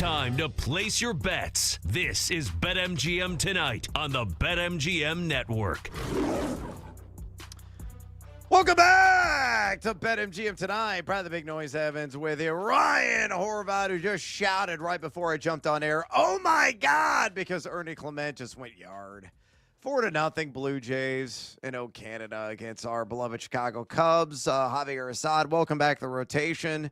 time to place your bets. This is BetMGM Tonight on the BetMGM Network. Welcome back to BetMGM Tonight. Brad the Big Noise Evans with you. Ryan Horvath, who just shouted right before I jumped on air, "Oh my God," because Ernie Clement just went yard. 4-0 Blue Jays in Canada against our beloved Chicago Cubs. Javier Assad, welcome back to the rotation.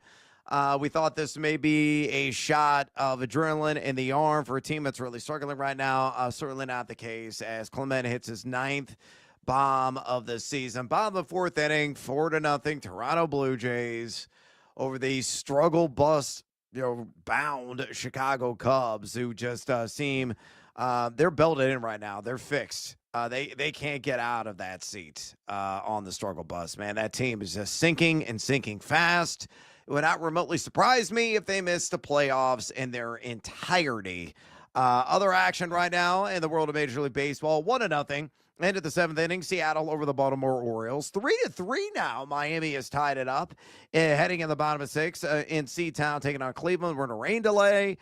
We thought this may be a shot of adrenaline in the arm for a team that's really struggling right now. Certainly not the case as Clement hits his 9th bomb of the season. Bottom of the 4th inning, 4-0 Toronto Blue Jays over the struggle bust, bound Chicago Cubs, who just seem they're belted in right now. They're fixed. They can't get out of that seat on the struggle bus, man. That team is just sinking and sinking fast. It would not remotely surprise me if they missed the playoffs in their entirety. Other action right now in the world of Major League Baseball, 1-0. End of the 7th inning, Seattle over the Baltimore Orioles. 3-3 now. Miami has tied it up. Heading in the bottom of 6 in Seatown, taking on Cleveland. We're in a rain delay.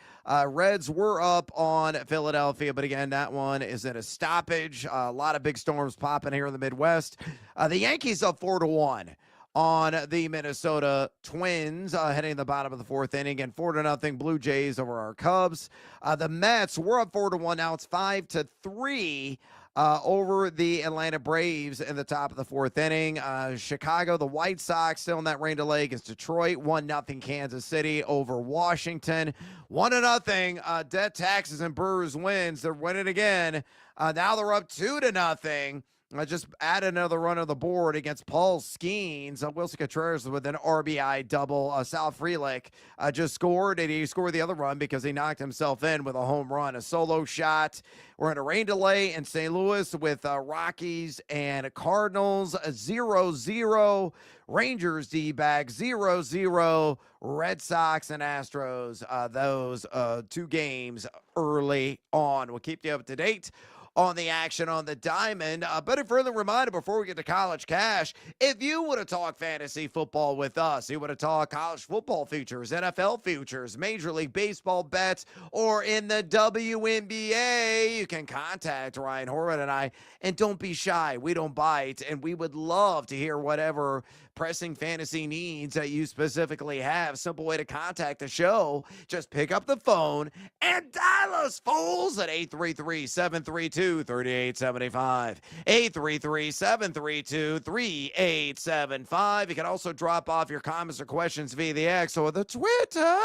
Reds were up on Philadelphia, but again, that one is in a stoppage. A lot of big storms popping here in the Midwest. The Yankees up 4-1 on the Minnesota Twins, heading in the bottom of the 4th inning, and 4-0 Blue Jays over our Cubs. The Mets were up 4-1. Now it's 5-3. Over the Atlanta Braves in the top of the 4th inning. Chicago, the White Sox still in that rain delay against Detroit. 1-0 Kansas City over Washington. 1-0. Debt, taxes, and Brewers wins. They're winning again. Now they're up 2-0. Just add another run on the board against Paul Skeens. Wilson Contreras with an RBI double. Sal Frelick just scored, and he scored the other run because he knocked himself in with a home run, a solo shot. We're in a rain delay in St. Louis with Rockies and Cardinals, 0-0. Rangers, D-backs, 0-0. Red Sox and Astros, those 2 games early on. We'll keep you up to date on the action on the diamond. But a further reminder before we get to college cash, if you want to talk fantasy football with us, you want to talk college football futures, NFL futures, Major League Baseball bets, or in the WNBA, you can contact Ryan Horvath and I. And don't be shy. We don't bite. And we would love to hear whatever pressing fantasy needs that you specifically have. Simple way to contact the show. Just pick up the phone and dial us, fools, at 833-732-3875. 833-732-3875. You can also drop off your comments or questions via the X or the Twitter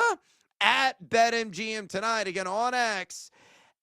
at BetMGM Tonight. Again, on X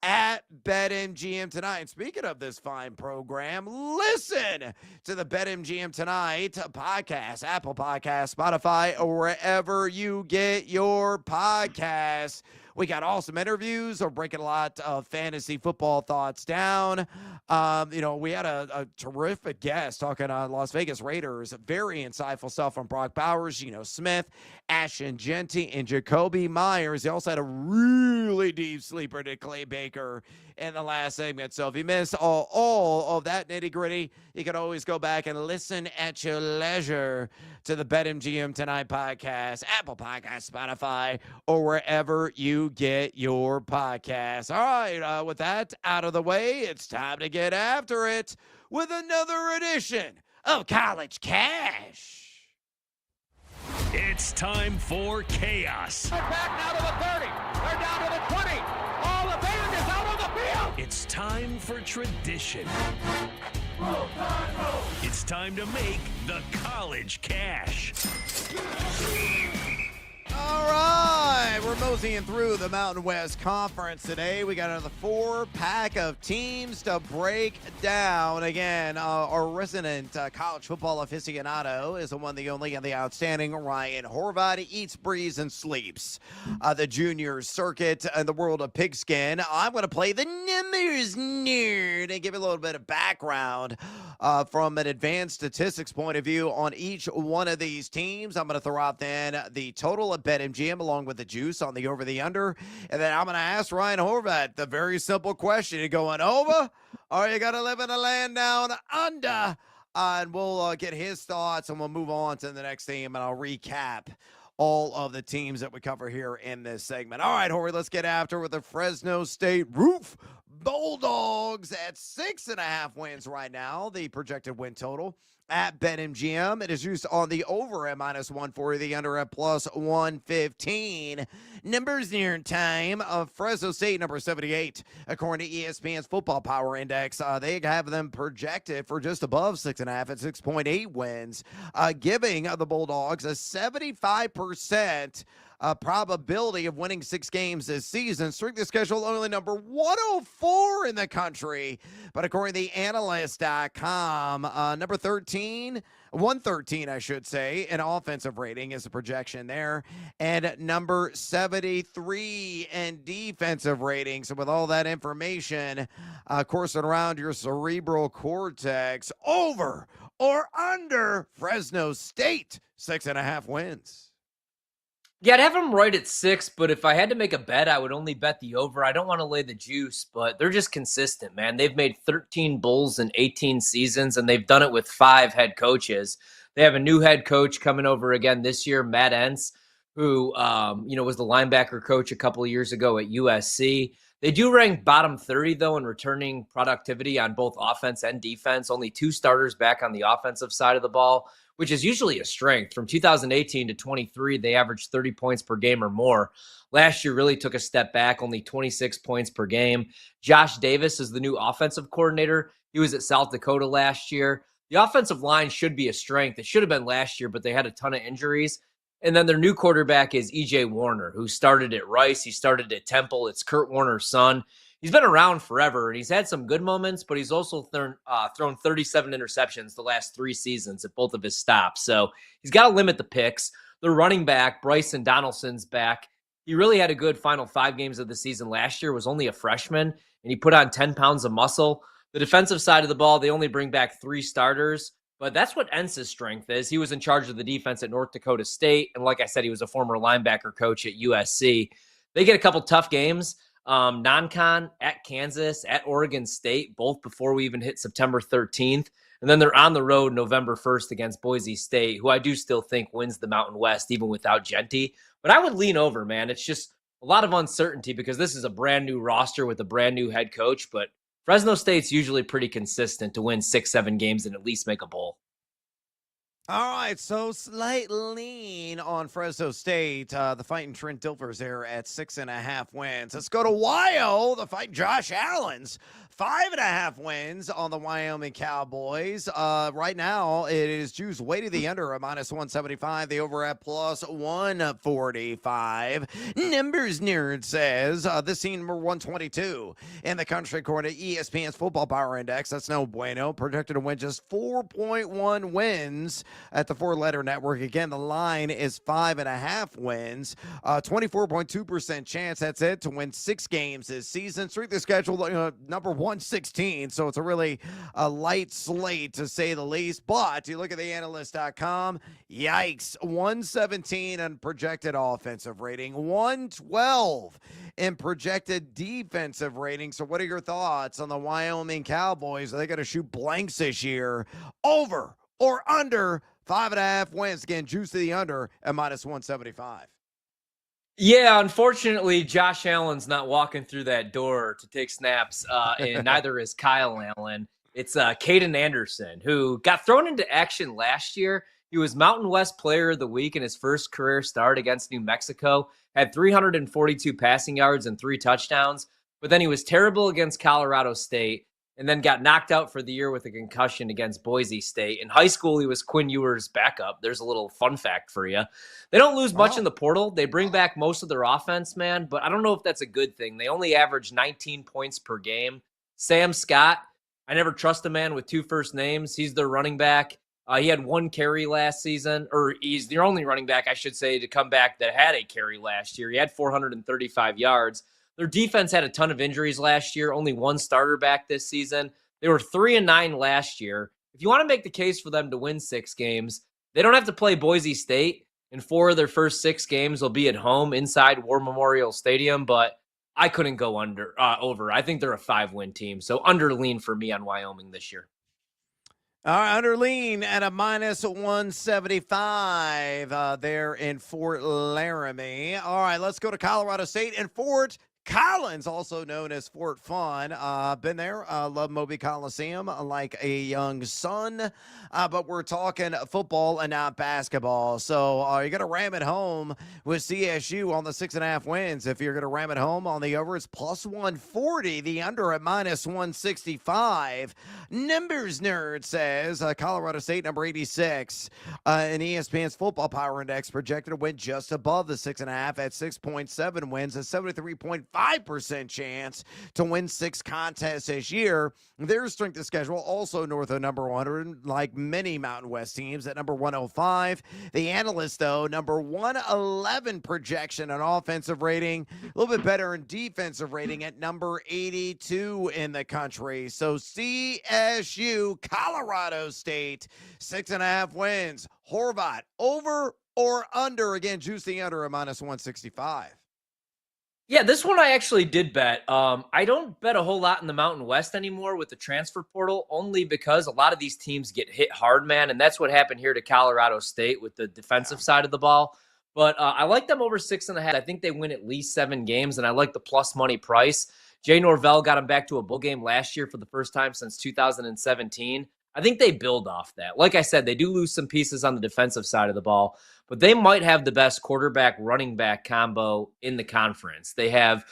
at BetMGM Tonight. Speaking of this fine program, listen to the BetMGM Tonight podcast, Apple Podcasts, Spotify, or wherever you get your podcasts. We got awesome interviews. We're breaking a lot of fantasy football thoughts down. We had a terrific guest talking on Las Vegas Raiders. Very insightful stuff from Brock Bowers, Geno Smith, Ashton Genty, and Jacoby Myers. He also had a really deep sleeper to Clay Baker in the last segment. So if you missed all of that nitty-gritty, you can always go back and listen at your leisure to the BetMGM Tonight podcast, Apple Podcasts, Spotify, or wherever you get your podcasts. All right, with that out of the way, it's time to get after it with another edition of College Cash. It's time for chaos. They're back now to the 30. They're down to the 20. All the band is out on the field. It's time for tradition. It's time to make the college cash. All right, we're moseying through the Mountain West Conference today. We got another 4-pack of teams to break down. Again, our resident college football aficionado is the one, the only, and the outstanding Ryan Horvath. He eats, breathes, and sleeps the junior circuit in the world of pigskin. I'm going to play the numbers nerd and give you a little bit of background from an advanced statistics point of view on each one of these teams. I'm going to throw out then the total of BetMGM along with the juice on the over the under. And then I'm going to ask Ryan Horvath the very simple question. You going over or you got to live in a land down under? And we'll get his thoughts and we'll move on to the next team and I'll recap all of the teams that we cover here in this segment. All right, Horry, let's get after with the Fresno State Roof Bulldogs at 6.5 wins right now. The projected win total at BetMGM. It is used on the over at -140, the under at +115. Numbers near time of Fresno State, number 78. According to ESPN's Football Power Index, they have them projected for just above 6.5 at 6.8 wins, giving the Bulldogs a 75% probability of winning 6 games this season. Strength of schedule only number 104 in the country. But according to the analyst.com, number 113, I should say, an offensive rating is a projection there. And number 73 in defensive rating. So with all that information coursing around your cerebral cortex, over or under Fresno State, 6.5 wins. Yeah, I'd have them right at 6, but if I had to make a bet, I would only bet the over. I don't want to lay the juice, but they're just consistent, man. They've made 13 Bulls in 18 seasons, and they've done it with 5 head coaches. They have a new head coach coming over again this year, Matt Entz, who was the linebacker coach a couple of years ago at USC. They do rank bottom 30, though, in returning productivity on both offense and defense. Only 2 starters back on the offensive side of the ball, which is usually a strength. From 2018 to 23, they averaged 30 points per game or more. Last year really took a step back, only 26 points per game. Josh Davis is the new offensive coordinator. He was at South Dakota last year. The offensive line should be a strength. It should have been last year, but they had a ton of injuries. And then their new quarterback is E.J. Warner, who started at Rice. He started at Temple. It's Kurt Warner's son. He's been around forever, and he's had some good moments, but he's also thrown 37 interceptions the last 3 seasons at both of his stops. So he's got to limit the picks. Their running back, Bryson Donaldson's back. He really had a good final 5 games of the season last year, was only a freshman, and he put on 10 pounds of muscle. The defensive side of the ball, they only bring back 3 starters, but that's what Entz's strength is. He was in charge of the defense at North Dakota State, and like I said, he was a former linebacker coach at USC. They get a couple tough games. Non-con at Kansas, at Oregon State, both before we even hit September 13th. And then they're on the road November 1st against Boise State, who I do still think wins the Mountain West, even without Genty. But I would lean over, man. It's just a lot of uncertainty because this is a brand new roster with a brand new head coach. But Fresno State's usually pretty consistent to win 6-7 games and at least make a bowl. All right, so slight lean on Fresno State. The fighting Trent Dilfer's there at 6.5 wins. Let's go to Wyo, the fight Josh Allen's 5.5 wins on the Wyoming Cowboys. Right now, it is juice weighted the under at -175, the over at +145. Numbers Nerd says this team number 122 in the country according to ESPN's Football Power Index. That's no bueno. Projected to win just 4.1 wins at the 4-letter network. Again, the line is 5.5 wins. 24.2% chance, that's it, to win 6 games this season. Strength of schedule, number 116, so it's a really light slate to say the least. But you look at the analyst.com, yikes, 117 in projected offensive rating, 112 in projected defensive rating. So what are your thoughts on the Wyoming Cowboys? Are they going to shoot blanks this year? Over or under 5.5 wins? Again, juice to the under at -175. Yeah, unfortunately, Josh Allen's not walking through that door to take snaps, and neither is Kyle Allen. It's Caden Anderson, who got thrown into action last year. He was Mountain West Player of the Week in his first career start against New Mexico, had 342 passing yards and 3 touchdowns, but then he was terrible against Colorado State, and then got knocked out for the year with a concussion against Boise State. In high school, he was Quinn Ewers' backup. There's a little fun fact for you. They don't lose much in the portal. They bring back most of their offense, man, but I don't know if that's a good thing. They only average 19 points per game. Sam Scott, I never trust a man with 2 first names. He's their running back. He had 1 carry last season, or he's the only running back, I should say, to come back that had a carry last year. He had 435 yards. Their defense had a ton of injuries last year, only 1 starter back this season. They were 3-9 last year. If you want to make the case for them to win 6 games, they don't have to play Boise State, and 4 of their first 6 games will be at home inside War Memorial Stadium, but I couldn't go over. I think they're a 5-win team, so under lean for me on Wyoming this year. All right, under lean at a minus 175 there in Fort Laramie. All right, let's go to Colorado State and Fort Collins, also known as Fort Fun. Been there, love Moby Coliseum like a young son. But we're talking football and not basketball. So you're going to ram it home with CSU on the 6.5 wins. If you're going to ram it home on the over, it's plus 140. The under at minus 165. Numbers Nerd says Colorado State, number 86 in ESPN's Football Power Index, projected to win just above the 6.5 at 6.7 wins, a 73.5% chance to win 6 contests this year. Their strength of schedule also north of number 100, like many Mountain West teams at number 105. The analyst, though, number 111 projection on offensive rating, a little bit better in defensive rating at number 82 in the country. So CSU, Colorado State, 6.5 wins. Horvat, over or under? Again, juicy under a minus 165. Yeah, this one I actually did bet. I don't bet a whole lot in the Mountain West anymore with the transfer portal, only because a lot of these teams get hit hard, man, and that's what happened here to Colorado State with the defensive side of the ball. But I like them over 6.5. I think they win at least 7 games, and I like the plus money price. Jay Norvell got them back to a bowl game last year for the first time since 2017. I think they build off that. Like I said, they do lose some pieces on the defensive side of the ball, but they might have the best quarterback running back combo in the conference. They have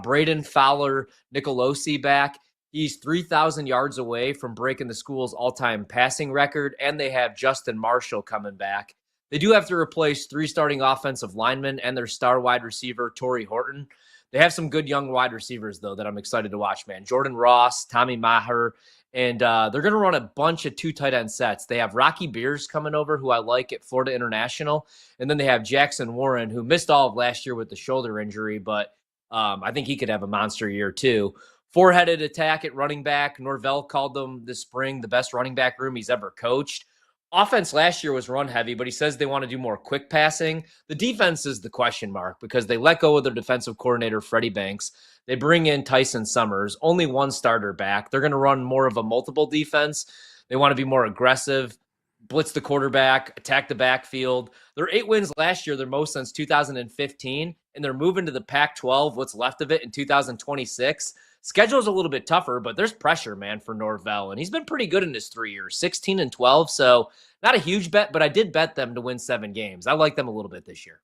Braden Fowler Nicolosi back. He's 3,000 yards away from breaking the school's all-time passing record, and they have Justin Marshall coming back. They do have to replace 3 starting offensive linemen and their star wide receiver, Torrey Horton. They have some good young wide receivers, though, that I'm excited to watch, man. Jordan Ross, Tommy Maher, and they're going to run a bunch of 2 tight end sets. They have Rocky Beers coming over, who I like at Florida International. And then they have Jackson Warren, who missed all of last year with the shoulder injury, but I think he could have a monster year too. 4-headed attack at running back. Norvell called them this spring the best running back room he's ever coached. Offense last year was run heavy, but he says they want to do more quick passing. The defense is the question mark because they let go of their defensive coordinator, Freddie Banks. They bring in Tyson Summers, only 1 starter back. They're going to run more of a multiple defense. They want to be more aggressive, blitz the quarterback, attack the backfield. Their 8 wins last year, their most since 2015, and they're moving to the Pac-12, what's left of it, in 2026. Schedule's a little bit tougher, but there's pressure, man, for Norvell, and he's been pretty good in his 3 years, 16-12, so not a huge bet, but I did bet them to win 7 games. I like them a little bit this year.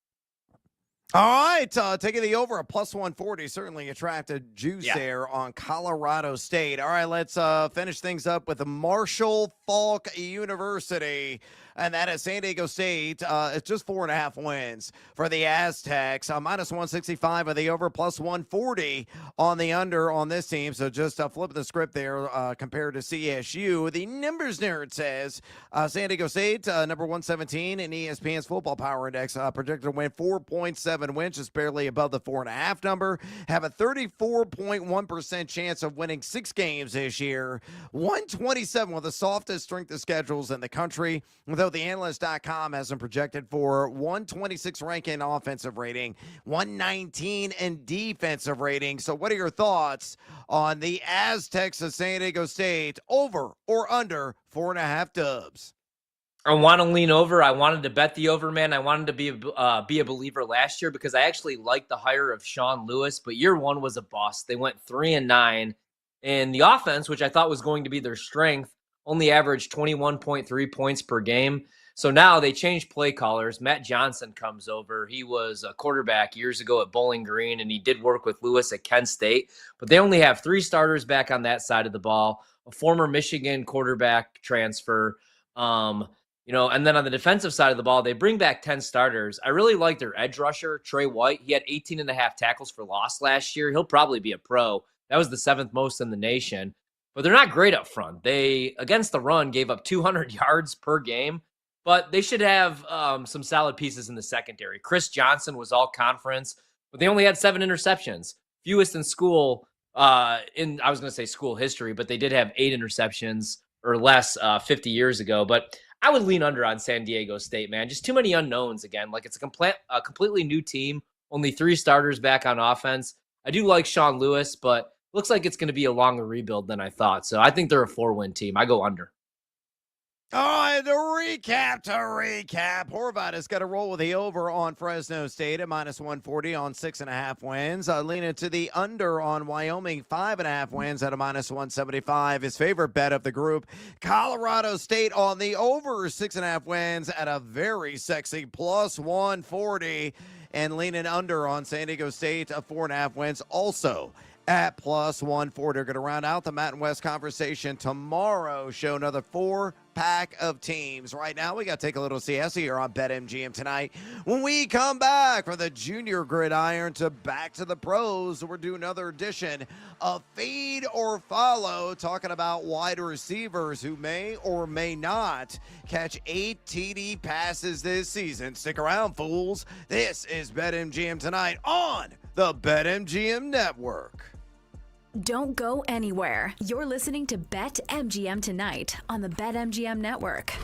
All right, taking the over a plus 140, certainly attracted juice there on Colorado State. All right, let's finish things up with the Marshall Falk University, and that is San Diego State. It's just 4.5 wins for the Aztecs. Minus 165 on the over, plus 140 on the under on this team. So just flipping the script there compared to CSU. The Numbers Nerd says San Diego State, number 117 in ESPN's Football Power Index, projected to win 4.7 wins, just barely above the 4.5 number. Have a 34.1% chance of winning 6 games this year. 127 with the softest strength of schedules in the country, though the analyst.com has them projected for 126 ranking offensive rating, 119 in defensive rating. So what are your thoughts on the Aztecs of San Diego State, over or under 4.5 dubs? I want to lean over. I wanted to bet the over, man. I wanted to be a believer last year because I actually liked the hire of Sean Lewis, but year 1 was a bust. They went 3-9, and the offense, which I thought was going to be their strength, only averaged 21.3 points per game. So now they changed play callers. Matt Johnson comes over. He was a quarterback years ago at Bowling Green, and he did work with Lewis at Kent State. But they only have 3 starters back on that side of the ball, a former Michigan quarterback transfer, and then on the defensive side of the ball, they bring back 10 starters. I really like their edge rusher, Trey White. He had 18.5 tackles for loss last year. He'll probably be a pro. That was the 7th most in the nation. But they're not great up front. They, against the run, gave up 200 yards per game. But they should have some solid pieces in the secondary. Chris Johnson was all conference, but they only had 7 interceptions. Fewest in school, I was going to say school history, but they did have 8 interceptions or less 50 years ago. But I would lean under on San Diego State, man. Just too many unknowns again. Like, it's a completely new team, only 3 starters back on offense. I do like Sean Lewis, but looks like it's going to be a longer rebuild than I thought. So I think they're a 4-win team. I go under. All right, to recap. Horvat has got to roll with the over on Fresno State at -140 on 6.5 wins. Leaning to the under on Wyoming, 5.5 wins at a -175. His favorite bet of the group, Colorado State on the over 6.5 wins at a very sexy +140. And leaning under on San Diego State, 4.5 wins also at +140. They're going to round out the Mountain West conversation tomorrow. Show another 4-pack of teams. Right now, we got to take a little siesta here on BetMGM tonight. When we come back from the junior gridiron to back to the pros, we're doing another edition of Feed or Follow, talking about wide receivers who may or may not catch 8 TD passes this season. Stick around, fools. This is BetMGM tonight on the BetMGM Network. Don't go anywhere. You're listening to BetMGM tonight on the BetMGM Network.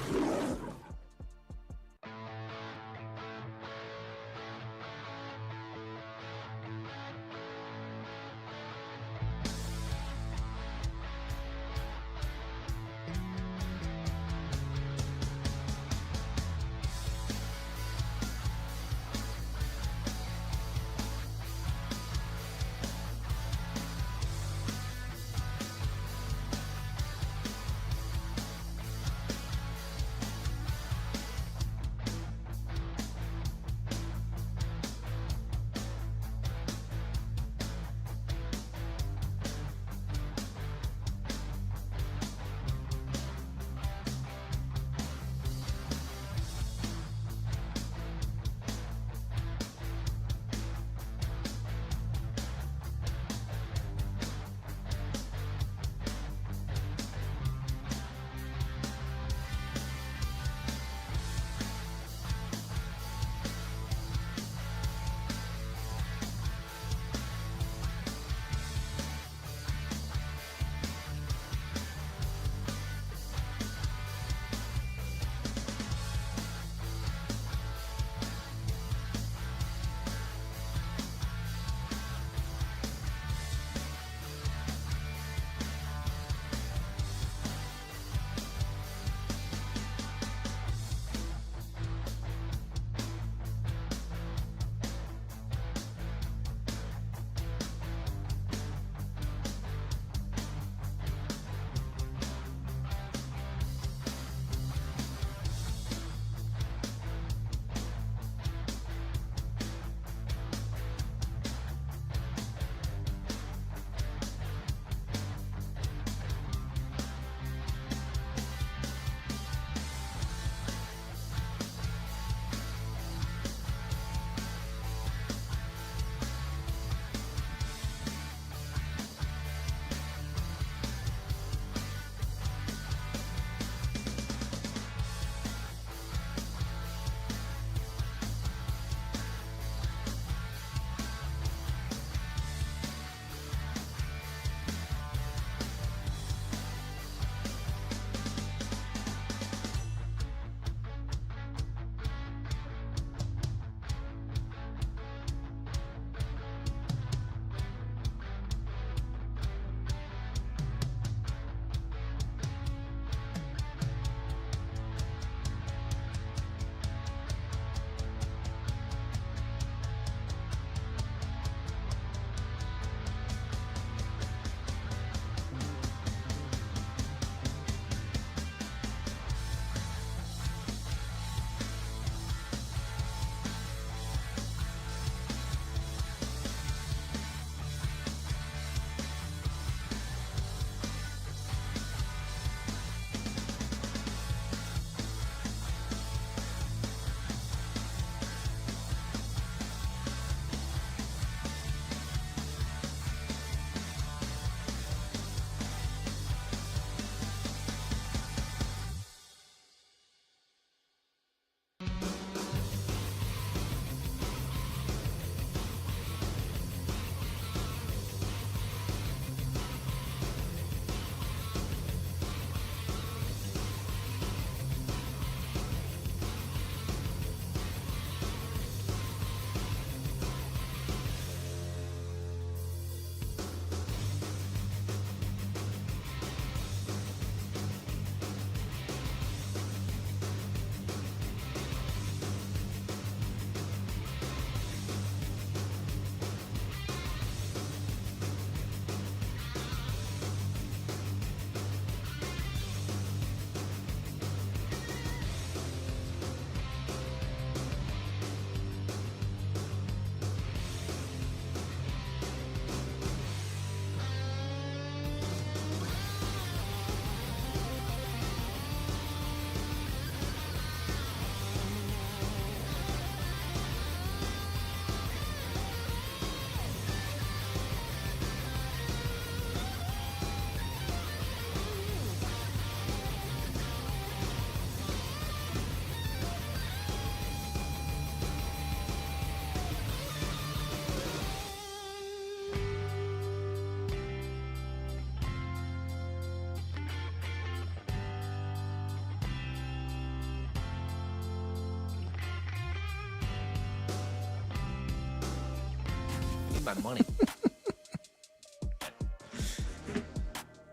my money.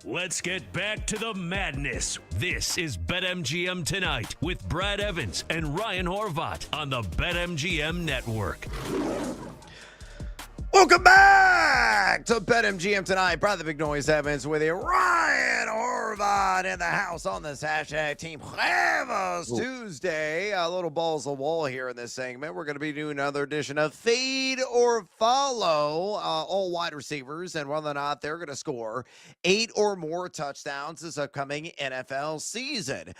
Let's get back to the madness. This is BetMGM Tonight with Brad Evans and Ryan Horvat on the BetMGM Network. Welcome back to BetMGM Tonight. Brad the Big Noise Evans with you. Ryan Horvat in the house on this hashtag Team Huevos Tuesday. A little balls of wall here in this segment. We're going to be doing another edition of Fade or Follow. All wide receivers and whether or not they're going to score 8 or more touchdowns this upcoming NFL season.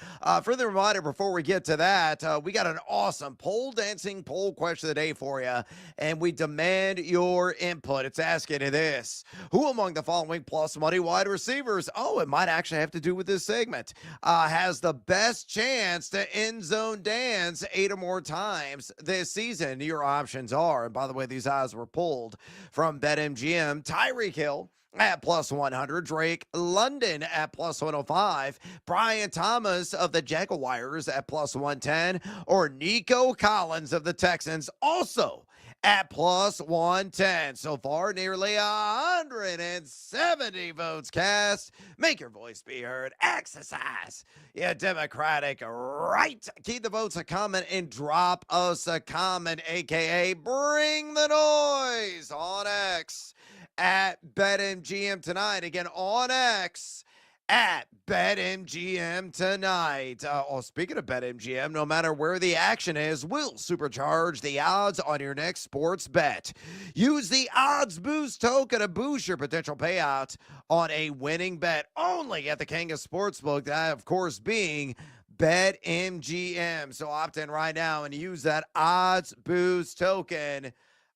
Further reminder before we get to that, we got an awesome pole dancing poll question of the day for you, and we demand your input. It's asking you this: who among the following plus money wide receivers, it might actually have to do with this segment, has the best chance to end zone dance 8 or more times this season? Your options are, and by the way, these odds were pulled from BetMGM: Tyreek Hill at plus 100, Drake London at plus 105, Brian Thomas of the Jaguars at plus 110, or Nico Collins of the Texans also at plus 110. So far, nearly 170 votes cast. Make your voice be heard. Exercise your democratic right. Keep the votes a comment and drop us a comment, a.k.a. bring the noise on X at BetMGM Tonight. Again, on X at BetMGM Tonight. Speaking of BetMGM, no matter where the action is, we'll supercharge the odds on your next sports bet. Use the odds boost token to boost your potential payout on a winning bet only at the King of Sportsbook, that of course being BetMGM. So opt in right now and use that odds boost token.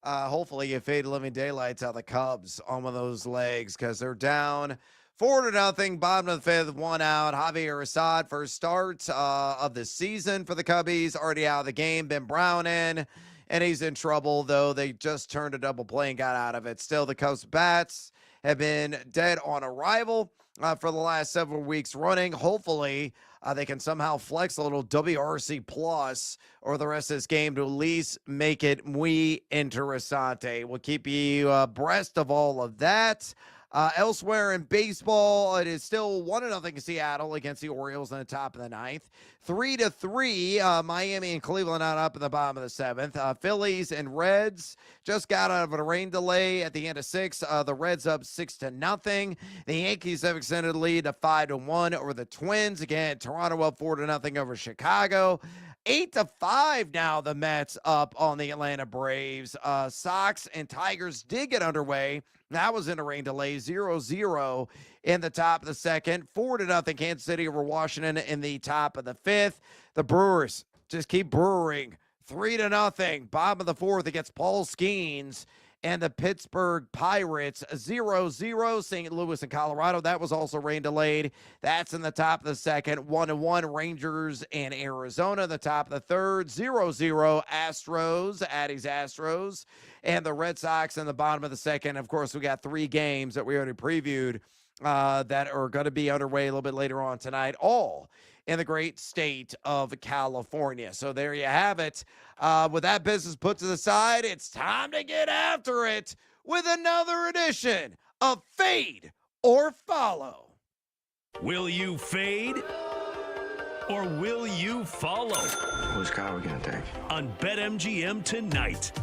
Hopefully you fade living daylights out the Cubs on one of those legs, because they're down 4-0, bottom of the 5th, 1 out. Javier Assad, first start of the season for the Cubbies, already out of the game. Ben Brown in, and he's in trouble, though they just turned a double play and got out of it. Still, the Cubs bats have been dead on arrival for the last several weeks running. Hopefully, they can somehow flex a little WRC plus or the rest of this game to at least make it muy interesante. We'll keep you abreast of all of that. Elsewhere in baseball, it is still 1-0 Seattle against the Orioles in the top of the 9th. 3-3, Miami and Cleveland out up in the bottom of the 7th. Phillies and Reds just got out of a rain delay at the end of 6. The Reds up 6-0. The Yankees have extended the lead to 5-1 over the Twins. Again, Toronto up 4-0 over Chicago. 8-5 now, the Mets up on the Atlanta Braves. Sox and Tigers did get underway. That was in a rain delay, 0-0 in the top of the 2nd. 4-0 Kansas City over Washington in the top of the 5th. The Brewers just keep brewing. 3-0, bottom of the 4th against Paul Skeens and the Pittsburgh Pirates. 0-0 St. Louis and Colorado. That was also rain delayed. That's in the top of the 2nd. 1-1 Rangers and Arizona. The top of the 3rd. 0-0 Astros, Addie's Astros, and the Red Sox in the bottom of the 2nd. Of course, we got 3 games that we already previewed that are going to be underway a little bit later on tonight, all in the great state of California. So there you have it. With that business put to the side, it's time to get after it with another edition of Fade or Follow. Will you fade or will you follow? Whose car are we going to take? On BetMGM Tonight.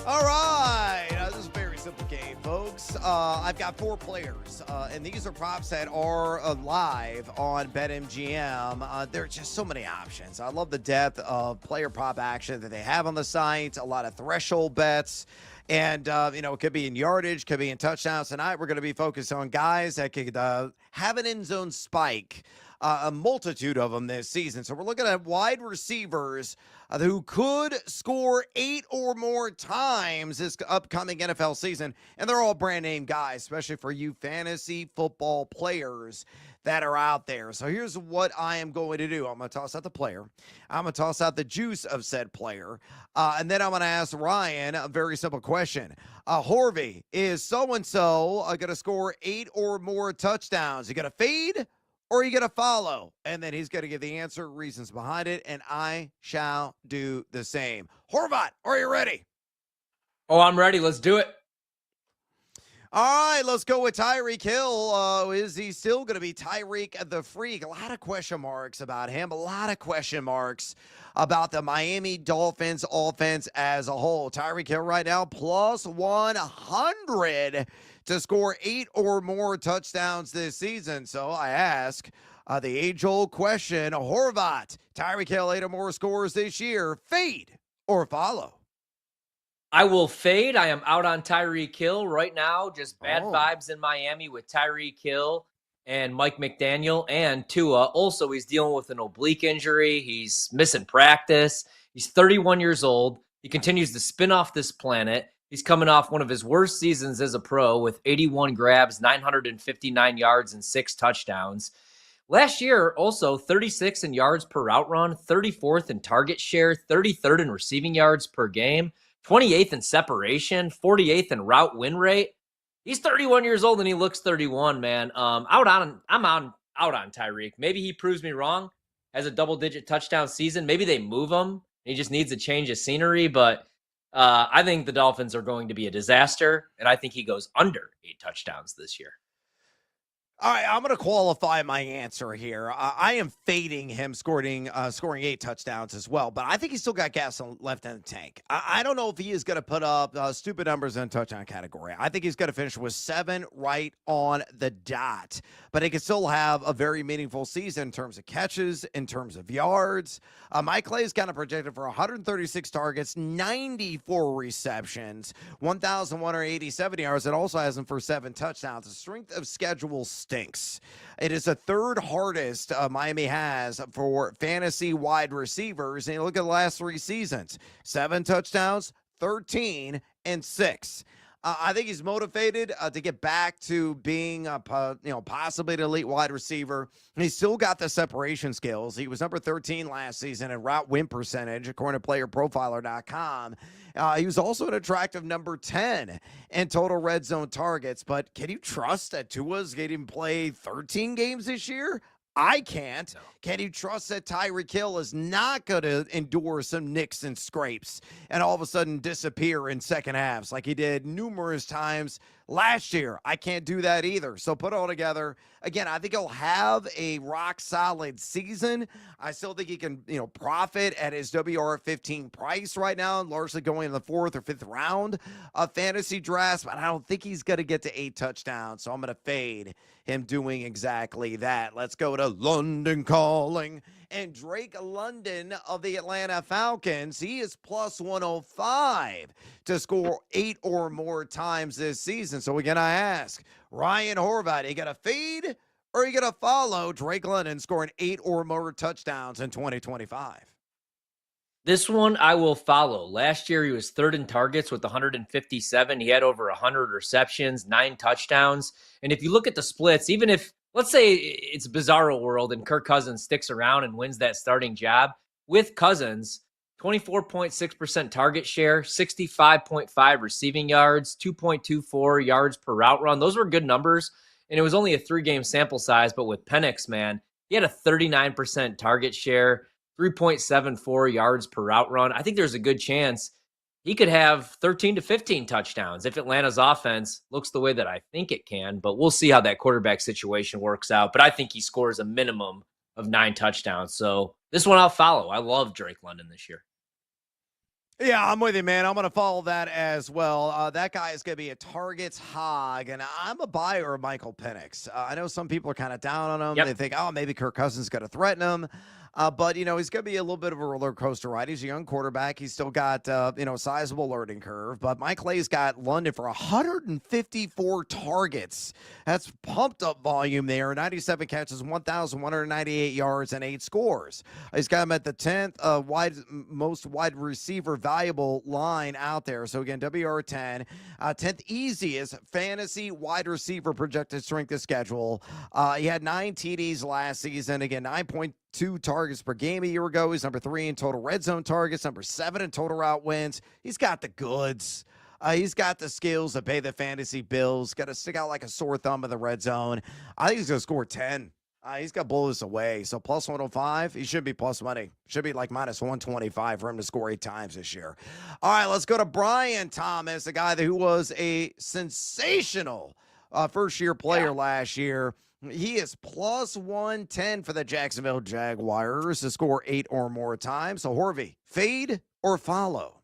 All right, this is a very simple game, folks. I've got 4 players, and these are props that are live on BetMGM. There are just so many options. I love the depth of player prop action that they have on the site, a lot of threshold bets, and, it could be in yardage, could be in touchdowns. Tonight, we're going to be focused on guys that could have an end zone spike. A multitude of them this season. So we're looking at wide receivers who could score 8 or more times this upcoming NFL season. And they're all brand name guys, especially for you fantasy football players that are out there. So here's what I am going to do. I'm going to toss out the player. I'm going to toss out the juice of said player. And then I'm going to ask Ryan a very simple question. Horvey, is so-and-so going to score 8 or more touchdowns? You going to fade? Or are you going to follow? And then he's going to give the answer, reasons behind it, and I shall do the same. Horvat, are you ready? Oh, I'm ready. Let's do it. All right, let's go with Tyreek Hill. Is he still going to be Tyreek the Freak? A lot of question marks about him. A lot of question marks about the Miami Dolphins offense as a whole. Tyreek Hill right now plus 100 to score 8 or more touchdowns this season. So I ask the age-old question, Horvat, Tyreek Hill 8 or more scores this year, fade or follow? I will fade. I am out on Tyreek Hill right now. Just bad vibes in Miami with Tyreek Hill and Mike McDaniel and Tua. Also, he's dealing with an oblique injury. He's missing practice. He's 31 years old. He continues to spin off this planet. He's coming off one of his worst seasons as a pro with 81 grabs, 959 yards, and 6 touchdowns. Last year, also 36 in yards per route run, 34th in target share, 33rd in receiving yards per game, 28th in separation, 48th in route win rate. He's 31 years old and he looks 31, man. I'm out on Tyreek. Maybe he proves me wrong, has a double-digit touchdown season. Maybe they move him. He just needs a change of scenery, but I think the Dolphins are going to be a disaster, and I think he goes under 8 touchdowns this year. All right, I'm going to qualify my answer here. I am fading him scoring 8 touchdowns as well, but I think he's still got gas left in the tank. I don't know if he is going to put up stupid numbers in touchdown category. I think he's going to finish with 7 right on the dot, but he can still have a very meaningful season in terms of catches, in terms of yards. Mike Clay is kind of projected for 136 targets, 94 receptions, 1,187 yards, and also has him for 7 touchdowns. The strength of schedule stinks. It is the 3rd hardest Miami has for fantasy wide receivers. And you look at the last 3 seasons, 7 touchdowns, 13, and 6. I think he's motivated to get back to being, possibly an elite wide receiver. He's still got the separation skills. He was number 13 last season in route win percentage, according to PlayerProfiler.com. He was also an attractive number 10 in total red zone targets. But can you trust that Tua's getting play 13 games this year? I can't. No. Can you trust that Tyreek Hill is not going to endure some nicks and scrapes and all of a sudden disappear in second halves like he did numerous times last year? I can't do that either. So put it all together. Again, I think he'll have a rock-solid season. I still think he can, profit at his WR15 price right now, largely going in the 4th or 5th round of fantasy drafts, but I don't think he's going to get to 8 touchdowns, so I'm going to fade him doing exactly that. Let's go to London Calling. And Drake London of the Atlanta Falcons, he is plus 105 to score 8 or more times this season. So again, I ask, Ryan Horvat, you got to fade or are you going to follow Drake London scoring 8 or more touchdowns in 2025? This one I will follow. Last year, he was 3rd in targets with 157. He had over 100 receptions, 9 touchdowns. And if you look at the splits, even if, let's say it's a bizarro world and Kirk Cousins sticks around and wins that starting job, with Cousins, 24.6% target share, 65.5 receiving yards, 2.24 yards per route run. Those were good numbers. And it was only a 3-game sample size. But with Penix, man, he had a 39% target share, 3.74 yards per route run. I think there's a good chance he could have 13 to 15 touchdowns if Atlanta's offense looks the way that I think it can. But we'll see how that quarterback situation works out. But I think he scores a minimum of 9 touchdowns. So this one I'll follow. I love Drake London this year. Yeah, I'm with you, man. I'm going to follow that as well. That guy is going to be a targets hog, and I'm a buyer of Michael Penix. I know some people are kind of down on him. Yep. They think, maybe Kirk Cousins is going to threaten him. But, he's going to be a little bit of a roller coaster ride. He's a young quarterback. He's still got, a sizable learning curve. But Mike Clay's got London for 154 targets. That's pumped up volume there. 97 catches, 1,198 yards, and 8 scores. He's got him at the 10th most wide receiver valuable line out there. So, again, WR10, 10th easiest fantasy wide receiver projected strength of schedule. He had 9 TDs last season. Again, 9.2 targets per game a year ago. He's number 3 in total red zone targets, number 7 in total route wins. He's got the goods. He's got the skills to pay the fantasy bills. Got to stick out like a sore thumb in the red zone. I think he's going to score 10. He's got to blow this away. So plus 105, he should be plus money. Should be like minus 125 for him to score 8 times this year. All right, let's go to Brian Thomas, a guy who was a sensational first-year player last year. He is plus 110 for the Jacksonville Jaguars to score 8 or more times. So, Horvey, fade or follow?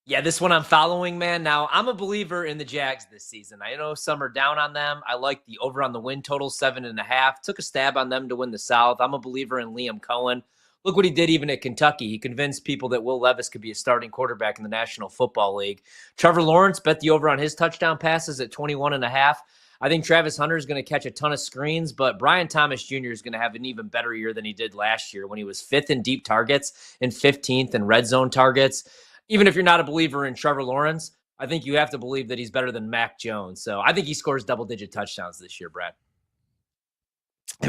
Yeah, this one I'm following, man. Now, I'm a believer in the Jags this season. I know some are down on them. I like the over on the win total, 7.5. Took a stab on them to win the South. I'm a believer in Liam Cohen. Look what he did even at Kentucky. He convinced people that Will Levis could be a starting quarterback in the National Football League. Trevor Lawrence bet the over on his touchdown passes at 21.5. I think Travis Hunter is going to catch a ton of screens, but Brian Thomas Jr. is going to have an even better year than he did last year when he was 5th in deep targets and 15th in red zone targets. Even if you're not a believer in Trevor Lawrence, I think you have to believe that he's better than Mac Jones. So I think he scores double-digit touchdowns this year, Brad.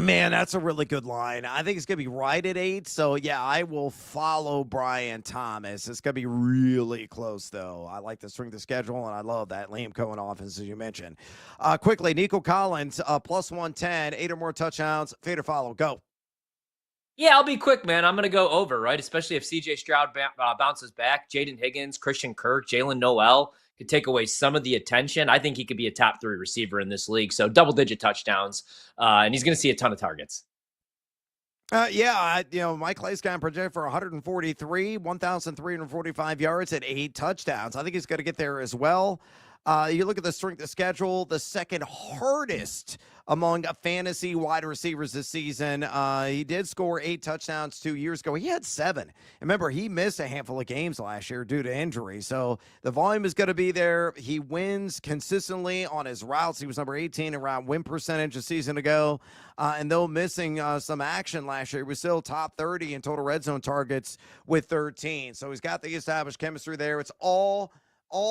Man, that's a really good line. I think it's going to be right at 8. So, yeah, I will follow Brian Thomas. It's going to be really close, though. I like the strength of schedule, and I love that Liam Cohen offense, as you mentioned. Quickly, Nico Collins, plus 110, 8 or more touchdowns. Fade or follow. Go. Yeah, I'll be quick, man. I'm going to go over, right? Especially if C.J. Stroud bounces back. Jaden Higgins, Christian Kirk, Jalen Noel could take away some of the attention. I think he could be a top 3 receiver in this league. So double-digit touchdowns, and he's going to see a ton of targets. Mike Clay's got projected for 143 yards and 8 touchdowns. I think he's going to get there as well. You look at the strength of schedule, the second hardest among fantasy wide receivers this season. He did score 8 touchdowns 2 years ago. He had 7. Remember, he missed a handful of games last year due to injury. So the volume is going to be there. He wins consistently on his routes. He was number 18 in route win percentage a season ago. And though missing some action last year, he was still top 30 in total red zone targets with 13. So he's got the established chemistry there. It's all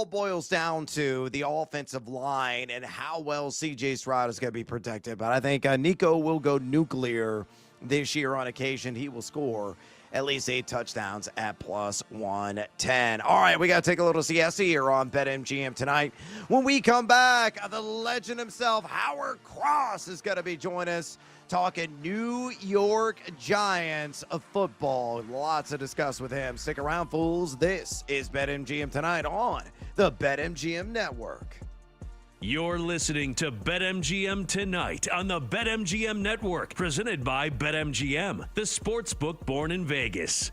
boils down to the offensive line and how well C.J. Stroud is going to be protected. But I think Nico will go nuclear this year on occasion. He will score at least 8 touchdowns at plus 110. All right, we got to take a little siesta here on BetMGM tonight. When we come back, the legend himself, Howard Cross, is going to be joining us talking New York Giants of football. Lots to discuss with him. Stick around, fools. This is BetMGM tonight on the BetMGM Network. You're listening to BetMGM tonight on the BetMGM Network, presented by BetMGM, the sportsbook born in Vegas.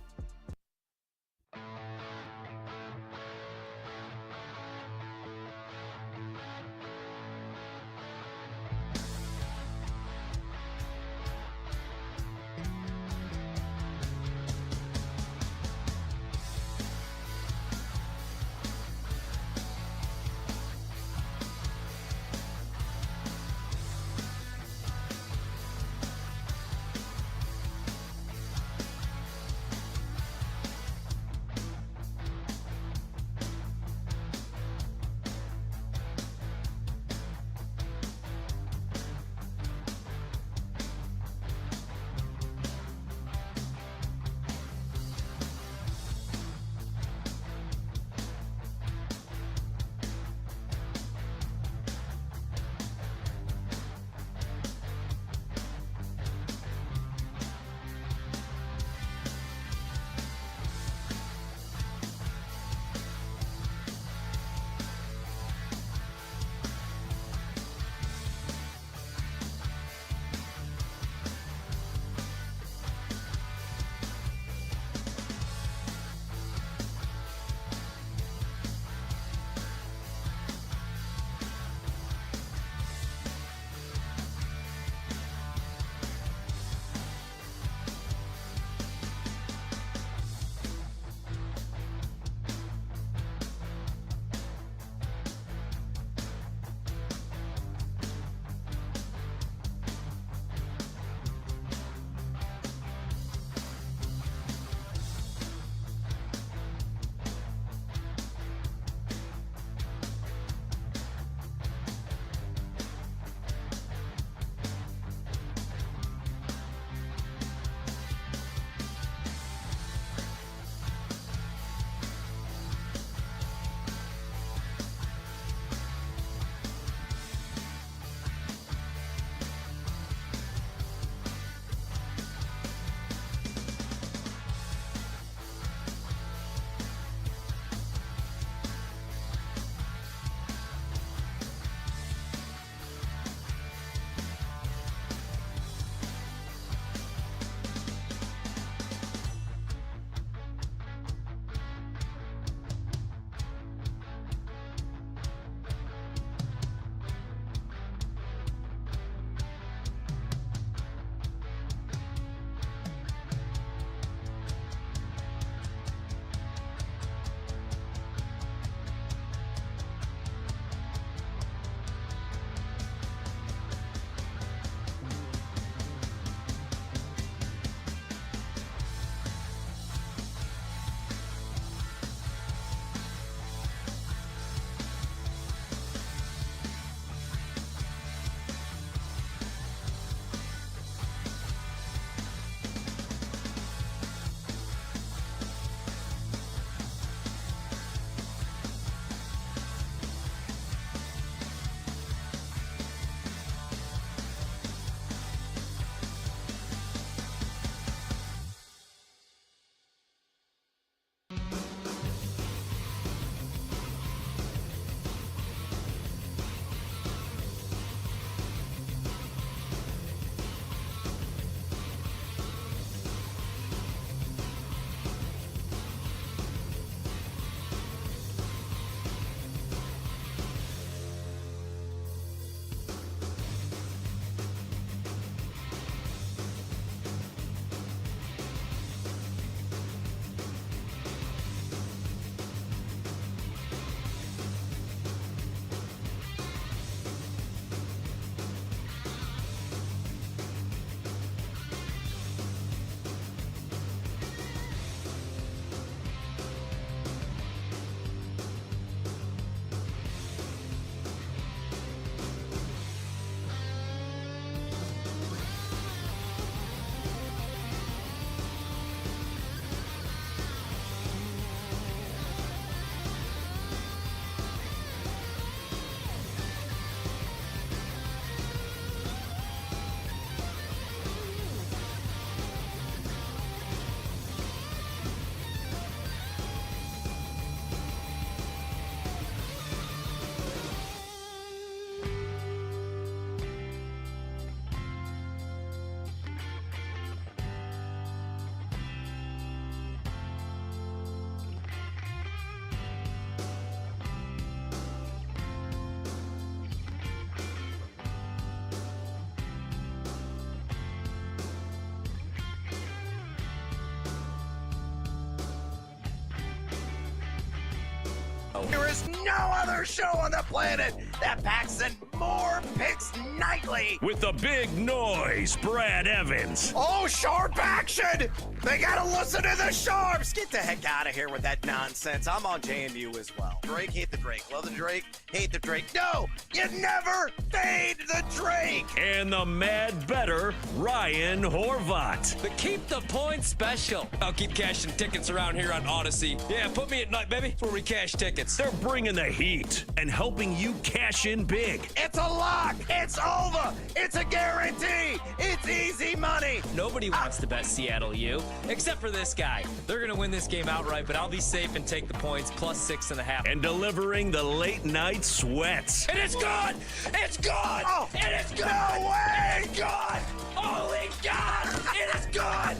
There is no other show on the planet that packs in more picks nightly. With the big noise, Brad Evans. Oh, sharp action! They gotta listen to the sharps! Get the heck out of here with that nonsense. I'm on JMU as well. Drake, hate the Drake. Love the Drake, hate the Drake. No, you never fade the Drake! And the mad better, Ryan Horvat. The Keep the Points special. I'll keep cashing tickets around here on Odyssey. Yeah, put me at night, baby. That's where we cash tickets. They're bringing the heat and helping you cash in big. It's a lock! It's over! It's a guarantee! It's easy money! Nobody wants to bet Seattle U, except for this guy. They're going to win this game outright, but I'll be safe and take the points plus 6.5. And delivering the late night sweats. And it's good! It's good! Oh, and it's good! No way! It's good! Holy God! It is good!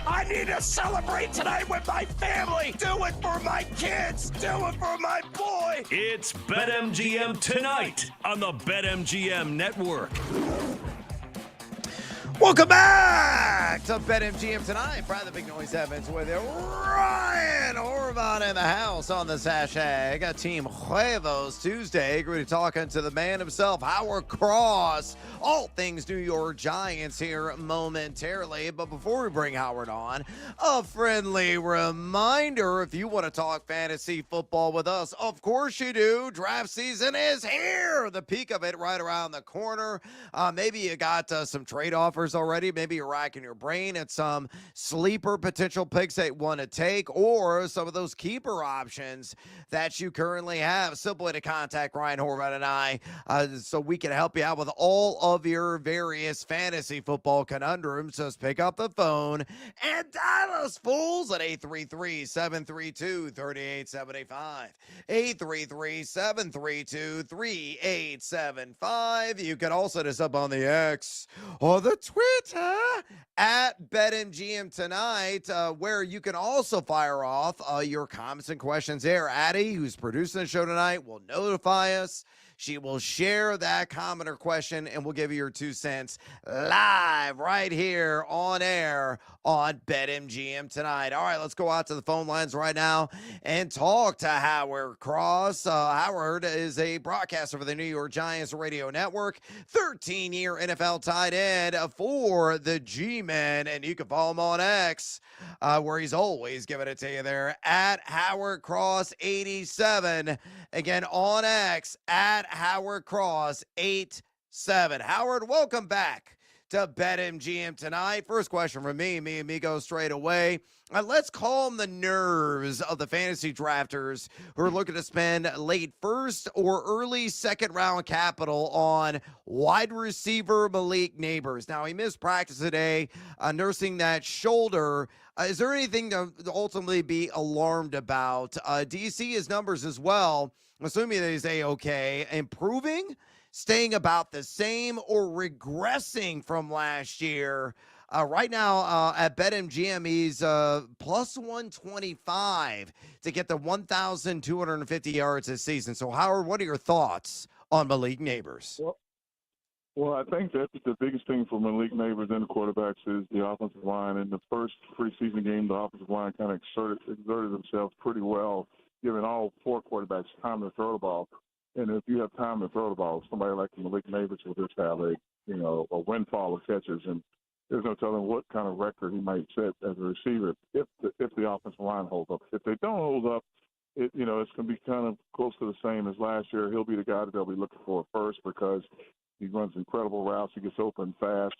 I need to celebrate tonight with my family! Do it for my kids! Do it for my boy! It's BetMGM tonight on the BetMGM Network. Welcome back to BetMGM tonight. Brad the Big Noise Evans with you. Ryan Horvat in the house on this hashtag. Team Huevos Tuesday. We're talking to the man himself, Howard Cross. All things New York Giants here momentarily. But before we bring Howard on, a friendly reminder, if you want to talk fantasy football with us, of course you do. Draft season is here. The peak of it right around the corner. Maybe you got some trade offers already. Maybe you're racking your brain at some sleeper potential picks that you want to take, or some of those keeper options that you currently have. Simple way to contact Ryan Horvat and I so we can help you out with all of your various fantasy football conundrums. Just pick up the phone and dial us fools at 833-732-3875. 833-732-3875. You can also hit us up on the X or the Twitter at BetMGM tonight, where you can also fire off your comments and questions there. Addie, who's producing the show tonight, will notify us. She will share that comment or question, and we'll give you your 2 cents live right here on air on BetMGM tonight. All right, let's go out to the phone lines right now and talk to Howard Cross. Howard is a broadcaster for the New York Giants radio network, 13-year NFL tight end for the G-Men, and you can follow him on X, where he's always giving it to you there, at Howard Cross 87. Again, on X, at Howard Cross 87. Howard, welcome back to BetMGM tonight. First question from me go straight away. Let's calm the nerves of the fantasy drafters who are looking to spend late first or early second round capital on wide receiver Malik Neighbors. Now, he missed practice today, nursing that shoulder. Is there anything to ultimately be alarmed about? Do you see his numbers as well? Assuming that he's A-okay, improving, staying about the same, or regressing from last year? Right now at BetMGM, he's plus 125 to get the 1,250 yards this season. So, Howard, what are your thoughts on Malik Neighbors? Well, I think that's the biggest thing for Malik Neighbors and the quarterbacks is the offensive line. In the first preseason game, the offensive line kind of exerted themselves pretty well, giving all 4 quarterbacks time to throw the ball. And if you have time to throw the ball, somebody like Malik Neighbors will just have a windfall of catches, and there's no telling what kind of record he might set as a receiver if the offensive line holds up. If they don't hold up, it's going to be kind of close to the same as last year. He'll be the guy that they'll be looking for first because he runs incredible routes. He gets open fast,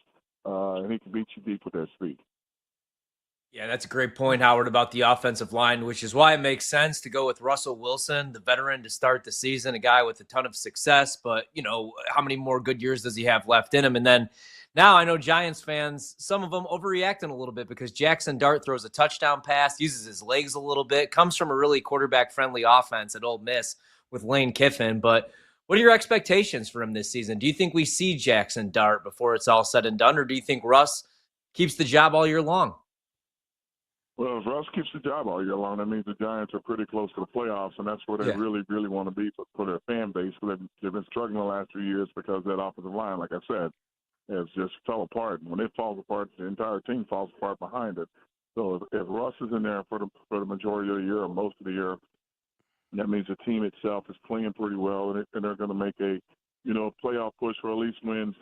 and he can beat you deep with that speed. Yeah, that's a great point, Howard, about the offensive line, which is why it makes sense to go with Russell Wilson, the veteran, to start the season, a guy with a ton of success. But, how many more good years does he have left in him? And then now I know Giants fans, some of them overreacting a little bit because Jackson Dart throws a touchdown pass, uses his legs a little bit, comes from a really quarterback-friendly offense at Ole Miss with Lane Kiffin. But what are your expectations for him this season? Do you think we see Jackson Dart before it's all said and done, or do you think Russ keeps the job all year long? Well, if Russ keeps the job all year long, that means the Giants are pretty close to the playoffs, and that's where they really, really want to be for their fan base. They've been struggling the last 3 years because that offensive line, like I said, has just fell apart. And when it falls apart, the entire team falls apart behind it. So if Russ is in there for the majority of the year or most of the year, That means the team itself is playing pretty well, and they're going to make a playoff push, or at least win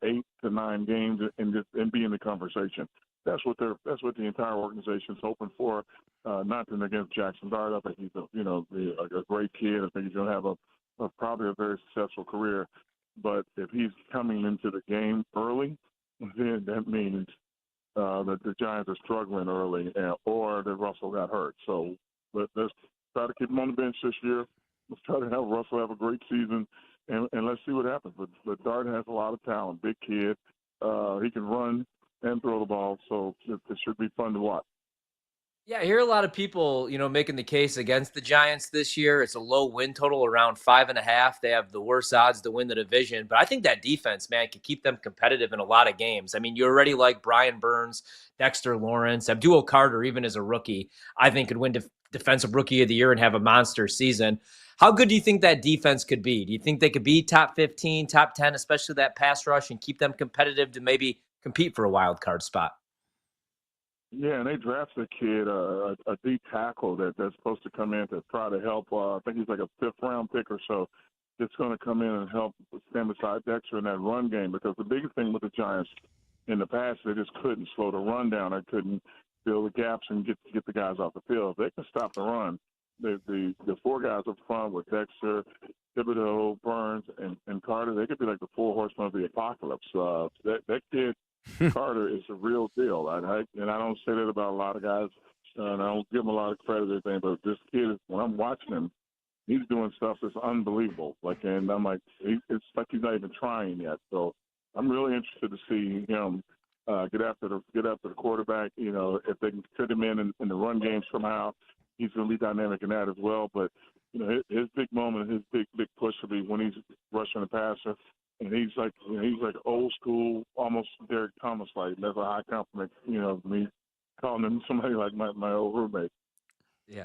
8 to 9 games and be in the conversation. That's what the entire organization is hoping for. Nothing against Jackson Dart. I think he's a great kid. I think he's going to have probably a very successful career. But if he's coming into the game early, then that means that the Giants are struggling early, or that Russell got hurt. So let's try to keep him on the bench this year. Let's try to have Russell have a great season, and let's see what happens. But Dart has a lot of talent, big kid. He can run and throw the ball, so it should be fun to watch. Yeah, I hear a lot of people, making the case against the Giants this year. It's a low win total, around 5.5. They have the worst odds to win the division. But I think that defense, man, can keep them competitive in a lot of games. I mean, you already like Brian Burns, Dexter Lawrence, Abdul Carter, even as a rookie, I think could win Defensive Rookie of the Year and have a monster season. How good do you think that defense could be? Do you think they could be top 15, top 10, especially that pass rush, and keep them competitive to maybe compete for a wild card spot? Yeah, and they drafted a kid, a deep tackle that's supposed to come in to try to help. I think he's like a 5th-round pick or so. It's going to come in and help stand beside Dexter in that run game, because the biggest thing with the Giants in the past, they just couldn't slow the run down. They couldn't fill the gaps and get the guys off the field. If they can stop the run, the 4 guys up front with Dexter, Thibodeau, Burns, and Carter, they could be like the 4 horsemen of the apocalypse. That kid, Carter, is a real deal. And I don't say that about a lot of guys, and I don't give him a lot of credit or anything, but this kid, when I'm watching him, he's doing stuff that's unbelievable. And I'm like, it's like he's not even trying yet. So I'm really interested to see him get after the quarterback. If they can fit him in the run game somehow, he's going to be dynamic in that as well. But his big moment, his big push will be when he's rushing the passer. And he's like old school, almost Derek Thomas like. That's a high compliment, me calling him somebody like my old roommate. Yeah.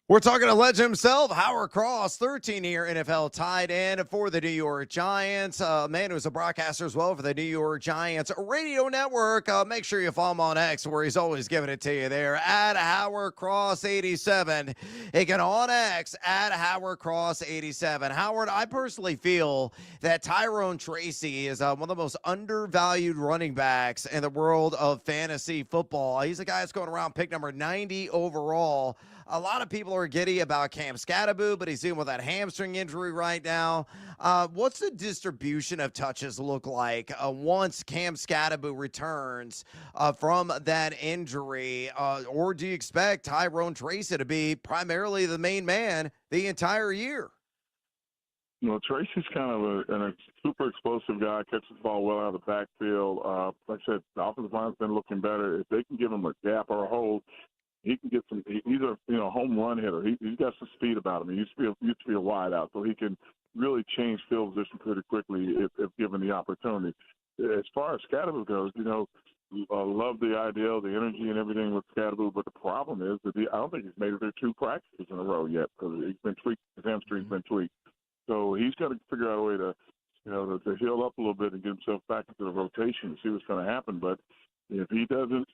We're talking to legend himself, Howard Cross, 13-year NFL tight end for the New York Giants. Man who's a broadcaster as well for the New York Giants radio network. Make sure you follow him on X, where he's always giving it to you there, at Howard Cross 87. Again, on X, at Howard Cross 87. Howard, I personally feel that Tyrone Tracy is one of the most undervalued running backs in the world of fantasy football. He's a guy that's going around pick number 90 overall. A lot of people are giddy about Cam Scatterbo, but he's dealing with that hamstring injury right now. What's the distribution of touches look like once Cam Scatterbo returns from that injury? Or do you expect Tyrone Tracy to be primarily the main man the entire year? Tracy's kind of a super explosive guy, catches the ball well out of the backfield. Like I said, the offensive line's been looking better. If they can give him a gap or a hold, he can get some. He's a home run hitter. He's got some speed about him. He used to be a wide out, so he can really change field position pretty quickly if given the opportunity. As far as Scatterbo goes, love the idea, the energy, and everything with Scatterbo. But the problem is that I don't think he's made it through 2 practices in a row yet, because he's been tweaked. His hamstring's been tweaked, so he's got to figure out a way to to heal up a little bit and get himself back into the rotation and see what's going to happen. But if he doesn't,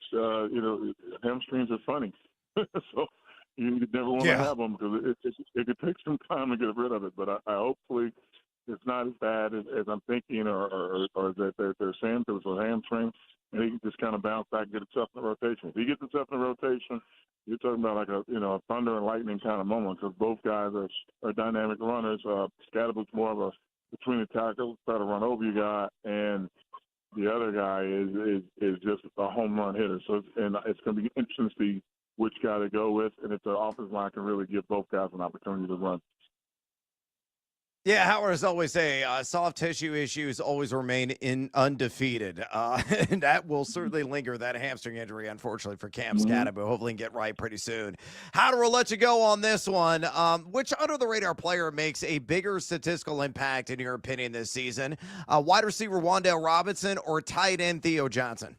hamstrings are funny. So you never want to have them, because it could take some time to get rid of it. But I hopefully it's not as bad as I'm thinking, or that they're saying it was a hamstring, and he can just kind of bounce back and get himself in the rotation. If he gets himself in the rotation, you're talking about like a thunder and lightning kind of moment, because both guys are dynamic runners. Scatterbo's more of a between the tackles, try to run over you guy, and the other guy is just a home run hitter. So it's going to be interesting to see which guy to go with, and if the offensive line can really give both guys an opportunity to run. Yeah, Howard, as always say, soft tissue issues always remain undefeated. And that will certainly linger, that hamstring injury, unfortunately, for Cam Scatterbo. Hopefully can get right pretty soon. Howard, we'll let you go on this one. Which under-the-radar player makes a bigger statistical impact, in your opinion, this season? Wide receiver Wan'Dale Robinson or tight end Theo Johnson?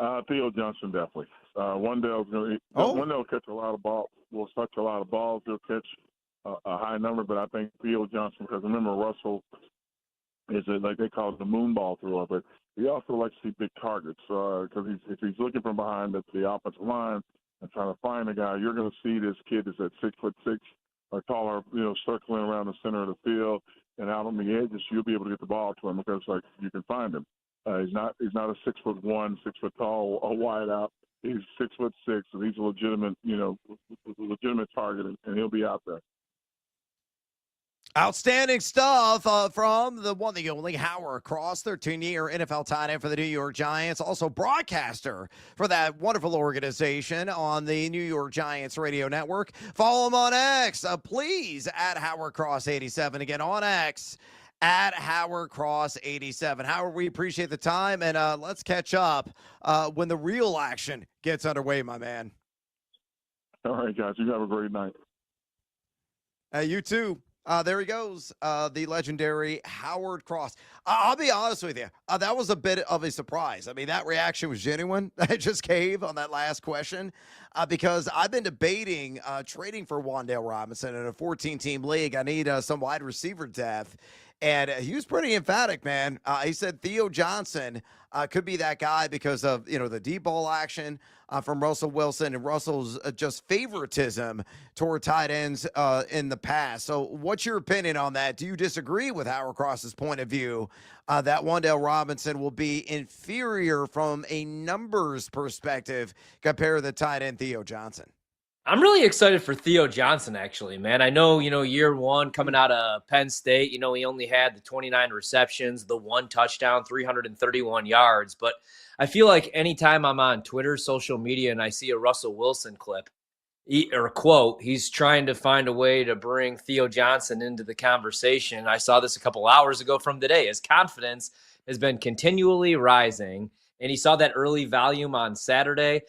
Theo Johnson, definitely. Wan'Dale's Wan'Dale will catch a lot of balls. Will touch a lot of balls. He'll catch a high number, but I think Theo Johnson, because remember Russell is like they call it the moon ball thrower, but he also likes to see big targets, because if he's looking from behind the offensive line, and trying to find a guy. You're going to see this kid that's at 6'6" or taller, circling around the center of the field and out on the edges. You'll be able to get the ball to him because you can find him. He's not a 6'1", 6 foot tall, a wide out. He's 6'6", so he's a legitimate target, and he'll be out there. Outstanding stuff from the one, the only Howard Cross, 13-year NFL tight end for the New York Giants, also broadcaster for that wonderful organization on the New York Giants radio network. Follow him on X, please, at Howard Cross 87. Again, on X, at Howard Cross 87. Howard, we appreciate the time, and let's catch up when the real action gets underway, my man. All right, guys, you have a great night. You too. There he goes, the legendary Howard Cross. I'll be honest with you. That was a bit of a surprise. I mean, that reaction was genuine. I just cave on that last question because I've been debating trading for Wan'Dale Robinson in a 14-team league. I need some wide receiver depth. And he was pretty emphatic, man. He said Theo Johnson could be that guy because of, the deep ball action from Russell Wilson and Russell's just favoritism toward tight ends in the past. So what's your opinion on that? Do you disagree with Howard Cross's point of view that Wan'Dale Robinson will be inferior from a numbers perspective compared to the tight end Theo Johnson? I'm really excited for Theo Johnson, actually, man. I know, year one coming out of Penn State, he only had the 29 receptions, the 1 touchdown, 331 yards. But I feel like anytime I'm on Twitter, social media, and I see a Russell Wilson clip or a quote, he's trying to find a way to bring Theo Johnson into the conversation. I saw this a couple hours ago from today. His confidence has been continually rising, and he saw that early volume on Saturday.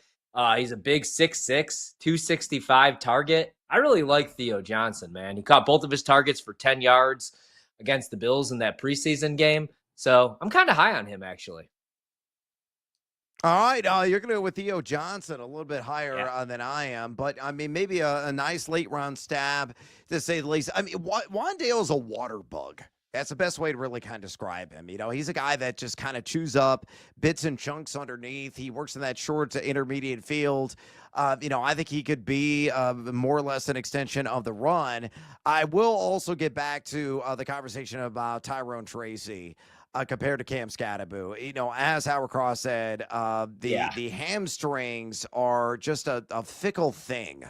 He's a big 6'6", 265 target. I really like Theo Johnson, man. He caught both of his targets for 10 yards against the Bills in that preseason game. So I'm kind of high on him, actually. All right, you're going to go with Theo Johnson a little bit higher than I am. But, I mean, maybe a nice late-round stab, to say the least. I mean, Wan'Dale is a water bug. That's the best way to really kind of describe him. He's a guy that just kind of chews up bits and chunks underneath. He works in that short to intermediate field. I think he could be more or less an extension of the run. I will also get back to the conversation about Tyrone Tracy compared to Cam Scatterbo. As Howard Cross said, the hamstrings are just a fickle thing.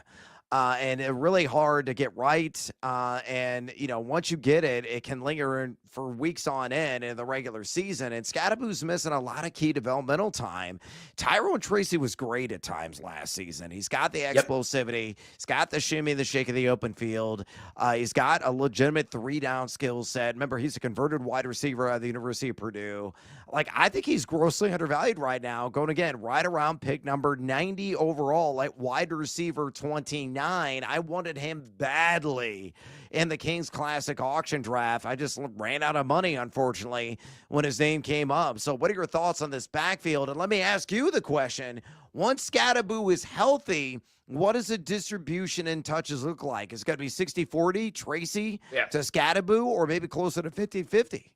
And really hard to get right. And once you get it, it can linger for weeks on end in the regular season. And Scatterbo's missing a lot of key developmental time. Tyrone Tracy was great at times last season. He's got the explosivity. He's got the shimmy, the shake of the open field. He's got a legitimate 3-down skill set. Remember, he's a converted wide receiver at the University of Purdue. I think he's grossly undervalued right now, going again right around pick number 90 overall, wide receiver 29. I wanted him badly in the Kings Classic auction draft. I just ran out of money, unfortunately, when his name came up. So what are your thoughts on this backfield? And let me ask you the question. Once Scatterbo is healthy, what does the distribution in touches look like? Is it going to be 60-40, Tracy to Scatterbo, or maybe closer to 50-50?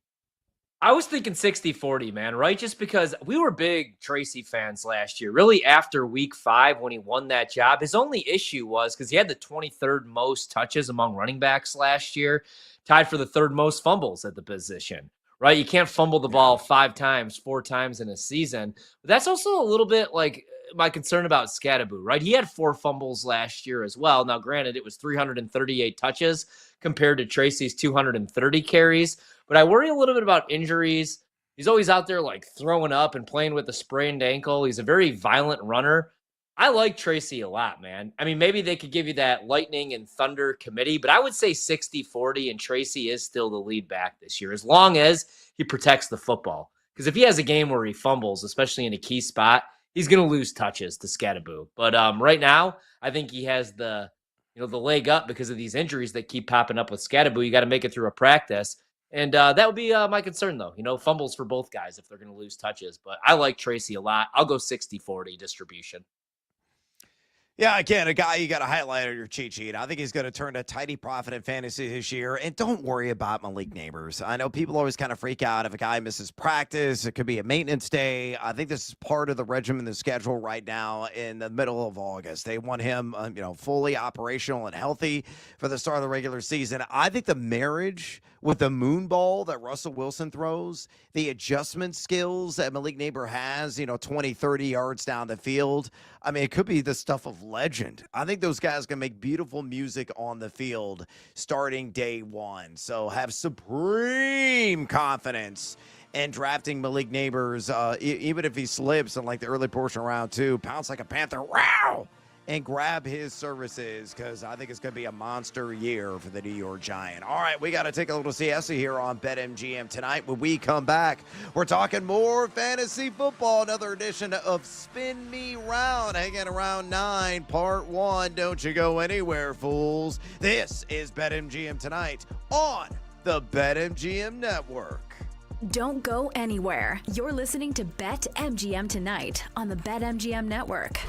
I was thinking 60-40, man, right? Just because we were big Tracy fans last year, really after week 5 when he won that job. His only issue was because he had the 23rd most touches among running backs last year, tied for the 3rd most fumbles at the position, right? You can't fumble the ball 4 times in a season. But that's also a little bit like my concern about Scatterbo, right? He had 4 fumbles last year as well. Now, granted, it was 338 touches compared to Tracy's 230 carries. But I worry a little bit about injuries. He's always out there throwing up and playing with a sprained ankle. He's a very violent runner. I like Tracy a lot, man. I mean, maybe they could give you that lightning and thunder committee, but I would say 60-40, and Tracy is still the lead back this year, as long as he protects the football. Because if he has a game where he fumbles, especially in a key spot, he's going to lose touches to Scatterbo. But right now, I think he has the leg up because of these injuries that keep popping up with Scatterbo. You got to make it through a practice. And that would be my concern, though. Fumbles for both guys if they're going to lose touches. But I like Tracy a lot. I'll go 60-40 distribution. Yeah, again, a guy you got to highlight on your cheat sheet. I think he's going to turn a tidy profit in fantasy this year. And don't worry about Malik Neighbors. I know people always kind of freak out if a guy misses practice. It could be a maintenance day. I think this is part of the regimen, the schedule right now in the middle of August. They want him, fully operational and healthy for the start of the regular season. I think the marriage with the moon ball that Russell Wilson throws, the adjustment skills that Malik Neighbor has, 20, 30 yards down the field. I mean, it could be the stuff of legend. I think those guys can make beautiful music on the field starting day one. So have supreme confidence in drafting Malik Neighbors, even if he slips in like the early portion of round 2, pounce like a panther, wow, and grab his services because I think it's going to be a monster year for the New York Giant. All right, we got to take a little siesta here on BetMGM tonight. When we come back, we're talking more fantasy football, another edition of Spin Me Round, hanging around 9, part 1. Don't you go anywhere, fools. This is BetMGM tonight on the BetMGM Network. Don't go anywhere. You're listening to BetMGM tonight on the BetMGM Network.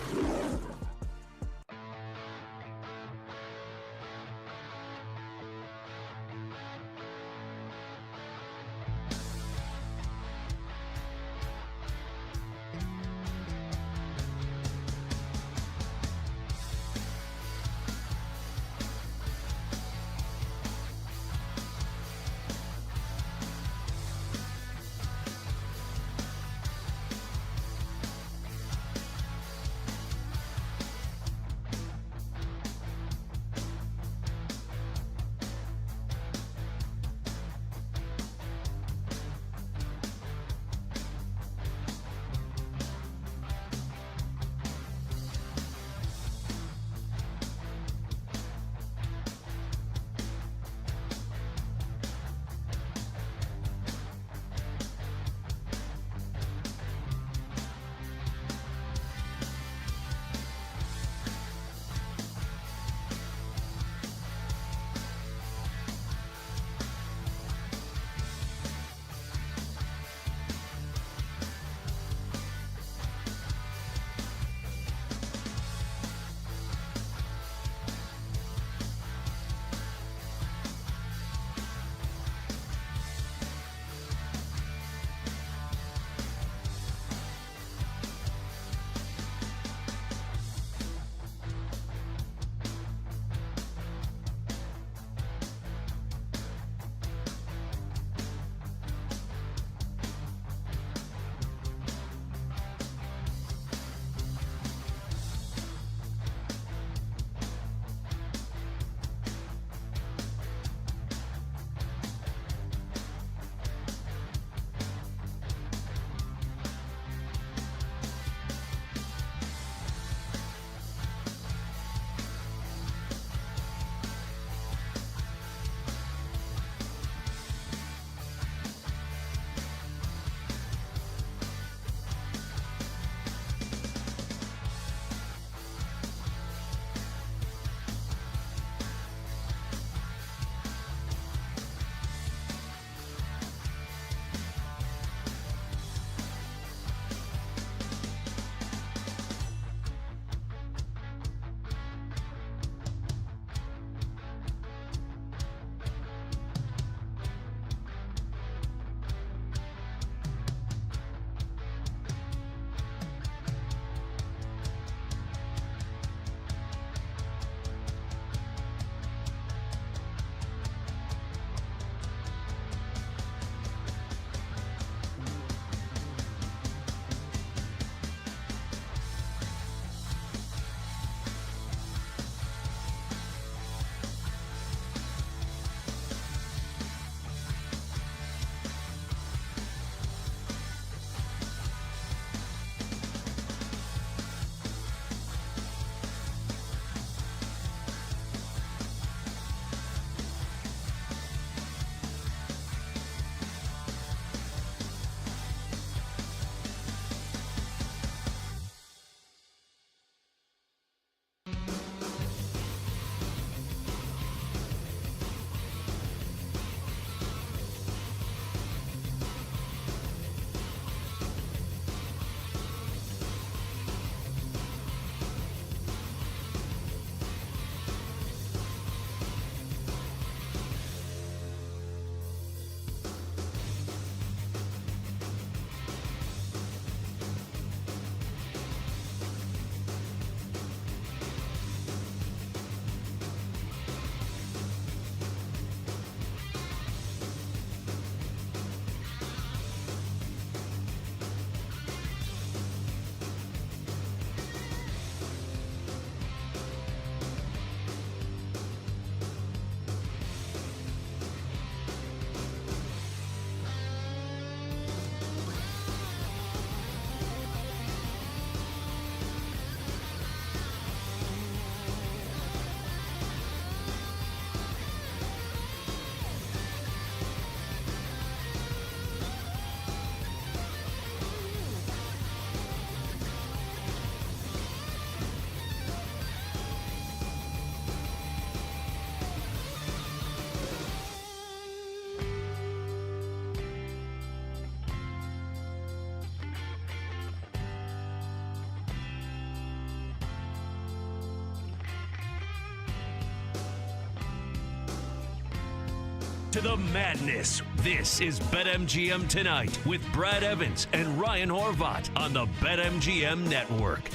to the madness. This is BetMGM Tonight with Brad Evans and Ryan Horvat on the BetMGM Network.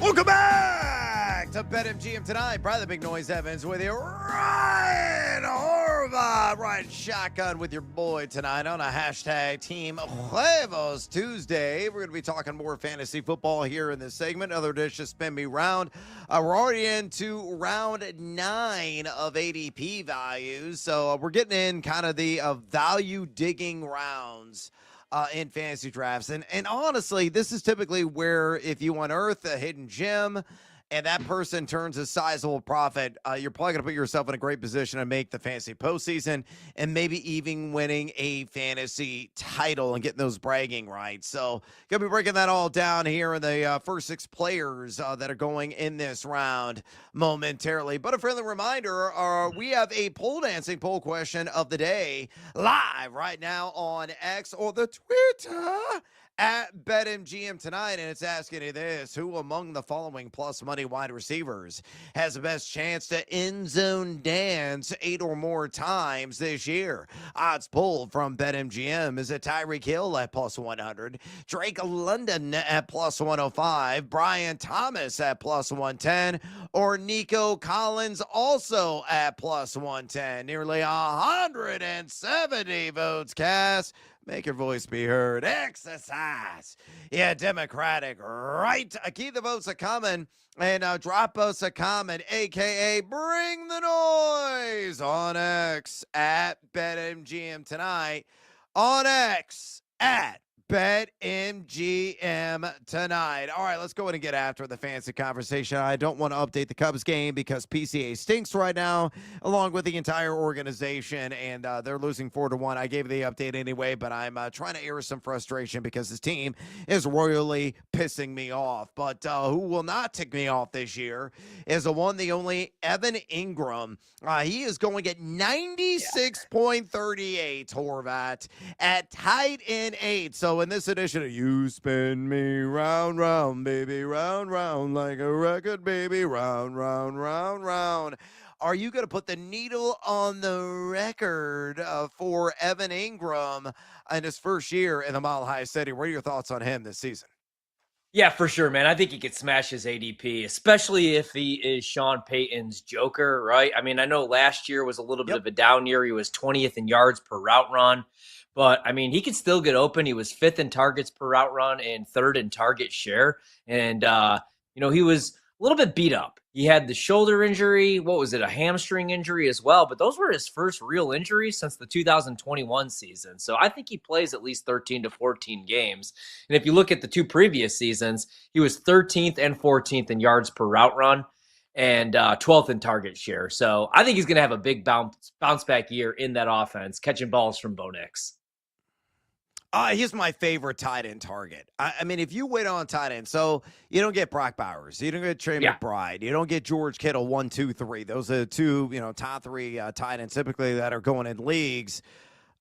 Welcome back to BetMGM Tonight. Brad the Big Noise Evans with you. Ryan Horvat. Ryan Shotgun with your boy tonight on a hashtag Team Huevos Tuesday. We're going to be talking more fantasy football here in this segment. Another dish to spin me round. We're already into round 9 of ADP values. So we're getting in kind of the value digging rounds in fantasy drafts. And honestly, this is typically where if you unearth a hidden gem and that person turns a sizable profit, you're probably going to put yourself in a great position to make the fantasy postseason and maybe even winning a fantasy title and getting those bragging rights. So going to be breaking that all down here in the first 6 players that are going in this round momentarily. But a friendly reminder, we have a pole dancing poll question of the day live right now on X or the Twitter at BetMGM Tonight, and it's asking you this: who among the following plus money wide receivers has the best chance to end zone dance 8 or more times this year? Odds pulled from BetMGM is it Tyreek Hill at plus 100, Drake London at plus 105, Brian Thomas at plus 110, or Nico Collins also at plus 110. Nearly 170 votes cast. Make your voice be heard. Exercise. Yeah, Democratic. Right. Keep the votes a coming and drop us a comment, a.k.a. Bring the Noise on X at BetMGM Tonight. On X at BetMGM Tonight. All right, let's go ahead and get after the fancy conversation. I don't want to update the Cubs game because PCA stinks right now, along with the entire organization, and they're losing 4-1. I gave the update anyway, but I'm trying to air some frustration because this team is royally pissing me off. But who will not tick me off this year is the one, the only Evan Ingram. He is going at 96.38, Horvat, at tight end 8. So in this edition of You Spin Me Round, Round, Baby, Round, Round, like a record, baby, round, round, round, round. Are you going to put the needle on the record for Evan Ingram in his first year in the Mile High City? What are your thoughts on him this season? Yeah, for sure, man. I think he could smash his ADP, especially if he is Sean Payton's Joker, right? I mean, I know last year was a little bit of a down year. He was 20th in yards per route run. But, I mean, he could still get open. He was 5th in targets per route run and 3rd in target share. And, he was a little bit beat up. He had the shoulder injury. What was it? A hamstring injury as well. But those were his first real injuries since the 2021 season. So I think he plays at least 13 to 14 games. And if you look at the 2 previous seasons, he was 13th and 14th in yards per route run and 12th in target share. So I think he's going to have a big bounce back year in that offense, catching balls from Bo Nix. He's my favorite tight end target. I mean, if you wait on tight end, so you don't get Brock Bowers, you don't get Trey McBride, you don't get George Kittle 1, 2, 3. Those are the 2, top 3 tight ends typically that are going in leagues.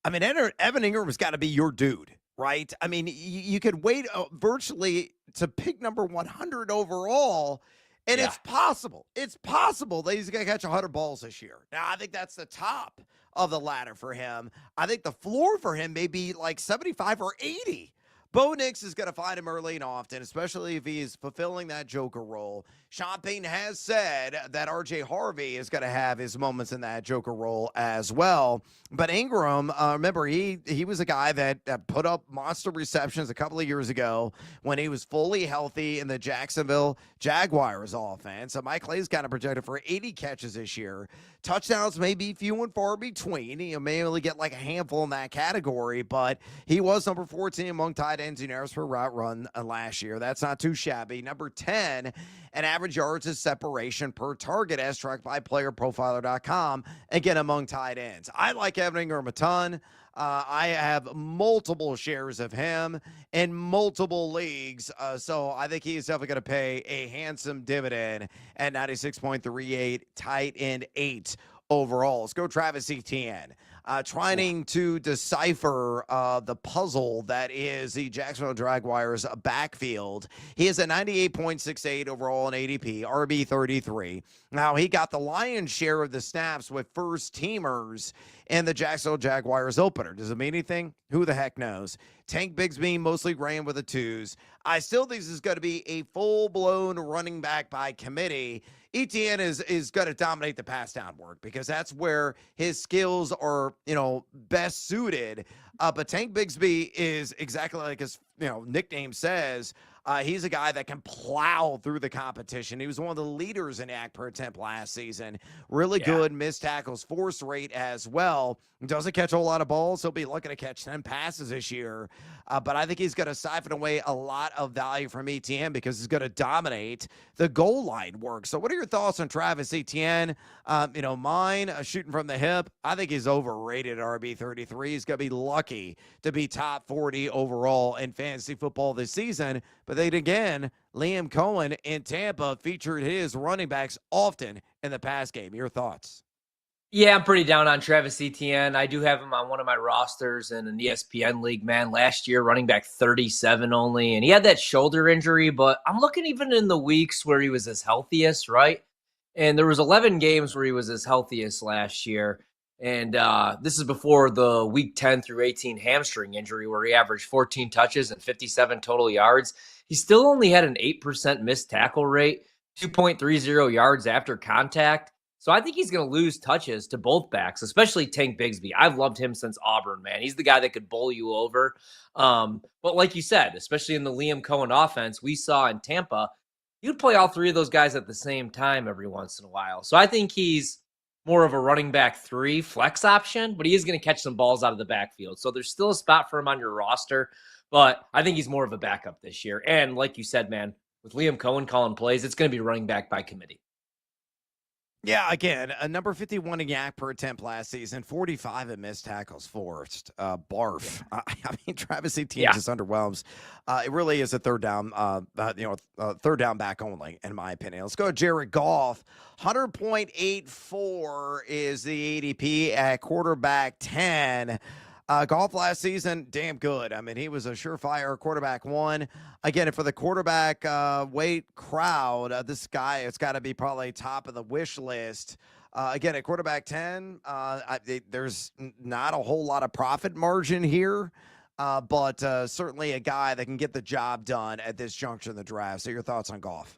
I mean, Evan Ingram has got to be your dude, right? I mean, you could wait virtually to pick number 100 overall. And it's possible. It's possible that he's going to catch 100 balls this year. Now, I think that's the top of the ladder for him. I think the floor for him may be like 75 or 80. Bo Nix is going to find him early and often, especially if he's fulfilling that Joker role. Sean Payton has said that R.J. Harvey is going to have his moments in that Joker role as well. But Ingram, remember, he was a guy that put up monster receptions a couple of years ago when he was fully healthy in the Jacksonville Jaguars offense. So Mike Clay's kind of projected for 80 catches this year. Touchdowns may be few and far between. He may only get like a handful in that category, but he was number 14 among tight ends in yards per route run last year. That's not too shabby. Number 10 and average yards of separation per target as tracked by playerprofiler.com, again, among tight ends. I like Evan Ingram a ton. I have multiple shares of him in multiple leagues, so I think he's definitely going to pay a handsome dividend at 96.38, tight end 8 overall. Let's go Travis Etienne. trying to decipher the puzzle that is the Jacksonville Jaguars backfield. He is a 98.68 overall in ADP, RB 33. Now, he got the lion's share of the snaps with first teamers in the Jacksonville Jaguars opener. Does it mean anything? Who the heck knows? Tank Bigsby mostly ran with the twos. I still think this is going to be a full-blown running back by committee. Etienne is going to dominate the pass down work because that's where his skills are, best suited. But Tank Bigsby is exactly like his, nickname says. He's a guy that can plow through the competition. He was one of the leaders in YAC per attempt last season. Really good missed tackles, force rate as well. Doesn't catch a whole lot of balls. He'll be looking to catch 10 passes this year. But I think he's going to siphon away a lot of value from Etienne because he's going to dominate the goal line work. So what are your thoughts on Travis Etienne? Mine, shooting from the hip, I think he's overrated at RB 33. He's going to be lucky to be top 40 overall in fantasy football this season. But then again, Liam Cohen in Tampa featured his running backs often in the pass game. Your thoughts? Yeah, I'm pretty down on Travis Etienne. I do have him on one of my rosters in an ESPN league, man. Last year, running back 37 only, and he had that shoulder injury, but I'm looking even in the weeks where he was his healthiest, right? And there was 11 games where he was his healthiest last year. And this is before the week 10 through 18 hamstring injury where he averaged 14 touches and 57 total yards. He still only had an 8% missed tackle rate, 2.30 yards after contact. So I think he's going to lose touches to both backs, especially Tank Bigsby. I've loved him since Auburn, man. He's the guy that could bowl you over. But like you said, especially in the Liam Cohen offense, we saw in Tampa, you'd play all three of those guys at the same time every once in a while. So I think he's more of a running back 3 flex option, but he is going to catch some balls out of the backfield. So there's still a spot for him on your roster, but I think he's more of a backup this year. And like you said, man, with Liam Cohen calling plays, it's going to be running back by committee. Yeah, again, a number 51 in YAC per attempt last season, 45 in missed tackles forced. Barf. I mean, Travis Etienne just underwhelms. It really is a third down back only, in my opinion. Let's go to Jared Goff. 100.84 is the ADP at quarterback 10. Goff last season, damn good. I mean, he was a surefire quarterback 1. Again, for the quarterback weight crowd, this guy, it's got to be probably top of the wish list. Again, at quarterback 10, there's not a whole lot of profit margin here, but certainly a guy that can get the job done at this juncture in the draft. So your thoughts on Goff?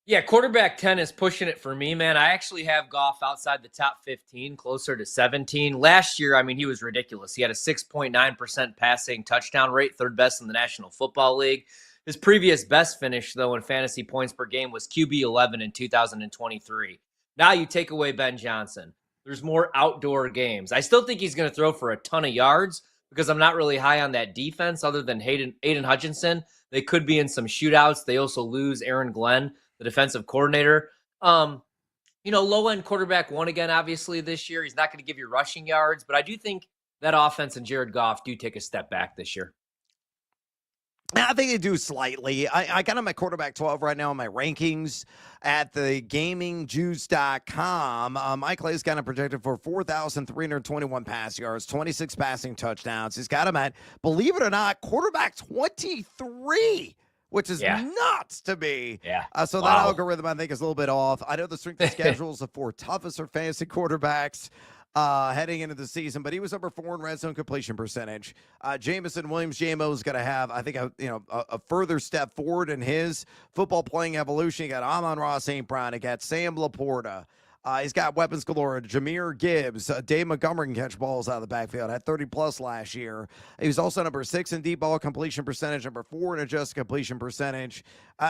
Yeah, quarterback 10 is pushing it for me, man. I actually have Goff outside the top 15, closer to 17. Last year, I mean, he was ridiculous. He had a 6.9% passing touchdown rate, third best in the National Football League. His previous best finish, though, in fantasy points per game was QB 11 in 2023. Now you take away Ben Johnson. There's more outdoor games. I still think he's going to throw for a ton of yards because I'm not really high on that defense other than Aiden Hutchinson. They could be in some shootouts. They also lose Aaron Glenn, the defensive coordinator. Low-end quarterback 1 again, obviously, this year. He's not going to give you rushing yards, but I do think that offense and Jared Goff do take a step back this year. I think they do slightly. I got him at quarterback 12 right now in my rankings at the gamingjuice.com. Mike Clay's got him projected for 4,321 pass yards, 26 passing touchdowns. He's got him at, believe it or not, quarterback 23. Which is nuts to me. Yeah. So that algorithm, I think, is a little bit off. I know the strength of schedule is the 4 toughest for fantasy quarterbacks heading into the season, but he was number 4 in red zone completion percentage. Jameson Williams, JMO, is going to have, I think, a further step forward in his football playing evolution. He got Amon-Ra St. Brown. He got Sam Laporta. He's got weapons galore. Jahmyr Gibbs, Dave Montgomery can catch balls out of the backfield. Had 30-plus last year. He was also number 6 in deep ball completion percentage, number 4 in adjusted completion percentage.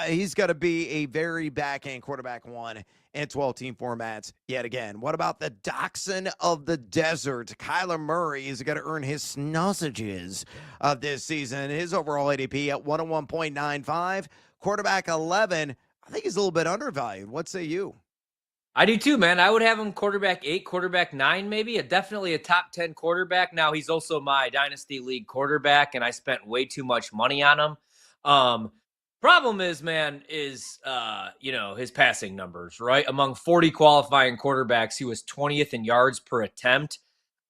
He's going to be a very back-end quarterback 1 in 12-team formats yet again. What about the Dachshund of the Desert? Kyler Murray is going to earn his snuzzages this season. His overall ADP at 101.95. Quarterback 11, I think he's a little bit undervalued. What say you? I do too, man. I would have him quarterback 8, quarterback 9, maybe. Definitely a top 10 quarterback. Now, he's also my Dynasty League quarterback, and I spent way too much money on him. Problem is, man, his passing numbers, right? Among 40 qualifying quarterbacks, he was 20th in yards per attempt.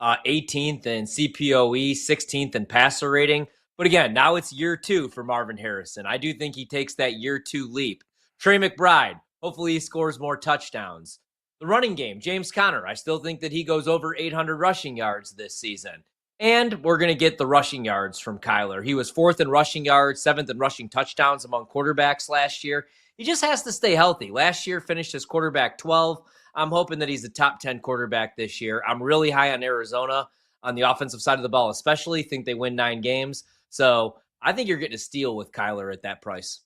18th in CPOE, 16th in passer rating. But again, now it's year 2 for Marvin Harrison. I do think he takes that year 2 leap. Trey McBride, hopefully he scores more touchdowns. The running game, James Conner, I still think that he goes over 800 rushing yards this season. And we're going to get the rushing yards from Kyler. He was 4th in rushing yards, 7th in rushing touchdowns among quarterbacks last year. He just has to stay healthy. Last year finished as quarterback 12. I'm hoping that he's a top 10 quarterback this year. I'm really high on Arizona on the offensive side of the ball, especially think they win 9 games. So I think you're getting a steal with Kyler at that price.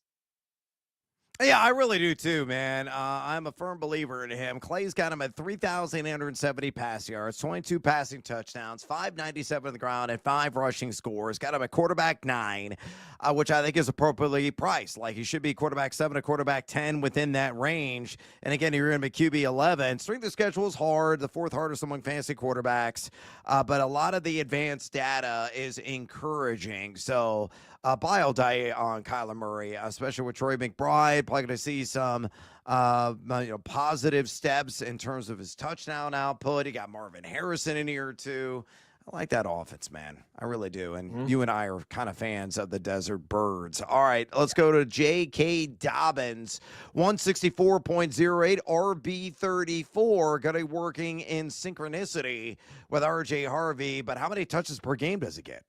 Yeah, I really do too, man. I'm a firm believer in him. Clay's got him at 3,870 pass yards, 22 passing touchdowns, 597 on the ground, and 5 rushing scores. Got him at quarterback 9, which I think is appropriately priced. Like he should be quarterback 7 to quarterback 10 within that range. And again, you're going to be QB 11. Strength of schedule is hard, the 4th hardest among fantasy quarterbacks, but a lot of the advanced data is encouraging. So buy all day on Kyler Murray, especially with Troy McBride. Probably going to see some positive steps in terms of his touchdown output. He got Marvin Harrison in here too. I like that offense, man. I really do. And you and I are kind of fans of the Desert Birds. All right, let's go to J.K. Dobbins, 164.08, RB34. Going to be working in synchronicity with R.J. Harvey. But how many touches per game does he get?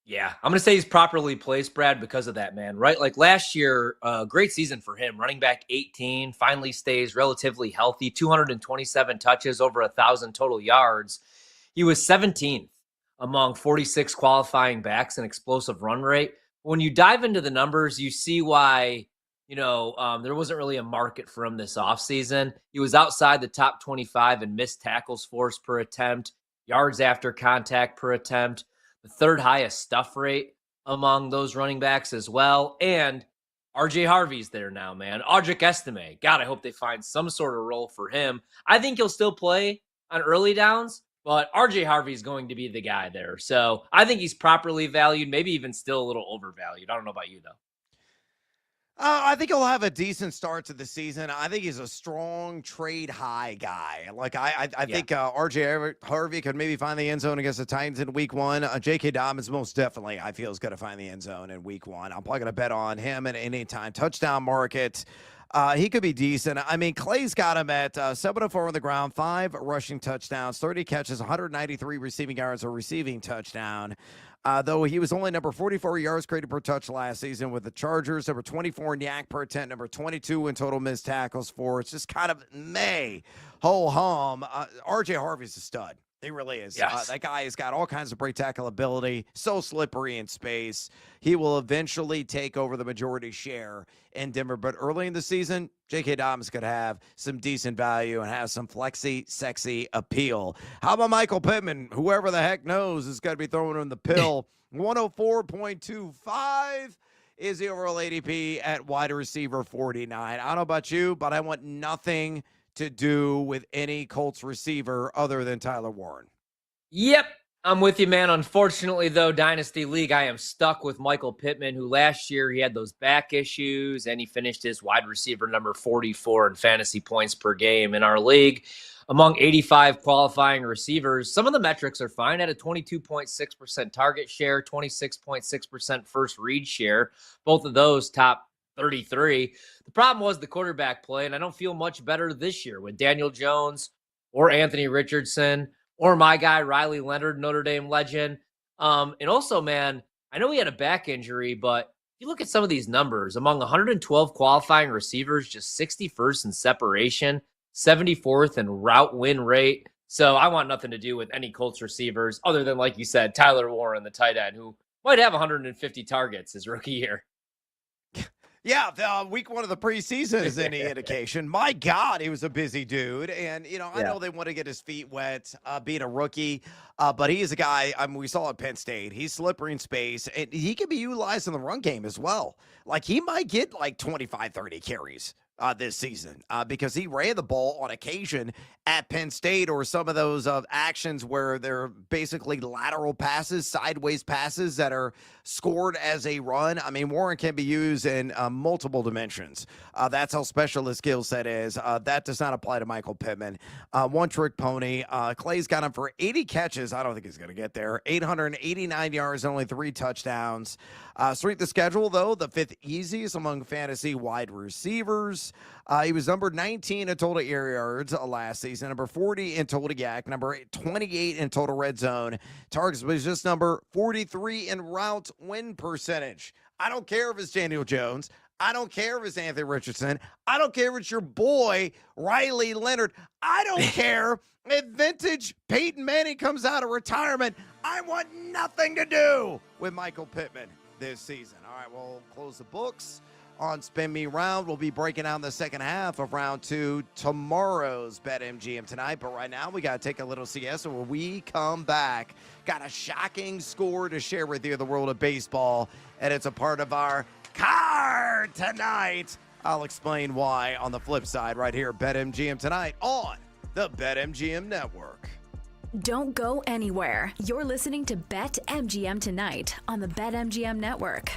Yeah, I'm going to say he's properly placed, Brad, because of that, man, right? Like last year, great season for him. Running back 18, finally stays relatively healthy, 227 touches, over 1,000 total yards. He was 17th among 46 qualifying backs in explosive run rate. When you dive into the numbers, you see why, there wasn't really a market for him this offseason. He was outside the top 25 in missed tackles forced per attempt, yards after contact per attempt, the 3rd highest stuff rate among those running backs as well. And RJ Harvey's there now, man. Audric Estime. God, I hope they find some sort of role for him. I think he'll still play on early downs, but RJ Harvey's going to be the guy there. So I think he's properly valued, maybe even still a little overvalued. I don't know about you, though. I think he'll have a decent start to the season. I think he's a strong trade high guy. Like I think RJ Harvey could maybe find the end zone against the Titans in week 1. J.K. Dobbins most definitely I feel is going to find the end zone in week 1. I'm probably going to bet on him in any time touchdown market. He could be decent. I mean, Clay's got him at 704 on the ground, 5 rushing touchdowns, 30 catches, 193 receiving yards, a receiving touchdown. Though he was only number 44 yards created per touch last season with the Chargers, number 24 in yak per attempt, number 22 in total missed tackles for. It's just kind of ho-hum. RJ Harvey's a stud. He really is. Yes. That guy has got all kinds of break tackle ability, so slippery in space. He will eventually take over the majority share in Denver. But early in the season, J.K. Dobbins could have some decent value and have some flexy, sexy appeal. How about Michael Pittman? Whoever the heck knows is going to be throwing him the pill. 104.25 is the overall ADP at wide receiver 49. I don't know about you, but I want nothing to do with any Colts receiver other than Tyler Warren. Yep, I'm with you, man. Unfortunately, though, Dynasty League, I am stuck with Michael Pittman, who last year he had those back issues, and he finished his wide receiver number 44 in fantasy points per game in our league. Among 85 qualifying receivers, some of the metrics are fine. At a 22.6% target share, 26.6% first read share. Both of those top 33. The problem was the quarterback play, and I don't feel much better this year with Daniel Jones or Anthony Richardson or my guy Riley Leonard, Notre Dame legend. And also, man, I know he had a back injury, but if you look at some of these numbers, among 112 qualifying receivers, just 61st in separation, 74th in route win rate. So I want nothing to do with any Colts receivers other than, like you said, Tyler Warren, the tight end, who might have 150 targets his rookie year. Yeah, week 1 of the preseason is any indication. My God, he was a busy dude. And, I know they want to get his feet wet being a rookie, but he is a guy, we saw at Penn State. He's slippery in space, and he can be utilized in the run game as well. Like, he might get like 25, 30 carries this season because he ran the ball on occasion at Penn State, or some of those actions where they're basically lateral passes, sideways passes that are scored as a run. I mean, Warren can be used in multiple dimensions. That's how special his skill set is. That does not apply to Michael Pittman. One-trick pony. Clay's got him for 80 catches. I don't think he's going to get there. 889 yards, only 3 touchdowns. Strength of schedule, though, the 5th easiest among fantasy wide receivers. He was number 19 in total air yards last season, number 40 in total yak, number 28 in total red zone targets, was just number 43 in route win percentage. I don't care if it's Daniel Jones. I don't care if it's Anthony Richardson. I don't care if it's your boy, Riley Leonard. I don't care if vintage Peyton Manning comes out of retirement. I want nothing to do with Michael Pittman this season. All right, we'll close the books on Spin Me Round. We'll be breaking down the second half of round 2 tomorrow's BetMGM tonight. But right now, we got to take a little siesta. When we come back, got a shocking score to share with you in the world of baseball, and it's a part of our card tonight. I'll explain why on the flip side right here at BetMGM tonight on the BetMGM Network. Don't go anywhere. You're listening to BetMGM tonight on the BetMGM Network.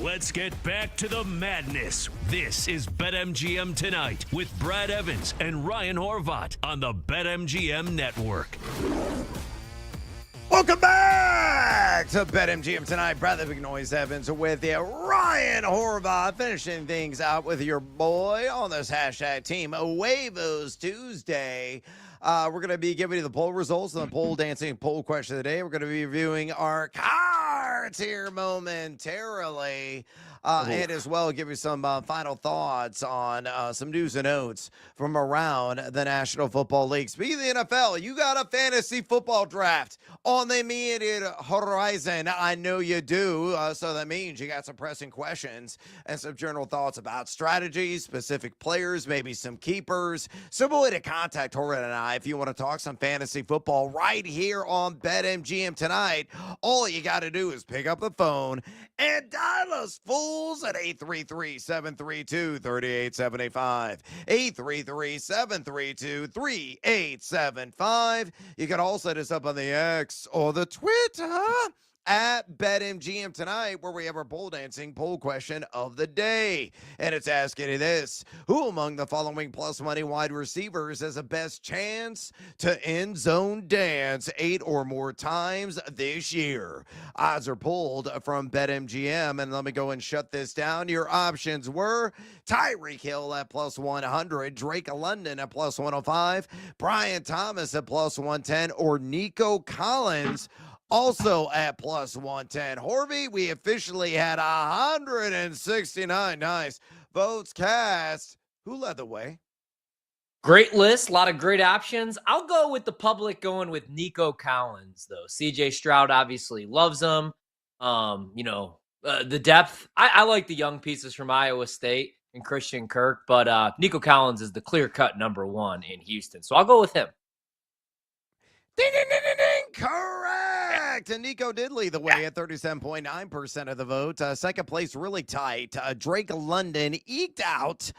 Let's get back to the madness. This is BetMGM Tonight with Brad Evans and Ryan Horvat on the BetMGM Network. Welcome back to BetMGM Tonight. Brad the Big Noise Evans with you. Ryan Horvath finishing things out with your boy on this hashtag Team Waivos Tuesday. We're going to be giving you the poll results and the poll dancing poll question of the day. We're going to be reviewing our cards here momentarily. And as well, give you some final thoughts on some news and notes from around the National Football League. Speaking of the NFL, you got a fantasy football draft on the immediate horizon. I know you do. So that means you got some pressing questions and some general thoughts about strategies, specific players, maybe some keepers. Simple way to contact Horvath and I if you want to talk some fantasy football right here on BetMGM Tonight. All you got to do is pick up the phone and dial us fools at 833-732-3875. 833-732-3875. You can also hit us up on the X or the Twitter at BetMGM Tonight, where we have our poll dancing poll question of the day. And it's asking you this: who among the following plus money wide receivers has the best chance to end zone dance 8 or more times this year? Odds are pulled from BetMGM, and let me go and shut this down. Your options were Tyreek Hill at plus 100, Drake London at plus 105, Brian Thomas at plus 110, or Nico Collins also at plus 110. Horvey, we officially had 169 nice votes cast. Who led the way? Great list, a lot of great options. I'll go with the public going with Nico Collins, though. CJ Stroud obviously loves him. The depth. I like the young pieces from Iowa State and Christian Kirk, but Nico Collins is the clear-cut number one in Houston. So I'll go with him. Ding, ding, ding, ding, ding. Correct. And Nico did lead the way at 37.9% of the vote. Second place, really tight. Drake London eked out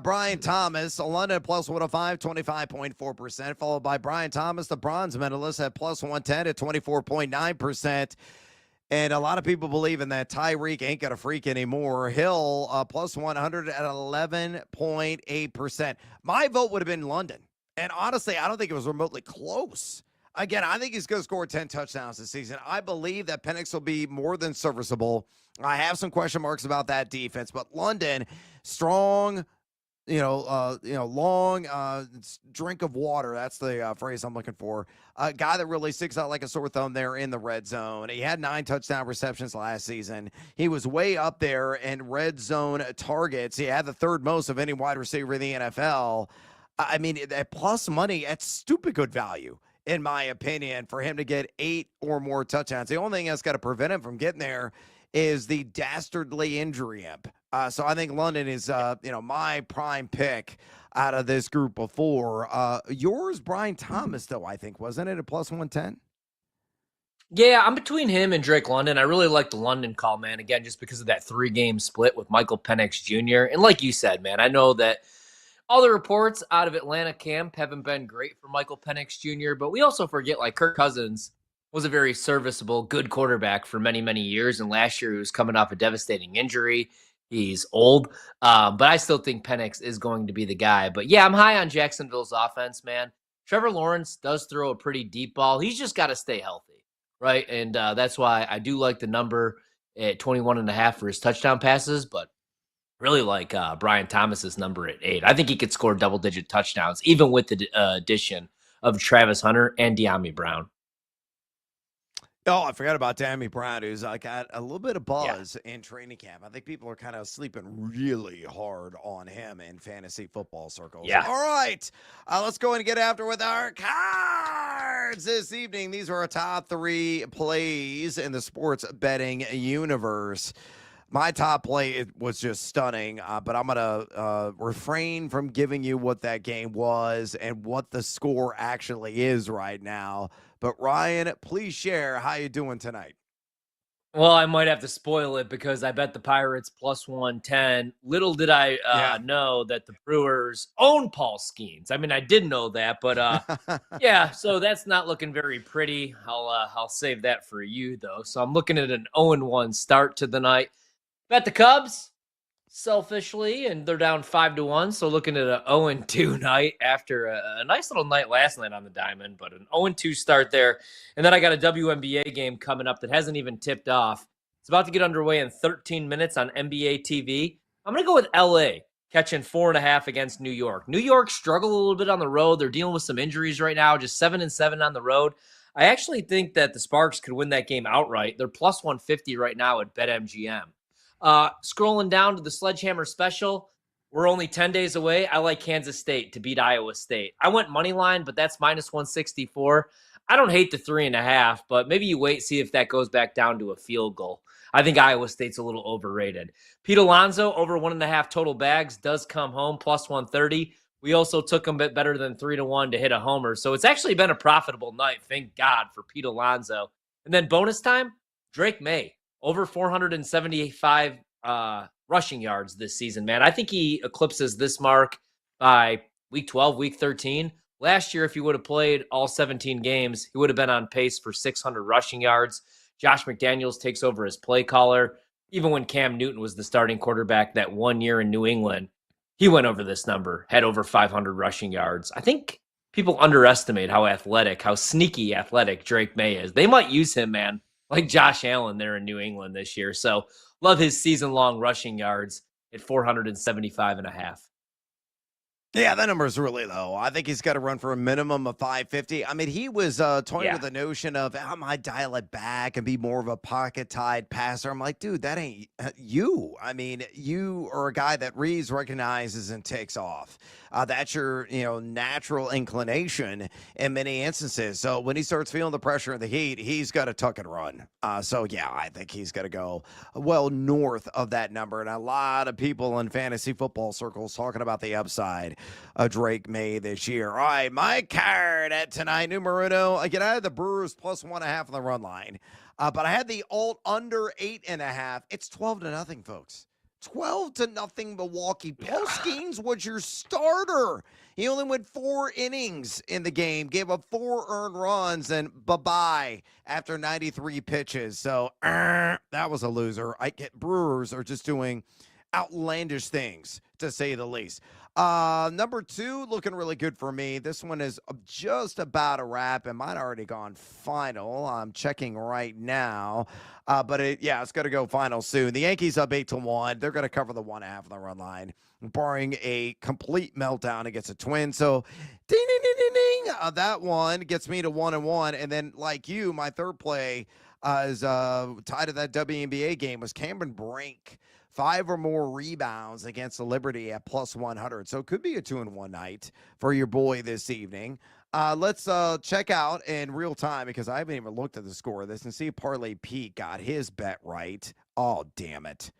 Brian Thomas. London plus 105, 25.4%. Followed by Brian Thomas, the bronze medalist, at plus 110 at 24.9%. And a lot of people believe in that Tyreek ain't got a freak anymore. Hill plus 100 at 11.8%. My vote would have been London. And honestly, I don't think it was remotely close. Again, I think he's going to score 10 touchdowns this season. I believe that Penix will be more than serviceable. I have some question marks about that defense, but London, strong, long drink of water. That's the phrase I'm looking for. A guy that really sticks out like a sore thumb there in the red zone. He had 9 touchdown receptions last season. He was way up there in red zone targets. He had the third most of any wide receiver in the NFL. I mean, at plus money, that's stupid good value, in my opinion, for him to get 8 or more touchdowns. The only thing that's got to prevent him from getting there is the dastardly injury imp. So I think London is, my prime pick out of this group of 4. Yours, Brian Thomas, though, I think, wasn't it, at plus 110? Yeah, I'm between him and Drake London. I really like the London call, man, again, just because of that 3-game split with Michael Penix Jr. And like you said, man, I know that all the reports out of Atlanta camp haven't been great for Michael Penix Jr., but we also forget, like, Kirk Cousins was a very serviceable, good quarterback for many, many years, and last year he was coming off a devastating injury. He's old, but I still think Penix is going to be the guy. But, yeah, I'm high on Jacksonville's offense, man. Trevor Lawrence does throw a pretty deep ball. He's just got to stay healthy, right? And that's why I do like the number at 21.5 for his touchdown passes, but really like Brian Thomas's number at 8. I think he could score double-digit touchdowns, even with the addition of Travis Hunter and De'Ami Brown. Oh, I forgot about De'Ami Brown, who's got a little bit of buzz in training camp. I think people are kind of sleeping really hard on him in fantasy football circles. Yeah. All right, let's go and get after with our cards this evening. These are our top 3 plays in the sports betting universe. My top play was just stunning, but I'm going to refrain from giving you what that game was and what the score actually is right now. But, Ryan, please share how you doing tonight. Well, I might have to spoil it because I bet the Pirates plus 110. Little did I know that the Brewers own Paul Skeens. I mean, I did know that, but yeah, so that's not looking very pretty. I'll save that for you, though. So I'm looking at an 0-1 start to the night. Bet the Cubs selfishly, and they're down 5-1. So looking at an 0-2 night after a nice little night last night on the diamond, but an 0-2 start there. And then I got a WNBA game coming up that hasn't even tipped off. It's about to get underway in 13 minutes on NBA TV. I'm going to go with LA catching 4.5 against New York. New York struggled a little bit on the road. They're dealing with some injuries right now, just 7-7 on the road. I actually think that the Sparks could win that game outright. They're plus 150 right now at BetMGM. Scrolling down to the Sledgehammer Special, we're only 10 days away. I like Kansas State to beat Iowa State. I went money line, but that's minus 164. I don't hate the 3.5, but maybe you wait, see if that goes back down to a field goal. I think Iowa State's a little overrated. Pete Alonso over 1.5 total bags does come home plus 130. We also took him a bit better than 3-1 to hit a homer. So it's actually been a profitable night. Thank God for Pete Alonso. And then bonus time, Drake May over 475 rushing yards this season, man. I think he eclipses this mark by week 12, week 13. Last year, if he would have played all 17 games, he would have been on pace for 600 rushing yards. Josh McDaniels takes over as play caller. Even when Cam Newton was the starting quarterback that 1 year in New England, he went over this number, had over 500 rushing yards. I think people underestimate how athletic, how sneaky athletic Drake May is. They might use him, man, like Josh Allen there in New England this year. So love his season-long rushing yards at 475.5. Yeah, that number is really low. I think he's got to run for a minimum of 550. I mean, he was toying with the notion of, I might dial it back and be more of a pocket-tied passer. I'm like, dude, that ain't you. I mean, you are a guy that reads, recognizes, and takes off. That's your, natural inclination in many instances. So when he starts feeling the pressure and the heat, he's got to tuck and run. So, yeah, I think he's got to go well north of that number. And a lot of people in fantasy football circles talking about the upside Drake May this year. All right, my card at tonight, numero uno. Again, I had the Brewers plus 1.5 on the run line, but I had the alt under 8.5. It's 12-0, folks. 12-0 Milwaukee. Paul Skeens was your starter. He only went 4 innings in the game, gave up 4 earned runs, and bye-bye after 93 pitches. So that was a loser. Brewers are just doing outlandish things, to say the least. Number 2, looking really good for me. This one is just about a wrap. It might already gone final. I'm checking right now. But it's going to go final soon. The Yankees up 8-1. They're going to cover the 1.5 on the run line, barring a complete meltdown against the Twins. So, ding, ding, ding, ding, ding. That one gets me to 1-1. And then, like you, my third play is tied to that WNBA game was Cameron Brink. 5 or more rebounds against the Liberty at plus 100. So it could be a 2-1 night for your boy this evening. Let's check out in real time, because I haven't even looked at the score of this, and see if Parlay Pete got his bet right. Oh, damn it.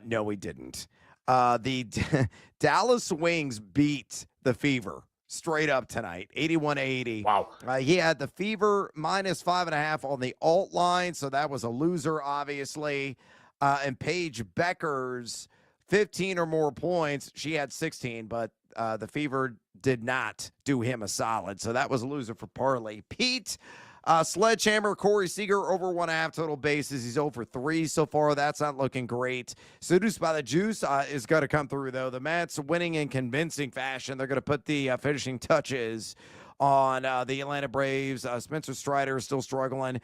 No, he didn't. The Dallas Wings beat the Fever straight up tonight, 81-80. Wow. He had the Fever minus 5.5 on the alt line, so that was a loser, obviously. And Paige Becker's 15 or more points. She had 16, but the Fever did not do him a solid. So that was a loser for Parlay Pete. Sledgehammer, Corey Seager, over 1.5 total bases. He's over 3 so far. That's not looking great. Seduced by the Juice is going to come through, though. The Mets winning in convincing fashion. They're going to put the finishing touches on the Atlanta Braves. Spencer Strider is still struggling.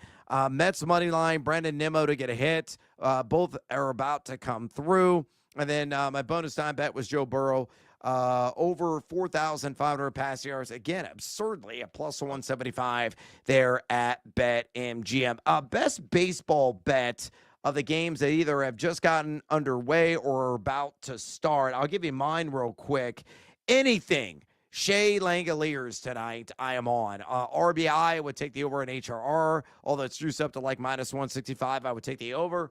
Mets money line, Brandon Nimmo to get a hit. Both are about to come through. And then my bonus time bet was Joe Burrow. Over 4,500 pass yards. Again, absurdly, a plus 175 there at BetMGM. Best baseball bet of the games that either have just gotten underway or are about to start. I'll give you mine real quick. Anything Shea Langoliers tonight, I am on. RBI, I would take the over in HRR, although it's juiced up to like minus 165. I would take the over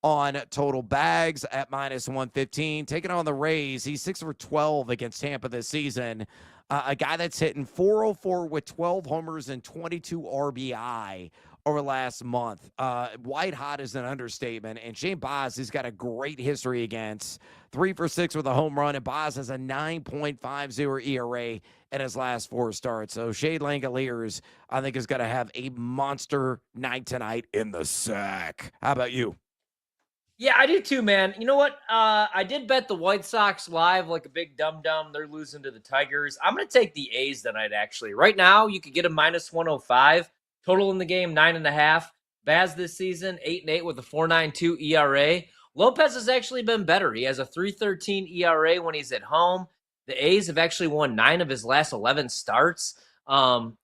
on total bags at minus 115. Taking on the Rays, he's 6 for 12 against Tampa this season. A guy that's hitting 404 with 12 homers and 22 RBI over last month. White hot is an understatement. And Shane Baz has got a great history against. 3 for 6 with a home run, and Baz has a 9.50 ERA in his last 4 starts. So Shea Langoliers, I think, is going to have a monster night tonight in the sack. How about you? Yeah, I do too, man. You know what? I did bet the White Sox live like a big dum-dum. They're losing to the Tigers. I'm going to take the A's tonight, actually. Right now, you could get a minus 105. Total in the game, 9.5. Baz this season, 8-8 with a 4.92 ERA. Lopez has actually been better. He has a 3.13 ERA when he's at home. The A's have actually won 9 of his last 11 starts. And,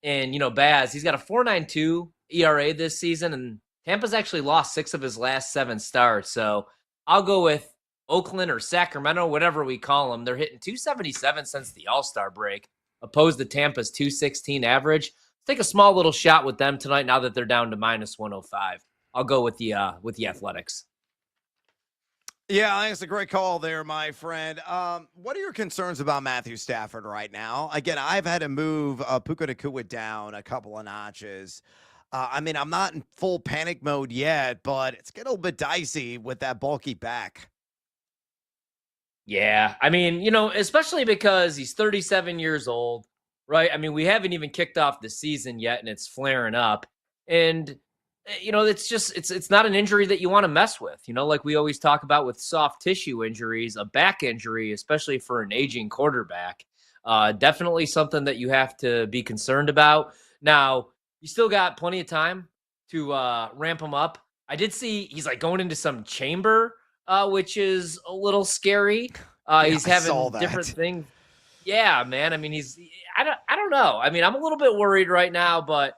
Baz, he's got a 4.92 ERA this season, and Tampa's actually lost 6 of his last 7 starts. So I'll go with Oakland or Sacramento, whatever we call them. They're hitting 277 since the All-Star break, opposed to Tampa's 216 average. Take a small little shot with them tonight now that they're down to minus 105. I'll go with the Athletics. Yeah, I think it's a great call there, my friend. What are your concerns about Matthew Stafford right now? Again, I've had to move Puka Nacua down a couple of notches. I'm not in full panic mode yet, but it's getting a little bit dicey with that bulky back. Yeah, especially because he's 37 years old, right? We haven't even kicked off the season yet, and it's flaring up. And, it's not an injury that you want to mess with. Like we always talk about with soft tissue injuries, a back injury, especially for an aging quarterback, definitely something that you have to be concerned about. Now, you still got plenty of time to ramp him up. I did see he's like going into some chamber, which is a little scary. He's having different things. Yeah, man. I don't know. I'm a little bit worried right now, but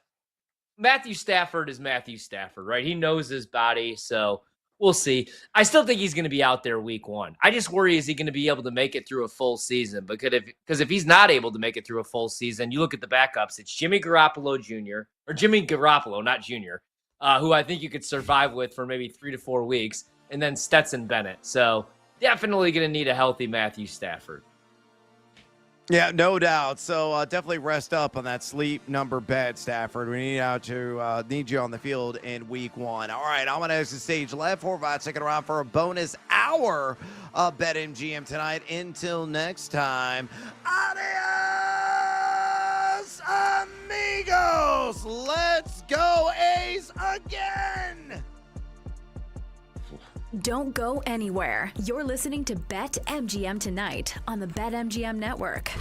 Matthew Stafford is Matthew Stafford, right? He knows his body, so we'll see. I still think he's going to be out there week 1. I just worry, is he going to be able to make it through a full season? Because if he's not able to make it through a full season, you look at the backups. It's Jimmy Garoppolo, not Jr., who I think you could survive with for maybe 3 to 4 weeks, and then Stetson Bennett. So definitely going to need a healthy Matthew Stafford. Yeah, no doubt. So definitely rest up on that sleep number bet, Stafford. We need you on the field in week 1. All right, I'm going to ask the stage left. Horvat sticking around for a bonus hour of BetMGM tonight. Until next time, adios, amigos. Let's go A's again. Don't go anywhere. You're listening to BetMGM tonight on the BetMGM Network.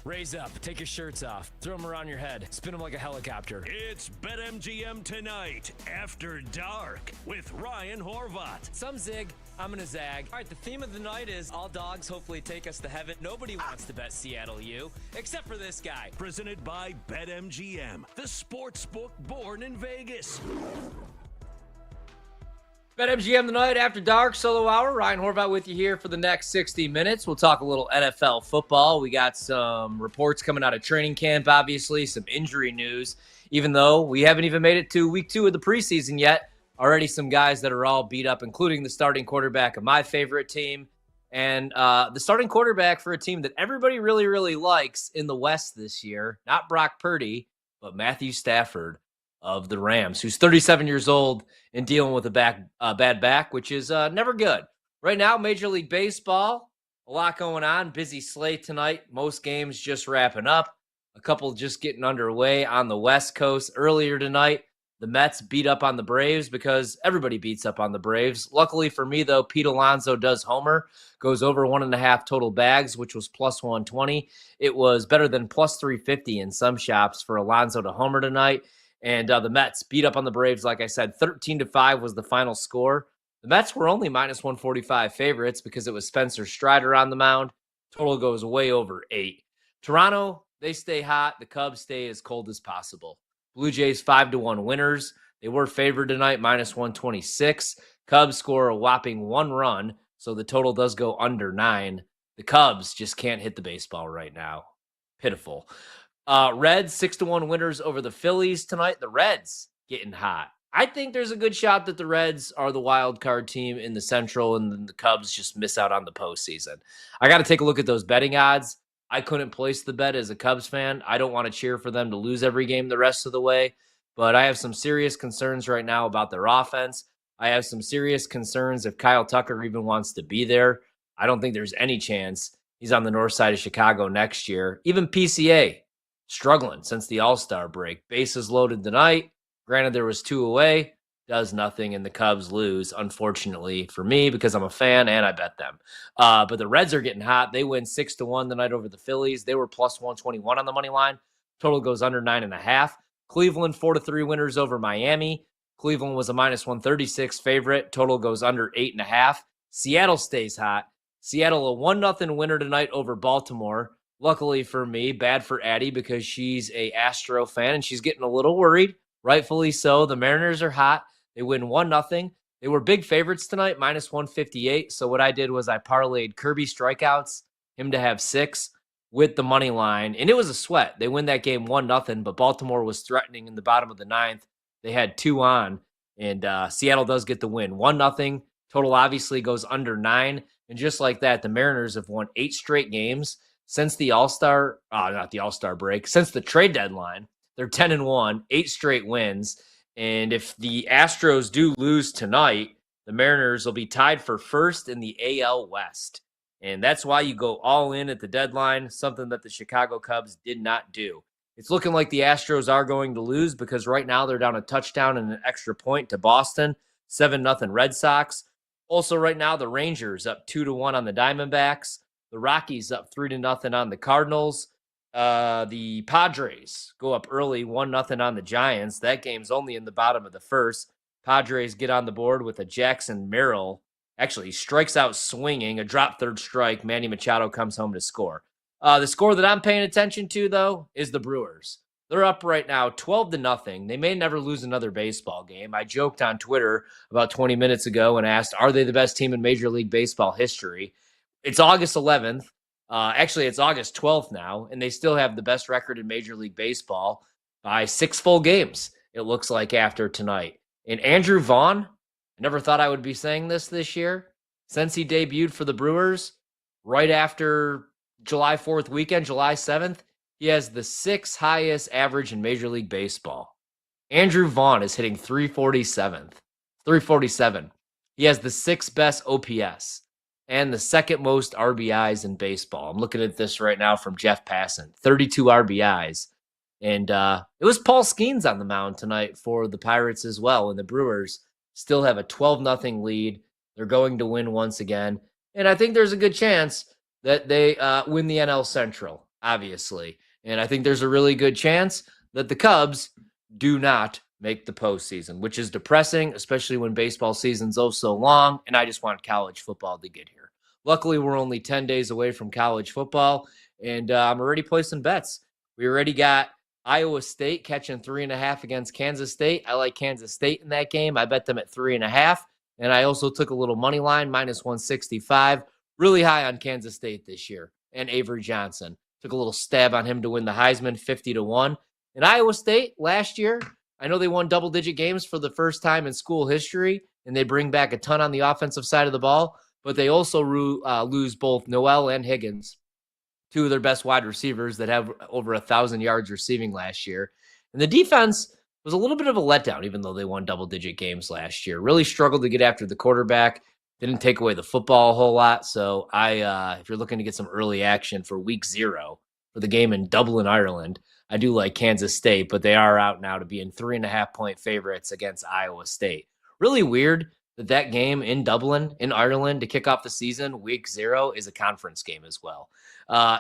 Raise up, take your shirts off, throw them around your head, spin them like a helicopter. It's BetMGM Tonight After Dark with Ryan Horvat. Some zig, I'm gonna zag. All right, the theme of the night is all dogs hopefully take us to heaven. Nobody wants to bet Seattle U, except for this guy. Presented by BetMGM, the sportsbook born in Vegas. BetMGM Tonight After Dark Solo Hour. Ryan Horvat with you here for the next 60 minutes. We'll talk a little NFL football. We got some reports coming out of training camp, obviously, some injury news. Even though we haven't even made it to week 2 of the preseason yet, already some guys that are all beat up, including the starting quarterback of my favorite team and the starting quarterback for a team that everybody really, really likes in the West this year. Not Brock Purdy, but Matthew Stafford of the Rams, who's 37 years old and dealing with a bad back, which is never good. Right now, Major League Baseball, a lot going on. Busy slate tonight. Most games just wrapping up. A couple just getting underway on the West Coast. Earlier tonight, the Mets beat up on the Braves because everybody beats up on the Braves. Luckily for me, though, Pete Alonso does homer, goes over 1.5 total bags, which was plus 120. It was better than plus 350 in some shops for Alonso to homer tonight. And the Mets beat up on the Braves, like I said, 13-5 was the final score. The Mets were only minus 145 favorites because it was Spencer Strider on the mound. Total goes way over 8. Toronto, they stay hot. The Cubs stay as cold as possible. Blue Jays 5-1 winners. They were favored tonight, minus 126. Cubs score a whopping 1 run, so the total does go under 9. The Cubs just can't hit the baseball right now. Pitiful. Reds 6-1 winners over the Phillies tonight. The Reds getting hot. I think there's a good shot that the Reds are the wild card team in the Central and then the Cubs just miss out on the postseason. I got to take a look at those betting odds. I couldn't place the bet as a Cubs fan. I don't want to cheer for them to lose every game the rest of the way, but I have some serious concerns right now about their offense. I have some serious concerns if Kyle Tucker even wants to be there. I don't think there's any chance he's on the north side of Chicago next year. Even PCA struggling since the All-Star break. Bases loaded tonight. Granted, there was 2 away. Does nothing, and the Cubs lose, unfortunately for me, because I'm a fan and I bet them. But the Reds are getting hot. They win 6-1 tonight over the Phillies. They were plus 121 on the money line. Total goes under 9.5. Cleveland 4-3 winners over Miami. Cleveland was a minus 136 favorite. Total goes under 8.5. Seattle stays hot. Seattle a 1-0 winner tonight over Baltimore. Luckily for me, bad for Addie because she's a Astro fan and she's getting a little worried. Rightfully so. The Mariners are hot. They win 1-0. They were big favorites tonight, minus 158. So what I did was I parlayed Kirby strikeouts, him to have 6 with the money line. And it was a sweat. They win that game 1-0, but Baltimore was threatening in the bottom of the 9th. They had 2 on, and Seattle does get the win. 1-0. Total obviously goes under 9. And just like that, the Mariners have won 8 straight games since the not the All-Star break, since the trade deadline. They're 10-1, 8 straight wins. And if the Astros do lose tonight, the Mariners will be tied for first in the AL West. And that's why you go all in at the deadline, something that the Chicago Cubs did not do. It's looking like the Astros are going to lose because right now they're down a touchdown and an extra point to Boston, 7-0 Red Sox. Also right now, the Rangers up 2-1 on the Diamondbacks. The Rockies up 3-0 on the Cardinals. The Padres go up early, 1-0 on the Giants. That game's only in the bottom of the first. Padres get on the board with a Jackson Merrill. Actually, he strikes out swinging, a drop third strike. Manny Machado comes home to score. The score that I'm paying attention to, though, is the Brewers. They're up right now 12-0. They may never lose another baseball game. I joked on Twitter about 20 minutes ago and asked, are they the best team in Major League Baseball history? It's August 11th. Actually, it's August 12th now, and they still have the best record in Major League Baseball by 6 full games, it looks like, after tonight. And Andrew Vaughn, I never thought I would be saying this year, since he debuted for the Brewers, right after July 4th weekend, July 7th, he has the 6th highest average in Major League Baseball. Andrew Vaughn is hitting 347. He has the 6th best OPS and the 2nd most RBIs in baseball. I'm looking at this right now from Jeff Passan, 32 RBIs. And it was Paul Skeens on the mound tonight for the Pirates as well. And the Brewers still have a 12-0 lead. They're going to win once again. And I think there's a good chance that they win the NL Central. obviously. And I think there's a really good chance that the Cubs do not make the postseason, which is depressing, especially when baseball season's oh so long, and I just want college football to get here. Luckily, we're only 10 days away from college football, and I'm already placing bets. We already got Iowa State catching 3.5 against Kansas State. I like Kansas State in that game. I bet them at 3.5, and I also took a little money line, -165. Really high on Kansas State this year, and Avery Johnson. Took a little stab on him to win the Heisman, 50-1. And Iowa State last year, I know they won double-digit games for the first time in school history, and they bring back a ton on the offensive side of the ball, but they also lose both Noel and Higgins, two of their best wide receivers that have over 1,000 yards receiving last year. And the defense was a little bit of a letdown, even though they won double-digit games last year. Really struggled to get after the quarterback. Didn't take away the football a whole lot. So if you're looking to get some early action for week 0 for the game in Dublin, Ireland, I do like Kansas State, but they are out now to being 3.5-point favorites against Iowa State. Really weird that game in Dublin, in Ireland, to kick off the season, week 0, is a conference game as well.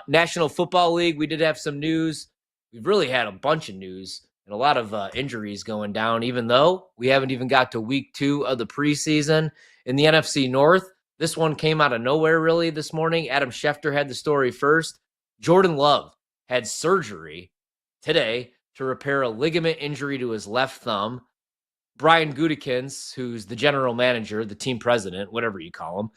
National Football League, we did have some news. We've really had a bunch of news and a lot of injuries going down, even though we haven't even got to week 2 of the preseason. In the NFC North, this one came out of nowhere really this morning. Adam Schefter had the story first. Jordan Love had surgery today to repair a ligament injury to his left thumb. Brian Gutekunst, who's the general manager, the team president, whatever you call him,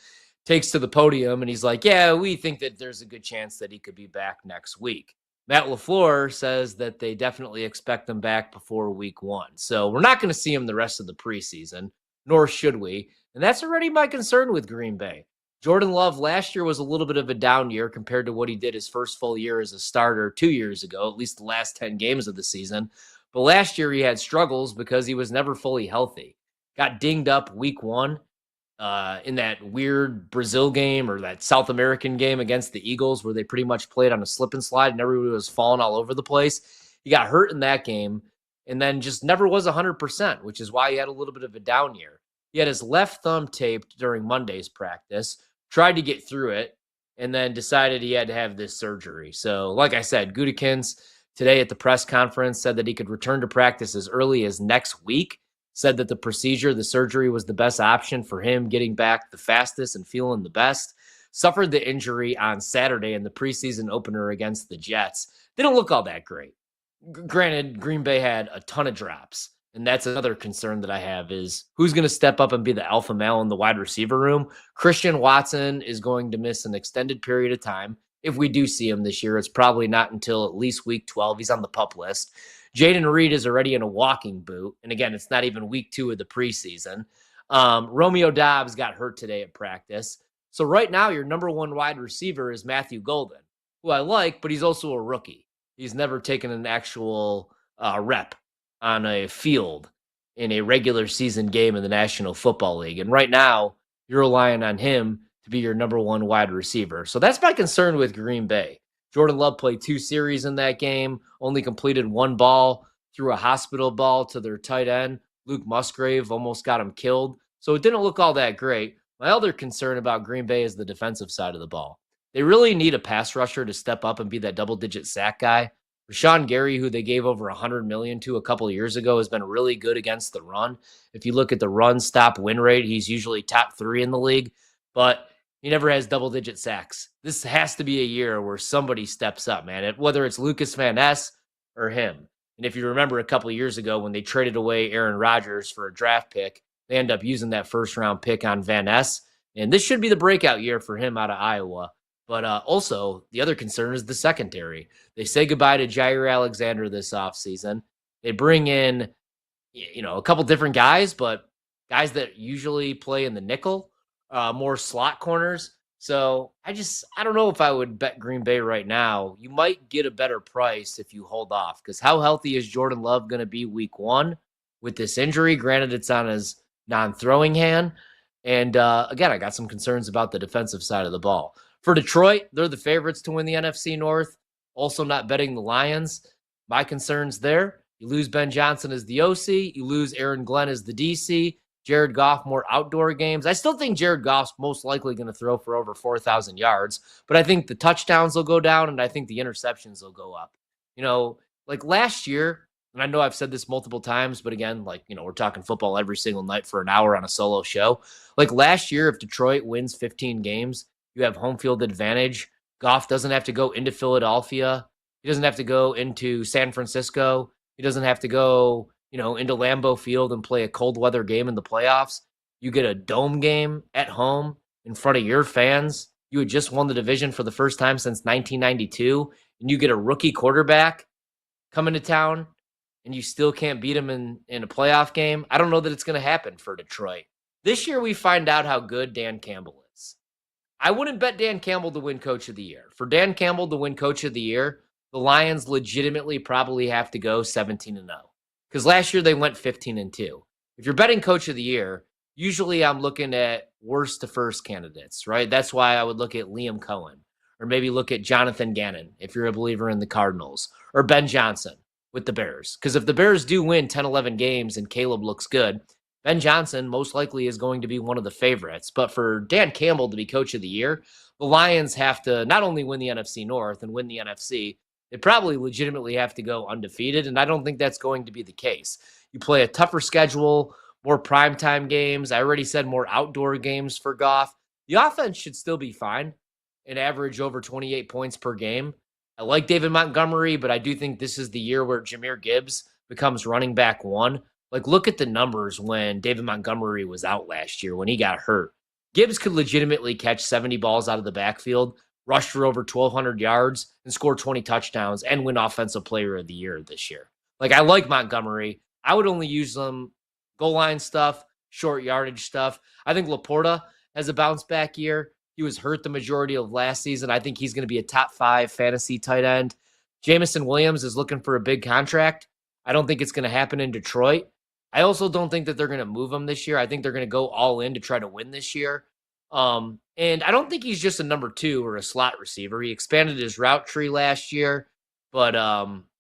takes to the podium and he's like, yeah, we think that there's a good chance that he could be back next week. Matt LaFleur says that they definitely expect him back before week 1. So we're not going to see him the rest of the preseason, nor should we. And that's already my concern with Green Bay. Jordan Love last year was a little bit of a down year compared to what he did his first full year as a starter 2 years ago, at least the last 10 games of the season. But last year he had struggles because he was never fully healthy. Got dinged up week 1 in that weird Brazil game or that South American game against the Eagles where they pretty much played on a slip and slide and everybody was falling all over the place. He got hurt in that game and then just never was 100%, which is why he had a little bit of a down year. He had his left thumb taped during Monday's practice, tried to get through it, and then decided he had to have this surgery. So, like I said, Gutekunst today at the press conference said that he could return to practice as early as next week, said that the surgery was the best option for him getting back the fastest and feeling the best. Suffered the injury on Saturday in the preseason opener against the Jets. Didn't look all that great. Granted, Green Bay had a ton of drops. And that's another concern that I have is who's going to step up and be the alpha male in the wide receiver room. Christian Watson is going to miss an extended period of time. If we do see him this year, it's probably not until at least week 12. He's on the PUP list. Jaden Reed is already in a walking boot. And again, it's not even week 2 of the preseason. Romeo Doubs got hurt today at practice. So right now, your number 1 wide receiver is Matthew Golden, who I like, but he's also a rookie. He's never taken an actual rep on a field in a regular season game in the National Football League. And right now, you're relying on him to be your number 1 wide receiver. So that's my concern with Green Bay. Jordan Love played 2 series in that game, only completed 1 ball, threw a hospital ball to their tight end. Luke Musgrave almost got him killed. So it didn't look all that great. My other concern about Green Bay is the defensive side of the ball. They really need a pass rusher to step up and be that double-digit sack guy. Rashawn Gary, who they gave over $100 million to a couple of years ago, has been really good against the run. If you look at the run stop win rate, he's usually top 3 in the league, but he never has double-digit sacks. This has to be a year where somebody steps up, man, whether it's Lucas Van Ness or him. And if you remember a couple of years ago when they traded away Aaron Rodgers for a draft pick, they end up using that first-round pick on Van Ness, and this should be the breakout year for him out of Iowa. But also, the other concern is the secondary. They say goodbye to Jair Alexander this offseason. They bring in, a couple different guys, but guys that usually play in the nickel, more slot corners. So I don't know if I would bet Green Bay right now. You might get a better price if you hold off, because how healthy is Jordan Love going to be week 1 with this injury? Granted, it's on his non-throwing hand. And again, I got some concerns about the defensive side of the ball. For Detroit, they're the favorites to win the NFC North. Also not betting the Lions. My concerns there, you lose Ben Johnson as the OC. You lose Aaron Glenn as the DC. Jared Goff more outdoor games. I still think Jared Goff's most likely going to throw for over 4,000 yards, but I think the touchdowns will go down and I think the interceptions will go up. Like last year, and I know I've said this multiple times, but again, we're talking football every single night for an hour on a solo show. Like last year, if Detroit wins 15 games, you have home field advantage. Goff doesn't have to go into Philadelphia. He doesn't have to go into San Francisco. He doesn't have to go, into Lambeau Field and play a cold weather game in the playoffs. You get a dome game at home in front of your fans. You had just won the division for the first time since 1992, and you get a rookie quarterback coming to town, and you still can't beat him in a playoff game. I don't know that it's going to happen for Detroit. This year, we find out how good Dan Campbell is. I wouldn't bet Dan Campbell to win Coach of the Year. For Dan Campbell to win Coach of the Year, the Lions legitimately probably have to go 17-0. Because last year they went 15-2. If you're betting Coach of the Year, usually I'm looking at worst to first candidates, right? That's why I would look at Liam Cohen, or maybe look at Jonathan Gannon if you're a believer in the Cardinals, or Ben Johnson with the Bears. Because if the Bears do win 10-11 games and Caleb looks good, Ben Johnson most likely is going to be one of the favorites. But for Dan Campbell to be Coach of the Year, the Lions have to not only win the NFC North and win the NFC, they probably legitimately have to go undefeated, and I don't think that's going to be the case. You play a tougher schedule, more primetime games. I already said more outdoor games for Goff. The offense should still be fine and average over 28 points per game. I like David Montgomery, but I do think this is the year where Jahmyr Gibbs becomes running back one. Look at the numbers when David Montgomery was out last year when he got hurt. Gibbs could legitimately catch 70 balls out of the backfield, rush for over 1,200 yards, and score 20 touchdowns and win Offensive Player of the Year this year. I like Montgomery. I would only use them goal line stuff, short yardage stuff. I think Laporta has a bounce back year. He was hurt the majority of last season. I think he's going to be a top 5 fantasy tight end. Jamison Williams is looking for a big contract. I don't think it's going to happen in Detroit. I also don't think that they're going to move him this year. I think they're going to go all in to try to win this year. And I don't think he's just a number 2 or a slot receiver. He expanded his route tree last year, but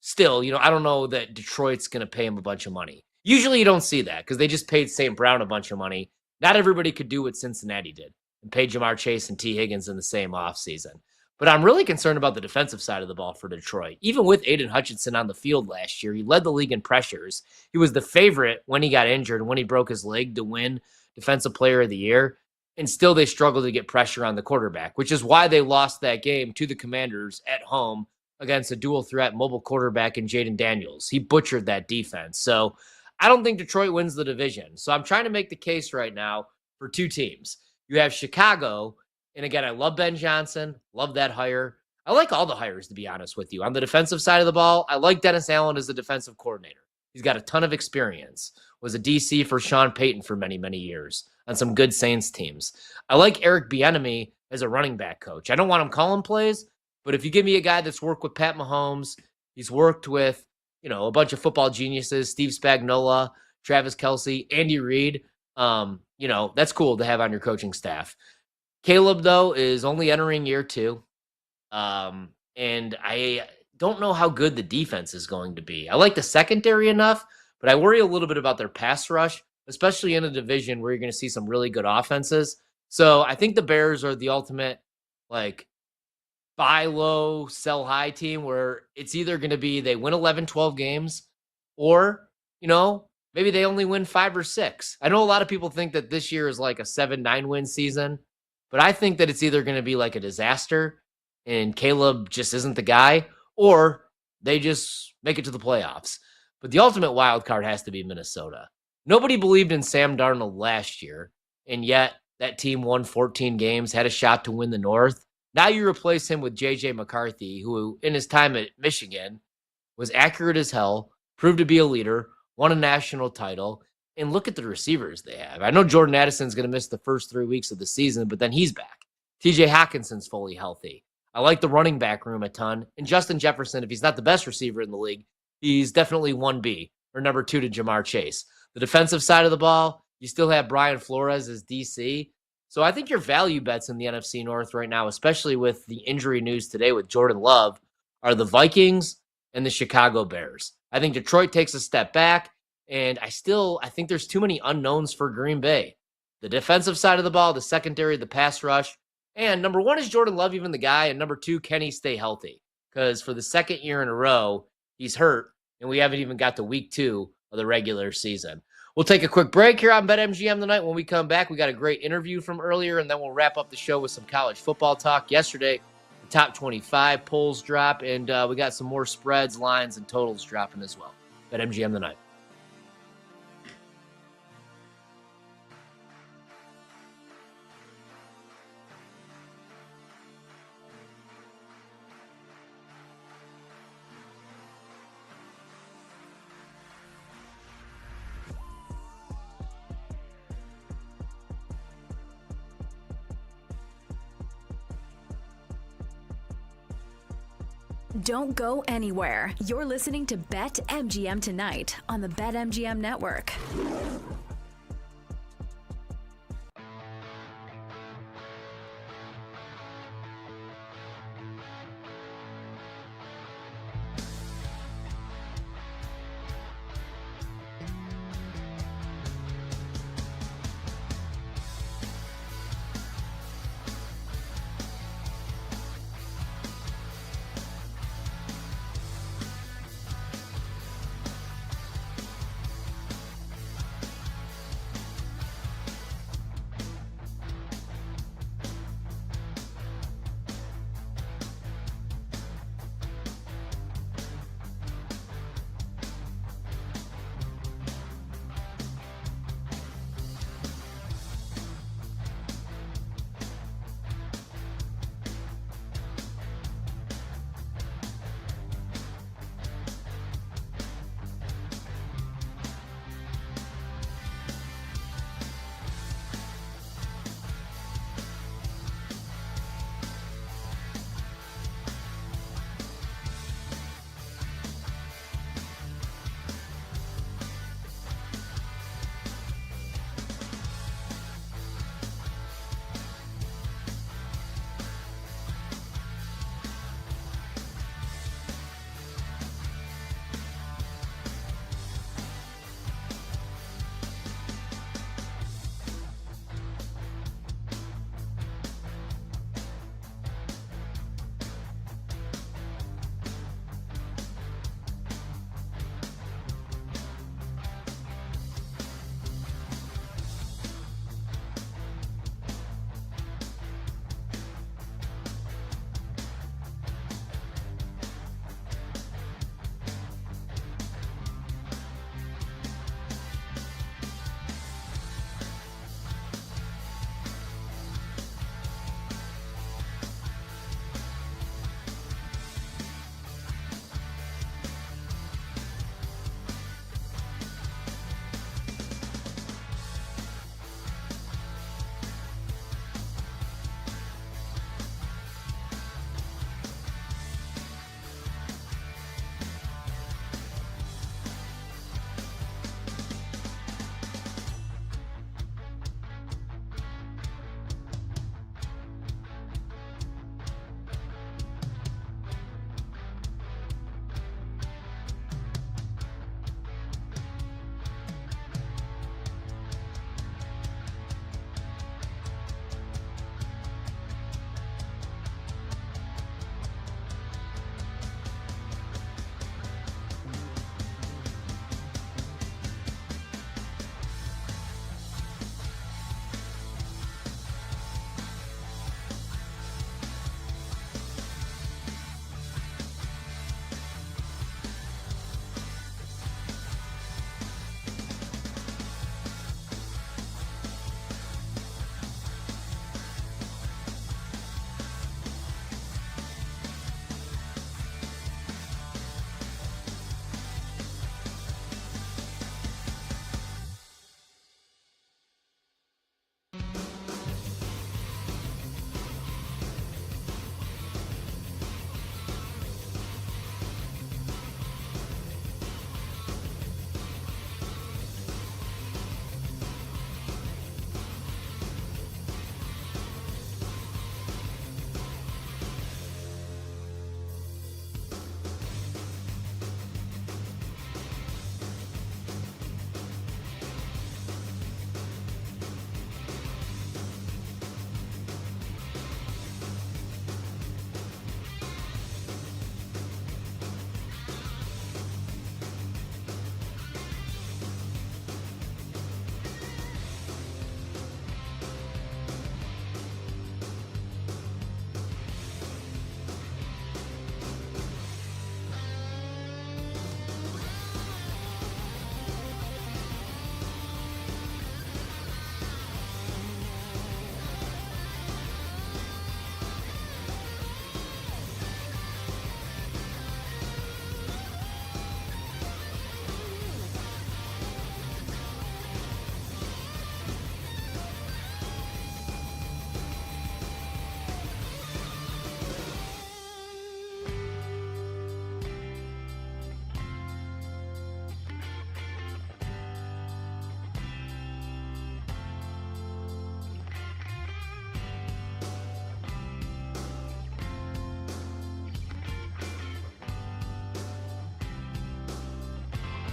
still, I don't know that Detroit's going to pay him a bunch of money. Usually you don't see that because they just paid St. Brown a bunch of money. Not everybody could do what Cincinnati did and pay Jamar Chase and T. Higgins in the same offseason. But I'm really concerned about the defensive side of the ball for Detroit. Even with Aiden Hutchinson on the field last year, he led the league in pressures. He was the favorite when he got injured, when he broke his leg to win Defensive Player of the Year. And still they struggled to get pressure on the quarterback, which is why they lost that game to the Commanders at home against a dual threat mobile quarterback in Jaden Daniels. He butchered that defense. So I don't think Detroit wins the division. So I'm trying to make the case right now for 2 teams. You have Chicago, and again, I love Ben Johnson, love that hire. I like all the hires, to be honest with you. On the defensive side of the ball, I like Dennis Allen as the defensive coordinator. He's got a ton of experience. Was a DC for Sean Payton for many, many years on some good Saints teams. I like Eric Bieniemy as a running back coach. I don't want him calling plays, but if you give me a guy that's worked with Pat Mahomes, he's worked with, a bunch of football geniuses, Steve Spagnuolo, Travis Kelce, Andy Reid, that's cool to have on your coaching staff. Caleb, though, is only entering year 2. And I don't know how good the defense is going to be. I like the secondary enough, but I worry a little bit about their pass rush, especially in a division where you're going to see some really good offenses. So I think the Bears are the ultimate, buy low, sell high team where it's either going to be they win 11, 12 games or, maybe they only win 5 or 6. I know a lot of people think that this year is like a 7-9 win season, but I think that it's either going to be like a disaster and Caleb just isn't the guy, or they just make it to the playoffs. But the ultimate wild card has to be Minnesota. Nobody believed in Sam Darnold last year, and yet that team won 14 games, had a shot to win the North. Now you replace him with J.J. McCarthy, who in his time at Michigan was accurate as hell, proved to be a leader, won a national title, and look at the receivers they have. I know Jordan Addison's going to miss the first 3 weeks of the season, but then he's back. TJ Hawkinson's fully healthy. I like the running back room a ton. And Justin Jefferson, if he's not the best receiver in the league, he's definitely 1B or number 2 to Jamar Chase. The defensive side of the ball, you still have Brian Flores as DC. So I think your value bets in the NFC North right now, especially with the injury news today with Jordan Love, are the Vikings and the Chicago Bears. I think Detroit takes a step back, And I think there's too many unknowns for Green Bay. The defensive side of the ball, the secondary, the pass rush. And number one, is Jordan Love even the guy? And number two, can he stay healthy? Because for the second year in a row, he's hurt, and we haven't even got to week 2 of the regular season. We'll take a quick break here on BetMGM tonight. When we come back, we got a great interview from earlier, and then we'll wrap up the show with some college football talk. Yesterday, the top 25 polls drop, and we got some more spreads, lines, and totals dropping as well. BetMGM tonight. Don't go anywhere. You're listening to BetMGM tonight on the BetMGM Network.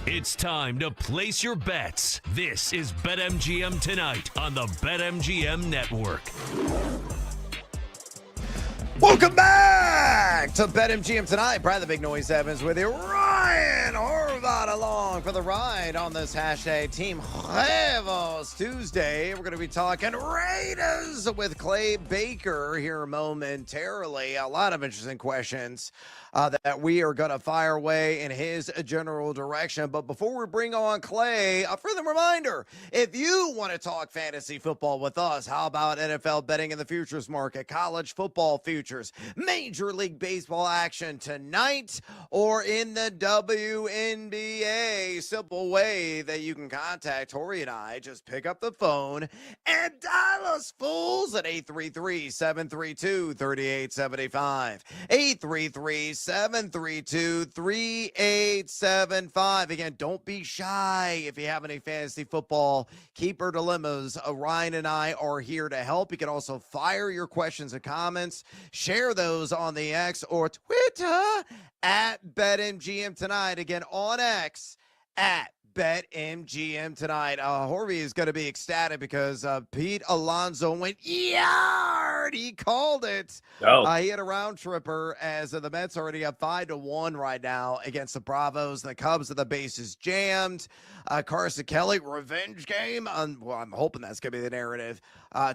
It's time to place your bets. This is BetMGM Tonight on the BetMGM Network. Welcome back to BetMGM Tonight. Brad the Big Noise Evans with you. Ryan Horvath along for the ride on this hashtag Team Huevos Tuesday. We're going to be talking Raiders with Clay Baker here momentarily. A lot of interesting questions that we are going to fire away in his general direction. But before we bring on Clay, a friendly reminder, if you want to talk fantasy football with us, how about NFL betting in the futures market, college football futures, Major League Baseball action tonight, or in the WNBA? Simple way that you can contact Tori and I. Just pick up the phone and dial us fools at 833-732-3875. 833-732-3875. Again, don't be shy if you have any fantasy football keeper dilemmas. Ryan and I are here to help. You can also fire your questions and comments. Share those on the X or Twitter at BetMGM Tonight. Again, on X at BetMGM Tonight. Horvey is going to be ecstatic because Pete Alonso went yard. He called it. He had a round tripper as the Mets already up 5-1 right now against the Bravos. The Cubs are the bases jammed. Carson Kelly, revenge game. Well, I'm hoping that's going to be the narrative.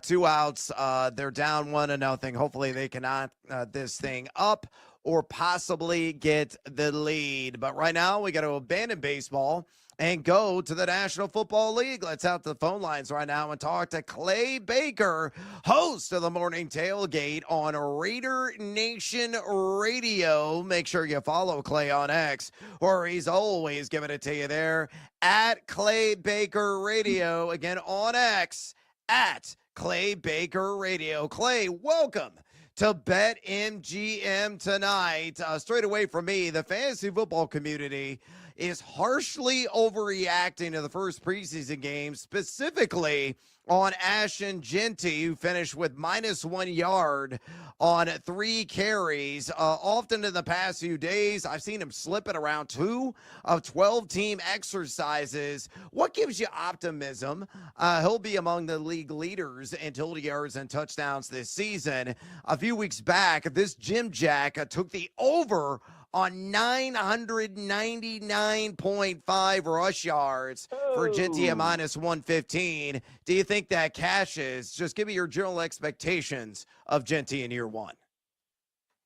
2 outs. They're down 1-0. Hopefully they can knock this thing up or possibly get the lead. But right now we got to abandon baseball and go to the National Football League. Let's out the phone lines right now and talk to Clay Baker, host of the Morning Tailgate on Raider Nation Radio. Make sure you follow Clay on X, or he's always giving it to you there at Clay Baker Radio. Again, on X at Clay Baker Radio. Clay, welcome to BetMGM Tonight. Straight away from me, the fantasy football community is harshly overreacting to the first preseason game, specifically on Ashton Genty, who finished with -1 yard on 3 carries. Often in the past few days, I've seen him slip at around 2 of 12 team exercises. What gives you optimism? He'll be among the league leaders in total yards and touchdowns this season. A few weeks back, this Jim Jack took the over on 999.5 rush yards for Genty at -115. Do you think that cashes? Just give me your general expectations of Genty in year one.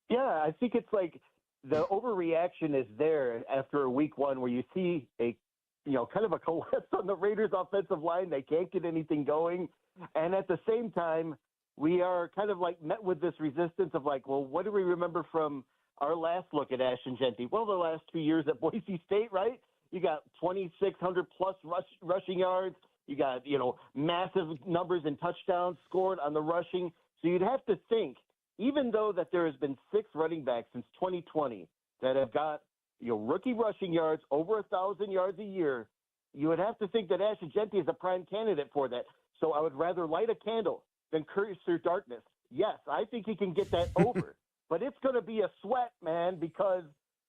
Yeah, I think it's like the overreaction is there after week one where you see a, kind of a collapse on the Raiders offensive line. They can't get anything going. And at the same time, we are kind of like met with this resistance of like, well, what do we remember from our last look at Ashton Genty? Well, the last 2 years at Boise State, right? You got 2,600 plus rushing yards. You got, massive numbers and touchdowns scored on the rushing. So you'd have to think, even though that there has been 6 running backs since 2020 that have got, rookie rushing yards over 1,000 yards a year, you would have to think that Ashton Genty is a prime candidate for that. So I would rather light a candle than curse through darkness. Yes, I think he can get that over. But it's going to be a sweat, man, because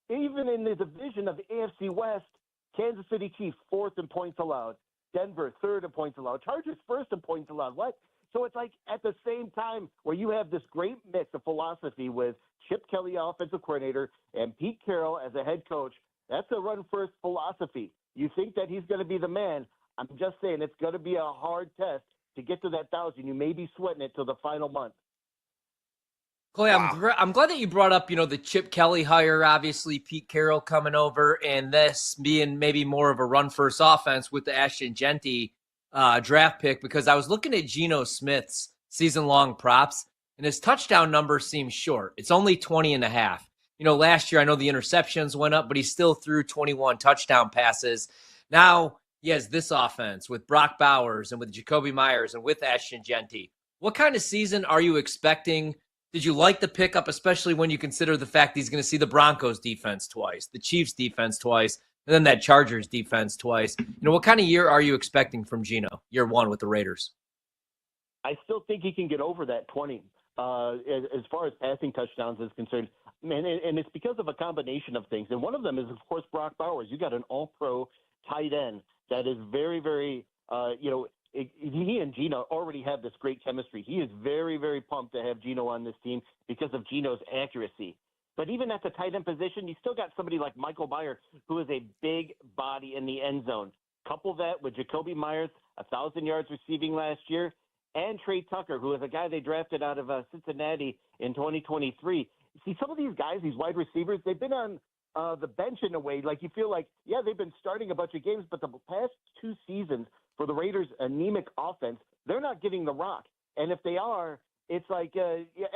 even in the division of the AFC West, Kansas City Chiefs 4th in points allowed, Denver 3rd in points allowed, Chargers 1st in points allowed. What? So it's like at the same time where you have this great mix of philosophy with Chip Kelly, offensive coordinator, and Pete Carroll as a head coach. That's a run-first philosophy. You think that he's going to be the man. I'm just saying it's going to be a hard test to get to that 1,000. You may be sweating it till the final month. Clay, I'm glad that you brought up, the Chip Kelly hire, obviously Pete Carroll coming over, and this being maybe more of a run-first offense with the Ashton Genty draft pick, because I was looking at Geno Smith's season-long props, and his touchdown number seems short. It's only 20.5. Last year I know the interceptions went up, but he still threw 21 touchdown passes. Now he has this offense with Brock Bowers and with Jacoby Myers and with Ashton Genty. What kind of season are you expecting? Did you like the pickup, especially when you consider the fact he's going to see the Broncos defense twice, the Chiefs defense twice, and then that Chargers defense twice? What kind of year are you expecting from Geno, year one with the Raiders? I still think he can get over that 20 as far as passing touchdowns is concerned. And it's because of a combination of things. And one of them is, of course, Brock Bowers. You got an all-pro tight end that is very, very, he and Geno already have this great chemistry. He is very, very pumped to have Geno on this team because of Geno's accuracy. But even at the tight end position, you still got somebody like Michael Byer, who is a big body in the end zone. Couple that with Jacoby Myers, 1,000 yards receiving last year, and Trey Tucker, who is a guy they drafted out of Cincinnati in 2023. See, some of these guys, these wide receivers, they've been on the bench in a way. Like, you feel like, yeah, they've been starting a bunch of games, but the past 2 seasons for the Raiders' anemic offense, they're not getting the rock. And if they are, it's like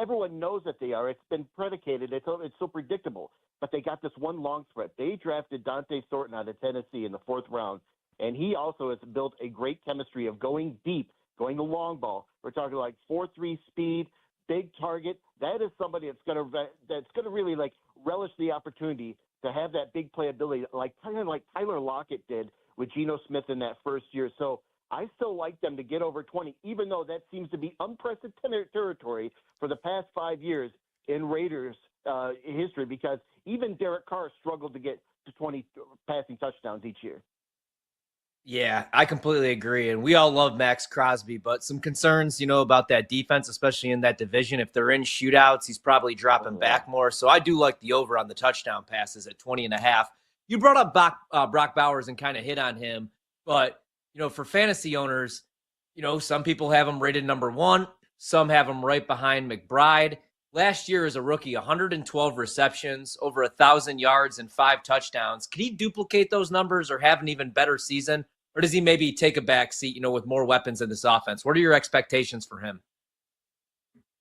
everyone knows that they are. It's been predicated. It's so predictable. But they got this one long threat. They drafted Dante Thornton out of Tennessee in the 4th round, and he also has built a great chemistry of going deep, going the long ball. We're talking like 4.3 speed, big target. That is somebody that's gonna really like relish the opportunity to have that big playability, like kind of like Tyler Lockett did with Geno Smith in that first year. So I still like them to get over 20, even though that seems to be unprecedented territory for the past 5 years in Raiders history, because even Derek Carr struggled to get to 20 passing touchdowns each year. Yeah, I completely agree. And we all love Max Crosby, but some concerns, about that defense, especially in that division. If they're in shootouts, he's probably dropping back more. So I do like the over on the touchdown passes at 20.5. You brought up Brock Bowers and kind of hit on him, but for fantasy owners, some people have him rated number 1. Some have him right behind McBride. Last year as a rookie, 112 receptions, over 1,000 yards and 5 touchdowns. Can he duplicate those numbers or have an even better season? Or does he maybe take a back seat, with more weapons in this offense? What are your expectations for him?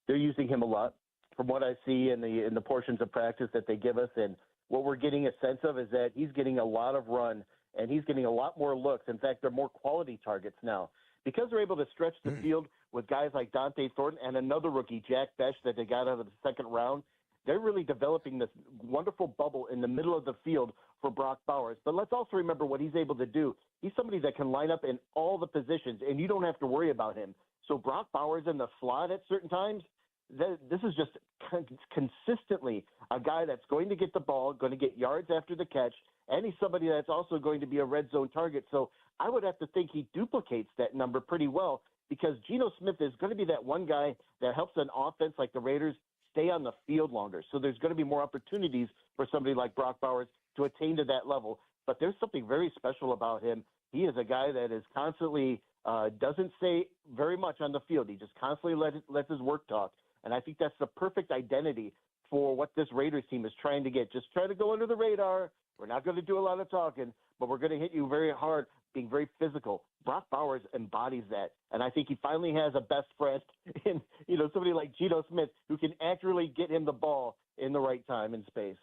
They're using him a lot. From what I see in the portions of practice that they give us, and what we're getting a sense of is that he's getting a lot of run, and he's getting a lot more looks. In fact, they're more quality targets now. Because they're able to stretch the field with guys like Dante Thornton and another rookie, Jack Besh, that they got out of the 2nd round, they're really developing this wonderful bubble in the middle of the field for Brock Bowers. But let's also remember what he's able to do. He's somebody that can line up in all the positions, and you don't have to worry about him. So Brock Bowers in the slot at certain times, this is just consistently a guy that's going to get the ball, going to get yards after the catch, and he's somebody that's also going to be a red zone target. So I would have to think he duplicates that number pretty well, because Geno Smith is going to be that one guy that helps an offense like the Raiders stay on the field longer. So there's going to be more opportunities for somebody like Brock Bowers to attain to that level. But there's something very special about him. He is a guy that is constantly doesn't say very much on the field. He just constantly lets his work talk. And I think that's the perfect identity for what this Raiders team is trying to get. Just try to go under the radar. We're not going to do a lot of talking, but we're going to hit you very hard, being very physical. Brock Bowers embodies that. And I think he finally has a best friend in, somebody like Geno Smith who can accurately get him the ball in the right time and space.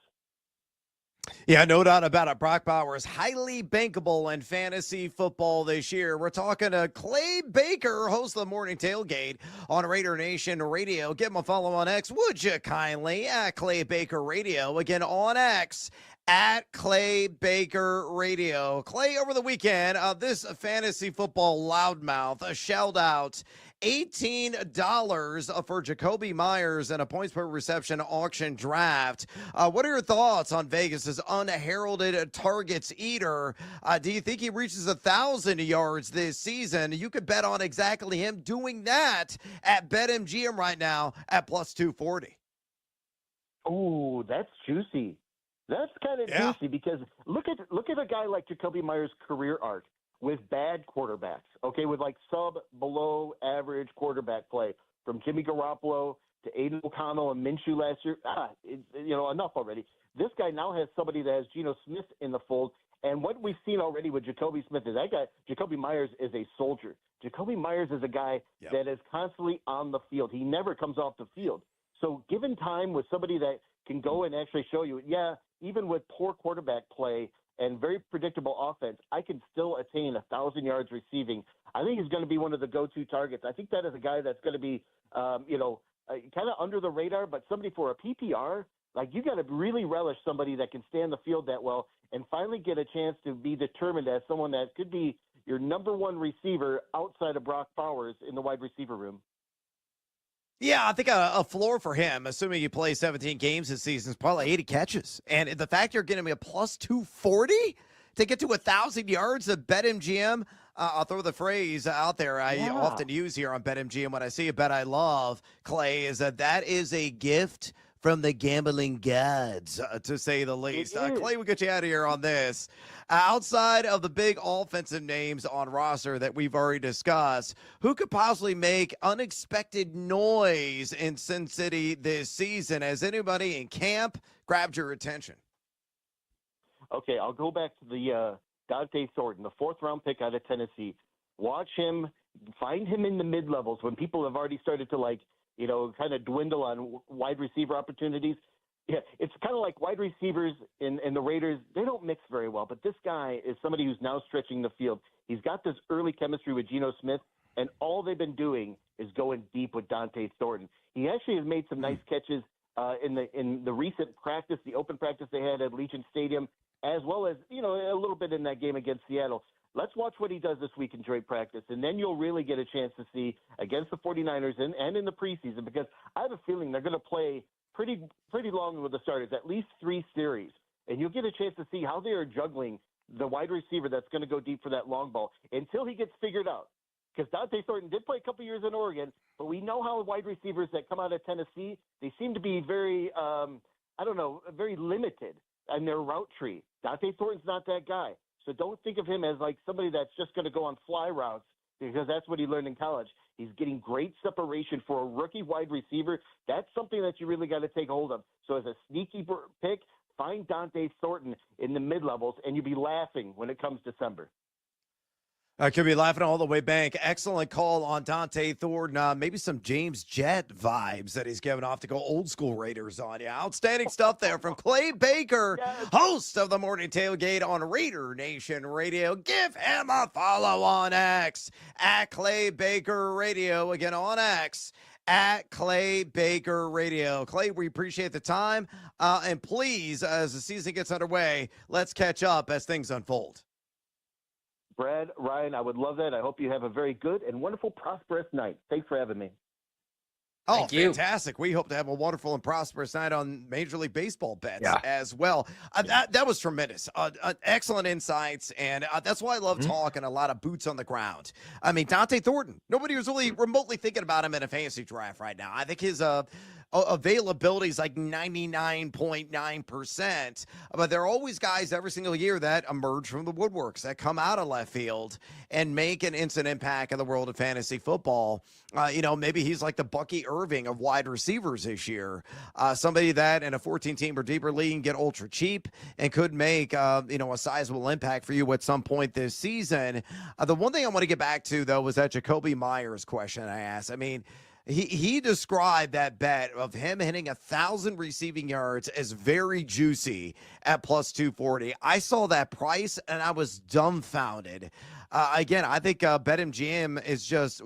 Yeah, no doubt about it. Brock Bowers, highly bankable in fantasy football this year. We're talking to Clay Baker, host of the Morning Tailgate on Raider Nation Radio. Give him a follow on X, would you kindly, at Clay Baker Radio. Again, on X, at Clay Baker Radio. Clay, over the weekend, this fantasy football loudmouth shelled out $18 for Jacoby Myers in a points per reception auction draft. What are your thoughts on Vegas's unheralded targets eater? Do you think he reaches 1,000 yards this season? You could bet on exactly him doing that at BetMGM right now at plus 240. Oh, that's juicy. That's kind of juicy, because look at a guy like Jacoby Myers' career arc with bad quarterbacks, okay, with like below average quarterback play, from Jimmy Garoppolo to Aiden O'Connell and Minshew last year. Enough already. This guy now has somebody that has Geno Smith in the fold, and what we've seen already with Jacoby Smith is that guy, Jacoby Myers, is a soldier. Jacoby Myers is a guy that is constantly on the field. He never comes off the field. So given time with somebody that can go and actually show you, even with poor quarterback play and very predictable offense, I can still attain 1,000 yards receiving. I think he's going to be one of the go-to targets. I think that is a guy that's going to be, kind of under the radar, but somebody for a PPR, like, you got to really relish somebody that can stay on the field that well and finally get a chance to be determined as someone that could be your number one receiver outside of Brock Bowers in the wide receiver room. Yeah, I think a floor for him, assuming he plays 17 games this season, is probably 80 catches. And the fact you're getting me a plus 240 to get to 1,000 yards of BetMGM. I'll throw the phrase out there I often use here on BetMGM when I see a bet I love, Clay, is that is a gift from the gambling gods, to say the least. Clay, we'll get you out of here on this. Outside of the big offensive names on roster that we've already discussed, who could possibly make unexpected noise in Sin City this season? Has anybody in camp grabbed your attention? Okay, I'll go back to the Dante Thornton, the 4th-round pick out of Tennessee. Watch him, find him in the mid-levels when people have already started to, kind of dwindle on wide receiver opportunities. Yeah, it's kind of like wide receivers in the Raiders. They don't mix very well, but this guy is somebody who's now stretching the field. He's got this early chemistry with Geno Smith, and all they've been doing is going deep with Dante Thornton. He actually has made some nice catches in the recent practice, the open practice they had at Legion Stadium, as well as, a little bit in that game against Seattle. Let's watch what he does this week in joint practice, and then you'll really get a chance to see against the 49ers and in the preseason, because I have a feeling they're going to play pretty long with the starters, at least 3 series, and you'll get a chance to see how they are juggling the wide receiver that's going to go deep for that long ball until he gets figured out. Because Dante Thornton did play a couple years in Oregon, but we know how wide receivers that come out of Tennessee, they seem to be very, very limited in their route tree. Dante Thornton's not that guy. So don't think of him as like somebody that's just going to go on fly routes, because that's what he learned in college. He's getting great separation for a rookie wide receiver. That's something that you really got to take hold of. So as a sneaky pick, find Dante Thornton in the mid-levels, and you'll be laughing when it comes December. I could be laughing all the way back. Excellent call on Dante Thornton. Maybe some James Jett vibes that he's giving off to go old school Raiders on you. Outstanding stuff there from Clay Baker, host of the Morning Tailgate on Raider Nation Radio. Give him a follow on X at Clay Baker Radio. Again on X at Clay Baker Radio. Clay, we appreciate the time. And please, as the season gets underway, let's catch up as things unfold. Brad, Ryan, I would love that. I hope you have a very good and wonderful, prosperous night. Thanks for having me. Oh, fantastic. We hope to have a wonderful and prosperous night on Major League Baseball bets as well. That was tremendous. Excellent insights, and that's why I love talking a lot of boots on the ground. I mean, Dante Thornton, nobody was really remotely thinking about him in a fantasy draft right now. I think his availability is like 99.9%, but there are always guys every single year that emerge from the woodworks, that come out of left field and make an instant impact in the world of fantasy football. Maybe he's like the Bucky Irving of wide receivers this year, somebody that in a 14-team or deeper league can get ultra cheap and could make a sizable impact for you at some point this season. The one thing I want to get back to, though, was that Jacoby Myers question I asked. I mean, He described that bet of him hitting 1,000 receiving yards as very juicy at plus 240. I saw that price and I was dumbfounded. Again, I think BetMGM is just,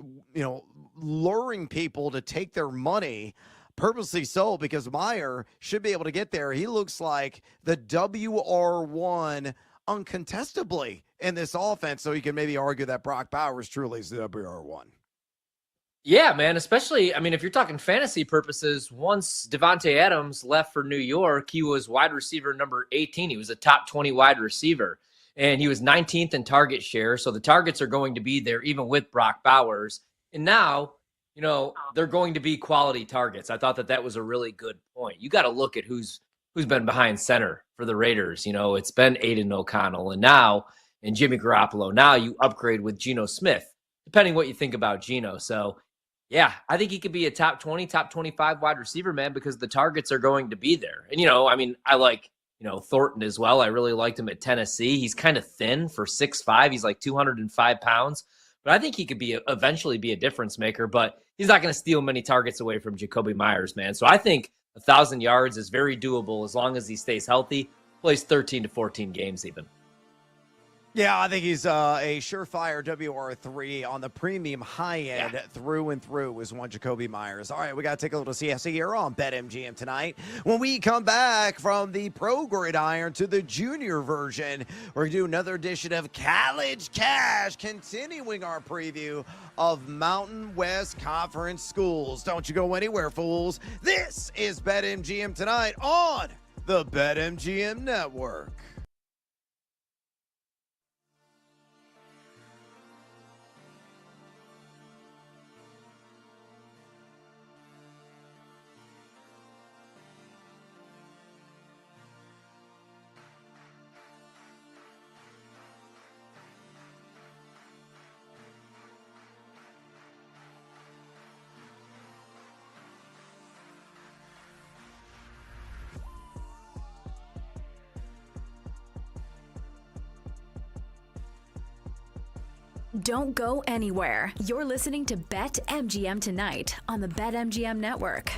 luring people to take their money, purposely so, because Meyer should be able to get there. He looks like the WR1 uncontestably in this offense, so you can maybe argue that Brock Bowers truly is the WR1. Yeah, man, especially, if you're talking fantasy purposes, once Devontae Adams left for New York, he was wide receiver number 18. He was a top 20 wide receiver, and he was 19th in target share, so the targets are going to be there even with Brock Bowers. And now, they're going to be quality targets. I thought that was a really good point. You got to look at who's been behind center for the Raiders. It's been Aiden O'Connell, and Jimmy Garoppolo. Now you upgrade with Geno Smith, depending what you think about Geno. So, yeah, I think he could be a top 20, top 25 wide receiver, man, because the targets are going to be there. And, I like, Thornton as well. I really liked him at Tennessee. He's kind of thin for 6'5". He's like 205 pounds. But I think he could eventually be a difference maker, but he's not going to steal many targets away from Jacoby Myers, man. So I think 1,000 yards is very doable as long as he stays healthy, plays 13 to 14 games even. Yeah, I think he's a surefire WR3 on the premium high end through and through is one Jacoby Myers. All right, we got to take a little siesta here on BetMGM tonight. When we come back from the pro gridiron to the junior version, we're going to do another edition of College Cash, continuing our preview of Mountain West Conference schools. Don't you go anywhere, fools. This is BetMGM tonight on the BetMGM Network. Don't go anywhere. You're listening to BetMGM tonight on the BetMGM Network.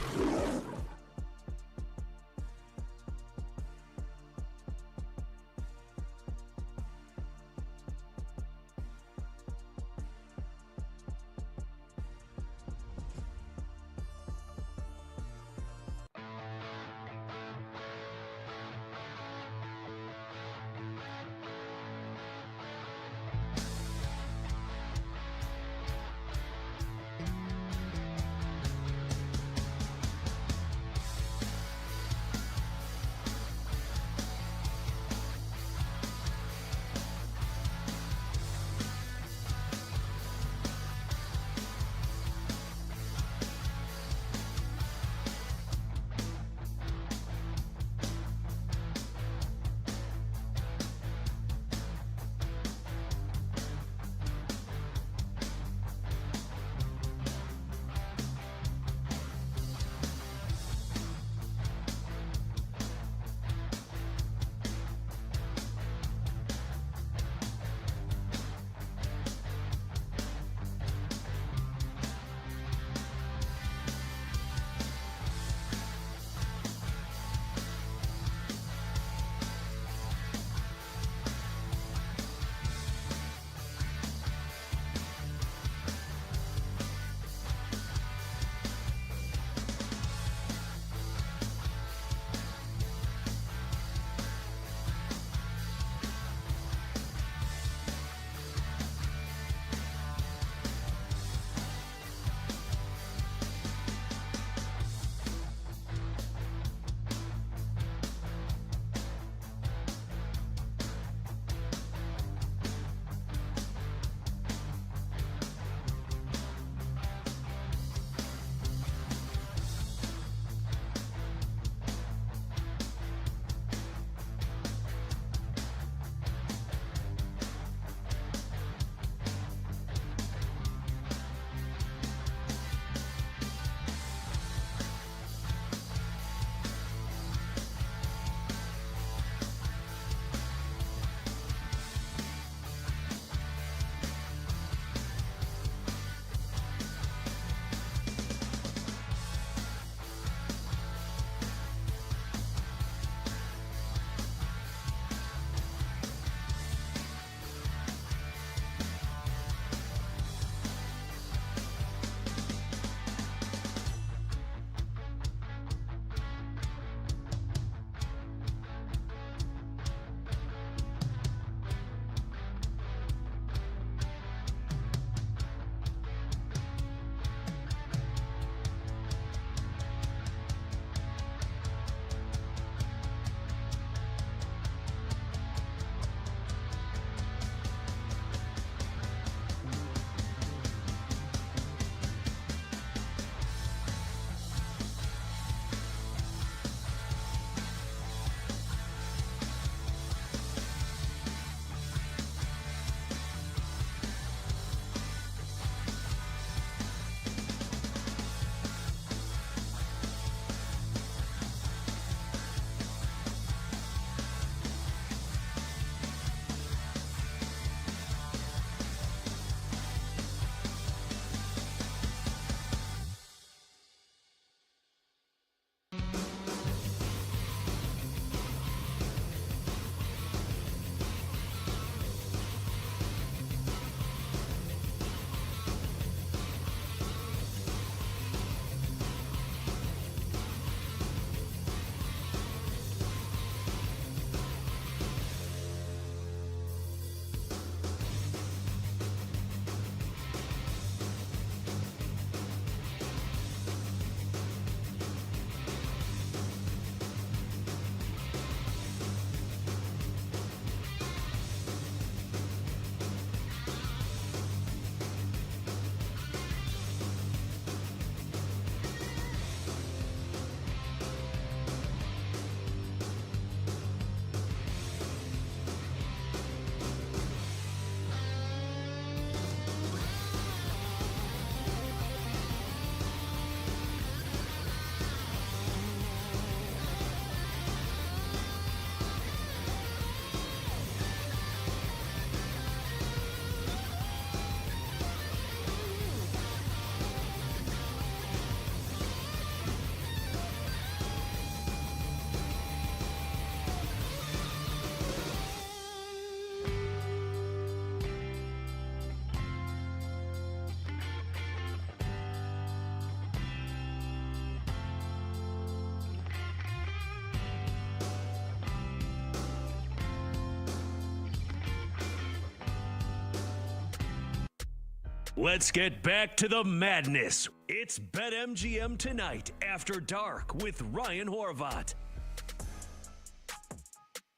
Let's get back to the madness. It's BetMGM Tonight After Dark with Ryan Horvat.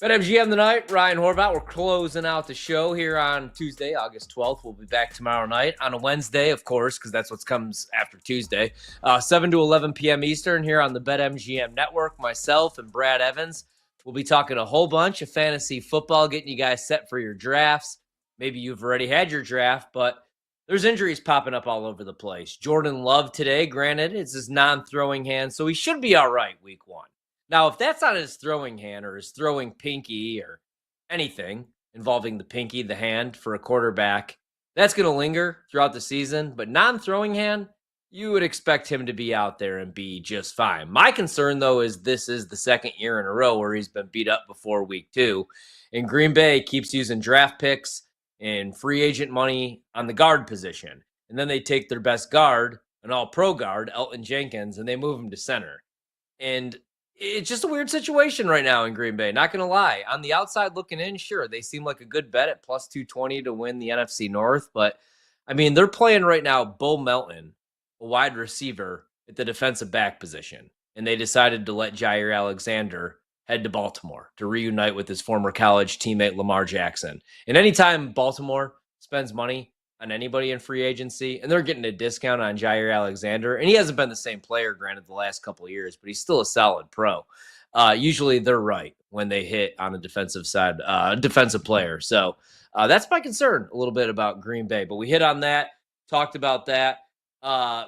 BetMGM Tonight, Ryan Horvat. We're closing out the show here on Tuesday, August 12th. We'll be back tomorrow night on a Wednesday, of course, because that's what comes after Tuesday. 7 to 11 p.m. Eastern here on the BetMGM Network. Myself and Brad Evans will be talking a whole bunch of fantasy football, getting you guys set for your drafts. Maybe you've already had your draft, but there's injuries popping up all over the place. Jordan Love today, granted, it's his non-throwing hand, so he should be all right week 1. Now, if that's on his throwing hand or his throwing pinky or anything involving the pinky, the hand for a quarterback, that's going to linger throughout the season. But non-throwing hand, you would expect him to be out there and be just fine. My concern, though, is this is the second year in a row where he's been beat up before week 2. And Green Bay keeps using draft picks and free agent money on the guard position. And then they take their best guard, an all-pro guard, Elton Jenkins, and they move him to center. And it's just a weird situation right now in Green Bay, not going to lie. On the outside looking in, sure, they seem like a good bet at plus 220 to win the NFC North. But, I mean, they're playing right now Bo Melton, a wide receiver, at the defensive back position. And they decided to let Jair Alexander head to Baltimore to reunite with his former college teammate Lamar Jackson. And anytime Baltimore spends money on anybody in free agency, and they're getting a discount on Jair Alexander, and he hasn't been the same player, granted, the last couple of years, but he's still a solid pro. Usually they're right when they hit on a defensive side, defensive player. So that's my concern a little bit about Green Bay. But we hit on that, talked about that.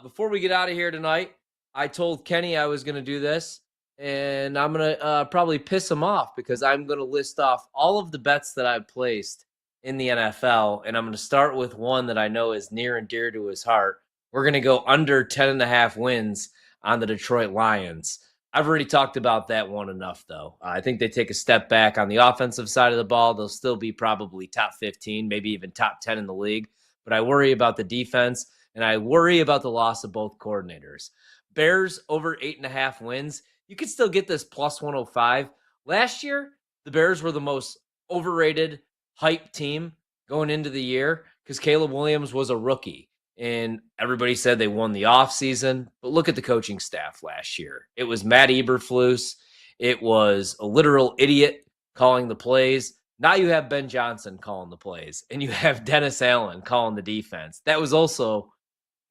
Before we get out of here tonight, I told Kenny I was going to do this. And I'm going to probably piss him off because I'm going to list off all of the bets that I've placed in the NFL. And I'm going to start with one that I know is near and dear to his heart. We're going to go under 10.5 wins on the Detroit Lions. I've already talked about that one enough, though. I think they take a step back on the offensive side of the ball. They'll still be probably top 15, maybe even top 10 in the league. But I worry about the defense, and I worry about the loss of both coordinators. Bears over 8.5 wins. You could still get this plus 105. Last year, the Bears were the most overrated, hype team going into the year because Caleb Williams was a rookie. And everybody said they won the offseason. But look at the coaching staff last year. It was Matt Eberflus. It was a literal idiot calling the plays. Now you have Ben Johnson calling the plays. And you have Dennis Allen calling the defense. That was also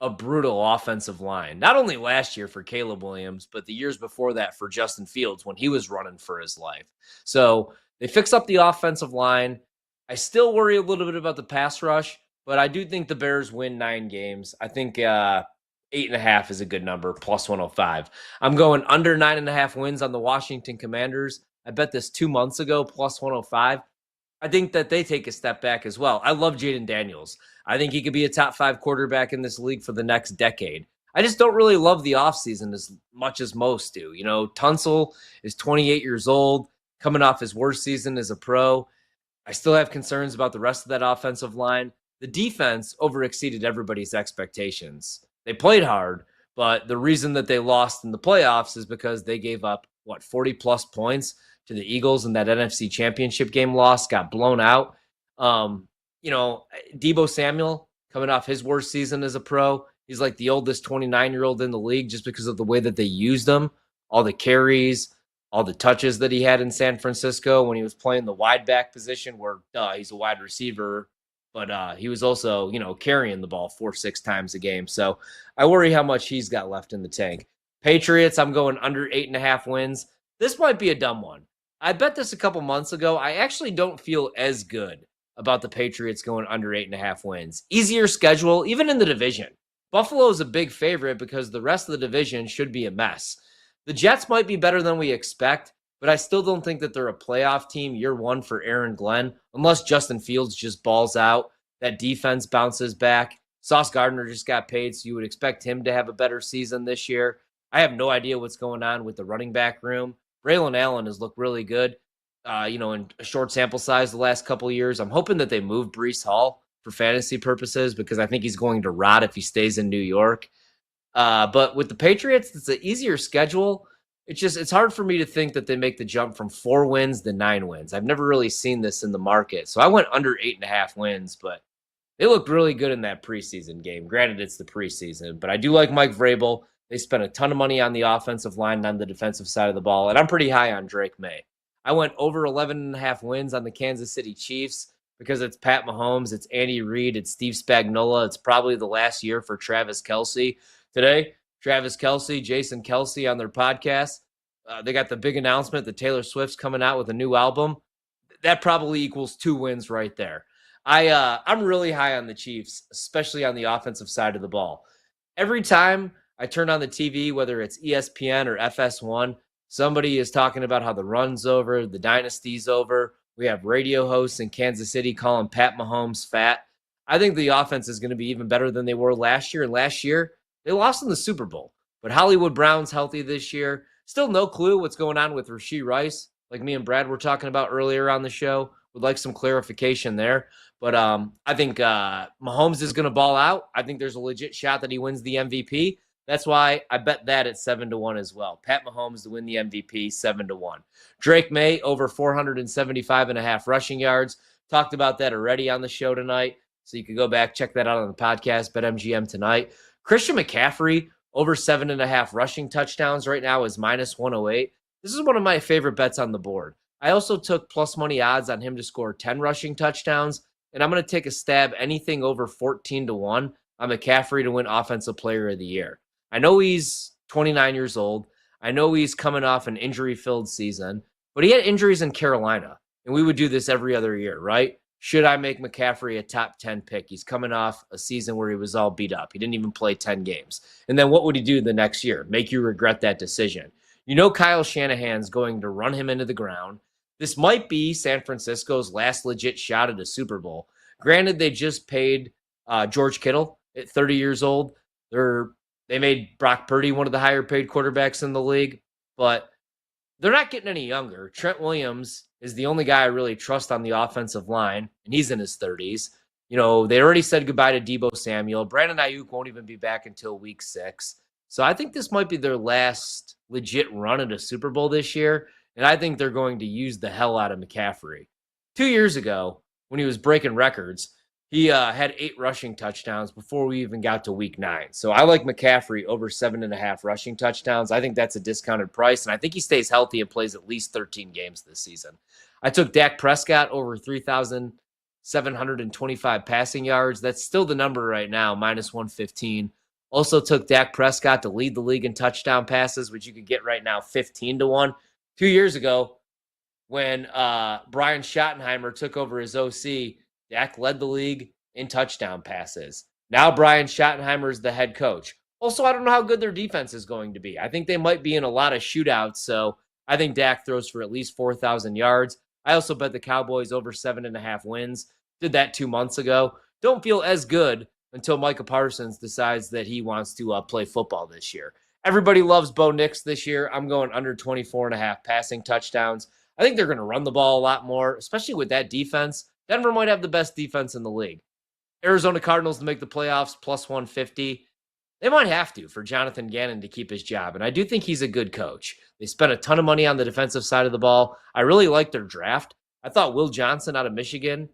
a brutal offensive line, not only last year for Caleb Williams, but the years before that for Justin Fields when he was running for his life. So they fix up the offensive line. I still worry a little bit about the pass rush, but I do think the Bears win 9 games. I think 8.5 is a good number, plus 105. I'm going under 9.5 wins on the Washington Commanders. I bet this 2 months ago, plus 105. I think that they take a step back as well. I love Jaden Daniels. I think he could be a top 5 quarterback in this league for the next decade. I just don't really love the offseason as much as most do. You know, Tunsil is 28 years old, coming off his worst season as a pro. I still have concerns about the rest of that offensive line. The defense overexceeded everybody's expectations. They played hard, but the reason that they lost in the playoffs is because they gave up, 40-plus points to the Eagles in that NFC Championship game loss, got blown out. Deebo Samuel coming off his worst season as a pro. He's like the oldest 29-year-old in the league just because of the way that they used him, all the carries, all the touches that he had in San Francisco when he was playing the wide back position where he's a wide receiver, but he was also, carrying the ball 4-6 times a game. So I worry how much he's got left in the tank. Patriots, I'm going under 8.5 wins. This might be a dumb one. I bet this a couple months ago. I actually don't feel as good about the Patriots going under 8.5 wins. Easier schedule, even in the division. Buffalo is a big favorite because the rest of the division should be a mess. The Jets might be better than we expect, but I still don't think that they're a playoff team year one for Aaron Glenn, unless Justin Fields just balls out. That defense bounces back. Sauce Gardner just got paid, so you would expect him to have a better season this year. I have no idea what's going on with the running back room. Braylon Allen has looked really good, in a short sample size the last couple of years. I'm hoping that they move Breece Hall for fantasy purposes because I think he's going to rot if he stays in New York. But with the Patriots, it's an easier schedule. It's hard for me to think that they make the jump from 4 wins to 9 wins. I've never really seen this in the market. So I went under 8.5 wins, but They looked really good in that preseason game. Granted, it's the preseason, but I do like Mike Vrabel. They spent a ton of money on the offensive line and on the defensive side of the ball, and I'm pretty high on Drake May. I went over 11.5 wins on the Kansas City Chiefs because it's Pat Mahomes, it's Andy Reid, it's Steve Spagnuolo. It's probably the last year for Travis Kelce. Today, Travis Kelce, Jason Kelce on their podcast, they got the big announcement that Taylor Swift's coming out with a new album. That probably equals 2 wins right there. I'm really high on the Chiefs, especially on the offensive side of the ball. Every time I turn on the TV, whether it's ESPN or FS1, somebody is talking about how the run's over, the dynasty's over. We have radio hosts in Kansas City calling Pat Mahomes fat. I think the offense is going to be even better than they were last year. And last year, they lost in the Super Bowl. But Hollywood Brown's healthy this year. Still no clue what's going on with Rashee Rice, like me and Brad were talking about earlier on the show. Would like some clarification there. But I think Mahomes is going to ball out. I think there's a legit shot that he wins the MVP. That's why I bet that at 7-1 as well. Pat Mahomes to win the MVP, 7-1. Drake May over 475.5 rushing yards. Talked about that already on the show tonight. So you can go back, check that out on the podcast, BetMGM tonight. Christian McCaffrey over 7.5 rushing touchdowns right now is minus 108. This is one of my favorite bets on the board. I also took plus money odds on him to score 10 rushing touchdowns. And I'm going to take a stab anything over 14-1 on McCaffrey to win Offensive Player of the Year. I know he's 29 years old. I know he's coming off an injury-filled season, but he had injuries in Carolina, and we would do this every other year, right? Should I make McCaffrey a top 10 pick? He's coming off a season where he was all beat up. He didn't even play 10 games. And then what would he do the next year? Make you regret that decision. You know Kyle Shanahan's going to run him into the ground. This might be San Francisco's last legit shot at a Super Bowl. Granted, they just paid George Kittle at 30 years old. They made Brock Purdy one of the higher paid quarterbacks in the league, but they're not getting any younger. Trent Williams is the only guy I really trust on the offensive line, and he's in his 30s. You know, they already said goodbye to Deebo Samuel. Brandon Ayuk won't even be back until week 6. So I think this might be their last legit run at a Super Bowl this year. And I think they're going to use the hell out of McCaffrey. 2 years ago, when he was breaking records, he had 8 rushing touchdowns before we even got to week 9. So I like McCaffrey over 7.5 rushing touchdowns. I think that's a discounted price, and I think he stays healthy and plays at least 13 games this season. I took Dak Prescott over 3,725 passing yards. That's still the number right now, minus 115. Also took Dak Prescott to lead the league in touchdown passes, which you could get right now 15-1. 2 years ago, when Brian Schottenheimer took over as OC, Dak led the league in touchdown passes. Now Brian Schottenheimer is the head coach. Also, I don't know how good their defense is going to be. I think they might be in a lot of shootouts, so I think Dak throws for at least 4,000 yards. I also bet the Cowboys over 7.5 wins. Did that 2 months ago. Don't feel as good until Micah Parsons decides that he wants to play football this year. Everybody loves Bo Nix this year. I'm going under 24.5 passing touchdowns. I think they're going to run the ball a lot more, especially with that defense. Denver might have the best defense in the league. Arizona Cardinals to make the playoffs, plus 150. They might have to for Jonathan Gannon to keep his job, and I do think he's a good coach. They spent a ton of money on the defensive side of the ball. I really like their draft. I thought Will Johnson out of Michigan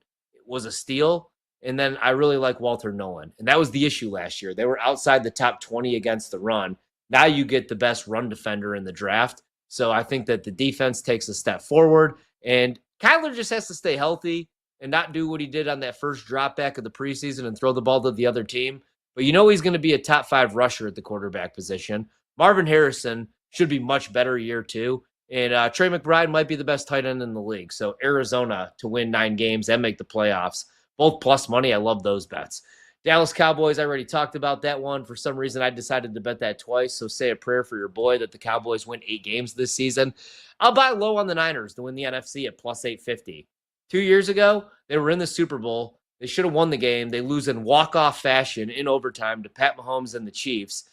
was a steal, and then I really like Walter Nolan, and that was the issue last year. They were outside the top 20 against the run. Now you get the best run defender in the draft. So I think that the defense takes a step forward, and Kyler just has to stay healthy and not do what he did on that first drop back of the preseason and throw the ball to the other team. But you know he's going to be a top 5 rusher at the quarterback position. Marvin Harrison should be much better year 2. And Trey McBride might be the best tight end in the league. So Arizona to win 9 games and make the playoffs. Both plus money. I love those bets. Dallas Cowboys, I already talked about that one. For some reason, I decided to bet that twice. So say a prayer for your boy that the Cowboys win 8 games this season. I'll buy low on the Niners to win the NFC at plus 850. 2 years ago, they were in the Super Bowl. They should have won the game. They lose in walk-off fashion in overtime to Pat Mahomes and the Chiefs.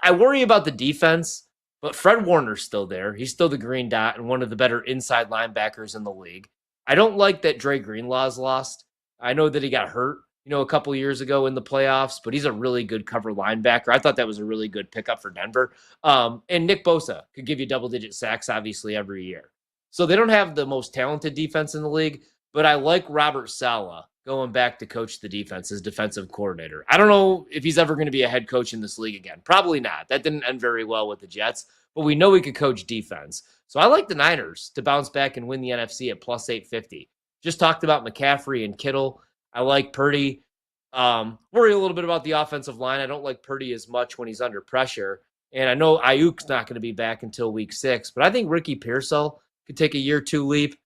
I worry about the defense, but Fred Warner's still there. He's still the green dot and one of the better inside linebackers in the league. I don't like that Dre Greenlaw's lost. I know that he got hurt, a couple years ago in the playoffs, but he's a really good cover linebacker. I thought that was a really good pickup for Denver. And Nick Bosa could give you double-digit sacks, obviously, every year. So they don't have the most talented defense in the league, but I like Robert Saleh going back to coach the defense as defensive coordinator. I don't know if he's ever going to be a head coach in this league again. Probably not. That didn't end very well with the Jets, but we know he could coach defense. So I like the Niners to bounce back and win the NFC at plus 850. Just talked about McCaffrey and Kittle. I like Purdy. Worry a little bit about the offensive line. I don't like Purdy as much when he's under pressure. And I know Ayuk's not going to be back until week 6, but I think Ricky Pearsall could take a year 2 leap.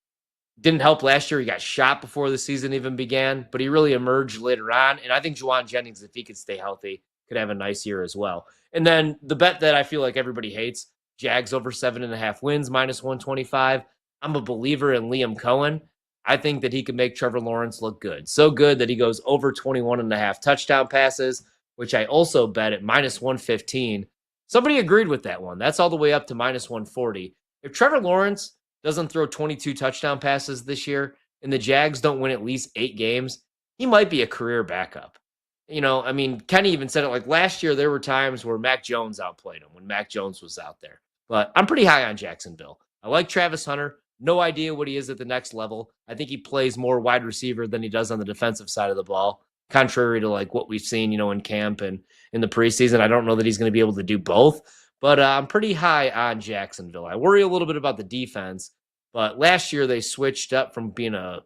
Didn't help last year. He got shot before the season even began, but he really emerged later on. And I think Juwan Jennings, if he could stay healthy, could have a nice year as well. And then the bet that I feel like everybody hates, Jags over 7.5 wins, minus 125. I'm a believer in Liam Cohen. I think that he could make Trevor Lawrence look good. So good that he goes over 21.5 touchdown passes, which I also bet at minus 115. Somebody agreed with that one. That's all the way up to minus 140. If Trevor Lawrence doesn't throw 22 touchdown passes this year and the Jags don't win at least 8 games, he might be a career backup. You know, I mean, Kenny even said it like last year, there were times where Mac Jones outplayed him when Mac Jones was out there. But I'm pretty high on Jacksonville. I like Travis Hunter. No idea what he is at the next level. I think he plays more wide receiver than he does on the defensive side of the ball, contrary to like what we've seen, you know, in camp and in the preseason. I don't know that he's going to be able to do both, but I'm pretty high on Jacksonville. I worry a little bit about the defense, but last year they switched up from being a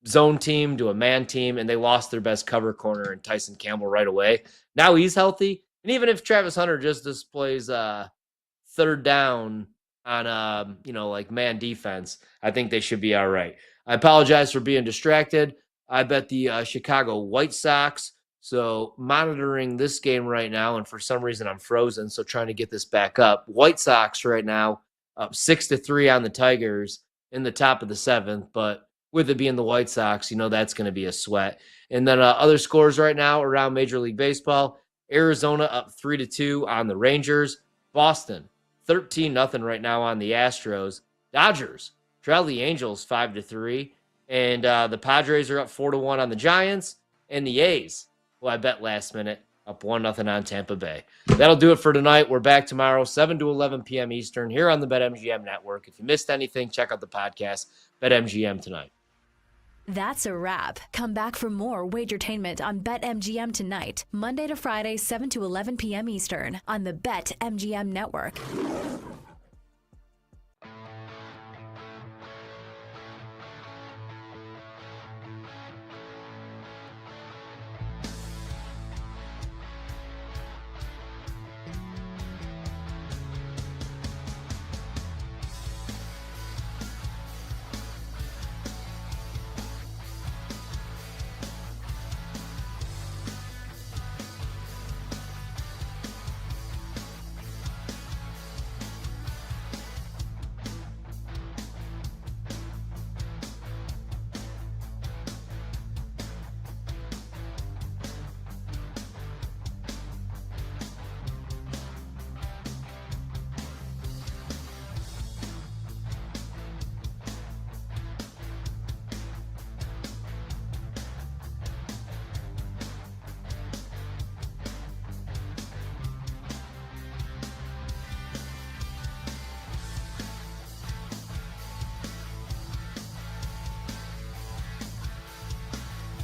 zone team to a man team, and they lost their best cover corner in Tyson Campbell right away. Now he's healthy, and even if Travis Hunter just displays third down on like man defense, I think they should be all right. I apologize for being distracted. I bet the Chicago White Sox. So monitoring this game right now, and for some reason I'm frozen, so trying to get this back up. White Sox right now up 6-3 on the Tigers in the top of the 7th, but with it being the White Sox, that's going to be a sweat. And then other scores right now around Major League Baseball: Arizona up 3-2 on the Rangers. Boston 13-0 right now on the Astros. Dodgers trail the Angels 5-3. And the Padres are up 4-1 on the Giants. And the A's, who I bet last minute, up 1-0 on Tampa Bay. That'll do it for tonight. We're back tomorrow, 7 to 11 p.m. Eastern, here on the BetMGM Network. If you missed anything, check out the podcast, BetMGM Tonight. That's a wrap. Come back for more Wagertainment on BetMGM tonight, Monday to Friday, 7 to 11 p.m. Eastern, on the BetMGM Network.